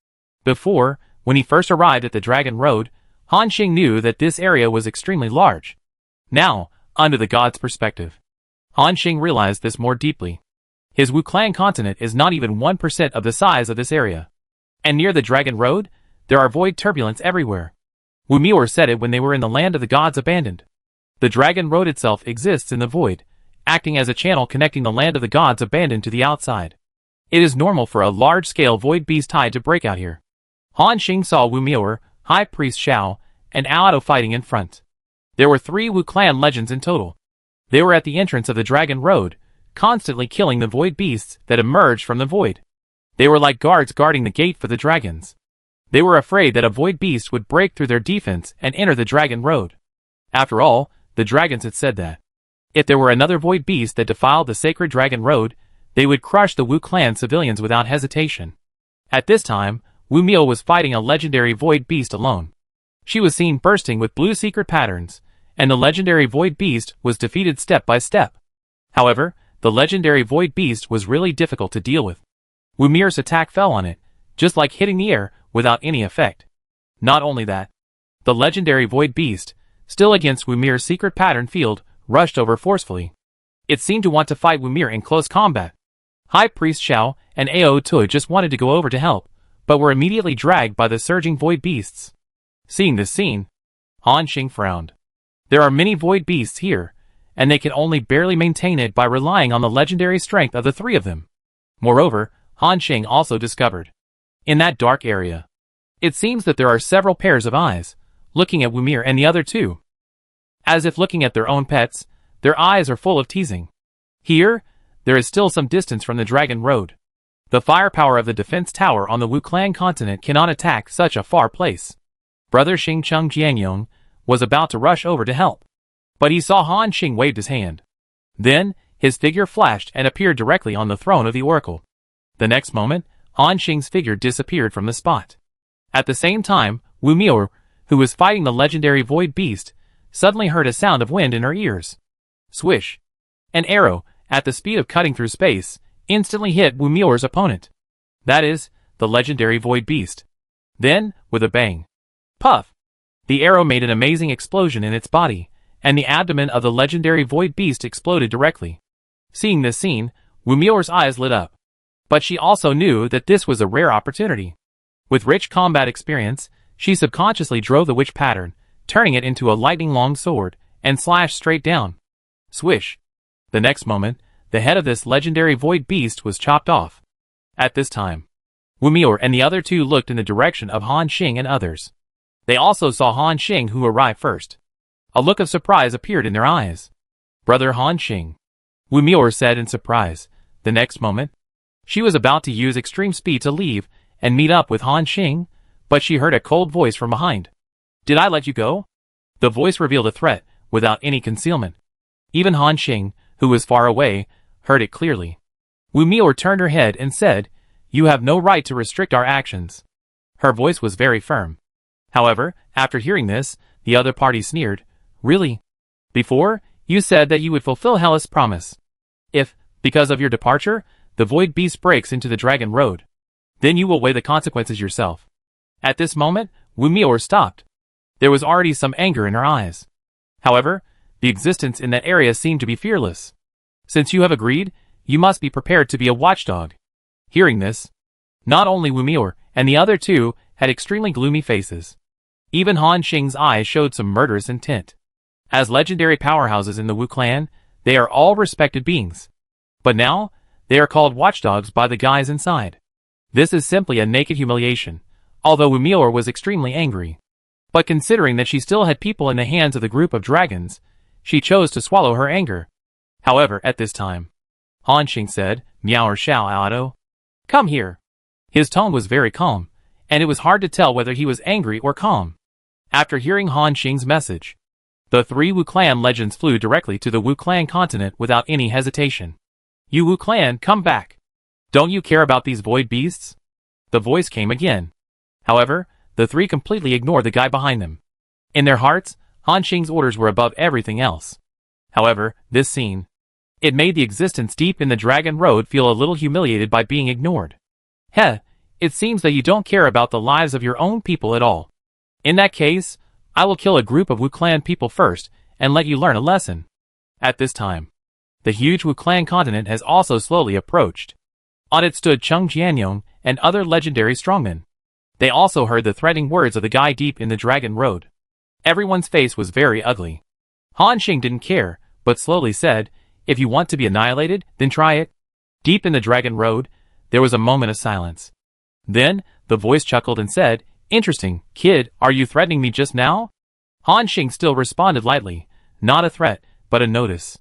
Before, when he first arrived at the Dragon Road, Han Xing knew that this area was extremely large. Now, under the god's perspective, Han Xing realized this more deeply. His Wu Clan continent is not even 1% of the size of this area. And near the Dragon Road, there are void turbulence everywhere. Wu Mior said it when they were in the land of the gods abandoned. The Dragon Road itself exists in the void, acting as a channel connecting the land of the gods abandoned to the outside. It is normal for a large-scale void beast tide to break out here. Han Xing saw Wu Mior, High Priest Xiao, and Ao fighting in front. There were 3 Wu Clan legends in total. They were at the entrance of the Dragon Road, constantly killing the void beasts that emerged from the void. They were like guards guarding the gate for the dragons. They were afraid that a void beast would break through their defense and enter the Dragon Road. After all, the dragons had said that if there were another void beast that defiled the sacred Dragon Road, they would crush the Wu Clan civilians without hesitation. At this time, Wu Miao was fighting a legendary void beast alone. She was seen bursting with blue secret patterns, and the legendary void beast was defeated step by step. However, the legendary void beast was really difficult to deal with. Wu Miao's attack fell on it, just like hitting the air, without any effect. Not only that, the legendary void beast, still against Wu Miao's secret pattern field, rushed over forcefully. It seemed to want to fight Wu Miao in close combat. High Priest Xiao and Ao Tui just wanted to go over to help, but were immediately dragged by the surging void beasts. Seeing this scene, Han Xing frowned. There are many void beasts here, and they can only barely maintain it by relying on the legendary strength of the 3 of them. Moreover, Han Xing also discovered, in that dark area, it seems that there are several pairs of eyes, looking at Wu Miao and the other 2. As if looking at their own pets, their eyes are full of teasing. Here, there is still some distance from the Dragon Road. The firepower of the defense tower on the Wu Clan continent cannot attack such a far place. Brother Xingcheng Jiangyong was about to rush over to help, but he saw Han Xing waved his hand. Then, his figure flashed and appeared directly on the throne of the oracle. The next moment, Han Xing's figure disappeared from the spot. At the same time, Wu Miao, who was fighting the legendary void beast, suddenly heard a sound of wind in her ears. Swish! An arrow, at the speed of cutting through space, instantly hit Wu Miao's opponent. That is, the legendary void beast. Then, with a bang, puff! The arrow made an amazing explosion in its body, and the abdomen of the legendary void beast exploded directly. Seeing this scene, Wu Miao's eyes lit up. But she also knew that this was a rare opportunity. With rich combat experience, she subconsciously drove the witch pattern, turning it into a lightning-long sword, and slashed straight down. Swish! The next moment, the head of this legendary void beast was chopped off. At this time, Wu Miao and the other 2 looked in the direction of Han Xing and others. They also saw Han Xing, who arrived first. A look of surprise appeared in their eyes. Brother Han Xing, Wu Miao said in surprise. The next moment, she was about to use extreme speed to leave and meet up with Han Xing, but she heard a cold voice from behind. Did I let you go? The voice revealed a threat, without any concealment. Even Han Xing, who was far away, heard it clearly. Wu Miao turned her head and said, "You have no right to restrict our actions." Her voice was very firm. However, after hearing this, the other party sneered. Really? Before, you said that you would fulfill Hellas' promise. If, because of your departure, the void beast breaks into the Dragon Road, then you will weigh the consequences yourself. At this moment, Wu Miao stopped. There was already some anger in her eyes. However, the existence in that area seemed to be fearless. Since you have agreed, you must be prepared to be a watchdog. Hearing this, not only Wu Miao and the other 2 had extremely gloomy faces. Even Han Xing's eyes showed some murderous intent. As legendary powerhouses in the Wu Clan, they are all respected beings. But now, they are called watchdogs by the guys inside. This is simply a naked humiliation, although Wu Miao was extremely angry. But considering that she still had people in the hands of the group of dragons, she chose to swallow her anger. However, at this time, Han Xing said, meow or shao auto. Come here. His tone was very calm, and it was hard to tell whether he was angry or calm. After hearing Han Xing's message, the three Wu clan legends flew directly to the Wu clan continent without any hesitation. You Wu clan, come back. Don't you care about these void beasts? The voice came again. However, the three completely ignored the guy behind them. In their hearts, Han Xing's orders were above everything else. However, this scene, it made the existence deep in the Dragon Road feel a little humiliated by being ignored. Heh, it seems that you don't care about the lives of your own people at all. In that case, I will kill a group of Wu clan people first and let you learn a lesson. At this time, the huge Wu clan continent has also slowly approached. On it stood Cheng Jianyong and other legendary strongmen. They also heard the threatening words of the guy deep in the Dragon Road. Everyone's face was very ugly. Han Xing didn't care, but slowly said, if you want to be annihilated, then try it. Deep in the Dragon Road, there was a moment of silence. Then, the voice chuckled and said, interesting, kid, are you threatening me just now? Han Xing still responded lightly, not a threat, but a notice.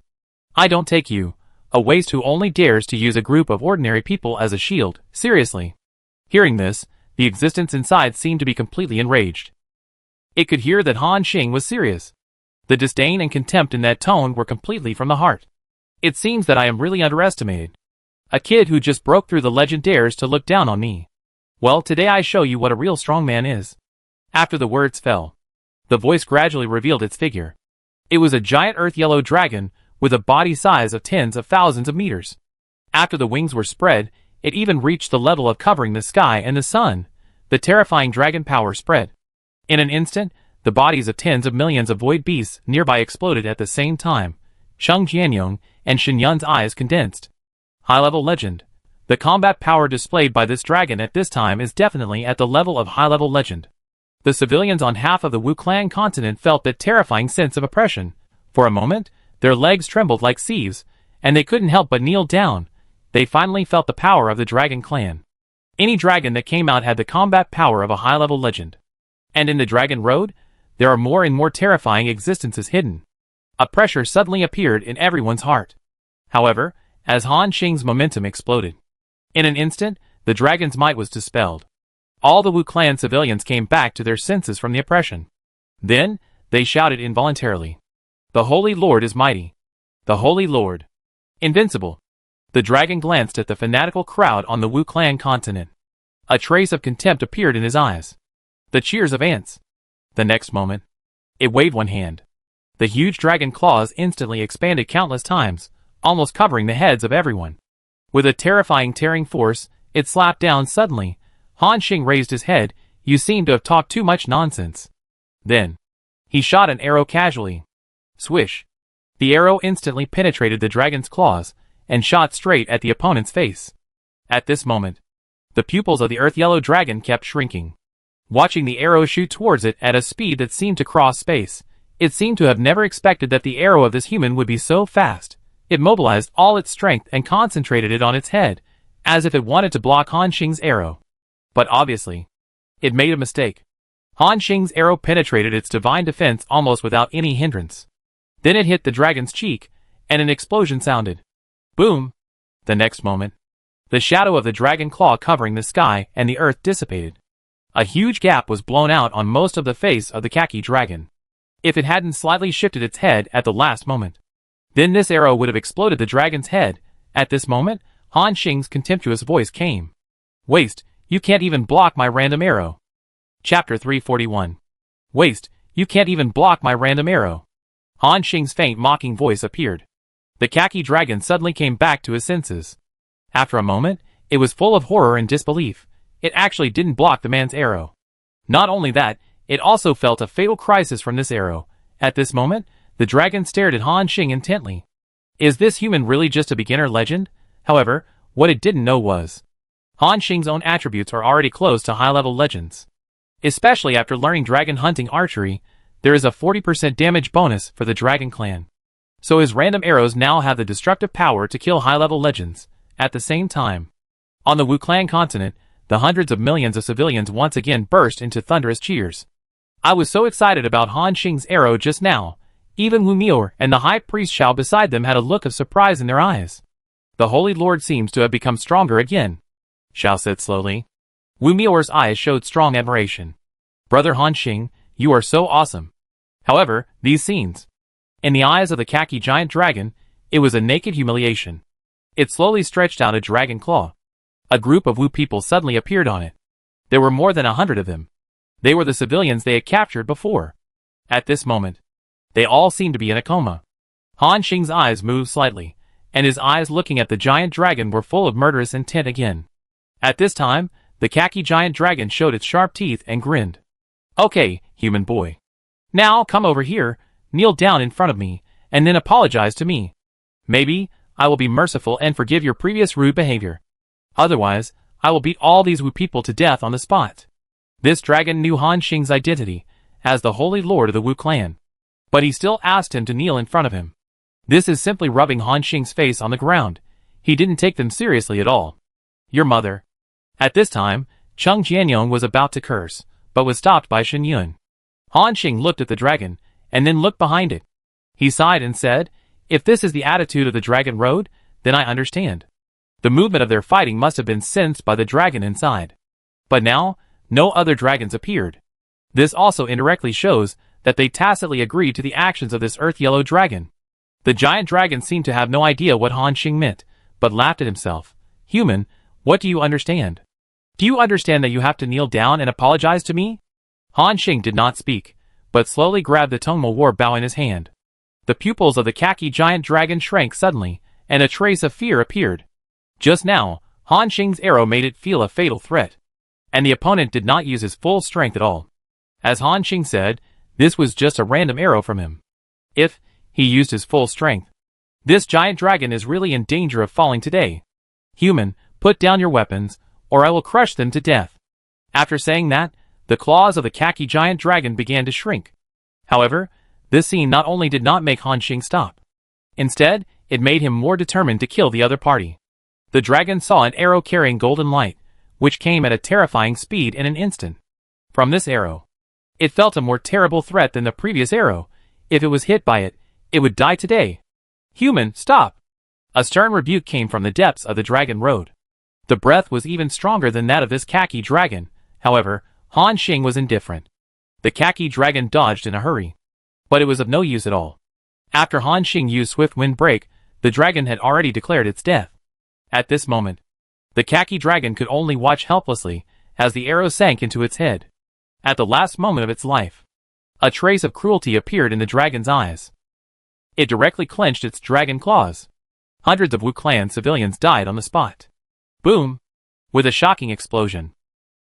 I don't take you, a waste who only dares to use a group of ordinary people as a shield, seriously. Hearing this, the existence inside seemed to be completely enraged. It could hear that Han Xing was serious. The disdain and contempt in that tone were completely from the heart. It seems that I am really underestimated. A kid who just broke through the legend dares to look down on me. Well, today I show you what a real strong man is. After the words fell, the voice gradually revealed its figure. It was a giant earth-yellow dragon with a body size of tens of thousands of meters. After the wings were spread, it even reached the level of covering the sky and the sun. The terrifying dragon power spread. In an instant, the bodies of tens of millions of void beasts nearby exploded at the same time. Cheng Jianyong and Shen Yun's eyes condensed. High-level legend. The combat power displayed by this dragon at this time is definitely at the level of high-level legend. The civilians on half of the Wu clan continent felt that terrifying sense of oppression. For a moment, their legs trembled like sieves, and they couldn't help but kneel down. They finally felt the power of the dragon clan. Any dragon that came out had the combat power of a high-level legend. And in the Dragon Road, there are more and more terrifying existences hidden. A pressure suddenly appeared in everyone's heart. However, as Han Xing's momentum exploded, in an instant, the dragon's might was dispelled. All the Wu clan civilians came back to their senses from the oppression. Then, they shouted involuntarily. The Holy Lord is mighty. The Holy Lord. Invincible. The dragon glanced at the fanatical crowd on the Wu clan continent. A trace of contempt appeared in his eyes. The cheers of ants. The next moment, it waved one hand. The huge dragon claws instantly expanded countless times, almost covering the heads of everyone. With a terrifying tearing force, it slapped down suddenly. Han Xing raised his head. You seem to have talked too much nonsense. Then, he shot an arrow casually. Swish. The arrow instantly penetrated the dragon's claws and shot straight at the opponent's face. At this moment, the pupils of the earth-yellow dragon kept shrinking. Watching the arrow shoot towards it at a speed that seemed to cross space, it seemed to have never expected that the arrow of this human would be so fast. It mobilized all its strength and concentrated it on its head, as if it wanted to block Han Xing's arrow. But obviously, it made a mistake. Han Xing's arrow penetrated its divine defense almost without any hindrance. Then it hit the dragon's cheek, and an explosion sounded. Boom! The next moment, the shadow of the dragon claw covering the sky and the earth dissipated. A huge gap was blown out on most of the face of the khaki dragon. If it hadn't slightly shifted its head at the last moment, then this arrow would have exploded the dragon's head. At this moment, Han Xing's contemptuous voice came. Waste, you can't even block my random arrow. Chapter 341. Waste, you can't even block my random arrow. Han Xing's faint mocking voice appeared. The khaki dragon suddenly came back to his senses. After a moment, it was full of horror and disbelief. It actually didn't block the man's arrow. Not only that, it also felt a fatal crisis from this arrow. At this moment, the dragon stared at Han Xing intently. Is this human really just a beginner legend? However, what it didn't know was, Han Xing's own attributes are already close to high-level legends. Especially after learning dragon hunting archery, there is a 40% damage bonus for the dragon clan. So his random arrows now have the destructive power to kill high-level legends. At the same time, on the Wu clan continent, the hundreds of millions of civilians once again burst into thunderous cheers. I was so excited about Han Xing's arrow just now. Even Wu Mior and the high priest Shao beside them had a look of surprise in their eyes. The Holy Lord seems to have become stronger again, Xiao said slowly. Wu Mior's eyes showed strong admiration. Brother Han Xing, you are so awesome. However, these scenes. In the eyes of the khaki giant dragon, it was a naked humiliation. It slowly stretched out a dragon claw. A group of Wu people suddenly appeared on it. There were more than 100 of them. They were the civilians they had captured before. At this moment, they all seemed to be in a coma. Han Xing's eyes moved slightly, and his eyes looking at the giant dragon were full of murderous intent again. At this time, the khaki giant dragon showed its sharp teeth and grinned. Okay, human boy. Now come over here, kneel down in front of me, and then apologize to me. Maybe, I will be merciful and forgive your previous rude behavior. Otherwise, I will beat all these Wu people to death on the spot. This dragon knew Han Xing's identity as the Holy Lord of the Wu clan. But he still asked him to kneel in front of him. This is simply rubbing Han Xing's face on the ground. He didn't take them seriously at all. Your mother. At this time, Cheng Jianyong was about to curse, but was stopped by Shen Yun. Han Xing looked at the dragon, and then looked behind it. He sighed and said, if this is the attitude of the Dragon Road, then I understand. The movement of their fighting must have been sensed by the dragon inside. But now, no other dragons appeared. This also indirectly shows that they tacitly agreed to the actions of this earth-yellow dragon. The giant dragon seemed to have no idea what Han Xing meant, but laughed at himself. Human, what do you understand? Do you understand that you have to kneel down and apologize to me? Han Xing did not speak, but slowly grabbed the Tongmo war bow in his hand. The pupils of the khaki giant dragon shrank suddenly, and a trace of fear appeared. Just now, Han Xing's arrow made it feel a fatal threat. And the opponent did not use his full strength at all. As Han Xing said, this was just a random arrow from him. If he used his full strength, this giant dragon is really in danger of falling today. Human, put down your weapons, or I will crush them to death. After saying that, the claws of the khaki giant dragon began to shrink. However, this scene not only did not make Han Xing stop. Instead, it made him more determined to kill the other party. The dragon saw an arrow carrying golden light, which came at a terrifying speed in an instant. From this arrow, it felt a more terrible threat than the previous arrow. If it was hit by it, it would die today. Human, stop! A stern rebuke came from the depths of the Dragon Road. The breath was even stronger than that of this khaki dragon. However, Han Xing was indifferent. The khaki dragon dodged in a hurry. But it was of no use at all. After Han Xing used Swift Wind Break, the dragon had already declared its death. At this moment, the khaki dragon could only watch helplessly as the arrow sank into its head. At the last moment of its life, a trace of cruelty appeared in the dragon's eyes. It directly clenched its dragon claws. Hundreds of Wu clan civilians died on the spot. Boom! With a shocking explosion,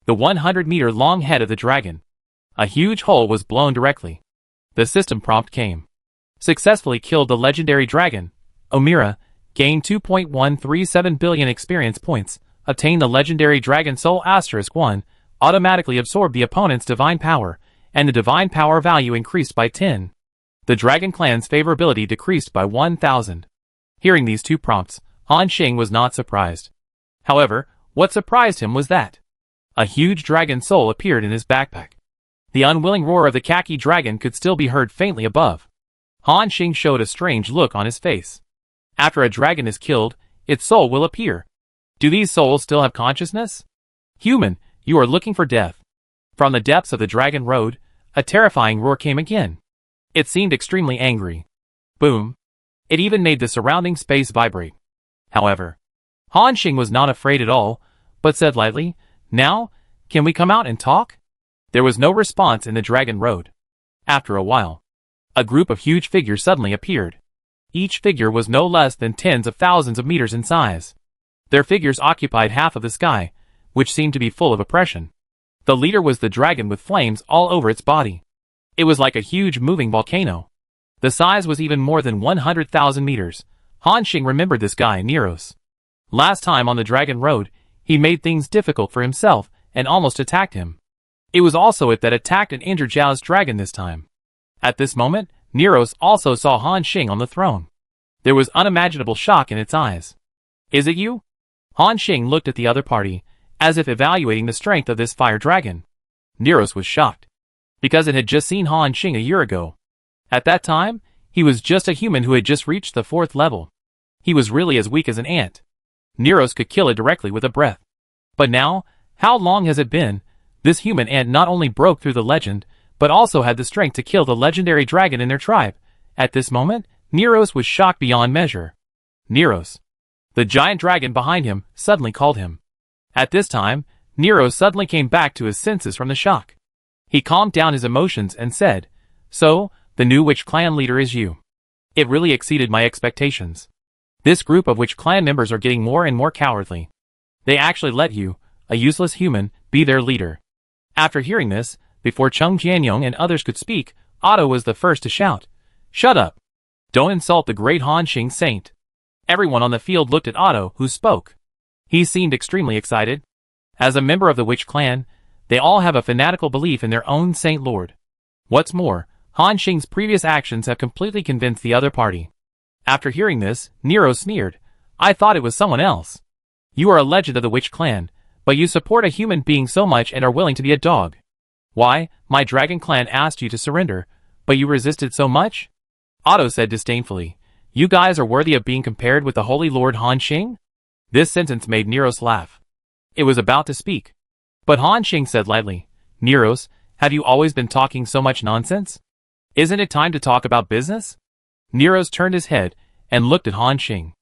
the 100-meter-long head of the dragon, a huge hole was blown directly. The system prompt came. Successfully killed the legendary dragon. Omira, gained 2.137 billion experience points, obtained the legendary dragon soul *1, automatically absorbed the opponent's divine power, and the divine power value increased by 10. The dragon clan's favorability decreased by 1,000. Hearing these two prompts, Han Xing was not surprised. However, what surprised him was that a huge dragon soul appeared in his backpack. The unwilling roar of the khaki dragon could still be heard faintly above. Han Xing showed a strange look on his face. After a dragon is killed, its soul will appear. Do these souls still have consciousness? Human, you are looking for death. From the depths of the Dragon Road, a terrifying roar came again. It seemed extremely angry. Boom. It even made the surrounding space vibrate. However, Han Xing was not afraid at all, but said lightly, now, can we come out and talk? There was no response in the Dragon Road. After a while, a group of huge figures suddenly appeared. Each figure was no less than tens of thousands of meters in size. Their figures occupied half of the sky, which seemed to be full of oppression. The leader was the dragon with flames all over its body. It was like a huge moving volcano. The size was even more than 100,000 meters. Han Xing remembered this guy, Neros. Last time on the Dragon Road, he made things difficult for himself and almost attacked him. It was also it that attacked and injured Zhao's dragon this time. At this moment, Neros also saw Han Xing on the throne. There was unimaginable shock in its eyes. Is it you? Han Xing looked at the other party, as if evaluating the strength of this fire dragon. Neros was shocked, because it had just seen Han Xing a year ago. At that time, he was just a human who had just reached the 4th level. He was really as weak as an ant. Neros could kill it directly with a breath. But now, how long has it been? This human ant not only broke through the legend, but also had the strength to kill the legendary dragon in their tribe. At this moment, Neros was shocked beyond measure. Neros. The giant dragon behind him suddenly called him. At this time, Neros suddenly came back to his senses from the shock. He calmed down his emotions and said, "So, the new witch clan leader is you. It really exceeded my expectations. This group of witch clan members are getting more and more cowardly. They actually let you, a useless human, be their leader." After hearing this, before Chung Jianyong and others could speak, Otto was the first to shout, "Shut up! Don't insult the great Han Xing saint." Everyone on the field looked at Otto, who spoke. He seemed extremely excited. As a member of the witch clan, they all have a fanatical belief in their own saint lord. What's more, Han Xing's previous actions have completely convinced the other party. After hearing this, Nero sneered, "I thought it was someone else. You are a legend of the witch clan, but you support a human being so much and are willing to be a dog. Why, my dragon clan asked you to surrender, but you resisted so much?" Otto said disdainfully, "You guys are worthy of being compared with the holy lord Han Xing?" This sentence made Neros laugh. It was about to speak. But Han Xing said lightly, "Neros, have you always been talking so much nonsense? Isn't it time to talk about business?" Neros turned his head and looked at Han Xing.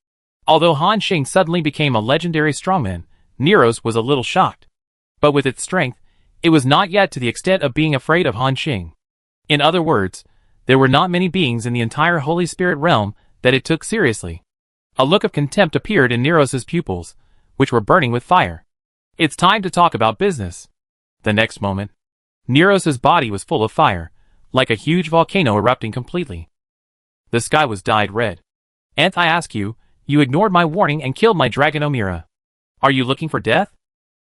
Although Han Xing suddenly became a legendary strongman, Neros was a little shocked. But with its strength, it was not yet to the extent of being afraid of Han Xing. In other words, there were not many beings in the entire Holy Spirit realm that it took seriously. A look of contempt appeared in Neros's pupils, which were burning with fire. "It's time to talk about business." The next moment, Neros's body was full of fire, like a huge volcano erupting completely. The sky was dyed red. "And I ask you, you ignored my warning and killed my dragon Omira. Are you looking for death?"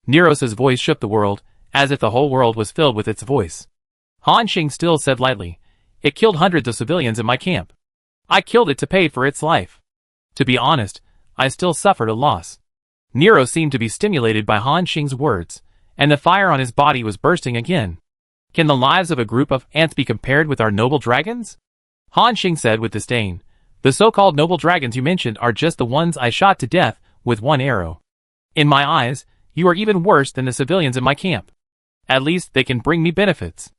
Neros's voice shook the world, as if the whole world was filled with its voice. Han Xing still said lightly, "It killed hundreds of civilians in my camp. I killed it to pay for its life. To be honest, I still suffered a loss." Nero seemed to be stimulated by Han Xing's words, and the fire on his body was bursting again. "Can the lives of a group of ants be compared with our noble dragons?" Han Xing said with disdain. "The so-called noble dragons you mentioned are just the ones I shot to death with one arrow. In my eyes, you are even worse than the civilians in my camp. At least they can bring me benefits."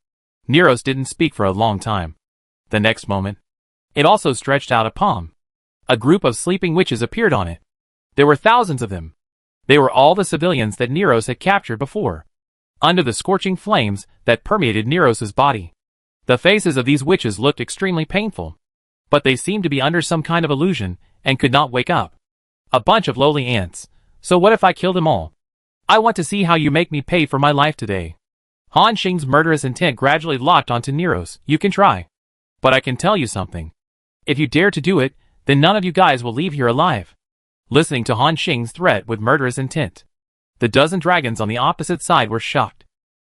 Neros didn't speak for a long time. The next moment, it also stretched out a palm. A group of sleeping witches appeared on it. There were thousands of them. They were all the civilians that Neros had captured before. Under the scorching flames that permeated Neros's body, the faces of these witches looked extremely painful. But they seemed to be under some kind of illusion and could not wake up. "A bunch of lowly ants. So what if I kill them all? I want to see how you make me pay for my life today." Han Xing's murderous intent gradually locked onto Neros. "You can try. But I can tell you something. If you dare to do it, then none of you guys will leave here alive." Listening to Han Xing's threat with murderous intent, the dozen dragons on the opposite side were shocked.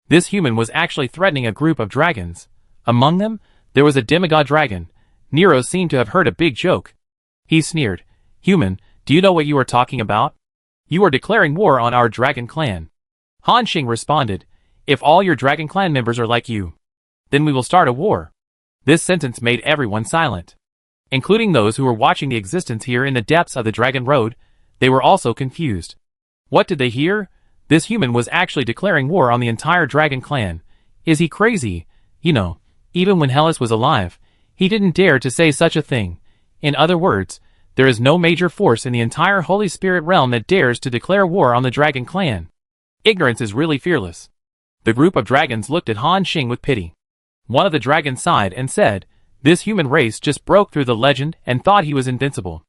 This human was actually threatening a group of dragons. Among them, there was a demigod dragon. Nero seemed to have heard a big joke. He sneered, "Human, do you know what you are talking about? You are declaring war on our dragon clan." Han Xing responded, "If all your dragon clan members are like you, then we will start a war." This sentence made everyone silent. Including those who were watching the existence here in the depths of the Dragon Road. They were also confused. What did they hear? This human was actually declaring war on the entire dragon clan. Is he crazy? You know, even when Hellas was alive, he didn't dare to say such a thing. In other words, there is no major force in the entire Holy Spirit realm that dares to declare war on the dragon clan. Ignorance is really fearless. The group of dragons looked at Han Xing with pity. One of the dragons sighed and said, "This human race just broke through the legend and thought he was invincible.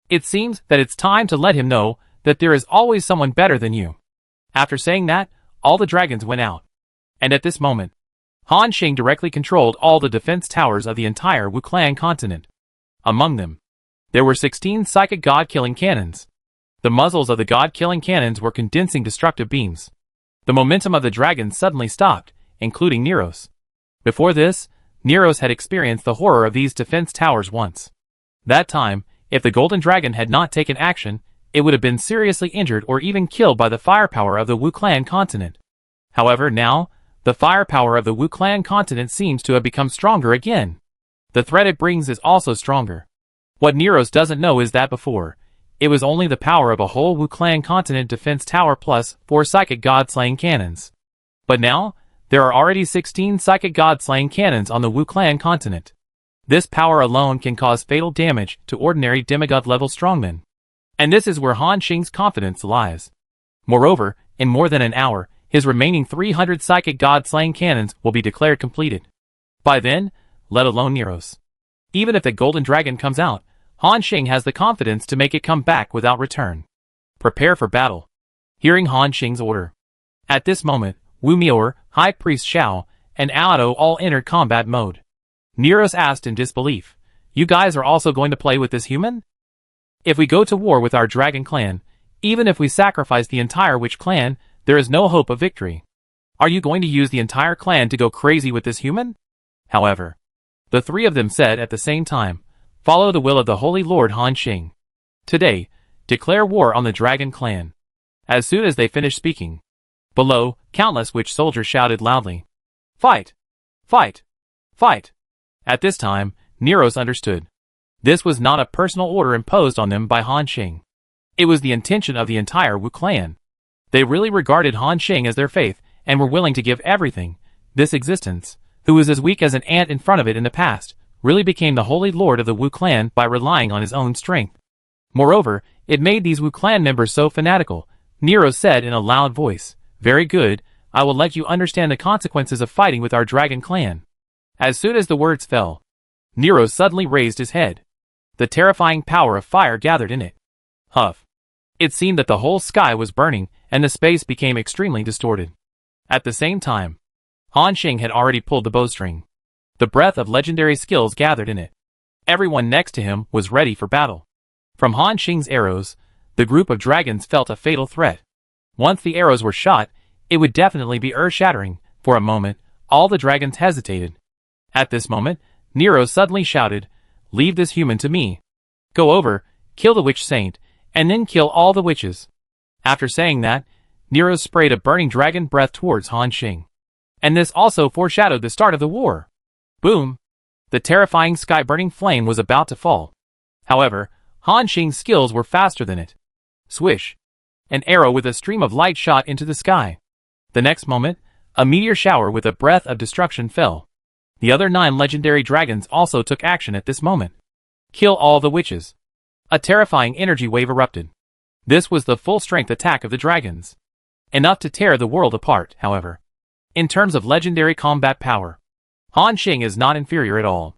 It seems that it's time to let him know that there is always someone better than you." After saying that, all the dragons went out. And at this moment, Han Xing directly controlled all the defense towers of the entire Wu Clan continent. Among them, there were 16 psychic god-killing cannons. The muzzles of the god-killing cannons were condensing destructive beams. The momentum of the dragons suddenly stopped, including Neros. Before this, Neros had experienced the horror of these defense towers once. That time, if the Golden Dragon had not taken action, it would have been seriously injured or even killed by the firepower of the Wu Clan continent. However, now, the firepower of the Wu Clan continent seems to have become stronger again. The threat it brings is also stronger. What Neros doesn't know is that before, It was only the power of a whole Wu Clan continent defense tower plus 4 psychic god-slaying cannons. But now, there are already 16 psychic god-slaying cannons on the Wu Clan continent. This power alone can cause fatal damage to ordinary demigod-level strongmen. And this is where Han Xing's confidence lies. Moreover, in more than an hour, his remaining 300 psychic god-slaying cannons will be declared completed. By then, let alone Nero's. Even if the Golden Dragon comes out, Han Xing has the confidence to make it come back without return. Prepare for battle. Hearing Han Xing's order. At this moment, Wu Miao, High Priest Xiao, and Aodo all entered combat mode. Neros asked in disbelief, "You guys are also going to play with this human? If we go to war with our dragon clan, even if we sacrifice the entire witch clan, there is no hope of victory. Are you going to use the entire clan to go crazy with this human?" However, the three of them said at the same time, "Follow the will of the Holy Lord Han Xing. Today, declare war on the dragon clan." As soon as they finished speaking, below, countless witch soldiers shouted loudly, "Fight! Fight! Fight!" At this time, Neros understood. This was not a personal order imposed on them by Han Xing. It was the intention of the entire Wu clan. They really regarded Han Xing as their faith and were willing to give everything. This existence, who was as weak as an ant in front of it in the past, really became the holy lord of the Wu clan by relying on his own strength. Moreover, it made these Wu clan members so fanatical. Neros said in a loud voice, "Very good, I will let you understand the consequences of fighting with our dragon clan." As soon as the words fell, Neros suddenly raised his head. The terrifying power of fire gathered in it. Huff. It seemed that the whole sky was burning, and the space became extremely distorted. At the same time, Han Xing had already pulled the bowstring. The breath of legendary skills gathered in it. Everyone next to him was ready for battle. From Han Xing's arrows, the group of dragons felt a fatal threat. Once the arrows were shot, it would definitely be earth-shattering. For a moment, all the dragons hesitated. At this moment, Nero suddenly shouted, "Leave this human to me. Go over, kill the witch saint, and then kill all the witches." After saying that, Nero sprayed a burning dragon breath towards Han Xing. And this also foreshadowed the start of the war. Boom! The terrifying sky-burning flame was about to fall. However, Han Xing's skills were faster than it. Swish! An arrow with a stream of light shot into the sky. The next moment, a meteor shower with a breath of destruction fell. The other 9 legendary dragons also took action at this moment. Kill all the witches. A terrifying energy wave erupted. This was the full-strength attack of the dragons. Enough to tear the world apart, however. In terms of legendary combat power, Han Xing is not inferior at all.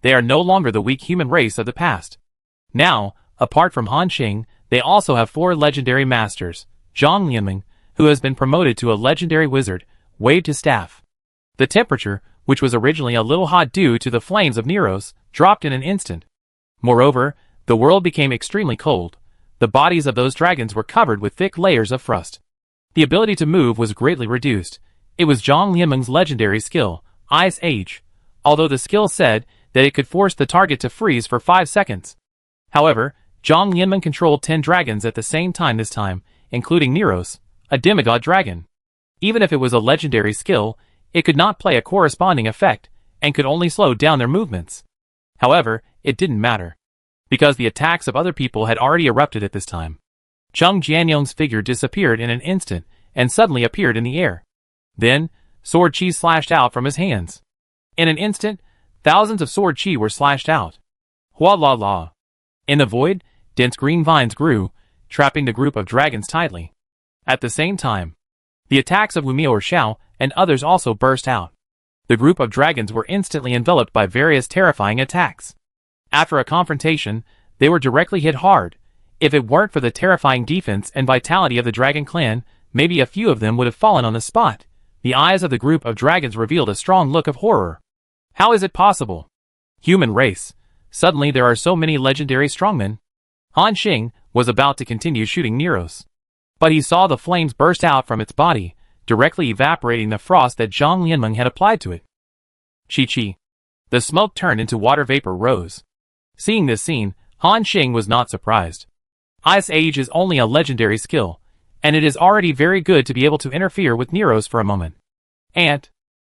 They are no longer the weak human race of the past. Now, apart from Han Xing, they also have 4 legendary masters. Zhang Lianming, who has been promoted to a legendary wizard, waved his staff. The temperature, which was originally a little hot due to the flames of Neros, dropped in an instant. Moreover, the world became extremely cold. The bodies of those dragons were covered with thick layers of frost. The ability to move was greatly reduced. It was Zhang Lianmeng's legendary skill, Ice Age, although the skill said that it could force the target to freeze for 5 seconds. However, Zhang Lianmeng controlled 10 dragons at the same time this time, including Neros, a demigod dragon. Even if it was a legendary skill, it could not play a corresponding effect, and could only slow down their movements. However, it didn't matter, because the attacks of other people had already erupted at this time. Cheng Jianyong's figure disappeared in an instant, and suddenly appeared in the air. Then, sword chi slashed out from his hands. In an instant, thousands of sword chi were slashed out. Hua la la. In the void, dense green vines grew, trapping the group of dragons tightly. At the same time, the attacks of Wu Miao or Xiao and others also burst out. The group of dragons were instantly enveloped by various terrifying attacks. After a confrontation, they were directly hit hard. If it weren't for the terrifying defense and vitality of the dragon clan, maybe a few of them would have fallen on the spot. The eyes of the group of dragons revealed a strong look of horror. How is it possible? Human race. Suddenly there are so many legendary strongmen. Han Xing was about to continue shooting Neros. But he saw the flames burst out from its body, directly evaporating the frost that Zhang Lianmeng had applied to it. Chi. The smoke turned into water vapor rose. Seeing this scene, Han Xing was not surprised. Ice Age is only a legendary skill, and it is already very good to be able to interfere with Neros for a moment. And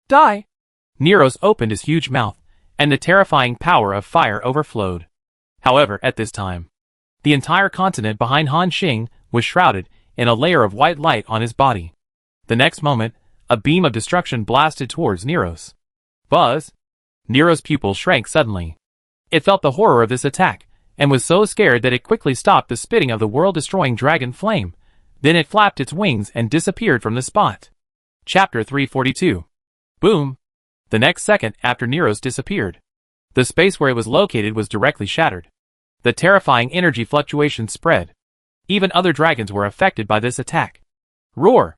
die! Neros opened his huge mouth, and the terrifying power of fire overflowed. However, at this time, The entire continent behind Han Xing was shrouded in a layer of white light on his body. The next moment, a beam of destruction blasted towards Neros. Buzz! Nero's pupil shrank suddenly. It felt the horror of this attack, and was so scared that it quickly stopped the spitting of the world-destroying dragon flame. Then it flapped its wings and disappeared from the spot. Chapter 342. Boom! The next second after Nero's disappeared, the space where it was located was directly shattered. The terrifying energy fluctuations spread. Even other dragons were affected by this attack. Roar!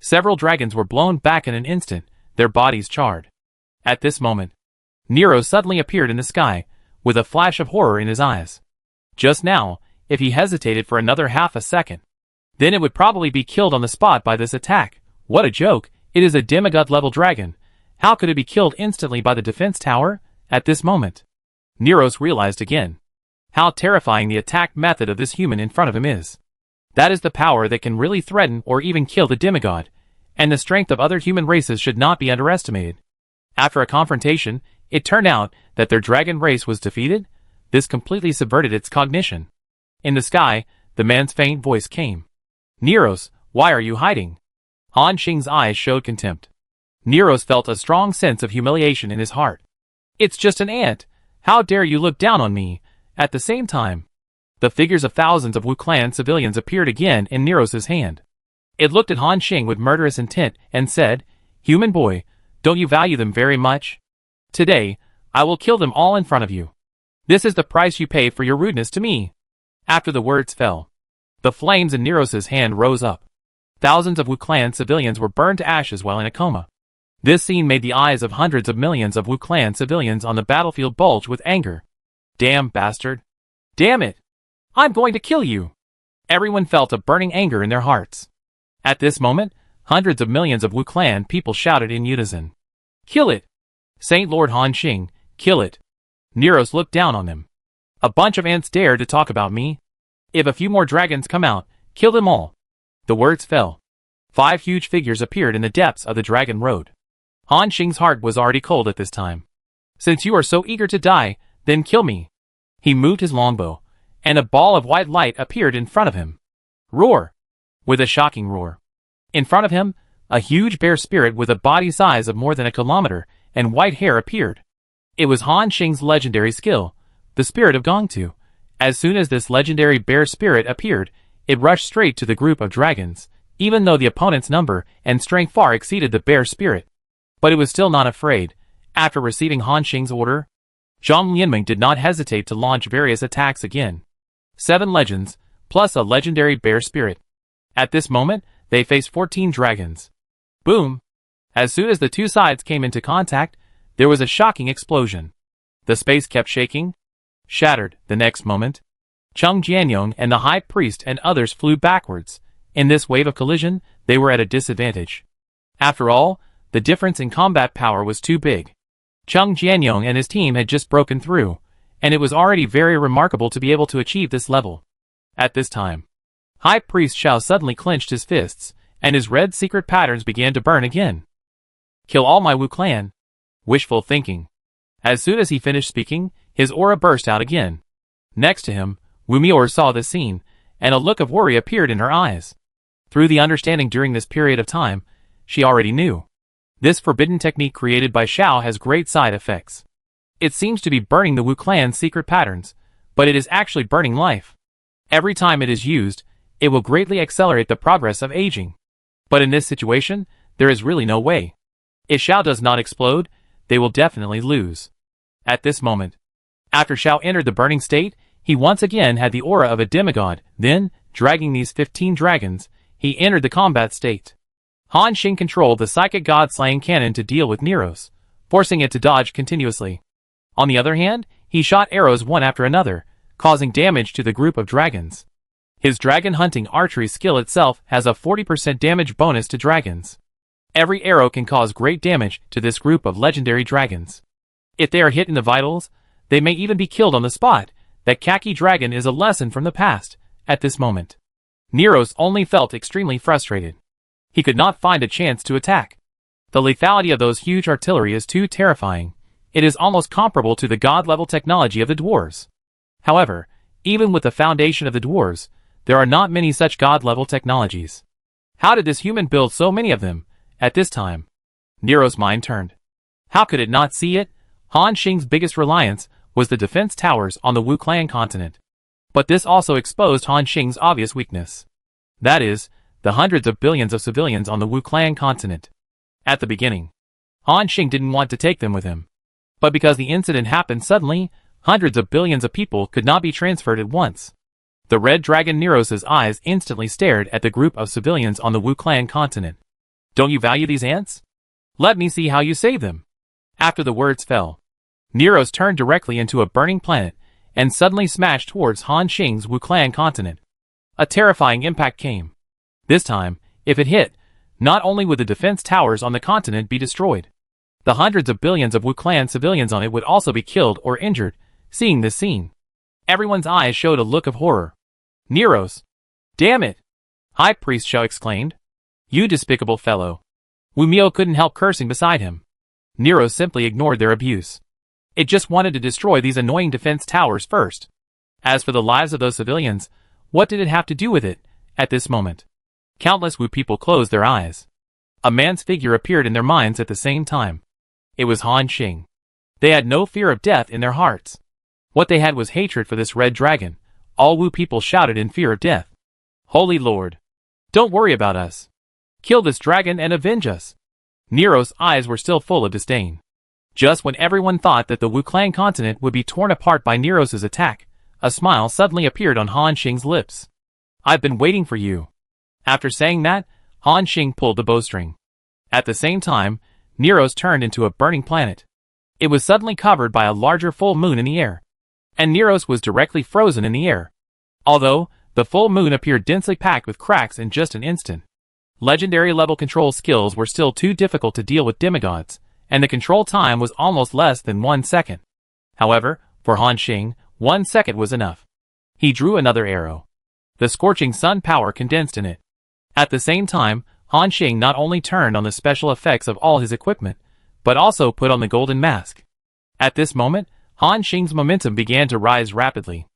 Several dragons were blown back in an instant, their bodies charred. At this moment, Nero suddenly appeared in the sky, with a flash of horror in his eyes. Just now, if he hesitated for another half a second, then it would probably be killed on the spot by this attack. What a joke! It is a demigod-level dragon. How could it be killed instantly by the defense tower? At this moment, Neros realized again how terrifying the attack method of this human in front of him is. That is the power that can really threaten or even kill the demigod, and the strength of other human races should not be underestimated. After a confrontation, it turned out that their dragon race was defeated. This completely subverted its cognition. In the sky, the man's faint voice came. Neros, why are you hiding? Han Xing's eyes showed contempt. Neros felt a strong sense of humiliation in his heart. It's just an ant. How dare you look down on me? At the same time, the figures of thousands of Wu Clan civilians appeared again in Neros' hand. It looked at Han Xing with murderous intent and said, Human boy, don't you value them very much? Today, I will kill them all in front of you. This is the price you pay for your rudeness to me. After the words fell, the flames in Neros' hand rose up. Thousands of Wu Clan civilians were burned to ashes while in a coma. This scene made the eyes of hundreds of millions of Wu Clan civilians on the battlefield bulge with anger. Damn bastard. Damn it. I'm going to kill you. Everyone felt a burning anger in their hearts. At this moment, hundreds of millions of Wu Clan people shouted in unison. Kill it. Saint Lord Han Xing, kill it. Neros looked down on them. A bunch of ants dared to talk about me. If a few more dragons come out, kill them all. The words fell. 5 huge figures appeared in the depths of the dragon road. Han Xing's heart was already cold at this time. Since you are so eager to die, then kill me. He moved his longbow, and a ball of white light appeared in front of him. Roar! With a shocking roar. In front of him, a huge bear spirit with a body size of more than a kilometer and white hair appeared. It was Han Xing's legendary skill, the Spirit of Gongtu. As soon as this legendary bear spirit appeared, it rushed straight to the group of dragons, even though the opponent's number and strength far exceeded the bear spirit. But it was still not afraid. After receiving Han Xing's order, Zhang Lianming did not hesitate to launch various attacks again. 7 legends, plus a legendary bear spirit. At this moment, they faced 14 dragons. Boom! As soon as the two sides came into contact, there was a shocking explosion. The space kept shaking. Shattered. The next moment, Cheng Jianyong and the high priest and others flew backwards. In this wave of collision, they were at a disadvantage. After all, the difference in combat power was too big. Cheng Jianyong and his team had just broken through, and it was already very remarkable to be able to achieve this level. At this time, High Priest Xiao suddenly clenched his fists, and his red secret patterns began to burn again. Kill all my Wu Clan. Wishful thinking. As soon as he finished speaking, his aura burst out again. Next to him, Wu Mior saw this scene, and a look of worry appeared in her eyes. Through the understanding during this period of time, she already knew. This forbidden technique created by Xiao has great side effects. It seems to be burning the Wu Clan's secret patterns, but it is actually burning life. Every time it is used, it will greatly accelerate the progress of aging. But in this situation, there is really no way. If Xiao does not explode, they will definitely lose. At this moment, after Xiao entered the burning state, he once again had the aura of a demigod. Then, dragging these 15 dragons, he entered the combat state. Han Xing controlled the psychic god-slaying cannon to deal with Neros, forcing it to dodge continuously. On the other hand, he shot arrows one after another, causing damage to the group of dragons. His dragon hunting archery skill itself has a 40% damage bonus to dragons. Every arrow can cause great damage to this group of legendary dragons. If they are hit in the vitals, they may even be killed on the spot. That khaki dragon is a lesson from the past. At this moment, Neros only felt extremely frustrated. He could not find a chance to attack. The lethality of those huge artillery is too terrifying. It is almost comparable to the god-level technology of the dwarves. However, Even with the foundation of the dwarves, there are not many such god-level technologies. How did this human build so many of them, at this time? Nero's mind turned. How could it not see it? Han Xing's biggest reliance was the defense towers on the Wu-Clan continent. But this also exposed Han Xing's obvious weakness. That is, the hundreds of billions of civilians on the Wu-Clan continent. At the beginning, Han Xing didn't want to take them with him. But because the incident happened suddenly, hundreds of billions of people could not be transferred at once. The red dragon Neros' eyes instantly stared at the group of civilians on the Wu-Clan continent. Don't you value these ants? Let me see how you save them. After the words fell, Neros turned directly into a burning planet and suddenly smashed towards Han Xing's Wu-Clan continent. A terrifying impact came. This time, if it hit, not only would the defense towers on the continent be destroyed, the hundreds of billions of Wu-Clan civilians on it would also be killed or injured. Seeing this scene, everyone's eyes showed a look of horror. Neros! Damn it! High Priest Shao exclaimed. You despicable fellow. Wu Miao couldn't help cursing beside him. Neros simply ignored their abuse. It just wanted to destroy these annoying defense towers first. As for the lives of those civilians, what did it have to do with it, at this moment? Countless Wu people closed their eyes. A man's figure appeared in their minds at the same time. It was Han Xing. They had no fear of death in their hearts. What they had was hatred for this red dragon. All Wu people shouted in fear of death. Holy Lord! Don't worry about us. Kill this dragon and avenge us. Nero's eyes were still full of disdain. Just when everyone thought that the Wu-Clan continent would be torn apart by Neros' attack, a smile suddenly appeared on Han Xing's lips. I've been waiting for you. After saying that, Han Xing pulled the bowstring. At the same time, Neros turned into a burning planet. It was suddenly covered by a larger full moon in the air. And Neros was directly frozen in the air. Although, the full moon appeared densely packed with cracks in just an instant. Legendary level control skills were still too difficult to deal with demigods, and the control time was almost less than 1 second. However, for Han Xing, 1 second was enough. He drew another arrow. The scorching sun power condensed in it. At the same time, Han Xing not only turned on the special effects of all his equipment, but also put on the golden mask. At this moment, Han Xing's momentum began to rise rapidly.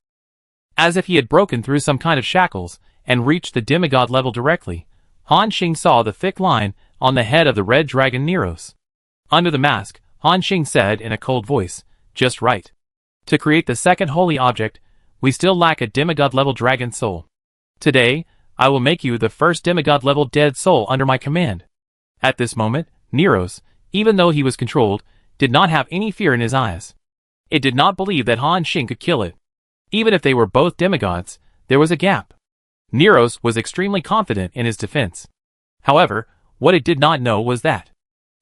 As if he had broken through some kind of shackles and reached the demigod level directly, Han Xing saw the thick line on the head of the red dragon Neros. Under the mask, Han Xing said in a cold voice, just right. To create the second holy object, we still lack a demigod-level dragon soul. Today, I will make you the first demigod-level dead soul under my command. At this moment, Neros, even though he was controlled, did not have any fear in his eyes. It did not believe that Han Xing could kill it. Even if they were both demigods, there was a gap. Neros was extremely confident in his defense. However, what it did not know was that,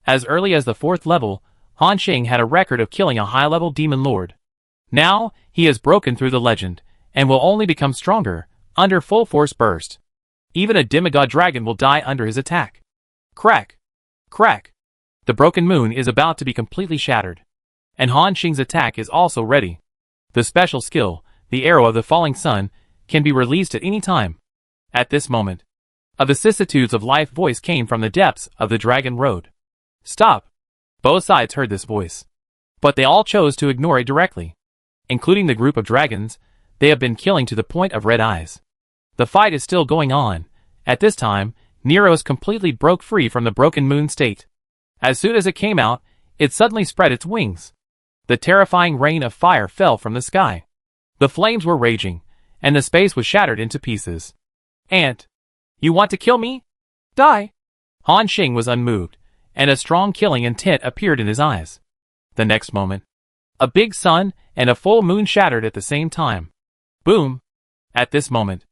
as early as the 4th level, Han Xing had a record of killing a high-level demon lord. Now, he has broken through the legend, and will only become stronger, under full force burst. Even a demigod dragon will die under his attack. Crack! Crack! The broken moon is about to be completely shattered. And Han Xing's attack is also ready. The special skill, the arrow of the falling sun, can be released at any time. At this moment, a vicissitudes of life voice came from the depths of the dragon road. Stop! Both sides heard this voice. But they all chose to ignore it directly. Including the group of dragons, they have been killing to the point of red eyes. The fight is still going on. At this time, Neros completely broke free from the broken moon state. As soon as it came out, it suddenly spread its wings. The terrifying rain of fire fell from the sky. The flames were raging, and the space was shattered into pieces. Ant! You want to kill me? Die! Han Xing was unmoved, and a strong killing intent appeared in his eyes. The next moment, a big sun and a full moon shattered at the same time. Boom! At this moment,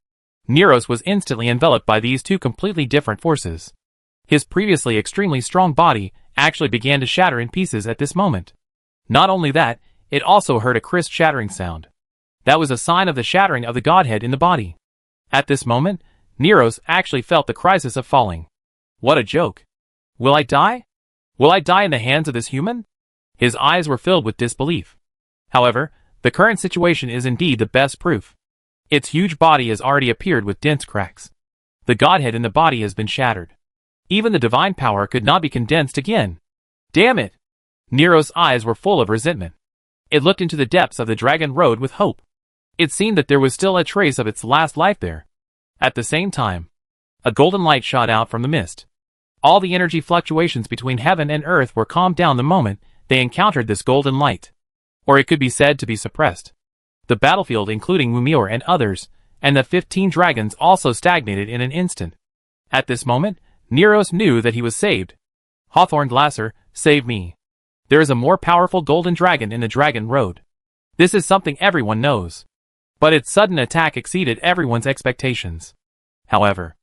Neros was instantly enveloped by these two completely different forces. His previously extremely strong body actually began to shatter in pieces at this moment. Not only that, it also heard a crisp shattering sound. That was a sign of the shattering of the godhead in the body. At this moment, Neros actually felt the crisis of falling. What a joke! Will I die? Will I die in the hands of this human? His eyes were filled with disbelief. However, the current situation is indeed the best proof. Its huge body has already appeared with dense cracks. The godhead in the body has been shattered. Even the divine power could not be condensed again. Damn it! Nero's eyes were full of resentment. It looked into the depths of the dragon road with hope. It seemed that there was still a trace of its last life there. At the same time, a golden light shot out from the mist. All the energy fluctuations between heaven and earth were calmed down the moment they encountered this golden light. Or it could be said to be suppressed. The battlefield, including Mumior and others, and the 15 dragons also stagnated in an instant. At this moment, Neros knew that he was saved. Hawthorne Glasser, save me. There is a more powerful golden dragon in the Dragon Road. This is something everyone knows. But its sudden attack exceeded everyone's expectations. However,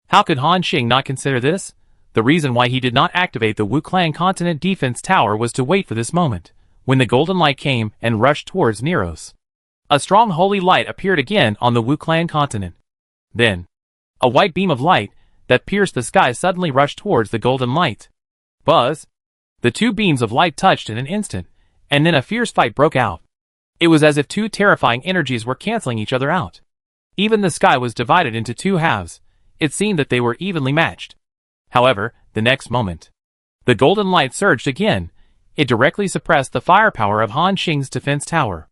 how could Han Xing not consider this? The reason why he did not activate the Wu Clan Continent Defense Tower was to wait for this moment, when the golden light came and rushed towards Neros. A strong holy light appeared again on the Wu Clan continent. Then, a white beam of light that pierced the sky suddenly rushed towards the golden light. Buzz! The two beams of light touched in an instant, and then a fierce fight broke out. It was as if two terrifying energies were canceling each other out. Even the sky was divided into two halves. It seemed that they were evenly matched. However, the next moment, the golden light surged again. It directly suppressed the firepower of Han Xing's defense tower.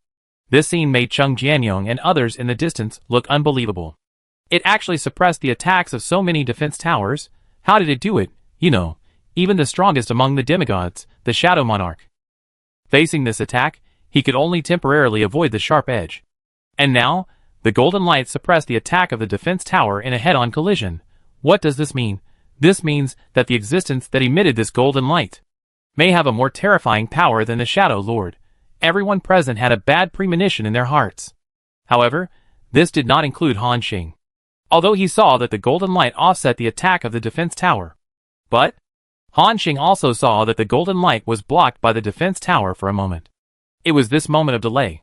This scene made Cheng Jianyong and others in the distance look unbelievable. It actually suppressed the attacks of so many defense towers. How did it do it? You know, even the strongest among the demigods, the Shadow Monarch. Facing this attack, he could only temporarily avoid the sharp edge. And now, the golden light suppressed the attack of the defense tower in a head-on collision. What does this mean? This means that the existence that emitted this golden light may have a more terrifying power than the Shadow Lord. Everyone present had a bad premonition in their hearts. However, this did not include Han Xing, although he saw that the golden light offset the attack of the defense tower. But Han Xing also saw that the golden light was blocked by the defense tower for a moment. It was this moment of delay.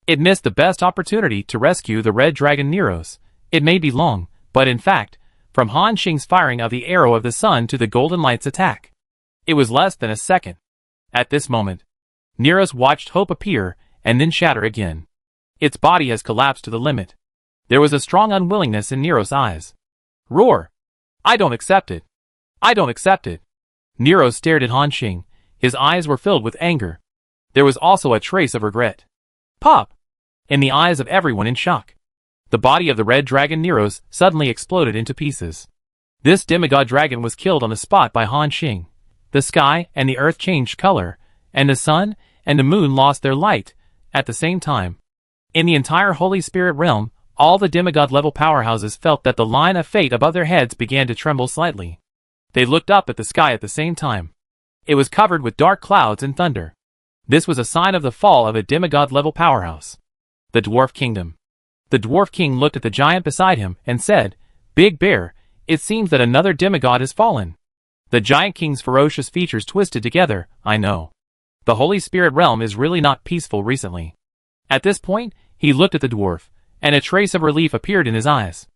It missed the best opportunity to rescue the Red Dragon Neros. It may be long, but in fact, from Han Xing's firing of the arrow of the sun to the golden light's attack, it was less than a second. At this moment, Neros watched hope appear and then shatter again. Its body has collapsed to the limit. There was a strong unwillingness in Neros' eyes. Roar! I don't accept it. I don't accept it. Neros stared at Han Xing. His eyes were filled with anger. There was also a trace of regret. Pop! In the eyes of everyone in shock. The body of the red dragon Neros suddenly exploded into pieces. This demigod dragon was killed on the spot by Han Xing. The sky and the earth changed color, and the sun and the moon lost their light at the same time. In the entire Holy Spirit realm, all the demigod-level powerhouses felt that the line of fate above their heads began to tremble slightly. They looked up at the sky at the same time. It was covered with dark clouds and thunder. This was a sign of the fall of a demigod-level powerhouse. The Dwarf Kingdom. The Dwarf King looked at the giant beside him and said, "Big Bear, it seems that another demigod has fallen." The giant king's ferocious features twisted together. I know. The Holy Spirit realm is really not peaceful recently. At this point, he looked at the dwarf, and a trace of relief appeared in his eyes.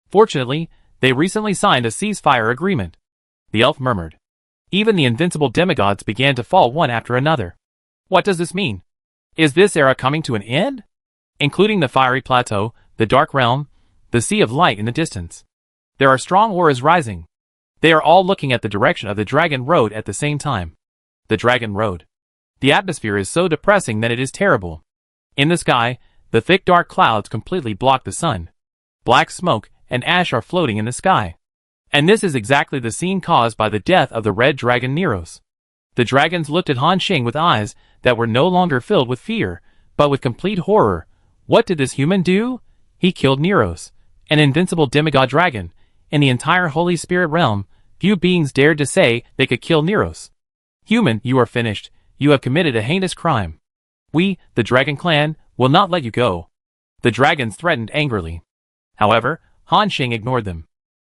Fortunately, they recently signed a ceasefire agreement. The elf murmured. Even the invincible demigods began to fall one after another. What does this mean? Is this era coming to an end? Including the fiery plateau, the dark realm, the sea of light in the distance. There are strong auras rising. They are all looking at the direction of the Dragon Road at the same time. The Dragon Road. The atmosphere is so depressing that it is terrible. In the sky, the thick dark clouds completely block the sun. Black smoke and ash are floating in the sky. And this is exactly the scene caused by the death of the red dragon Neros. The dragons looked at Han Xing with eyes that were no longer filled with fear, but with complete horror. What did this human do? He killed Neros, an invincible demigod dragon. In the entire Holy Spirit realm, few beings dared to say they could kill Neros. Human, you are finished. You have committed a heinous crime. We, the Dragon Clan, will not let you go. The dragons threatened angrily. However, Han Xing ignored them.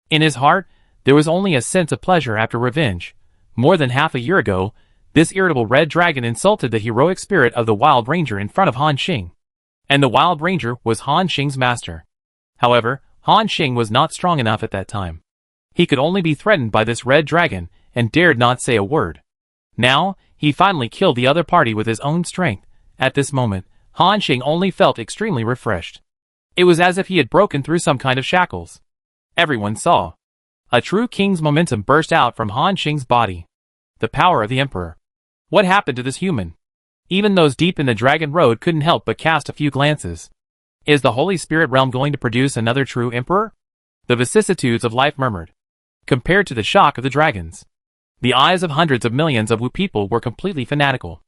In his heart, there was only a sense of pleasure after revenge. More than half a year ago, this irritable red dragon insulted the heroic spirit of the Wild Ranger in front of Han Xing. And the Wild Ranger was Han Xing's master. However, Han Xing was not strong enough at that time. He could only be threatened by this red dragon and dared not say a word. Now, he finally killed the other party with his own strength. At this moment, Han Xing only felt extremely refreshed. It was as if he had broken through some kind of shackles. Everyone saw. A true king's momentum burst out from Han Xing's body. The power of the Emperor. What happened to this human? Even those deep in the Dragon Road couldn't help but cast a few glances. Is the Holy Spirit realm going to produce another true emperor? The vicissitudes of life murmured. Compared to the shock of the dragons, the eyes of hundreds of millions of Wu people were completely fanatical.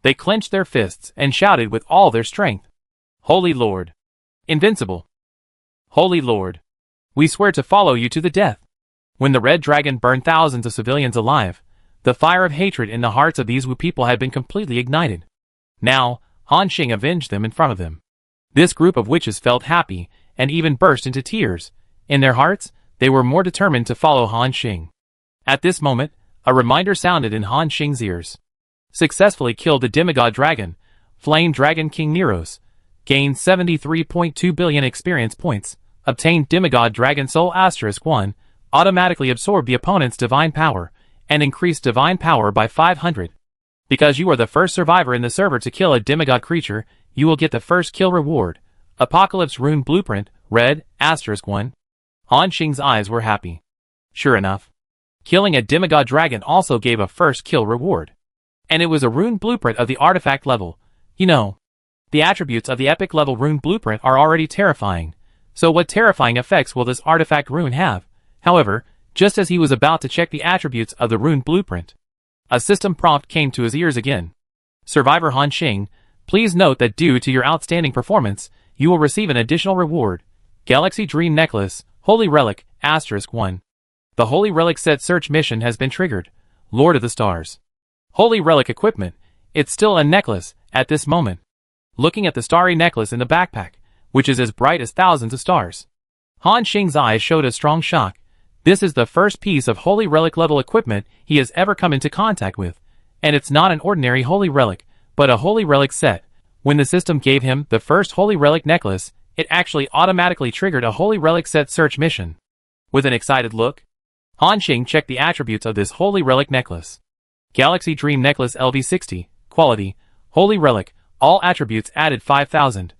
They clenched their fists and shouted with all their strength. Holy Lord! Invincible! Holy Lord! We swear to follow you to the death. When the red dragon burned thousands of civilians alive, the fire of hatred in the hearts of these Wu people had been completely ignited. Now, Han Xing avenged them in front of them. This group of witches felt happy and even burst into tears. In their hearts, they were more determined to follow Han Xing. At this moment, a reminder sounded in Han Xing's ears. Successfully killed the demigod dragon, Flame Dragon King Neros. Gained 73.2 billion experience points. Obtained demigod dragon soul *1. Automatically absorb the opponent's divine power, and increase divine power by 500. Because you are the first survivor in the server to kill a demigod creature, you will get the first kill reward. Apocalypse Rune Blueprint, red, *1. Han Xing's eyes were happy. Sure enough, killing a demigod dragon also gave a first kill reward. And it was a rune blueprint of the artifact level. You know, the attributes of the epic level rune blueprint are already terrifying. So what terrifying effects will this artifact rune have? However, just as he was about to check the attributes of the rune blueprint, a system prompt came to his ears again. Survivor Han Xing, please note that due to your outstanding performance, you will receive an additional reward. Galaxy Dream Necklace, Holy Relic, *1. The Holy Relic set search mission has been triggered. Lord of the Stars. Holy Relic equipment. It's still a necklace, at this moment. Looking at the starry necklace in the backpack, which is as bright as thousands of stars, Han Xing's eyes showed a strong shock. This is the first piece of Holy Relic level equipment he has ever come into contact with. And it's not an ordinary Holy Relic, but a Holy Relic set. When the system gave him the first Holy Relic necklace, it actually automatically triggered a Holy Relic set search mission. With an excited look, Han Xing checked the attributes of this Holy Relic necklace. Galaxy Dream Necklace LV60, quality, Holy Relic, all attributes added 5,000.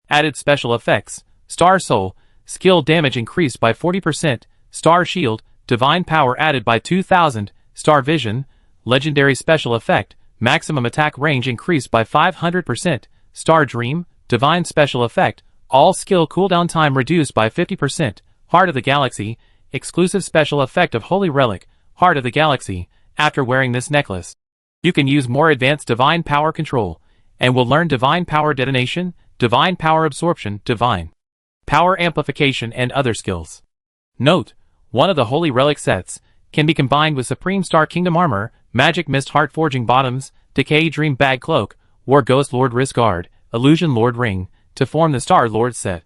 Added special effects, Star Soul, skill damage increased by 40%, Star Shield, divine power added by 2,000, Star Vision, legendary special effect, maximum attack range increased by 500%, Star Dream, divine special effect, all skill cooldown time reduced by 50%, Heart of the Galaxy, exclusive special effect of Holy Relic, Heart of the Galaxy. After wearing this necklace, you can use more advanced divine power control, and will learn divine power detonation, divine power absorption, divine power amplification, and other skills. Note, one of the Holy Relic sets can be combined with Supreme Star Kingdom Armor, Magic Mist Heart Forging Bottoms, Decay Dream Bag Cloak, War Ghost Lord Wrist Guard, Illusion Lord Ring, to form the Star Lord set.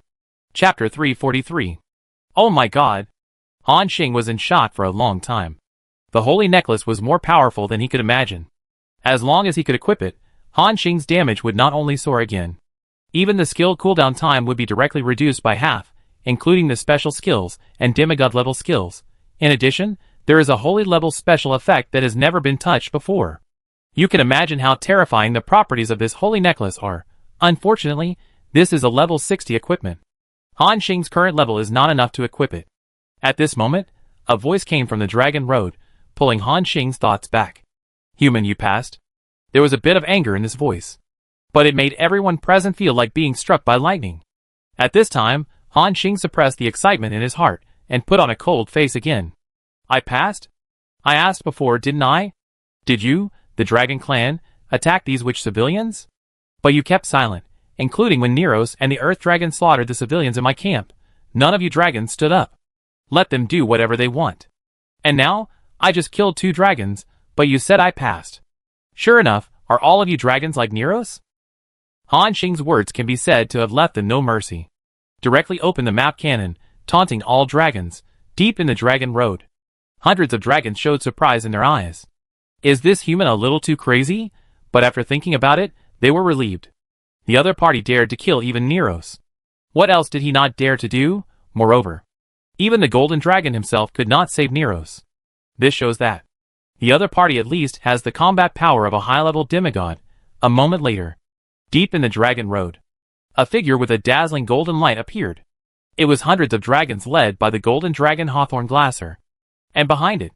Chapter 343. Oh my god! Han Xing was in shock for a long time. The holy necklace was more powerful than he could imagine. As long as he could equip it, Han Xing's damage would not only soar again. Even the skill cooldown time would be directly reduced by half, including the special skills and demigod level skills. In addition, there is a holy level special effect that has never been touched before. You can imagine how terrifying the properties of this holy necklace are. Unfortunately, this is a level 60 equipment. Han Xing's current level is not enough to equip it. At this moment, a voice came from the Dragon Road, pulling Han Xing's thoughts back. Human, you passed. There was a bit of anger in this voice, but it made everyone present feel like being struck by lightning. At this time, Han Xing suppressed the excitement in his heart and put on a cold face again. I passed? I asked before, didn't I? Did you, the Dragon Clan, attack these witch civilians? But you kept silent, including when Neros and the Earth Dragon slaughtered the civilians in my camp. None of you dragons stood up. Let them do whatever they want. And now, I just killed 2 dragons, but you said I passed. Sure enough, are all of you dragons like Neros? Han Xing's words can be said to have left them no mercy. Directly open the map cannon, taunting all dragons, deep in the Dragon Road. Hundreds of dragons showed surprise in their eyes. Is this human a little too crazy? But after thinking about it, they were relieved. The other party dared to kill even Neros. What else did he not dare to do? Moreover, even the Golden Dragon himself could not save Neros. This shows that the other party at least has the combat power of a high-level demigod. A moment later, deep in the Dragon Road, a figure with a dazzling golden light appeared. It was hundreds of dragons led by the Golden Dragon Hawthorn Glasser. And behind it,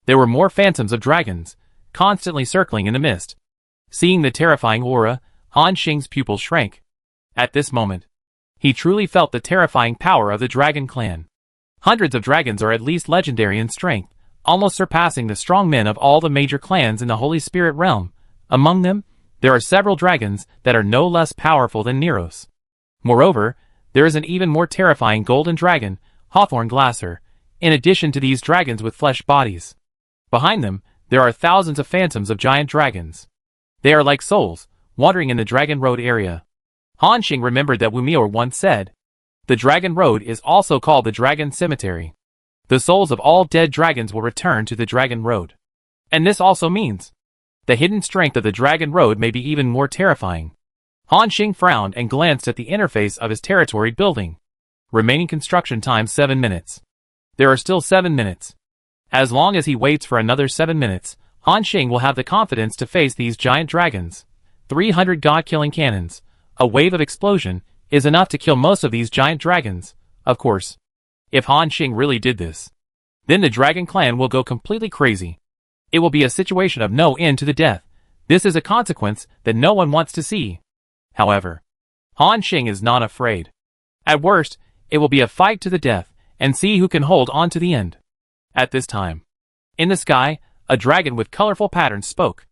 there were more phantoms of dragons, constantly circling in the mist. Seeing the terrifying aura, Han Xing's pupils shrank. At this moment, He truly felt the terrifying power of the dragon clan. Hundreds of dragons are at least legendary in strength, almost surpassing the strong men of all the major clans in the Holy Spirit realm. Among them, there are several dragons that are no less powerful than Neros. Moreover, there is an even more terrifying golden dragon, Hawthorne Glasser, in addition to these dragons with flesh bodies. Behind them, there are thousands of phantoms of giant dragons. They are like souls, wandering in the Dragon Road area. Han Xing remembered that Wu Miao once said, "The Dragon Road is also called the Dragon Cemetery. The souls of all dead dragons will return to the Dragon Road." And this also means the hidden strength of the Dragon Road may be even more terrifying. Han Xing frowned and glanced at the interface of his territory building. Remaining construction time 7 minutes. There are still 7 minutes. As long as he waits for another 7 minutes, Han Xing will have the confidence to face these giant dragons. 300 god-killing cannons, a wave of explosion, is enough to kill most of these giant dragons. Of course, if Han Xing really did this, then the Dragon Clan will go completely crazy. It will be a situation of no end to the death. This is a consequence that no one wants to see. However, Han Xing is not afraid. At worst, it will be a fight to the death, and see who can hold on to the end. At this time, in the sky, a dragon with colorful patterns spoke.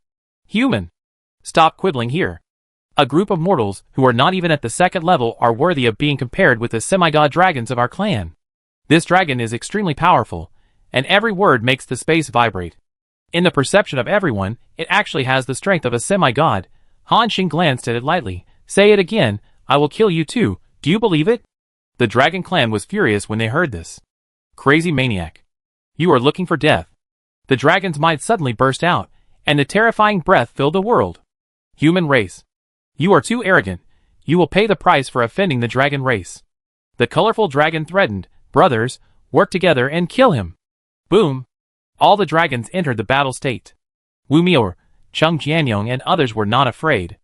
"Human, stop quibbling here. A group of mortals who are not even at the second level are worthy of being compared with the semi-god dragons of our clan. This dragon is extremely powerful, and every word makes the space vibrate. In the perception of everyone, it actually has the strength of a semi-god." Han Xing glanced at it lightly. "Say it again, I will kill you too, do you believe it?" The Dragon Clan was furious when they heard this. "Crazy maniac. You are looking for death." The dragon's might suddenly burst out, and a terrifying breath filled the world. "Human race. You are too arrogant. You will pay the price for offending the dragon race." The colorful dragon threatened, "Brothers, work together and kill him." Boom! All the dragons entered the battle state. Wu Miao, Cheng Jianyong and others were not afraid.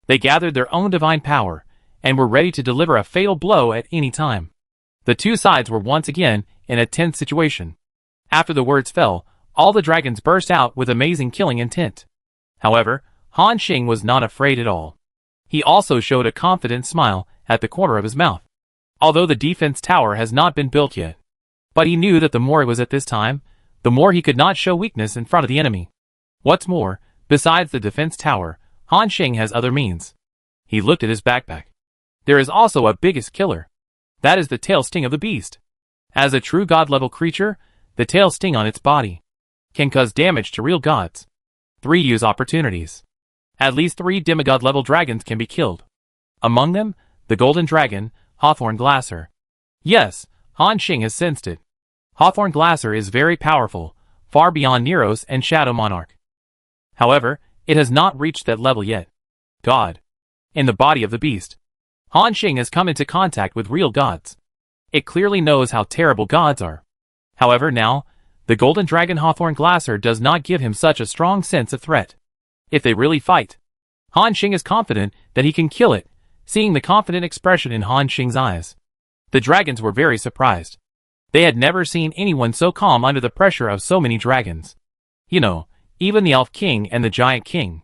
They gathered their own divine power, and were ready to deliver a fatal blow at any time. The two sides were once again in a tense situation. After the words fell, all the dragons burst out with amazing killing intent. However, Han Xing was not afraid at all. He also showed a confident smile at the corner of his mouth. Although the defense tower has not been built yet. But he knew that the more it was at this time, the more he could not show weakness in front of the enemy. What's more, besides the defense tower, Han Xing has other means. He looked at his backpack. There is also a biggest killer. That is the tail sting of the beast. As a true god-level creature, the tail sting on its body can cause damage to real gods. 3 use opportunities. At least 3 demigod-level dragons can be killed. Among them, the golden dragon, Hawthorne Glasser. Yes, Han Xing has sensed it. Hawthorne Glasser is very powerful, far beyond Neros and Shadow Monarch. However, it has not reached that level yet. God. In the body of the beast, Han Xing has come into contact with real gods. It clearly knows how terrible gods are. However, now, the golden dragon Hawthorne Glasser does not give him such a strong sense of threat. If they really fight, Han Xing is confident that he can kill it, seeing the confident expression in Han Xing's eyes. The dragons were very surprised. They had never seen anyone so calm under the pressure of so many dragons. You know, even the Elf King and the Giant King.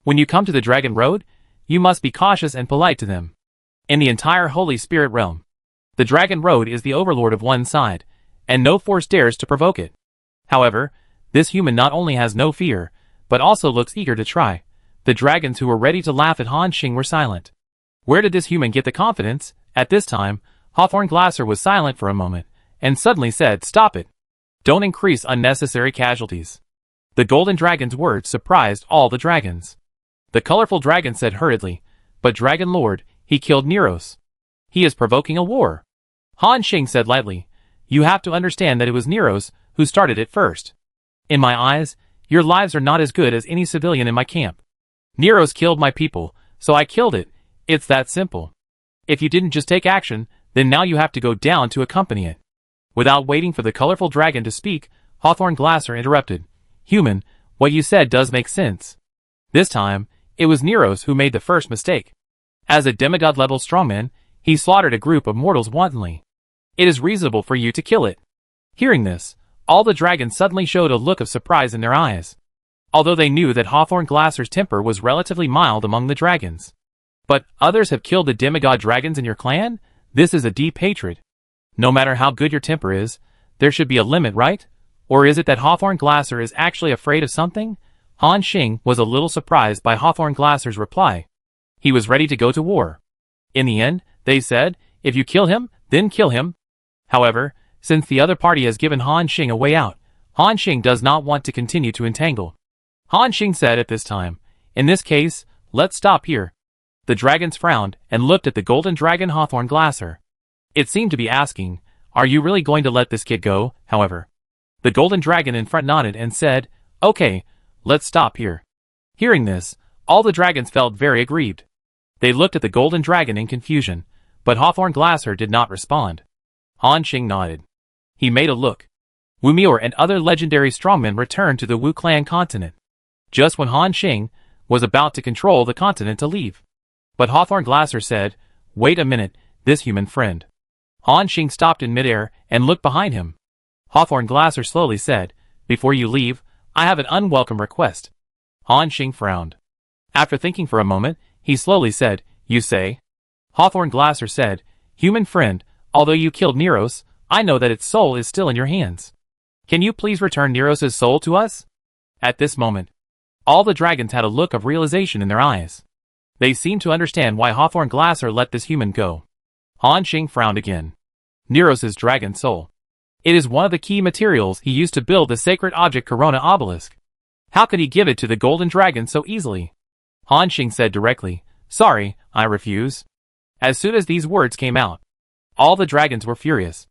When you come to the Dragon Road, you must be cautious and polite to them. In the entire Holy Spirit realm, the Dragon Road is the overlord of one side, and no force dares to provoke it. However, this human not only has no fear, but also looks eager to try. The dragons who were ready to laugh at Han Xing were silent. Where did this human get the confidence? At this time, Hawthorne Glasser was silent for a moment, and suddenly said, "Stop it. Don't increase unnecessary casualties." The golden dragon's words surprised all the dragons. The colorful dragon said hurriedly, "But Dragon Lord, he killed Neros. He is provoking a war." Han Xing said lightly, "You have to understand that it was Neros who started it first. In my eyes, your lives are not as good as any civilian in my camp. Neros killed my people, so I killed it. It's that simple. If you didn't just take action, then now you have to go down to accompany it." Without waiting for the colorful dragon to speak, Hawthorne Glasser interrupted. "Human, what you said does make sense. This time, it was Neros who made the first mistake. As a demigod-level strongman, he slaughtered a group of mortals wantonly. It is reasonable for you to kill it." Hearing this, all the dragons suddenly showed a look of surprise in their eyes. Although they knew that Hawthorne Glasser's temper was relatively mild among the dragons. "But others have killed the demigod dragons in your clan?" This is a deep hatred. No matter how good your temper is, there should be a limit, right? Or is it that Hawthorne Glasser is actually afraid of something? Han Xing was a little surprised by Hawthorne Glasser's reply. He was ready to go to war. In the end, they said, if you kill him, then kill him. However, since the other party has given Han Xing a way out, Han Xing does not want to continue to entangle. Han Xing said at this time, in this case, let's stop here. The dragons frowned and looked at the golden dragon Hawthorne Glasser. It seemed to be asking, are you really going to let this kid go? However, the golden dragon in front nodded and said, okay, let's stop here. Hearing this, all the dragons felt very aggrieved. They looked at the golden dragon in confusion, but Hawthorne Glasser did not respond. Han Xing nodded. He made a look. Wu Mior and other legendary strongmen returned to the Wu clan continent. Just when Han Xing was about to control the continent to leave. But Hawthorne Glasser said, wait a minute, this human friend. Han Xing stopped in midair and looked behind him. Hawthorne Glasser slowly said, before you leave, I have an unwelcome request. Han Xing frowned. After thinking for a moment, he slowly said, you say? Hawthorne Glasser said, human friend, although you killed Neros, I know that its soul is still in your hands. Can you please return Neros' soul to us? At this moment, all the dragons had a look of realization in their eyes. They seemed to understand why Hawthorne Glasser let this human go. Han Xing frowned again. Neros' dragon soul. It is one of the key materials he used to build the sacred object Corona Obelisk. How could he give it to the golden dragon so easily? Han Xing said directly, sorry, I refuse. As soon as these words came out, all the dragons were furious.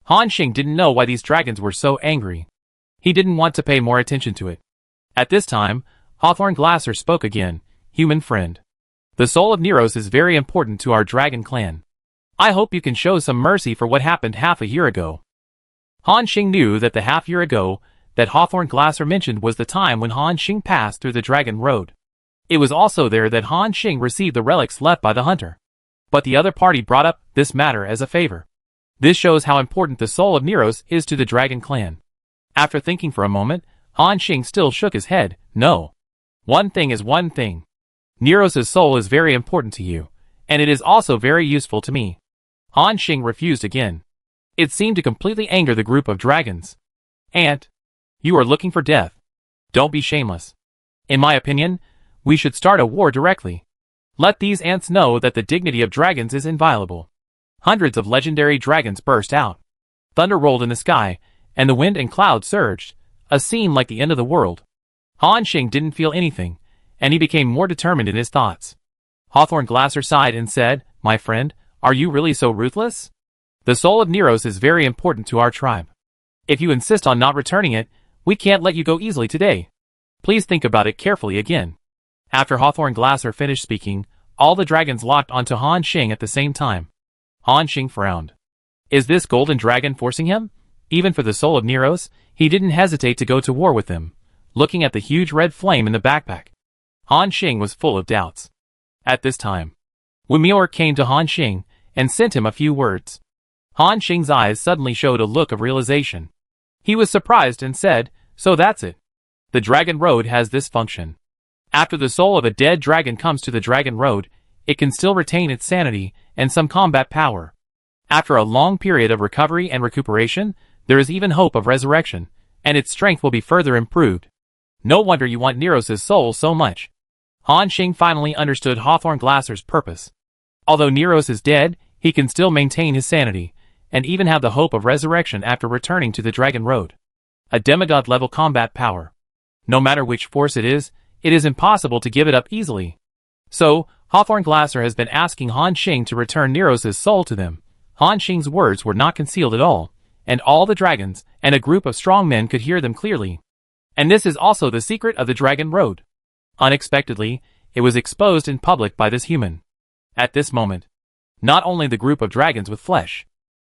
Han Xing didn't know why these dragons were so angry. He didn't want to pay more attention to it. At this time, Hawthorne Glasser spoke again, human friend. The soul of Neros is very important to our dragon clan. I hope you can show some mercy for what happened half a year ago. Han Xing knew that the half year ago that Hawthorne Glasser mentioned was the time when Han Xing passed through the Dragon Road. It was also there that Han Xing received the relics left by the hunter. But the other party brought up this matter as a favor. This shows how important the soul of Neros is to the dragon clan. After thinking for a moment, Han Xing still shook his head, no. One thing is one thing. Neros' soul is very important to you, and it is also very useful to me. Han Xing refused again. It seemed to completely anger the group of dragons. Ant, you are looking for death. Don't be shameless. In my opinion, we should start a war directly. Let these ants know that the dignity of dragons is inviolable. Hundreds of legendary dragons burst out. Thunder rolled in the sky, and the wind and clouds surged, a scene like the end of the world. Han Xing didn't feel anything, and he became more determined in his thoughts. Hawthorne Glasser sighed and said, my friend, are you really so ruthless? The soul of Neros is very important to our tribe. If you insist on not returning it, we can't let you go easily today. Please think about it carefully again. After Hawthorne Glasser finished speaking, all the dragons locked onto Han Xing at the same time. Han Xing frowned. Is this golden dragon forcing him? Even for the soul of Neros, he didn't hesitate to go to war with them. Looking at the huge red flame in the backpack, Han Xing was full of doubts. At this time, Wu Mior came to Han Xing and sent him a few words. Han Xing's eyes suddenly showed a look of realization. He was surprised and said, so that's it. The Dragon Road has this function. After the soul of a dead dragon comes to the Dragon Road, it can still retain its sanity and some combat power. After a long period of recovery and recuperation, there is even hope of resurrection, and its strength will be further improved. No wonder you want Neros' soul so much. Han Xing finally understood Hawthorne Glasser's purpose. Although Neros is dead, he can still maintain his sanity, and even have the hope of resurrection after returning to the Dragon Road. A demigod-level combat power. No matter which force it is impossible to give it up easily. So, Hawthorne Glasser has been asking Han Xing to return Neros' soul to them. Han Xing's words were not concealed at all, and all the dragons and a group of strong men could hear them clearly. And this is also the secret of the Dragon Road. Unexpectedly, it was exposed in public by this human. At this moment, not only the group of dragons with flesh,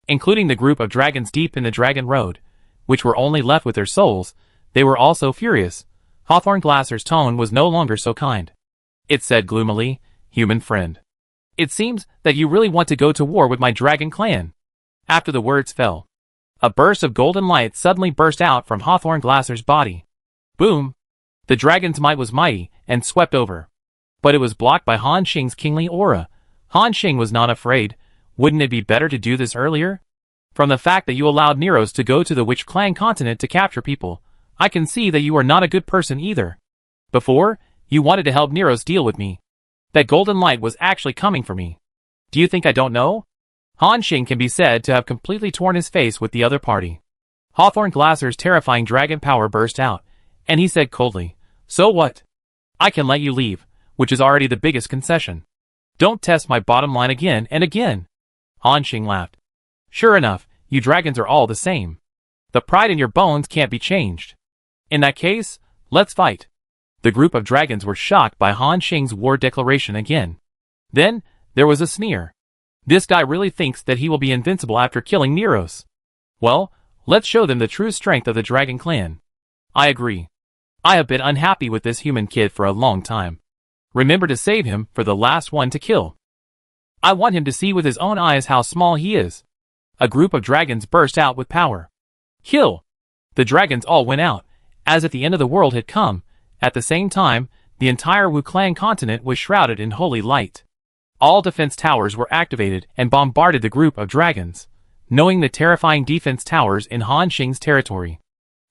including the group of dragons deep in the Dragon Road, which were only left with their souls, they were also furious. Hawthorne Glasser's tone was no longer so kind. It said gloomily, human friend. It seems that you really want to go to war with my dragon clan. After the words fell, a burst of golden light suddenly burst out from Hawthorne Glasser's body. Boom! The dragon's might was mighty and swept over. But it was blocked by Han Xing's kingly aura. Han Xing was not afraid. Wouldn't it be better to do this earlier? From the fact that you allowed Neros to go to the Witch Clan continent to capture people, I can see that you are not a good person either. Before, you wanted to help Neros deal with me. That golden light was actually coming for me. Do you think I don't know? Han Xing can be said to have completely torn his face with the other party. Hawthorne Glasser's terrifying dragon power burst out, and he said coldly, "So what? I can let you leave, which is already the biggest concession. Don't test my bottom line again and again." Han Xing laughed. "Sure enough, you dragons are all the same. The pride in your bones can't be changed. In that case, let's fight." The group of dragons were shocked by Han Xing's war declaration again. Then, there was a sneer. This guy really thinks that he will be invincible after killing Neros. Well, let's show them the true strength of the Dragon Clan. I agree. I have been unhappy with this human kid for a long time. Remember to save him for the last one to kill. I want him to see with his own eyes how small he is. A group of dragons burst out with power. Kill! The dragons all went out, as if the end of the world had come. At the same time, the entire Wu Clan continent was shrouded in holy light. All defense towers were activated and bombarded the group of dragons, knowing the terrifying defense towers in Han Xing's territory.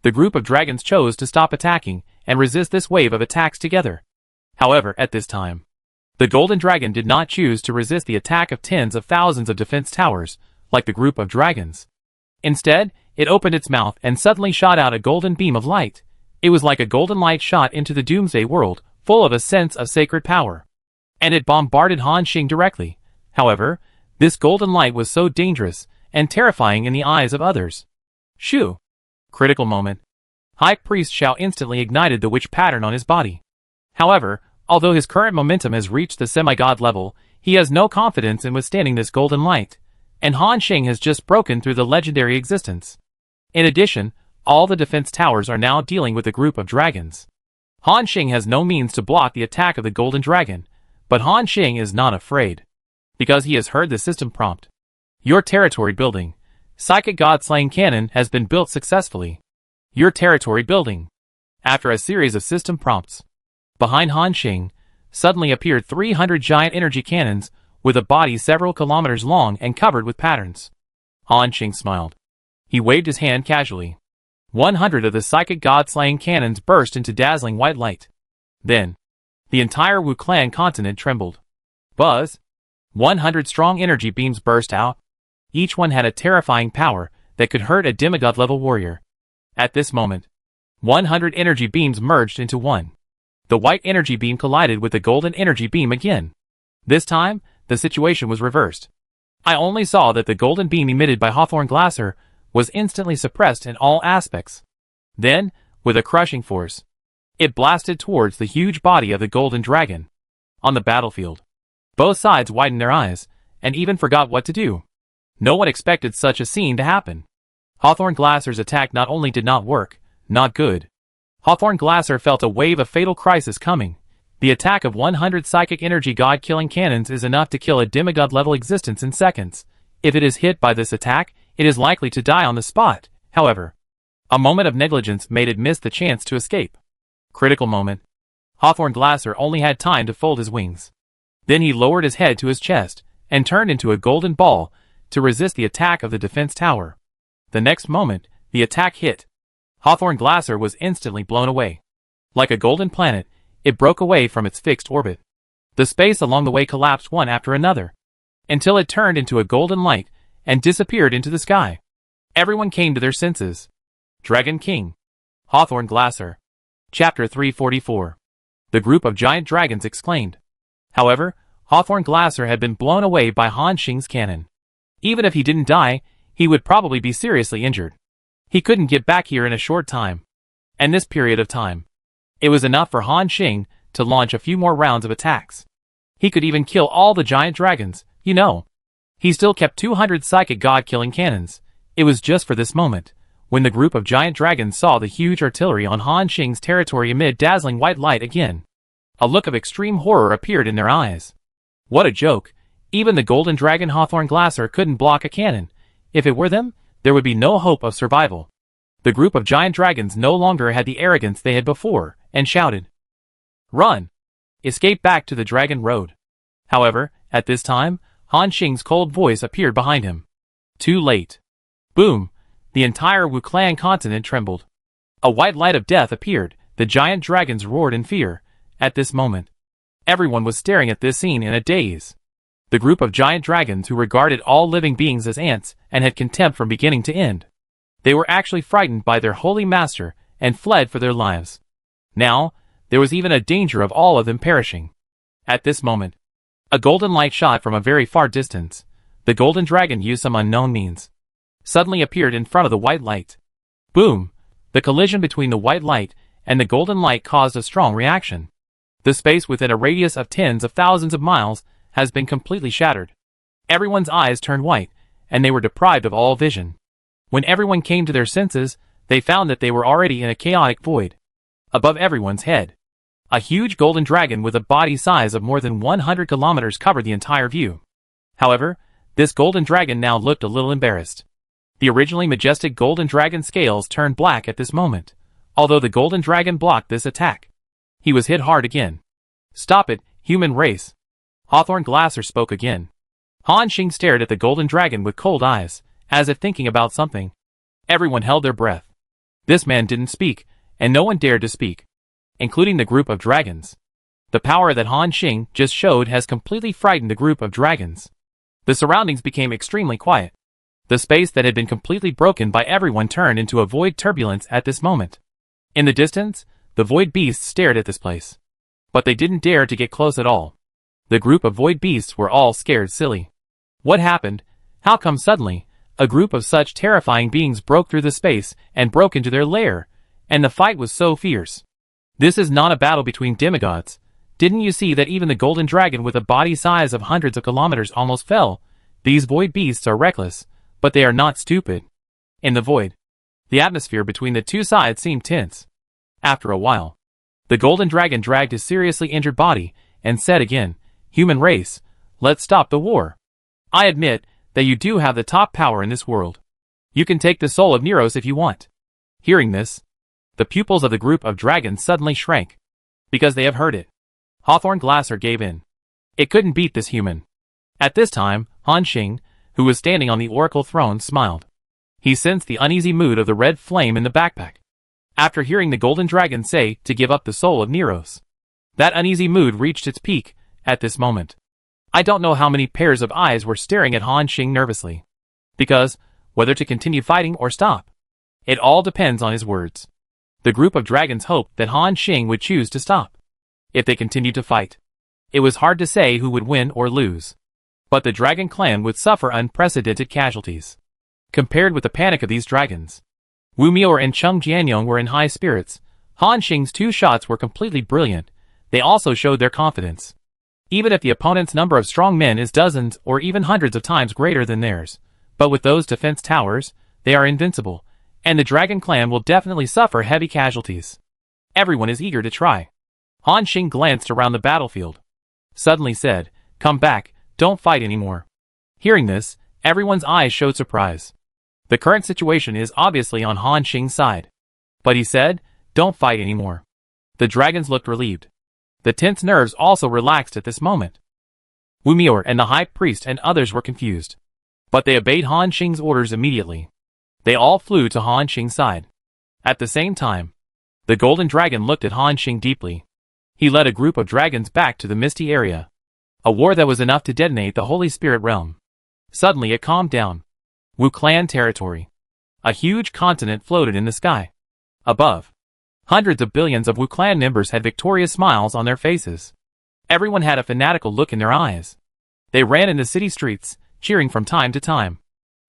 The group of dragons chose to stop attacking and resist this wave of attacks together. However, at this time, the Golden Dragon did not choose to resist the attack of tens of thousands of defense towers, like the group of dragons. Instead, it opened its mouth and suddenly shot out a golden beam of light. It was like a golden light shot into the doomsday world, full of a sense of sacred power. And it bombarded Han Xing directly. However, this golden light was so dangerous and terrifying in the eyes of others. Shoo! Critical moment. High Priest Xiao instantly ignited the witch pattern on his body. However, although his current momentum has reached the semi-god level, he has no confidence in withstanding this golden light, and Han Xing has just broken through the legendary existence. In addition, all the defense towers are now dealing with a group of dragons. Han Xing has no means to block the attack of the Golden Dragon, but Han Xing is not afraid, because he has heard the system prompt. Your territory building. Psychic God Slaying Cannon has been built successfully. Your territory building. After a series of system prompts, behind Han Xing, suddenly appeared 300 giant energy cannons, with a body several kilometers long and covered with patterns. Han Xing smiled. He waved his hand casually. 100 of the Psychic God Slaying cannons burst into dazzling white light. Then, the entire Wu Clan continent trembled. Buzz! 100 strong energy beams burst out. Each one had a terrifying power that could hurt a demigod-level warrior. At this moment, 100 energy beams merged into one. The white energy beam collided with the golden energy beam again. This time, the situation was reversed. I only saw that the golden beam emitted by Hawthorne Glasser was instantly suppressed in all aspects. Then, with a crushing force, it blasted towards the huge body of the Golden Dragon. On the battlefield, both sides widened their eyes, and even forgot what to do. No one expected such a scene to happen. Hawthorne Glasser's attack not only did not work, not good. Hawthorne Glasser felt a wave of fatal crisis coming. The attack of 100 psychic energy god-killing cannons is enough to kill a demigod-level existence in seconds. If it is hit by this attack, it is likely to die on the spot. However, a moment of negligence made it miss the chance to escape. Critical moment. Hawthorne Glasser only had time to fold his wings. Then he lowered his head to his chest, and turned into a golden ball, to resist the attack of the defense tower. The next moment, the attack hit. Hawthorne Glasser was instantly blown away. Like a golden planet, it broke away from its fixed orbit. The space along the way collapsed one after another, until it turned into a golden light, and disappeared into the sky. Everyone came to their senses. Dragon King. Hawthorne Glasser. Chapter 344. The group of giant dragons exclaimed. However, Hawthorne Glasser had been blown away by Han Xing's cannon. Even if he didn't die, he would probably be seriously injured. He couldn't get back here in a short time. And this period of time, it was enough for Han Xing to launch a few more rounds of attacks. He could even kill all the giant dragons, you know. He still kept 200 psychic god-killing cannons. It was just for this moment, when the group of giant dragons saw the huge artillery on Han Xing's territory amid dazzling white light again. A look of extreme horror appeared in their eyes. What a joke! Even the Golden Dragon Hawthorne Glasser couldn't block a cannon. If it were them, there would be no hope of survival. The group of giant dragons no longer had the arrogance they had before, and shouted, "Run! Escape back to the Dragon Road." However, at this time, Han Xing's cold voice appeared behind him. Too late. Boom! The entire Wu Clan continent trembled. A white light of death appeared, the giant dragons roared in fear. At this moment, everyone was staring at this scene in a daze. The group of giant dragons who regarded all living beings as ants and had contempt from beginning to end. They were actually frightened by their holy master and fled for their lives. Now, there was even a danger of all of them perishing. At this moment, a golden light shot from a very far distance. The golden dragon used some unknown means. Suddenly appeared in front of the white light. Boom! The collision between the white light and the golden light caused a strong reaction. The space within a radius of tens of thousands of miles has been completely shattered. Everyone's eyes turned white, and they were deprived of all vision. When everyone came to their senses, they found that they were already in a chaotic void. Above everyone's head, a huge golden dragon with a body size of more than 100 kilometers covered the entire view. However, this golden dragon now looked a little embarrassed. The originally majestic golden dragon scales turned black at this moment, although the golden dragon blocked this attack. He was hit hard again. Stop it, human race. Hawthorne Glasser spoke again. Han Xing stared at the golden dragon with cold eyes, as if thinking about something. Everyone held their breath. This man didn't speak, and no one dared to speak, including the group of dragons. The power that Han Xing just showed has completely frightened the group of dragons. The surroundings became extremely quiet. The space that had been completely broken by everyone turned into a void turbulence at this moment. In the distance, the void beasts stared at this place. But they didn't dare to get close at all. The group of void beasts were all scared silly. What happened? How come suddenly, a group of such terrifying beings broke through the space and broke into their lair, and the fight was so fierce? This is not a battle between demigods. Didn't you see that even the golden dragon with a body size of hundreds of kilometers almost fell? These void beasts are reckless, but they are not stupid. In the void, the atmosphere between the two sides seemed tense. After a while, the golden dragon dragged his seriously injured body and said again, "Human race, let's stop the war. I admit that you do have the top power in this world. You can take the soul of Neros if you want." Hearing this, the pupils of the group of dragons suddenly shrank, because they have heard it. Hawthorne Glasser gave in. It couldn't beat this human. At this time, Han Xing, who was standing on the oracle throne, smiled. He sensed the uneasy mood of the red flame in the backpack. After hearing the golden dragon say to give up the soul of Neros, that uneasy mood reached its peak at this moment. I don't know how many pairs of eyes were staring at Han Xing nervously. Because, whether to continue fighting or stop, it all depends on his words. The group of dragons hoped that Han Xing would choose to stop. If they continued to fight, it was hard to say who would win or lose. But the dragon clan would suffer unprecedented casualties. Compared with the panic of these dragons, Wu Miao and Cheng Jianyong were in high spirits. Han Xing's 2 shots were completely brilliant. They also showed their confidence. Even if the opponent's number of strong men is dozens or even hundreds of times greater than theirs, but with those defense towers, they are invincible, and the dragon clan will definitely suffer heavy casualties. Everyone is eager to try. Han Xing glanced around the battlefield. Suddenly said, "Come back, don't fight anymore." Hearing this, everyone's eyes showed surprise. The current situation is obviously on Han Xing's side. But he said, "Don't fight anymore." The dragons looked relieved. The tense nerves also relaxed at this moment. Wu Miao and the high priest and others were confused. But they obeyed Han Xing's orders immediately. They all flew to Han Xing's side. At the same time, the golden dragon looked at Han Xing deeply. He led a group of dragons back to the misty area. A war that was enough to detonate the Holy Spirit realm. Suddenly it calmed down. Wu Clan territory. A huge continent floated in the sky. Above, hundreds of billions of Wu Clan members had victorious smiles on their faces. Everyone had a fanatical look in their eyes. They ran in the city streets, cheering from time to time.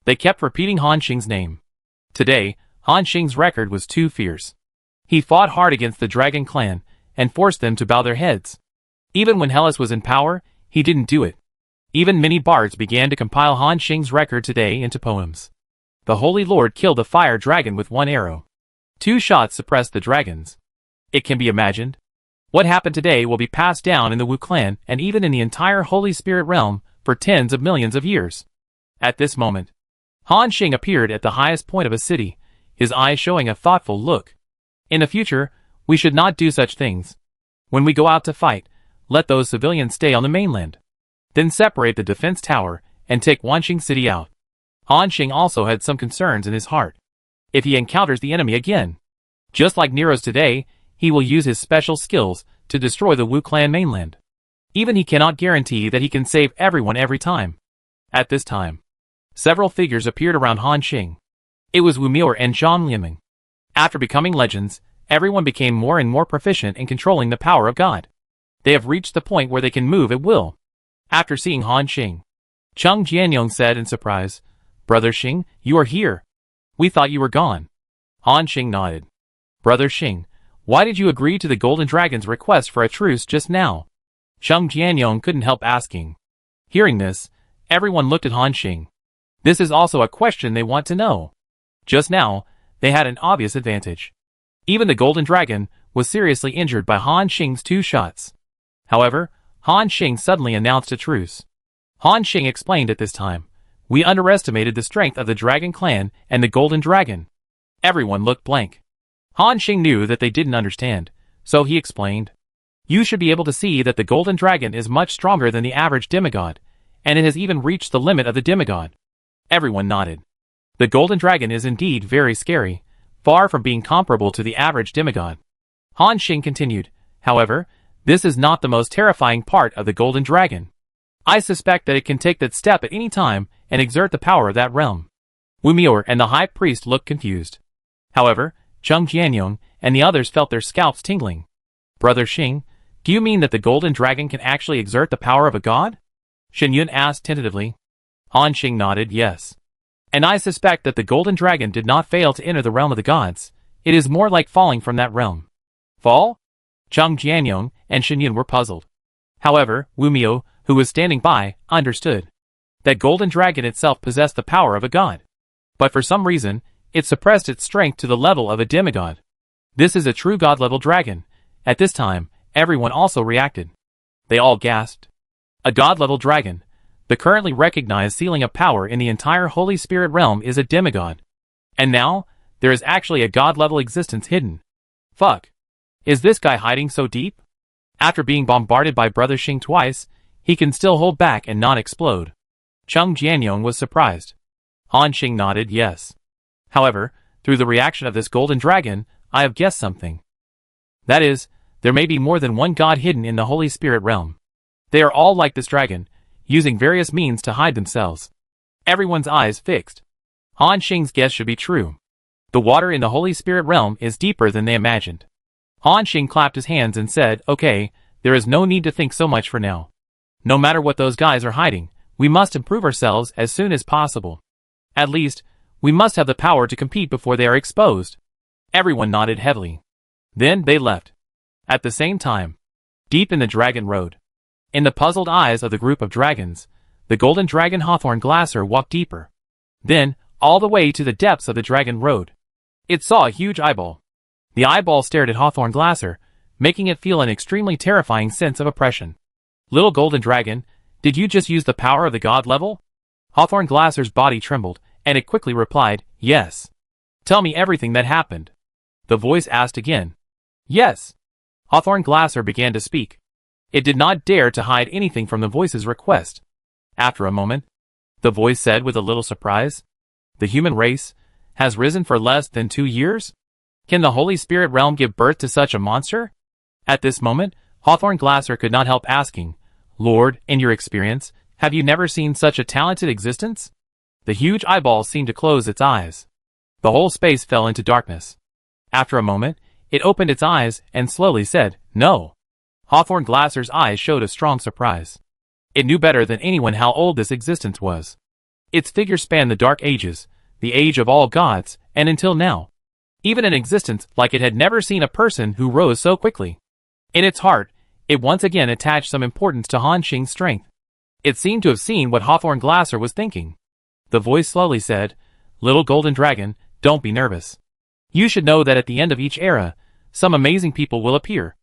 They kept repeating Han Xing's name. Today, Han Xing's record was too fierce. He fought hard against the Dragon Clan, and forced them to bow their heads. Even when Hellas was in power, he didn't do it. Even many bards began to compile Han Xing's record today into poems. The Holy Lord killed the fire dragon with 1 arrow. 2 shots suppressed the dragons. It can be imagined. What happened today will be passed down in the Wu Clan and even in the entire Holy Spirit realm for tens of millions of years. At this moment, Han Xing appeared at the highest point of a city, his eyes showing a thoughtful look. In the future, we should not do such things. When we go out to fight, let those civilians stay on the mainland. then separate the defense tower and take Wanxing City out. Han Xing also had some concerns in his heart. If he encounters the enemy again, just like Nero's today, he will use his special skills to destroy the Wu clan mainland. Even he cannot guarantee that he can save everyone every time. At this time, several figures appeared around Han Xing. It was Wu Miao and Zhang Lianming. After becoming legends, everyone became more and more proficient in controlling the power of God. They have reached the point where they can move at will. After seeing Han Xing, Cheng Jianyong said in surprise, "Brother Xing, you are here. We thought you were gone." Han Xing nodded. "Brother Xing, why did you agree to the Golden Dragon's request for a truce just now?" Cheng Jianyong couldn't help asking. Hearing this, everyone looked at Han Xing. This is also a question they want to know. Just now, they had an obvious advantage. Even the Golden Dragon was seriously injured by Han Xing's 2 shots. However, Han Xing suddenly announced a truce. Han Xing explained at this time, "We underestimated the strength of the Dragon Clan and the Golden Dragon." Everyone looked blank. Han Xing knew that they didn't understand, so he explained, "You should be able to see that the Golden Dragon is much stronger than the average demigod, and it has even reached the limit of the demigod." Everyone nodded. The Golden Dragon is indeed very scary, far from being comparable to the average demigod. Han Xing continued, "However, this is not the most terrifying part of the Golden Dragon. I suspect that it can take that step at any time and exert the power of that realm." Wu Miao and the High Priest looked confused. However, Cheng Jianyong and the others felt their scalps tingling. "Brother Xing, do you mean that the Golden Dragon can actually exert the power of a god?" Shen Yun asked tentatively. Han Xing nodded yes. "And I suspect that the Golden Dragon did not fail to enter the realm of the gods. It is more like falling from that realm." "Fall?" Cheng Jianyong and Shen Yun were puzzled. However, Wu Miao, who was standing by, understood. That Golden Dragon itself possessed the power of a god. But for some reason, it suppressed its strength to the level of a demigod. This is a true god-level dragon. At this time, everyone also reacted. They all gasped. A god-level dragon. The currently recognized ceiling of power in the entire Holy Spirit realm is a demigod. And now, there is actually a god-level existence hidden. Fuck. Is this guy hiding so deep? After being bombarded by Brother Xing twice, he can still hold back and not explode. Cheng Jianyong was surprised. Han Xing nodded yes. However, through the reaction of this Golden Dragon, I have guessed something. That is, there may be more than one god hidden in the Holy Spirit realm. They are all like this dragon, using various means to hide themselves. Everyone's eyes fixed. Han Xing's guess should be true. The water in the Holy Spirit realm is deeper than they imagined. Han Xing clapped his hands and said, "Okay, there is no need to think so much for now. No matter what those guys are hiding, we must improve ourselves as soon as possible. At least, we must have the power to compete before they are exposed." Everyone nodded heavily. Then they left. At the same time, deep in the Dragon Road, in the puzzled eyes of the group of dragons, the Golden Dragon Hawthorne Glasser walked deeper. Then, all the way to the depths of the Dragon Road. It saw a huge eyeball. The eyeball stared at Hawthorne Glasser, making it feel an extremely terrifying sense of oppression. "Little Golden Dragon, did you just use the power of the god level?" Hawthorne Glasser's body trembled, and it quickly replied, "Yes." "Tell me everything that happened." The voice asked again. "Yes." Hawthorne Glasser began to speak. It did not dare to hide anything from the voice's request. After a moment, the voice said with a little surprise, "The human race has risen for less than 2 years? Can the Holy Spirit realm give birth to such a monster?" At this moment, Hawthorne Glasser could not help asking, "Lord, in your experience, have you never seen such a talented existence?" The huge eyeball seemed to close its eyes. The whole space fell into darkness. After a moment, it opened its eyes and slowly said, "No." Hawthorne Glasser's eyes showed a strong surprise. It knew better than anyone how old this existence was. Its figure spanned the Dark Ages, the age of all gods, and until now. Even an existence like it had never seen a person who rose so quickly. In its heart, it once again attached some importance to Han Xing's strength. It seemed to have seen what Hawthorne Glasser was thinking. The voice slowly said, "Little Golden Dragon, don't be nervous. You should know that at the end of each era, some amazing people will appear.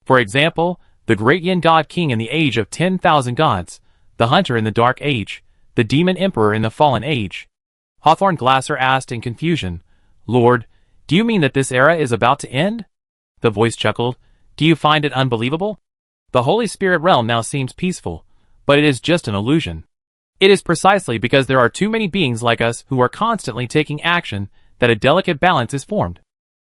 For example, the Great Yin God King in the Age of 10,000 Gods, the Hunter in the Dark Age, the Demon Emperor in the Fallen Age." Hawthorne Glasser asked in confusion, "Lord, do you mean that this era is about to end?" The voice chuckled, "Do you find it unbelievable? The Holy Spirit realm now seems peaceful, but it is just an illusion. It is precisely because there are too many beings like us who are constantly taking action that a delicate balance is formed.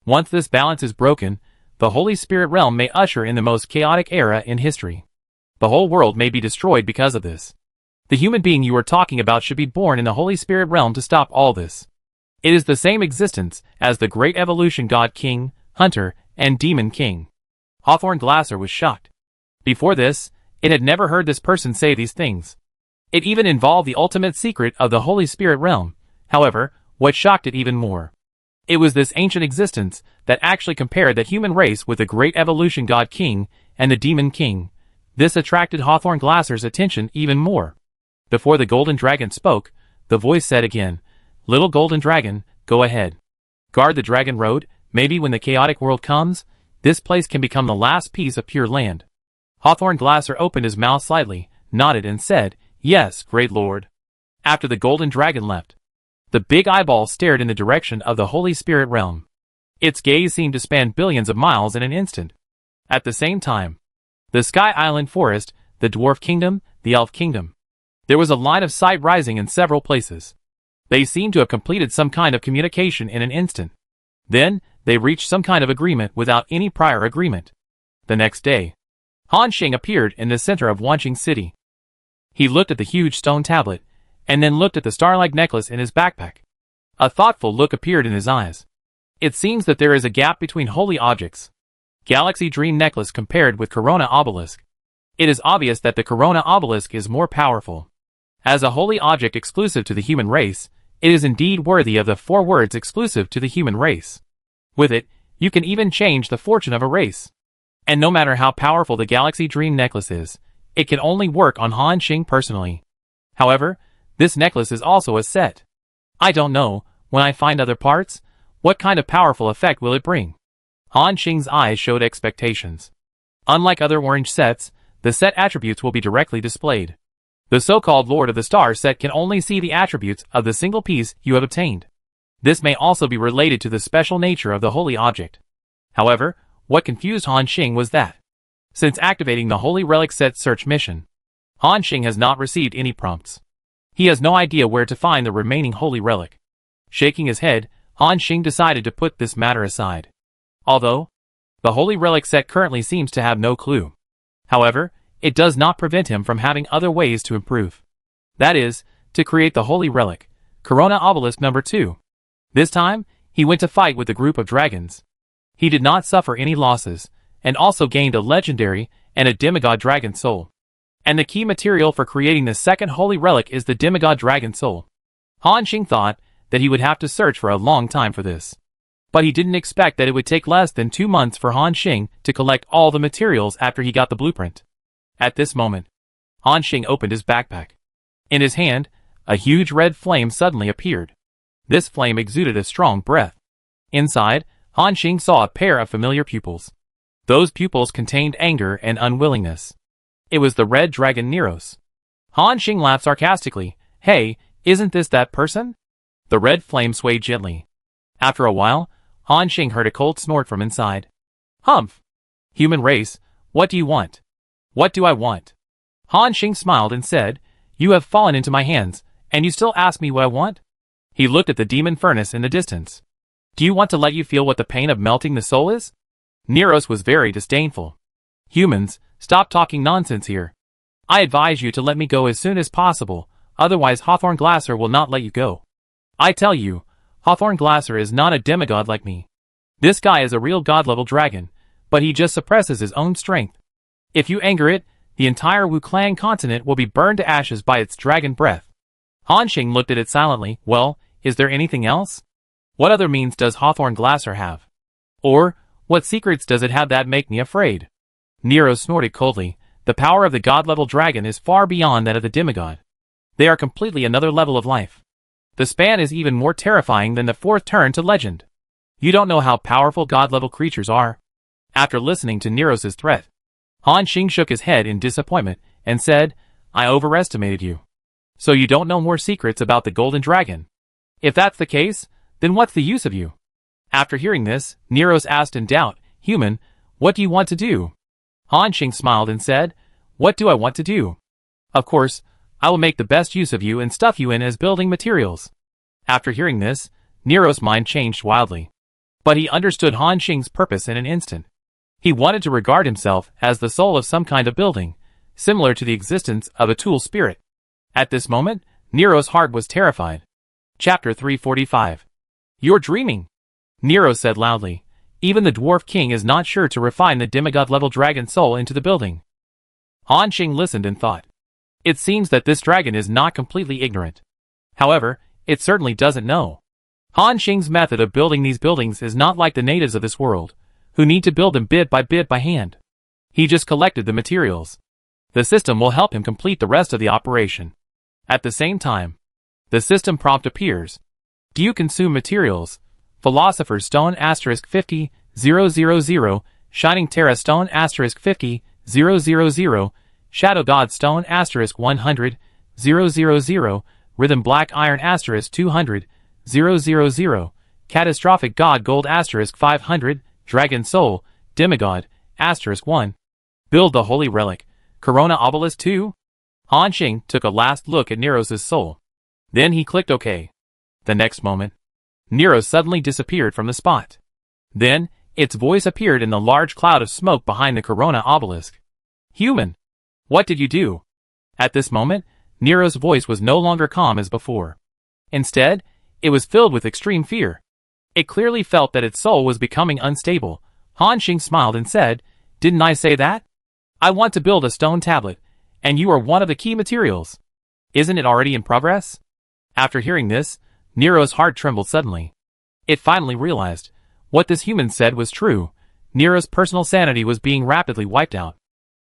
Once this balance is broken, the Holy Spirit realm may usher in the most chaotic era in history. The whole world may be destroyed because of this. The human being you are talking about should be born in the Holy Spirit realm to stop all this. It is the same existence as the great evolution god king, hunter, and demon king. Hawthorne Glasser was shocked. Before this, it had never heard this person say these things. It even involved the ultimate secret of the Holy Spirit realm. However, what shocked it even more? It was this ancient existence that actually compared the human race with the great evolution god king and the demon king. This attracted Hawthorne Glasser's attention even more. Before the golden dragon spoke, the voice said again, "Little golden dragon, go ahead. Guard the dragon road. Maybe when the chaotic world comes, this place can become the last piece of pure land." Hawthorne Glasser opened his mouth slightly, nodded and said, "Yes, great lord." After the golden dragon left, the big eyeball stared in the direction of the Holy Spirit realm. Its gaze seemed to span billions of miles in an instant. At the same time, the Sky Island Forest, the Dwarf Kingdom, the Elf Kingdom. There was a line of sight rising in several places. They seemed to have completed some kind of communication in an instant. Then, they reached some kind of agreement without any prior agreement. The next day, Han Xing appeared in the center of Wanqing City. He looked at the huge stone tablet, and then looked at the star-like necklace in his backpack. A thoughtful look appeared in his eyes. It seems that there is a gap between holy objects. Galaxy Dream Necklace compared with Corona Obelisk. It is obvious that the Corona Obelisk is more powerful. As a holy object exclusive to the human race, it is indeed worthy of the 4 words exclusive to the human race. With it, you can even change the fortune of a race. And no matter how powerful the Galaxy Dream Necklace is, it can only work on Han Xing personally. However, this necklace is also a set. I don't know, when I find other parts, what kind of powerful effect will it bring? Han Xing's eyes showed expectations. Unlike other orange sets, the set attributes will be directly displayed. The so-called Lord of the Stars set can only see the attributes of the single piece you have obtained. This may also be related to the special nature of the holy object. However, what confused Han Xing was that, since activating the Holy Relic Set search mission, Han Xing has not received any prompts. He has no idea where to find the remaining Holy Relic. Shaking his head, Han Xing decided to put this matter aside. Although, the Holy Relic Set currently seems to have no clue. However, it does not prevent him from having other ways to improve. That is, to create the Holy Relic, Corona Obelisk number 2. This time, he went to fight with a group of dragons. He did not suffer any losses, and also gained a legendary and a demigod dragon soul. And the key material for creating the second Holy Relic is the demigod dragon soul. Han Xing thought that he would have to search for a long time for this. But he didn't expect that it would take less than 2 months for Han Xing to collect all the materials after he got the blueprint. At this moment, Han Xing opened his backpack. In his hand, a huge red flame suddenly appeared. This flame exuded a strong breath. Inside, Han Xing saw a pair of familiar pupils. Those pupils contained anger and unwillingness. It was the red dragon Neros. Han Xing laughed sarcastically. "Hey, isn't this that person?" The red flame swayed gently. After a while, Han Xing heard a cold snort from inside. "Humph! Human race, what do you want?" "What do I want?" Han Xing smiled and said, "You have fallen into my hands, and you still ask me what I want?" He looked at the demon furnace in the distance. "Do you want to let you feel what the pain of melting the soul is?" Neros was very disdainful. "Humans, stop talking nonsense here. I advise you to let me go as soon as possible, otherwise Hawthorne Glasser will not let you go. I tell you, Hawthorne Glasser is not a demigod like me. This guy is a real god-level dragon, but he just suppresses his own strength. If you anger it, the entire Wu-Clang continent will be burned to ashes by its dragon breath." Han Xing looked at it silently. "Well, is there anything else? What other means does Hawthorne Glasser have? Or, what secrets does it have that make me afraid?" Nero snorted coldly. "The power of the god-level dragon is far beyond that of the demigod. They are completely another level of life. The span is even more terrifying than the 4th turn to legend. You don't know how powerful god-level creatures are." After listening to Neros' threat, Han Xing shook his head in disappointment and said, "I overestimated you. So you don't know more secrets about the golden dragon? If that's the case, then what's the use of you?" After hearing this, Neros asked in doubt, "Human, what do you want to do?" Han Xing smiled and said, "What do I want to do? Of course, I will make the best use of you and stuff you in as building materials. After hearing this, Nero's mind changed wildly. But he understood Han Xing's purpose in an instant. He wanted to regard himself as the soul of some kind of building, similar to the existence of a tool spirit. At this moment, Nero's heart was terrified. Chapter 345. You're dreaming, Nero said loudly. Even the dwarf king is not sure to refine the demigod-level dragon soul into the building. Han Xing listened and thought. It seems that this dragon is not completely ignorant. However, it certainly doesn't know. Han Xing's method of building these buildings is not like the natives of this world, who need to build them bit by hand. He just collected the materials. The system will help him complete the rest of the operation. At the same time, the system prompt appears. Do you consume materials? Philosopher's Stone *50, 000, Shining Terra Stone *50, 000, Shadow God Stone *100, 000, Rhythm Black Iron *200, 000, Catastrophic God Gold *500, Dragon Soul, Demigod, *1. Build the Holy Relic, Corona Obelisk 2? Han Xing took a last look at Nero's soul. Then he clicked OK. The next moment, Nero suddenly disappeared from the spot. Then, its voice appeared in the large cloud of smoke behind the Corona Obelisk. Human! What did you do? At this moment, Nero's voice was no longer calm as before. Instead, it was filled with extreme fear. It clearly felt that its soul was becoming unstable. Han Xing smiled and said, Didn't I say that? I want to build a stone tablet, and you are one of the key materials. Isn't it already in progress? After hearing this, Nero's heart trembled suddenly. It finally realized, what this human said was true. Nero's personal sanity was being rapidly wiped out.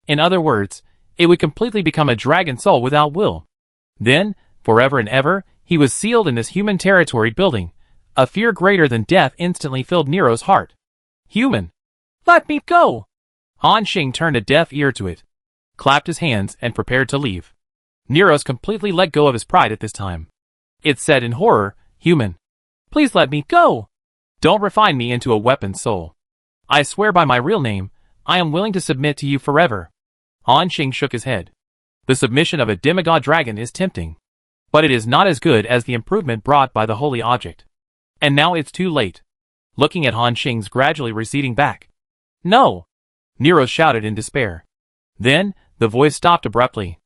In other words, it would completely become a dragon soul without will. Then, forever and ever, he was sealed in this human territory building. A fear greater than death instantly filled Nero's heart. Human! Let me go! Han Xing turned a deaf ear to it, clapped his hands, and prepared to leave. Nero's completely let go of his pride at this time. It said in horror, Human! Please let me go! Don't refine me into a weapon soul. I swear by my real name, I am willing to submit to you forever. Han Xing shook his head. The submission of a demigod dragon is tempting, but it is not as good as the improvement brought by the holy object. And now it's too late. Looking at Han Xing's gradually receding back. No! Nero shouted in despair. Then, the voice stopped abruptly.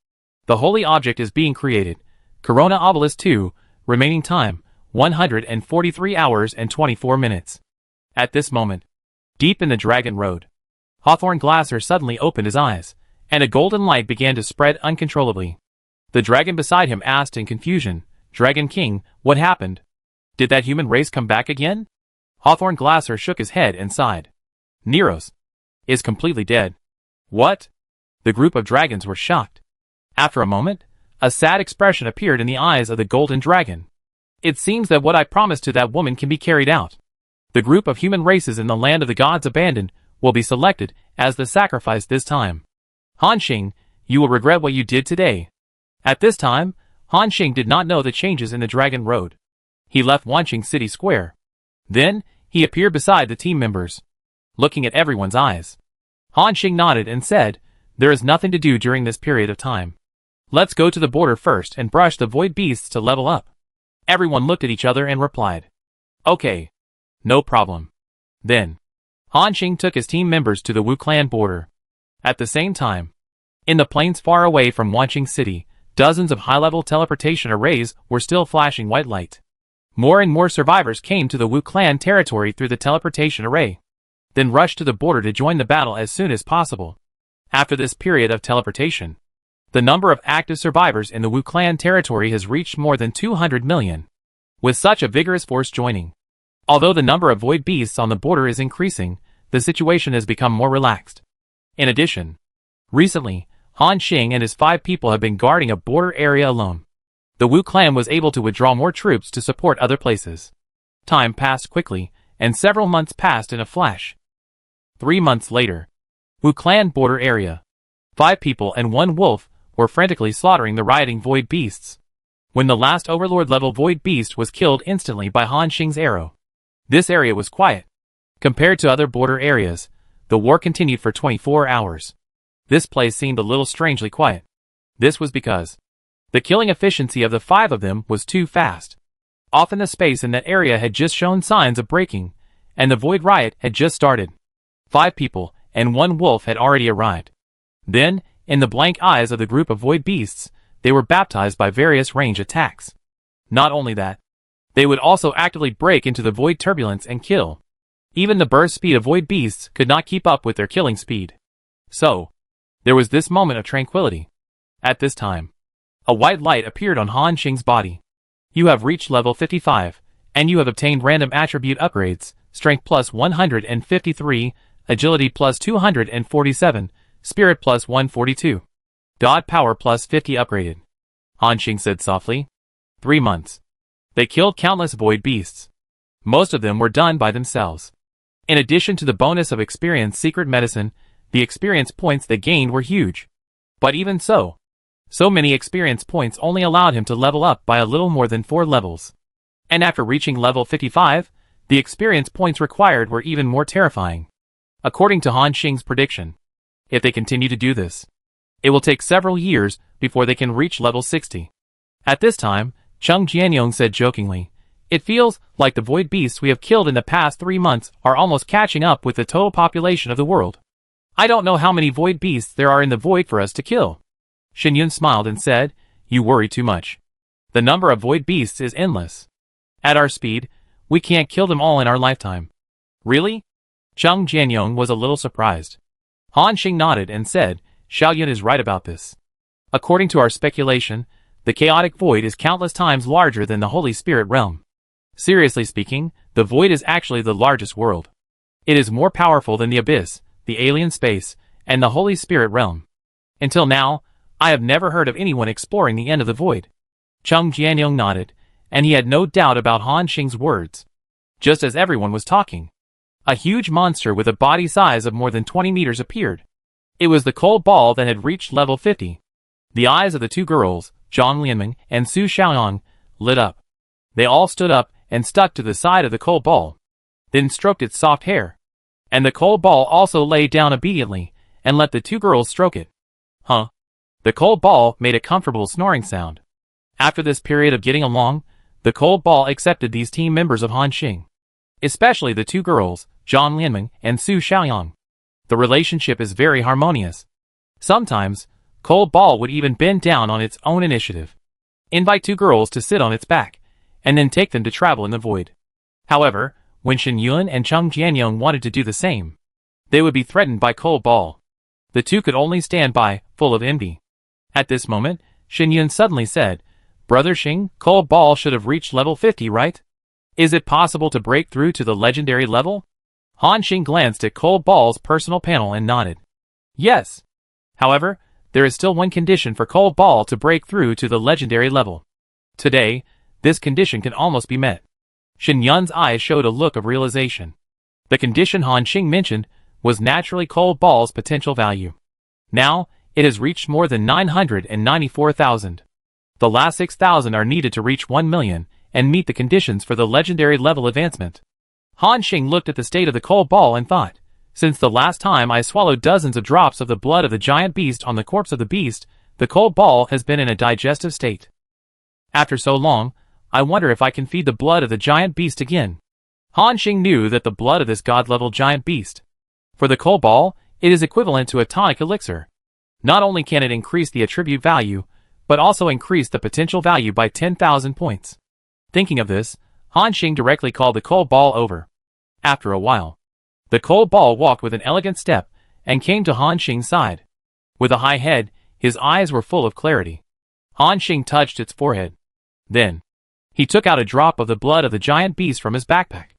The holy object is being created. Corona Obelisk 2, remaining time, 143 hours and 24 minutes. At this moment, deep in the Dragon Road, Hawthorne Glasser suddenly opened his eyes, and a golden light began to spread uncontrollably. The dragon beside him asked in confusion, Dragon King, what happened? Did that human race come back again? Hawthorne Glasser shook his head and sighed. Nero's is completely dead. What? The group of dragons were shocked. After a moment, a sad expression appeared in the eyes of the golden dragon. It seems that what I promised to that woman can be carried out. The group of human races in the land of the gods abandoned will be selected as the sacrifice this time. Han Xing, you will regret what you did today. At this time, Han Xing did not know the changes in the Dragon Road. He left Wanqing City Square. Then, he appeared beside the team members, looking at everyone's eyes. Han Xing nodded and said, There is nothing to do during this period of time. Let's go to the border first and brush the void beasts to level up. Everyone looked at each other and replied, Okay. No problem. Then, Han Xing took his team members to the Wu clan border. At the same time, in the plains far away from Wanqing City, dozens of high-level teleportation arrays were still flashing white light. More and more survivors came to the Wu clan territory through the teleportation array, then rushed to the border to join the battle as soon as possible. After this period of teleportation, the number of active survivors in the Wu clan territory has reached more than 200 million, with such a vigorous force joining. Although the number of void beasts on the border is increasing, the situation has become more relaxed. In addition, recently, Han Xing and his 5 people have been guarding a border area alone. The Wu clan was able to withdraw more troops to support other places. Time passed quickly, and several months passed in a flash. 3 months later, Wu clan border area. 5 people and 1 wolf were frantically slaughtering the rioting void beasts. When the last overlord-level void beast was killed instantly by Han Xing's arrow. This area was quiet. Compared to other border areas, the war continued for 24 hours. This place seemed a little strangely quiet. This was because the killing efficiency of the 5 of them was too fast. Often the space in that area had just shown signs of breaking, and the void riot had just started. 5 people and 1 wolf had already arrived. Then, in the blank eyes of the group of void beasts, they were baptized by various range attacks. Not only that, they would also actively break into the void turbulence and kill. Even the burst speed of void beasts could not keep up with their killing speed. So, there was this moment of tranquility. At this time, a white light appeared on Han Xing's body. You have reached level 55, and you have obtained random attribute upgrades, strength plus 153, agility plus 247, spirit plus 142. God power plus 50 upgraded. Han Xing said softly. 3 months. They killed countless void beasts. Most of them were done by themselves. In addition to the bonus of experience secret medicine, the experience points they gained were huge. But even so many experience points only allowed him to level up by a little more than 4 levels. And after reaching level 55, the experience points required were even more terrifying. According to Han Xing's prediction, if they continue to do this, it will take several years before they can reach level 60. At this time, Cheng Jianyong said jokingly, "It feels like the void beasts we have killed in the past 3 months are almost catching up with the total population of the world. I don't know how many void beasts there are in the void for us to kill." Shen Yun smiled and said, "You worry too much. The number of void beasts is endless. At our speed, we can't kill them all in our lifetime." "Really?" Cheng Jianyong was a little surprised. Han Xing nodded and said, "Xiao Yun is right about this. According to our speculation, the chaotic void is countless times larger than the Holy Spirit realm. Seriously speaking, the void is actually the largest world. It is more powerful than the abyss, the alien space, and the Holy Spirit realm. Until now, I have never heard of anyone exploring the end of the void." Cheng Jianyong nodded, and he had no doubt about Han Xing's words. Just as everyone was talking, a huge monster with a body size of more than 20 meters appeared. It was the cold ball that had reached level 50. The eyes of the 2 girls, Zhang Lianming and Su Xiaoyang, lit up. They all stood up and stuck to the side of the cold ball, then stroked its soft hair. And the cold ball also lay down obediently and let the 2 girls stroke it. Huh? The cold ball made a comfortable snoring sound. After this period of getting along, the cold ball accepted these team members of Han Xing. Especially the 2 girls, Zhang Lianming and Su Xiaoyang. The relationship is very harmonious. Sometimes, cold ball would even bend down on its own initiative, invite 2 girls to sit on its back, and then take them to travel in the void. However, when Shen Yun and Cheng Jianyong wanted to do the same, they would be threatened by cold ball. The 2 could only stand by, full of envy. At this moment, Shen Yun suddenly said, "Brother Xing, cold ball should have reached level 50, right? Is it possible to break through to the legendary level?" Han Xing glanced at cold ball's personal panel and nodded. "Yes. However, there is still one condition for cold ball to break through to the legendary level. Today, this condition can almost be met." Shen Yun's eyes showed a look of realization. The condition Han Xing mentioned was naturally cold ball's potential value. Now, it has reached more than 994,000. The last 6,000 are needed to reach 1 million and meet the conditions for the legendary level advancement. Han Xing looked at the state of the cold ball and thought, "Since the last time I swallowed dozens of drops of the blood of the giant beast on the corpse of the beast, the cold ball has been in a digestive state. After so long, I wonder if I can feed the blood of the giant beast again." Han Xing knew that the blood of this god-level giant beast. For the cold ball, it is equivalent to a tonic elixir. Not only can it increase the attribute value, but also increase the potential value by 10,000 points. Thinking of this, Han Xing directly called the cold ball over. After a while, the cold ball walked with an elegant step and came to Han Xing's side. With a high head, his eyes were full of clarity. Han Xing touched its forehead. Then, he took out a drop of the blood of the giant beast from his backpack.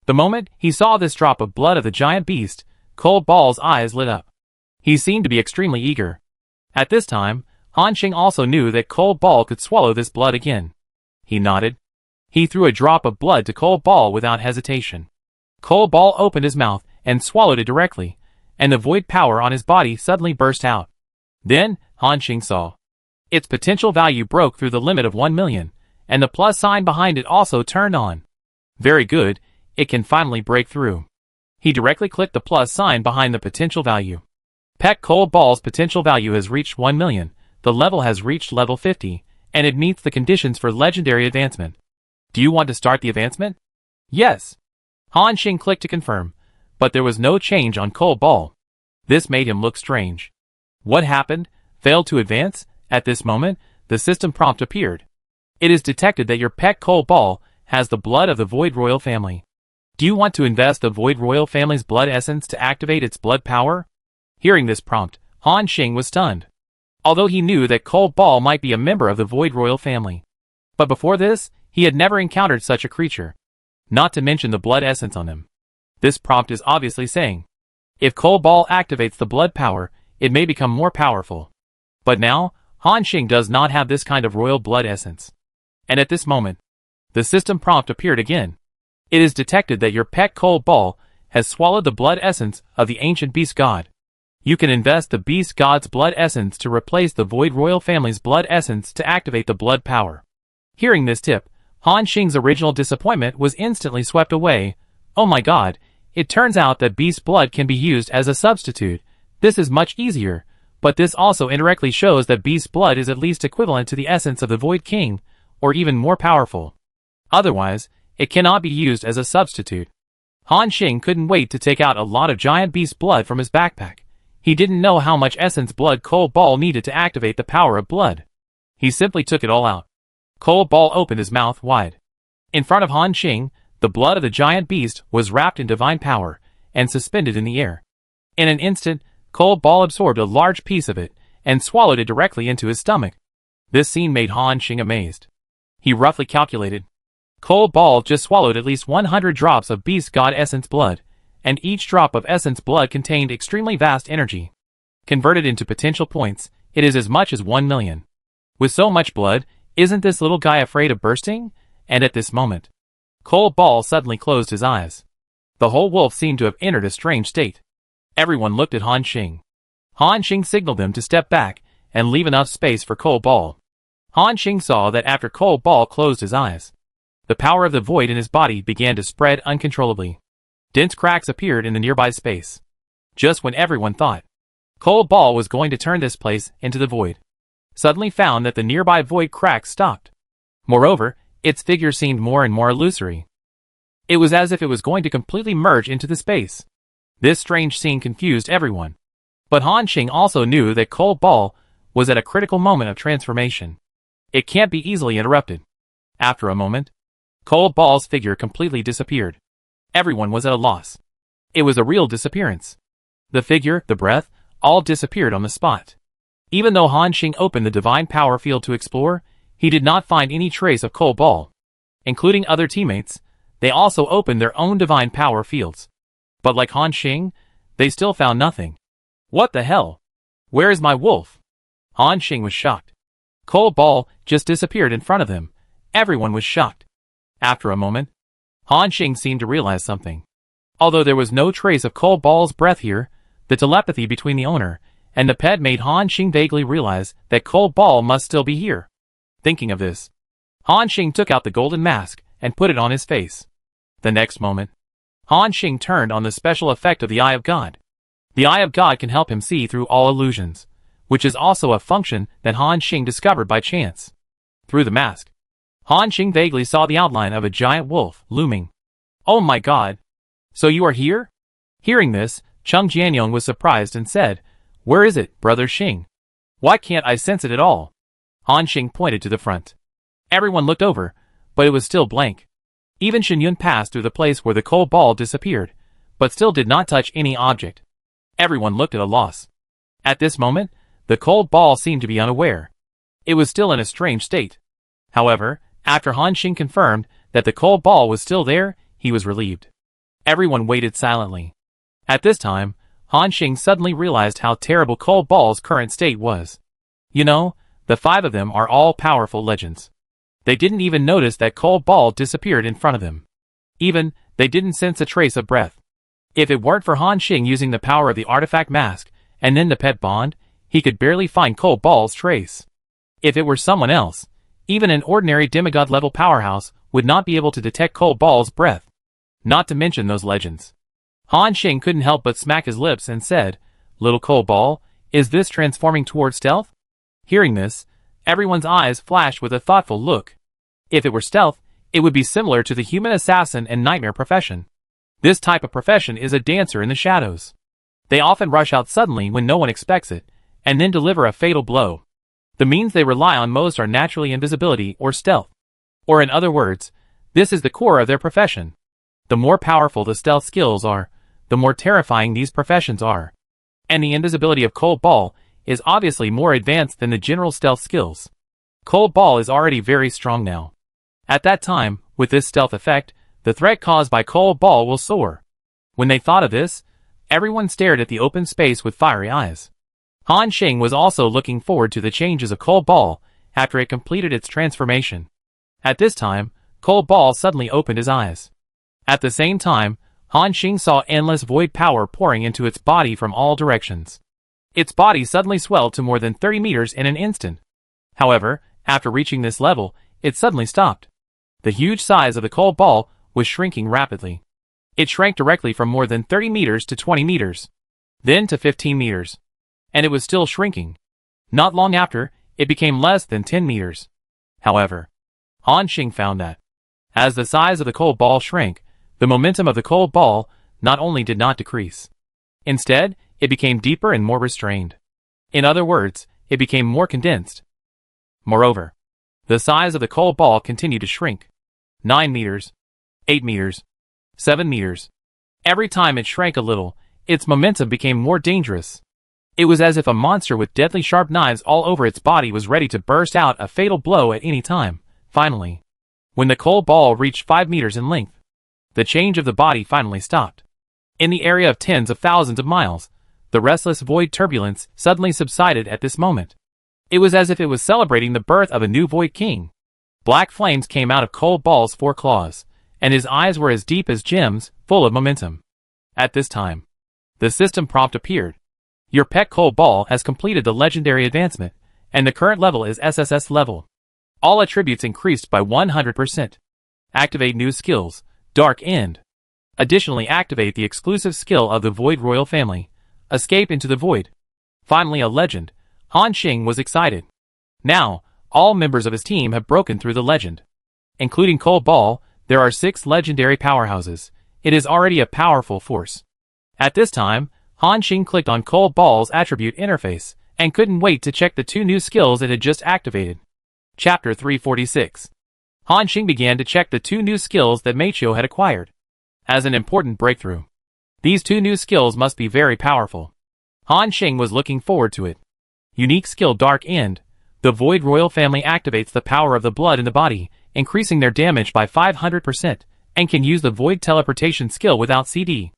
The moment he saw this drop of blood of the giant beast, cold ball's eyes lit up. He seemed to be extremely eager. At this time, Han Xing also knew that cold ball could swallow this blood again. He nodded. He threw a drop of blood to cold ball without hesitation. Cold ball opened his mouth and swallowed it directly, and the void power on his body suddenly burst out. Then, Han Xing saw. Its potential value broke through the limit of 1 million, and the plus sign behind it also turned on. Very good, it can finally break through. He directly clicked the plus sign behind the potential value. Peck cold ball's potential value has reached 1 million, the level has reached level 50, and it meets the conditions for legendary advancement. Do you want to start the advancement? Yes. Han Xing clicked to confirm, but there was no change on Cold Ball. This made him look strange. What happened? Failed to advance? At this moment, the system prompt appeared. It is detected that your pet Cold Ball has the blood of the Void Royal family. Do you want to invest the Void Royal family's blood essence to activate its blood power? Hearing this prompt, Han Xing was stunned. Although he knew that Cold Ball might be a member of the Void Royal family. But before this, he had never encountered such a creature. Not to mention the blood essence on him. This prompt is obviously saying, if Cold Ball activates the blood power, it may become more powerful. But now, Han Xing does not have this kind of royal blood essence. And at this moment, the system prompt appeared again. It is detected that your pet Cold Ball has swallowed the blood essence of the ancient beast god. You can invest the beast god's blood essence to replace the Void Royal family's blood essence to activate the blood power. Hearing this tip, Han Xing's original disappointment was instantly swept away. Oh my god, it turns out that beast blood can be used as a substitute. This is much easier, but this also indirectly shows that beast blood is at least equivalent to the essence of the Void King, or even more powerful. Otherwise, it cannot be used as a substitute. Han Xing couldn't wait to take out a lot of giant beast blood from his backpack. He didn't know how much essence blood Cold Ball needed to activate the power of blood. He simply took it all out. Cold Ball opened his mouth wide. In front of Han Xing, the blood of the giant beast was wrapped in divine power and suspended in the air. In an instant, Cold Ball absorbed a large piece of it and swallowed it directly into his stomach. This scene made Han Xing amazed. He roughly calculated. Cold Ball just swallowed at least 100 drops of beast god essence blood, and each drop of essence blood contained extremely vast energy. Converted into potential points, it is as much as 1 million. With so much blood, isn't this little guy afraid of bursting? And at this moment, Cold Ball suddenly closed his eyes. The whole wolf seemed to have entered a strange state. Everyone looked at Han Xing. Han Xing signaled them to step back and leave enough space for Cold Ball. Han Xing saw that after Cold Ball closed his eyes, the power of the void in his body began to spread uncontrollably. Dense cracks appeared in the nearby space. Just when everyone thought Cold Ball was going to turn this place into the void, suddenly found that the nearby void cracks stopped. Moreover, its figure seemed more and more illusory. It was as if it was going to completely merge into the space. This strange scene confused everyone. But Han Xing also knew that Cold Ball was at a critical moment of transformation. It can't be easily interrupted. After a moment, Cold Ball's figure completely disappeared. Everyone was at a loss. It was a real disappearance. The figure, the breath, all disappeared on the spot. Even though Han Xing opened the divine power field to explore, he did not find any trace of Cold Ball. Including other teammates, they also opened their own divine power fields. But like Han Xing, they still found nothing. What the hell? Where is my wolf? Han Xing was shocked. Cold Ball just disappeared in front of him. Everyone was shocked. After a moment, Han Xing seemed to realize something. Although there was no trace of Cold Ball's breath here, the telepathy between the owner and the pet made Han Xing vaguely realize that Cold Ball must still be here. Thinking of this, Han Xing took out the golden mask and put it on his face. The next moment, Han Xing turned on the special effect of the Eye of God. The Eye of God can help him see through all illusions, which is also a function that Han Xing discovered by chance. Through the mask, Han Xing vaguely saw the outline of a giant wolf looming. Oh my god! So you are here? Hearing this, Chung Jianyong was surprised and said, "Where is it, brother Xing? Why can't I sense it at all?" Han Xing pointed to the front. Everyone looked over, but it was still blank. Even Shen Yun passed through the place where the Cold Ball disappeared, but still did not touch any object. Everyone looked at a loss. At this moment, the Cold Ball seemed to be unaware. It was still in a strange state. However, after Han Xing confirmed that the Cold Ball was still there, he was relieved. Everyone waited silently. At this time, Han Xing suddenly realized how terrible Cold Ball's current state was. You know, the 5 of them are all powerful legends. They didn't even notice that Cold Ball disappeared in front of them. Even, they didn't sense a trace of breath. If it weren't for Han Xing using the power of the artifact mask, and then the pet bond, he could barely find Cold Ball's trace. If it were someone else, even an ordinary demigod-level powerhouse would not be able to detect Cold Ball's breath. Not to mention those legends. Han Xing couldn't help but smack his lips and said, "Little Cold Ball, is this transforming toward stealth?" Hearing this, everyone's eyes flashed with a thoughtful look. If it were stealth, it would be similar to the human assassin and nightmare profession. This type of profession is a dancer in the shadows. They often rush out suddenly when no one expects it, and then deliver a fatal blow. The means they rely on most are naturally invisibility or stealth. Or in other words, this is the core of their profession. The more powerful the stealth skills are, the more terrifying these professions are. And the invisibility of Cold Ball is obviously more advanced than the general stealth skills. Cold Ball is already very strong now. At that time, with this stealth effect, the threat caused by Cold Ball will soar. When they thought of this, everyone stared at the open space with fiery eyes. Han Xing was also looking forward to the changes of Cold Ball after it completed its transformation. At this time, Cold Ball suddenly opened his eyes. At the same time, Han Xing saw endless void power pouring into its body from all directions. Its body suddenly swelled to more than 30 meters in an instant. However, after reaching this level, it suddenly stopped. The huge size of the Cold Ball was shrinking rapidly. It shrank directly from more than 30 meters to 20 meters, then to 15 meters. And it was still shrinking. Not long after, it became less than 10 meters. However, Han Xing found that, as the size of the Cold Ball shrank, the momentum of the Cold Ball not only did not decrease. Instead, it became deeper and more restrained. In other words, it became more condensed. Moreover, the size of the Cold Ball continued to shrink. 9 meters, 8 meters, 7 meters. Every time it shrank a little, its momentum became more dangerous. It was as if a monster with deadly sharp knives all over its body was ready to burst out a fatal blow at any time. Finally, when the Cold Ball reached 5 meters in length, the change of the body finally stopped. In the area of tens of thousands of miles, the restless void turbulence suddenly subsided at this moment. It was as if it was celebrating the birth of a new Void King. Black flames came out of Cold Ball's 4 claws, and his eyes were as deep as gems, full of momentum. At this time, the system prompt appeared. Your pet Cold Ball has completed the legendary advancement, and the current level is SSS level. All attributes increased by 100%. Activate new skills, Dark End. Additionally, activate the exclusive skill of the Void Royal Family, Escape into the Void. Finally, a legend. Han Xing was excited. Now, all members of his team have broken through the legend. Including Cold Ball, there are 6 legendary powerhouses. It is already a powerful force. At this time, Han Xing clicked on Cold Ball's attribute interface, and couldn't wait to check the 2 new skills it had just activated. Chapter 346. Han Xing began to check the 2 new skills that Meichio had acquired. As an important breakthrough. These 2 new skills must be very powerful. Han Xing was looking forward to it. Unique skill Dark End. The Void Royal Family activates the power of the blood in the body, increasing their damage by 500%, and can use the Void Teleportation skill without CD.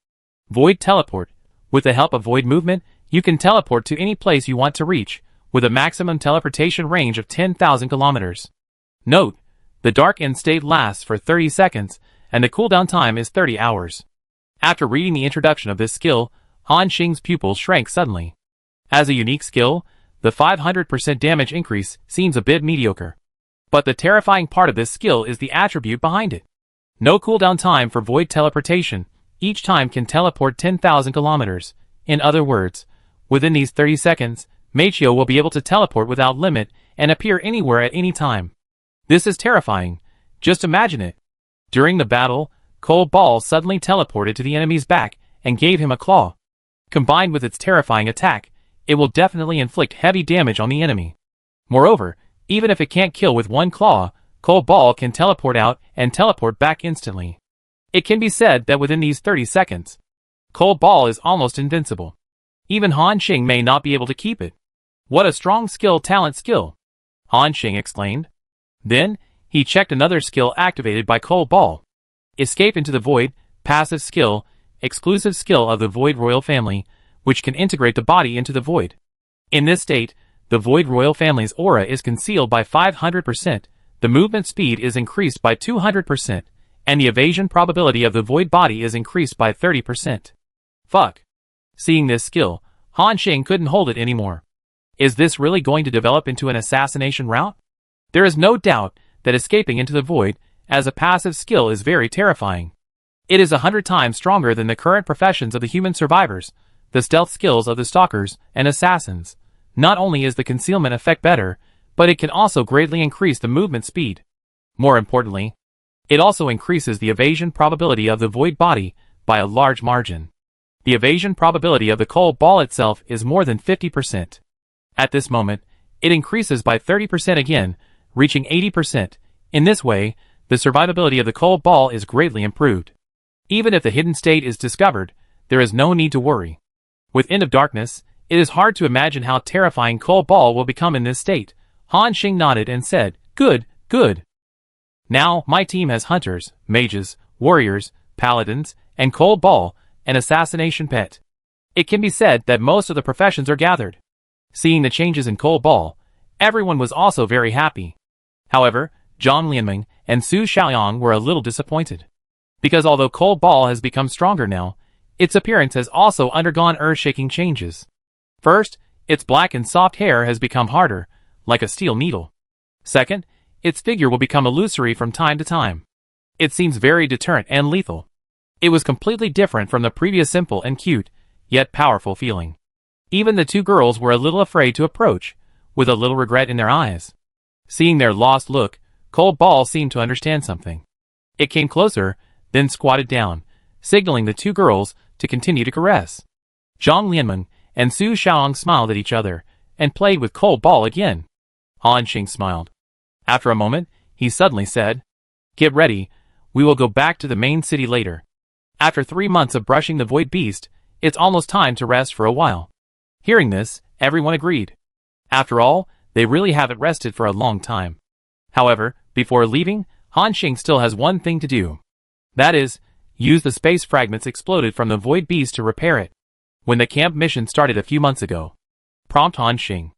Void Teleport. With the help of Void Movement, you can teleport to any place you want to reach, with a maximum teleportation range of 10,000 kilometers. Note, the Dark End state lasts for 30 seconds, and the cooldown time is 30 hours. After reading the introduction of this skill, Han Xing's pupils shrank suddenly. As a unique skill, the 500% damage increase seems a bit mediocre. But the terrifying part of this skill is the attribute behind it. No cooldown time for Void Teleportation. Each time can teleport 10,000 kilometers. In other words, within these 30 seconds, Meichio will be able to teleport without limit and appear anywhere at any time. This is terrifying. Just imagine it. During the battle, Cold Ball suddenly teleported to the enemy's back and gave him a claw. Combined with its terrifying attack, it will definitely inflict heavy damage on the enemy. Moreover, even if it can't kill with 1 claw, Cold Ball can teleport out and teleport back instantly. It can be said that within these 30 seconds, Cold Ball is almost invincible. Even Han Xing may not be able to keep it. What a strong talent skill, Han Xing exclaimed. Then, he checked another skill activated by Cold Ball. Escape into the Void, passive skill, exclusive skill of the Void Royal Family, which can integrate the body into the Void. In this state, the Void Royal Family's aura is concealed by 500%, the movement speed is increased by 200%, and the evasion probability of the Void body is increased by 30%. Fuck. Seeing this skill, Han Xing couldn't hold it anymore. Is this really going to develop into an assassination route? There is no doubt that escaping into the Void as a passive skill is very terrifying. It is 100 times stronger than the current professions of the human survivors, the stealth skills of the stalkers and assassins, Not only is the concealment effect better, but it can also greatly increase the movement speed. More importantly, it also increases the evasion probability of the void body by a large margin. The evasion probability of the coal ball itself is more than 50%. At this moment, it increases by 30% again, reaching 80%. In this way, the survivability of the coal ball is greatly improved. Even if the hidden state is discovered, there is no need to worry. With End of Darkness, it is hard to imagine how terrifying coal ball will become in this state. Han Xing nodded and said, "Good, good. Now, my team has hunters, mages, warriors, paladins, and coal ball, an assassination pet." It can be said that most of the professions are gathered. Seeing the changes in coal ball, everyone was also very happy. However, Zhang Lianming and Su Xiaoyang were a little disappointed. Because although coal ball has become stronger now, its appearance has also undergone earth-shaking changes. First, its black and soft hair has become harder, like a steel needle. Second, its figure will become illusory from time to time. It seems very deterrent and lethal. It was completely different from the previous simple and cute, yet powerful feeling. Even the two girls were a little afraid to approach, with a little regret in their eyes. Seeing their lost look, Coal Ball seemed to understand something. It came closer, then squatted down, signaling the two girls to continue to caress. Zhang Lianmeng and Su Xiaoyang smiled at each other, and played with Coal Ball again. Han Xing smiled. After a moment, he suddenly said, "Get ready, we will go back to the main city later. After 3 months of brushing the Void Beast, it's almost time to rest for a while." Hearing this, everyone agreed. After all, they really haven't rested for a long time. However, before leaving, Han Xing still has one thing to do. That is, use the space fragments exploded from the Void Beast to repair it. When the camp mission started a few months ago. Prompt Han Xing.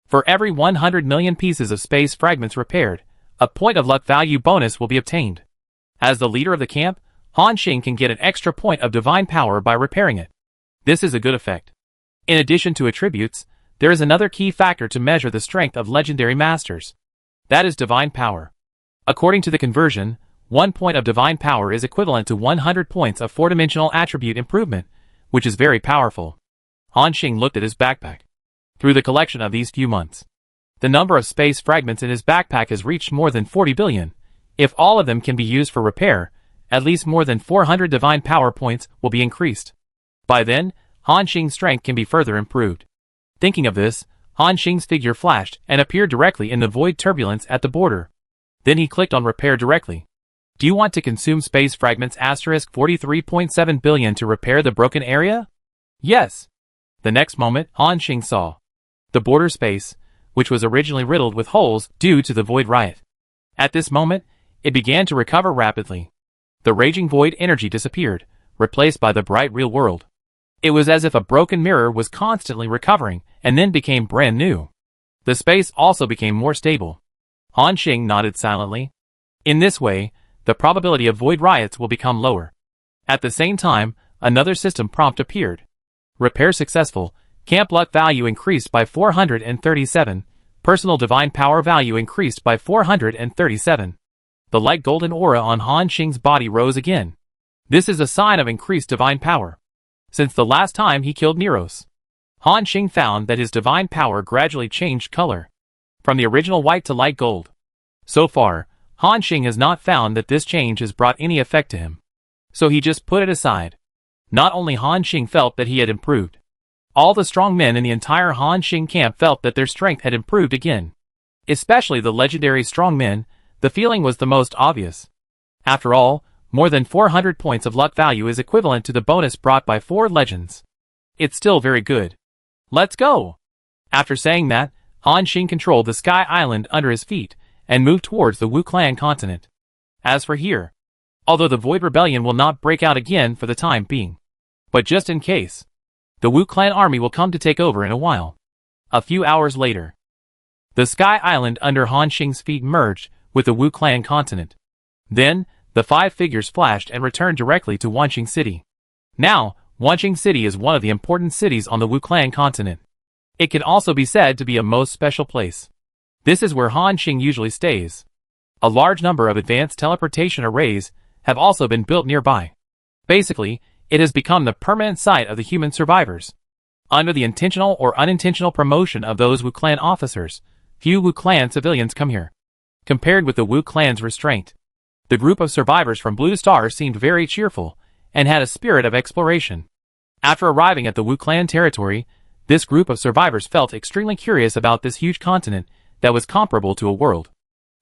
For every 100 million pieces of space fragments repaired, a point of luck value bonus will be obtained. As the leader of the camp, Han Xing can get an extra point of divine power by repairing it. This is a good effect. In addition to attributes, there is another key factor to measure the strength of legendary masters. That is divine power. According to the conversion, 1 point of divine power is equivalent to 100 points of 4-dimensional attribute improvement, which is very powerful. Han Xing looked at his backpack. Through the collection of these few months, the number of space fragments in his backpack has reached more than 40 billion. If all of them can be used for repair, at least more than 400 divine power points will be increased. By then, Han Xing's strength can be further improved. Thinking of this, Han Xing's figure flashed and appeared directly in the void turbulence at the border. Then he clicked on repair directly. Do you want to consume space fragments *43.7 billion to repair the broken area? Yes. The next moment, Han Xing saw the border space, which was originally riddled with holes due to the void riot. At this moment, it began to recover rapidly. The raging void energy disappeared, replaced by the bright real world. It was as if a broken mirror was constantly recovering and then became brand new. The space also became more stable. Han Xing nodded silently. In this way, the probability of void riots will become lower. At the same time, another system prompt appeared. Repair successful. Camp luck value increased by 437. Personal divine power value increased by 437. The light golden aura on Han Xing's body rose again. This is a sign of increased divine power. Since the last time he killed Neros, Han Xing found that his divine power gradually changed color, from the original white to light gold. So far, Han Xing has not found that this change has brought any effect to him. So he just put it aside. Not only Han Xing felt that he had improved. All the strong men in the entire Han Xing camp felt that their strength had improved again. Especially the legendary strong men, the feeling was the most obvious. After all, more than 400 points of luck value is equivalent to the bonus brought by 4 legends. It's still very good. Let's go! After saying that, Han Xing controlled the sky island under his feet, and moved towards the Wu Clan continent. As for here, although the Void Rebellion will not break out again for the time being, but just in case, the Wu Clan army will come to take over in a while. A few hours later, the sky island under Han Xing's feet merged with the Wu Clan continent. Then, the 5 figures flashed and returned directly to Wanqing City. Now, Wanqing City is one of the important cities on the Wu Clan continent. It can also be said to be a most special place. This is where Han Xing usually stays. A large number of advanced teleportation arrays have also been built nearby. Basically, it has become the permanent site of the human survivors. Under the intentional or unintentional promotion of those Wu Clan officers, few Wu Clan civilians come here. Compared with the Wu Clan's restraint, the group of survivors from Blue Star seemed very cheerful and had a spirit of exploration. After arriving at the Wu Clan territory, this group of survivors felt extremely curious about this huge continent that was comparable to a world.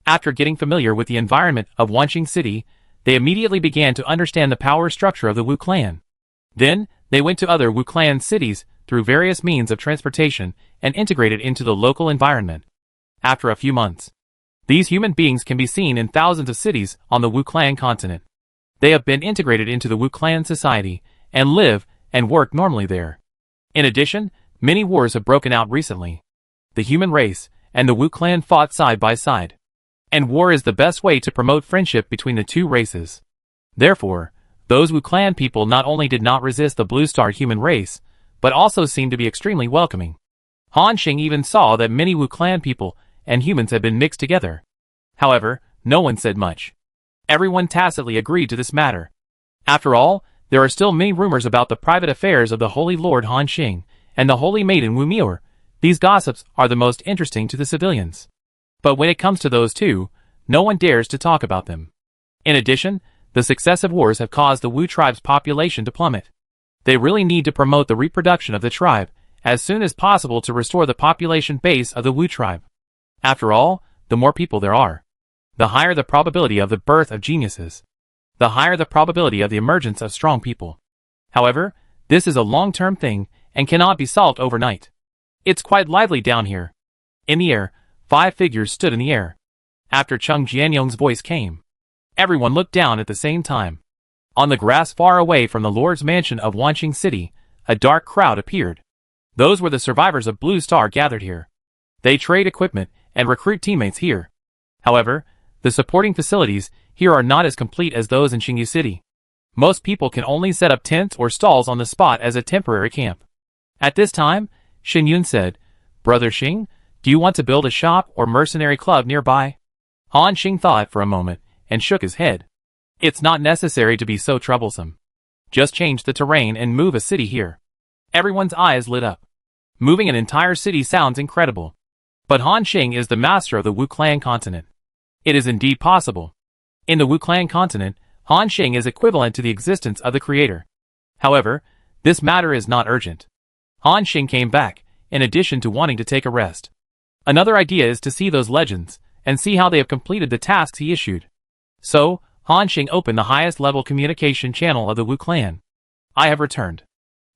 After getting familiar with the environment of Wanqing City, they immediately began to understand the power structure of the Wu Clan. Then, they went to other Wu Clan cities through various means of transportation and integrated into the local environment. After a few months, these human beings can be seen in thousands of cities on the Wu Clan continent. They have been integrated into the Wu Clan society and live and work normally there. In addition, many wars have broken out recently. The human race and the Wu Clan fought side by side. And war is the best way to promote friendship between the two races. Therefore, those Wu Clan people not only did not resist the Blue Star human race, but also seemed to be extremely welcoming. Han Xing even saw that many Wu Clan people and humans had been mixed together. However, no one said much. Everyone tacitly agreed to this matter. After all, there are still many rumors about the private affairs of the Holy Lord Han Xing and the Holy Maiden Wu Miur. These gossips are the most interesting to the civilians. But when it comes to those two, no one dares to talk about them. In addition, the successive wars have caused the Wu tribe's population to plummet. They really need to promote the reproduction of the tribe as soon as possible to restore the population base of the Wu tribe. After all, the more people there are, the higher the probability of the birth of geniuses, the higher the probability of the emergence of strong people. However, this is a long-term thing and cannot be solved overnight. It's quite lively down here. In the air, 5 figures stood in the air. After Cheng Jianyong's voice came, everyone looked down at the same time. On the grass far away from the Lord's mansion of Wanqing City, a dark crowd appeared. Those were the survivors of Blue Star gathered here. They trade equipment and recruit teammates here. However, the supporting facilities here are not as complete as those in Xingyu City. Most people can only set up tents or stalls on the spot as a temporary camp. At this time, Shen Yun said, "Brother Xing, do you want to build a shop or mercenary club nearby?" Han Xing thought for a moment and shook his head. It's not necessary to be so troublesome. Just change the terrain and move a city here. Everyone's eyes lit up. Moving an entire city sounds incredible. But Han Xing is the master of the Wu Clan continent. It is indeed possible. In the Wu Clan continent, Han Xing is equivalent to the existence of the creator. However, this matter is not urgent. Han Xing came back, in addition to wanting to take a rest. Another idea is to see those legends, and see how they have completed the tasks he issued. So, Han Xing opened the highest level communication channel of the Wu Clan. "I have returned.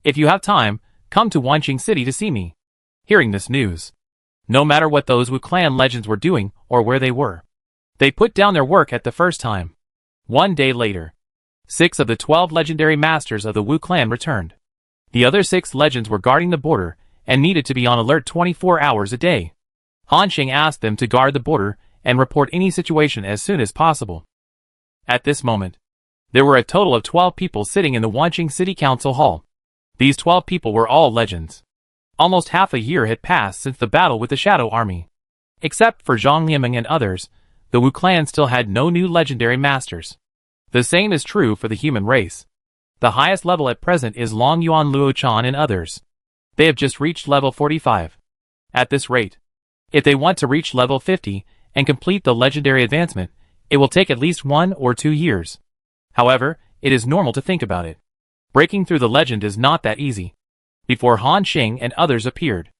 If you have time, come to Wanqing City to see me." Hearing this news, no matter what those Wu Clan legends were doing or where they were, they put down their work at the first time. One day later, 6 of the 12 legendary masters of the Wu Clan returned. The other 6 legends were guarding the border and needed to be on alert 24 hours a day. Han Xing asked them to guard the border and report any situation as soon as possible. At this moment, there were a total of 12 people sitting in the Wanqing City Council Hall. These 12 people were all legends. Almost half a year had passed since the battle with the Shadow Army. Except for Zhang Lieming and others, the Wu Clan still had no new legendary masters. The same is true for the human race. The highest level at present is Long Yuan Luochan and others. They have just reached level 45. At this rate, if they want to reach level 50 and complete the legendary advancement, it will take at least 1 or 2 years. However, it is normal to think about it. Breaking through the legend is not that easy. Before Han Xing and others appeared,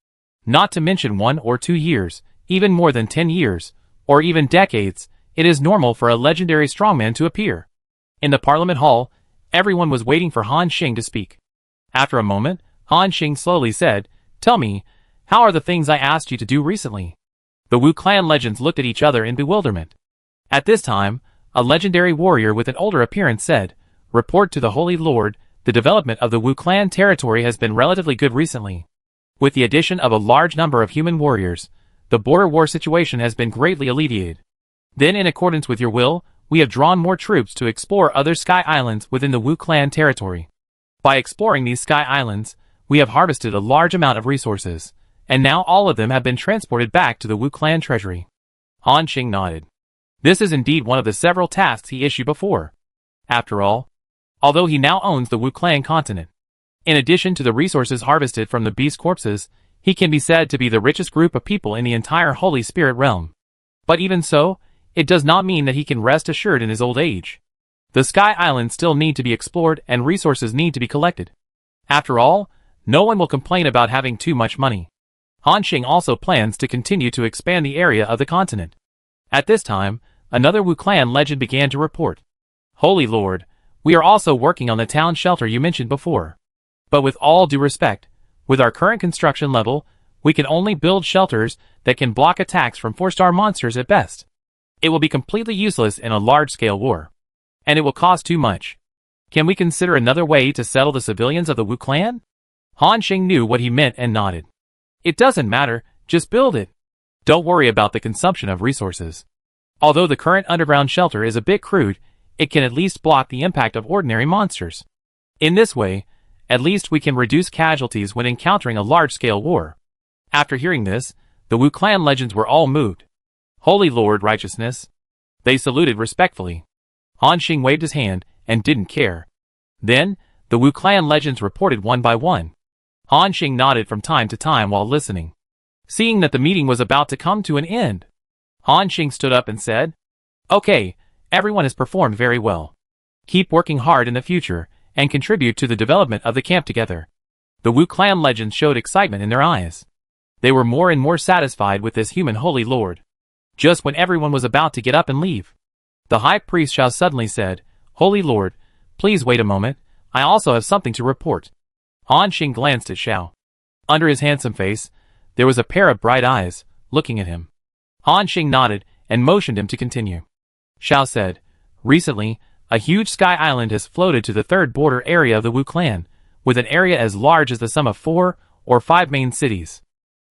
not to mention 1 or 2 years, even more than 10 years, or even decades, it is normal for a legendary strongman to appear. In the Parliament Hall, everyone was waiting for Han Xing to speak. After a moment, Han Xing slowly said, "Tell me, how are the things I asked you to do recently?" The Wu Clan legends looked at each other in bewilderment. At this time, a legendary warrior with an older appearance said, "Report to the Holy Lord, the development of the Wu Clan territory has been relatively good recently. With the addition of a large number of human warriors, the border war situation has been greatly alleviated. Then in accordance with your will, we have drawn more troops to explore other sky islands within the Wu Clan territory. By exploring these sky islands, we have harvested a large amount of resources, and now all of them have been transported back to the Wu Clan treasury." Han Xing nodded. This is indeed one of the several tasks he issued before. After all, although he now owns the Wu Clan continent, In addition to the resources harvested from the beast corpses, he can be said to be the richest group of people in the entire Holy Spirit realm. But even so, it does not mean that he can rest assured in his old age. The Sky Islands still need to be explored and resources need to be collected. After all, no one will complain about having too much money. Han Xing also plans to continue to expand the area of the continent. At this time, another Wu clan legend began to report. Holy Lord, we are also working on the town shelter you mentioned before. But with all due respect, with our current construction level, we can only build shelters that can block attacks from 4-star monsters at best. It will be completely useless in a large-scale war. And it will cost too much. Can we consider another way to settle the civilians of the Wu clan? Han Xing knew what he meant and nodded. It doesn't matter, just build it. Don't worry about the consumption of resources. Although the current underground shelter is a bit crude, it can at least block the impact of ordinary monsters. In this way, at least we can reduce casualties when encountering a large-scale war. After hearing this, the Wu clan legends were all moved. Holy Lord Righteousness. They saluted respectfully. Han Xing waved his hand and didn't care. Then, the Wu clan legends reported one by one. Han Xing nodded from time to time while listening. Seeing that the meeting was about to come to an end, Han Xing stood up and said, "Okay, everyone has performed very well. Keep working hard in the future and contribute to the development of the camp together." The Wu clan legends showed excitement in their eyes. They were more and more satisfied with this human holy lord. Just when everyone was about to get up and leave, the high priest Xiao suddenly said, "Holy Lord, please wait a moment, I also have something to report." Han Xing glanced at Xiao. Under his handsome face, there was a pair of bright eyes, looking at him. Han Xing nodded and motioned him to continue. Xiao said, "Recently, a huge sky island has floated to the third border area of the Wu clan, with an area as large as the sum of 4 or 5 main cities.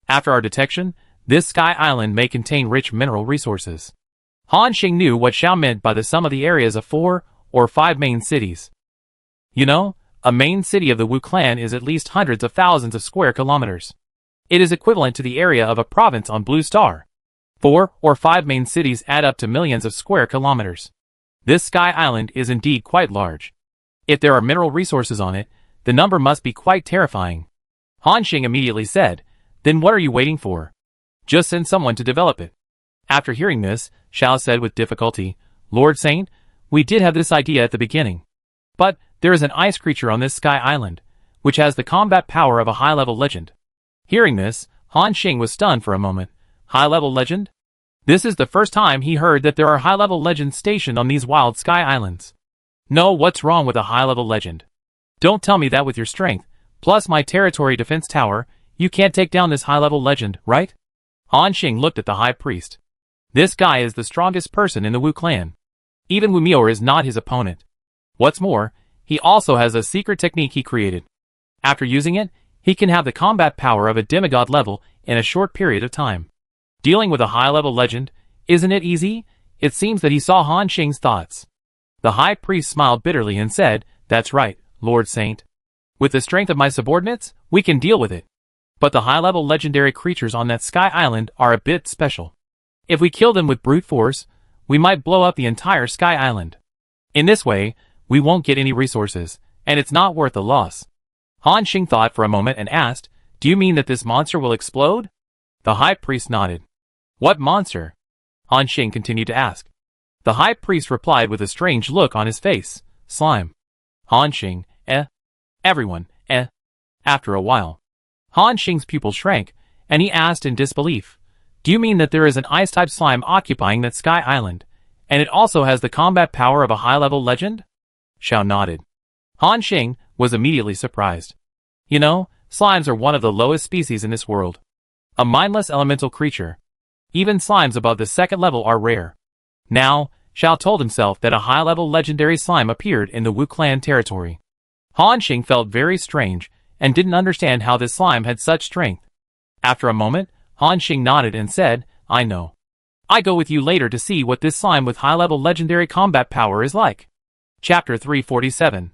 After our detection, this sky island may contain rich mineral resources." Han Xing knew what Xiao meant by the sum of the areas of 4 or 5 main cities. You know, a main city of the Wu clan is at least hundreds of thousands of square kilometers. It is equivalent to the area of a province on Blue Star. 4 or 5 main cities add up to millions of square kilometers. This sky island is indeed quite large. If there are mineral resources on it, the number must be quite terrifying. Han Xing immediately said, "Then what are you waiting for? Just send someone to develop it." After hearing this, Xiao said with difficulty, "Lord Saint, we did have this idea at the beginning. But there is an ice creature on this sky island, which has the combat power of a high-level legend." Hearing this, Han Xing was stunned for a moment. High-level legend? This is the first time he heard that there are high-level legends stationed on these wild sky islands. No, what's wrong with a high-level legend? Don't tell me that with your strength, plus my territory defense tower, you can't take down this high-level legend, right? Han Xing looked at the high priest. This guy is the strongest person in the Wu clan. Even Wu Miao is not his opponent. What's more, he also has a secret technique he created. After using it, he can have the combat power of a demigod level in a short period of time. Dealing with a high-level legend, isn't it easy? It seems that he saw Han Xing's thoughts. The high priest smiled bitterly and said, "That's right, Lord Saint. With the strength of my subordinates, we can deal with it. But the high-level legendary creatures on that sky island are a bit special. If we kill them with brute force, we might blow up the entire sky island. In this way, we won't get any resources, and it's not worth the loss." Han Xing thought for a moment and asked, "Do you mean that this monster will explode?" The high priest nodded. "What monster?" Han Xing continued to ask. The high priest replied with a strange look on his face, "Slime." Han Xing, Everyone, After a while, Han Xing's pupil shrank, and he asked in disbelief, "Do you mean that there is an ice-type slime occupying that sky island, and it also has the combat power of a high-level legend?" Xiao nodded. Han Xing was immediately surprised. You know, slimes are one of the lowest species in this world. A mindless elemental creature. Even slimes above the second level are rare. Now, Xiao told himself that a high-level legendary slime appeared in the Wu clan territory. Han Xing felt very strange, and didn't understand how this slime had such strength. After a moment, Han Xing nodded and said, "I know. I go with you later to see what this slime with high-level legendary combat power is like." Chapter 347.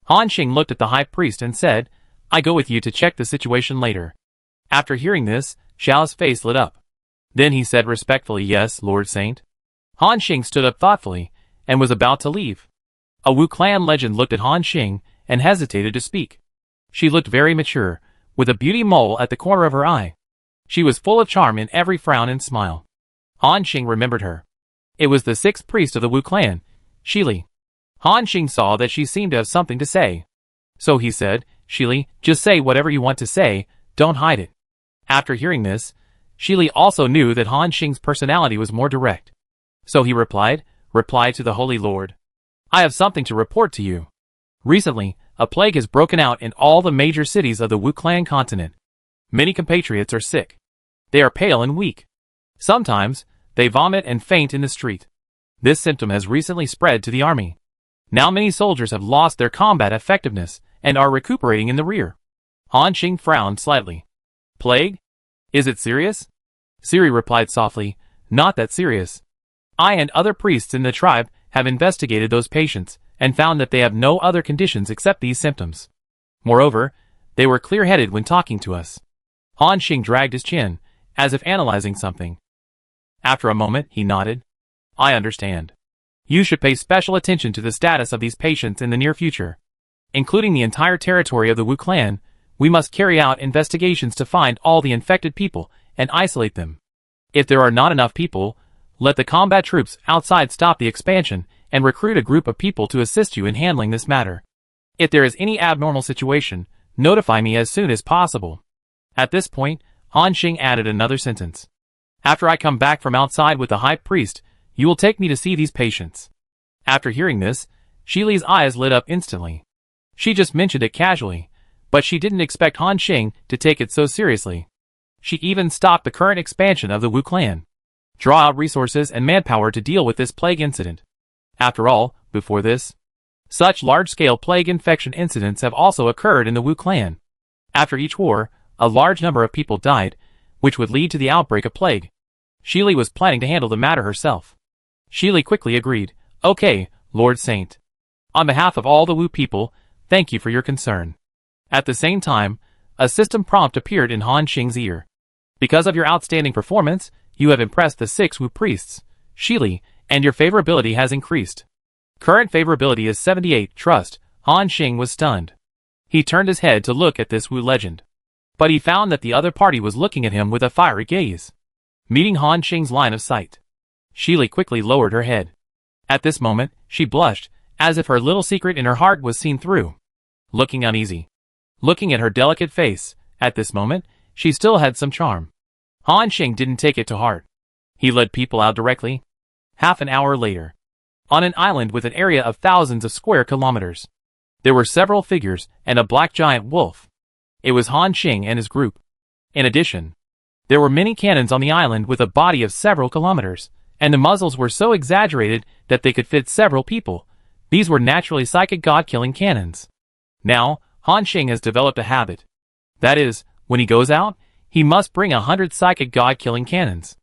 Han Xing looked at the high priest and said, "I go with you to check the situation later." After hearing this, Xiao's face lit up. Then he said respectfully, "Yes, Lord Saint." Han Xing stood up thoughtfully, and was about to leave. A Wu clan legend looked at Han Xing, and hesitated to speak. She looked very mature, with a beauty mole at the corner of her eye. She was full of charm in every frown and smile. Han Xing remembered her. It was the sixth priest of the Wu clan, Shili. Han Xing saw that she seemed to have something to say. So he said, Shili, just say whatever you want to say, don't hide it. After hearing this, Shili also knew that Han Xing's personality was more direct. So he replied to the Holy Lord. I have something to report to you. Recently, a plague has broken out in all the major cities of the Wu clan continent. Many compatriots are sick. They are pale and weak. Sometimes, they vomit and faint in the street. This symptom has recently spread to the army. Now many soldiers have lost their combat effectiveness and are recuperating in the rear. Han Xing frowned slightly. Plague? Is it serious? Siri replied softly, not that serious. I and other priests in the tribe have investigated those patients and found that they have no other conditions except these symptoms. Moreover, they were clear-headed when talking to us. Han Xing dragged his chin, as if analyzing something. After a moment, he nodded. I understand. You should pay special attention to the status of these patients in the near future. Including the entire territory of the Wu clan, we must carry out investigations to find all the infected people and isolate them. If there are not enough people, let the combat troops outside stop the expansion and recruit a group of people to assist you in handling this matter. If there is any abnormal situation, notify me as soon as possible. At this point, Han Xing added another sentence. After I come back from outside with the high priest, you will take me to see these patients. After hearing this, Shili's eyes lit up instantly. She just mentioned it casually, but she didn't expect Han Xing to take it so seriously. She even stopped the current expansion of the Wu clan. Draw out resources and manpower to deal with this plague incident. After all, before this, such large-scale plague infection incidents have also occurred in the Wu clan. After each war, a large number of people died, which would lead to the outbreak of plague. Shili was planning to handle the matter herself. Shili quickly agreed, Okay, Lord Saint. On behalf of all the Wu people, thank you for your concern. At the same time, a system prompt appeared in Han Xing's ear. Because of your outstanding performance, you have impressed the 6 Wu priests, Shili, and your favorability has increased. Current favorability is 78. Trust. Han Xing was stunned. He turned his head to look at this Wu legend. But he found that the other party was looking at him with a fiery gaze. Meeting Han Xing's line of sight, Shili quickly lowered her head. At this moment, she blushed, as if her little secret in her heart was seen through. Looking uneasy. Looking at her delicate face, at this moment, she still had some charm. Han Xing didn't take it to heart. He led people out directly. Half an hour later. On an island with an area of thousands of square kilometers. There were several figures and a black giant wolf. It was Han Xing and his group. In addition, there were many cannons on the island with a body of several kilometers, and the muzzles were so exaggerated that they could fit several people. These were naturally psychic god-killing cannons. Now, Han Xing has developed a habit. That is, when he goes out, he must bring 100 psychic god-killing cannons.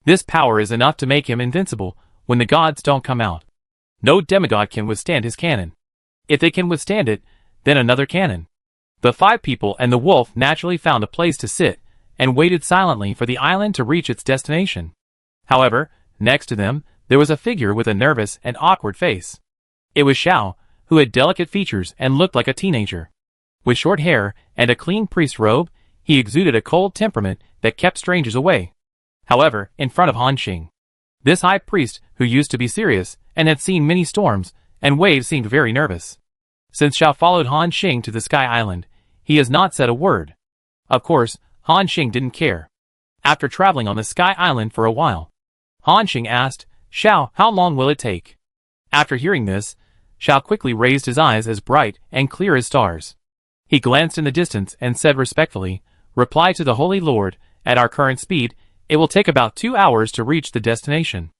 This power is enough to make him invincible when the gods don't come out. No demigod can withstand his cannon. If they can withstand it, then another cannon. The 5 people and the wolf naturally found a place to sit, and waited silently for the island to reach its destination. However, next to them, there was a figure with a nervous and awkward face. It was Xiao, who had delicate features and looked like a teenager. With short hair and a clean priest's robe, he exuded a cold temperament that kept strangers away. However, in front of Han Xing, this high priest, who used to be serious and had seen many storms and waves, seemed very nervous. Since Xiao followed Han Xing to the Sky Island, he has not said a word. Of course, Han Xing didn't care. After traveling on the Sky Island for a while, Han Xing asked, Xiao, how long will it take? After hearing this, Xiao quickly raised his eyes as bright and clear as stars. He glanced in the distance and said respectfully, Reply to the Holy Lord, at our current speed, it will take about 2 hours to reach the destination.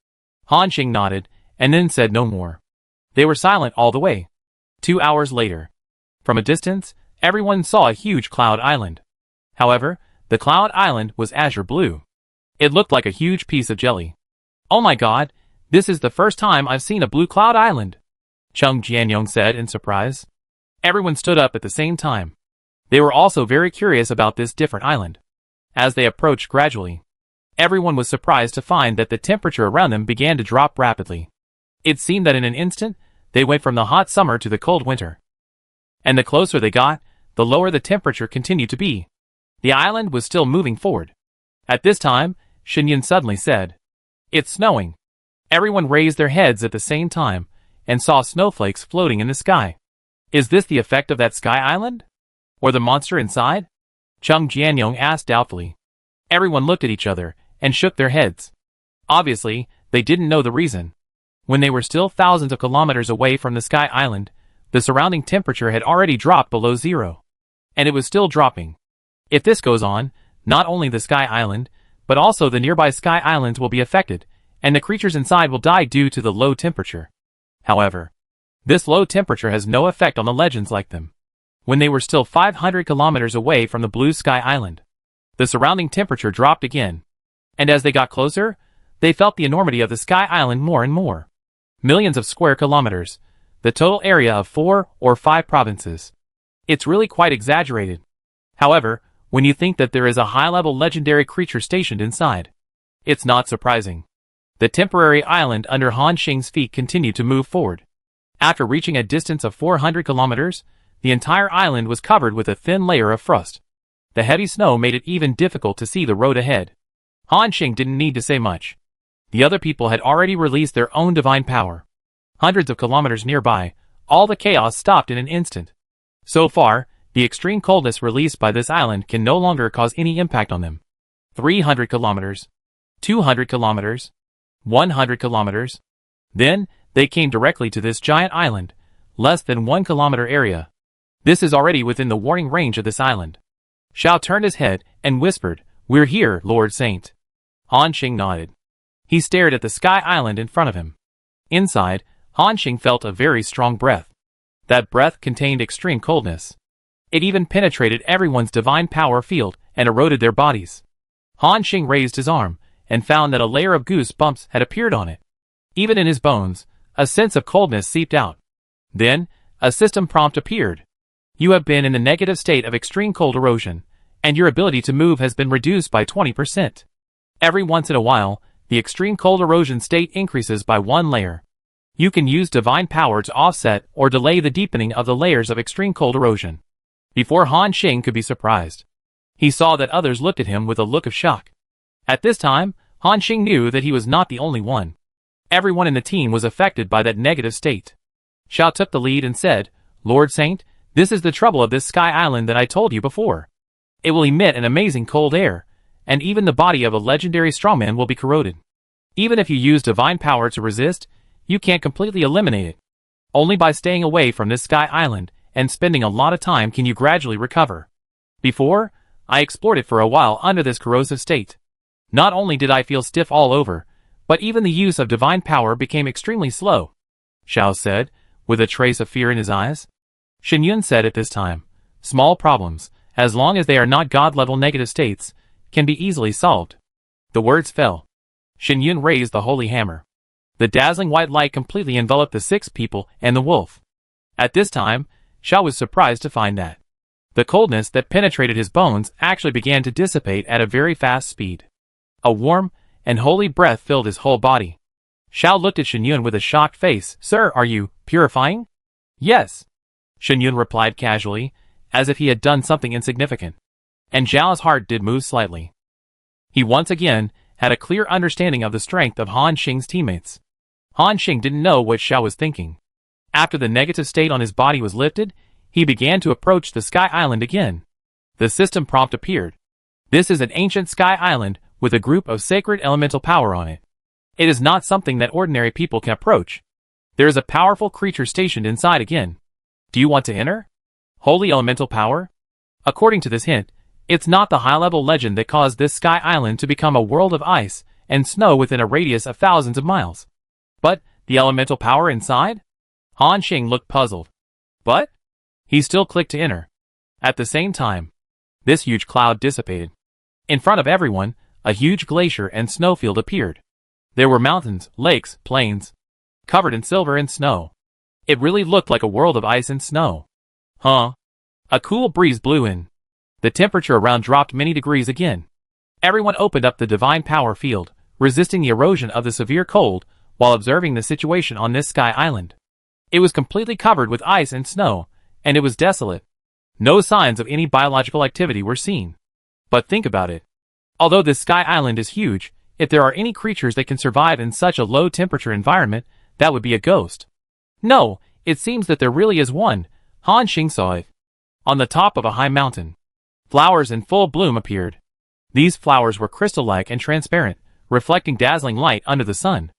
Han Xing nodded, and then said no more. They were silent all the way. 2 hours later. From a distance, everyone saw a huge cloud island. However, the cloud island was azure blue. It looked like a huge piece of jelly. Oh my god, this is the first time I've seen a blue cloud island, Chung Jianyong said in surprise. Everyone stood up at the same time. They were also very curious about this different island. As they approached gradually, everyone was surprised to find that the temperature around them began to drop rapidly. It seemed that in an instant, they went from the hot summer to the cold winter. And the closer they got, the lower the temperature continued to be. The island was still moving forward. At this time, Shenyun suddenly said, "It's snowing." Everyone raised their heads at the same time and saw snowflakes floating in the sky. Is this the effect of that sky island? Or the monster inside? Chung Jianyong asked doubtfully. Everyone looked at each other and shook their heads. Obviously, they didn't know the reason. When they were still thousands of kilometers away from the sky island, the surrounding temperature had already dropped below zero. And it was still dropping. If this goes on, not only the sky island, but also the nearby sky islands will be affected, and the creatures inside will die due to the low temperature. However, this low temperature has no effect on the legends like them. When they were still 500 kilometers away from the blue sky island, the surrounding temperature dropped again. And as they got closer, they felt the enormity of the sky island more and more. Millions of square kilometers, the total area of 4 or 5 provinces. It's really quite exaggerated. However, when you think that there is a high-level legendary creature stationed inside, it's not surprising. The temporary island under Han Xing's feet continued to move forward. After reaching a distance of 400 kilometers, the entire island was covered with a thin layer of frost. The heavy snow made it even difficult to see the road ahead. Han Xing didn't need to say much. The other people had already released their own divine power. Hundreds of kilometers nearby, all the chaos stopped in an instant. So far, the extreme coldness released by this island can no longer cause any impact on them. 300 kilometers, 200 kilometers, 100 kilometers. Then, they came directly to this giant island, less than 1 kilometer area. This is already within the warning range of this island. Xiao turned his head and whispered, "We're here, Lord Saint." Han Xing nodded. He stared at the sky island in front of him. Inside, Han Xing felt a very strong breath. That breath contained extreme coldness. It even penetrated everyone's divine power field and eroded their bodies. Han Xing raised his arm and found that a layer of goose bumps had appeared on it. Even in his bones, a sense of coldness seeped out. Then, a system prompt appeared. You have been in the negative state of extreme cold erosion, and your ability to move has been reduced by 20%. Every once in a while, the extreme cold erosion state increases by 1 layer. You can use divine power to offset or delay the deepening of the layers of extreme cold erosion. Before Han Xing could be surprised, he saw that others looked at him with a look of shock. At this time, Han Xing knew that he was not the only one. Everyone in the team was affected by that negative state. Xiao took the lead and said, "Lord Saint, this is the trouble of this sky island that I told you before. It will emit an amazing cold air, and even the body of a legendary strongman will be corroded. Even if you use divine power to resist, you can't completely eliminate it. Only by staying away from this sky island and spending a lot of time can you gradually recover. Before, I explored it for a while under this corrosive state. Not only did I feel stiff all over, but even the use of divine power became extremely slow," Xiao said, with a trace of fear in his eyes. Shenyun said at this time, "Small problems, as long as they are not God-level negative states, can be easily solved." The words fell. Shenyun raised the holy hammer. The dazzling white light completely enveloped the 6 people and the wolf. At this time, Xiao was surprised to find that the coldness that penetrated his bones actually began to dissipate at a very fast speed. A warm and holy breath filled his whole body. Xiao looked at Shenyun with a shocked face. "Sir, are you purifying?" "Yes," Shenyun replied casually, as if he had done something insignificant. And Zhao's heart did move slightly. He once again had a clear understanding of the strength of Han Xing's teammates. Han Xing didn't know what Xiao was thinking. After the negative state on his body was lifted, he began to approach the sky island again. The system prompt appeared. This is an ancient sky island with a group of sacred elemental power on it. It is not something that ordinary people can approach. There is a powerful creature stationed inside again. Do you want to enter? Holy elemental power? According to this hint, it's not the high-level legend that caused this sky island to become a world of ice and snow within a radius of thousands of miles. But the elemental power inside? Han Xing looked puzzled. But he still clicked to enter. At the same time, this huge cloud dissipated. In front of everyone, a huge glacier and snowfield appeared. There were mountains, lakes, plains, covered in silver and snow. It really looked like a world of ice and snow. Huh? A cool breeze blew in. The temperature around dropped many degrees again. Everyone opened up the divine power field, resisting the erosion of the severe cold, while observing the situation on this sky island. It was completely covered with ice and snow, and it was desolate. No signs of any biological activity were seen. But think about it. Although this sky island is huge, if there are any creatures that can survive in such a low-temperature environment, that would be a ghost. No, it seems that there really is one. Han Xing saw it. On the top of a high mountain, flowers in full bloom appeared. These flowers were crystal-like and transparent, reflecting dazzling light under the sun.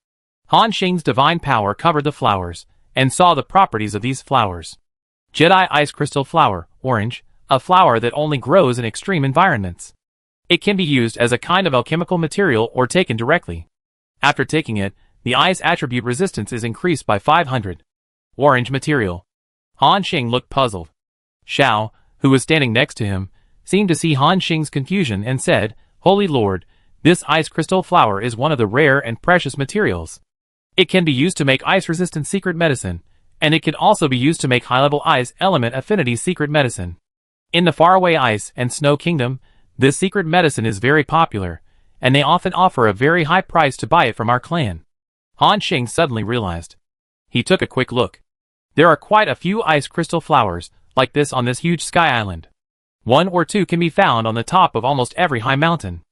Han Xing's divine power covered the flowers, and saw the properties of these flowers. Jedi Ice Crystal Flower, orange, a flower that only grows in extreme environments. It can be used as a kind of alchemical material or taken directly. After taking it, the ice attribute resistance is increased by 500. Orange material. Han Xing looked puzzled. Xiao, who was standing next to him, seemed to see Han Xing's confusion and said, "Holy Lord, this ice crystal flower is one of the rare and precious materials. It can be used to make ice-resistant secret medicine, and it can also be used to make high-level ice element affinity secret medicine. In the faraway ice and snow kingdom, this secret medicine is very popular, and they often offer a very high price to buy it from our clan." Han Xing suddenly realized. He took a quick look. There are quite a few ice crystal flowers like this on this huge sky island. One or two can be found on the top of almost every high mountain.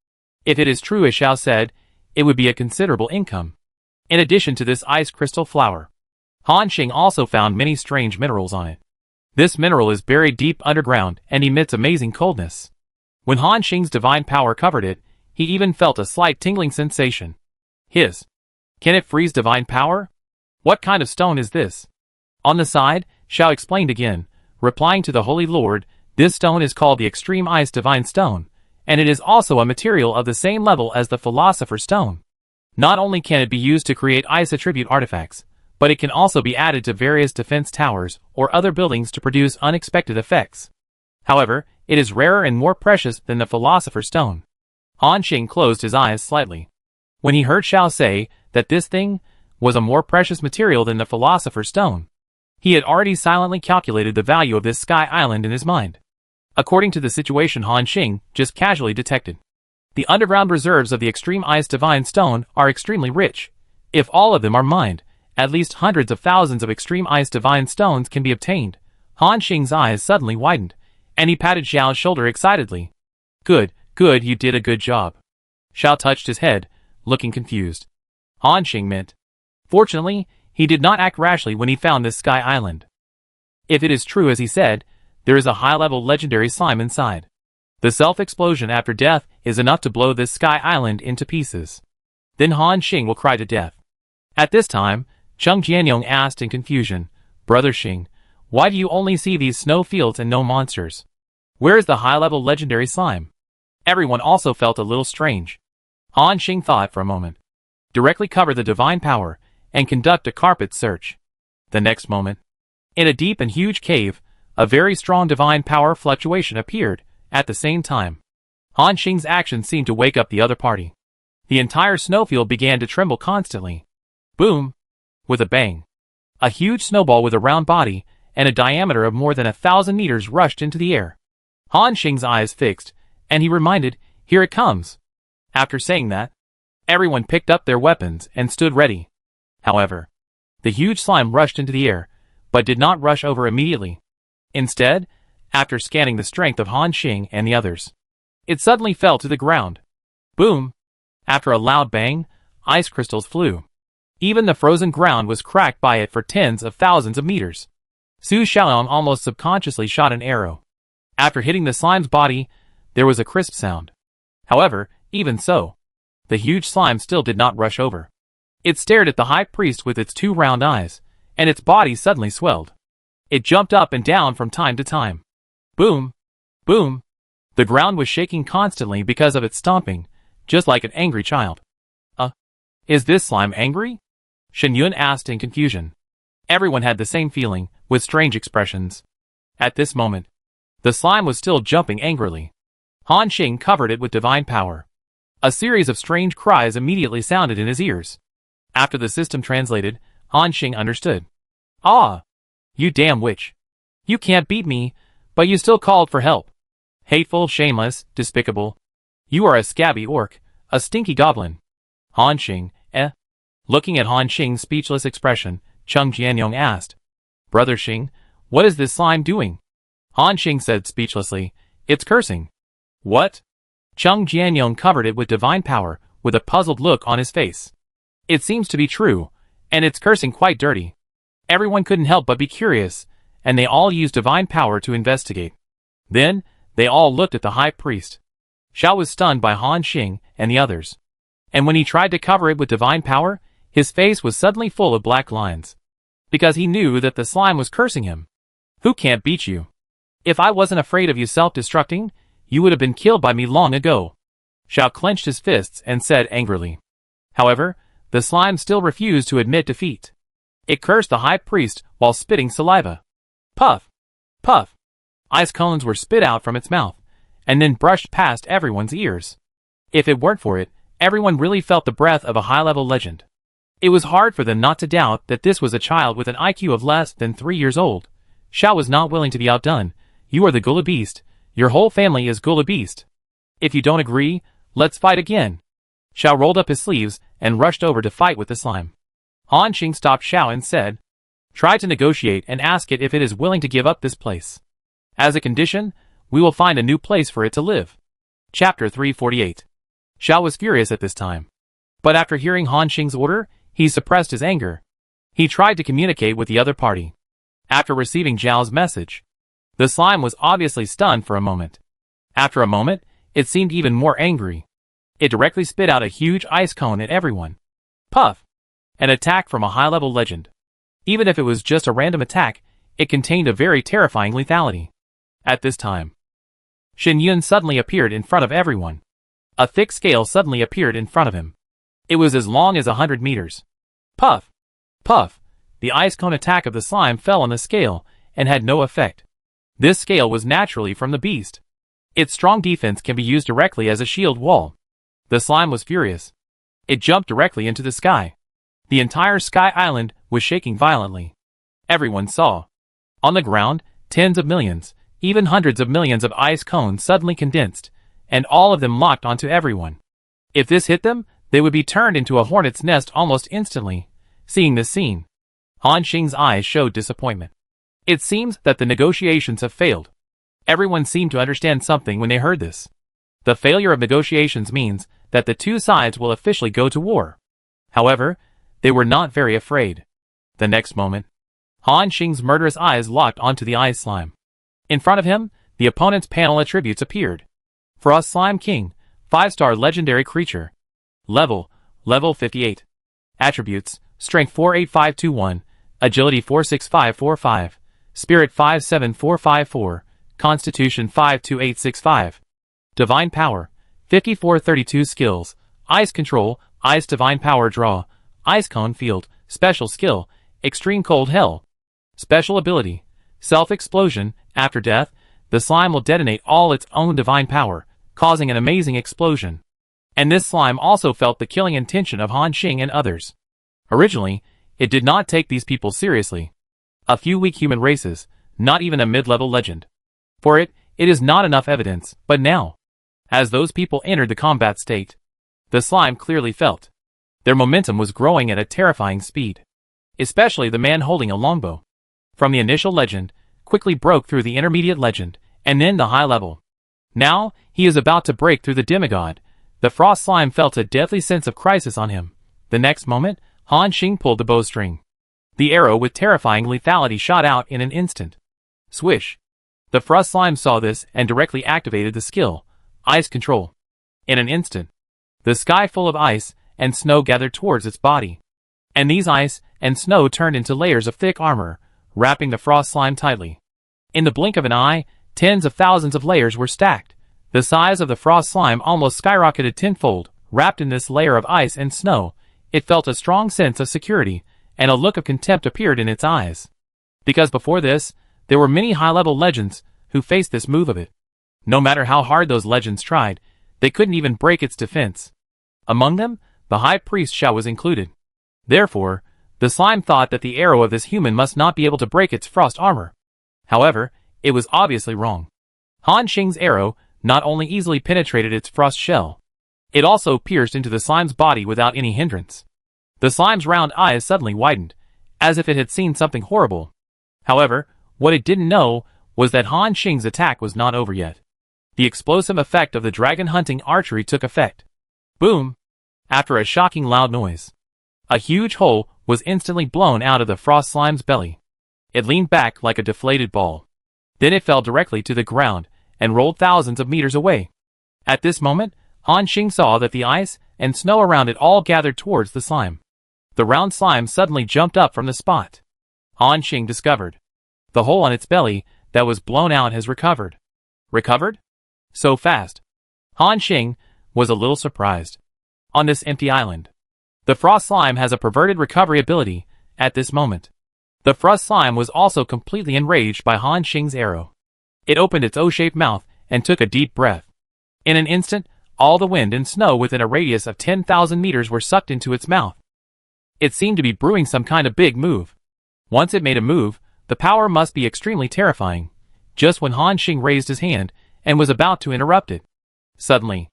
If it is true as Xiao said, it would be a considerable income. In addition to this ice crystal flower, Han Xing also found many strange minerals on it. This mineral is buried deep underground and emits amazing coldness. When Han Xing's divine power covered it, he even felt a slight tingling sensation. Can it freeze divine power? What kind of stone is this? On the side, Xiao explained again, replying to the Holy Lord, this stone is called the Extreme Ice Divine Stone, and it is also a material of the same level as the Philosopher's Stone. Not only can it be used to create ice attribute artifacts, but it can also be added to various defense towers or other buildings to produce unexpected effects. However, it is rarer and more precious than the Philosopher's Stone. Han Xing closed his eyes slightly. When he heard Xiao say that this thing was a more precious material than the Philosopher's Stone, he had already silently calculated the value of this sky island in his mind. According to the situation Han Xing just casually detected, the underground reserves of the Extreme Ice Divine Stone are extremely rich. If all of them are mined, at least hundreds of thousands of Extreme Ice Divine Stones can be obtained. Han Xing's eyes suddenly widened, and he patted Xiao's shoulder excitedly. Good, you did a good job. Xiao touched his head, looking confused. Han Xing meant. Fortunately, he did not act rashly when he found this sky island. If it is true as he said, there is a high-level legendary slime inside. The self-explosion after death is enough to blow this sky island into pieces. Then Han Xing will cry to death. At this time, Cheng Jianyong asked in confusion, "Brother Xing, why do you only see these snow fields and no monsters? Where is the high-level legendary slime?" Everyone also felt a little strange. Han Xing thought for a moment. Directly cover the divine power and conduct a carpet search. The next moment, in a deep and huge cave, a very strong divine power fluctuation appeared at the same time. Han Xing's action seemed to wake up the other party. The entire snowfield began to tremble constantly. Boom! With a bang, a huge snowball with a round body and a diameter of more than 1,000 meters rushed into the air. Han Xing's eyes fixed, and he reminded, "Here it comes." After saying that, everyone picked up their weapons and stood ready. However, the huge slime rushed into the air, but did not rush over immediately. Instead, after scanning the strength of Han Xing and the others, it suddenly fell to the ground. Boom! After a loud bang, ice crystals flew. Even the frozen ground was cracked by it for tens of thousands of meters. Su Xiaolong almost subconsciously shot an arrow. After hitting the slime's body, there was a crisp sound. However, even so, the huge slime still did not rush over. It stared at the high priest with its two round eyes, and its body suddenly swelled. It jumped up and down from time to time. Boom! Boom! The ground was shaking constantly because of its stomping, just like an angry child. Is this slime angry? Shen Yun asked in confusion. Everyone had the same feeling, with strange expressions. At this moment, the slime was still jumping angrily. Han Xing covered it with divine power. A series of strange cries immediately sounded in his ears. After the system translated, Han Xing understood. "Ah! You damn witch! You can't beat me, but you still called for help. Hateful, shameless, despicable. You are a scabby orc, a stinky goblin." Han Xing, Looking at Han Xing's speechless expression, Cheng Jianyong asked, "Brother Xing, what is this slime doing?" Han Xing said speechlessly. It's cursing. What? Chung Jianyong covered it with divine power, with a puzzled look on his face. It seems to be true, and it's cursing quite dirty. Everyone couldn't help but be curious, and they all used divine power to investigate. Then, they all looked at the high priest. Xiao was stunned by Han Xing and the others. And when he tried to cover it with divine power, his face was suddenly full of black lines. Because he knew that the slime was cursing him. Who can't beat you? If I wasn't afraid of you self-destructing, you would have been killed by me long ago. Xiao clenched his fists and said angrily. However, the slime still refused to admit defeat. It cursed the high priest while spitting saliva. Puff! Puff! Ice cones were spit out from its mouth, and then brushed past everyone's ears. If it weren't for it, everyone really felt the breath of a high-level legend. It was hard for them not to doubt that this was a child with an IQ of less than 3 years old. Xiao was not willing to be outdone. You are the Gula Beast. Your whole family is Gula Beast. If you don't agree, let's fight again. Xiao rolled up his sleeves and rushed over to fight with the slime. Han Xing stopped Xiao and said, try to negotiate and ask it if it is willing to give up this place. As a condition, we will find a new place for it to live. Chapter 348. Xiao was furious at this time. But after hearing Han Xing's order, he suppressed his anger. He tried to communicate with the other party. After receiving Zhao's message, the slime was obviously stunned for a moment. After a moment, it seemed even more angry. It directly spit out a huge ice cone at everyone. Puff! An attack from a high-level legend. Even if it was just a random attack, it contained a very terrifying lethality. At this time, Shen Yun suddenly appeared in front of everyone. A thick scale suddenly appeared in front of him. It was as long as 100 meters. Puff! Puff! The ice cone attack of the slime fell on the scale and had no effect. This scale was naturally from the beast. Its strong defense can be used directly as a shield wall. The slime was furious. It jumped directly into the sky. The entire sky island was shaking violently. Everyone saw. On the ground, tens of millions, even hundreds of millions of ice cones suddenly condensed, and all of them locked onto everyone. If this hit them, they would be turned into a hornet's nest almost instantly. Seeing this scene, Han Xing's eyes showed disappointment. It seems that the negotiations have failed. Everyone seemed to understand something when they heard this. The failure of negotiations means that the two sides will officially go to war. However, they were not very afraid. The next moment, Han Xing's murderous eyes locked onto the ice slime. In front of him, the opponent's panel attributes appeared. Frost Slime King, 5-star legendary creature. Level 58. Attributes, Strength 48521, Agility 46545, Spirit 57454, Constitution 52865. Divine Power, 5432 Skills, Ice Control, Ice Divine Power Draw, Ice Cone Field, Special Skill, Extreme Cold Hell. Special Ability, Self-Explosion. After death, the slime will detonate all its own divine power, causing an amazing explosion. And this slime also felt the killing intention of Han Xing and others. Originally, it did not take these people seriously. A few weak human races, not even a mid-level legend. For it is not enough evidence, but now, as those people entered the combat state, the slime clearly felt. Their momentum was growing at a terrifying speed. Especially the man holding a longbow. From the initial legend, quickly broke through the intermediate legend, and then the high level. Now, he is about to break through the demigod. The frost slime felt a deadly sense of crisis on him. The next moment, Han Xing pulled the bowstring. The arrow with terrifying lethality shot out in an instant. Swish. The frost slime saw this and directly activated the skill, Ice Control. In an instant, the sky full of ice and snow gathered towards its body. And these ice and snow turned into layers of thick armor, wrapping the frost slime tightly. In the blink of an eye, tens of thousands of layers were stacked. The size of the frost slime almost skyrocketed tenfold. Wrapped in this layer of ice and snow, it felt a strong sense of security, and a look of contempt appeared in its eyes. Because before this, there were many high-level legends who faced this move of it. No matter how hard those legends tried, they couldn't even break its defense. Among them, the high priest Xiao was included. Therefore, the slime thought that the arrow of this human must not be able to break its frost armor. However, it was obviously wrong. Han Xing's arrow not only easily penetrated its frost shell, it also pierced into the slime's body without any hindrance. The slime's round eyes suddenly widened, as if it had seen something horrible. However, what it didn't know was that Han Xing's attack was not over yet. The explosive effect of the dragon hunting archery took effect. Boom! After a shocking loud noise, a huge hole was instantly blown out of the frost slime's belly. It leaned back like a deflated ball. Then it fell directly to the ground and rolled thousands of meters away. At this moment, Han Xing saw that the ice and snow around it all gathered towards the slime. The round slime suddenly jumped up from the spot. Han Xing discovered the hole on its belly that was blown out has recovered. Recovered? So fast. Han Xing was a little surprised. On this empty island, the frost slime has a perverted recovery ability at this moment. The frost slime was also completely enraged by Han Xing's arrow. It opened its O-shaped mouth and took a deep breath. In an instant, all the wind and snow within a radius of 10,000 meters were sucked into its mouth. It seemed to be brewing some kind of big move. Once it made a move, the power must be extremely terrifying. Just when Han Xing raised his hand and was about to interrupt it, suddenly,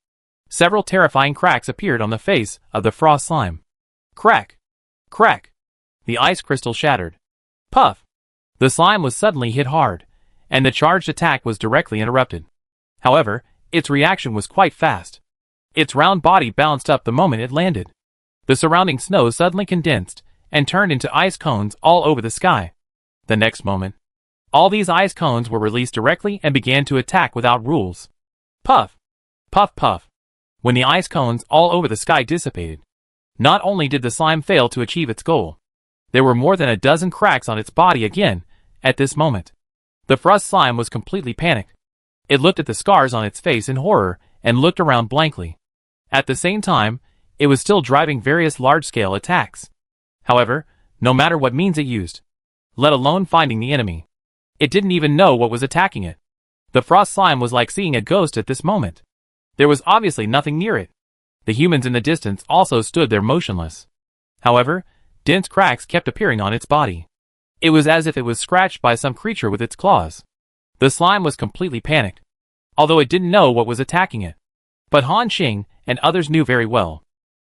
several terrifying cracks appeared on the face of the frost slime. Crack! Crack! The ice crystal shattered. Puff! The slime was suddenly hit hard, and the charged attack was directly interrupted. However, its reaction was quite fast. Its round body bounced up the moment it landed. The surrounding snow suddenly condensed and turned into ice cones all over the sky. The next moment, all these ice cones were released directly and began to attack without rules. Puff! Puff puff! When the ice cones all over the sky dissipated, not only did the slime fail to achieve its goal, there were more than a dozen cracks on its body again at this moment. The frost slime was completely panicked. It looked at the scars on its face in horror and looked around blankly. At the same time, it was still driving various large-scale attacks. However, no matter what means it used, let alone finding the enemy, it didn't even know what was attacking it. The frost slime was like seeing a ghost at this moment. There was obviously nothing near it. The humans in the distance also stood there motionless. However, dense cracks kept appearing on its body. It was as if it was scratched by some creature with its claws. The slime was completely panicked, although it didn't know what was attacking it. But Han Xing and others knew very well.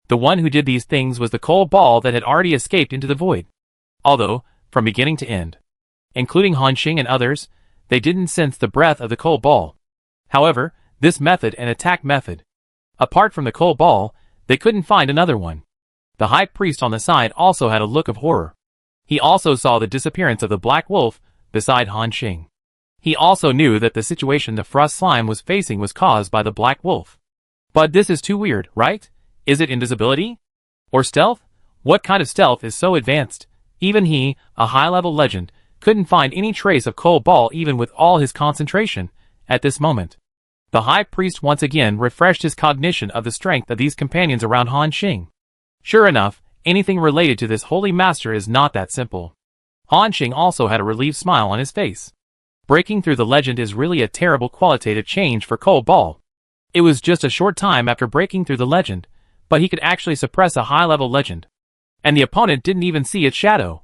The one who did these things was the coal ball that had already escaped into the void. Although, from beginning to end, including Han Xing and others, they didn't sense the breath of the coal ball. However, this method and attack method, apart from the coal ball, they couldn't find another one. The high priest on the side also had a look of horror. He also saw the disappearance of the black wolf beside Han Xing. He also knew that the situation the frost slime was facing was caused by the black wolf. But this is too weird, right? Is it invisibility? Or stealth? What kind of stealth is so advanced? Even he, a high-level legend, couldn't find any trace of coal ball even with all his concentration at this moment. The high priest once again refreshed his cognition of the strength of these companions around Han Xing. Sure enough, anything related to this holy master is not that simple. Han Xing also had a relieved smile on his face. Breaking through the legend is really a terrible qualitative change for Coal Ball. It was just a short time after breaking through the legend, but he could actually suppress a high-level legend. And the opponent didn't even see its shadow.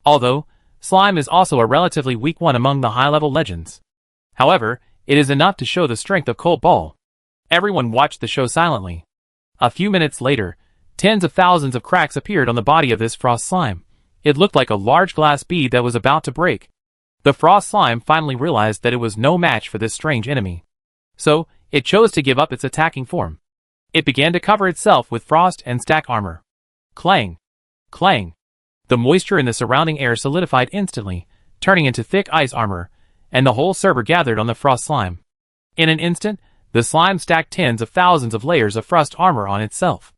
Although, Slime is also a relatively weak one among the high-level legends. However, it is enough to show the strength of Coal Ball. Everyone watched the show silently. A few minutes later, tens of thousands of cracks appeared on the body of this frost slime. It looked like a large glass bead that was about to break. The frost slime finally realized that it was no match for this strange enemy. So, it chose to give up its attacking form. It began to cover itself with frost and stack armor. Clang! Clang! The moisture in the surrounding air solidified instantly, turning into thick ice armor, and the whole server gathered on the frost slime. In an instant, the slime stacked tens of thousands of layers of frost armor on itself.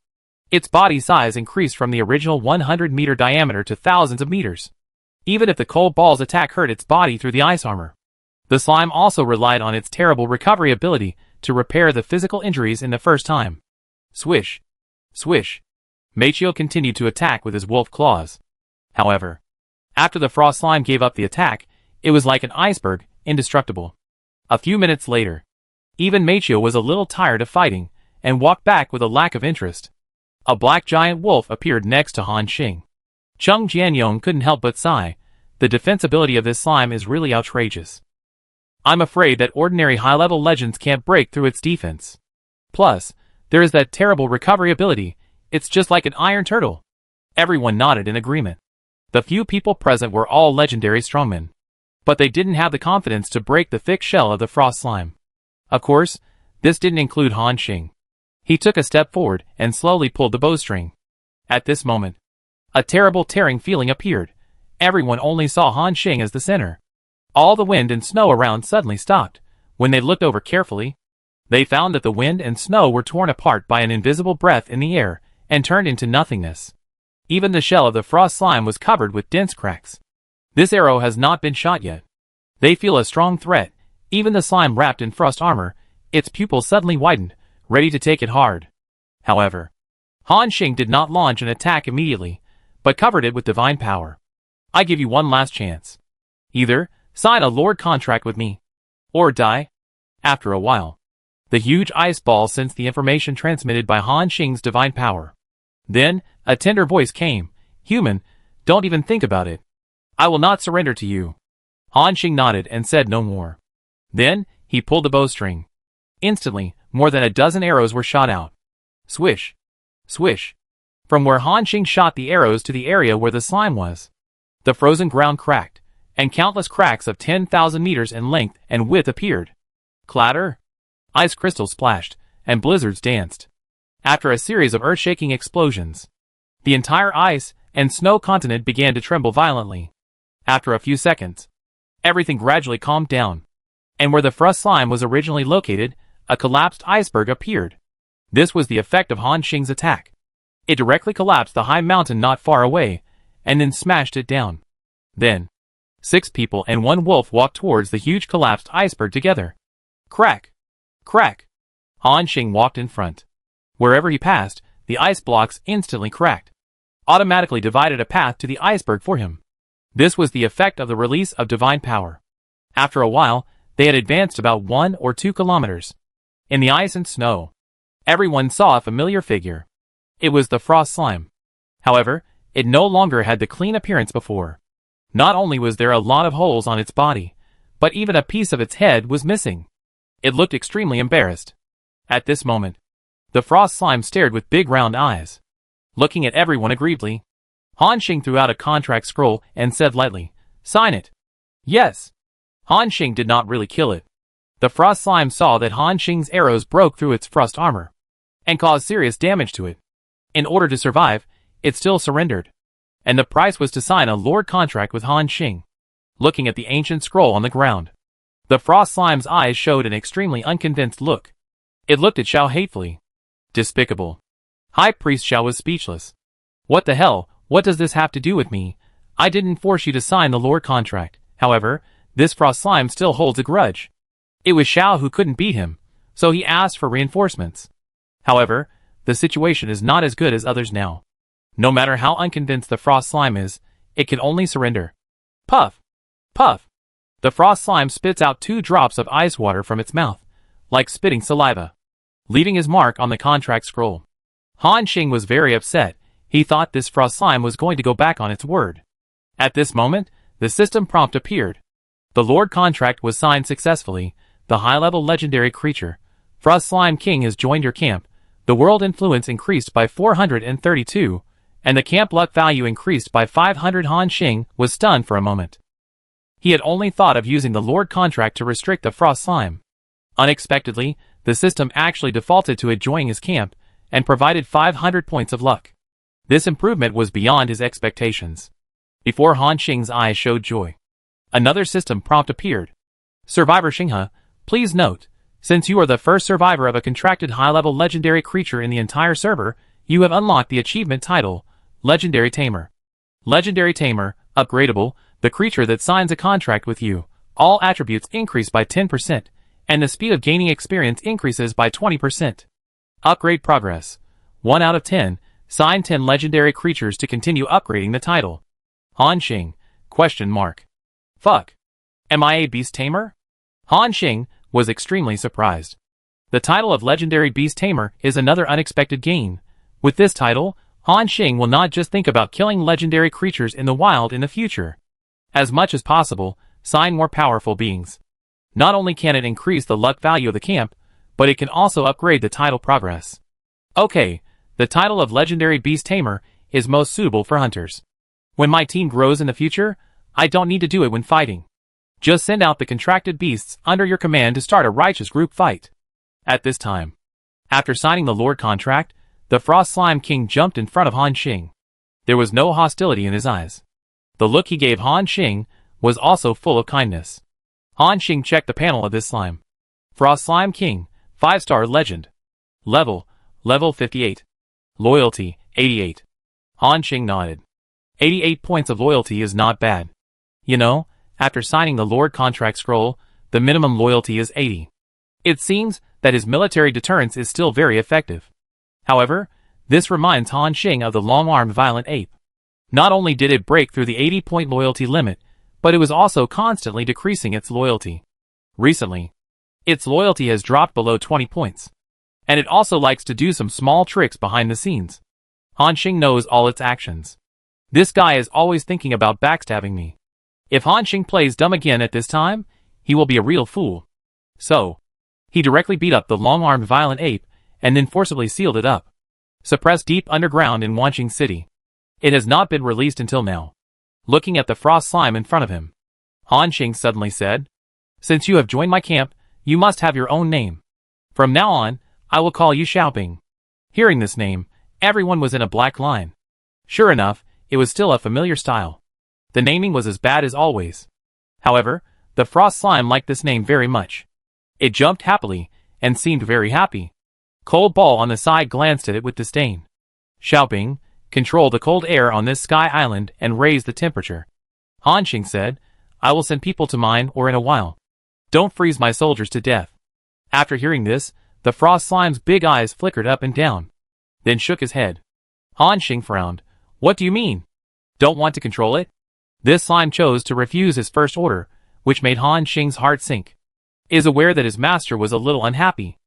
Its body size increased from the original 100-meter diameter to thousands of meters. Even if the cold ball's attack hurt its body through the ice armor, the slime also relied on its terrible recovery ability to repair the physical injuries in the first time. Swish! Swish! Machio continued to attack with his wolf claws. However, after the frost slime gave up the attack, it was like an iceberg, indestructible. A few minutes later, even Machio was a little tired of fighting, and walked back with a lack of interest. A black giant wolf appeared next to Han Xing. Chung Jianyong couldn't help but sigh. The defensibility of this slime is really outrageous. I'm afraid that ordinary high-level legends can't break through its defense. Plus, there is that terrible recovery ability. It's just like an iron turtle. Everyone nodded in agreement. The few people present were all legendary strongmen. but they didn't have the confidence to break the thick shell of the frost slime. Of course, this didn't include Han Xing. He took a step forward and slowly pulled the bowstring. At this moment, a terrible tearing feeling appeared. Everyone only saw Han Xing as the center. All the wind and snow around suddenly stopped. When they looked over carefully, they found that the wind and snow were torn apart by an invisible breath in the air and turned into nothingness. Even the shell of the frost slime was covered with dense cracks. This arrow has not been shot yet. They feel a strong threat. Even the slime wrapped in frost armor, its pupils suddenly widened, ready to take it hard. However, Han Xing did not launch an attack immediately, but covered it with divine power. I give you one last chance. Either sign a Lord contract with me, or die. After a while, the huge ice ball sensed the information transmitted by Han Xing's divine power. Then, a tender voice came. Human, don't even think about it. I will not surrender to you. Han Xing nodded and said no more. Then, he pulled the bowstring. Instantly, more than a dozen arrows were shot out. Swish. Swish. From where Han Xing shot the arrows to the area where the slime was, the frozen ground cracked, and countless cracks of 10,000 meters in length and width appeared. Clatter. Ice crystals splashed, and blizzards danced. After a series of earth-shaking explosions, the entire ice and snow continent began to tremble violently. After a few seconds, everything gradually calmed down, and where the frost slime was originally located, a collapsed iceberg appeared. This was the effect of Han Xing's attack. It directly collapsed the high mountain not far away, and then smashed it down. Then, 6 people and 1 wolf walked towards the huge collapsed iceberg together. Crack! Crack! Han Xing walked in front. Wherever he passed, the ice blocks instantly cracked, automatically divided a path to the iceberg for him. This was the effect of the release of divine power. After a while, they had advanced about 1 or 2 kilometers. In the ice and snow, everyone saw a familiar figure. It was the frost slime. However, it no longer had the clean appearance before. Not only was there a lot of holes on its body, but even a piece of its head was missing. It looked extremely embarrassed. At this moment, the frost slime stared with big round eyes, looking at everyone aggrievedly. Han Xing threw out a contract scroll and said lightly, "Sign it." Yes. Han Xing did not really kill it. The frost slime saw that Han Xing's arrows broke through its frost armor and caused serious damage to it. In order to survive, it still surrendered, and the price was to sign a Lord contract with Han Xing. Looking at the ancient scroll on the ground, the frost slime's eyes showed an extremely unconvinced look. It looked at Xiao hatefully. Despicable. High Priest Xiao was speechless. What the hell, what does this have to do with me? I didn't force you to sign the Lord contract. However, this frost slime still holds a grudge. It was Xiao who couldn't beat him, so he asked for reinforcements. However, the situation is not as good as others now. No matter how unconvinced the frost slime is, it can only surrender. Puff! Puff! The frost slime spits out 2 drops of ice water from its mouth, like spitting saliva, leaving his mark on the contract scroll. Han Xing was very upset. He thought this frost slime was going to go back on its word. At this moment, the system prompt appeared. The Lord contract was signed successfully. The high-level legendary creature, Frost Slime King, has joined your camp. The world influence increased by 432, and the camp luck value increased by 500. Han Xing was stunned for a moment. He had only thought of using the Lord contract to restrict the frost slime. Unexpectedly, the system actually defaulted to it joining his camp, and provided 500 points of luck. This improvement was beyond his expectations. Before Han Xing's eyes showed joy, another system prompt appeared. Survivor Xinghe, please note, since you are the first survivor of a contracted high-level legendary creature in the entire server, you have unlocked the achievement title, Legendary Tamer. Legendary Tamer, upgradable, the creature that signs a contract with you. All attributes increase by 10%, and the speed of gaining experience increases by 20%. Upgrade progress. 1 out of 10, sign 10 legendary creatures to continue upgrading the title. Han Xing, question mark. Fuck. Am I a beast tamer? Han Xing was extremely surprised. The title of Legendary Beast Tamer is another unexpected gain. With this title, Han Xing will not just think about killing legendary creatures in the wild in the future. As much as possible, sign more powerful beings. Not only can it increase the luck value of the camp, but it can also upgrade the title progress. Okay, the title of Legendary Beast Tamer is most suitable for hunters. When my team grows in the future, I don't need to do it when fighting. Just send out the contracted beasts under your command to start a righteous group fight. At this time, after signing the Lord contract, the Frost Slime King jumped in front of Han Xing. There was no hostility in his eyes. The look he gave Han Xing was also full of kindness. Han Xing checked the panel of this slime. Frost Slime King, 5-star legend. Level 58. Loyalty, 88. Han Xing nodded. 88 points of loyalty is not bad. You know, after signing the Lord contract scroll, the minimum loyalty is 80. It seems that his military deterrence is still very effective. However, this reminds Han Xing of the long-armed violent ape. Not only did it break through the 80-point loyalty limit, but it was also constantly decreasing its loyalty. Recently, its loyalty has dropped below 20 points. And it also likes to do some small tricks behind the scenes. Han Xing knows all its actions. This guy is always thinking about backstabbing me. If Han Xing plays dumb again at this time, he will be a real fool. So, he directly beat up the long-armed violent ape, and then forcibly sealed it up. Suppressed deep underground in Wanqing City. It has not been released until now. Looking at the frost slime in front of him, Han Xing suddenly said, "Since you have joined my camp, you must have your own name. From now on, I will call you Xiaoping." Hearing this name, everyone was in a black line. Sure enough, it was still a familiar style. The naming was as bad as always. However, the frost slime liked this name very much. It jumped happily, and seemed very happy. Cold Ball on the side glanced at it with disdain. "Xiaoping, control the cold air on this sky island and raise the temperature." Han Xing said, "I will send people to mine or in a while. Don't freeze my soldiers to death." After hearing this, the frost slime's big eyes flickered up and down, then shook his head. Han Xing frowned. "What do you mean? Don't want to control it?" This slime chose to refuse his first order, which made Han Xing's heart sink. Is aware that his master was a little unhappy.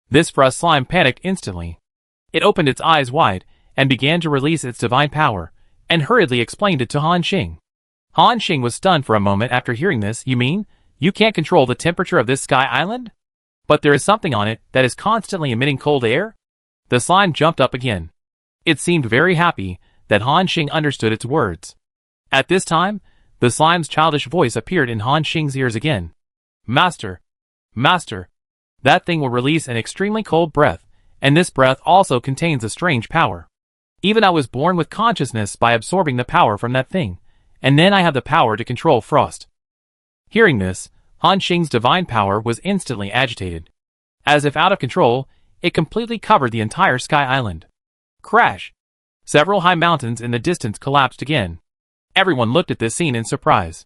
This frost slime panicked instantly. It opened its eyes wide, and began to release its divine power, and hurriedly explained it to Han Xing. Han Xing was stunned for a moment after hearing this. "You mean, you can't control the temperature of this sky island? But there is something on it that is constantly emitting cold air?" The slime jumped up again. It seemed very happy that Han Xing understood its words. At this time, the slime's childish voice appeared in Han Xing's ears again. "Master! Master! That thing will release an extremely cold breath, and this breath also contains a strange power. Even I was born with consciousness by absorbing the power from that thing, and then I have the power to control frost." Hearing this, Han Xing's divine power was instantly agitated. As if out of control, it completely covered the entire sky island. Crash! Several high mountains in the distance collapsed again. Everyone looked at this scene in surprise.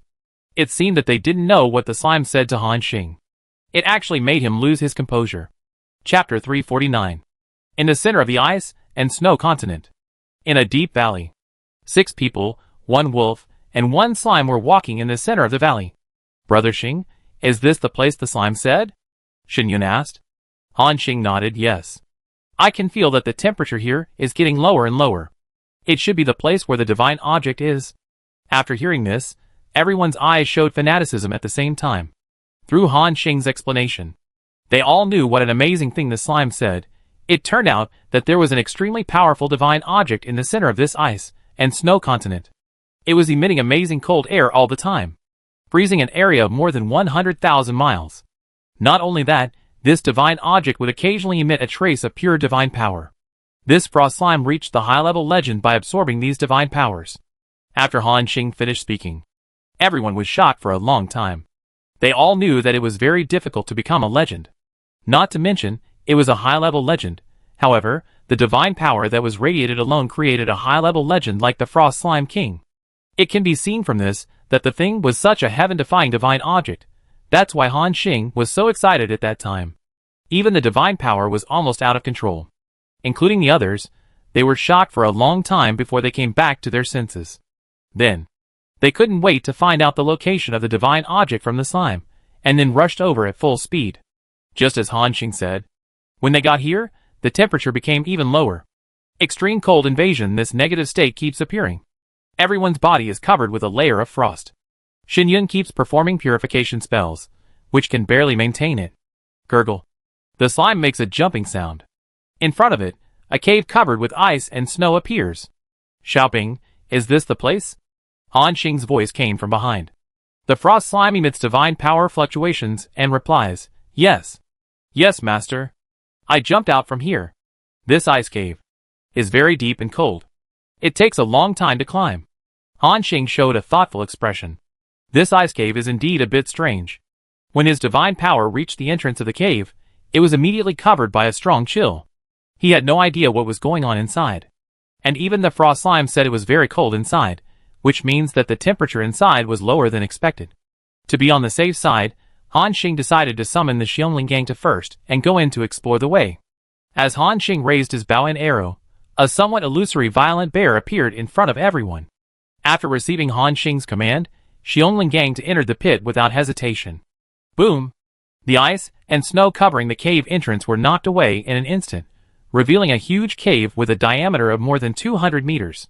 It seemed that they didn't know what the slime said to Han Xing. It actually made him lose his composure. Chapter 349. In the center of the ice and snow continent. In a deep valley. 6 people, 1 wolf, and 1 slime were walking in the center of the valley. "Brother Xing, is this the place the slime said?" Shen Yun asked. Han Xing nodded yes. "I can feel that the temperature here is getting lower and lower. It should be the place where the divine object is." After hearing this, everyone's eyes showed fanaticism at the same time. Through Han Xing's explanation, they all knew what an amazing thing the slime said. It turned out that there was an extremely powerful divine object in the center of this ice and snow continent. It was emitting amazing cold air all the time, freezing an area of more than 100,000 miles. Not only that, this divine object would occasionally emit a trace of pure divine power. This frost slime reached the high-level legend by absorbing these divine powers. After Han Xing finished speaking, everyone was shocked for a long time. They all knew that it was very difficult to become a legend. Not to mention, it was a high-level legend. However, the divine power that was radiated alone created a high-level legend like the Frost Slime King. It can be seen from this that the thing was such a heaven-defying divine object. That's why Han Xing was so excited at that time. Even the divine power was almost out of control. Including the others, they were shocked for a long time before they came back to their senses. Then, they couldn't wait to find out the location of the divine object from the slime, and then rushed over at full speed. Just as Han Xing said. When they got here, the temperature became even lower. Extreme cold invasion. This negative state keeps appearing. Everyone's body is covered with a layer of frost. Shen Yun keeps performing purification spells, which can barely maintain it. Gurgle. The slime makes a jumping sound. In front of it, a cave covered with ice and snow appears. "Xiaoping, is this the place?" Han Xing's voice came from behind. The frost slime emits divine power fluctuations and replies, "Yes. Yes, master. I jumped out from here. This ice cave is very deep and cold. It takes a long time to climb." Han Xing showed a thoughtful expression. This ice cave is indeed a bit strange. When his divine power reached the entrance of the cave, it was immediately covered by a strong chill. He had no idea what was going on inside. And even the frost slime said it was very cold inside, which means that the temperature inside was lower than expected. To be on the safe side, Han Xing decided to summon the Xiongling gang to first and go in to explore the way. As Han Xing raised his bow and arrow, a somewhat illusory violent bear appeared in front of everyone. After receiving Han Xing's command, Xiongling gang to enter the pit without hesitation. Boom! The ice and snow covering the cave entrance were knocked away in an instant, revealing a huge cave with a diameter of more than 200 meters.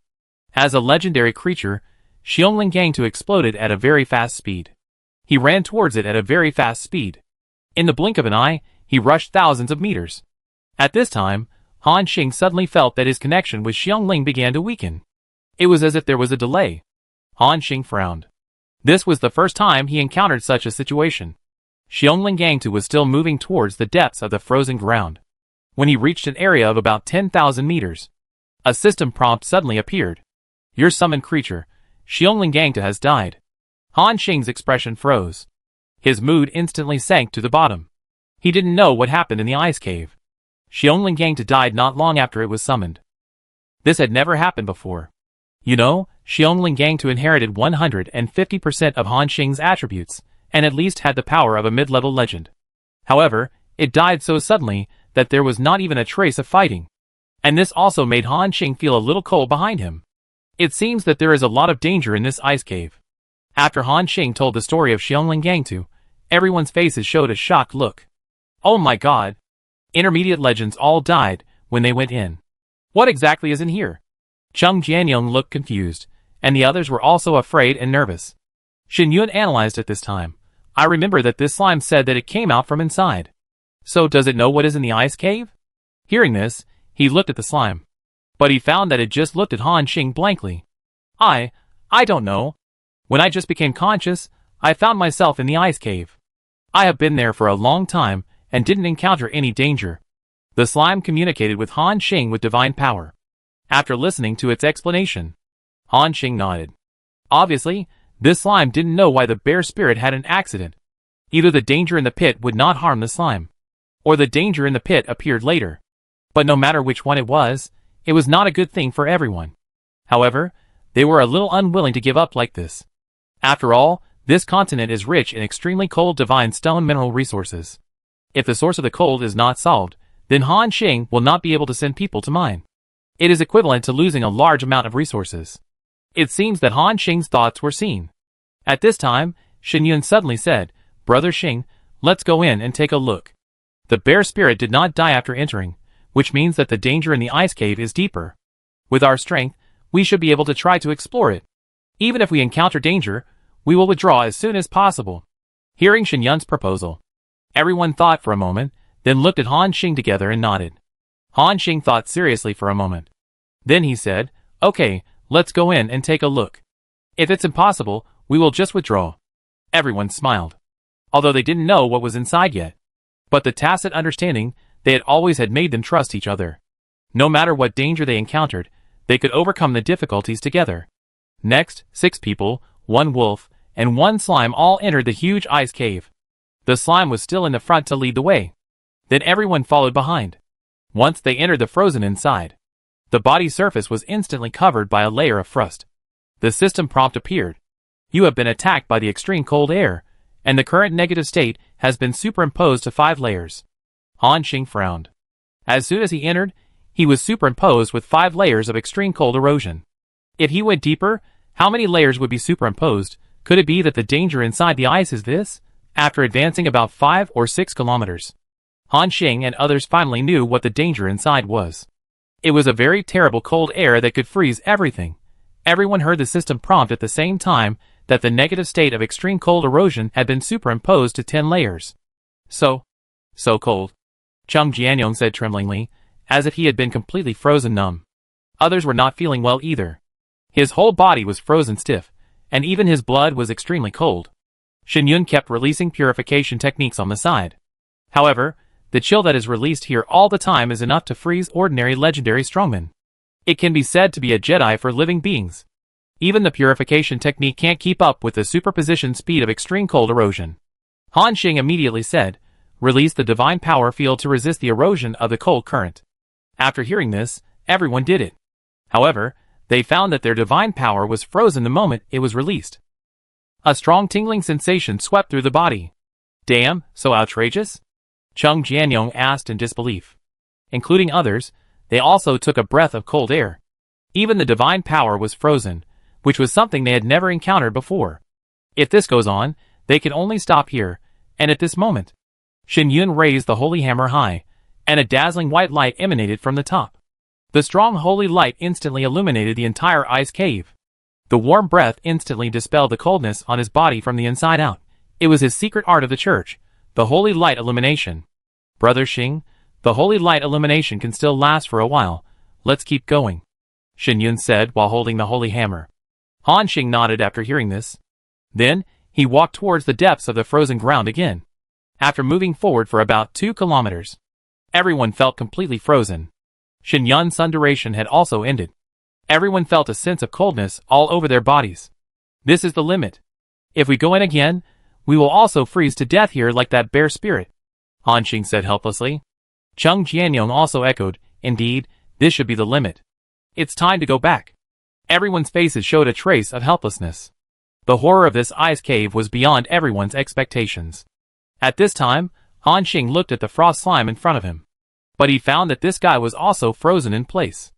As a legendary creature, Xiongling gang to exploded at a very fast speed. He ran towards it at a very fast speed. In the blink of an eye, he rushed thousands of meters. At this time, Han Xing suddenly felt that his connection with Xiongling began to weaken. It was as if there was a delay. Han Xing frowned. This was the first time he encountered such a situation. Xiongling Gangtu was still moving towards the depths of the frozen ground. When he reached an area of about 10,000 meters, a system prompt suddenly appeared. "Your summoned creature, Xiongling Gangtu, has died." Han Xing's expression froze. His mood instantly sank to the bottom. He didn't know what happened in the ice cave. Xiongling Gangtu died not long after it was summoned. This had never happened before. You know, Xiongling Gangtu inherited 150% of Han Xing's attributes, and at least had the power of a mid-level legend. However, it died so suddenly that there was not even a trace of fighting. And this also made Han Xing feel a little cold behind him. It seems that there is a lot of danger in this ice cave. After Han Xing told the story of Xiongling Gangtu, everyone's faces showed a shocked look. Oh my god! Intermediate legends all died when they went in. What exactly is in here? Cheng Jianyong looked confused, and the others were also afraid and nervous. Shen Yun analyzed at this time. I remember that this slime said that it came out from inside. So does it know what is in the ice cave? Hearing this, he looked at the slime. But he found that it just looked at Han Xing blankly. I don't know. When I just became conscious, I found myself in the ice cave. I have been there for a long time and didn't encounter any danger. The slime communicated with Han Xing with divine power. After listening to its explanation, Han Xing nodded. Obviously, this slime didn't know why the bear spirit had an accident. Either the danger in the pit would not harm the slime, or the danger in the pit appeared later. But no matter which one it was not a good thing for everyone. However, they were a little unwilling to give up like this. After all, this continent is rich in extremely cold divine stone mineral resources. If the source of the cold is not solved, then Han Xing will not be able to send people to mine. It is equivalent to losing a large amount of resources. It seems that Han Xing's thoughts were seen. At this time, Shen Yun suddenly said, Brother Xing, let's go in and take a look. The bear spirit did not die after entering, which means that the danger in the ice cave is deeper. With our strength, we should be able to try to explore it. Even if we encounter danger, we will withdraw as soon as possible. Hearing Shen Yun's proposal, everyone thought for a moment, then looked at Han Xing together and nodded. Han Xing thought seriously for a moment. Then he said, Okay, let's go in and take a look. If it's impossible, we will just withdraw. Everyone smiled. Although they didn't know what was inside yet. But the tacit understanding they had always had made them trust each other. No matter what danger they encountered, they could overcome the difficulties together. Next, 6 people, 1 wolf, and 1 slime all entered the huge ice cave. The slime was still in the front to lead the way. Then everyone followed behind. Once they entered the frozen inside, the body surface was instantly covered by a layer of frost. The system prompt appeared. You have been attacked by the extreme cold air, and the current negative state has been superimposed to 5 layers. Han Xing frowned. As soon as he entered, he was superimposed with 5 layers of extreme cold erosion. If he went deeper, how many layers would be superimposed? Could it be that the danger inside the ice is this? After advancing about 5 or 6 kilometers, Han Xing and others finally knew what the danger inside was. It was a very terrible cold air that could freeze everything. Everyone heard the system prompt at the same time that the negative state of extreme cold erosion had been superimposed to 10 layers. So cold. Cheng Jianyong said tremblingly, as if he had been completely frozen numb. Others were not feeling well either. His whole body was frozen stiff, and even his blood was extremely cold. Shen Yun kept releasing purification techniques on the side. However, the chill that is released here all the time is enough to freeze ordinary legendary strongmen. It can be said to be a Jedi for living beings. Even the purification technique can't keep up with the superposition speed of extreme cold erosion. Han Xing immediately said, "Release the divine power field to resist the erosion of the cold current." After hearing this, everyone did it. However, they found that their divine power was frozen the moment it was released. A strong tingling sensation swept through the body. "Damn, so outrageous?" Chung Jianyong asked in disbelief. Including others, they also took a breath of cold air. Even the divine power was frozen, which was something they had never encountered before. If this goes on, they can only stop here, and at this moment. Shen Yun raised the holy hammer high, and a dazzling white light emanated from the top. The strong holy light instantly illuminated the entire ice cave. The warm breath instantly dispelled the coldness on his body from the inside out. It was his secret art of the church, the holy light illumination. "Brother Xing, the holy light illumination can still last for a while. Let's keep going," Shen Yun said while holding the holy hammer. Han Xing nodded after hearing this. Then, he walked towards the depths of the frozen ground again. After moving forward for about 2 kilometers, everyone felt completely frozen. Shen Yun's sun duration had also ended. Everyone felt a sense of coldness all over their bodies. "This is the limit. If we go in again, we will also freeze to death here like that bear spirit," Han Xing said helplessly. Chung Jianyong also echoed, "Indeed, this should be the limit. It's time to go back." Everyone's faces showed a trace of helplessness. The horror of this ice cave was beyond everyone's expectations. At this time, Han Xing looked at the frost slime in front of him. But he found that this guy was also frozen in place.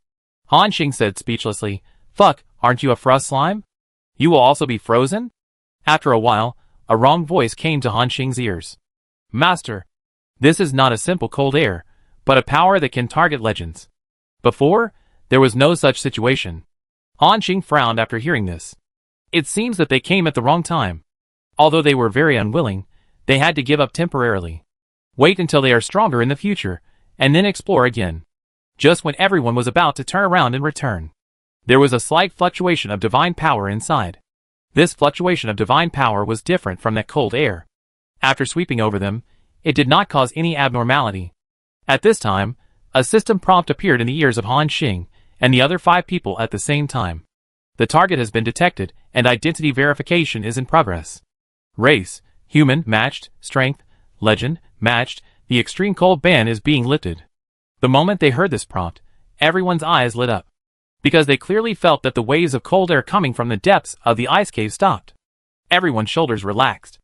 Han Xing said speechlessly, "Fuck, aren't you a frost slime? You will also be frozen?" After a while, a wrong voice came to Han Xing's ears. "Master, this is not a simple cold air, but a power that can target legends." Before, there was no such situation. Han Xing frowned after hearing this. It seems that they came at the wrong time. Although they were very unwilling, they had to give up temporarily. Wait until they are stronger in the future, and then explore again. Just when everyone was about to turn around and return, there was a slight fluctuation of divine power inside. This fluctuation of divine power was different from that cold air. After sweeping over them, it did not cause any abnormality. At this time, a system prompt appeared in the ears of Han Xing and the other 5 people at the same time. "The target has been detected, and identity verification is in progress. Race, human, matched, strength, legend, matched, the extreme cold ban is being lifted." The moment they heard this prompt, everyone's eyes lit up, because they clearly felt that the waves of cold air coming from the depths of the ice cave stopped. Everyone's shoulders relaxed.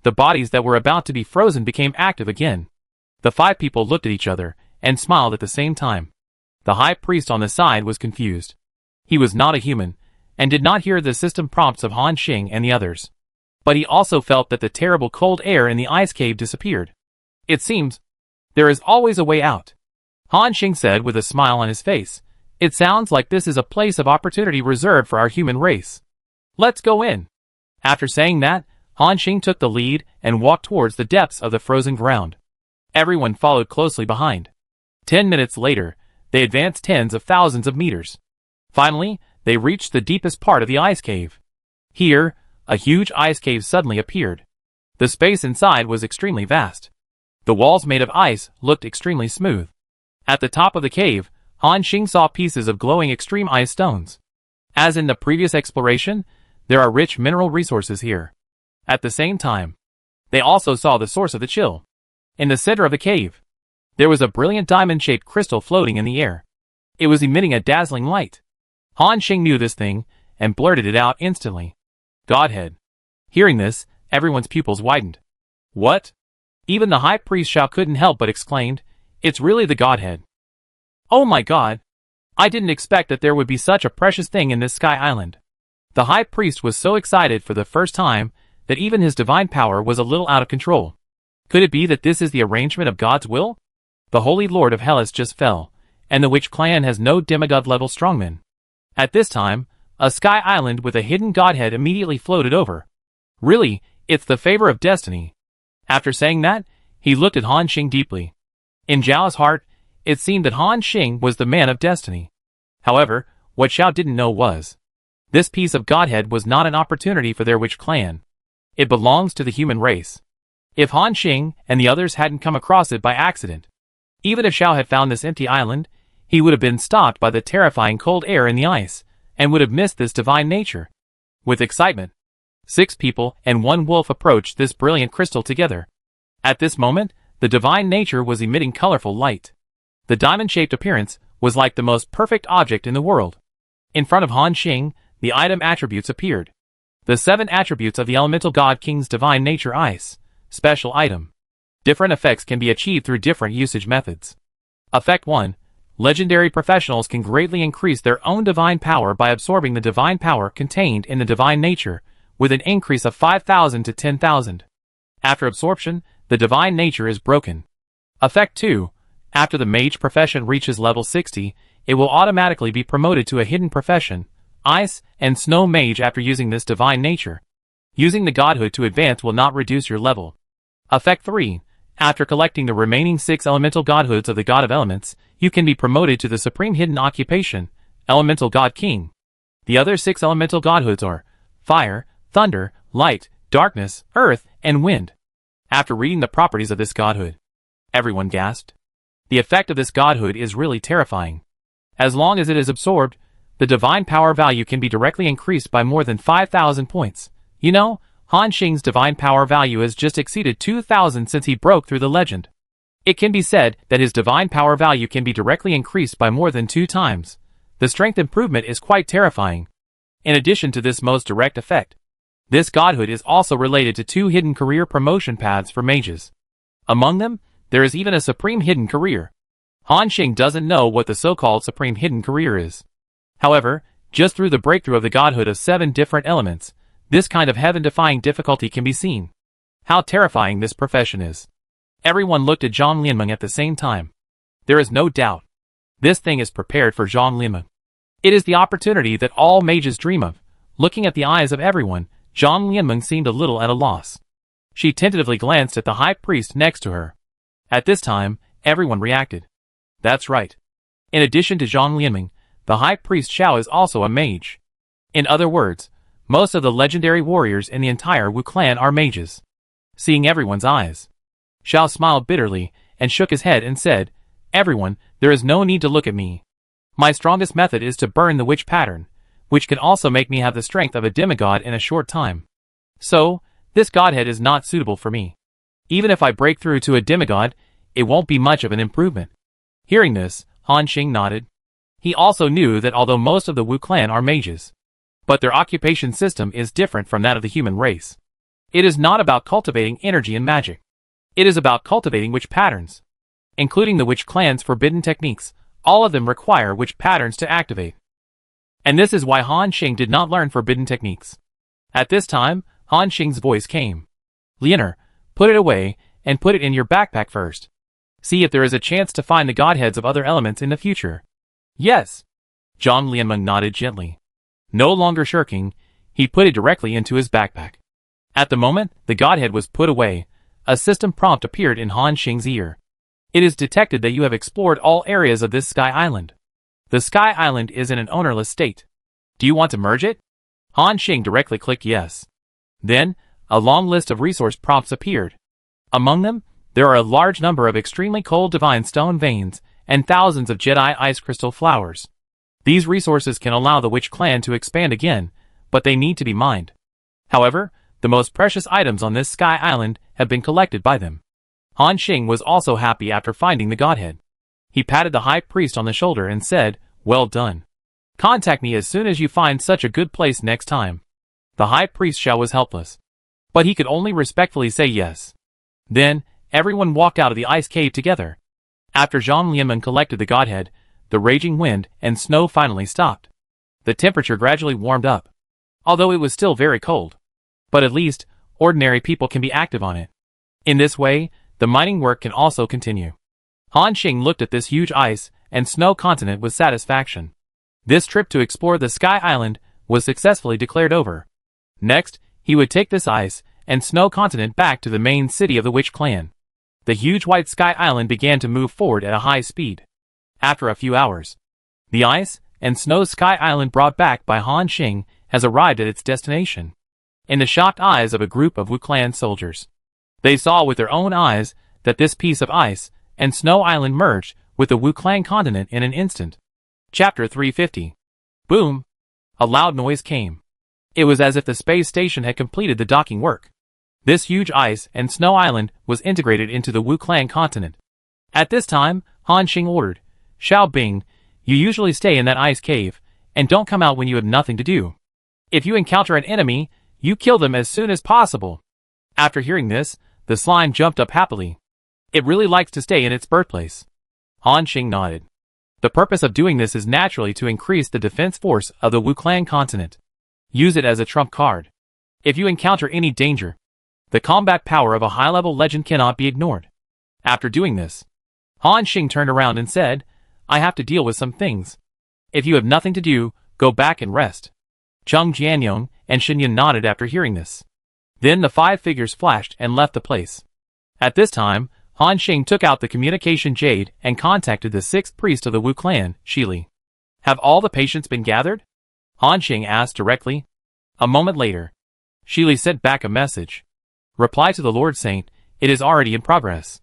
The bodies that were about to be frozen became active again. The 5 people looked at each other and smiled at the same time. The high priest on the side was confused. He was not a human, and did not hear the system prompts of Han Xing and the others. But he also felt that the terrible cold air in the ice cave disappeared. "It seems there is always a way out," Han Xing said with a smile on his face. "It sounds like this is a place of opportunity reserved for our human race. Let's go in." After saying that, Han Xing took the lead and walked towards the depths of the frozen ground. Everyone followed closely behind. 10 minutes later, they advanced tens of thousands of meters. Finally, they reached the deepest part of the ice cave. Here, a huge ice cave suddenly appeared. The space inside was extremely vast. The walls made of ice looked extremely smooth. At the top of the cave, Han Xing saw pieces of glowing extreme ice stones. As in the previous exploration, there are rich mineral resources here. At the same time, they also saw the source of the chill. In the center of the cave, there was a brilliant diamond-shaped crystal floating in the air. It was emitting a dazzling light. Han Xing knew this thing, and blurted it out instantly. "Godhead." Hearing this, everyone's pupils widened. "What?" Even the high priest Shao couldn't help but exclaimed, "It's really the Godhead." "Oh my god! I didn't expect that there would be such a precious thing in this sky island." The high priest was so excited for the first time, that even his divine power was a little out of control. Could it be that this is the arrangement of God's will? The Holy Lord of Hellas just fell, and the Witch clan has no demigod-level strongmen. At this time, a sky island with a hidden godhead immediately floated over. Really, it's the favor of destiny. After saying that, he looked at Han Xing deeply. In Zhao's heart, it seemed that Han Xing was the man of destiny. However, what Xiao didn't know was, this piece of godhead was not an opportunity for their Witch clan. It belongs to the human race. If Han Xing and the others hadn't come across it by accident, even if Xiao had found this empty island, he would have been stopped by the terrifying cold air in the ice, and would have missed this divine nature. With excitement, 6 people and 1 wolf approached this brilliant crystal together. At this moment, the divine nature was emitting colorful light. The diamond-shaped appearance was like the most perfect object in the world. In front of Han Xing, the item attributes appeared. The 7 attributes of the elemental god king's divine nature ice. Special item. Different effects can be achieved through different usage methods. Effect 1. Legendary professionals can greatly increase their own divine power by absorbing the divine power contained in the divine nature, with an increase of 5,000 to 10,000. After absorption, the divine nature is broken. Effect 2. After the mage profession reaches level 60, it will automatically be promoted to a hidden profession, ice and snow mage after using this divine nature. Using the godhood to advance will not reduce your level. Effect 3. After collecting the remaining 6 elemental godhoods of the god of elements, you can be promoted to the supreme hidden occupation, elemental god king. The other 6 elemental godhoods are fire, thunder, light, darkness, earth, and wind. After reading the properties of this godhood, everyone gasped. The effect of this godhood is really terrifying. As long as it is absorbed, the divine power value can be directly increased by more than 5,000 points. You know, Han Xing's divine power value has just exceeded 2,000 since he broke through the legend. It can be said that his divine power value can be directly increased by more than 2 times. The strength improvement is quite terrifying. In addition to this most direct effect, this godhood is also related to 2 hidden career promotion paths for mages. Among them, there is even a supreme hidden career. Han Xing doesn't know what the so-called supreme hidden career is. However, just through the breakthrough of the godhood of 7 different elements, this kind of heaven-defying difficulty can be seen. How terrifying this profession is. Everyone looked at Zhang Lianmeng at the same time. There is no doubt. This thing is prepared for Zhang Lianmeng. It is the opportunity that all mages dream of. Looking at the eyes of everyone, Zhang Lianmeng seemed a little at a loss. She tentatively glanced at the high priest next to her. At this time, everyone reacted. That's right. In addition to Zhang Lianmeng, the high priest Xiao is also a mage. In other words, most of the legendary warriors in the entire Wu clan are mages. Seeing everyone's eyes, Xiao smiled bitterly and shook his head and said, "Everyone, there is no need to look at me. My strongest method is to burn the witch pattern, which can also make me have the strength of a demigod in a short time. So, this godhead is not suitable for me. Even if I break through to a demigod, it won't be much of an improvement." Hearing this, Han Xing nodded. He also knew that although most of the Wu clan are mages, but their occupation system is different from that of the human race. It is not about cultivating energy and magic. It is about cultivating witch patterns. Including the witch clan's forbidden techniques, all of them require witch patterns to activate. And this is why Han Xing did not learn forbidden techniques. At this time, Han Xing's voice came. "Lianer, put it away, and put it in your backpack first. See if there is a chance to find the godheads of other elements in the future." "Yes." Zhang Lianmeng nodded gently. No longer shirking, he put it directly into his backpack. At the moment the godhead was put away, a system prompt appeared in Han Xing's ear. "It is detected that you have explored all areas of this Sky Island. The Sky Island is in an ownerless state. Do you want to merge it?" Han Xing directly clicked yes. Then, a long list of resource prompts appeared. Among them, there are a large number of extremely cold divine stone veins and thousands of Jedi ice crystal flowers. These resources can allow the witch clan to expand again, but they need to be mined. However, the most precious items on this Sky Island have been collected by them. Han Xing was also happy after finding the godhead. He patted the high priest on the shoulder and said, "Well done. Contact me as soon as you find such a good place next time." The high priest Xiao was helpless, but he could only respectfully say yes. Then, everyone walked out of the ice cave together. After Zhang Lianmeng collected the godhead, the raging wind and snow finally stopped. The temperature gradually warmed up, although it was still very cold. But at least, ordinary people can be active on it. In this way, the mining work can also continue. Han Xing looked at this huge ice and snow continent with satisfaction. This trip to explore the Sky Island was successfully declared over. Next, he would take this ice and snow continent back to the main city of the Witch Clan. The huge white Sky Island began to move forward at a high speed. After a few hours, the ice and snow Sky Island brought back by Han Xing has arrived at its destination. in the shocked eyes of a group of Wu Clan soldiers. They saw with their own eyes that this piece of ice and snow island merged with the Wu Clan continent in an instant. Chapter 350. Boom! A loud noise came. It was as if the space station had completed the docking work. This huge ice and snow island was integrated into the Wu Clan continent. At this time, Han Xing ordered, "Xiao Bing, you usually stay in that ice cave, and don't come out when you have nothing to do. If you encounter an enemy, you kill them as soon as possible." After hearing this, the slime jumped up happily. It really likes to stay in its birthplace. Han Xing nodded. The purpose of doing this is naturally to increase the defense force of the Wu Clan continent. Use it as a trump card. If you encounter any danger, the combat power of a high-level legend cannot be ignored. After doing this, Han Xing turned around and said, "I have to deal with some things. If you have nothing to do, go back and rest." Zheng Jianyong and Shinyan nodded after hearing this. Then the 5 figures flashed and left the place. At this time, Han Xing took out the communication jade and contacted the 6th priest of the Wu Clan, Shili. "Have all the patients been gathered?" Han Xing asked directly. A moment later, Shili sent back a message. "Reply to the Lord Saint, it is already in progress.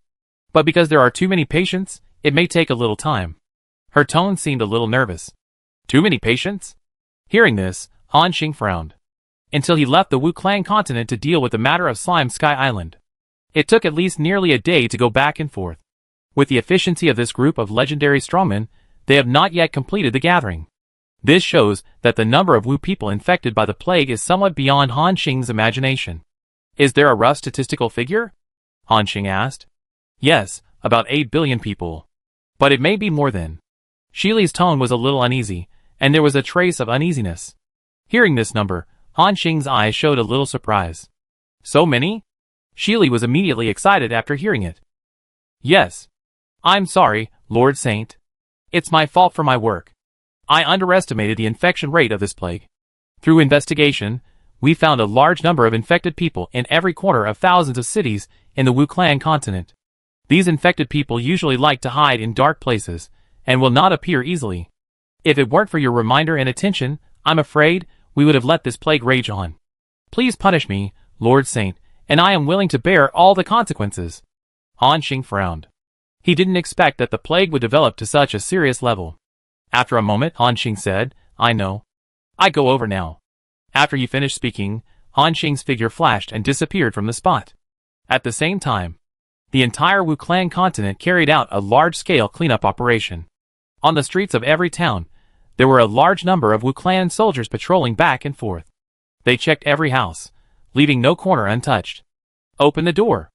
But because there are too many patients, it may take a little time." Her tone seemed a little nervous. "Too many patients?" Hearing this, Han Xing frowned. Until he left the Wu Clan continent to deal with the matter of Slime Sky Island. It took at least nearly a day to go back and forth. With the efficiency of this group of legendary strongmen, they have not yet completed the gathering. This shows that the number of Wu people infected by the plague is somewhat beyond Han Xing's imagination. "Is there a rough statistical figure?" Han Xing asked. "Yes, about 8 billion people. But it may be more than." Shili's tone was a little uneasy, and there was a trace of uneasiness. Hearing this number, Han Xing's eyes showed a little surprise. "So many?" Shili was immediately excited after hearing it. "Yes. I'm sorry, Lord Saint. It's my fault for my work. I underestimated the infection rate of this plague. Through investigation, we found a large number of infected people in every corner of thousands of cities in the Wu Clan continent. These infected people usually like to hide in dark places, and will not appear easily. If it weren't for your reminder and attention, I'm afraid we would have let this plague rage on. Please punish me, Lord Saint, and I am willing to bear all the consequences." Han Xing frowned. He didn't expect that the plague would develop to such a serious level. After a moment, Han Xing said, "I know. I go over now." After he finished speaking, Han Xing's figure flashed and disappeared from the spot. At the same time, the entire Wu Clan continent carried out a large-scale cleanup operation. On the streets of every town, there were a large number of Wu Clan soldiers patrolling back and forth. They checked every house, leaving no corner untouched. "Open the door.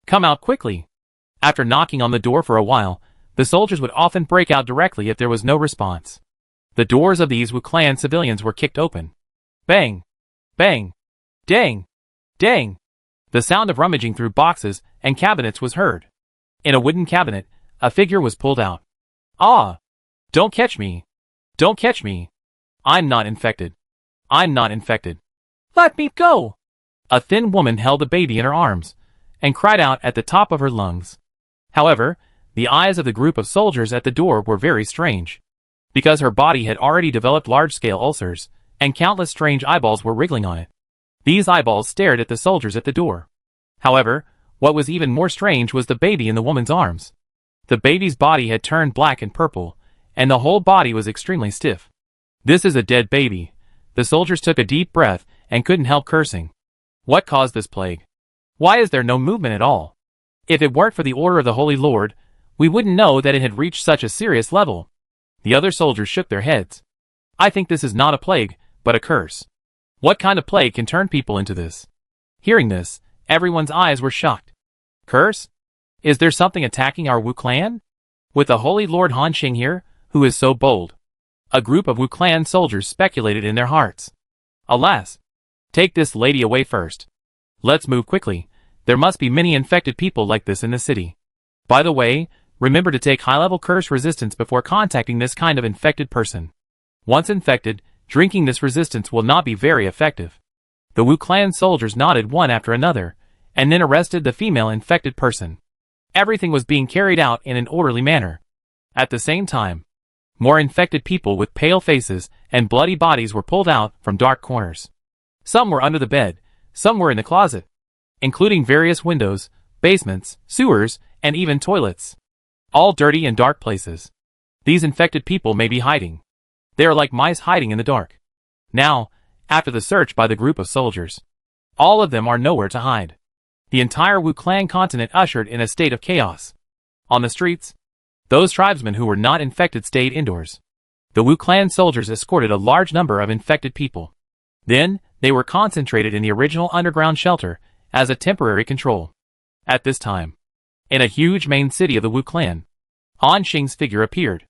Come out quickly." After knocking on the door for a while, the soldiers would often break out directly if there was no response. The doors of these Wu Clan civilians were kicked open. Bang! Bang! Dang! Dang! The sound of rummaging through boxes and cabinets was heard. In a wooden cabinet, a figure was pulled out. "Ah! Don't catch me! Don't catch me! I'm not infected! I'm not infected! Let me go!" A thin woman held a baby in her arms, and cried out at the top of her lungs. However, the eyes of the group of soldiers at the door were very strange. Because her body had already developed large-scale ulcers, and countless strange eyeballs were wriggling on it. These eyeballs stared at the soldiers at the door. However, what was even more strange was the baby in the woman's arms. The baby's body had turned black and purple, and the whole body was extremely stiff. "This is a dead baby." The soldiers took a deep breath and couldn't help cursing. What caused this plague? Why is there no movement at all? If it weren't for the order of the Holy Lord, we wouldn't know that it had reached such a serious level. The other soldiers shook their heads. "I think this is not a plague, but a curse. What kind of plague can turn people into this?" Hearing this, everyone's eyes were shocked. "Curse? Is there something attacking our Wu Clan? With the Holy Lord Han Xing here, who is so bold?" A group of Wu Clan soldiers speculated in their hearts. "Alas! Take this lady away first. Let's move quickly. There must be many infected people like this in the city. By the way, remember to take high-level curse resistance before contacting this kind of infected person. Once infected, drinking this resistance will not be very effective." The Wu Clan soldiers nodded one after another, and then arrested the female infected person. Everything was being carried out in an orderly manner. At the same time, more infected people with pale faces and bloody bodies were pulled out from dark corners. Some were under the bed, Some were in the closet, including various windows, basements, sewers, and even toilets. All dirty and dark places. These infected people may be hiding. They are like mice hiding in the dark. Now, after the search by the group of soldiers, all of them are nowhere to hide. The entire Wu Clan continent ushered in a state of chaos. On the streets, those tribesmen who were not infected stayed indoors. The Wu Clan soldiers escorted a large number of infected people. Then, they were concentrated in the original underground shelter as a temporary control. At this time, in a huge main city of the Wu Clan, Han Xing's figure appeared.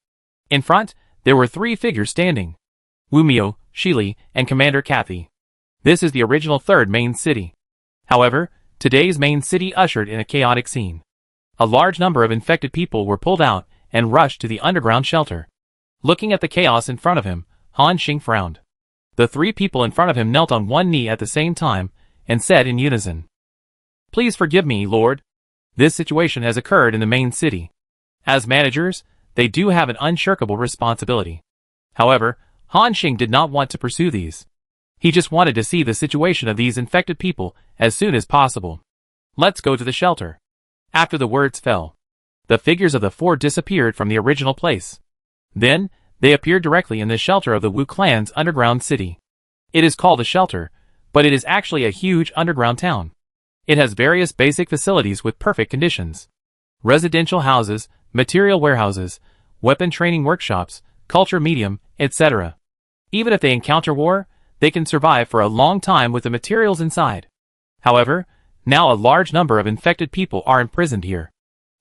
In front, there were 3 figures standing: Wu Miao, Shili, and Commander Kathy. This is the original 3rd main city. However, today's main city ushered in a chaotic scene. A large number of infected people were pulled out and rushed to the underground shelter. Looking at the chaos in front of him, Han Xing frowned. The 3 people in front of him knelt on one knee at the same time and said in unison, "Please forgive me, Lord. This situation has occurred in the main city. As managers, they do have an unshirkable responsibility." However, Han Xing did not want to pursue these. He just wanted to see the situation of these infected people as soon as possible. "Let's go to the shelter." After the words fell, the figures of the 4 disappeared from the original place. Then, they appeared directly in the shelter of the Wu Clan's underground city. It is called a shelter, but it is actually a huge underground town. It has various basic facilities with perfect conditions: residential houses, material warehouses, weapon training workshops, culture medium, etc. Even if they encounter war, they can survive for a long time with the materials inside. However, now a large number of infected people are imprisoned here.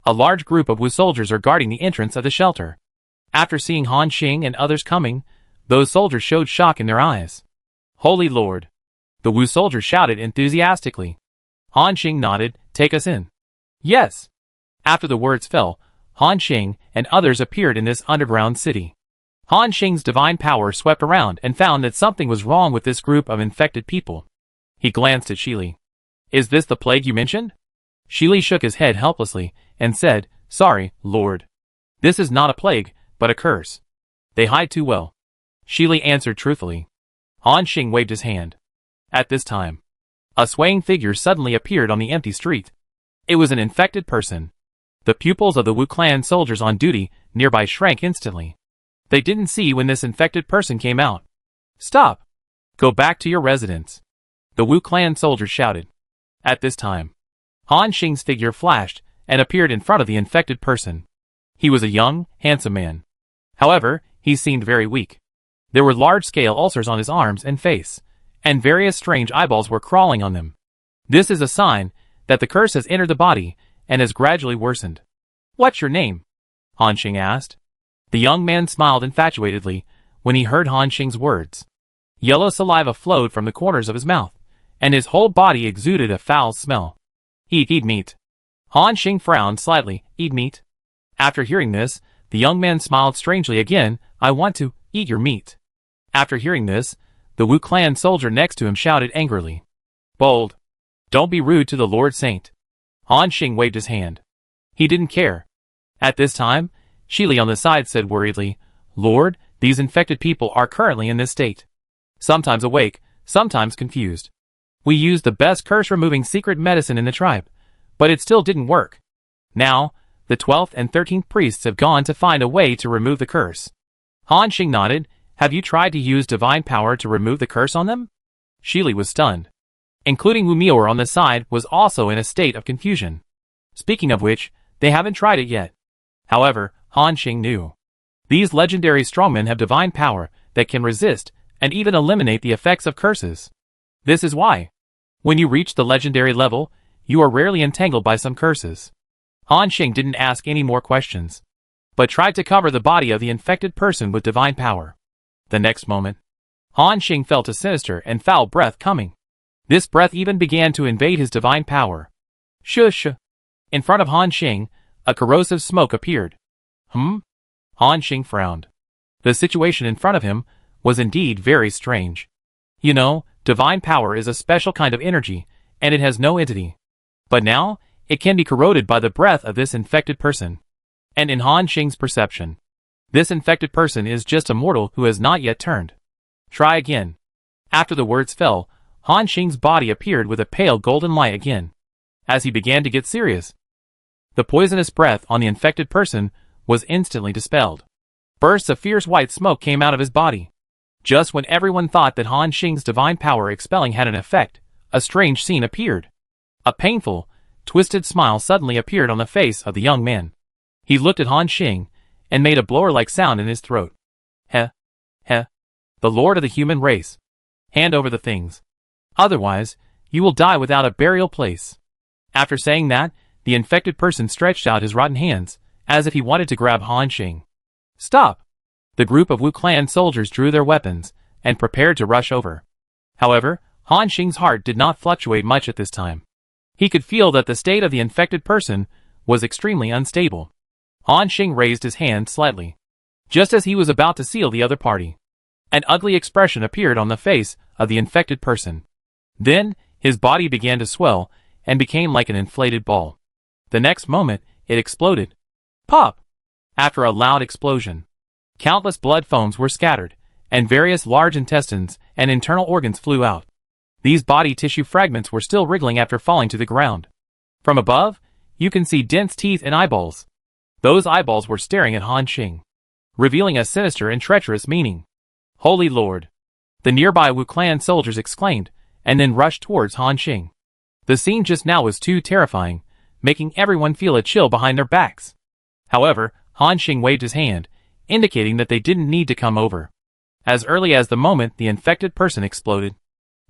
A large group of Wu soldiers are guarding the entrance of the shelter. After seeing Han Xing and others coming, those soldiers showed shock in their eyes. "Holy Lord!" the Wu soldiers shouted enthusiastically. Han Xing nodded. "Take us in." "Yes." After the words fell, Han Xing and others appeared in this underground city. Han Xing's divine power swept around and found that something was wrong with this group of infected people. He glanced at Shili. "Is this the plague you mentioned?" Shili shook his head helplessly and said, "Sorry, Lord. This is not a plague, but a curse. They hide too well." Shili answered truthfully. Han Xing waved his hand. At this time, a swaying figure suddenly appeared on the empty street. It was an infected person. The pupils of the Wu Clan soldiers on duty nearby shrank instantly. They didn't see when this infected person came out. "Stop! Go back to your residence!" the Wu Clan soldiers shouted. At this time, Han Xing's figure flashed and appeared in front of the infected person. He was a young, handsome man. However, he seemed very weak. There were large-scale ulcers on his arms and face, and various strange eyeballs were crawling on them. This is a sign that the curse has entered the body and has gradually worsened. "What's your name?" Han Xing asked. The young man smiled infatuatedly when he heard Han Xing's words. Yellow saliva flowed from the corners of his mouth, and his whole body exuded a foul smell. Eat meat." Han Xing frowned slightly. "Eat meat?" After hearing this, the young man smiled strangely again. "I want to eat your meat." After hearing this, the Wu Clan soldier next to him shouted angrily, "Bold! Don't be rude to the Lord Saint." Han Xing waved his hand. He didn't care. At this time, Shili on the side said worriedly, "Lord, these infected people are currently in this state. Sometimes awake, sometimes confused. We used the best curse-removing secret medicine in the tribe, but it still didn't work. Now, the 12th and 13th priests have gone to find a way to remove the curse." Han Xing nodded. "Have you tried to use divine power to remove the curse on them?" Shili was stunned. Including Wu Miao on the side was also in a state of confusion. Speaking of which, they haven't tried it yet. However, Han Xing knew. These legendary strongmen have divine power that can resist and even eliminate the effects of curses. This is why, when you reach the legendary level, you are rarely entangled by some curses. Han Xing didn't ask any more questions, but tried to cover the body of the infected person with divine power. The next moment, Han Xing felt a sinister and foul breath coming. This breath even began to invade his divine power. Shush! In front of Han Xing, a corrosive smoke appeared. Han Xing frowned. The situation in front of him was indeed very strange. You know, divine power is a special kind of energy, and it has no entity. But now, it can be corroded by the breath of this infected person. And in Han Xing's perception, this infected person is just a mortal who has not yet turned. Try again. After the words fell, Han Xing's body appeared with a pale golden light again. As he began to get serious, the poisonous breath on the infected person was instantly dispelled. Bursts of fierce white smoke came out of his body. Just when everyone thought that Han Xing's divine power expelling had an effect, a strange scene appeared. A painful, twisted smile suddenly appeared on the face of the young man. He looked at Han Xing and made a blower-like sound in his throat. Heh. Heh. The lord of the human race. Hand over the things. Otherwise, you will die without a burial place. After saying that, the infected person stretched out his rotten hands, as if he wanted to grab Han Xing. Stop! The group of Wu Clan soldiers drew their weapons and prepared to rush over. However, Han Xing's heart did not fluctuate much at this time. He could feel that the state of the infected person was extremely unstable. Han Xing raised his hand slightly, just as he was about to seal the other party. An ugly expression appeared on the face of the infected person. Then, his body began to swell and became like an inflated ball. The next moment, it exploded. Pop! After a loud explosion, countless blood foams were scattered, and various large intestines and internal organs flew out. These body tissue fragments were still wriggling after falling to the ground. From above, you can see dense teeth and eyeballs. Those eyeballs were staring at Han Xing, revealing a sinister and treacherous meaning. Holy Lord! The nearby Wu Clan soldiers exclaimed, and then rushed towards Han Xing. The scene just now was too terrifying, making everyone feel a chill behind their backs. However, Han Xing waved his hand, indicating that they didn't need to come over. As early as the moment the infected person exploded,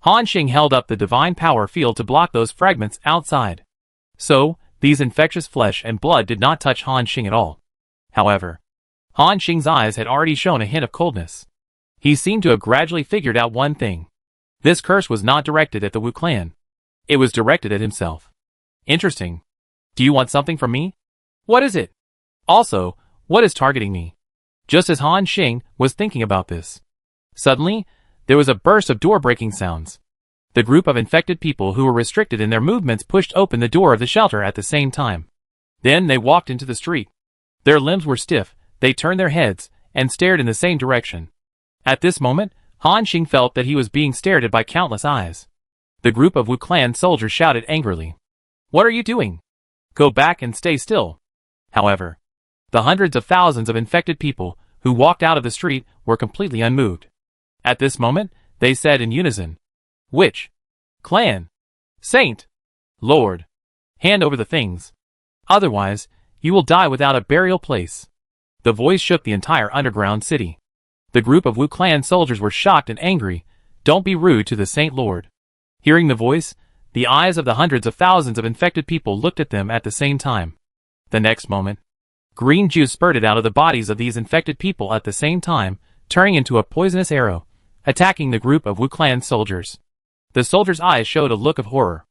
Han Xing held up the divine power field to block those fragments outside. So, these infectious flesh and blood did not touch Han Xing at all. However, Han Xing's eyes had already shown a hint of coldness. He seemed to have gradually figured out one thing. This curse was not directed at the Wu Clan. It was directed at himself. Interesting. Do you want something from me? What is it? Also, what is targeting me? Just as Han Xing was thinking about this, suddenly, there was a burst of door-breaking sounds. The group of infected people who were restricted in their movements pushed open the door of the shelter at the same time. Then they walked into the street. Their limbs were stiff, they turned their heads, and stared in the same direction. At this moment, Han Xing felt that he was being stared at by countless eyes. The group of Wu Clan soldiers shouted angrily. What are you doing? Go back and stay still. However, the hundreds of thousands of infected people who walked out of the street were completely unmoved. At this moment, they said in unison, Which? Clan? Saint? Lord? Hand over the things. Otherwise, you will die without a burial place. The voice shook the entire underground city. The group of Wu Clan soldiers were shocked and angry. Don't be rude to the Saint Lord. Hearing the voice, the eyes of the hundreds of thousands of infected people looked at them at the same time. The next moment, green juice spurted out of the bodies of these infected people at the same time, turning into a poisonous arrow, attacking the group of Wu Clan soldiers. The soldiers' eyes showed a look of horror.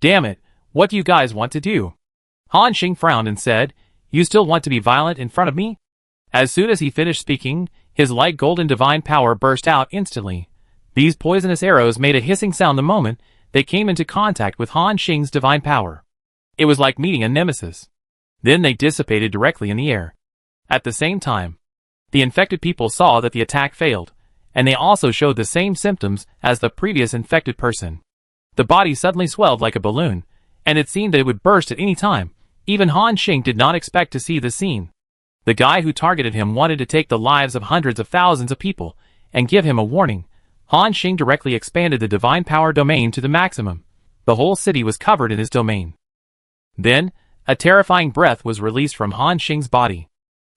Damn it, what do you guys want to do? Han Xing frowned and said, You still want to be violent in front of me? As soon as he finished speaking, his light golden divine power burst out instantly. These poisonous arrows made a hissing sound the moment they came into contact with Han Xing's divine power. It was like meeting a nemesis. Then they dissipated directly in the air. At the same time, the infected people saw that the attack failed, and they also showed the same symptoms as the previous infected person. The body suddenly swelled like a balloon, and it seemed that it would burst at any time. Even Han Xing did not expect to see the scene. The guy who targeted him wanted to take the lives of hundreds of thousands of people and give him a warning. Han Xing directly expanded the divine power domain to the maximum. The whole city was covered in his domain. Then, a terrifying breath was released from Han Xing's body.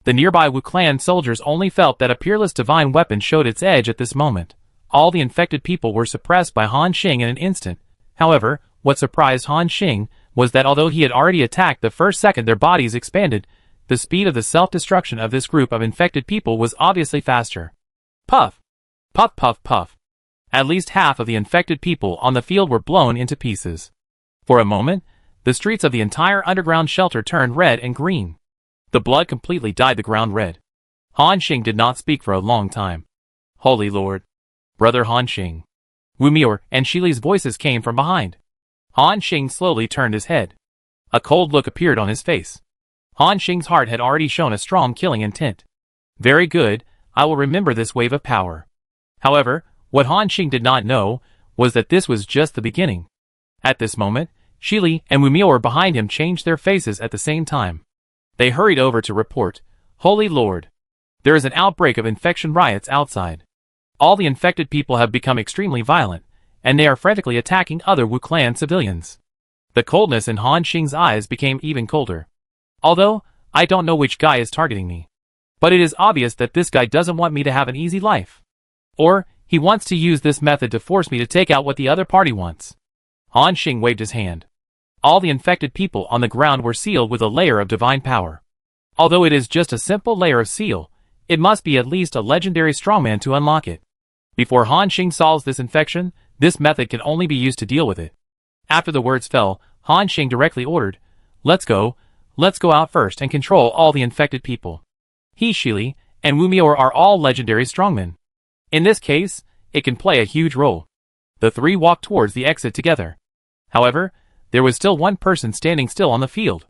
The nearby Wu Clan soldiers only felt that a peerless divine weapon showed its edge at this moment. All the infected people were suppressed by Han Xing in an instant. However, what surprised Han Xing was that although he had already attacked the first second their bodies expanded, the speed of the self-destruction of this group of infected people was obviously faster. Puff! Puff puff puff! At least half of the infected people on the field were blown into pieces. For a moment, the streets of the entire underground shelter turned red and green. The blood completely dyed the ground red. Han Xing did not speak for a long time. Holy Lord! Brother Han Xing! Wu Mior and Shili's voices came from behind. Han Xing slowly turned his head. A cold look appeared on his face. Han Xing's heart had already shown a strong killing intent. Very good, I will remember this wave of power. However, what Han Xing did not know was that this was just the beginning. At this moment, Shili and Wumio behind him changed their faces at the same time. They hurried over to report, "Holy Lord! There is an outbreak of infection riots outside. All the infected people have become extremely violent, and they are frantically attacking other Wu clan civilians." The coldness in Han Xing's eyes became even colder. "Although, I don't know which guy is targeting me. But it is obvious that this guy doesn't want me to have an easy life. Or, he wants to use this method to force me to take out what the other party wants." Han Xing waved his hand. All the infected people on the ground were sealed with a layer of divine power. Although it is just a simple layer of seal, it must be at least a legendary strongman to unlock it. Before Han Xing solves this infection, this method can only be used to deal with it. After the words fell, Han Xing directly ordered, Let's go out first and control all the infected people. He, Shili, and Wumio are all legendary strongmen. In this case, it can play a huge role. The three walked towards the exit together. However, there was still one person standing still on the field.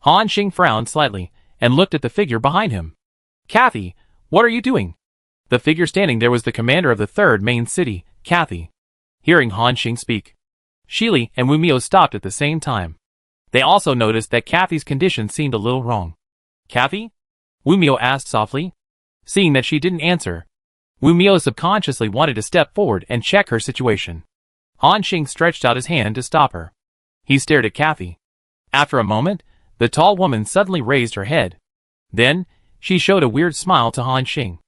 Han Xing frowned slightly, and looked at the figure behind him. "Kathy, what are you doing?" The figure standing there was the commander of the third main city, Kathy. Hearing Han Xing speak, Shili and Wumio stopped at the same time. They also noticed that Kathy's condition seemed a little wrong. "Kathy?" Wumio asked softly. Seeing that she didn't answer, Wumio subconsciously wanted to step forward and check her situation. Han Xing stretched out his hand to stop her. He stared at Kathy. After a moment, the tall woman suddenly raised her head. Then, she showed a weird smile to Han Xing.